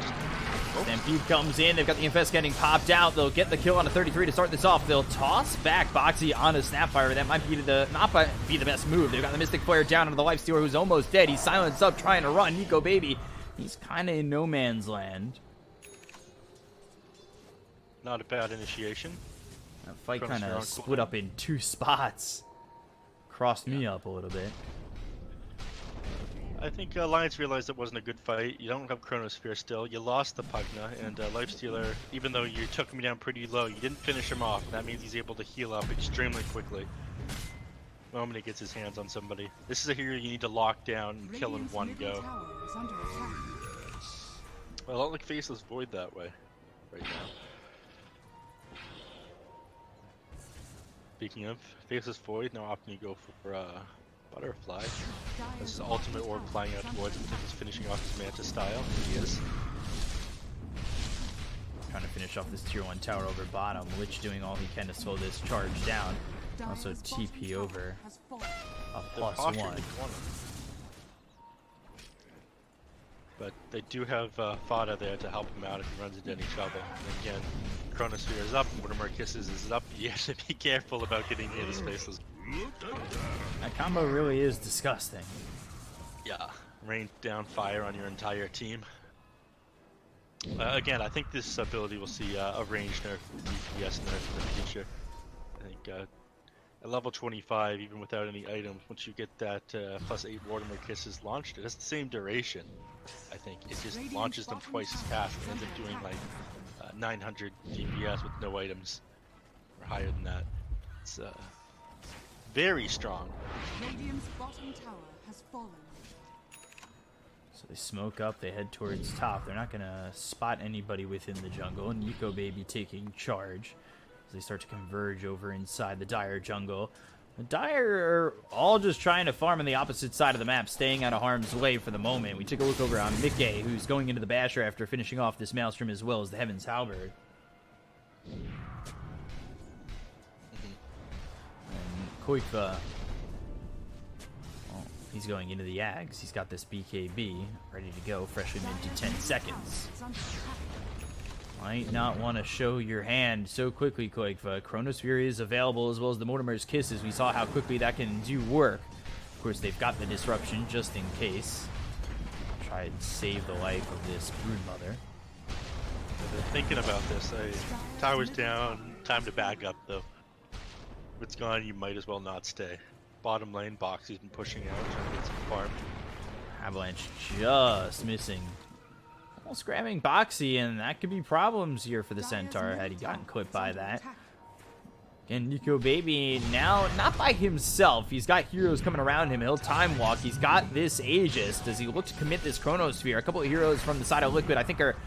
Stampede comes in, they've got the Infest getting popped out, they'll get the kill on a 33 to start this off, they'll toss back Boxy on a Snapfire, that might be not be the best move. They've got the Mystic Flare down onto the Lifestealer who's almost dead, he's silenced up trying to run, Nico Baby, he's kind of in no man's land. Not a bad initiation. That fight kind of split up in two spots. Crossed me up a little bit. I think Alliance realized it wasn't a good fight. You don't have Chronosphere still. You lost the Pugna, and Lifestealer, even though you took him down pretty low, you didn't finish him off. That means he's able to heal up extremely quickly the moment he gets his hands on somebody. This is a hero you need to lock down and kill in one go. Well, I don't like Faceless Void that way right now. Speaking of Faceless Void, now often you go for Butterfly. This is the ultimate orb flying out towards him. I think he's finishing off his Manta style. He is. Trying to finish off this tier 1 tower over bottom. Lich doing all he can to slow this charge down. Also TP over a +1. But they do have Fada there to help him out if he runs into any trouble. And again, Chronosphere is up, Mortimer Kisses is up. You have to be careful about getting near the spaceless. That combo really is disgusting. Yeah, rain down fire on your entire team. Again, I think this ability will see a range nerf, DPS nerf in the future. I think at level 25, even without any items, once you get that +8 Mortimer Kisses launched, it has the same duration. I think it just launches them twice as fast and ends up doing like 900 DPS with no items, or higher than that. It's very strong. Radiant's bottom tower has fallen. So they smoke up, they head towards top. They're not gonna spot anybody within the jungle. Nico Baby taking charge as they start to converge over inside the Dire jungle. The Dire are all just trying to farm on the opposite side of the map, staying out of harm's way for the moment. We take a look over on Mickey, who's going into the Basher after finishing off this Maelstrom as well as the Heaven's Halberd. Koifa, well, he's going into the Ags. He's got this BKB ready to go, freshly minted 10 seconds. Might not want to show your hand so quickly, Koifa. Chronosphere is available as well as the Mortimer's Kisses. We saw how quickly that can do work. Of course, they've got the disruption just in case. Try and save the life of this Broodmother. I've been thinking about this. Tower's down, time to back up though. If it's gone, you might as well not stay. Bottom lane, Boxy's been pushing out, trying to get some farm. Avalanche just missing. Almost grabbing Boxy, and that could be problems here for the Centaur had he gotten clipped by that. And Nico Baby now not by himself. He's got heroes coming around him. He'll time walk. He's got this Aegis. Does he look to commit this Chronosphere? A couple of heroes from the side of Liquid I think are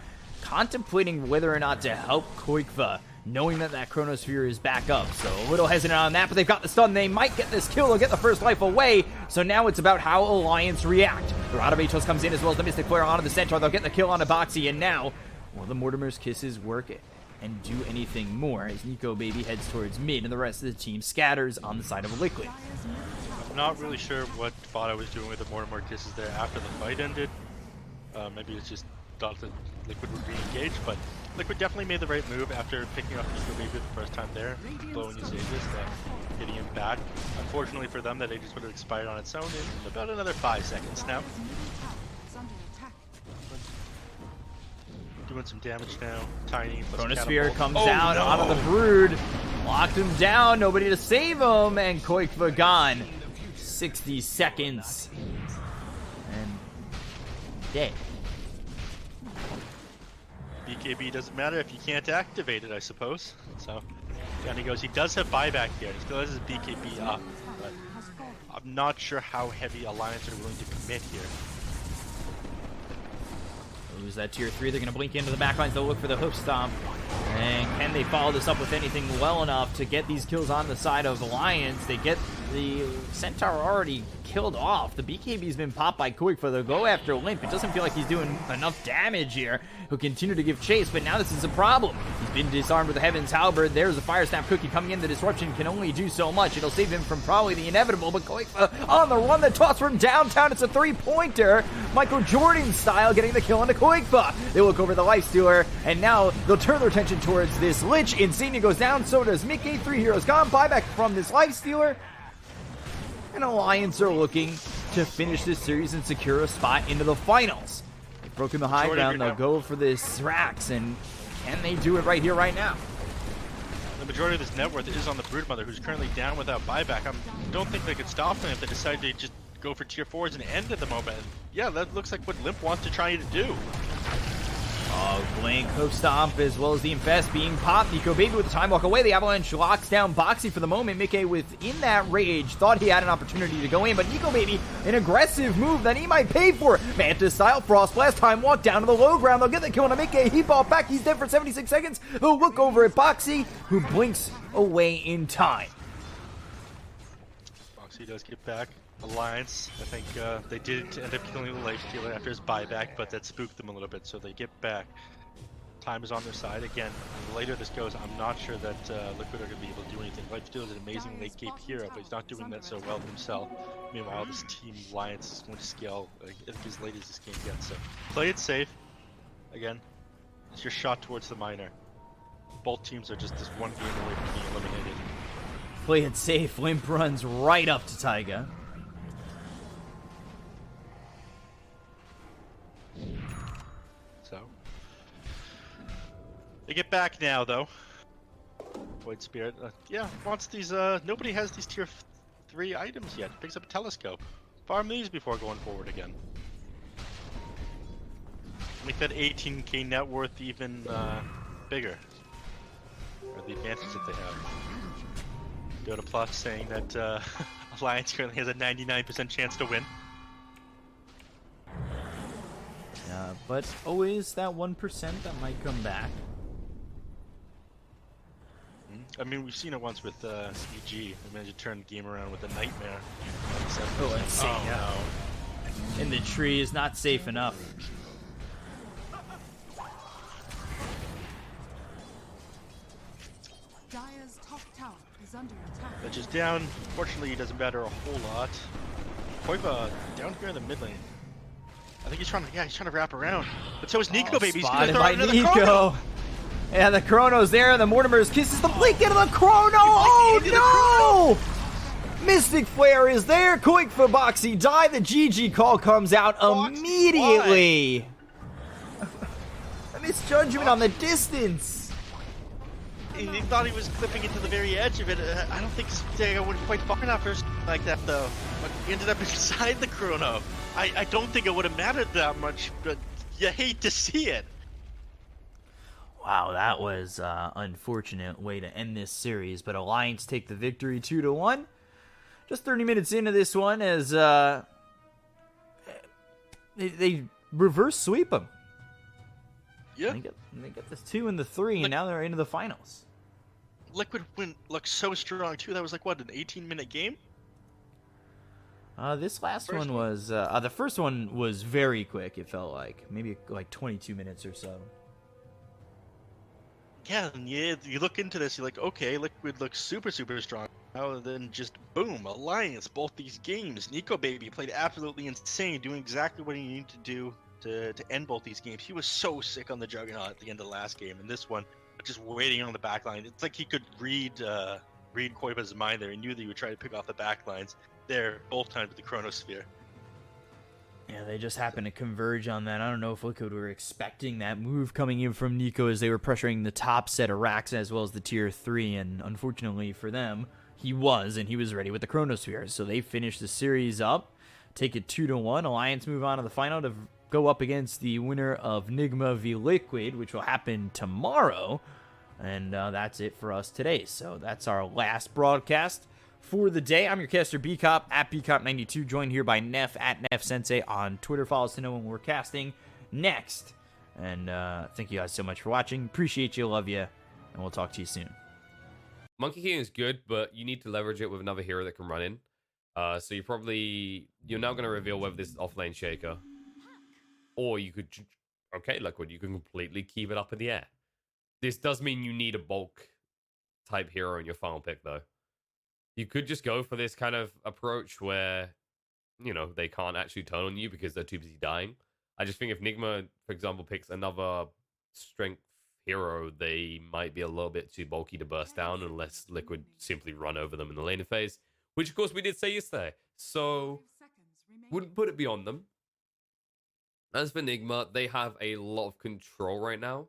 contemplating whether or not to help Koikva, knowing that that Chronosphere is back up. So a little hesitant on that, but they've got the stun. They might get this kill. They'll get the first life away. So now it's about how Alliance react. The Rod of Atos comes in as well as the Mystic Flare onto the Centaur. They'll get the kill on Boxy, and now will the Mortimer's Kisses work and do anything more as Nico Baby heads towards mid and the rest of the team scatters on the side of Liquid. I'm not really sure what Fada was doing with the Mortimer Kisses there after the fight ended. Maybe it's just thought that Liquid would re-engage, but Liquid definitely made the right move after picking up Nico Baby the first time there, blowing his Aegis, hitting him back. Unfortunately for them, that Aegis would have expired on its own in about another 5 seconds now. Doing some damage now. Tiny. Chronosphere comes out onto the Brood. Locked him down. Nobody to save him. And Koikva gone. 60 seconds. And dead. BKB doesn't matter if you can't activate it, I suppose. So down he goes. He does have buyback here. He still has his BKB up. But I'm not sure how heavy Alliance are willing to commit here. Lose that tier 3. They're going to blink into the backlines. They'll look for the hoof stomp. And can they follow this up with anything well enough to get these kills on the side of Alliance? They get the Centaur already killed off. The BKB's been popped by Quick for the go after Limp. It doesn't feel like he's doing enough damage here. He'll continue to give chase, but now this is a problem. He's been disarmed with the Heaven's Halberd. There's a Fire Snap Cookie coming in. The disruption can only do so much. It'll save him from probably the inevitable, but Quick on the run. The toss from downtown. It's a three-pointer. Michael Jordan style getting the kill on the Koikfa. They look over the Lifestealer, and now they'll turn their attention towards this Lich. Insignia goes down, so does Mickey. 3 heroes gone. Buyback from this Lifestealer. And Alliance are looking to finish this series and secure a spot into the finals. They've broken the high ground. They'll go for this Rax, and can they do it right here, right now? The majority of this net worth is on the Broodmother, who's currently down without buyback. I don't think they could stop them if they decide to just go for tier 4s and end at the moment. Yeah, that looks like what Limp wants to try to do. Oh, Blink, Hook Stomp, as well as the Infest being popped. Nico Baby with the time walk away. The Avalanche locks down Boxy for the moment. Mickey within that rage thought he had an opportunity to go in, but Nico Baby, an aggressive move that he might pay for. Mantis style Frost Blast, time walk down to the low ground. They'll get the kill on a Mickey. He ball back. He's dead for 76 seconds. They'll look over at Boxy, who blinks away in time. Boxy does get back. Alliance, I think they did end up killing the Lifestealer after his buyback, but that spooked them a little bit, so they get back. Time is on their side. Again, the later this goes, I'm not sure that Liquid are going to be able to do anything. Lifestealer is an amazing late game hero, but he's not doing that so well himself. Meanwhile, this team Alliance is going to scale as late as this game gets, so play it safe. Again, it's your shot towards the minor. Both teams are just this one game away from being eliminated. Play it safe. Limp runs right up to Taiga. So they get back now, though. Void Spirit, yeah, wants these. Nobody has these tier 3 items yet. Picks up a telescope. Farm these before going forward again. Make that 18k net worth even bigger. Or the advantage that they have. Dota Plus saying that Alliance currently has a 99% chance to win. But always that 1% that might come back. I mean, we've seen it once with EG. I managed to turn the game around with a Nightmare. Oh, insane. Oh, yeah. No. And the tree is not safe enough. Dire's top tower is under attack. Which is down. Fortunately, it doesn't matter a whole lot. Koiba down here in the mid lane. I think he's trying to wrap around. But so is Nico, baby. He's gonna Spotted throw by out another Nico. Chrono. Yeah, the Chrono's there. The Mortimer's kisses the blink into the Chrono. Oh no! Mystic Flare is there. Quick for Boxy die. The GG call comes out immediately. A misjudgment on the distance. He thought he was clipping into the very edge of it. I don't think Stego would quite far enough first like that though. But he ended up inside the Chrono. I don't think it would have mattered that much, but you hate to see it. Wow, that was unfortunate way to end this series, but Alliance take the victory 2-1. Just 30 minutes into this one as they reverse sweep them. Yeah. They get this 2 and the 3, and now they're into the finals. Liquid looked so strong too. That was like what, an 18-minute game? This last one was the first one was very quick. It felt like maybe like 22 minutes or so. Yeah, and you look into this, you're like, okay, Liquid looks super strong. Now then, just boom, Alliance, both these games. Nico Baby played absolutely insane, doing exactly what he needed to do to end both these games. He was so sick on the Juggernaut at the end of the last game, and this one, just waiting on the back line. It's like he could read Koiba's mind there. He knew that he would try to pick off the back lines there both times with the Chronosphere. Yeah, they just happened to converge on that. I don't know if Liquid were expecting that move coming in from Nico as they were pressuring the top set of racks as well as the tier 3, and unfortunately for them, he was ready with the Chronosphere. So they finished the series up, take it 2-1. Alliance move on to the final to go up against the winner of Nigma v Liquid, which will happen tomorrow. And that's it for us today. So that's our last broadcast for the day. I'm your caster Bcop at Bcop92, joined here by Neff at NeffSensei on Twitter. Follow us to know when we're casting next. And thank you guys so much for watching. Appreciate you, love you, and we'll talk to you soon. Monkey King is good, but you need to leverage it with another hero that can run in. So you're now going to reveal whether this is offlane Shaker, or you could, okay, Liquid, you can completely keep it up in the air. This does mean you need a bulk type hero in your final pick, though. You could just go for this kind of approach where, they can't actually turn on you because they're too busy dying. I just think if Nigma, for example, picks another strength hero, they might be a little bit too bulky to burst down unless Liquid simply run over them in the laning phase, which of course we did say yesterday. So wouldn't put it beyond them. As for Nigma, they have a lot of control right now.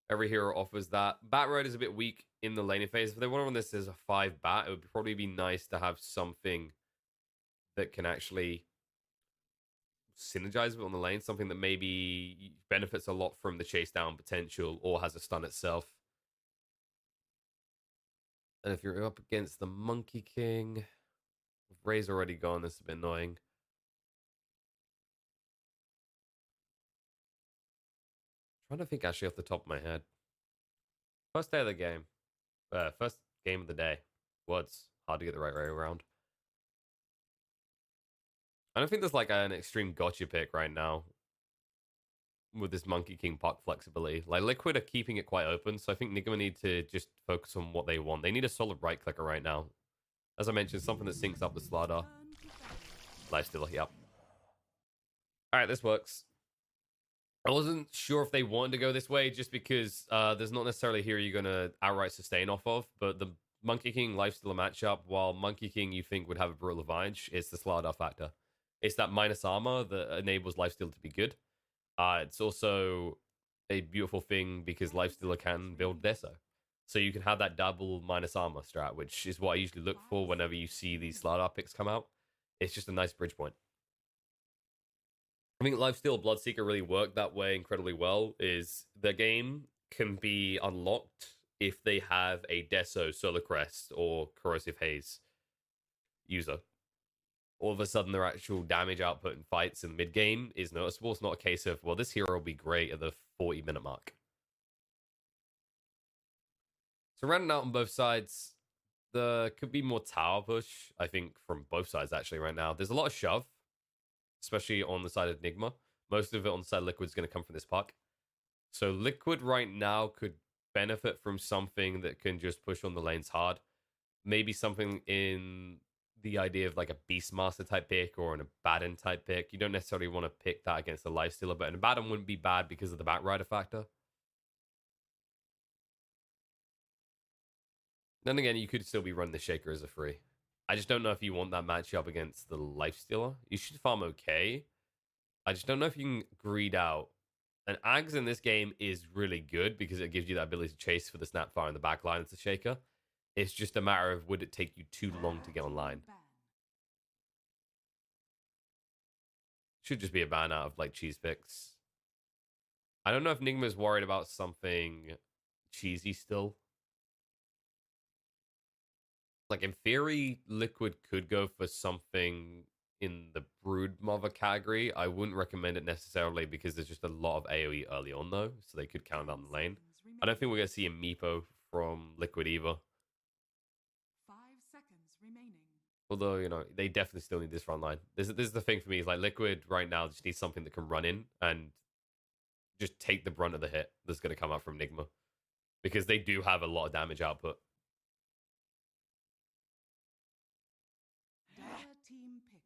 Every hero offers that. Bat Ride is a bit weak in the laning phase. If they want to run this as a 5 bat, it would probably be nice to have something that can actually synergize with on the lane, something that maybe benefits a lot from the chase down potential or has a stun itself. And if you're up against the Monkey King, with Ray's already gone, this is a bit annoying. I'm trying to think actually off the top of my head. First day of the game. First game of the day. Words. Hard to get the right way around. I don't think there's like an extreme gotcha pick right now with this Monkey King puck flexibility. Like Liquid are keeping it quite open, so I think Nigma need to just focus on what they want. They need a solid right clicker right now. As I mentioned, something that syncs up with Slardar. Lifestealer, yep. Alright, this works. I wasn't sure if they wanted to go this way just because there's not necessarily a hero you're going to outright sustain off of, but the Monkey King Lifestealer matchup, while Monkey King you think would have a Brutal Advantage, it's the Slardar factor. It's that minus armor that enables Lifesteal to be good. It's also a beautiful thing because Lifestealer can build Deso. So you can have that double minus armor strat, which is what I usually look for whenever you see these Slardar picks come out. It's just a nice bridge point. I think Lifesteal Bloodseeker really worked that way incredibly well, is the game can be unlocked if they have a Deso, Solar Crest, or Corrosive Haze user. All of a sudden, their actual damage output in fights in the mid-game is noticeable. It's not a case of, well, this hero will be great at the 40-minute mark. So rounding out on both sides, there could be more tower push, I think, from both sides, actually, right now. There's a lot of shove, especially on the side of Nigma. Most of it on the side of Liquid is going to come from this puck. So Liquid right now could benefit from something that can just push on the lanes hard. Maybe something in the idea of like a Beastmaster type pick or an Abaddon type pick. You don't necessarily want to pick that against a Lifestealer, but an Abaddon wouldn't be bad because of the Bat Rider factor. Then again, you could still be running the Shaker as a free. I just don't know if you want that matchup against the Lifestealer. You should farm okay. I just don't know if you can greed out. And Ags in this game is really good because it gives you that ability to chase for the Snapfire in the back line as a Shaker. It's just a matter of would it take you too long to get online. Should just be a ban out of like cheese picks. I don't know if Nigma's worried about something cheesy still. Like in theory, Liquid could go for something in the Brood Mother category. I wouldn't recommend it necessarily because there's just a lot of AoE early on though, so they could count down the lane. I don't think we're gonna see a Meepo from Liquid either. 5 seconds remaining. Although, they definitely still need this front line. This is the thing for me, is like Liquid right now just needs something that can run in and just take the brunt of the hit that's going to come out from Nigma. Because they do have a lot of damage output. Team pick.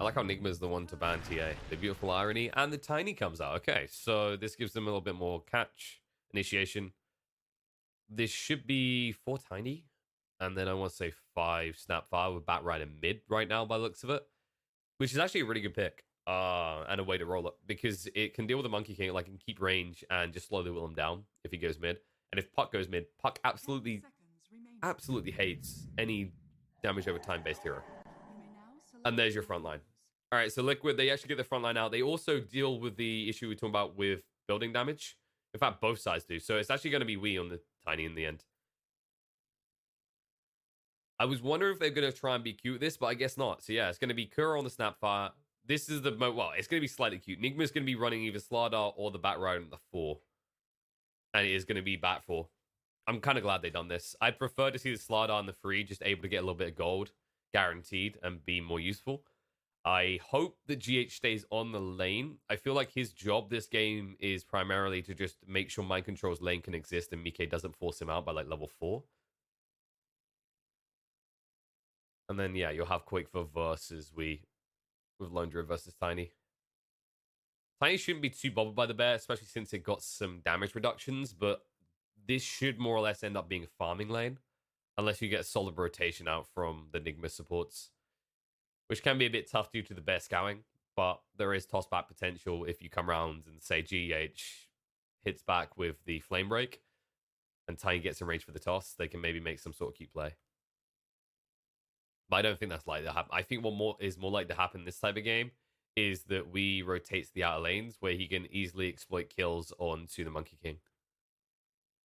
I like how Nigma's the one to ban TA. The beautiful irony. And the Tiny comes out. Okay, so this gives them a little bit more catch initiation. This should be 4 Tiny. And then I want to say 5 Snapfire with Bat Rider mid right now by the looks of it. Which is actually a really good pick. And a way to roll it. Because it can deal with the Monkey King. Like, can keep range and just slowly will him down if he goes mid. And if Puck goes mid, Puck absolutely hates any damage over time-based hero. And there's your front line. All right, so Liquid, they actually get the front line out. They also deal with the issue we're talking about with building damage. In fact, both sides do. So it's actually going to be Wii on the Tiny in the end. I was wondering if they're going to try and be cute with this, but I guess not. So yeah, it's going to be Kura on the Snapfire, this is the well, it's going to be slightly cute. Nigma's going to be running either Slardar or the Bat Rider at the 4. And it is going to be Bat 4. I'm kind of glad they done this. I'd prefer to see the Slardar in the 3, just able to get a little bit of gold, guaranteed, and be more useful. I hope that GH stays on the lane. I feel like his job this game is primarily to just make sure Mind Control's lane can exist and Mike doesn't force him out by like level 4. And then, yeah, you'll have Quake for versus with Lone Druid versus Tiny. Tiny shouldn't be too bothered by the bear, especially since it got some damage reductions, but this should more or less end up being a farming lane, unless you get a solid rotation out from the Nigma supports, which can be a bit tough due to the bear scouting, but there is toss back potential if you come around and say GH hits back with the Flame Break, and Tiny gets in range for the toss, they can maybe make some sort of cute play. But I don't think that's likely to happen. I think what is more likely to happen in this type of game is that we rotate to the outer lanes where he can easily exploit kills onto the Monkey King.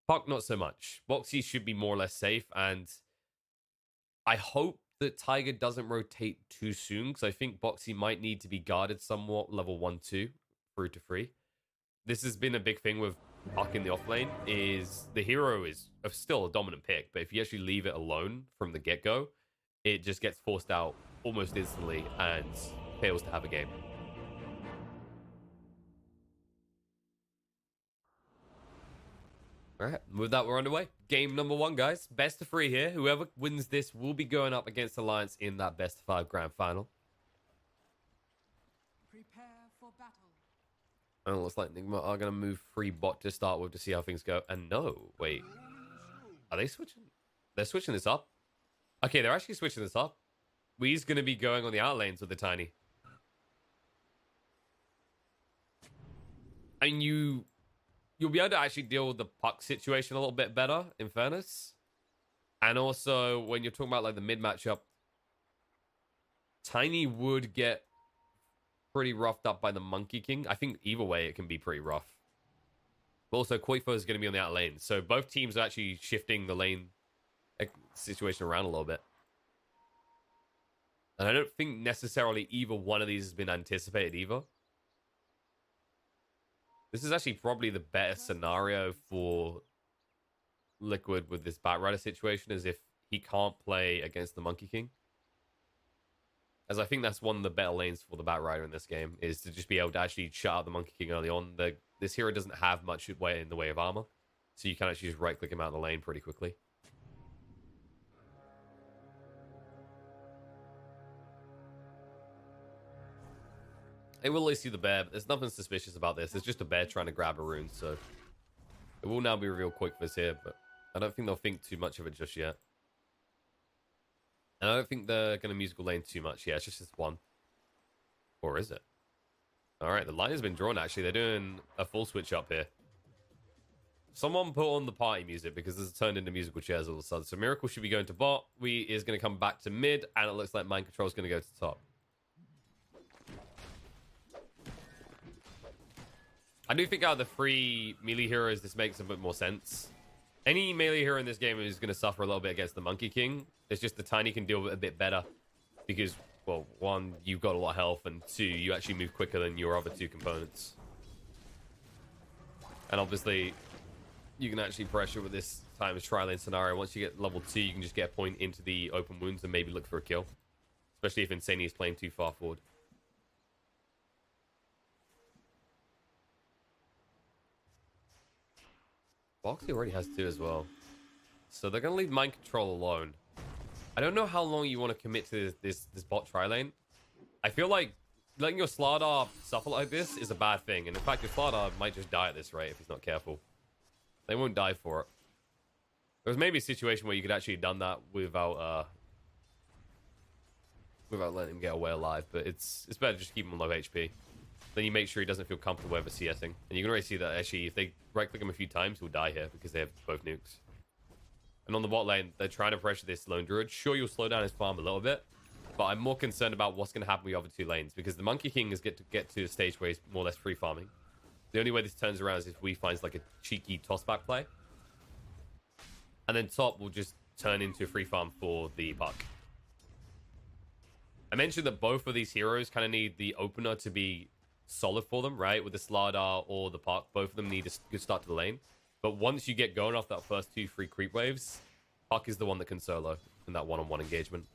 Puck, not so much. Boxy should be more or less safe, and I hope that Tiger doesn't rotate too soon, because I think Boxy might need to be guarded somewhat level 1-2 through to 3. This has been a big thing with Puck in the off lane, is the hero is still a dominant pick, but if you actually leave it alone from the get-go, it just gets forced out almost instantly and fails to have a game. All right, with that, we're underway. Game number 1, guys. Best of 3 here. Whoever wins this will be going up against Alliance in that best of 5 grand final. Prepare for battle. And it looks like Nigma are going to move free bot to start with to see how things go. And no, wait. Are they switching? They're switching this up? Okay, they're actually switching this up. Wee's going to be going on the out lanes with the Tiny. And you'll be able to actually deal with the Puck situation a little bit better, in fairness. And also, when you're talking about like the mid matchup, Tiny would get pretty roughed up by the Monkey King. I think either way it can be pretty rough. But also, Koifo is going to be on the out lane. So both teams are actually shifting the lane situation around a little bit. And I don't think necessarily either one of these has been anticipated either. This is actually probably the better scenario for Liquid with this Bat Rider situation, is if he can't play against the Monkey King. As I think that's one of the better lanes for the Bat Rider in this game, is to just be able to actually shut out the Monkey King early on. This hero doesn't have much in the way of armor, so you can actually just right-click him out of the lane pretty quickly. They will at least see the bear, but there's nothing suspicious about this. It's just a bear trying to grab a rune, so it will now be revealed quick for this here, but I don't think they'll think too much of it just yet. And I don't think they're going to musical lane too much. Yeah, it's just this one. Or is it? Alright, the line has been drawn, actually. They're doing a full switch up here. Someone put on the party music, because this has turned into musical chairs all of a sudden. So Miracle should be going to bot. Wee is going to come back to mid, and it looks like Mind Control is going to go to top. I do think out of the 3 melee heroes, this makes a bit more sense. Any melee hero in this game is going to suffer a little bit against the Monkey King. It's just the Tiny can deal with it a bit better. Because, well, 1, you've got a lot of health, and 2, you actually move quicker than your other 2 components. And obviously, you can actually pressure with this times tri-lane scenario. Once you get level 2, you can just get a point into the open wounds and maybe look for a kill. Especially if Insani is playing too far forward. Boxy already has 2 as well. So they're going to leave Mind Control alone. I don't know how long you want to commit to this bot tri-lane. I feel like letting your Slardar suffer like this is a bad thing. And in fact, your Slardar might just die at this rate if he's not careful. They won't die for it. There was maybe a situation where you could actually have done that without letting him get away alive. But it's better to just keep him on low HP. Then you make sure he doesn't feel comfortable ever CSing. And you can already see that actually if they right-click him a few times, he'll die here because they have both nukes. And on the bot lane, they're trying to pressure this Lone Druid. Sure, you'll slow down his farm a little bit, but I'm more concerned about what's going to happen with the other 2 lanes, because the Monkey King is get to a stage where he's more or less free farming. The only way this turns around is if we finds like a cheeky toss-back play. And then top will just turn into a free farm for the Puck. I mentioned that both of these heroes kind of need the opener to be solid for them, right? With the Slardar or the Puck, both of them need a good start to the lane. But once you get going off that first 2-3 creep waves, Puck is the one that can solo in that one-on-one engagement.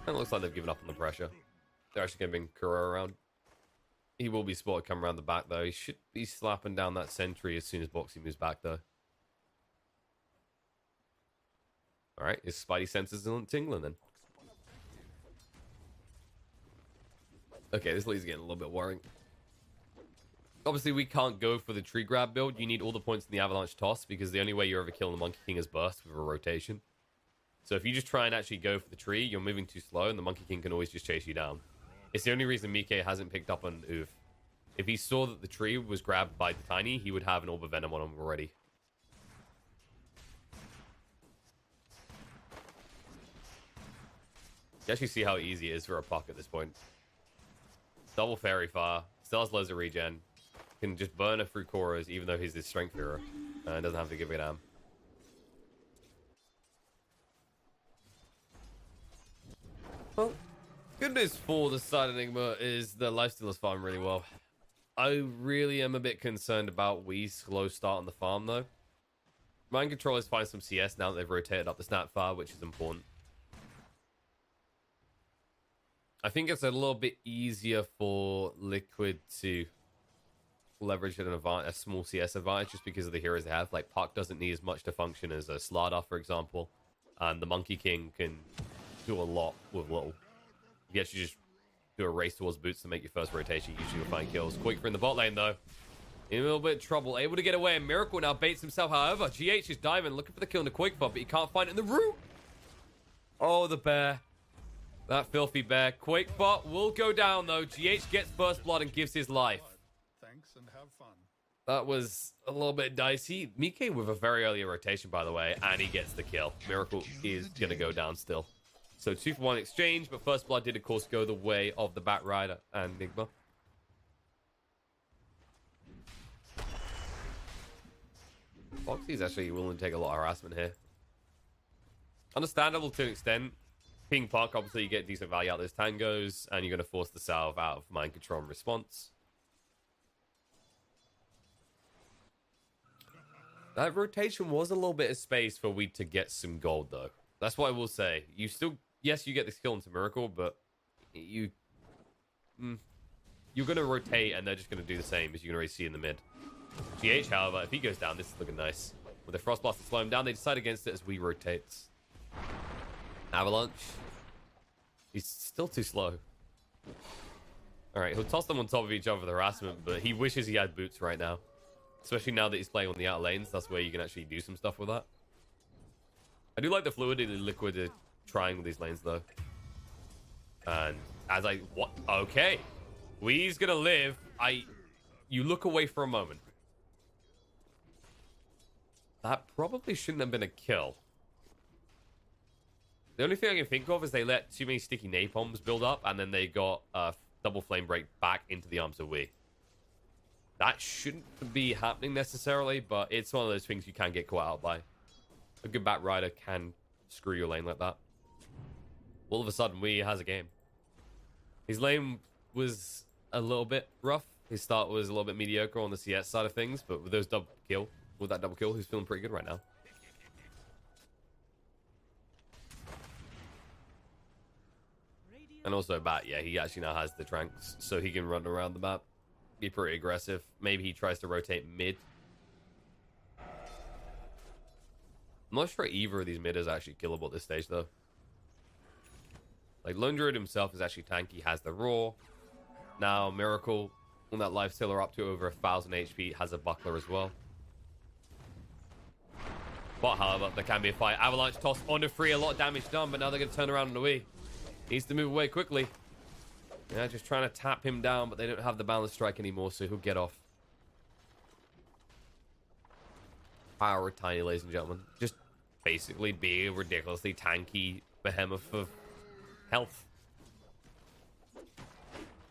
It looks like they've given up on the pressure. They're actually going to bring Kuro around. He will be spotted come around the back, though. He should be slapping down that sentry as soon as Boxy moves back, though. Alright, his Spidey senses aren't tingling, then. Okay, this lead's getting a little bit worrying. Obviously, we can't go for the tree grab build. You need all the points in the Avalanche toss, because the only way you're ever killing the Monkey King is burst with a rotation. So if you just try and actually go for the tree, you're moving too slow, and the Monkey King can always just chase you down. It's the only reason Mike hasn't picked up on Uv. If he saw that the tree was grabbed by the Tiny, he would have an Orb of Venom on him already. You actually see how easy it is for a Puck at this point. Double Fairy Fire, still has loads of regen, can just burn it through Koras even though he's this strength hero, and doesn't have to give a damn. Well, good news for the side Enigma is the lifesteal is farming really well. I really am a bit concerned about Wee's slow start on the farm though. Mind Control is finding some CS now that they've rotated up the snap fire, which is important. I think it's a little bit easier for Liquid to leverage a small CS advantage just because of the heroes they have. Like, Puck doesn't need as much to function as a Slardar, for example. And the Monkey King can do a lot with little. You actually just do a race towards boots to make your first rotation. Usually you'll find kills. Quick for in the bot lane, though. In a little bit of trouble. Able to get away. And Miracle now baits himself, however. GH is diving, looking for the kill in the quick bot, but he can't find it in the root. Oh, the bear. That filthy bear. Quake bot will go down, though. GH gets first blood and gives his life. Thanks and have fun. That was a little bit dicey. Mike with a very early rotation, by the way, and he gets the kill. Miracle is going to go down still. So 2-for-1 exchange, but first blood did, of course, go the way of the Bat Rider and Enigma. Foxy's actually willing to take a lot of harassment here. Understandable to an extent. Ping Puck, obviously you get decent value out of those tangos, and you're going to force the salve out of mind control and response. That rotation was a little bit of space for Weed to get some gold, though. That's what I will say. You still, yes, you get the skill into Miracle, but you're going to rotate, and they're just going to do the same as you can already see in the mid. GH, however, if he goes down, this is looking nice. With the Frostblast to slow him down, they decide against it as we rotates. Avalanche. He's still too slow. Alright, he'll toss them on top of each other with harassment, but he wishes he had boots right now. Especially now that he's playing on the outer lanes. That's where you can actually do some stuff with that. I do like the fluidity Liquid are trying with these lanes, though. And as I... What? Okay. Wee's gonna live. You look away for a moment. That probably shouldn't have been a kill. The only thing I can think of is they let too many sticky napalms build up, and then they got a double flame break back into the arms of Wee. That shouldn't be happening necessarily, but it's one of those things you can get caught out by. A good Bat Rider can screw your lane like that. All of a sudden, Wee has a game. His lane was a little bit rough. His start was a little bit mediocre on the CS side of things, but with that double kill, he's feeling pretty good right now. And also Bat, yeah, he actually now has the tranks, so he can run around the map, be pretty aggressive. Maybe he tries to rotate mid. I'm not sure either of these mid is actually killable at this stage, though. Like, Lone Druid himself is actually tanky, has the Roar. Now, Miracle, on that Lifestealer up to over 1,000 HP, has a Buckler as well. But, however, there can be a fight. Avalanche toss onto free, a lot of damage done, but now they're going to turn around on the Wii. Needs to move away quickly. Yeah, just trying to tap him down, but they don't have the balance strike anymore, so he'll get off. Power Tiny, ladies and gentlemen. Just basically be a ridiculously tanky behemoth of health.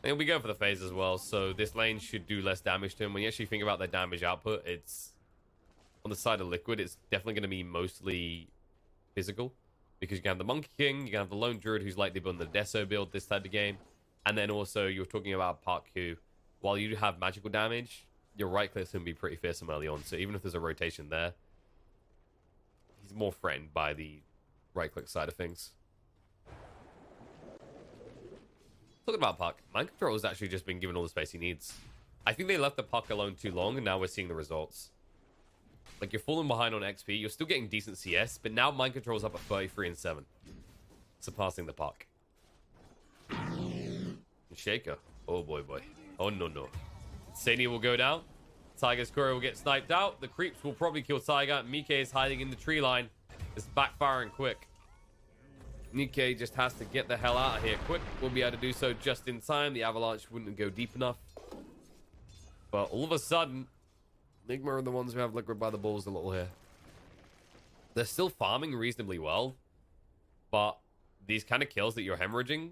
And we go for the phase as well, so this lane should do less damage to him. When you actually think about their damage output, it's on the side of Liquid, it's definitely going to be mostly physical. Because you can have the Monkey King, you can have the Lone Druid who's likely building the Deso build this type of game. And then also you're talking about Park who, while you have magical damage, your right click's going to be pretty fearsome early on. So even if there's a rotation there, he's more threatened by the right click side of things. Talking about Puck, Mind Control has actually just been given all the space he needs. I think they left the Puck alone too long, and now we're seeing the results. Like, you're falling behind on XP, you're still getting decent CS, but now Mind Control's up at 33 and 7. Surpassing the Puck. Shaker. Oh boy. Oh no. Sania will go down. Tiger's courier will get sniped out. The creeps will probably kill Tiger. Mike is hiding in the tree line. It's backfiring quick. Nikkei just has to get the hell out of here quick. We'll be able to do so just in time. The avalanche wouldn't go deep enough. But all of a sudden, Enigma are the ones who have Liquid by the balls a little here. They're still farming reasonably well. But these kind of kills that you're hemorrhaging,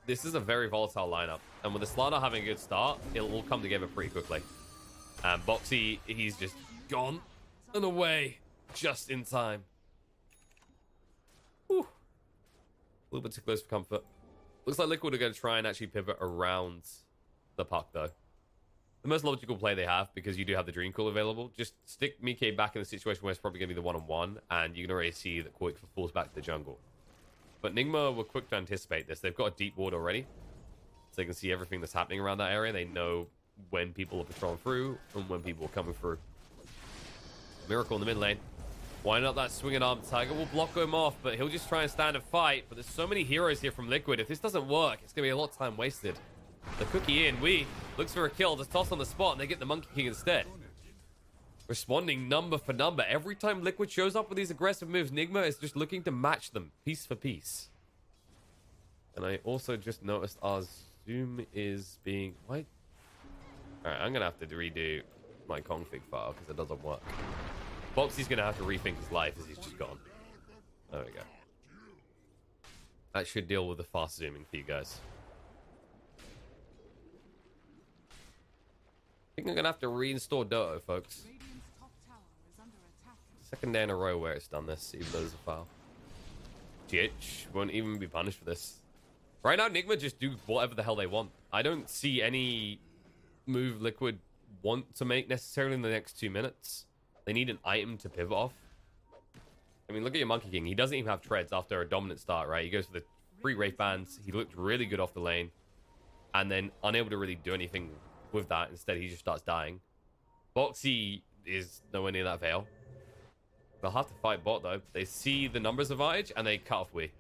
this is a very volatile lineup. And with the Slana having a good start, it'll all come together pretty quickly. And Boxy, he's just gone and away just in time. Whew. A little bit too close for comfort. Looks like Liquid are going to try and actually pivot around the Puck, though. The most logical play they have, because you do have the Dream Call available, just stick Mike back in the situation where it's probably going to be the one-on-one, and you can already see that Quick falls back to the jungle. But Nigma were quick to anticipate this. They've got a deep ward already, so they can see everything that's happening around that area. They know when people are patrolling through and when people are coming through. Miracle in the mid lane. Winding up that swinging arm. Tiger will block him off, but he'll just try and stand and fight. But there's so many heroes here from Liquid. If this doesn't work, it's going to be a lot of time wasted. The cookie in. Looks for a kill. Just toss on the spot, and they get the Monkey King instead. Responding number for number. Every time Liquid shows up with these aggressive moves, Nigma is just looking to match them piece for piece. And I also just noticed our zoom is being... Why? Alright, I'm going to have to redo my config file because it doesn't work. Boxy's going to have to rethink his life as he's just gone. There we go. That should deal with the fast zooming for you guys. I think I'm going to have to reinstall Doto, folks. Second day in a row where it's done this, even though there's a foul. GH won't even be punished for this. Right now, Nigma just do whatever the hell they want. I don't see any move Liquid want to make necessarily in the next 2 minutes. They need an item to pivot off. I mean, look at your Monkey King. He doesn't even have treads after a dominant start, right? He goes for the 3 Wraith Bands. He looked really good off the lane. And then unable to really do anything with that. Instead, he just starts dying. Boxy is nowhere near that Veil. They'll have to fight bot, though. They see the numbers advantage, and they cut off Wii. He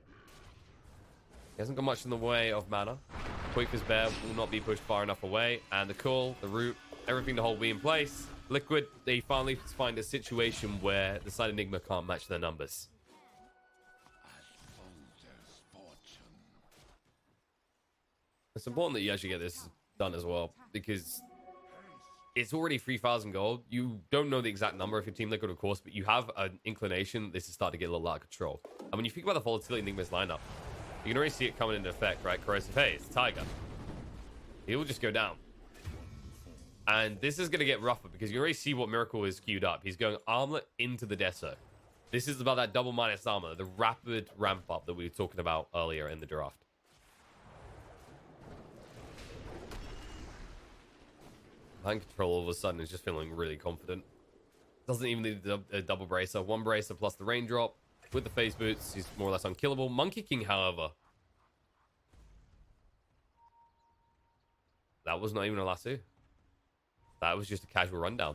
hasn't got much in the way of mana. Quick as Bear will not be pushed far enough away. And the call, the root, everything to hold Wii in place. Liquid, they finally find a situation where the side Enigma can't match their numbers. It's important that you actually get this done as well, because it's already 3,000 gold. You don't know the exact number of your Team Liquid, of course, but you have an inclination this is starting to get a little out of control. And when you think about the volatility in Enigma's lineup, you can already see it coming into effect, right? Corrosive Haze, Tiger. He will just go down. And this is going to get rougher because you already see what Miracle is queued up. He's going Armlet into the Deso. This is about that double minus armor, the rapid ramp up that we were talking about earlier in the draft. Mind Control all of a sudden is just feeling really confident. Doesn't even need a double bracer. 1 bracer plus the raindrop. With the phase boots, he's more or less unkillable. Monkey King, however, that was not even a lasso. That was just a casual rundown.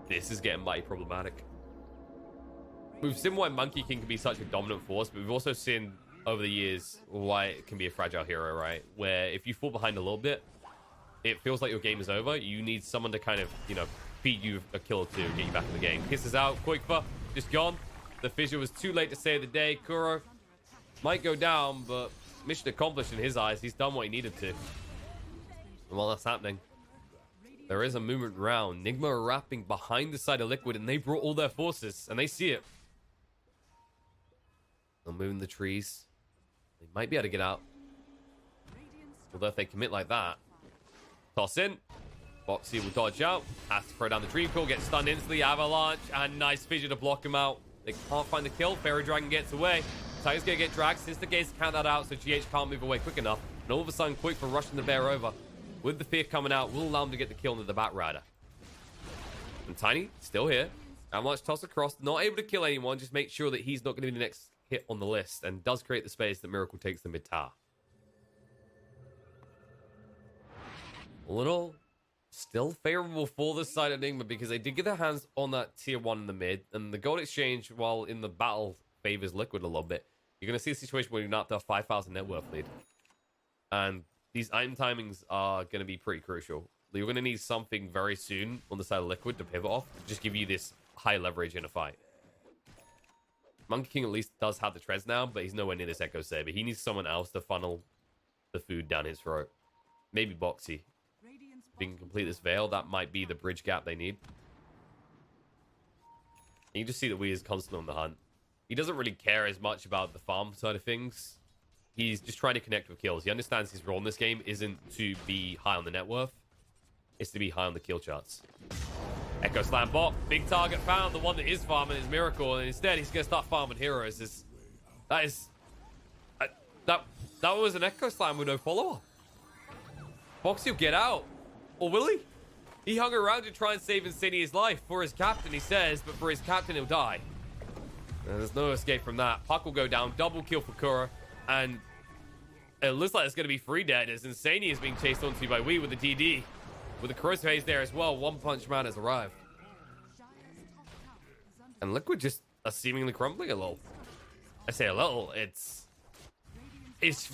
This is getting mighty problematic. We've seen why Monkey King can be such a dominant force, but we've also seen over the years why it can be a fragile hero, right? Where if you fall behind a little bit, it feels like your game is over. You need someone to kind of, you know, feed you a kill or two and get you back in the game. Kisses out, Quickfa, just gone. The fissure was too late to save the day. Kuro might go down, but mission accomplished in his eyes. He's done what he needed to. And while that's happening, there is a movement round. Nigma are wrapping behind the side of Liquid, and they brought all their forces, and they see it. They're moving the trees. They might be able to get out. Although if they commit like that, toss in. Boxy will dodge out. Has to throw down the Dream Coil, gets stunned instantly. Avalanche and nice fissure to block him out. They can't find the kill. Fairy Dragon gets away. Tiger's gonna get dragged. Sister Gaze count that out, so GH can't move away quick enough. And all of a sudden, Quick for rushing the bear over. With the fear coming out, will allow him to get the kill into the Bat Rider. And Tiny, still here. Avalanche toss across. Not able to kill anyone. Just make sure that he's not going to be the next hit on the list. And does create the space that Miracle takes the mid-tower. A little still favorable for the side of Enigma because they did get their hands on that tier 1 in the mid. And the gold exchange, while in the battle, favors Liquid a little bit. You're going to see a situation where you're not the 5,000 net worth lead. And these item timings are going to be pretty crucial. You're going to need something very soon on the side of Liquid to pivot off. To just give you this high leverage in a fight. Monkey King at least does have the treads now, but he's nowhere near this Echo Saber. He needs someone else to funnel the food down his throat. Maybe Boxy. If he can complete this Veil, that might be the bridge gap they need. And you just see that Wee is constantly on the hunt. He doesn't really care as much about the farm side of things. He's just trying to connect with kills. He understands his role in this game isn't to be high on the net worth. It's to be high on the kill charts. Echo Slam bot. Big target found. The one that is farming is Miracle. And instead, he's going to start farming heroes. That was an Echo Slam with no follow-up. Boxy will get out. Or will he? He hung around to try and save Insignia's life for his captain, he says. But for his captain, he'll die. And there's no escape from that. Puck will go down. Double kill for Kura. And it looks like it's going to be 3 dead as Insania is being chased onto by Wee with the DD. With the corrosive haze there as well. One Punch Man has arrived. And Liquid just are seemingly crumbling a little. I say a little. It's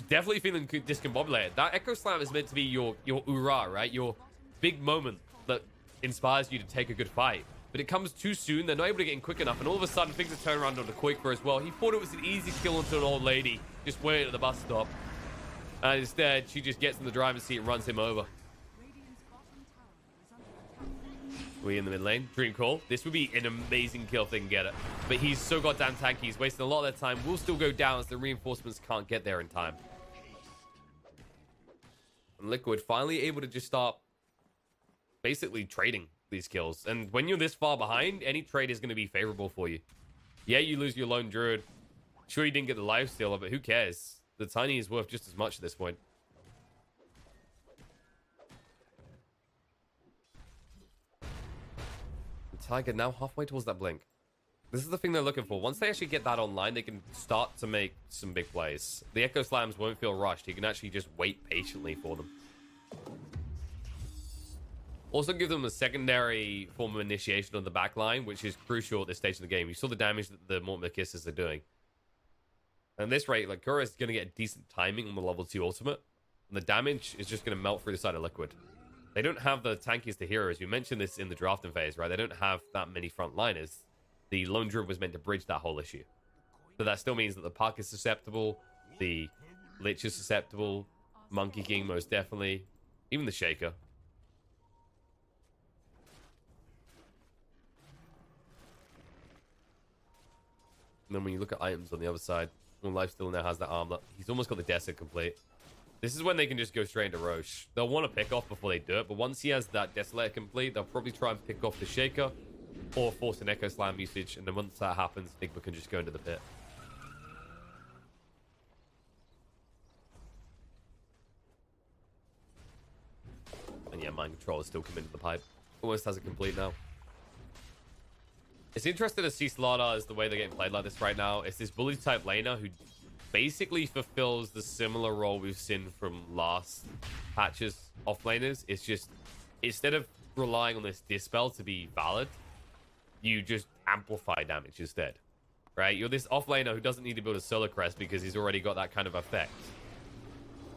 definitely feeling discombobulated. That Echo Slam is meant to be your hoorah, right? Your big moment that inspires you to take a good fight. But it comes too soon. They're not able to get in quick enough. And all of a sudden, things are turned around onto Quicker as well. He thought it was an easy kill onto an old lady. Just waiting at the bus stop. And instead, she just gets in the driver's seat and runs him over. We in the mid lane. Dream Call. This would be an amazing kill if they can get it. But he's so goddamn tanky. He's wasting a lot of their time. Will still go down as the reinforcements can't get there in time. And Liquid finally able to just start basically trading these kills. And when you're this far behind, any trade is going to be favorable for you. Yeah, you lose your lone druid. Sure, you didn't get the lifestealer, but who cares? The Tiny is worth just as much at this point. Tiger now halfway towards that blink. This is the thing they're looking for. Once they actually get that online, they can start to make some big plays. The Echo Slams won't feel rushed. You can actually just wait patiently for them. Also give them a secondary form of initiation on the back line, which is crucial at this stage of the game. You saw the damage that the Mortimer Kisses are doing. And at this rate, like, Kura is going to get decent timing on the level 2 ultimate. And the damage is just going to melt through the side of Liquid. They don't have the tankiest of heroes. You mentioned this in the drafting phase, right? They don't have that many frontliners. The Lone Druid was meant to bridge that whole issue. But that still means that the Puck is susceptible. The Lich is susceptible. Monkey King, most definitely. Even the Shaker. And then when you look at items on the other side, when Lifesteal now has that armlet, he's almost got the Desert complete. This is when they can just go straight into Roche. They'll want to pick off before they do it, but once he has that Desolator complete, they'll probably try and pick off the Shaker or force an Echo Slam usage, and then once that happens, Enigma can just go into the pit. And yeah, Mind Control is still coming to the pipe. Almost has it complete now. It's interesting to see Slaughter as the way they're getting played like this right now. It's this bully type laner who basically fulfills the similar role we've seen from last patches offlaners. It's just, instead of relying on this dispel to be valid, you just amplify damage instead, right? You're this offlaner who doesn't need to build a Solar Crest because he's already got that kind of effect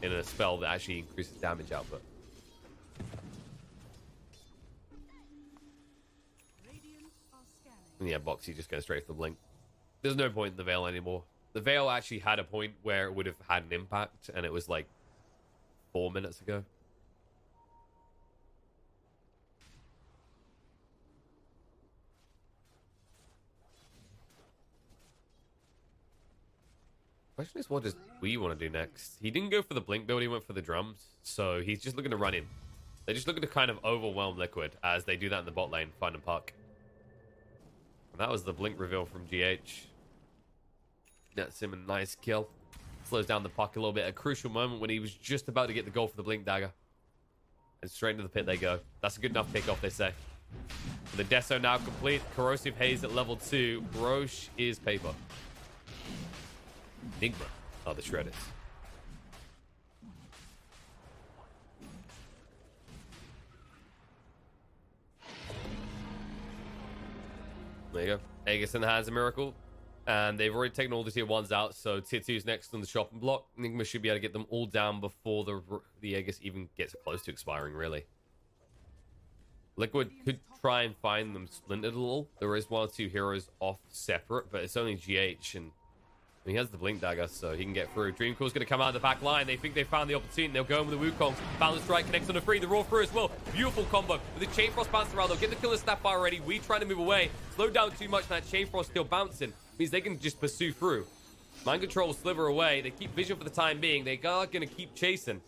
in a spell that actually increases damage output. And yeah, Boxy just goes straight for the blink. There's no point in the Veil anymore. The Veil actually had a point where it would have had an impact, and it was like 4 minutes ago. Question is, what does we want to do next? He didn't go for the blink build, he went for the drums, so he's just looking to run in. They're just looking to kind of overwhelm Liquid as they do that in the bot lane, find a puck. And that was the blink reveal from GH. Nets him a nice kill. Slows down the puck a little bit. A crucial moment when he was just about to get the goal for the blink dagger. And straight into the pit they go. That's a good enough pickoff, they say. The Deso now complete. Corrosive Haze at level 2. Roche is paper. Enigma are the shredders. There you go. Aegis in the hands of Miracle. And they've already taken all the tier 1s out, so tier 2's next on the shopping block. Enigma should be able to get them all down before the Aegis even gets close to expiring, really. Liquid could try and find them splintered a little. There is 1 or 2 heroes off separate, but it's only GH, and he has the blink dagger, so he can get through. Dreamcore's going to come out of the back line. They think they found the opportunity. They'll go in with the Wukong. Balance Strike connects on the 3. The Raw through as well. Beautiful combo. With the Chain Frost bouncing around, they'll get the Killer Snapfire already. We trying to move away. Slow down too much, and that Chain Frost still bouncing. Means they can just pursue through. Mind Control sliver away. They keep Vision for the time being. They are going to keep chasing.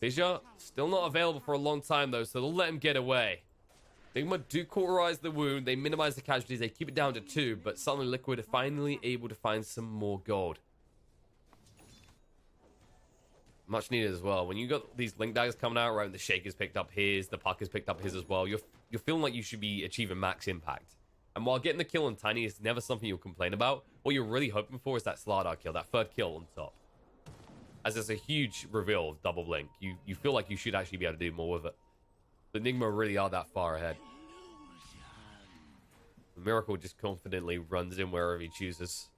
Vision still not available for a long time, though, so they'll let him get away. Enigma do cauterize the wound. They minimize the casualties. They keep it down to 2, but suddenly Liquid are finally able to find some more gold. Much needed as well. When you got these link daggers coming out, right, and the Shaker's picked up his, the Puck has picked up his as well, you're feeling like you should be achieving max impact. And while getting the kill on Tiny is never something you'll complain about, what you're really hoping for is that Slardar kill, that 3rd kill on top. As there's a huge reveal of double blink, you feel like you should actually be able to do more with it. The Enigma really are that far ahead. The Miracle just confidently runs in wherever he chooses.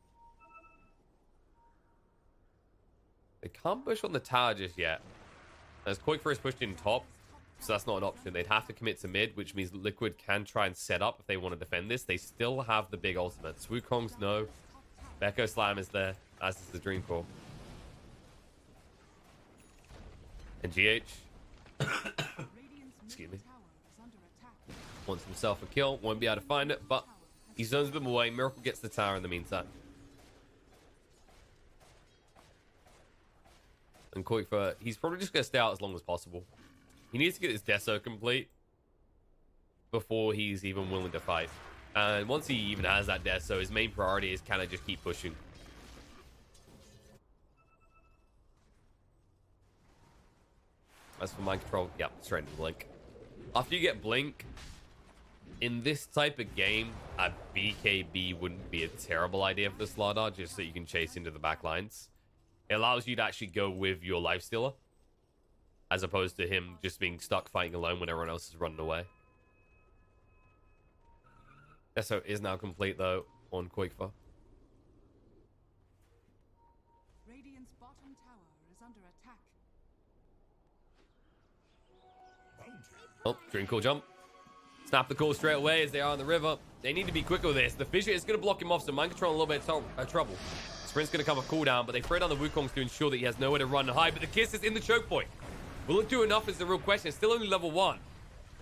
They can't push on the tower just yet. As Quickfire is pushed in top, so that's not an option. They'd have to commit to mid, which means Liquid can try and set up if they want to defend this. They still have the big ultimates. Wukong's no. Beko Slam is there, as is the Dreamcore. And GH... excuse me. Wants himself a kill. Won't be able to find it, but he zones them away. Miracle gets the tower in the meantime. And Quickfire, he's probably just going to stay out as long as possible. He needs to get his Deso complete before he's even willing to fight. And once he even has that Deso, his main priority is kind of just keep pushing. As for Mind Control, yep, straight into Blink. After you get Blink, in this type of game, a BKB wouldn't be a terrible idea for the Slardar, just so you can chase into the back lines. It allows you to actually go with your Lifestealer, as opposed to him just being stuck fighting alone when everyone else is running away. Deso is now complete, though, on Quickfire. Radiant's bottom tower is under attack. Oh, Dreamcore jump. Snap the call straight away as they are on the river. They need to be quick with this. The Fissure is going to block him off, so Mind Control a little bit of trouble. Sprint's going to come a cooldown, but they throw down the Wukongs to ensure that he has nowhere to run and hide. But the Kiss is in the choke point. Will it do enough is the real question. It's still only level 1.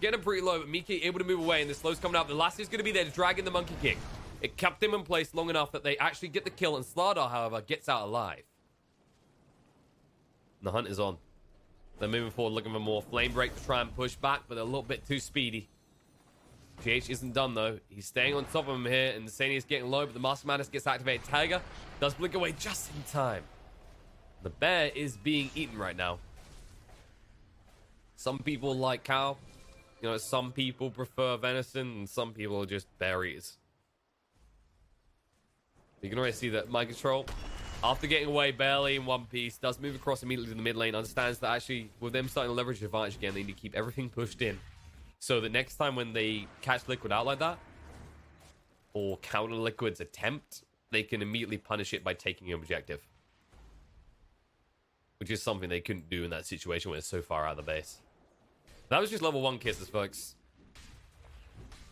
Getting him pretty low, but Miki able to move away, and the slow's coming out. The last is going to be there to drag in the Monkey King. It kept him in place long enough that they actually get the kill, and Slardar, however, gets out alive. And the hunt is on. They're moving forward, looking for more Flame Break to try and push back, but they're a little bit too speedy. GH isn't done, though. He's staying on top of him here, and Sani is getting low, but the Master Madness gets activated. Tiger does blink away just in time. The bear is being eaten right now. Some people like cow. You know, some people prefer venison, and some people are just berries. You can already see that Mind Control, after getting away barely in one piece, does move across immediately to the mid lane, understands that actually, with them starting to leverage the advantage again, they need to keep everything pushed in. So that next time when they catch Liquid out like that, or counter Liquid's attempt, they can immediately punish it by taking an objective. Which is something they couldn't do in that situation when it's so far out of the base. That was just level 1 kisses, folks.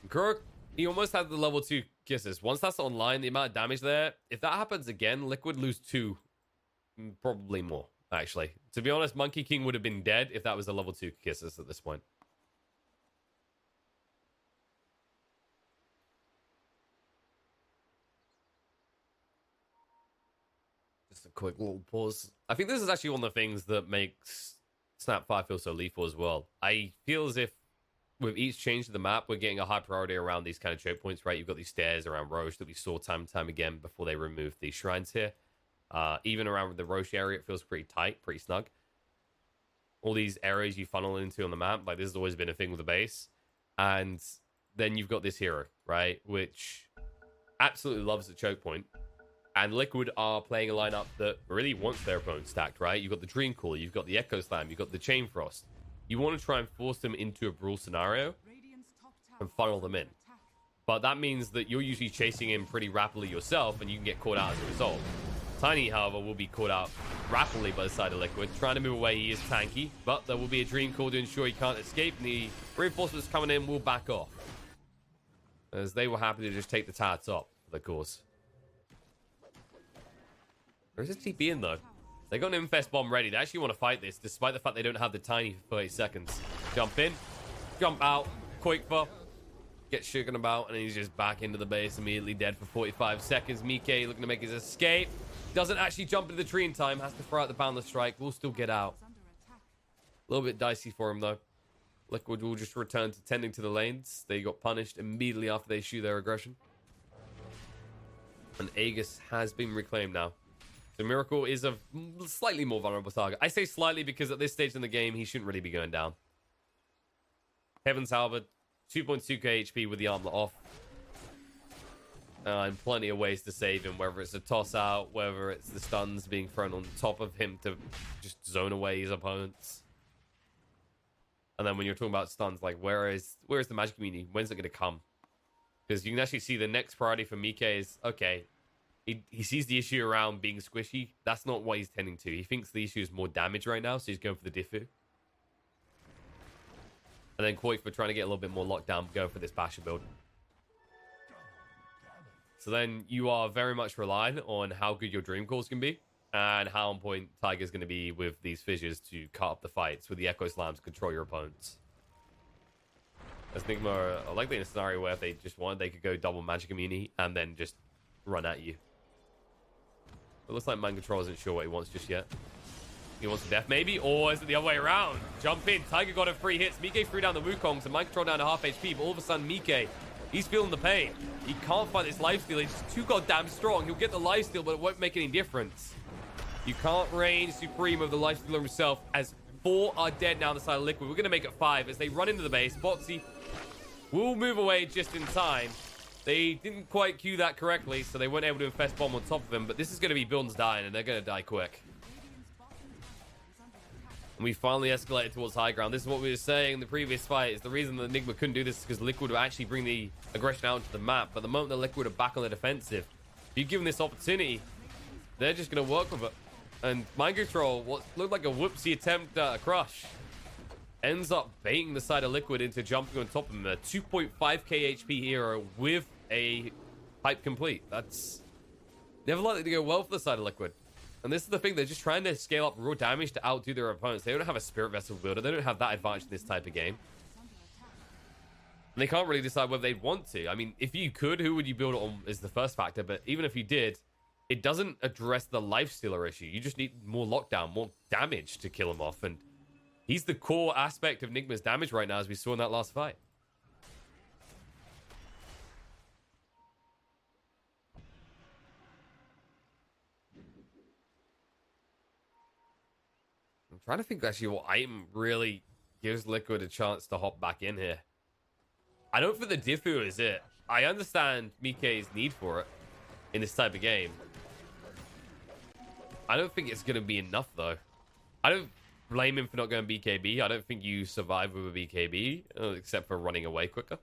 Kurok, he almost had the level 2 kisses. Once that's online, the amount of damage there, if that happens again, Liquid lose 2. Probably more, actually. To be honest, Monkey King would have been dead if that was the level 2 kisses at this point. Just a quick little pause. I think this is actually one of the things that makes Snap 5 feels so lethal as well. I feel as if with each change to the map, we're getting a high priority around these kind of choke points, right? You've got these stairs around Roche that we saw time and time again before they removed these shrines here. Even around the Roche area, it feels pretty tight, pretty snug. All these areas you funnel into on the map, like this has always been a thing with the base. And then you've got this hero, right? Which absolutely loves the choke point. And Liquid are playing a lineup that really wants their opponent stacked, right? You've got the Dream Caller, you've got the Echo Slam, you've got the Chain Frost. You want to try and force them into a brawl scenario and funnel them in. But that means that you're usually chasing him pretty rapidly yourself, and you can get caught out as a result. Tiny, however, will be caught out rapidly by the side of Liquid. Trying to move away, he is tanky, but there will be a Dream Call to ensure he can't escape, and the reinforcements coming in will back off, as they were happy to just take the tower top for the cause. There's a TP in, though. They got an Infest Bomb ready. They actually want to fight this, despite the fact they don't have the Tiny for 30 seconds. Jump in, jump out, quick for, get shaken about, and he's just back into the base, immediately dead for 45 seconds. Mike looking to make his escape. Doesn't actually jump into the tree in time. Has to throw out the Boundless Strike. Will still get out. A little bit dicey for him, though. Liquid will just return to tending to the lanes. They got punished immediately after they shoot their aggression. And Aegis has been reclaimed now. So Miracle is a slightly more vulnerable target. I say slightly because at this stage in the game, he shouldn't really be going down. Heaven's Halberd, 2.2k HP with the armlet off. And plenty of ways to save him, whether it's a toss out, whether it's the stuns being thrown on top of him to just zone away his opponents. And then when you're talking about stuns, like where is the magic community? When's it going to come? Because you can actually see the next priority for Mike is, okay, he sees the issue around being squishy. That's not what he's tending to. He thinks the issue is more damage right now, so he's going for the Diffu. And then Quake for trying to get a little bit more lockdown, going for this Basher build. So then you are very much relying on how good your Dream Calls can be and how on point Tiger's going to be with these fissures to cut up the fights with the Echo Slams to control your opponents. As Nigma are likely in a scenario where if they just wanted, they could go double Magic Immunity and then just run at you. It looks like Mind Control isn't sure what he wants just yet. He wants the death maybe, or is it the other way around? Jump in, Tiger got him 3 hits. Mike threw down the Wukongs and Mind Control down to half HP, but all of a sudden Mike, he's feeling the pain. He can't fight this lifesteal. He's too goddamn strong. He'll get the lifesteal, but it won't make any difference. You can't reign supreme of the lifestealer himself, as 4 are dead now on the side of Liquid. We're going to make it 5 as they run into the base. Botsy will move away just in time. They didn't quite cue that correctly, so they weren't able to Infest Bomb on top of him, but this is going to be Buildings dying, and they're going to die quick. And we finally escalated towards high ground. This is what we were saying in the previous fight. Is the reason that Enigma couldn't do this is because Liquid would actually bring the aggression out into the map. But the moment that Liquid are back on the defensive, if you give them this opportunity, they're just going to work with it. And Mind Control, what looked like a whoopsie attempt at a crush, ends up baiting the side of Liquid into jumping on top of him. A 2.5k HP hero with a pipe complete. That's never likely to go well for the side of Liquid. And this is the thing, they're just trying to scale up raw damage to outdo their opponents. They don't have a Spirit Vessel builder. They don't have that advantage in this type of game. And they can't really decide whether they'd want to. I mean, if you could, who would you build it on is the first factor. But even if you did, it doesn't address the lifestealer issue. You just need more lockdown, more damage to kill him off. And he's the core aspect of Nigma's damage right now, as we saw in that last fight. I'm trying to think actually what item really gives Liquid a chance to hop back in here. I don't think the Diffu is it. I understand Mike's need for it in this type of game. I don't think it's going to be enough, though. I don't blame him for not going BKB. I don't think you survive with a BKB, except for running away quicker.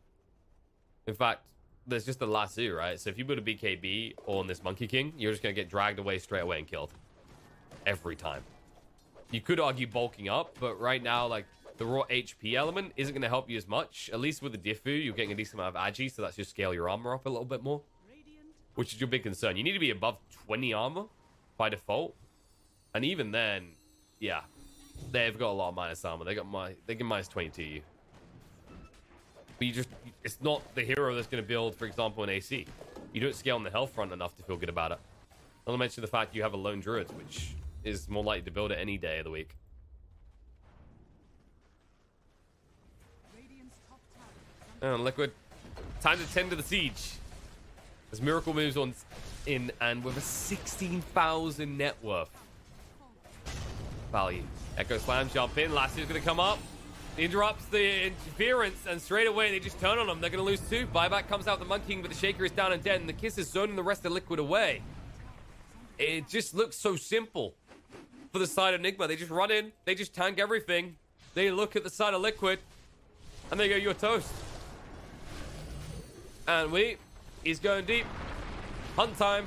In fact, there's just a lasso, right? So if you put a BKB on this Monkey King, you're just going to get dragged away straight away and killed. Every time. You could argue bulking up, but right now, like, the raw HP element isn't going to help you as much. At least with the Diffu, you're getting a decent amount of agi, so that's just scale your armor up a little bit more. Which is your big concern. You need to be above 20 armor by default. And even then, yeah, they've got a lot of minus armor. They can minus 20 to you. But it's not the hero that's going to build, for example, an AC. You don't scale on the health front enough to feel good about it. Not to mention the fact you have a lone druid, which is more likely to build it any day of the week. And Liquid, time to tend to the siege. As Miracle moves on in and with a 16,000 net worth value. Echo Slam jump in. Lassier's going to come up. Interrupts the interference, and straight away they just turn on him. They're going to lose 2. Buyback comes out the Monkey King, but the Shaker is down and dead, and the Kiss is zoning the rest of Liquid away. It just looks so simple for the side of Enigma. They just run in. They just tank everything. They look at the side of Liquid, and they go, "You're toast." And he's going deep. Hunt time.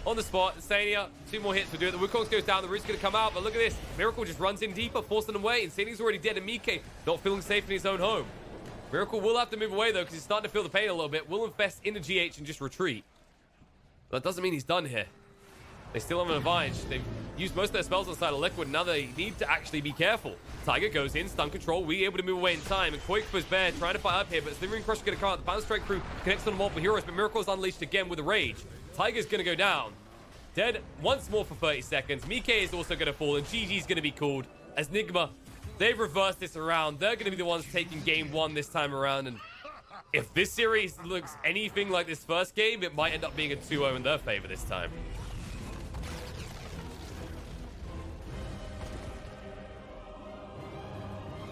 On the spot. Insania. 2 more hits will do it. The Wukong's goes down. The Root's going to come out. But look at this. Miracle just runs in deeper, forcing them away. Insania's already dead. And Mike not feeling safe in his own home. Miracle will have to move away, though, because he's starting to feel the pain a little bit. Will infest into GH and just retreat. But that doesn't mean he's done here. They still have an advantage. They've used most of their spells on the side of Liquid. Now they need to actually be careful. Tiger goes in. Stun control. We able to move away in time. And Quake was Bear trying to fight up here. But Slithering Crush is going to come out. The Bounce Strike crew connects on multiple heroes. But Miracle's unleashed again with a rage. Tiger's going to go down. Dead once more for 30 seconds. Mike is also going to fall, and GG's going to be called as Nigma. They've reversed this around. They're going to be the ones taking game 1 this time around. And if this series looks anything like this first game, it might end up being a 2-0 in their favor this time.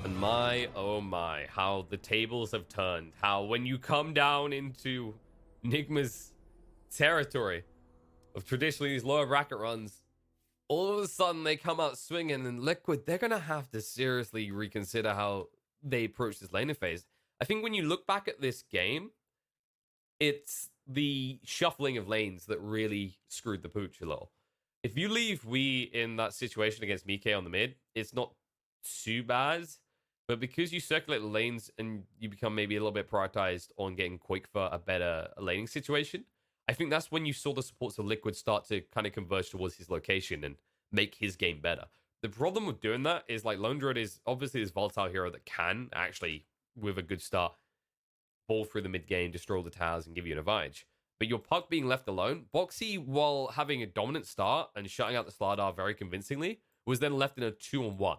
And my, oh my, how the tables have turned. How when you come down into Nigma's territory of traditionally these lower bracket runs, all of a sudden they come out swinging, and Liquid, they're going to have to seriously reconsider how they approach this laning phase. I think when you look back at this game, it's the shuffling of lanes that really screwed the pooch a little. If you leave we in that situation against Mike on the mid, it's not too bad, but because you circulate the lanes and you become maybe a little bit prioritized on getting Quake for a better laning situation, I think that's when you saw the supports of Liquid start to kind of converge towards his location and make his game better. The problem with doing that is, like, Lone Druid is obviously this volatile hero that can actually, with a good start, ball through the mid game, destroy all the towers, and give you an advantage. But your Puck being left alone, Boxy, while having a dominant start and shutting out the Slardar very convincingly, was then left in a 2-on-1.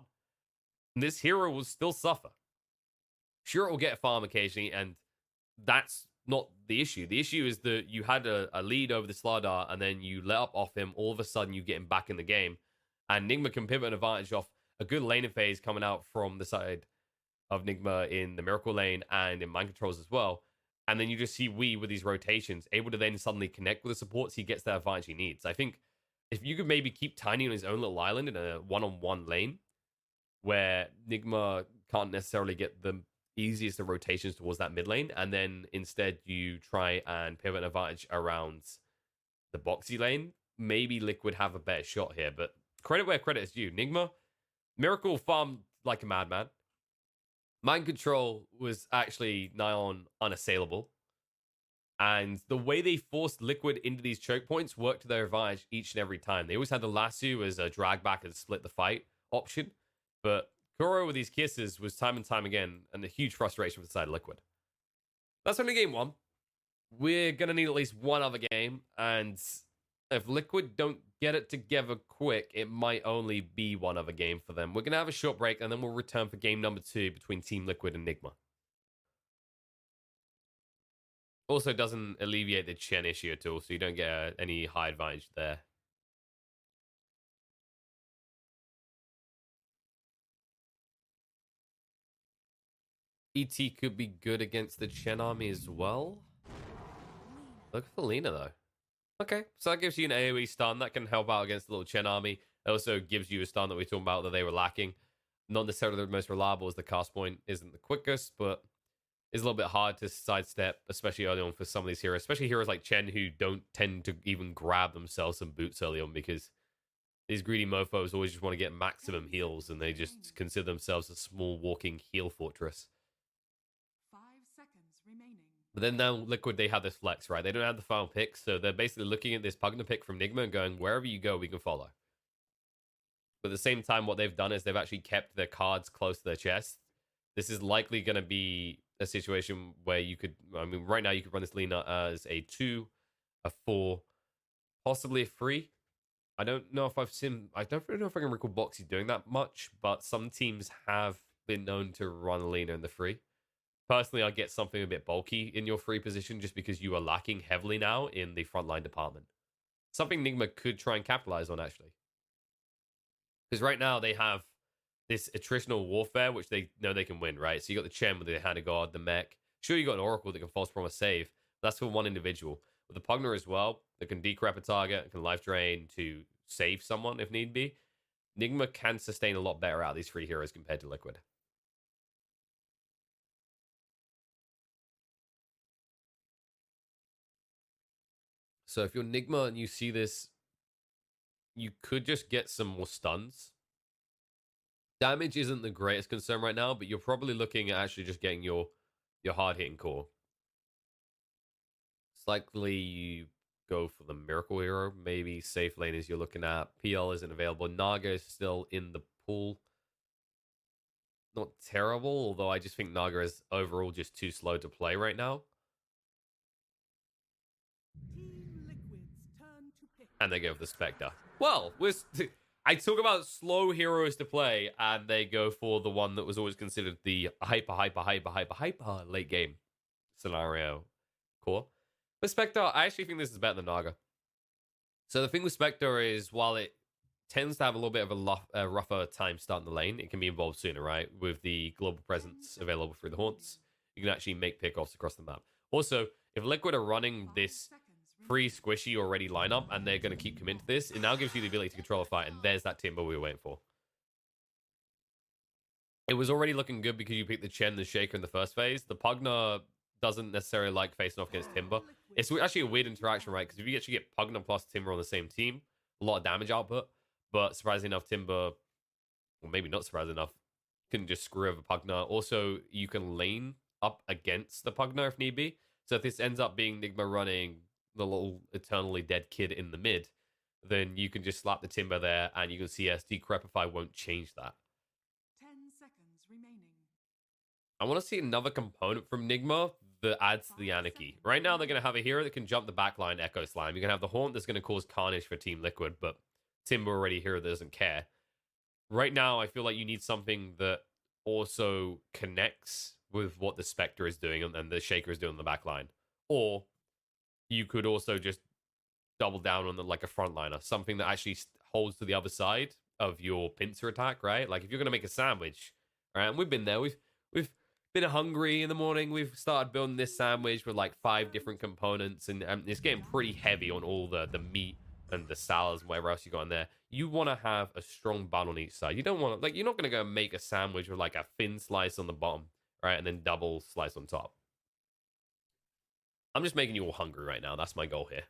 And this hero will still suffer. Sure, it will get a farm occasionally, and that's not the issue. The issue is that you had a lead over the Slardar, and then you let up off him. All of a sudden, you get him back in the game. And Nigma can pivot an advantage off a good laning phase coming out from the side of Nigma in the Miracle lane and in mind controls as well. And then you just see Wee with these rotations, able to then suddenly connect with the supports. He gets that advantage he needs. I think if you could maybe keep Tiny on his own little island in a one-on-one lane, where Nigma can't necessarily get the easiest of rotations towards that mid lane, and then instead you try and pivot an advantage around the boxy lane, maybe Liquid have a better shot here. But credit where credit is due. Nigma, Miracle farmed like a madman. Mind control was actually nigh on unassailable. And the way they forced Liquid into these choke points worked to their advantage each and every time. They always had the lasso as a drag back and split the fight option. But Kuro with these kisses was time and time again, and a huge frustration for the side of Liquid. That's only game 1. We're going to need at least one other game, and if Liquid don't get it together quick, it might only be one other game for them. We're going to have a short break, and then we'll return for game number 2 between Team Liquid and Nigma. Also doesn't alleviate the Chen issue at all, so you don't get any high advantage there. ET could be good against the Chen army as well. Look for Lina, though. Okay, so that gives you an AoE stun. That can help out against the little Chen army. It also gives you a stun that we talked about that they were lacking. Not necessarily the most reliable, as the cast point isn't the quickest, but is a little bit hard to sidestep, especially early on for some of these heroes. Especially heroes like Chen, who don't tend to even grab themselves some boots early on, because these greedy mofos always just want to get maximum heals, and they just consider themselves a small walking heal fortress. 5 seconds remaining. But then now Liquid, they have this flex, right? They don't have the final pick, so they're basically looking at this Pugna pick from Nigma and going, wherever you go, we can follow. But at the same time, what they've done is they've actually kept their cards close to their chest. This is likely going to be a situation where you could, I mean, right now you could run this Lina as a 2, a 4, possibly a 3. I don't know if I don't really know if I can recall Boxy doing that much, but some teams have been known to run Lina in the 3. personally, I'd get something a bit bulky in your free position just because you are lacking heavily now in the frontline department. Something Nigma could try and capitalize on, actually. Because right now they have this attritional warfare, which they know they can win, right? So you got the Chen with the Hand of God, the mech. Sure, you got an Oracle that can false promise save. That's for one individual. With the Pugner as well, that can decrep a target, can life drain to save someone if need be. Nigma can sustain a lot better out of these three heroes compared to Liquid. So if you're Nigma and you see this, you could just get some more stuns. Damage isn't the greatest concern right now, but you're probably looking at actually just getting your hard-hitting core. It's likely you go for the Miracle Hero. Maybe safe lane as you're looking at. PL isn't available. Naga is still in the pool. Not terrible, although I just think Naga is overall just too slow to play right now. And they go for the Spectre. Well, I talk about slow heroes to play, and they go for the one that was always considered the hyper late game scenario core. But Spectre, I actually think this is better than Naga. So the thing with Spectre is, while it tends to have a little bit of a rougher time starting the lane, it can be involved sooner, right? With the global presence available through the haunts, you can actually make pickoffs across the map. Also, if Liquid are running this free squishy already lineup and they're going to keep committing to this, it now gives you the ability to control a fight, and there's that Timber we were waiting for. It was already looking good because you picked the Chen, the Shaker in the first phase. The Pugner doesn't necessarily like facing off against Timber. It's actually a weird interaction, right? Because if you actually get Pugner plus Timber on the same team, a lot of damage output. But surprisingly enough, Timber, or maybe not surprisingly enough, can just screw over Pugner. Also, you can lane up against the Pugner if need be. So if this ends up being Nigma running the little eternally dead kid in the mid, then you can just slap the Timber there, and you can see as Decrepify won't change that. 10 seconds remaining. I want to see another component from Nigma that adds to the anarchy. Right now, they're going to have a hero that can jump the backline, Echo Slime. You're going to have the Haunt that's going to cause carnage for Team Liquid, but Timber already a hero that doesn't care. Right now, I feel like you need something that also connects with what the Spectre is doing and the Shaker is doing on the backline. Or you could also just double down on like a frontliner, something that actually holds to the other side of your pincer attack, right? Like if you're going to make a sandwich, right? And we've been there. We've been hungry in the morning. We've started building this sandwich with like 5 different components, and it's getting pretty heavy on all the meat and the salads and whatever else you got in there. You want to have a strong bun on each side. You don't want to, like, you're not going to go make a sandwich with like a thin slice on the bottom, right? And then double slice on top. I'm just making you all hungry right now. That's my goal here.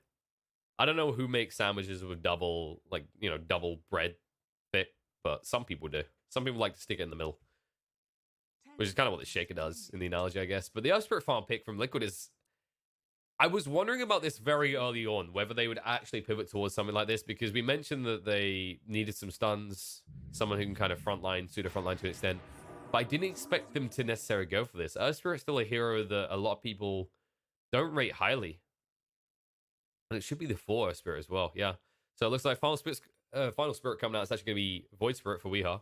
I don't know who makes sandwiches with double, like, double bread thick, but some people do. Some people like to stick it in the middle, which is kind of what the Shaker does in the analogy, I guess. But the Earth Spirit Farm pick from Liquid is... I was wondering about this very early on, whether they would actually pivot towards something like this, because we mentioned that they needed some stuns, someone who can kind of frontline, pseudo-frontline to an extent. But I didn't expect them to necessarily go for this. Earth Spirit's still a hero that a lot of people don't rate highly. And it should be the 4 Earth Spirit as well, yeah. So it looks like Final Spirit coming out. It's actually going to be Void Spirit for Weeha.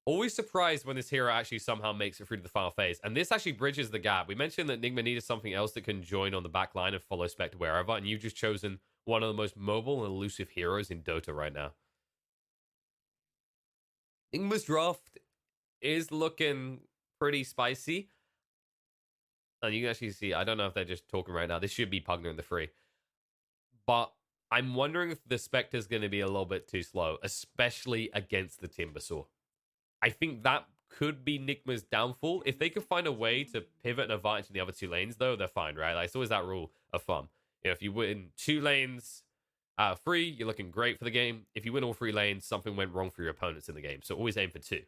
Always surprised when this hero actually somehow makes it through to the final phase. And this actually bridges the gap. We mentioned that Nigma needed something else that can join on the back line and follow Spectre wherever. And you've just chosen one of the most mobile and elusive heroes in Dota right now. Nigma's draft is looking pretty spicy. And you can actually see, I don't know if they're just talking right now. This should be Pugner in the free. But I'm wondering if the Spectre's going to be a little bit too slow, especially against the Timbersaw. I think that could be Nigma's downfall. If they can find a way to pivot and advantage in the other 2 lanes, though, they're fine, right? Like, it's always that rule of thumb. If you win 2 lanes out of 3, you're looking great for the game. If you win all 3 lanes, something went wrong for your opponents in the game. So always aim for 2.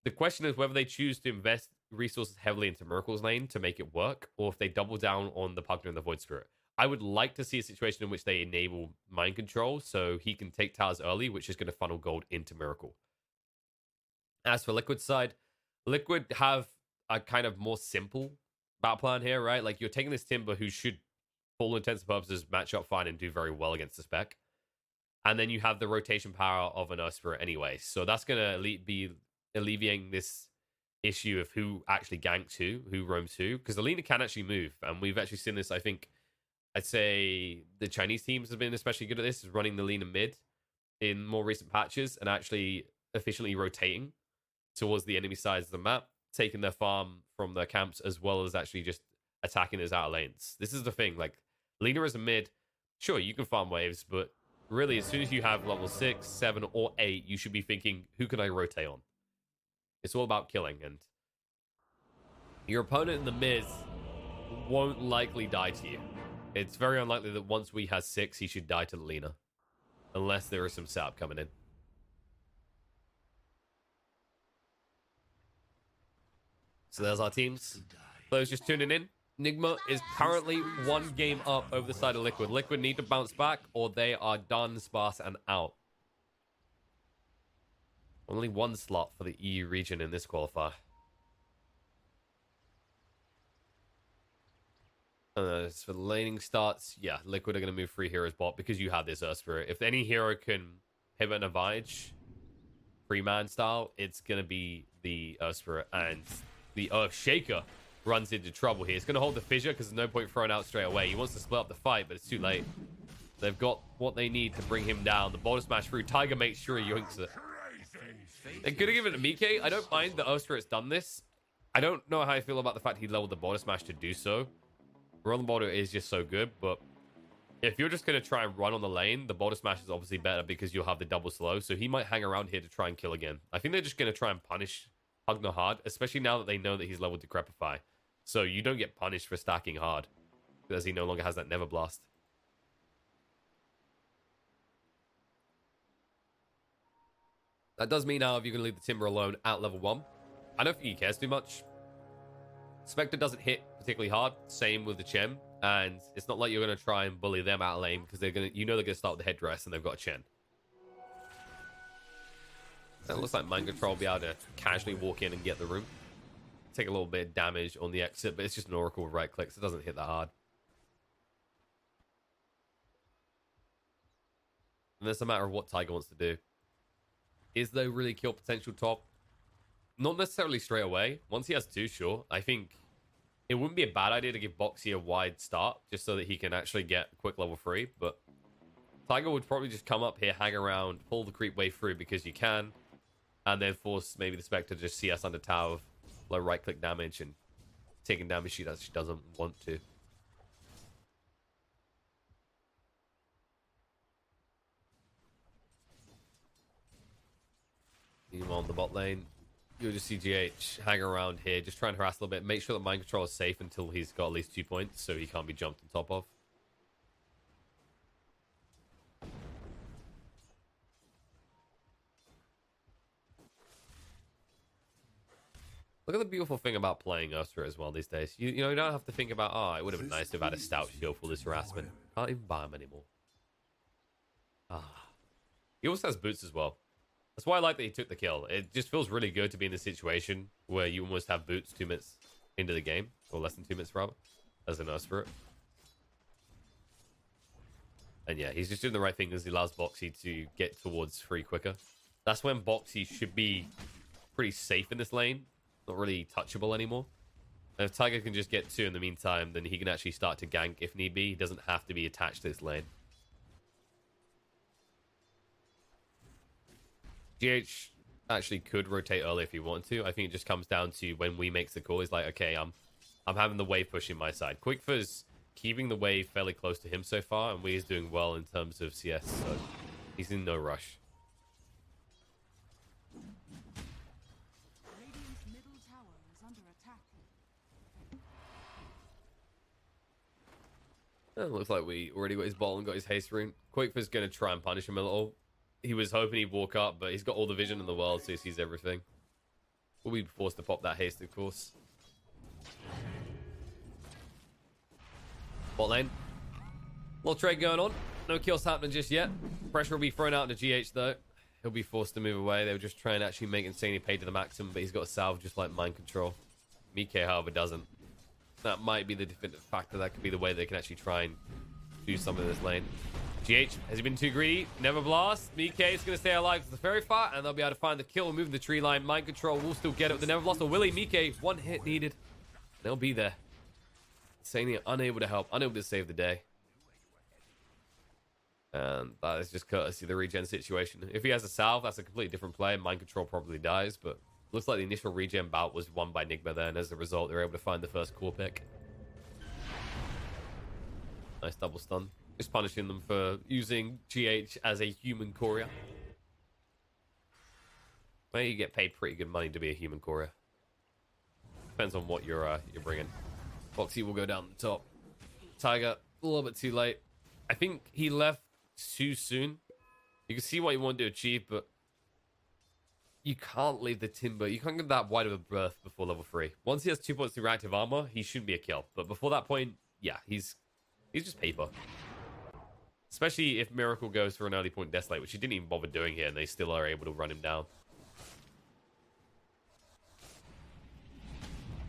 The question is whether they choose to invest resources heavily into Miracle's lane to make it work, or if they double down on the Pugner and the Void Spirit. I would like to see a situation in which they enable mind control so he can take towers early, which is going to funnel gold into Miracle. As for Liquid's side, Liquid have a kind of more simple battle plan here, right? Like, you're taking this Timber who should, for all intents and purposes, match up fine and do very well against the spec. And then you have the rotation power of an Earth Spirit anyway. So that's going to be alleviating this issue of who actually ganks who roams who, because the Lina can actually move, and we've actually seen this. I think I'd say the Chinese teams have been especially good at this, is running the Lina mid in more recent patches and actually efficiently rotating towards the enemy sides of the map, taking their farm from their camps as well as actually just attacking those outer lanes. This is the thing, like Lina as a mid, sure, you can farm waves, but really as soon as you have level 6, 7, or 8, you should be thinking, who can I rotate on? It's all about killing, and your opponent in the mid won't likely die to you. It's very unlikely that once we has 6, he should die to the Lina. Unless there is some setup coming in. So there's our teams. Those just tuning in. Nigma is currently 1 game up over the side of Liquid. Liquid need to bounce back or they are done, sparse, and out. Only 1 slot for the EU region in this qualifier. As for the laning starts, yeah, Liquid are going to move 3 heroes bot because you have this Earth Spirit. If any hero can pivot and Avige, 3-man style, it's going to be the Earth Spirit. And the Earth Shaker runs into trouble here. It's going to hold the fissure because there's no point throwing out straight away. He wants to split up the fight, but it's too late. They've got what they need to bring him down. The bottom smash through. Tiger makes sure he yoinks it. They could have given it to Mike. I don't mind that Earth Spirit's done this. I don't know how I feel about the fact he leveled the bottom smash to do so. Run the border is just so good, but if you're just going to try and run on the lane, the border smash is obviously better because you'll have the double slow, so he might hang around here to try and kill again. I think they're just going to try and punish Hugna hard, especially now that they know that he's leveled Decrepify. So you don't get punished for stacking hard, because he no longer has that Never Blast. That does mean now if you're going to leave the Timber alone at level 1, I don't think he cares too much. Spectre doesn't hit particularly hard, same with the Chen, and it's not like you're going to try and bully them out of lane because they're going to, you know, they're going to start with the headdress and they've got a Chen. It looks like Mind Control will be able to casually walk in and get the room. Take a little bit of damage on the exit, but it's just an Oracle with right clicks. It doesn't hit that hard. And it's a matter of what Tiger wants to do. Is there really kill potential top? Not necessarily straight away. Once he has 2, sure. I think it wouldn't be a bad idea to give Boxy a wide start just so that he can actually get quick level 3. But Tiger would probably just come up here, hang around, pull the creep wave through because you can, and then force maybe the Spectre to just CS under tower of low right click damage and taking damage she doesn't want to. Meanwhile, on the bot lane, you'll just see GH hang around here, just try and harass a little bit. Make sure that Mind Control is safe until he's got at least 2 points, so he can't be jumped on top of. Look at the beautiful thing about playing Usher as well these days. You know, you don't have to think about, oh, it would have been nice to have had a stout shield for this harassment. Can't even buy him anymore. He also has boots as well. That's why I like that he took the kill. It just feels really good to be in a situation where you almost have boots 2 minutes into the game, or less than 2 minutes rather, as a nurse for it. And yeah, he's just doing the right thing as he allows Boxy to get towards 3 quicker. That's when Boxy should be pretty safe in this lane, not really touchable anymore. And if Tiger can just get 2 in the meantime, then he can actually start to gank if need be. He doesn't have to be attached to this lane. GH actually could rotate early if he wanted to. I think it just comes down to when we makes the call. He's like, okay, I'm having the wave pushing my side. Quickfur's keeping the wave fairly close to him so far, and Wee's doing well in terms of CS, so he's in no rush. Radiant's middle tower is under attack. It looks like we already got his ball and got his haste rune. Quickfur's going to try and punish him a little. He was hoping he'd walk up, but he's got all the vision in the world, so he sees everything. We'll be forced to pop that haste, of course. Bot lane. Little trade going on. No kills happening just yet. Pressure will be thrown out into GH, though. He'll be forced to move away. They were just trying to actually make Insanity pay to the maximum, but he's got a salve just like Mind Control. Mike, however, doesn't. That might be the definitive factor. That could be the way they can actually try and do something in this lane. GH, has he been too greedy? Never blast. Mike is going to stay alive with the fairy fire, and they'll be able to find the kill and move the tree line. Mind control will still get it with the never blast. Or Willie, Mike, one hit needed. They'll be there. Sania unable to help, unable to save the day. And that is just courtesy of the regen situation. If he has a salve, that's a completely different play. Mind control probably dies, but looks like the initial regen bout was won by Nigma there, and as a result, they're able to find the first core pick. Nice double stun. Just punishing them for using GH as a human courier. Well, you get paid pretty good money to be a human courier. Depends on what you're bringing. Foxy will go down the top. Tiger, a little bit too late. I think he left too soon. You can see what you want to achieve, but you can't leave the Timber. You can't get that wide of a berth before level 3. Once he has 2 points of reactive armor, he shouldn't be a kill. But before that point, yeah, he's just paper. Especially if Miracle goes for an early point Desolate, which he didn't even bother doing here, and they still are able to run him down.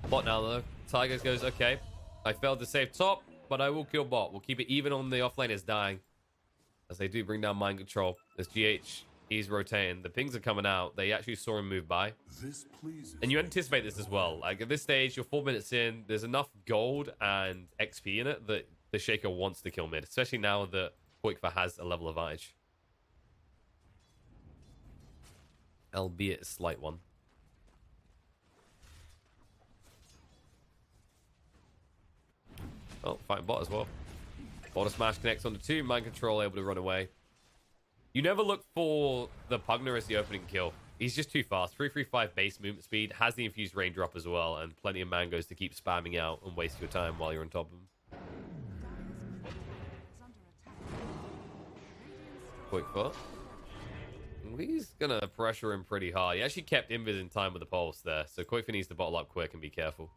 Bot now, though. Tigers goes, okay, I failed to save top, but I will kill bot. We'll keep it even on the offlane is dying. As they do bring down mind control. As GH, he's rotating. The pings are coming out. They actually saw him move by. And you anticipate this as well. Like, at this stage, you're 4 minutes in. There's enough gold and XP in it that the Shaker wants to kill mid. Especially now that Koikva has a level advantage. Albeit a slight one. Oh, fighting bot as well. Bot smash connects onto 2. Mind control able to run away. You never look for the Pugner as the opening kill. He's just too fast. 335 base movement speed. Has the infused range drop as well. And plenty of mangoes to keep spamming out and waste your time while you're on top of him. Quick foot. He's going to pressure him pretty hard. He actually kept Invis in time with the pulse there. So Quickfin needs to bottle up quick and be careful.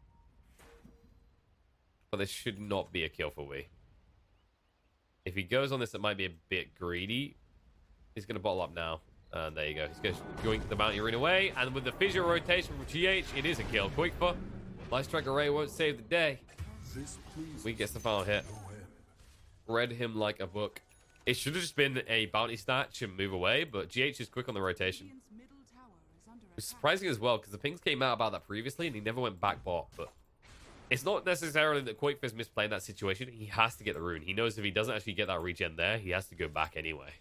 But this should not be a kill for Wii. If he goes on this, it might be a bit greedy. He's going to bottle up now. And there you go. He's going to join the Bounty Arena away. And with the fissure rotation from GH, it is a kill. Quickfoot. Light Strike Array won't save the day. Wii gets the final hit. Read him like a book. It should have just been a bounty snatch and move away, but GH is quick on the rotation. It's surprising as well, because the pings came out about that previously, and he never went back bot, but it's not necessarily that Quakeface misplaying that situation. He has to get the rune. He knows if he doesn't actually get that regen there, he has to go back anyway.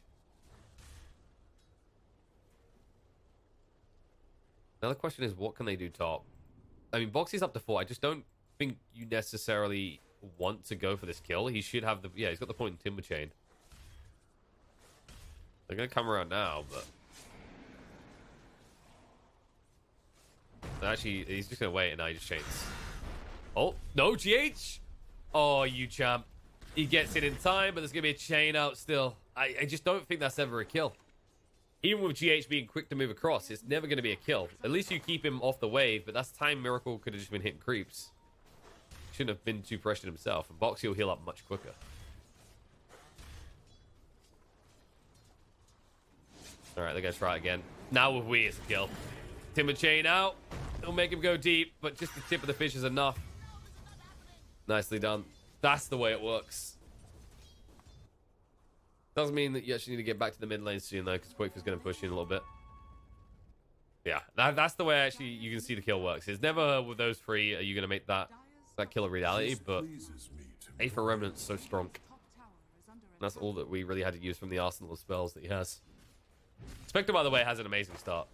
Now the question is, what can they do top? I mean, Boxy's up to 4. I just don't think you necessarily want to go for this kill. He should have the... Yeah, he's got the point in Timber Chain. They're going to come around now, but... Actually, he's just going to wait, and now he just chains. Oh, no, GH! Oh, you champ. He gets it in time, but there's going to be a chain out still. I just don't think that's ever a kill. Even with GH being quick to move across, it's never going to be a kill. At least you keep him off the wave, but that's time Miracle could have just been hitting creeps. Shouldn't have been too pressured himself, and Boxy will heal up much quicker. Alright, they're going to try it again. Now with Wii, it's a kill. Timber Chain out. It'll make him go deep, but just the tip of the fish is enough. Nicely done. That's the way it works. Doesn't mean that you actually need to get back to the mid lane soon, though, because Quake's going to push you in a little bit. Yeah, that's the way actually you can see the kill works. It's never with those three are you going to make that kill a reality, but A for Remnant's so strong. And that's all that we really had to use from the arsenal of spells that he has. Spectre, by the way, has an amazing start.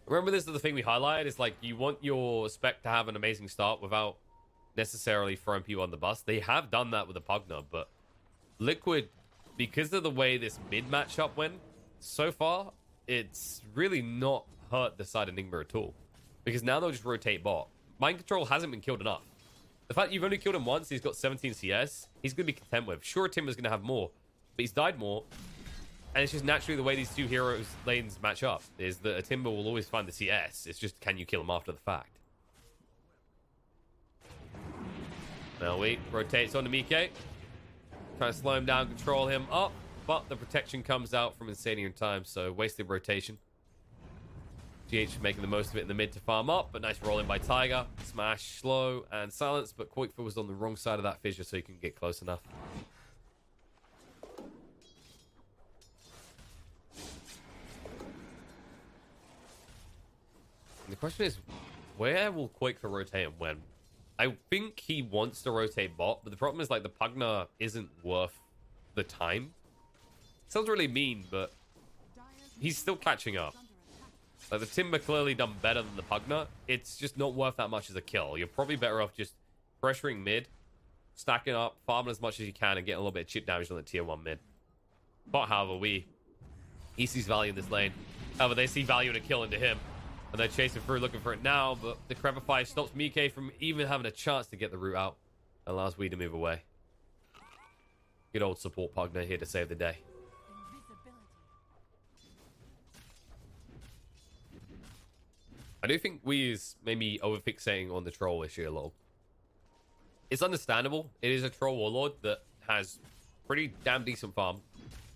Remember, this is the thing we highlighted. It's like you want your spec to have an amazing start without necessarily throwing people on the bus. They have done that with the Pugna, but Liquid, because of the way this mid matchup went so far, it's really not hurt the side of Nigma at all. Because now they'll just rotate bot. Mind Control hasn't been killed enough. The fact you've only killed him once, he's got 17 CS, he's going to be content with. Sure, Timber's going to have more, but he's died more. And it's just naturally the way these two heroes lanes match up, is that a Timber will always find the CS. It's just, can you kill him after the fact? Now wait, rotates onto Mike. Trying to slow him down, control him up, but the protection comes out from Insania in time, so wasted rotation. GH making the most of it in the mid to farm up, but nice rolling by Tiger. Smash, slow, and silence, but Koikfa was on the wrong side of that fissure, so he can get close enough. The question is, where will Quake rotate and when? I think he wants to rotate bot, but the problem is like the Pugna isn't worth the time. Sounds really mean, but he's still catching up. Like the Timber clearly done better than the Pugna. It's just not worth that much as a kill. You're probably better off just pressuring mid, stacking up, farming as much as you can, and getting a little bit of chip damage on the tier 1 mid. But however, he sees value in this lane. However, they see value in a kill into him. And they're chasing through, looking for it now, but the Crepify stops Mike from even having a chance to get the root out. Allows Wee to move away. Good old support Pugna here to save the day. I do think Wee is maybe overfixating on the troll issue a little. It's understandable. It is a troll warlord that has pretty damn decent farm.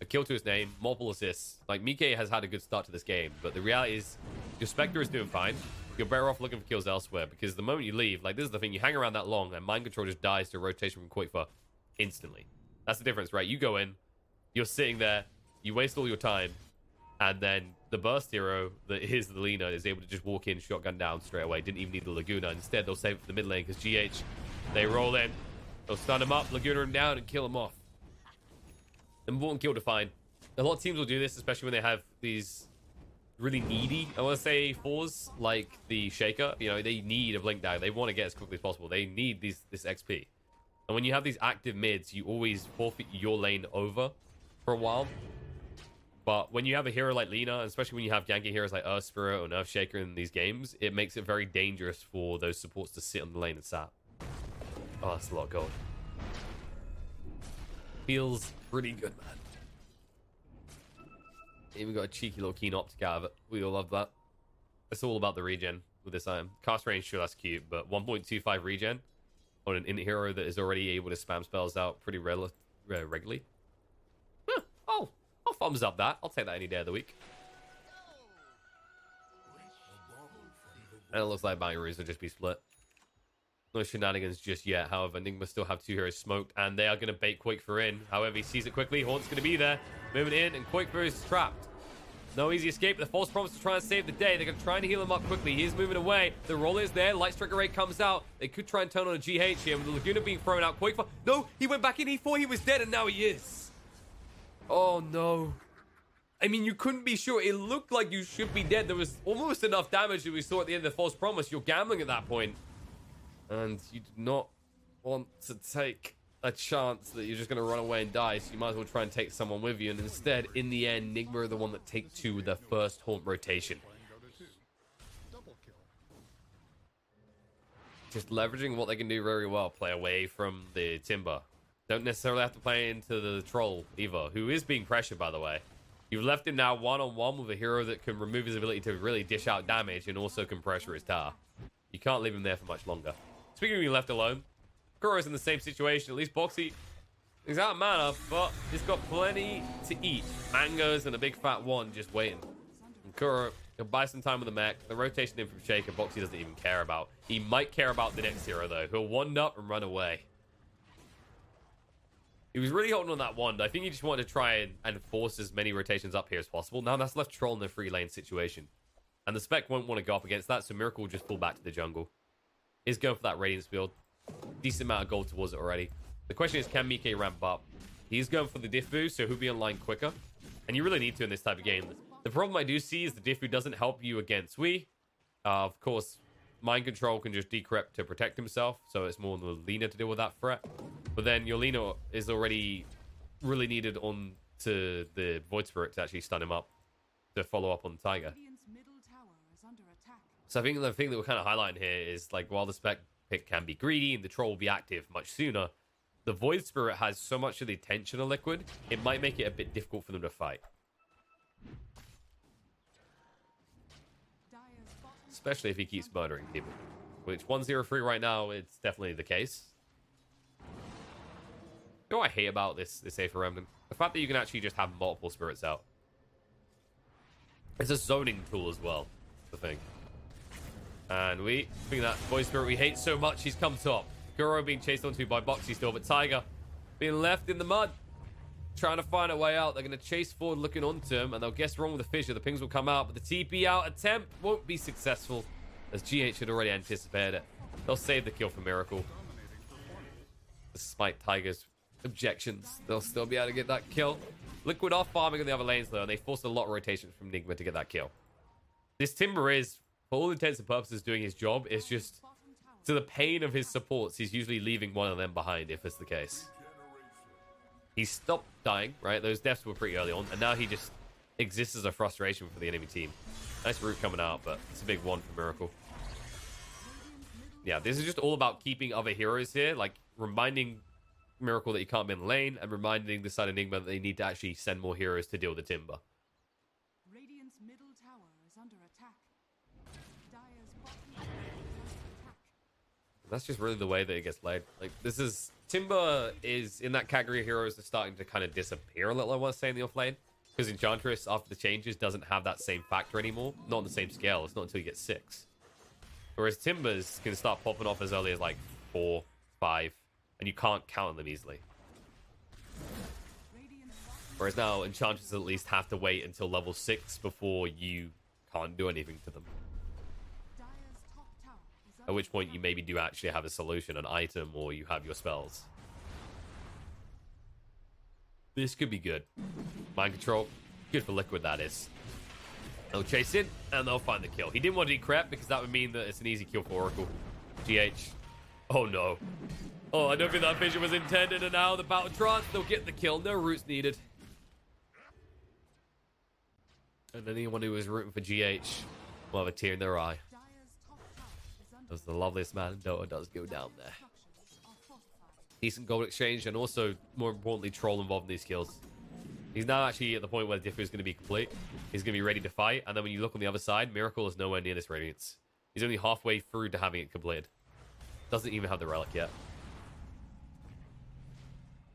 A kill to his name, multiple assists. Like, Mike has had a good start to this game, but the reality is your Spectre is doing fine. You're better off looking for kills elsewhere, because the moment you leave, like, this is the thing, you hang around that long, and Mind Control just dies to rotation from Quickfire instantly. That's the difference, right? You go in, you're sitting there, you waste all your time, and then the burst hero that is the Lina is able to just walk in, shotgun down straight away. Didn't even need the Laguna. Instead, they'll save it for the mid lane, because GH, they roll in, they'll stun him up, Laguna him down, and kill him off. Important kill to find. A lot of teams will do this, especially when they have these really needy, I want to say, fours, like the Shaker. You know, they need a blink dagger. They want to get as quickly as possible. They need this XP. And when you have these active mids, you always forfeit your lane over for a while. But when you have a hero like Lina, especially when you have ganky heroes like Earth Spirit or Nerf Shaker in these games, it makes it very dangerous for those supports to sit on the lane and sap. Oh, that's a lot of gold. Feels pretty good, man. Even got a cheeky little keen optic out of it. We all love that. It's all about the regen with this item. Cast range, sure, that's cute, but 1.25 regen on an int hero that is already able to spam spells out pretty regularly. Huh. Oh, I'll thumbs up that. I'll take that any day of the week. And it looks like Bangaroos will just be split. No shenanigans just yet. However, Enigma still have 2 heroes smoked, and they are going to bait Quakefor in. However, he sees it quickly. Haunt's going to be there. Moving in, and Quakefor is trapped. No easy escape. The false promise to try and save the day. They're going to try and heal him up quickly. He is moving away. The roll is there. Light Strike Array comes out. They could try and turn on a GH here with the Laguna being thrown out. Quakefor. No, he went back in. He thought he was dead, and now he is. Oh, no. I mean, you couldn't be sure. It looked like you should be dead. There was almost enough damage that we saw at the end of the false promise. You're gambling at that point. And you do not want to take a chance that you're just going to run away and die, so you might as well try and take someone with you. And instead, in the end, Enigma are the one that take 2 with their first Haunt rotation. Just leveraging what they can do very well. Play away from the Timber. Don't necessarily have to play into the Troll either, who is being pressured, by the way. You've left him now one-on-one with a hero that can remove his ability to really dish out damage and also can pressure his tower. You can't leave him there for much longer. Speaking of being left alone, Kuro's in the same situation. At least Boxy is out of mana, but he's got plenty to eat. Mangoes and a big fat one just waiting. And Kuro, he'll buy some time with the mech. The rotation in from Shaker, Boxy doesn't even care about. He might care about the next hero, though. He'll wand up and run away. He was really holding on that wand. I think he just wanted to try and force as many rotations up here as possible. Now that's left Troll in a free lane situation. And the Spec won't want to go up against that, so Miracle will just pull back to the jungle. Is going for that Radiance build. Decent amount of gold towards it already. The question is, can Mike ramp up? He's going for the diff boost, so he'll be online quicker. And you really need to in this type of game. The problem I do see is the diff boost doesn't help you against Wii. Of course, Mind Control can just decrypt to protect himself, so it's more the Lina to deal with that threat. But then your Lina is already really needed on to the Void Spirit to actually stun him up to follow up on Tiger. So I think the thing that we're kind of highlighting here is, like, while the Spec pick can be greedy and the Troll will be active much sooner, the Void Spirit has so much of the attention of Liquid, it might make it a bit difficult for them to fight. Especially if he keeps murdering people. Which 103 right now, it's definitely the case. You know what I hate about this Aether Remnant? The fact that you can actually just have multiple spirits out. It's a zoning tool as well, the thing. And we think that Void Spirit we hate so much, he's come top. Kuro being chased onto by Boxy still, but Tiger being left in the mud, trying to find a way out. They're going to chase forward looking onto him, and they'll guess wrong with the fissure. The pings will come out, but the TP out attempt won't be successful. as GH had already anticipated it. They'll save the kill for Miracle. Despite Tiger's objections, they'll still be able to get that kill. Liquid are farming on the other lanes, though, and they forced a lot of rotation from Nigma to get that kill. This Timber is, for all intents and purposes, doing his job. It's just, to the pain of his supports, he's usually leaving one of them behind, if it's the case. He stopped dying, right? Those deaths were pretty early on, and now he just exists as a frustration for the enemy team. Nice root coming out, but it's a big one for Miracle. Yeah, this is just all about keeping other heroes here, like reminding Miracle that he can't be in the lane, and reminding the side Enigma that they need to actually send more heroes to deal with the Timber. Radiant's middle tower is under attack. Dire's bottom tower is under attack. That's just really the way that it gets laid. Like, this is... Timber is in that category of heroes that's starting to kind of disappear a little, I want to say, in the offlane. Because Enchantress, after the changes, doesn't have that same factor anymore. Not on the same scale. It's not until you get 6. Whereas Timbers can start popping off as early as like 4, 5, and you can't count on them easily. Whereas now, Enchantresses at least have to wait until level 6 before you can't do anything to them. At which point you maybe do actually have a solution, an item, or you have your spells. This could be good. Mind control, good for Liquid, that is. They'll chase in, and they'll find the kill. He didn't want to decrep, because that would mean that it's an easy kill for Oracle. GH. Oh no. Oh, I don't think that vision was intended, and now the Battle Trance, they'll get the kill. No roots needed. And anyone who is rooting for GH will have a tear in their eye. As the loveliest man in Dota does go down there. Decent gold exchange, and also, more importantly, Troll involved in these kills. He's now actually at the point where the Diffu is going to be complete. He's going to be ready to fight, and then when you look on the other side, Miracle is nowhere near this Radiance. He's only halfway through to having it completed. Doesn't even have the Relic yet.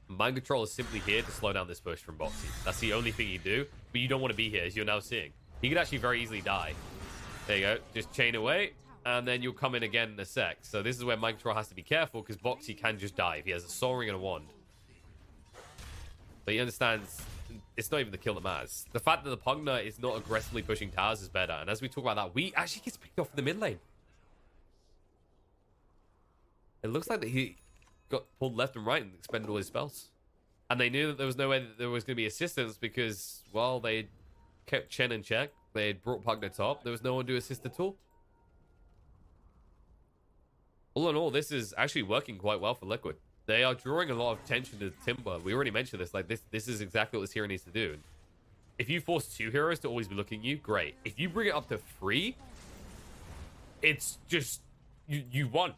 Mind Control is simply here to slow down this push from Boxy. That's the only thing you do, but you don't want to be here, as you're now seeing. He could actually very easily die. There you go. Just chain away, and then you'll come in again in a sec. So this is where Mind Control has to be careful, because Boxy can just die if he has a Soul Ring and a Wand. But he understands it's not even the kill that matters. The fact that the Pugner is not aggressively pushing towers is better. And as we talk about that, we actually gets picked off in the mid lane. It looks like that he got pulled left and right and expended all his spells. And they knew that there was no way that there was going to be assistance because, well, they kept Chen in check. They had brought Pugner top. There was no one to assist at all. All in all, this is actually working quite well for Liquid. They are drawing a lot of attention to Timber. We already mentioned this. Like, this is exactly what this hero needs to do. If you force 2 heroes to always be looking at you, great. If you bring it up to 3, it's just... You won.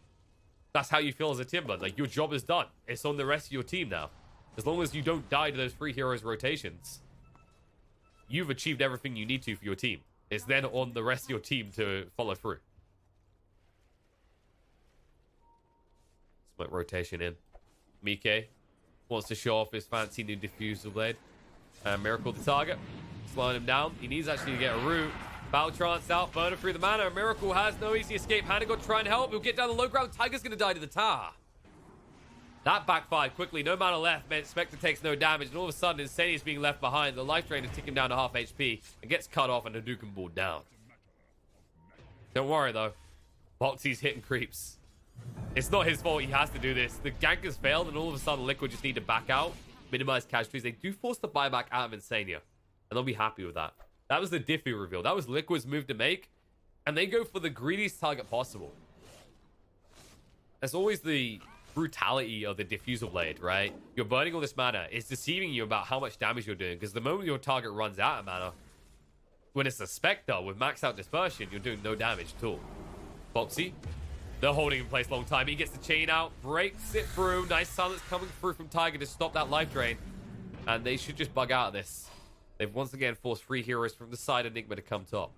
That's how you feel as a Timber. Like, your job is done. It's on the rest of your team now. As long as you don't die to those 3 heroes' rotations, you've achieved everything you need to for your team. It's then on the rest of your team to follow through. Smoke rotation in. Mike wants to show off his fancy new diffusal blade. Miracle the target. Slowing him down. He needs actually to get a root. Battle Trance out. Burner through the mana. Miracle has no easy escape. Hannah got to try and help. He'll get down the low ground. Tiger's going to die to the tower. That backfired quickly. No mana left. Meant Spectre takes no damage. And all of a sudden, Insane is being left behind. The life drain is ticking down to half HP. And gets cut off and Hadouken balled down. Don't worry, though. Boxy's hitting creeps. It's not his fault. He has to do this. The gank has failed, and all of a sudden, Liquid just need to back out, minimize casualties. They do force the buyback out of Insania, and they'll be happy with that. That was the Diffu reveal. That was Liquid's move to make, and they go for the greediest target possible. That's always the brutality of the Diffusal Blade, right? You're burning all this mana. It's deceiving you about how much damage you're doing, because the moment your target runs out of mana, when it's a Spectre with maxed out dispersion, you're doing no damage at all. Boxy. They're holding in place a long time. He gets the chain out, breaks it through. Nice silence coming through from Tiger to stop that life drain. And they should just bug out of this. They've once again forced 3 heroes from the side of Enigma to come top.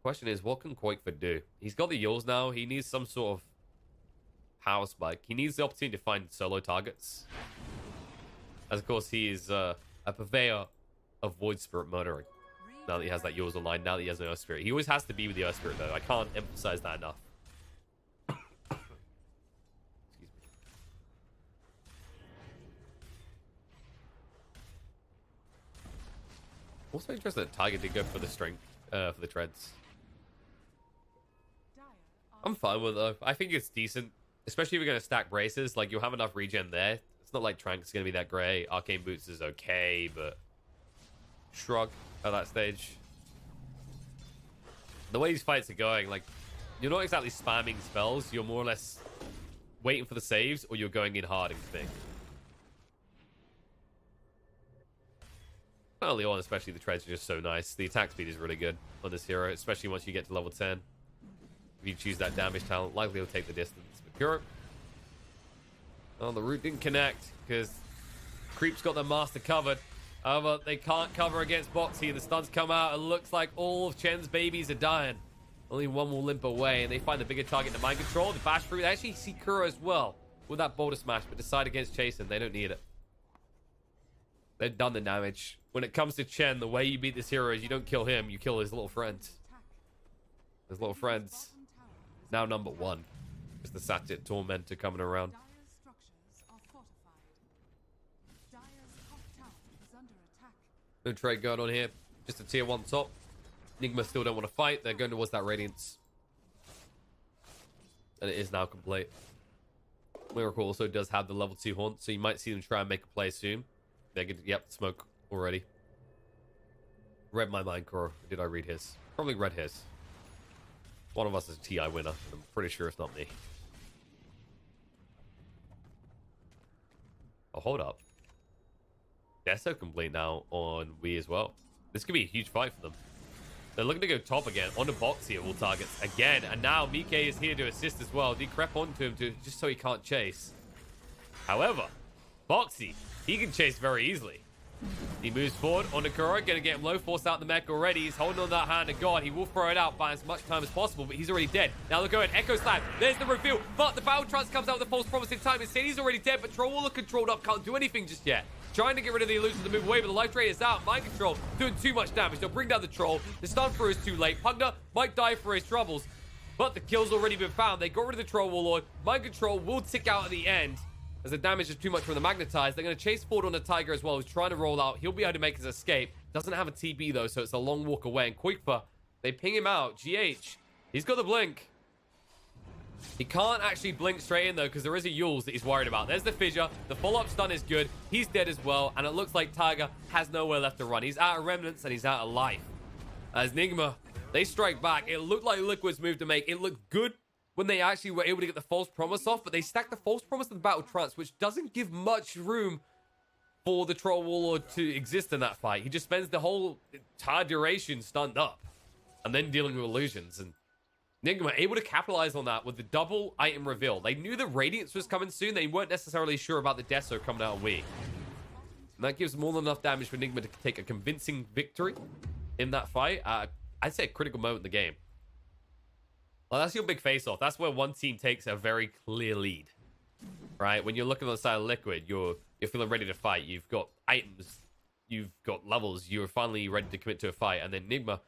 Question is, what can Quakeford do? He's got the Yules now. He needs some sort of power spike. He needs the opportunity to find solo targets. As of course, he is a purveyor of Void Spirit murdering. Now that he has that Yules online, now that he has an Earth Spirit. He always has to be with the Earth Spirit, though. I can't emphasize that enough. Excuse me. Also interested that Tiger did go for the strength, for the treads. I'm fine with it though. I think it's decent, especially if you're going to stack braces. Like, you'll have enough regen there. It's not like Trank's going to be that great. Arcane Boots is okay, but shrug at that stage. The way these fights are going, like, you're not exactly spamming spells. You're more or less waiting for the saves, or you're going in hard and big. Early on, especially, the treads are just so nice. The attack speed is really good on this hero, especially once you get to level 10. If you choose that damage talent, likely he'll take the distance. But Kuro, oh, the root didn't connect because Creep's got the master covered. However, they can't cover against Boxy. The stuns come out. It looks like all of Chen's babies are dying. Only one will limp away, and they find the bigger target to mind control. The bash through. They actually see Kuro as well with that boulder smash, but decide against Chasen. They don't need it. They've done the damage. When it comes to Chen, the way you beat this hero is you don't kill him, you kill his little friends. His little friends. Now number 1. It's the Satyr Tormentor coming around. No trade going on here. Just a tier 1 top. Enigma still don't want to fight. They're going towards that Radiance. And it is now complete. Miracle also does have the level 2 haunt, so you might see them try and make a play soon. They're going to, yep, smoke already. Read my mind, Kuro. Did I read his? Probably read his. One of us is a TI winner. I'm pretty sure it's not me. Oh, hold up. Deso complete now on Wii as well. This could be a huge fight for them. They're looking to go top again. Onto Boxy at all targets again. And now Mike is here to assist as well. Decrep onto him just so he can't chase. However, Boxy, he can chase very easily. He moves forward onto Kuro. Gonna get him low force out the mech already. He's holding on that hand of God. He will throw it out by as much time as possible, but he's already dead. Now they're going Echo Slam. There's the reveal. But the Battle Trance comes out with a false promise in time. He's already dead, but Troll Waller controlled up. Can't do anything just yet. Trying to get rid of the illusion to move away, but the life drain is out. Mind Control doing too much damage. They'll bring down the Troll. The stun through is too late. Pugna might die for his troubles, but the kill's already been found. They got rid of the Troll Warlord. Mind Control will tick out at the end as the damage is too much from the Magnetize. They're going to chase forward on the Tiger as well, who's trying to roll out. He'll be able to make his escape. Doesn't have a TB though, so it's a long walk away. And Quickfa, they ping him out. GH, he's got the blink. He can't actually blink straight in though, because there is a Yules that he's worried about. There's the fissure. The follow-up stun is good. He's dead as well, and it looks like Tiger has nowhere left to run. He's out of remnants and he's out of life. As Nigma, they strike back. It looked like Liquid's move to make. It looked good when they actually were able to get the false promise off, but they stacked the false promise to the Battle Trance, which doesn't give much room for the Troll Warlord to exist in that fight. He just spends the whole entire duration stunned up and then dealing with illusions. And Nigma able to capitalize on that with the double item reveal. They knew the Radiance was coming soon. They weren't necessarily sure about the Deso coming out of Wii. And that gives more than enough damage for Nigma to take a convincing victory in that fight. I'd say a critical moment in the game. Well, that's your big face-off. That's where one team takes a very clear lead, right? When you're looking on the side of Liquid, you're feeling ready to fight. You've got items, you've got levels. You're finally ready to commit to a fight. And then Nigma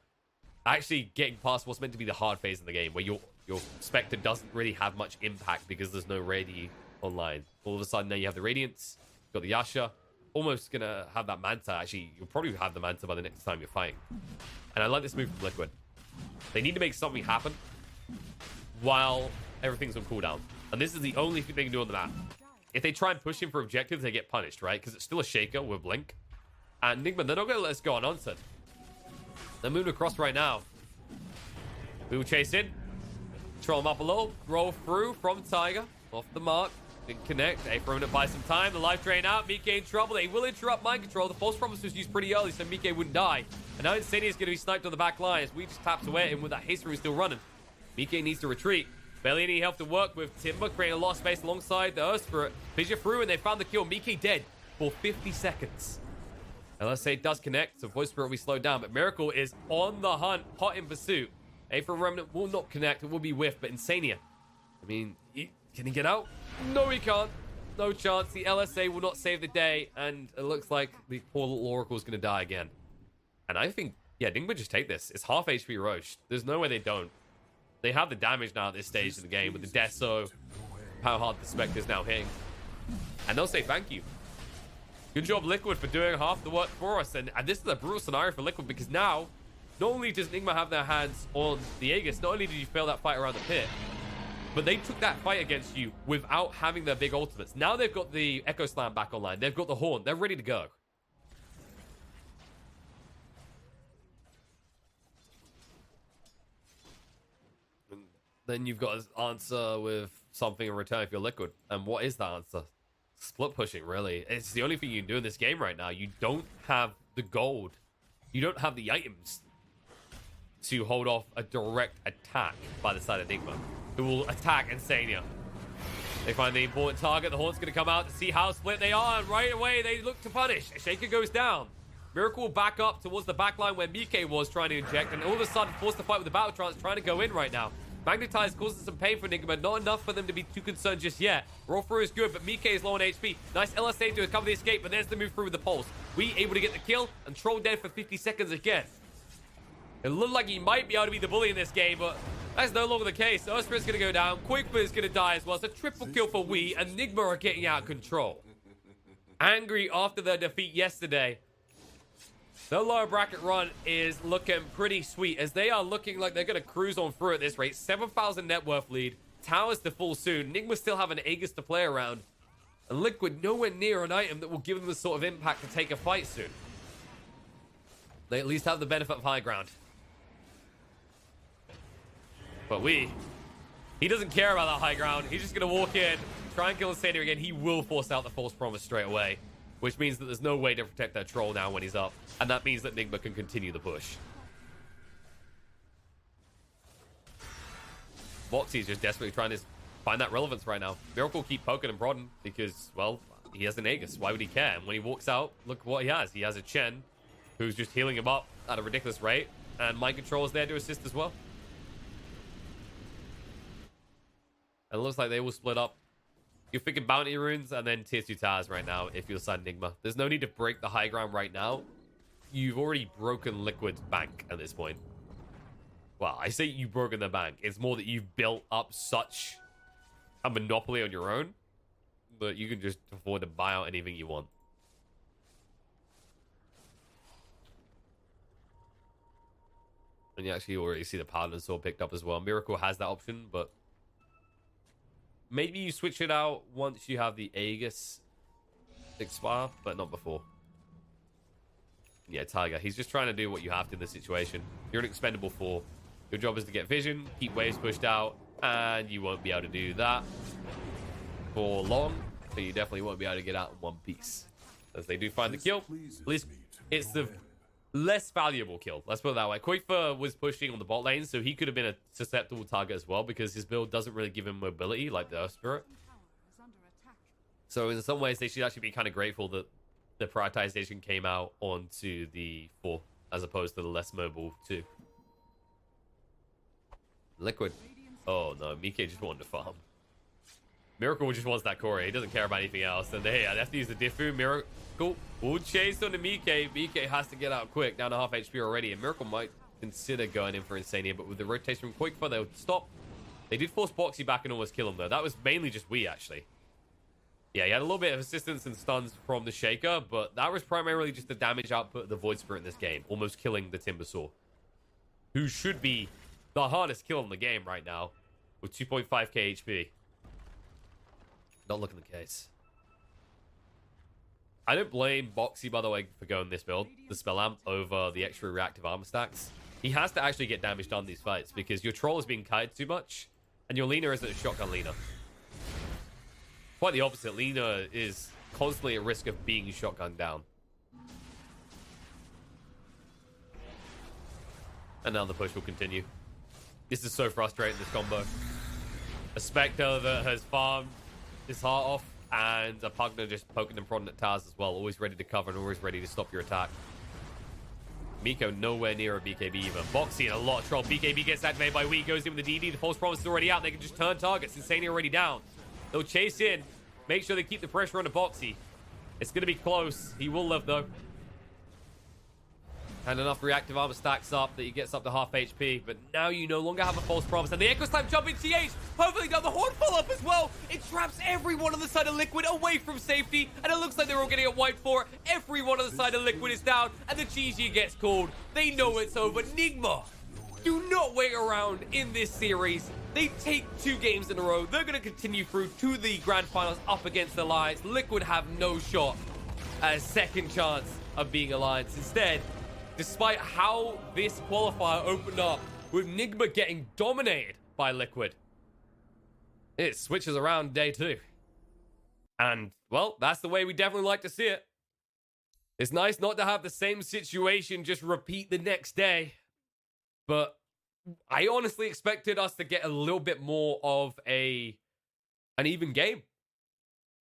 actually getting past what's meant to be the hard phase in the game, where your Spectre doesn't really have much impact because there's no Radi online. All of a sudden, now you have the Radiance, you've got the Yasha, almost gonna have that Manta. Actually, you'll probably have the Manta by the next time you're fighting. And I like this move from Liquid. They need to make something happen while everything's on cooldown. And this is the only thing they can do on the map. If they try and push him for objectives, they get punished, right? Because it's still a Shaker with Blink. And Nigma, they're not going to let us go unanswered. They're moving across right now. We will chase in. Troll him up a little. Roll through from Tiger. Off the mark. Didn't connect. They thrown it by some time. The life drain out. Mike in trouble. They will interrupt Mind Control. The false promise was used pretty early, so Mike wouldn't die. And now Insania is going to be sniped on the back line as we just taps away at him with that haste room still running. Mike needs to retreat. Barely any help to work with. Timber creating a lot of space alongside the Earth Spirit. Fissure through and they found the kill. Mike dead for 50 seconds. LSA does connect, so Voice Spirit will be slowed down, but Miracle is on the hunt, hot in pursuit. Aether Remnant will not connect, it will be whiffed, but Insania, I mean, can he get out? No, he can't. No chance. The LSA will not save the day, and it looks like the poor little Oracle is going to die again. And I think, yeah, Nigma just take this. It's half HP Roche. There's no way they don't. They have the damage now at this stage of the game with the Deso, how hard the Spectre is now hitting. And they'll say thank you. Good job, Liquid, for doing half the work for us. And this is a brutal scenario for Liquid because now, not only does Nigma have their hands on the Aegis, not only did you fail that fight around the pit, but they took that fight against you without having their big ultimates. Now they've got the Echo Slam back online. They've got the Horn. They're ready to go. And then you've got to answer with something in return if you're Liquid. And what is that answer? Split pushing, really. It's the only thing you can do in this game right now. You don't have the gold. You don't have the items to hold off a direct attack by the side of Nigma, who will attack Insania. They find the important target. The Horn's going to come out to see how split they are, and right away they look to punish. Shaker goes down. Miracle will back up towards the back line where Mike was trying to inject, and all of a sudden forced to fight with the Battle Trance, trying to go in right now. Magnetize causes some pain for Nigma, not enough for them to be too concerned just yet. Roll through is good, but Mike is low on HP. Nice LSA to cover the escape, but there's the move through with the pulse. We able to get the kill, and Troll dead for 50 seconds again. It looked like he might be able to be the bully in this game, but that's no longer the case. Urspirit's going to go down. Quickfoot is going to die as well. It's a triple kill for We, and Nigma are getting out of control. Angry after their defeat yesterday. The lower bracket run is looking pretty sweet as they are looking like they're going to cruise on through at this rate. 7,000 net worth lead. Towers to full soon. Nigma still have an Aegis to play around. And Liquid nowhere near an item that will give them the sort of impact to take a fight soon. They at least have the benefit of high ground. But he doesn't care about that high ground. He's just going to walk in, try and kill Insania again. He will force out the false promise straight away, which means that there's no way to protect that troll now when he's up. And that means that Nigma can continue the push. Boxy's just desperately trying to find that relevance right now. Miracle will keep poking and prodding because, well, he has an Aegis. Why would he care? And when he walks out, look what he has. He has a Chen who's just healing him up at a ridiculous rate. And Mind Control is there to assist as well. And it looks like they will split up. You're thinking bounty runes and then tier 2 towers right now if you're side Nigma. There's no need to break the high ground right now. You've already broken Liquid's bank at this point. Well, I say you've broken the bank. It's more that you've built up such a monopoly on your own that you can just afford to buy out anything you want. And you actually already see the Paladin Sword picked up as well. Miracle has that option, but maybe you switch it out once you have the Aegis expire, but not before. Yeah, Tiger. He's just trying to do what you have to in this situation. You're an expendable 4. Your job is to get vision, keep waves pushed out, and you won't be able to do that for long. So you definitely won't be able to get out in one piece. As they do find the kill, at least it's the less valuable kill. Let's put it that way. Quickfur was pushing on the bot lane, so he could have been a susceptible target as well because his build doesn't really give him mobility like the Earth Spirit. So in some ways, they should actually be kind of grateful that the prioritization came out onto the 4 as opposed to the less mobile 2. Liquid. Oh no, Mike just wanted to farm. Miracle just wants that core. He doesn't care about anything else. And they have to use the Diffu. Miracle will chase on the Mike. Mike has to get out quick, down to half HP already. And Miracle might consider going in for Insania, but with the rotation from Quickfire, they'll stop. They did force Boxy back and almost kill him though. That was mainly just we actually. Yeah, he had a little bit of assistance and stuns from the Shaker, but that was primarily just the damage output of the Void Spirit in this game, almost killing the Timbersaw, who should be the hardest kill in the game right now, with 2.5k HP. Not looking the case. I don't blame Boxy, by the way, for going this build, the Spell Amp, over the extra reactive armor stacks. He has to actually get damage done these fights, because your Troll is being kited too much, and your Lina isn't a shotgun Lina. Quite the opposite. Lina is constantly at risk of being shotgunned down. And now the push will continue. This is so frustrating, this combo. A Spectre that has farmed his heart off, and a Pugner just poking and prodding at towers as well. Always ready to cover and always ready to stop your attack. Miko nowhere near a BKB even. Boxy in a lot of trouble. BKB gets activated by Wee, goes in with the DD. The false promise is already out. They can just turn targets. Insania already down. They'll chase in. Make sure they keep the pressure on the Boxy. It's going to be close. He will live, though. And enough reactive armor stacks up that he gets up to half HP. But now you no longer have a false promise. And the Echo Slam jump in TH. Hopefully got the Horn full up as well. It's traps everyone on the side of Liquid away from safety, and it looks like they're all getting it wiped for. Everyone on the side of Liquid is down, and the GG gets called. They know it's over. Nigma do not wait around in this series. They take 2 games in a row. They're going to continue through to the grand finals up against Alliance. Liquid have no shot at a second chance of being Alliance. Instead, despite how this qualifier opened up with Nigma getting dominated by Liquid, it switches around day 2. And, well, that's the way we definitely like to see it. It's nice not to have the same situation just repeat the next day. But I honestly expected us to get a little bit more of an even game.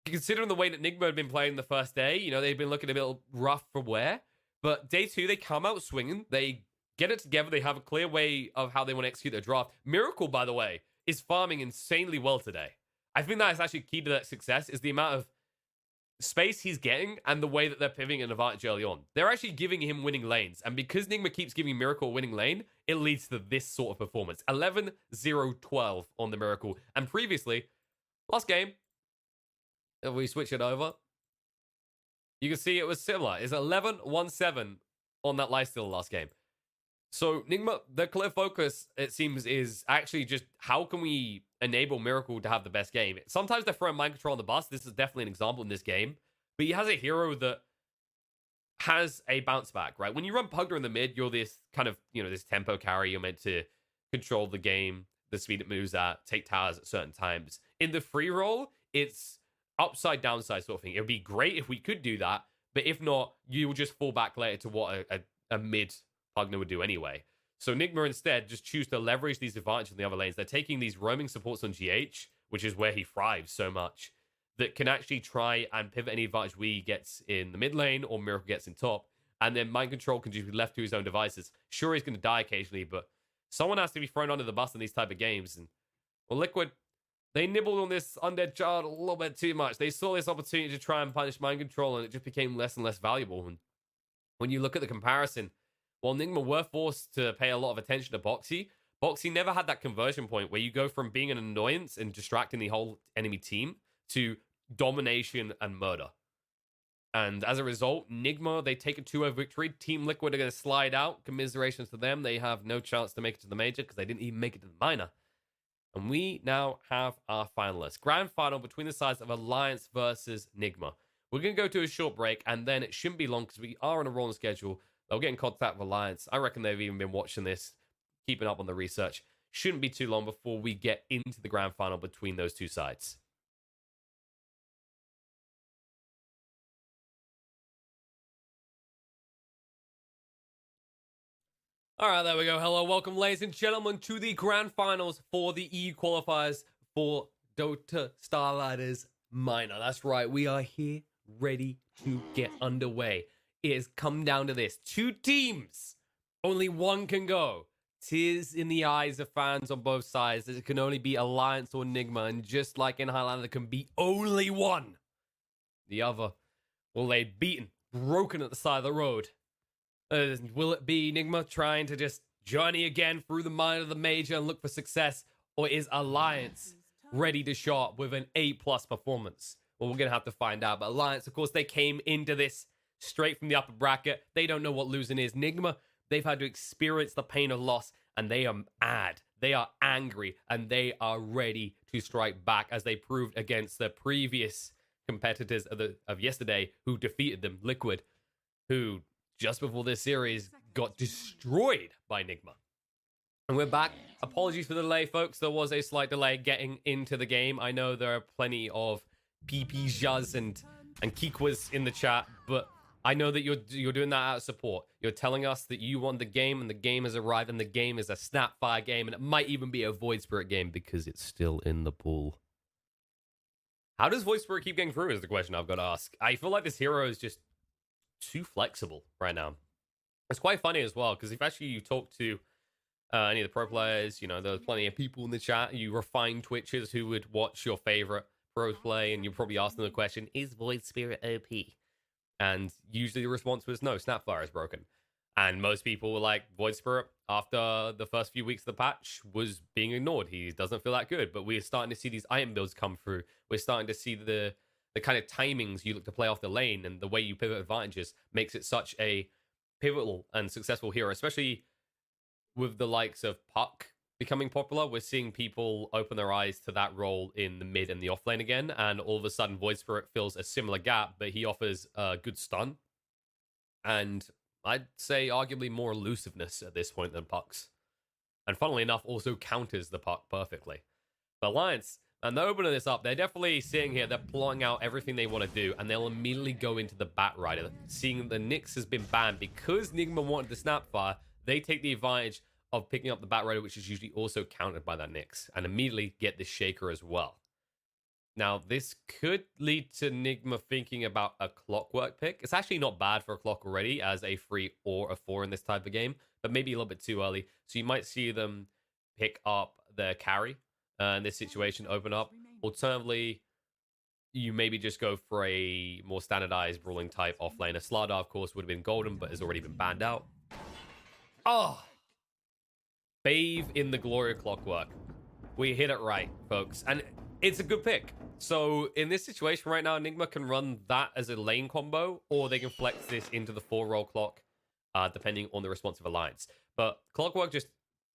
Considering the way that Nigma had been playing the first day, you know, they've been looking a bit rough for wear. But day 2, they come out swinging. They get it together. They have a clear way of how they want to execute their draft. Miracle, by the way, is farming insanely well today. I think that is actually key to that success, is the amount of space he's getting and the way that they're pivoting an advantage early on. They're actually giving him winning lanes. And because Nigma keeps giving Miracle a winning lane, it leads to this sort of performance. 11-0-12 on the Miracle. And previously, last game, if we switch it over, you can see it was similar. It's 11-1-7 on that lifesteal last game. So Nigma, the clear focus, it seems, is actually just how can we enable Miracle to have the best game. Sometimes they're throwing mind control on the bus. This is definitely an example in this game. But he has a hero that has a bounce back, right? When you run Pugner in the mid, you're this kind of, you know, this tempo carry. You're meant to control the game, the speed it moves at, take towers at certain times. In the free roll, it's upside downside sort of thing. It would be great if we could do that. But if not, you will just fall back later to what a mid Pugner would do anyway. So Nigma instead just choose to leverage these advantages in the other lanes. They're taking these roaming supports on GH, which is where he thrives so much, that can actually try and pivot any advantage we gets in the mid lane or Miracle gets in top. And then mind control can just be left to his own devices. Sure, he's going to die occasionally, but someone has to be thrown under the bus in these type of games. And well, Liquid, they nibbled on this undead child a little bit too much. They saw this opportunity to try and punish mind control, and it just became less and less valuable. And when you look at the comparison, while Nigma were forced to pay a lot of attention to Boxy, Boxy never had that conversion point where you go from being an annoyance and distracting the whole enemy team to domination and murder. And as a result, Nigma, they take a 2-0 victory. Team Liquid are going to slide out. Commiserations to them. They have no chance to make it to the major because they didn't even make it to the minor. And we now have our finalists. Grand final between the sides of Alliance versus Nigma. We're going to go to a short break, and then it shouldn't be long because we are on a rolling schedule. They'll get in contact with Alliance. I reckon they've even been watching this, keeping up on the research. Shouldn't be too long before we get into the grand final between those two sides. All right, there we go. Hello, welcome, ladies and gentlemen, to the grand finals for the EU qualifiers for Dota Starlighters Minor. That's right, we are here, ready to get underway. It has come down to this. 2 teams. Only one can go. Tears in the eyes of fans on both sides. It can only be Alliance or Nigma. And just like in Highlander, there can be only one. The other will lay beaten, broken at the side of the road. Will it be Nigma trying to just journey again through the mind of the major and look for success? Or is Alliance ready to show up with an A+ performance? Well, we're going to have to find out. But Alliance, of course, they came into this straight from the upper bracket. They don't know what losing is. Nigma, they've had to experience the pain of loss, and they are mad. They are angry, and they are ready to strike back, as they proved against the previous competitors of yesterday who defeated them, Liquid, who just before this series got destroyed by Nigma. And we're back. Apologies for the delay, folks. There was a slight delay getting into the game. I know there are plenty of PP Jazz and Kikwas in the chat, but I know that you're doing that out of support. You're telling us that you want the game, and the game has arrived, and the game is a Snapfire game, and it might even be a Void Spirit game because it's still in the pool. How does Void Spirit keep getting through is the question I've got to ask. I feel like this hero is just too flexible right now. It's quite funny as well, because if actually you talk to any of the pro players, you know, there's plenty of people in the chat, you refined Twitchers who would watch your favorite pros play, and you probably ask them the question, is Void Spirit OP? And usually the response was no, Snapfire is broken. And most people were like, Void Spirit, after the first few weeks of the patch, was being ignored. He doesn't feel that good. But we're starting to see these item builds come through. We're starting to see the kind of timings you look to play off the lane and the way you pivot advantages makes it such a pivotal and successful hero, especially with the likes of Puck becoming popular. We're seeing people open their eyes to that role in the mid and the off lane again. And all of a sudden, Void Spirit fills a similar gap, but he offers a good stun. And I'd say arguably more elusiveness at this point than Puck's. And funnily enough, also counters the Puck perfectly. But Alliance, and they're opening this up, they're definitely seeing here, they're plotting out everything they want to do, and they'll immediately go into the Bat Rider. Seeing the Nyx has been banned because Nigma wanted the Snapfire, they take the advantage of picking up the Bat Rider, which is usually also countered by that Nyx, and immediately get this Shaker as well. Now, this could lead to Nigma thinking about a Clockwork pick. It's actually not bad for a Clock already as a 3 or a 4 in this type of game, but maybe a little bit too early. So you might see them pick up their carry in this situation, open up. Alternatively, you maybe just go for a more standardized brawling type offlaner. Slardar, of course, would have been golden, but has already been banned out. Oh! Bathe in the glory of Clockwork. We hit it right, folks. And it's a good pick. So in this situation right now, Enigma can run that as a lane combo, or they can flex this into the 4-roll clock, depending on the responsive alliance. But Clockwork just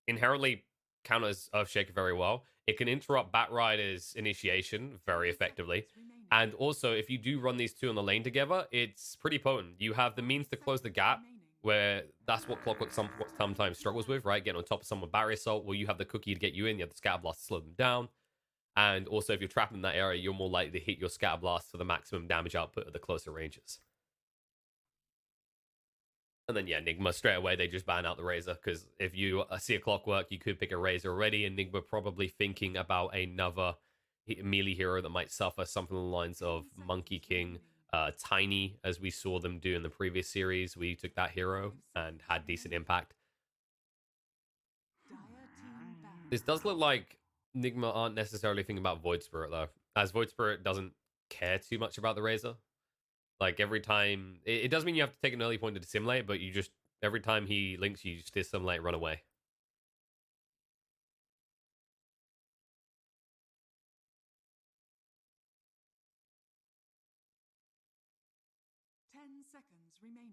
inherently counters Earthshaker very well. It can interrupt Bat Rider's initiation very effectively. And also, if you do run these two on the lane together, it's pretty potent. You have the means to close the gap, where that's what Clockwork sometimes struggles with, right? Getting on top of someone with Barrier Assault, well, you have the cookie to get you in, you have the Scatter Blast to slow them down. And also, if you're trapped in that area, you're more likely to hit your Scatter Blast for the maximum damage output at the closer ranges. And then, yeah, Enigma, straight away, they just ban out the Razor, because if you see a Clockwork, you could pick a Razor already. Enigma probably thinking about another melee hero that might suffer, something along the lines of Monkey King, Tiny, as we saw them do in the previous series. We took that hero and had decent impact. This does look like Nigma aren't necessarily thinking about Void Spirit, though, as Void Spirit doesn't care too much about the Razor. Like, every time... It does mean you have to take an early point to dissimulate, but you just... Every time he links you, just dissimulate and run away. Remaining.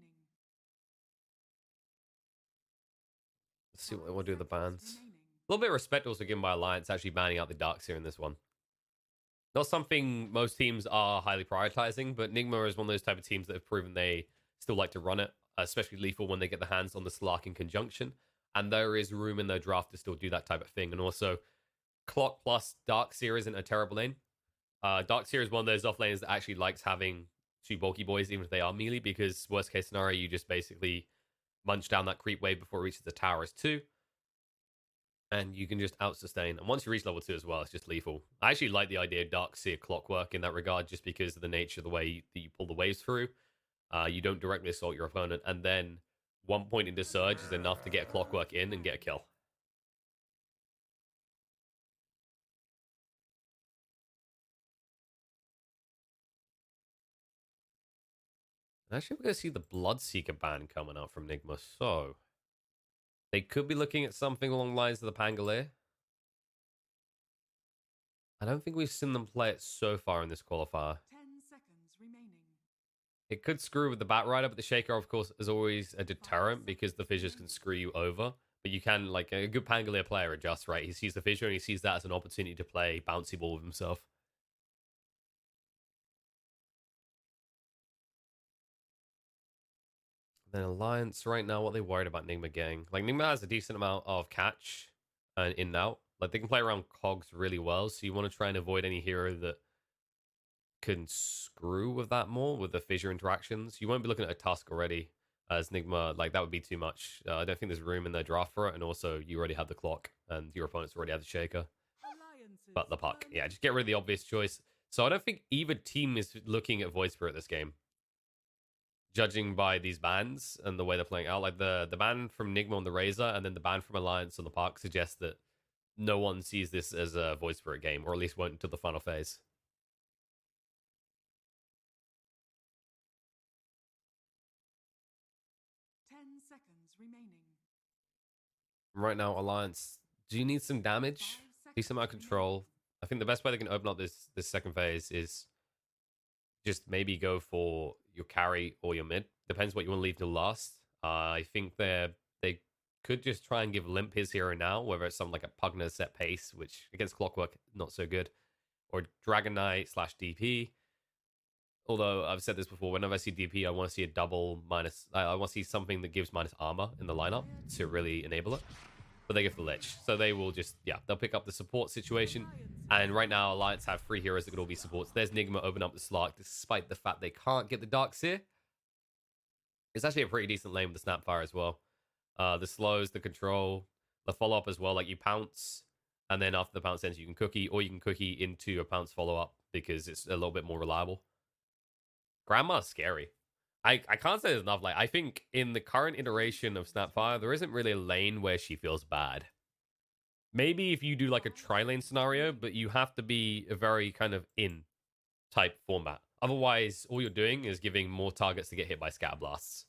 Let's see what they want to do with the bans. A little bit of respect also given by Alliance actually banning out the Darks here in this one. Not something most teams are highly prioritizing, but Nigma is one of those type of teams that have proven they still like to run it, especially lethal when they get the hands on the Slark in conjunction. And there is room in their draft to still do that type of thing. And also, Clock plus Darkseer isn't a terrible lane. Darkseer is one of those off lanes that actually likes having two bulky boys, even if they are melee, because worst case scenario, you just basically munch down that creep wave before it reaches the towers too. And you can just out-sustain. And once you reach level 2 as well, it's just lethal. I actually like the idea of Darkseer Clockwork in that regard, just because of the nature of the way that you pull the waves through. You don't directly assault your opponent, and then one point into Surge is enough to get a Clockwork in and get a kill. Actually, we're going to see the Bloodseeker ban coming out from Nigma, so they could be looking at something along the lines of the Pangolier. I don't think we've seen them play it so far in this qualifier. 10 seconds remaining. It could screw with the Bat Rider, but the Shaker, of course, is always a deterrent because the fissures can screw you over. But you can, like, a good Pangolier player adjusts, right? He sees the fissure and he sees that as an opportunity to play bouncy ball with himself. Then Alliance right now, what are they worried about Nigma getting? Like, Nigma has a decent amount of catch and in and out. Like, they can play around cogs really well, so you want to try and avoid any hero that can screw with that more, with the fissure interactions. You won't be looking at a Tusk already as Nigma. Like, that would be too much. I don't think there's room in their draft for it, and also, you already have the clock, and your opponents already have the Shaker. But the Puck. Yeah, just get rid of the obvious choice. So I don't think either team is looking at Void Spirit this game, judging by these bans and the way they're playing out. Like, the ban from Nigma on the Razor and then the ban from Alliance on the Puck suggests that no one sees this as a Void Spirit game, or at least won't until the final phase. Right now, Alliance, do you need some damage? Decent amount of control. I think the best way they can open up this second phase is just maybe go for your carry or your mid. Depends what you want to leave till last. I think they could just try and give Limp his hero now, whether it's something like a Pugna set pace, which against Clockwork, not so good, or Dragon Knight / DP. Although I've said this before, whenever I see DP, I want to see a double minus. I want to see something that gives minus armor in the lineup to really enable it. But they give the Lich, so they will just they'll pick up the support situation. And right now, Alliance have 3 heroes that could all be supports. There's Nigma open up the Slark, despite the fact they can't get the Dark Seer. It's actually a pretty decent lane with the Snapfire as well. The slows, the control, the follow up as well. Like you pounce, and then after the pounce ends, you can cookie, or you can cookie into a pounce follow up because it's a little bit more reliable. Grandma's scary. I can't say there's enough. Like, I think in the current iteration of Snapfire, there isn't really a lane where she feels bad. Maybe if you do like a tri-lane scenario, but you have to be a very kind of in type format. Otherwise, all you're doing is giving more targets to get hit by scatter blasts.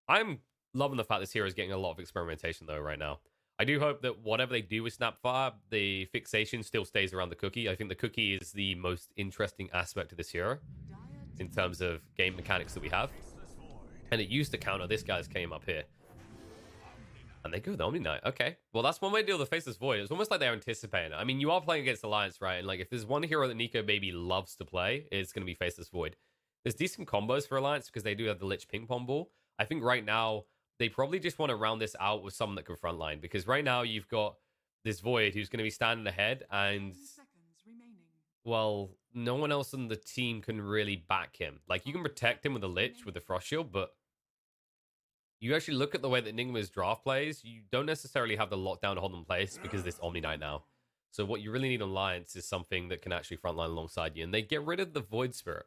I'm loving the fact this hero is getting a lot of experimentation though right now. I do hope that whatever they do with Snapfire, the fixation still stays around the cookie. I think the cookie is the most interesting aspect of this hero in terms of game mechanics that we have. And it used to counter this guy's came up here. And they go the Omni Knight. Okay. Well, that's one way to deal with the Faceless Void. It's almost like they're anticipating it. I mean, you are playing against Alliance, right? And like, if there's one hero that Nico Baby loves to play, it's going to be Faceless Void. There's decent combos for Alliance because they do have the Lich Ping Pong Ball. I think right now, they probably just want to round this out with someone that can frontline. Because right now, you've got this Void who's going to be standing ahead and... well, no one else on the team can really back him. Like, you can protect him with a Lich, with the Frost Shield, but you actually look at the way that Nigma's draft plays, you don't necessarily have the lockdown to hold in place because of this Omni Knight now. So what you really need on Alliance is something that can actually frontline alongside you, and they get rid of the Void Spirit.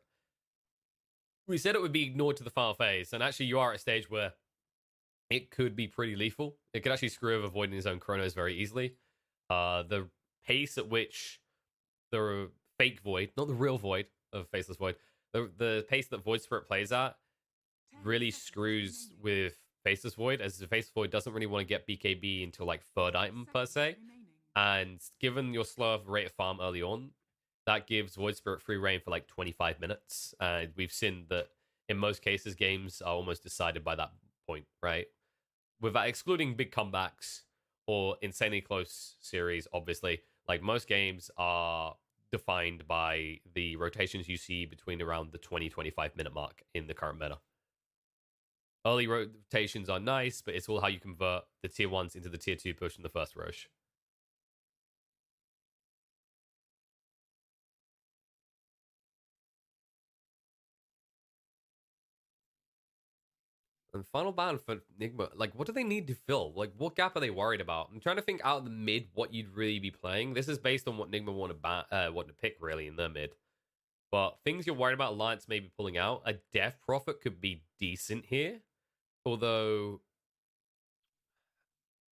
We said it would be ignored to the final phase, and actually you are at a stage where it could be pretty lethal. It could actually screw over Void in his own Chronos very easily. The pace at which the fake Void, not the real Void of Faceless Void, the pace that Void Spirit plays at really screws with Faceless Void, as the Faceless Void doesn't really want to get BKB until like 3rd item per se. And given your slower rate of farm early on, that gives Void Spirit free reign for like 25 minutes. And we've seen that in most cases, games are almost decided by that point, right? Without excluding big comebacks or insanely close series, obviously, like most games are defined by the rotations you see between around the 20-25 minute mark in the current meta. Early rotations are nice, but it's all how you convert the tier 1s into the tier 2 push in the first Roche. And final ban for Nigma, like, what do they need to fill? Like, what gap are they worried about? I'm trying to think out of the mid what you'd really be playing. This is based on what Nigma want to pick, really, in their mid. But things you're worried about Alliance maybe pulling out, a Death Prophet could be decent here. Although,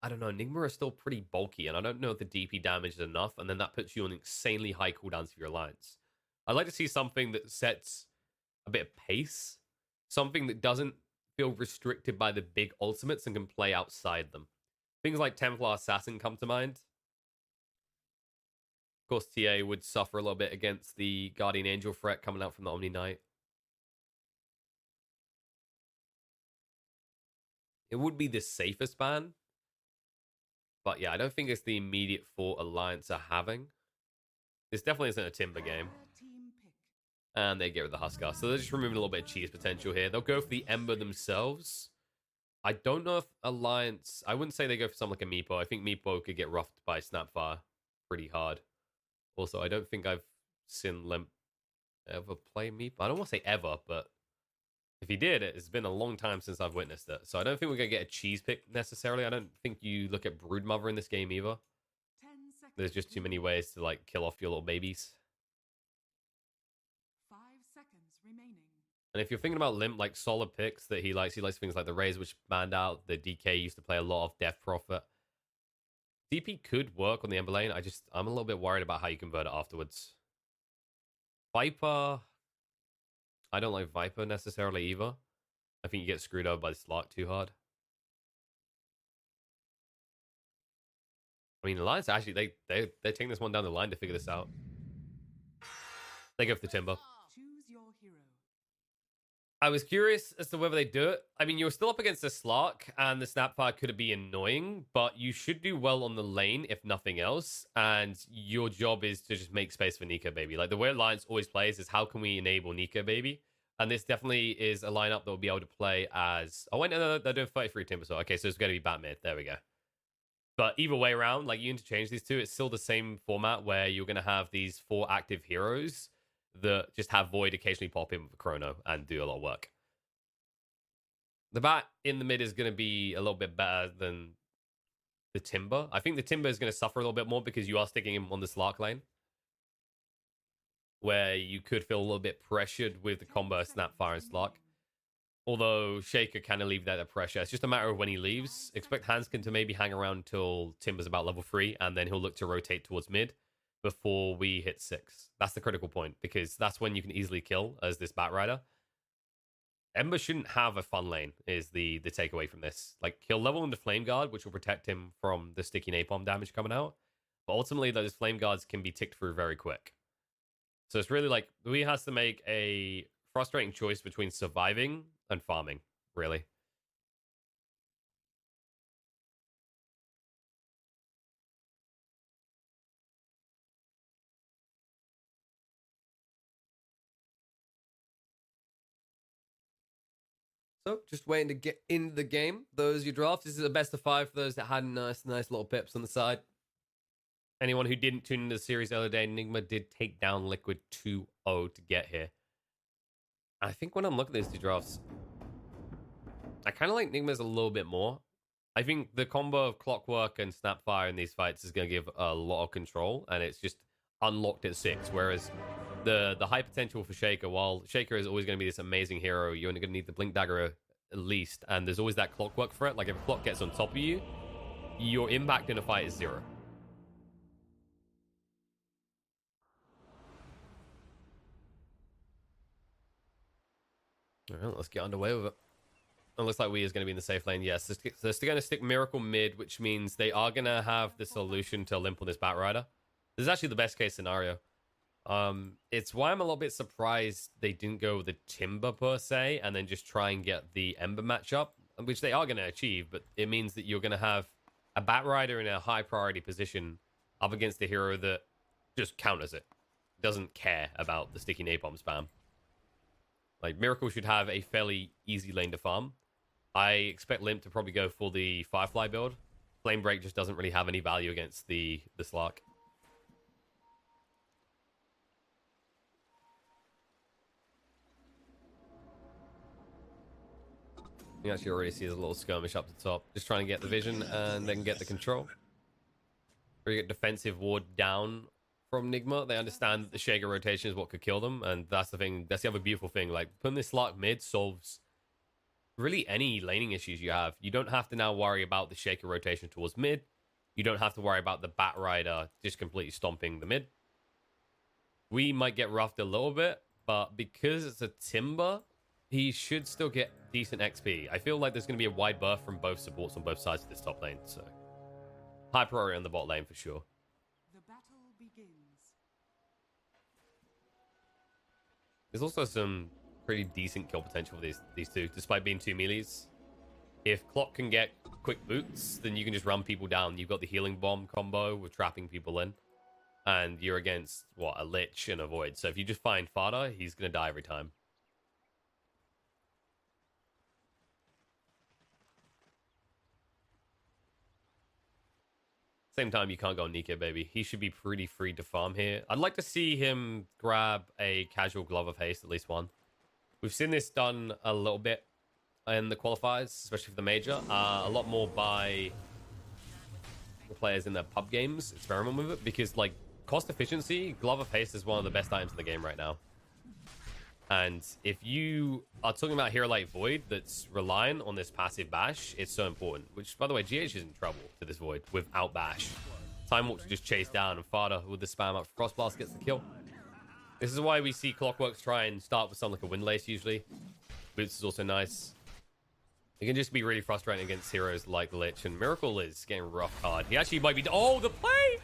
I don't know, Nigma is still pretty bulky, and I don't know if the DP damage is enough, and then that puts you on insanely high cooldowns for your Alliance. I'd like to see something that sets a bit of pace, something that doesn't feel restricted by the big ultimates and can play outside them. Things like Templar Assassin come to mind. Of course, TA would suffer a little bit against the Guardian Angel threat coming out from the Omni Knight. It would be the safest ban. But yeah, I don't think it's the immediate thought Alliance are having. This definitely isn't a Timber game. And they get rid of the Huskar. So they're just removing a little bit of cheese potential here. They'll go for the Ember themselves. I don't know if Alliance... I wouldn't say they go for something like a Meepo. I think Meepo could get roughed by Snapfire pretty hard. Also, I don't think I've seen Limp ever play Meepo. I don't want to say ever, but if he did, it's been a long time since I've witnessed it. So I don't think we're going to get a cheese pick necessarily. I don't think you look at Broodmother in this game either. There's just too many ways to like kill off your little babies. 5 seconds remaining. And if you're thinking about Limp, like solid picks that he likes things like the Razor, which banned out. The DK used to play a lot of Death Prophet. DP could work on the Ember lane. I'm a little bit worried about how you convert it afterwards. Viper... I don't like Viper necessarily either. I think you get screwed over by the Slark too hard. I mean, Alliance actually they're taking this one down the line to figure this out. They go for the Timber. Choose your hero. I was curious as to whether they do it. I mean, you're still up against the Slark, and the Snapfire could be annoying, but you should do well on the lane, if nothing else. And your job is to just make space for Nico Baby. Like, the way Alliance always plays is how can we enable Nico Baby? And this definitely is a lineup that will be able to play as... Oh, wait, no, they're doing 33 Timber. So, okay, so it's going to be bat mid. There we go. But either way around, like, you interchange these two, it's still the same format where you're going to have these 4 active heroes that just have Void occasionally pop in with a Chrono and do a lot of work. The bat in the mid is going to be a little bit better than the Timber. I think the Timber is going to suffer a little bit more because you are sticking him on the Slark lane, where you could feel a little bit pressured with the combo Snapfire and Slark. Although Shaker can alleviate that pressure. It's just a matter of when he leaves. Expect Hanskin to maybe hang around until Timber's about level 3, and then he'll look to rotate towards mid before we hit 6. That's the critical point, because that's when you can easily kill as this Bat Rider. Ember shouldn't have a fun lane, is the takeaway from this. Like, he'll level into Flame Guard, which will protect him from the sticky napalm damage coming out. But ultimately, those Flame Guards can be ticked through very quick. So it's really like, he has to make a frustrating choice between surviving and farming, really. So, just waiting to get into the game. Those are your drafts. This is a best of 5 for those that had nice little pips on the side. Anyone who didn't tune into the series the other day, Enigma did take down Liquid 2-0 to get here. I think when I'm looking at these two drafts, I kind of like Enigma's a little bit more. I think the combo of Clockwork and Snapfire in these fights is going to give a lot of control, and it's just unlocked at 6, whereas the high potential for Shaker, while Shaker is always going to be this amazing hero, you're only going to need the Blink Dagger at least, and there's always that Clockwork threat. Like, if a clock gets on top of you, your impact in a fight is 0. All right, let's get underway with it. It looks like we is going to be in the safe lane. Yes, they're still going to stick Miracle mid, which means they are going to have the solution to limp on this Bat Rider. This is actually the best case scenario. It's why I'm a little bit surprised they didn't go with the Timber per se, and then just try and get the Ember matchup, which they are going to achieve, but it means that you're going to have a Bat Rider in a high priority position up against the hero that just counters it. Doesn't care about the sticky napalm spam. Like, Miracle should have a fairly easy lane to farm. I expect Limp to probably go for the Firefly build. Flame Break just doesn't really have any value against the Slark. You actually already see there's a little skirmish up the top. Just trying to get the vision and then get the control. Or you get defensive ward down from Nigma. They understand that the Shaker rotation is what could kill them, and that's the thing. That's the other beautiful thing. Like, putting this Slark mid solves really any laning issues you have. You don't have to now worry about the Shaker rotation towards mid. You don't have to worry about the Bat Rider just completely stomping the mid. We might get roughed a little bit, but because it's a Timber, he should still get decent XP. I feel like there's going to be a wide berth from both supports on both sides of this top lane, so high priority on the bot lane for sure. The battle begins. There's also some pretty decent kill potential for these two, despite being 2 melees. If Clock can get quick boots, then you can just run people down. You've got the healing bomb combo with trapping people in, and you're against, what, a Lich and a Void. So if you just find Fada, he's going to die every time. Same time, you can't go on Nico, baby. He should be pretty free to farm here. I'd like to see him grab a casual Glove of Haste, at least one. We've seen this done a little bit in the qualifiers, especially for the major. A lot more by the players in their pub games experiment with it, because, like, cost efficiency, Glove of Haste is one of the best items in the game right now. And if you are talking about a hero like Void that's relying on this passive bash, it's so important. Which, by the way, GH is in trouble to this Void without bash. Time Walk to just chase down, and Fada with the spam up for Frostblast gets the kill. This is why we see Clockworks try and start with something like a Windlace usually. Boots is also nice. It can just be really frustrating against heroes like Lich, and Miracle is getting rough hard. He actually might be... Oh, the play!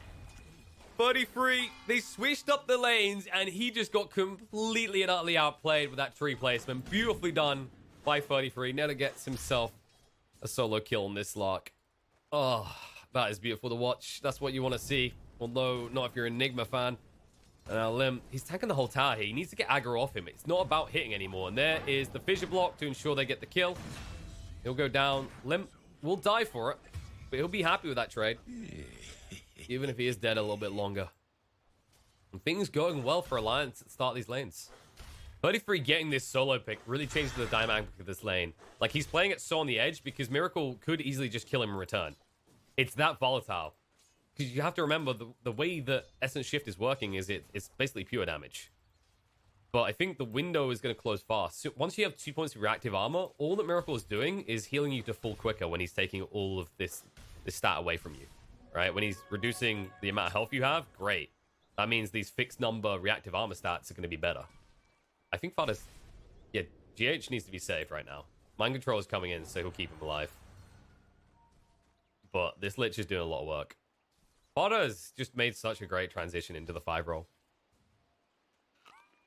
33. They switched up the lanes, and he just got completely and utterly outplayed with that tree placement. Beautifully done by 33. Never gets himself a solo kill on this Lark. Oh, that is beautiful to watch. That's what you want to see. Although, not if you're an Enigma fan. And now Lim, he's tanking the whole tower here. He needs to get aggro off him. It's not about hitting anymore. And there is the fissure block to ensure they get the kill. He'll go down. Lim will die for it, but he'll be happy with that trade. Even if he is dead a little bit longer. And things going well for Alliance at the start of these lanes. 33 getting this solo pick really changes the dynamic of this lane. Like, he's playing it so on the edge because Miracle could easily just kill him in return. It's that volatile. Because you have to remember, the way that Essence Shift is working is it's basically pure damage. But I think the window is going to close fast. So once you have 2 points of reactive armor, all that Miracle is doing is healing you to full quicker when he's taking all of this stat away from you. Right? When he's reducing the amount of health you have, great. That means these fixed number reactive armor stats are going to be better. I think Fada's... Yeah, GH needs to be saved right now. Mind Control is coming in, so he'll keep him alive. But this Lich is doing a lot of work. Fada has just made such a great transition into the 5 role.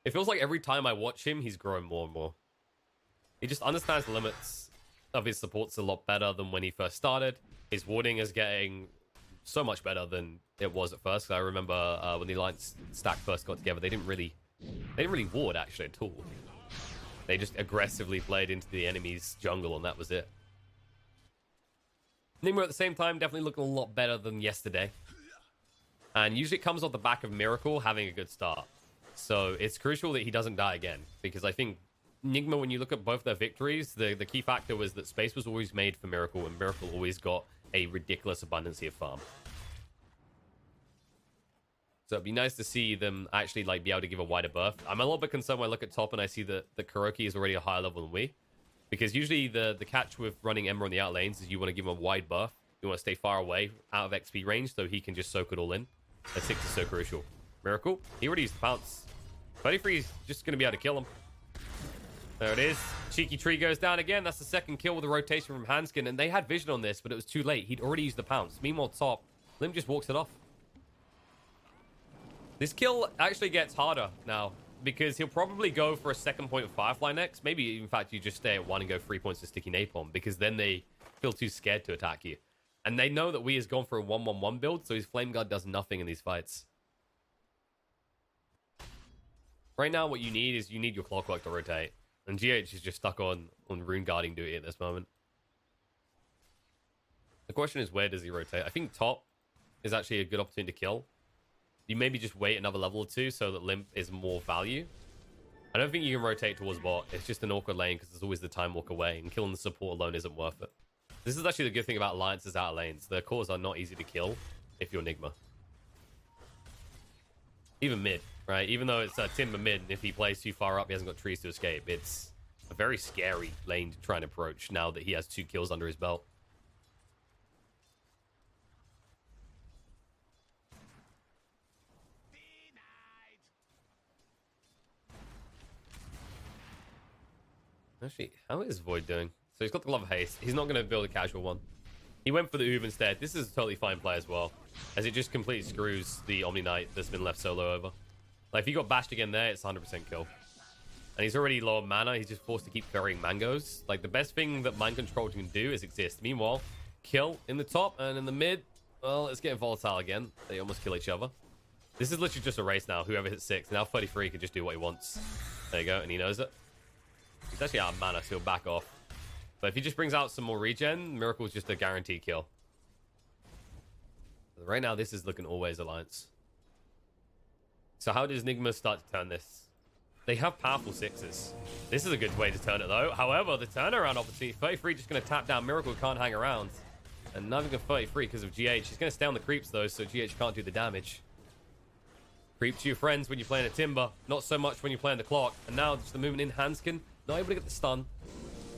It feels like every time I watch him, he's growing more and more. He just understands the limits of his supports a lot better than when he first started. His warding is getting so much better than it was at first. I remember when the Alliance stack first got together, they didn't really ward actually at all. They just aggressively played into the enemy's jungle, and that was it. Enigma at the same time definitely looking a lot better than yesterday. And usually it comes off the back of Miracle having a good start. So it's crucial that he doesn't die again. Because I think Enigma, when you look at both their victories, the key factor was that space was always made for Miracle, and Miracle always got a ridiculous abundance of farm. So it'd be nice to see them actually like be able to give a wider berth. I'm a little bit concerned when I look at top and I see that the Kuroki is already a higher level than we. Because usually the catch with running Ember on the out lanes is you want to give him a wide berth. You want to stay far away, out of XP range, so he can just soak it all in. That 6 is so crucial. Miracle, he already used the pounce. 33 is just going to be able to kill him. There it is. Cheeky tree goes down again. That's the second kill with a rotation from Hanskin. And they had vision on this, but it was too late. He'd already used the pounce. Meanwhile, top, Lim just walks it off. This kill actually gets harder now, because he'll probably go for a second point of Firefly next. Maybe, in fact, you just stay at 1 and go 3 points to Sticky Napalm, because then they feel too scared to attack you. And they know that Wii has gone for a 1-1-1 build, so his Flame Guard does nothing in these fights. Right now, what you need is you need your Clockwork to rotate. And GH is just stuck on Rune Guarding duty at this moment. The question is, where does he rotate? I think top is actually a good opportunity to kill. You maybe just wait another level or 2 so that Limp is more value. I don't think you can rotate towards bot. It's just an awkward lane because there's always the time walk away, and killing the support alone isn't worth it. This is actually the good thing about Alliance's out lanes. Their cores are not easy to kill if you're Enigma. Even mid, right? Even though it's Timber mid, and if he plays too far up, he hasn't got trees to escape. It's a very scary lane to try and approach now that he has 2 kills under his belt. Actually, how is Void doing? So he's got the Glove of Haste. He's not going to build a casual one. He went for the Uve instead. This is a totally fine play as well, as it just completely screws the Omni Knight that's been left solo over. Like, if he got bashed again there, it's 100% kill. And he's already low on mana. He's just forced to keep burying mangoes. Like, the best thing that Mind Control can do is exist. Meanwhile, kill in the top and in the mid. Well, it's getting volatile again. They almost kill each other. This is literally just a race now. Whoever hits 6. Now 33 can just do what he wants. There you go, and he knows it. He's actually out of mana, so he'll back off. But if he just brings out some more regen, Miracle's just a guaranteed kill. Right now, this is looking always Alliance. So how does Enigma start to turn this? They have powerful 6s. This is a good way to turn it, though. However, the turnaround opportunity, 33 just going to tap down Miracle, can't hang around. And not even 33 because of GH. He's going to stay on the creeps, though, so GH can't do the damage. Creep to your friends when you're playing a Timber. Not so much when you're playing the Clock. And now, just the movement in Hanskin. Not able to get the stun.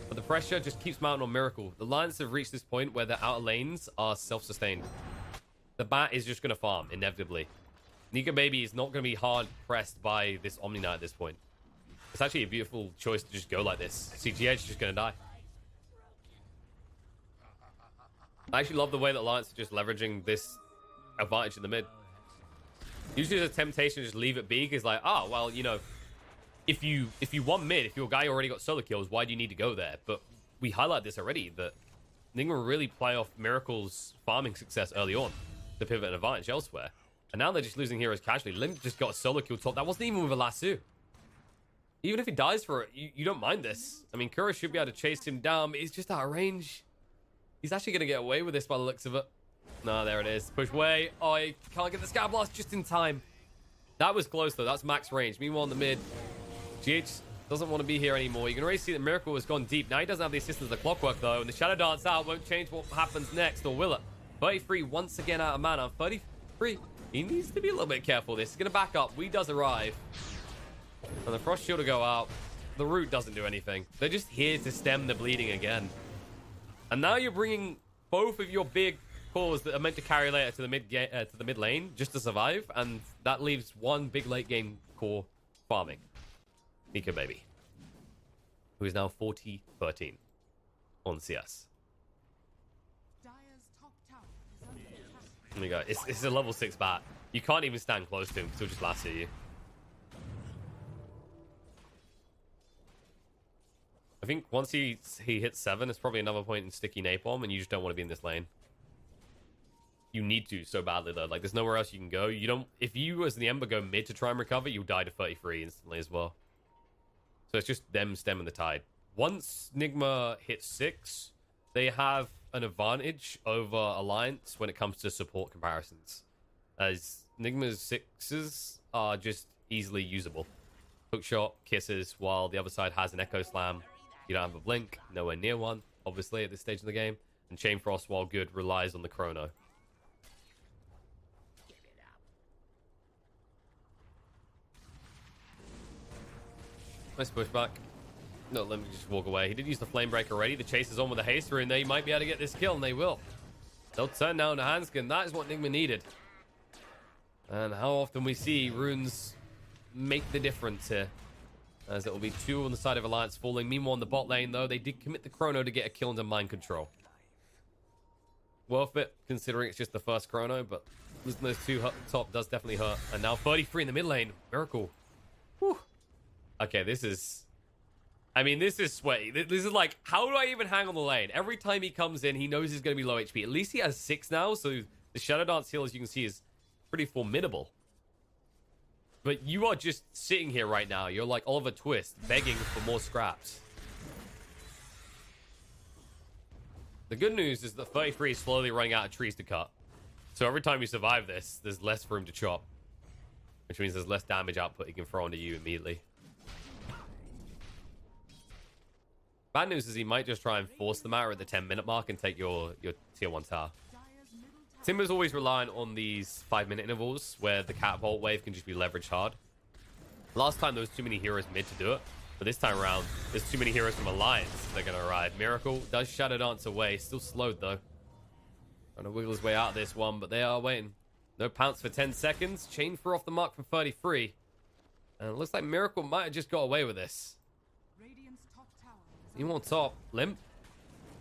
But the pressure just keeps mounting on Miracle. The Lions have reached this point where their outer lanes are self-sustained. The Bat is just going to farm, inevitably. Nika Baby is not going to be hard pressed by this Omni Knight at this point. It's actually a beautiful choice to just go like this. CGH is just going to die. I actually love the way that Alliance are just leveraging this advantage in the mid. Usually there's a temptation to just leave it be, because like, oh, well, you know, if you want mid, if your guy already got solo kills, why do you need to go there? But we highlight this already, that Enigma really play off Miracle's farming success early on to pivot an advantage elsewhere. And now they're just losing heroes casually. Limp just got a solo kill top. That wasn't even with a lasso. Even if he dies for it, you don't mind this. I mean, Kura should be able to chase him down, but he's just out of range. He's actually going to get away with this by the looks of it. No, there it is. Push away. Oh, he can't get the Sky Blast just in time. That was close, though. That's max range. Meanwhile, in the mid, GH doesn't want to be here anymore. You can already see that Miracle has gone deep. Now he doesn't have the assistance of the Clockwork, though, and the Shadow Dance out won't change what happens next, or will it? 33 once again out of mana. 33. He needs to be a little bit careful. This is going to back up. We does arrive. And the Frost Shield will go out. The Root doesn't do anything. They're just here to stem the bleeding again. And now you're bringing both of your big cores that are meant to carry later to the mid lane just to survive, and that leaves one big late game core farming. Nico Baby, who is now 40-13 on CS. There you go. It's a level 6 bat. You can't even stand close to him because he'll just lasso you. I think once he hits 7, it's probably another point in sticky napalm, and you just don't want to be in this lane. You need to so badly though. Like, there's nowhere else you can go. You don't. If you as the Ember go mid to try and recover, you'll die to 33 instantly as well. So it's just them stemming the tide. Once Nigma hits 6, they have an advantage over Alliance when it comes to support comparisons, as Nigma's 6s are just easily usable. Hookshot, kisses, while the other side has an Echo Slam. You don't have a blink, nowhere near one, obviously, at this stage of the game. And Chain Frost, while good, relies on the Chrono. Nice pushback. No, let me just walk away. He did use the Flame Break already. The chase is on with the Haster, and they might be able to get this kill, and they will. They'll turn down the Handskin. That is what Nigma needed. And how often we see runes make the difference here, as it will be 2 on the side of Alliance falling. Meanwhile, in the bot lane, though, they did commit the Chrono to get a kill into Mind Control. Worth it, considering it's just the first Chrono, but losing those 2 top does definitely hurt. And now 33 in the mid lane. Miracle. Whew. Okay, this is... I mean, this is sweaty. This is like, how do I even hang on the lane? Every time he comes in, he knows he's going to be low HP. At least he has 6 now, so the Shadow Dance heal, as you can see, is pretty formidable. But you are just sitting here right now. You're like Oliver Twist, begging for more scraps. The good news is that 33 is slowly running out of trees to cut. So every time you survive this, there's less room to chop. Which means there's less damage output he can throw onto you immediately. Bad news is he might just try and force the matter at the 10-minute mark and take your tier 1 tower. Timber's always relying on these 5-minute intervals where the catapult wave can just be leveraged hard. Last time there was too many heroes mid to do it, but this time around there's too many heroes from Alliance that are going to arrive. Miracle does Shadow Dance away, still slowed though. Trying to wiggle his way out of this one, but they are waiting. No pounce for 10 seconds. Chain for off the mark from 33. And it looks like Miracle might have just got away with this. He wants top. Limp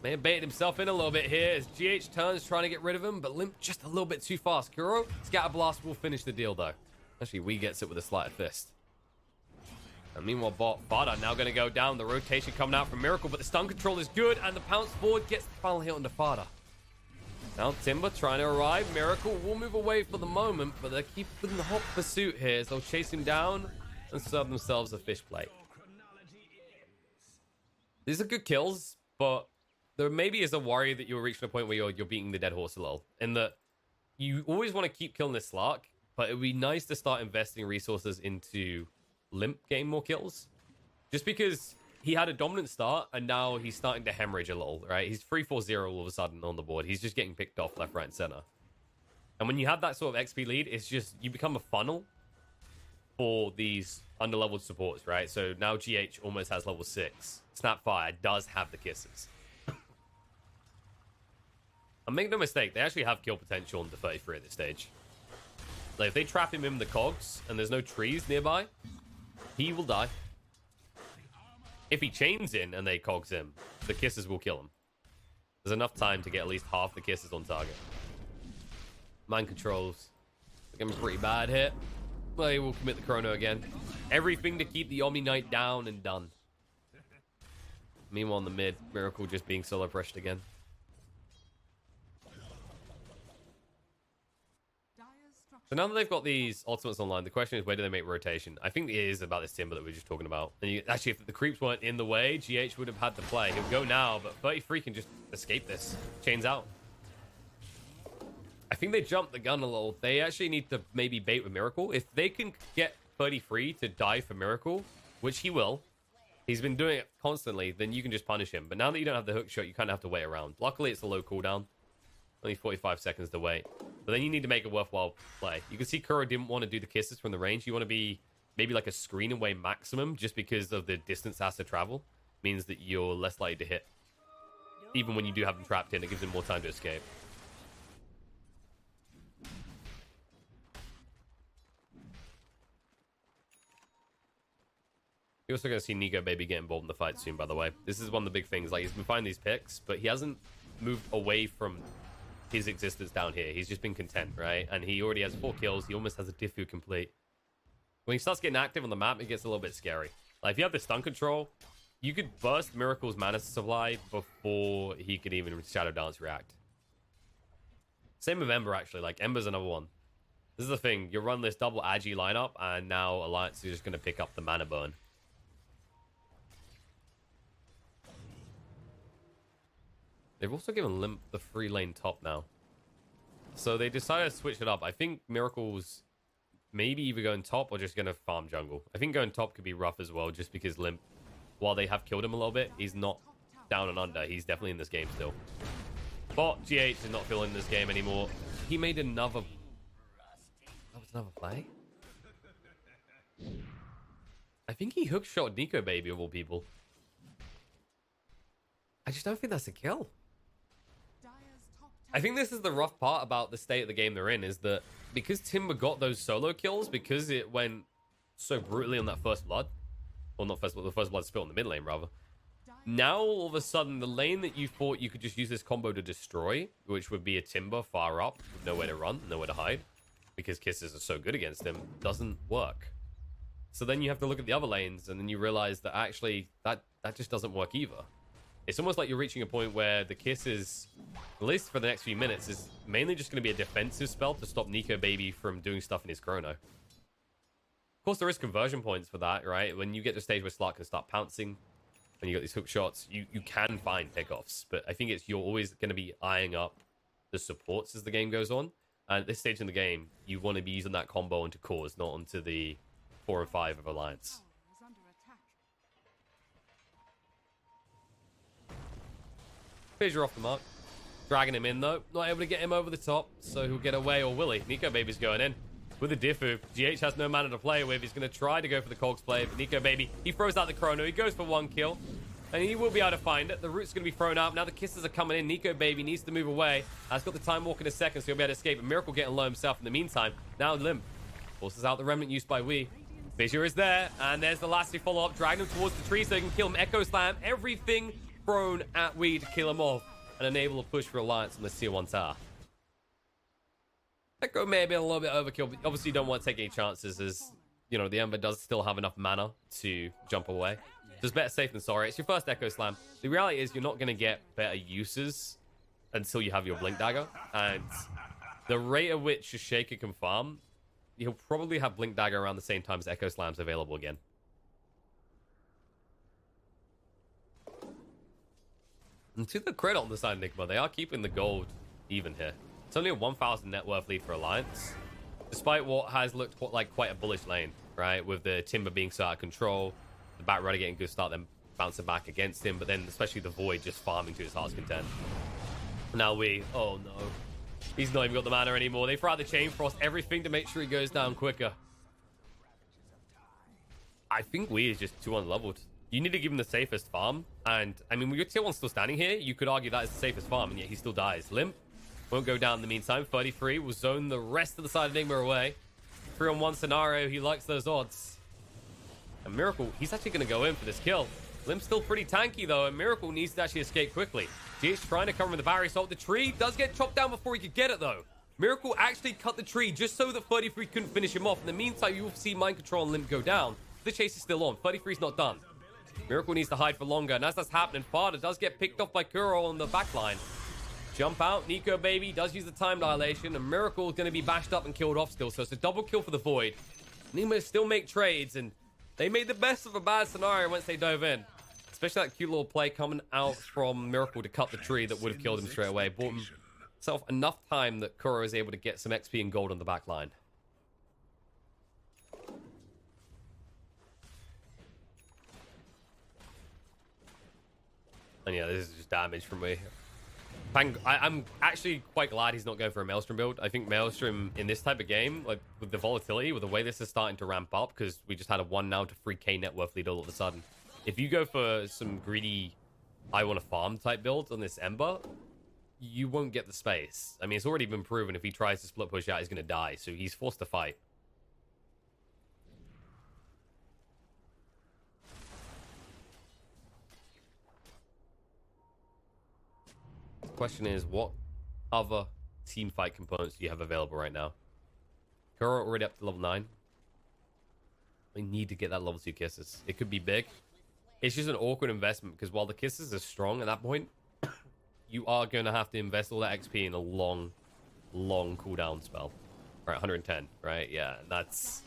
may have baited himself in a little bit here as GH turns trying to get rid of him, but Limp just a little bit too fast. Kuro, Scatter Blast will finish the deal though. Actually, we gets it with a sleight of fist. And meanwhile, bot Fada now going to go down. The rotation coming out from Miracle, but the stun control is good, and the pounce forward gets the final hit onto Fada. Now Timber trying to arrive. Miracle will move away for the moment, but they're keeping the hot pursuit here as they'll chase him down and serve themselves a fish plate. These are good kills, but there maybe is a worry that you're reaching a point where you're beating the dead horse a little. In that you always want to keep killing this Slark, but it would be nice to start investing resources into Limp getting more kills. Just because he had a dominant start, and now he's starting to hemorrhage a little, right? He's 3-4-0 all of a sudden on the board. He's just getting picked off left, right, and center. And when you have that sort of XP lead, it's just, you become a funnel for these underleveled supports, right? So now GH almost has level 6. Snapfire does have the kisses. And make no mistake, they actually have kill potential on the 33 at this stage. Like, if they trap him in the cogs and there's no trees nearby, he will die. If he chains in and they cogs him, the kisses will kill him. There's enough time to get at least half the kisses on target. Mind controls. Looking pretty bad here. Well, he will commit the chrono again. Everything to keep the Omni Knight down and done. Meanwhile, in the mid, Miracle just being solo pressured again. So now that they've got these ultimates online, the question is, where do they make rotation? I think it is about this Timber that we were just talking about. And actually, if the creeps weren't in the way, GH would have had to play. He'll go now, but 33 can just escape this. Chains out. I think they jumped the gun a little. They actually need to maybe bait with Miracle. If they can get 33 to die for Miracle, which he will, he's been doing it constantly, then you can just punish him. But now that you don't have the hook shot, you kind of have to wait around. Luckily, it's a low cooldown. Only 45 seconds to wait. But then you need to make a worthwhile play. You can see Kuro didn't want to do the kisses from the range. You want to be maybe like a screen away maximum, just because of the distance it has to travel. Means that you're less likely to hit. Even when you do have them trapped in, it gives them more time to escape. You're also going to see Nico Baby get involved in the fight soon, by the way. This is one of the big things. Like, he's been finding these picks, but he hasn't moved away from his existence down here. He's just been content, right? And he already has 4 kills. He almost has a Diffu complete. When he starts getting active on the map, it gets a little bit scary. Like, if you have the stun control, you could burst Miracle's mana supply before he could even Shadow Dance react. Same with Ember, actually. Like, Ember's another one. This is the thing. You run this double Agi lineup, and now Alliance is just going to pick up the mana burn. They've also given Limp the free lane top now. So they decided to switch it up. I think Miracle's maybe either going top or just going to farm jungle. I think going top could be rough as well, just because Limp, while they have killed him a little bit, he's not down and under. He's definitely in this game still. But GH is not feeling this game anymore. He made another... That was another play? I think he hookshot Nico Baby of all people. I just don't think that's a kill. I think this is the rough part about the state of the game they're in, is that because Timber got those solo kills, because it went so brutally on that first blood, or not first blood, the first blood spill in the mid lane, rather. Now, all of a sudden, the lane that you thought you could just use this combo to destroy, which would be a Timber far up, with nowhere to run, nowhere to hide, because kisses are so good against him, doesn't work. So then you have to look at the other lanes, and then you realize that actually, that just doesn't work either. It's almost like you're reaching a point where the kiss is, at least for the next few minutes, is mainly just going to be a defensive spell to stop Nico Baby from doing stuff in his chrono. Of course, there is conversion points for that, right? When you get to a stage where Slark can start pouncing, when you got these hook shots, you can find pickoffs. But I think you're always going to be eyeing up the supports as the game goes on. And at this stage in the game, you want to be using that combo onto cores, not onto the 4 and 5 of Alliance. Fissure off the mark. Dragging him in, though. Not able to get him over the top, so he'll get away, or will he? Nico Baby's going in. With a Diffu, GH has no mana to play with. He's going to try to go for the Cogs play, but Nico Baby, he throws out the chrono. He goes for 1 kill, and he will be able to find it. The root's going to be thrown out. Now the kisses are coming in. Nico Baby needs to move away. Has got the time walk in a second, so he'll be able to escape. And Miracle getting low himself in the meantime. Now Limp forces out the remnant used by Wii. Fissure is there, and there's the last follow-up. Dragging him towards the tree so he can kill him. Echo Slam, everything thrown at Wii to kill him off and enable a push for Alliance on the Tier 1 tower. Echo may have been a little bit overkill, but obviously you don't want to take any chances, as, you know, the Ember does still have enough mana to jump away. Just better safe than sorry. It's your first Echo Slam. The reality is you're not going to get better uses until you have your Blink Dagger, and the rate at which a Shaker can farm, he'll probably have Blink Dagger around the same time as Echo Slam's available again. And to the credit on the side of Enigma, they are keeping the gold even here. It's only a 1,000 net worth lead for Alliance, despite what has looked like quite a bullish lane, right? With the Timber being so out of control, the Bat Rudder getting a good start, then bouncing back against him, but then especially the Void just farming to his heart's content. Now oh no. He's not even got the mana anymore. They throw out the Chain Frost, everything to make sure he goes down quicker. I think Wii is just too unleveled. You need to give him the safest farm, and I mean, with your tier 1 still standing here, you could argue that is the safest farm, and yet he still dies. Limp won't go down in the meantime. 33 will zone the rest of the side of Enigma away. 3-on-1 scenario, he likes those odds. And Miracle, he's actually going to go in for this kill. Limp's still pretty tanky, though, and Miracle needs to actually escape quickly. GH trying to cover in the barrier assault. The tree does get chopped down before he could get it, though. Miracle actually cut the tree just so that 33 couldn't finish him off. In the meantime, you'll see Mind Control and Limp go down. The chase is still on. 33's not done. Miracle needs to hide for longer, and as that's happening, Fada does get picked off by Kuro on the backline. Jump out. Nico Baby does use the time dilation, and Miracle is going to be bashed up and killed off still, so it's a double kill for the Void. Nima still make trades, and they made the best of a bad scenario once they dove in. Especially that cute little play coming out from Miracle to cut the tree that would have killed him straight away. Bought himself enough time that Kuro is able to get some XP and gold on the back line. And yeah, this is just damage from me. I'm actually quite glad he's not going for a Maelstrom build. I think Maelstrom in this type of game, like with the volatility, with the way this is starting to ramp up, because we just had a 1 now to 3k net worth lead all of a sudden. If you go for some greedy, I want to farm type builds on this Ember, you won't get the space. I mean, it's already been proven if he tries to split push out, he's going to die. So he's forced to fight. The question is, what other team fight components do you have available right now? Kuro already up to level 9. We need to get that level 2 kisses. It could be big. It's just an awkward investment because while the kisses are strong at that point, you are going to have to invest all that XP in a long cooldown spell. Right, 110, right? Yeah, that's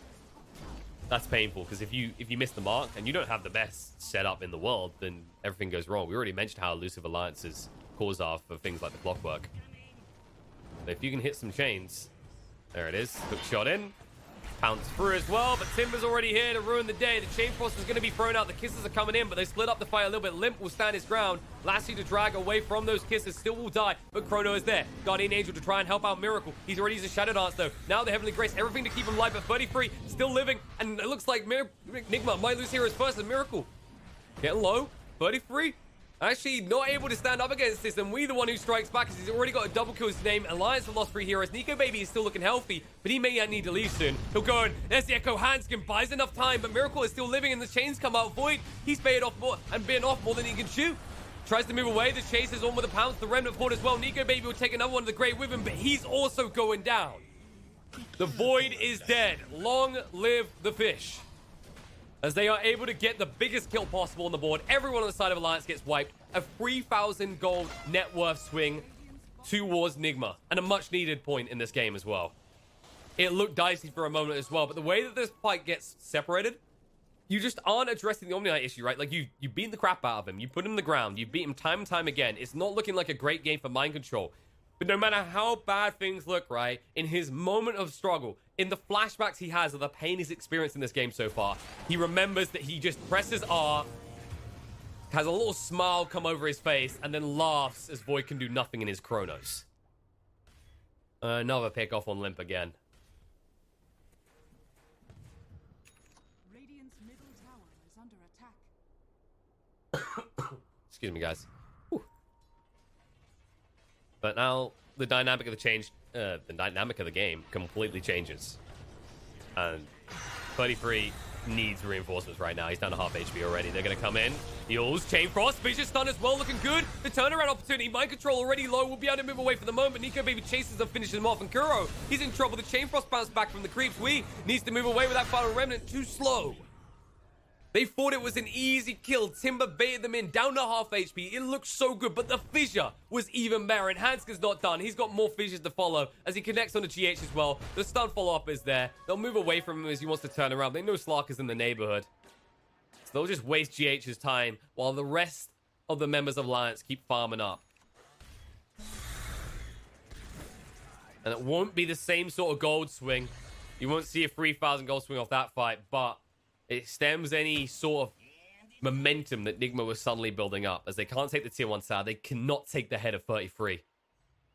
painful because if you miss the mark and you don't have the best setup in the world, then everything goes wrong. We already mentioned how elusive alliances cause are for things like the clockwork. But if you can hit some chains, there it is. Hook shot in. Pounce through as well, but Timber's already here to ruin the day. The Chain Frost is going to be thrown out. The kisses are coming in, but they split up the fight a little bit. Limp will stand his ground. Lassie to drag away from those kisses. Still will die, but Chrono is there. Guardian Angel to try and help out Miracle. He's already used a Shadow Dance, though. Now the Heavenly Grace, everything to keep him alive, but 33 still living, and it looks like Nigma might lose heroes first, and Miracle getting low. 33 actually not able to stand up against this, and we the one who strikes back because he's already got a double kill. His name, Alliance for Lost 3 Heroes. Nico Baby is still looking healthy, but he may need to leave soon. He'll go in. There's the Echo Handskin. Buys enough time, but Miracle is still living, and the chains come out. Void, he's baited off more and been off more than he can shoot. Tries to move away. The chase is on with a pounce. The Remnant Horde as well. Nico Baby will take another one of the Great with him, but he's also going down. The Void is dead. Long live the fish. As they are able to get the biggest kill possible on the board. Everyone on the side of Alliance gets wiped. A 3,000 gold net worth swing towards Nigma. And a much needed point in this game as well. It looked dicey for a moment as well. But the way that this fight gets separated, you just aren't addressing the Omni-Knight issue, right? Like, you beat the crap out of him. You put him on the ground. You beat him time and time again. It's not looking like a great game for Mind Control. But no matter how bad things look, right, in his moment of struggle, in the flashbacks he has of the pain he's experienced in this game so far, he remembers that he just presses R, has a little smile come over his face, and then laughs as Void can do nothing in his Chronos. Another pick off on Limp again. Radiant's middle tower is under attack. Excuse me, guys. Whew. But now the dynamic of the game completely changes. And 33 needs reinforcements right now. He's down to half HP already. They're going to come in. Heals, Chain Frost, Vicious Stun as well, looking good. The turnaround opportunity, Mind Control already low. We'll be able to move away for the moment. Nico Baby chases and finishes him off. And Kuro, he's in trouble. The Chain Frost bounced back from the creeps. We needs to move away with that final remnant. Too slow. They thought it was an easy kill. Timber baited them in, down to half HP. It looked so good, but the fissure was even better. And Hanskin's not done. He's got more fissures to follow as he connects on the GH as well. The stun follow-up is there. They'll move away from him as he wants to turn around. They know Slark is in the neighborhood. So they'll just waste GH's time while the rest of the members of Alliance keep farming up. And it won't be the same sort of gold swing. You won't see a 3,000 gold swing off that fight, but it stems any sort of momentum that Nigma was suddenly building up. As they can't take the tier 1 tower, they cannot take the head of 33.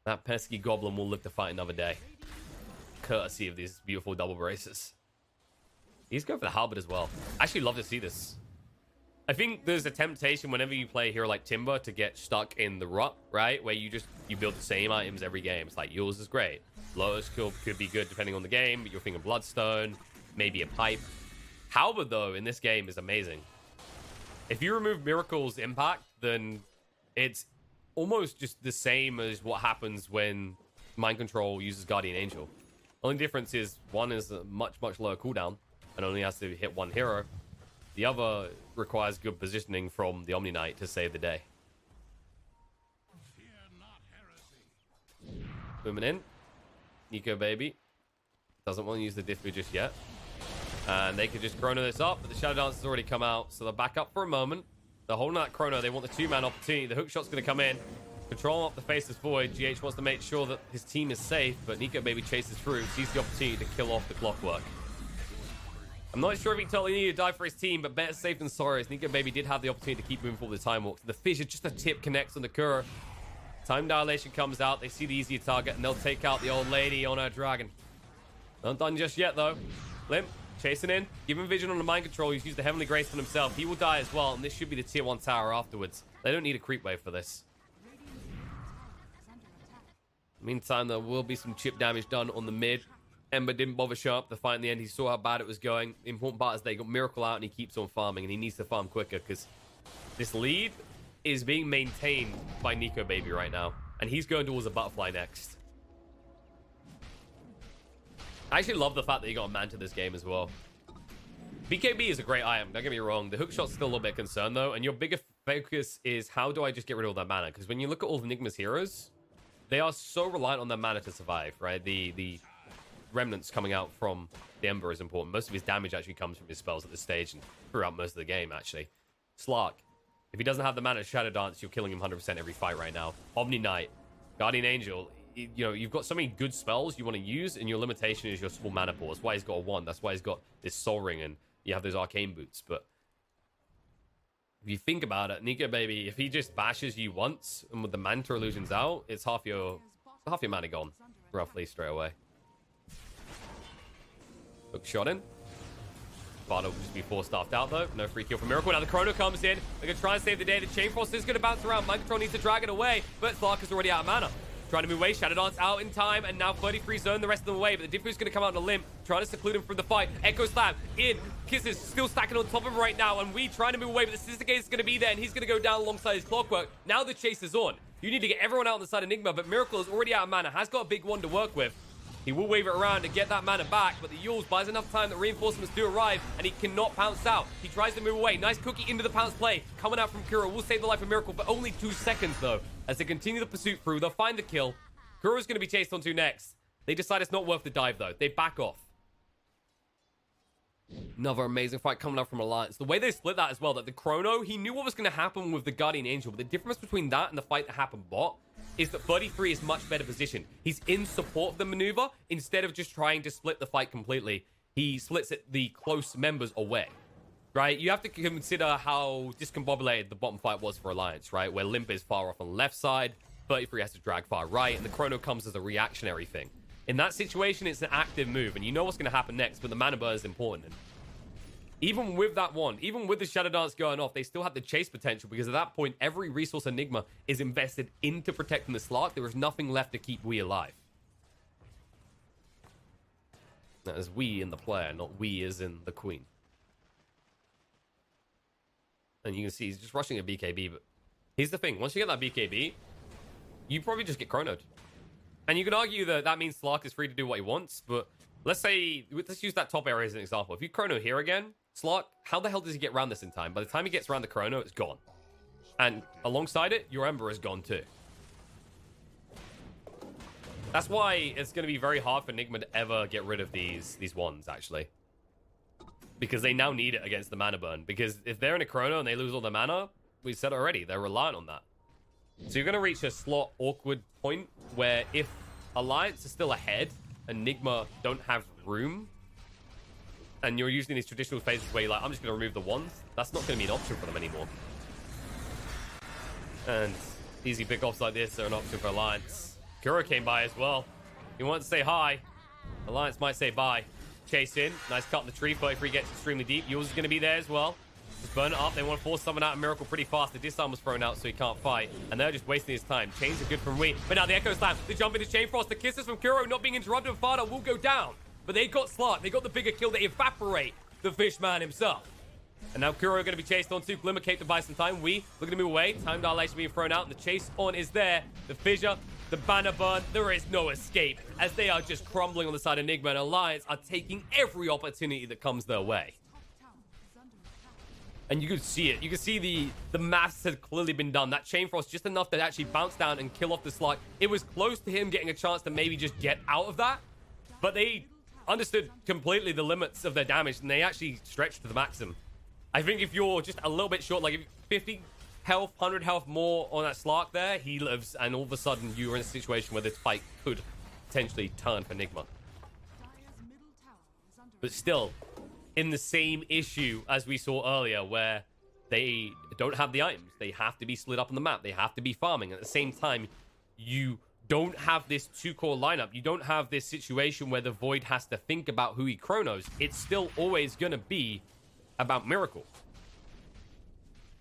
That pesky goblin will live to fight another day. Courtesy of these beautiful double braces. He's going for the halberd as well. I actually love to see this. I think there's a temptation whenever you play a hero like Timber to get stuck in the rut, right? Where you build the same items every game. It's like, yours is great. Lotus could be good depending on the game, but you're thinking Bloodstone, maybe a pipe. Halberd, though, in this game is amazing. If you remove Miracle's impact, then it's almost just the same as what happens when Mind Control uses Guardian Angel. Only difference is one is a much, much lower cooldown and only has to hit one hero. The other requires good positioning from the Omni Knight to save the day. Booming in. Nico Baby doesn't want to use the Diffu just yet. And they could just chrono this up, but the Shadow Dance has already come out, so they're back up for a moment. They're holding that chrono. They want the two-man opportunity. The hook shot's going to come in. Control up the Faceless Void. GH wants to make sure that his team is safe, but Nico Baby chases through, sees the opportunity to kill off the Clockwork. I'm not sure if he totally needed to die for his team, but better safe than sorry, as Nico Baby did have the opportunity to keep moving forward with the Time Walks. The fissure, just a tip, connects on the Kuro. Time Dilation comes out. They see the easier target, and they'll take out the old lady on her dragon. Not done just yet, though. Limp, chasing in. Give him vision on the Mind Control. He's used the Heavenly Grace on himself. He will die as well, and this should be the Tier 1 tower afterwards. They don't need a creep wave for this. Meantime, there will be some chip damage done on the mid. Ember didn't bother showing up the fight in the end. He saw how bad it was going. The important part is they got Miracle out, and he keeps on farming, and he needs to farm quicker, because this lead is being maintained by Nico Baby right now, and he's going towards a butterfly next. I actually love the fact that he got a Manta this game as well. BKB is a great item, don't get me wrong. The hook shot's still a little bit concerned though, and your bigger focus is how do I just get rid of all that mana? Because when you look at all of Enigma's heroes, they are so reliant on their mana to survive, right? The remnants coming out from the Ember is important. Most of his damage actually comes from his spells at this stage and throughout most of the game, actually. Slark, if he doesn't have the mana to Shadow Dance, you're killing him 100% every fight right now. Omni Knight, Guardian Angel, you know, you've got so many good spells you want to use, and your limitation is your small mana pool. That's why he's got a 1. That's why he's got this Soul Ring, and you have those Arcane Boots. But if you think about it, Nico Baby, if he just bashes you once, and with the Manta illusions out, it's half your mana gone, roughly, straight away. Hook shot in. Bardo will just be force-staffed out, though. No free kill for Miracle. Now the Chrono comes in. They're going to try and save the day. The Chain Frost is going to bounce around. Mind Control needs to drag it away, but Slark is already out of mana. Trying to move away. Shadow Dance out in time, and now 33 zone the rest of the way, but the Diffu's going to come out on a limb, trying to seclude him from the fight. Echo Slam in. Kisses still stacking on top of him right now, and we trying to move away, but the Sister Gaze is going to be there, and he's going to go down alongside his Clockwork. Now the chase is on. You need to get everyone out on the side of Enigma, but Miracle is already out of mana, has got a big one to work with. He will wave it around to get that mana back, but the Yules buys enough time that reinforcements do arrive, and he cannot pounce out. He tries to move away. Nice cookie into the pounce play. Coming out from Kuro will save the life of Miracle, but only 2 seconds, though. As they continue the pursuit through, they'll find the kill. Kuro's going to be chased onto next. They decide it's not worth the dive, though. They back off. Another amazing fight coming up from Alliance. The way they split that as well, that the Chrono, he knew what was going to happen with the Guardian Angel, but the difference between that and the fight that happened bot is that 33 is much better positioned. He's in support of the maneuver instead of just trying to split the fight completely. He splits it the close members away, right? You have to consider how discombobulated the bottom fight was for Alliance, right? Where Limp is far off on the left side, 33 has to drag far right, and the Chrono comes as a reactionary thing. In that situation, it's an active move, and you know what's going to happen next, but the mana burn is important. And even with that one, even with the Shadow Dance going off, they still have the chase potential, because at that point, every resource Enigma is invested into protecting the Slark. There is nothing left to keep we alive. That is we in the player, not we as in the queen. And you can see he's just rushing a BKB, but here's the thing. Once you get that BKB, you probably just get chronoed. And you can argue that that means Slark is free to do what he wants, but let's use that top area as an example. If you chrono here again, Slark, how the hell does he get around this in time? By the time he gets around the chrono, it's gone. And alongside it, your Ember is gone too. That's why it's going to be very hard for Enigma to ever get rid of these ones, actually. Because they now need it against the mana burn. Because if they're in a chrono and they lose all their mana, we said already, they're reliant on that. So you're going to reach a slot awkward point where if Alliance is still ahead, Enigma don't have room, and you're using these traditional phases where you're like, I'm just going to remove the ones, that's not going to be an option for them anymore. And easy pickoffs like this are an option for Alliance. Kuro came by as well. He wanted to say hi. Alliance might say bye. Chase in. Nice cut in the tree. 33 gets extremely deep. Yours is going to be there as well. Just burn it up. They want to force someone out of Miracle pretty fast. The disarm was thrown out so he can't fight. And they're just wasting his time. Chains are good from Wii. But now the Echo Slam. They jump into Chain Frost. The kisses from Kuro not being interrupted. Fada will go down. But they got Slark. They got the bigger kill. They evaporate the Fishman himself. And now Kuro going to be chased on too. Glimmer Cape to buy some time. We looking to move away. Time dilation being thrown out. And the chase on is there. The fissure, the banner burn. There is no escape as they are just crumbling on the side of Enigma. And Alliance are taking every opportunity that comes their way. And you could see it. You can see the maths had clearly been done. That Chain Frost just enough to actually bounce down and kill off the slug. It was close to him getting a chance to maybe just get out of that. But they understood completely the limits of their damage. And they actually stretched to the maximum. I think if you're just a little bit short, like if 50 health, 100 health more on that Slark there, he lives, and all of a sudden you're in a situation where this fight could potentially turn for Enigma. But still, in the same issue as we saw earlier, where they don't have the items. They have to be split up on the map. They have to be farming. At the same time, you don't have this two-core lineup. You don't have this situation where the Void has to think about who he chronos. It's still always going to be about Miracle.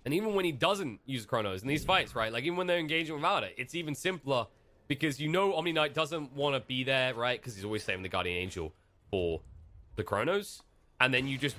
And even when he doesn't use chronos in these fights, right? Like even when they're engaging without it, it's even simpler because you know Omni Knight doesn't want to be there, right? Because he's always saving the Guardian Angel for the chronos. And then you just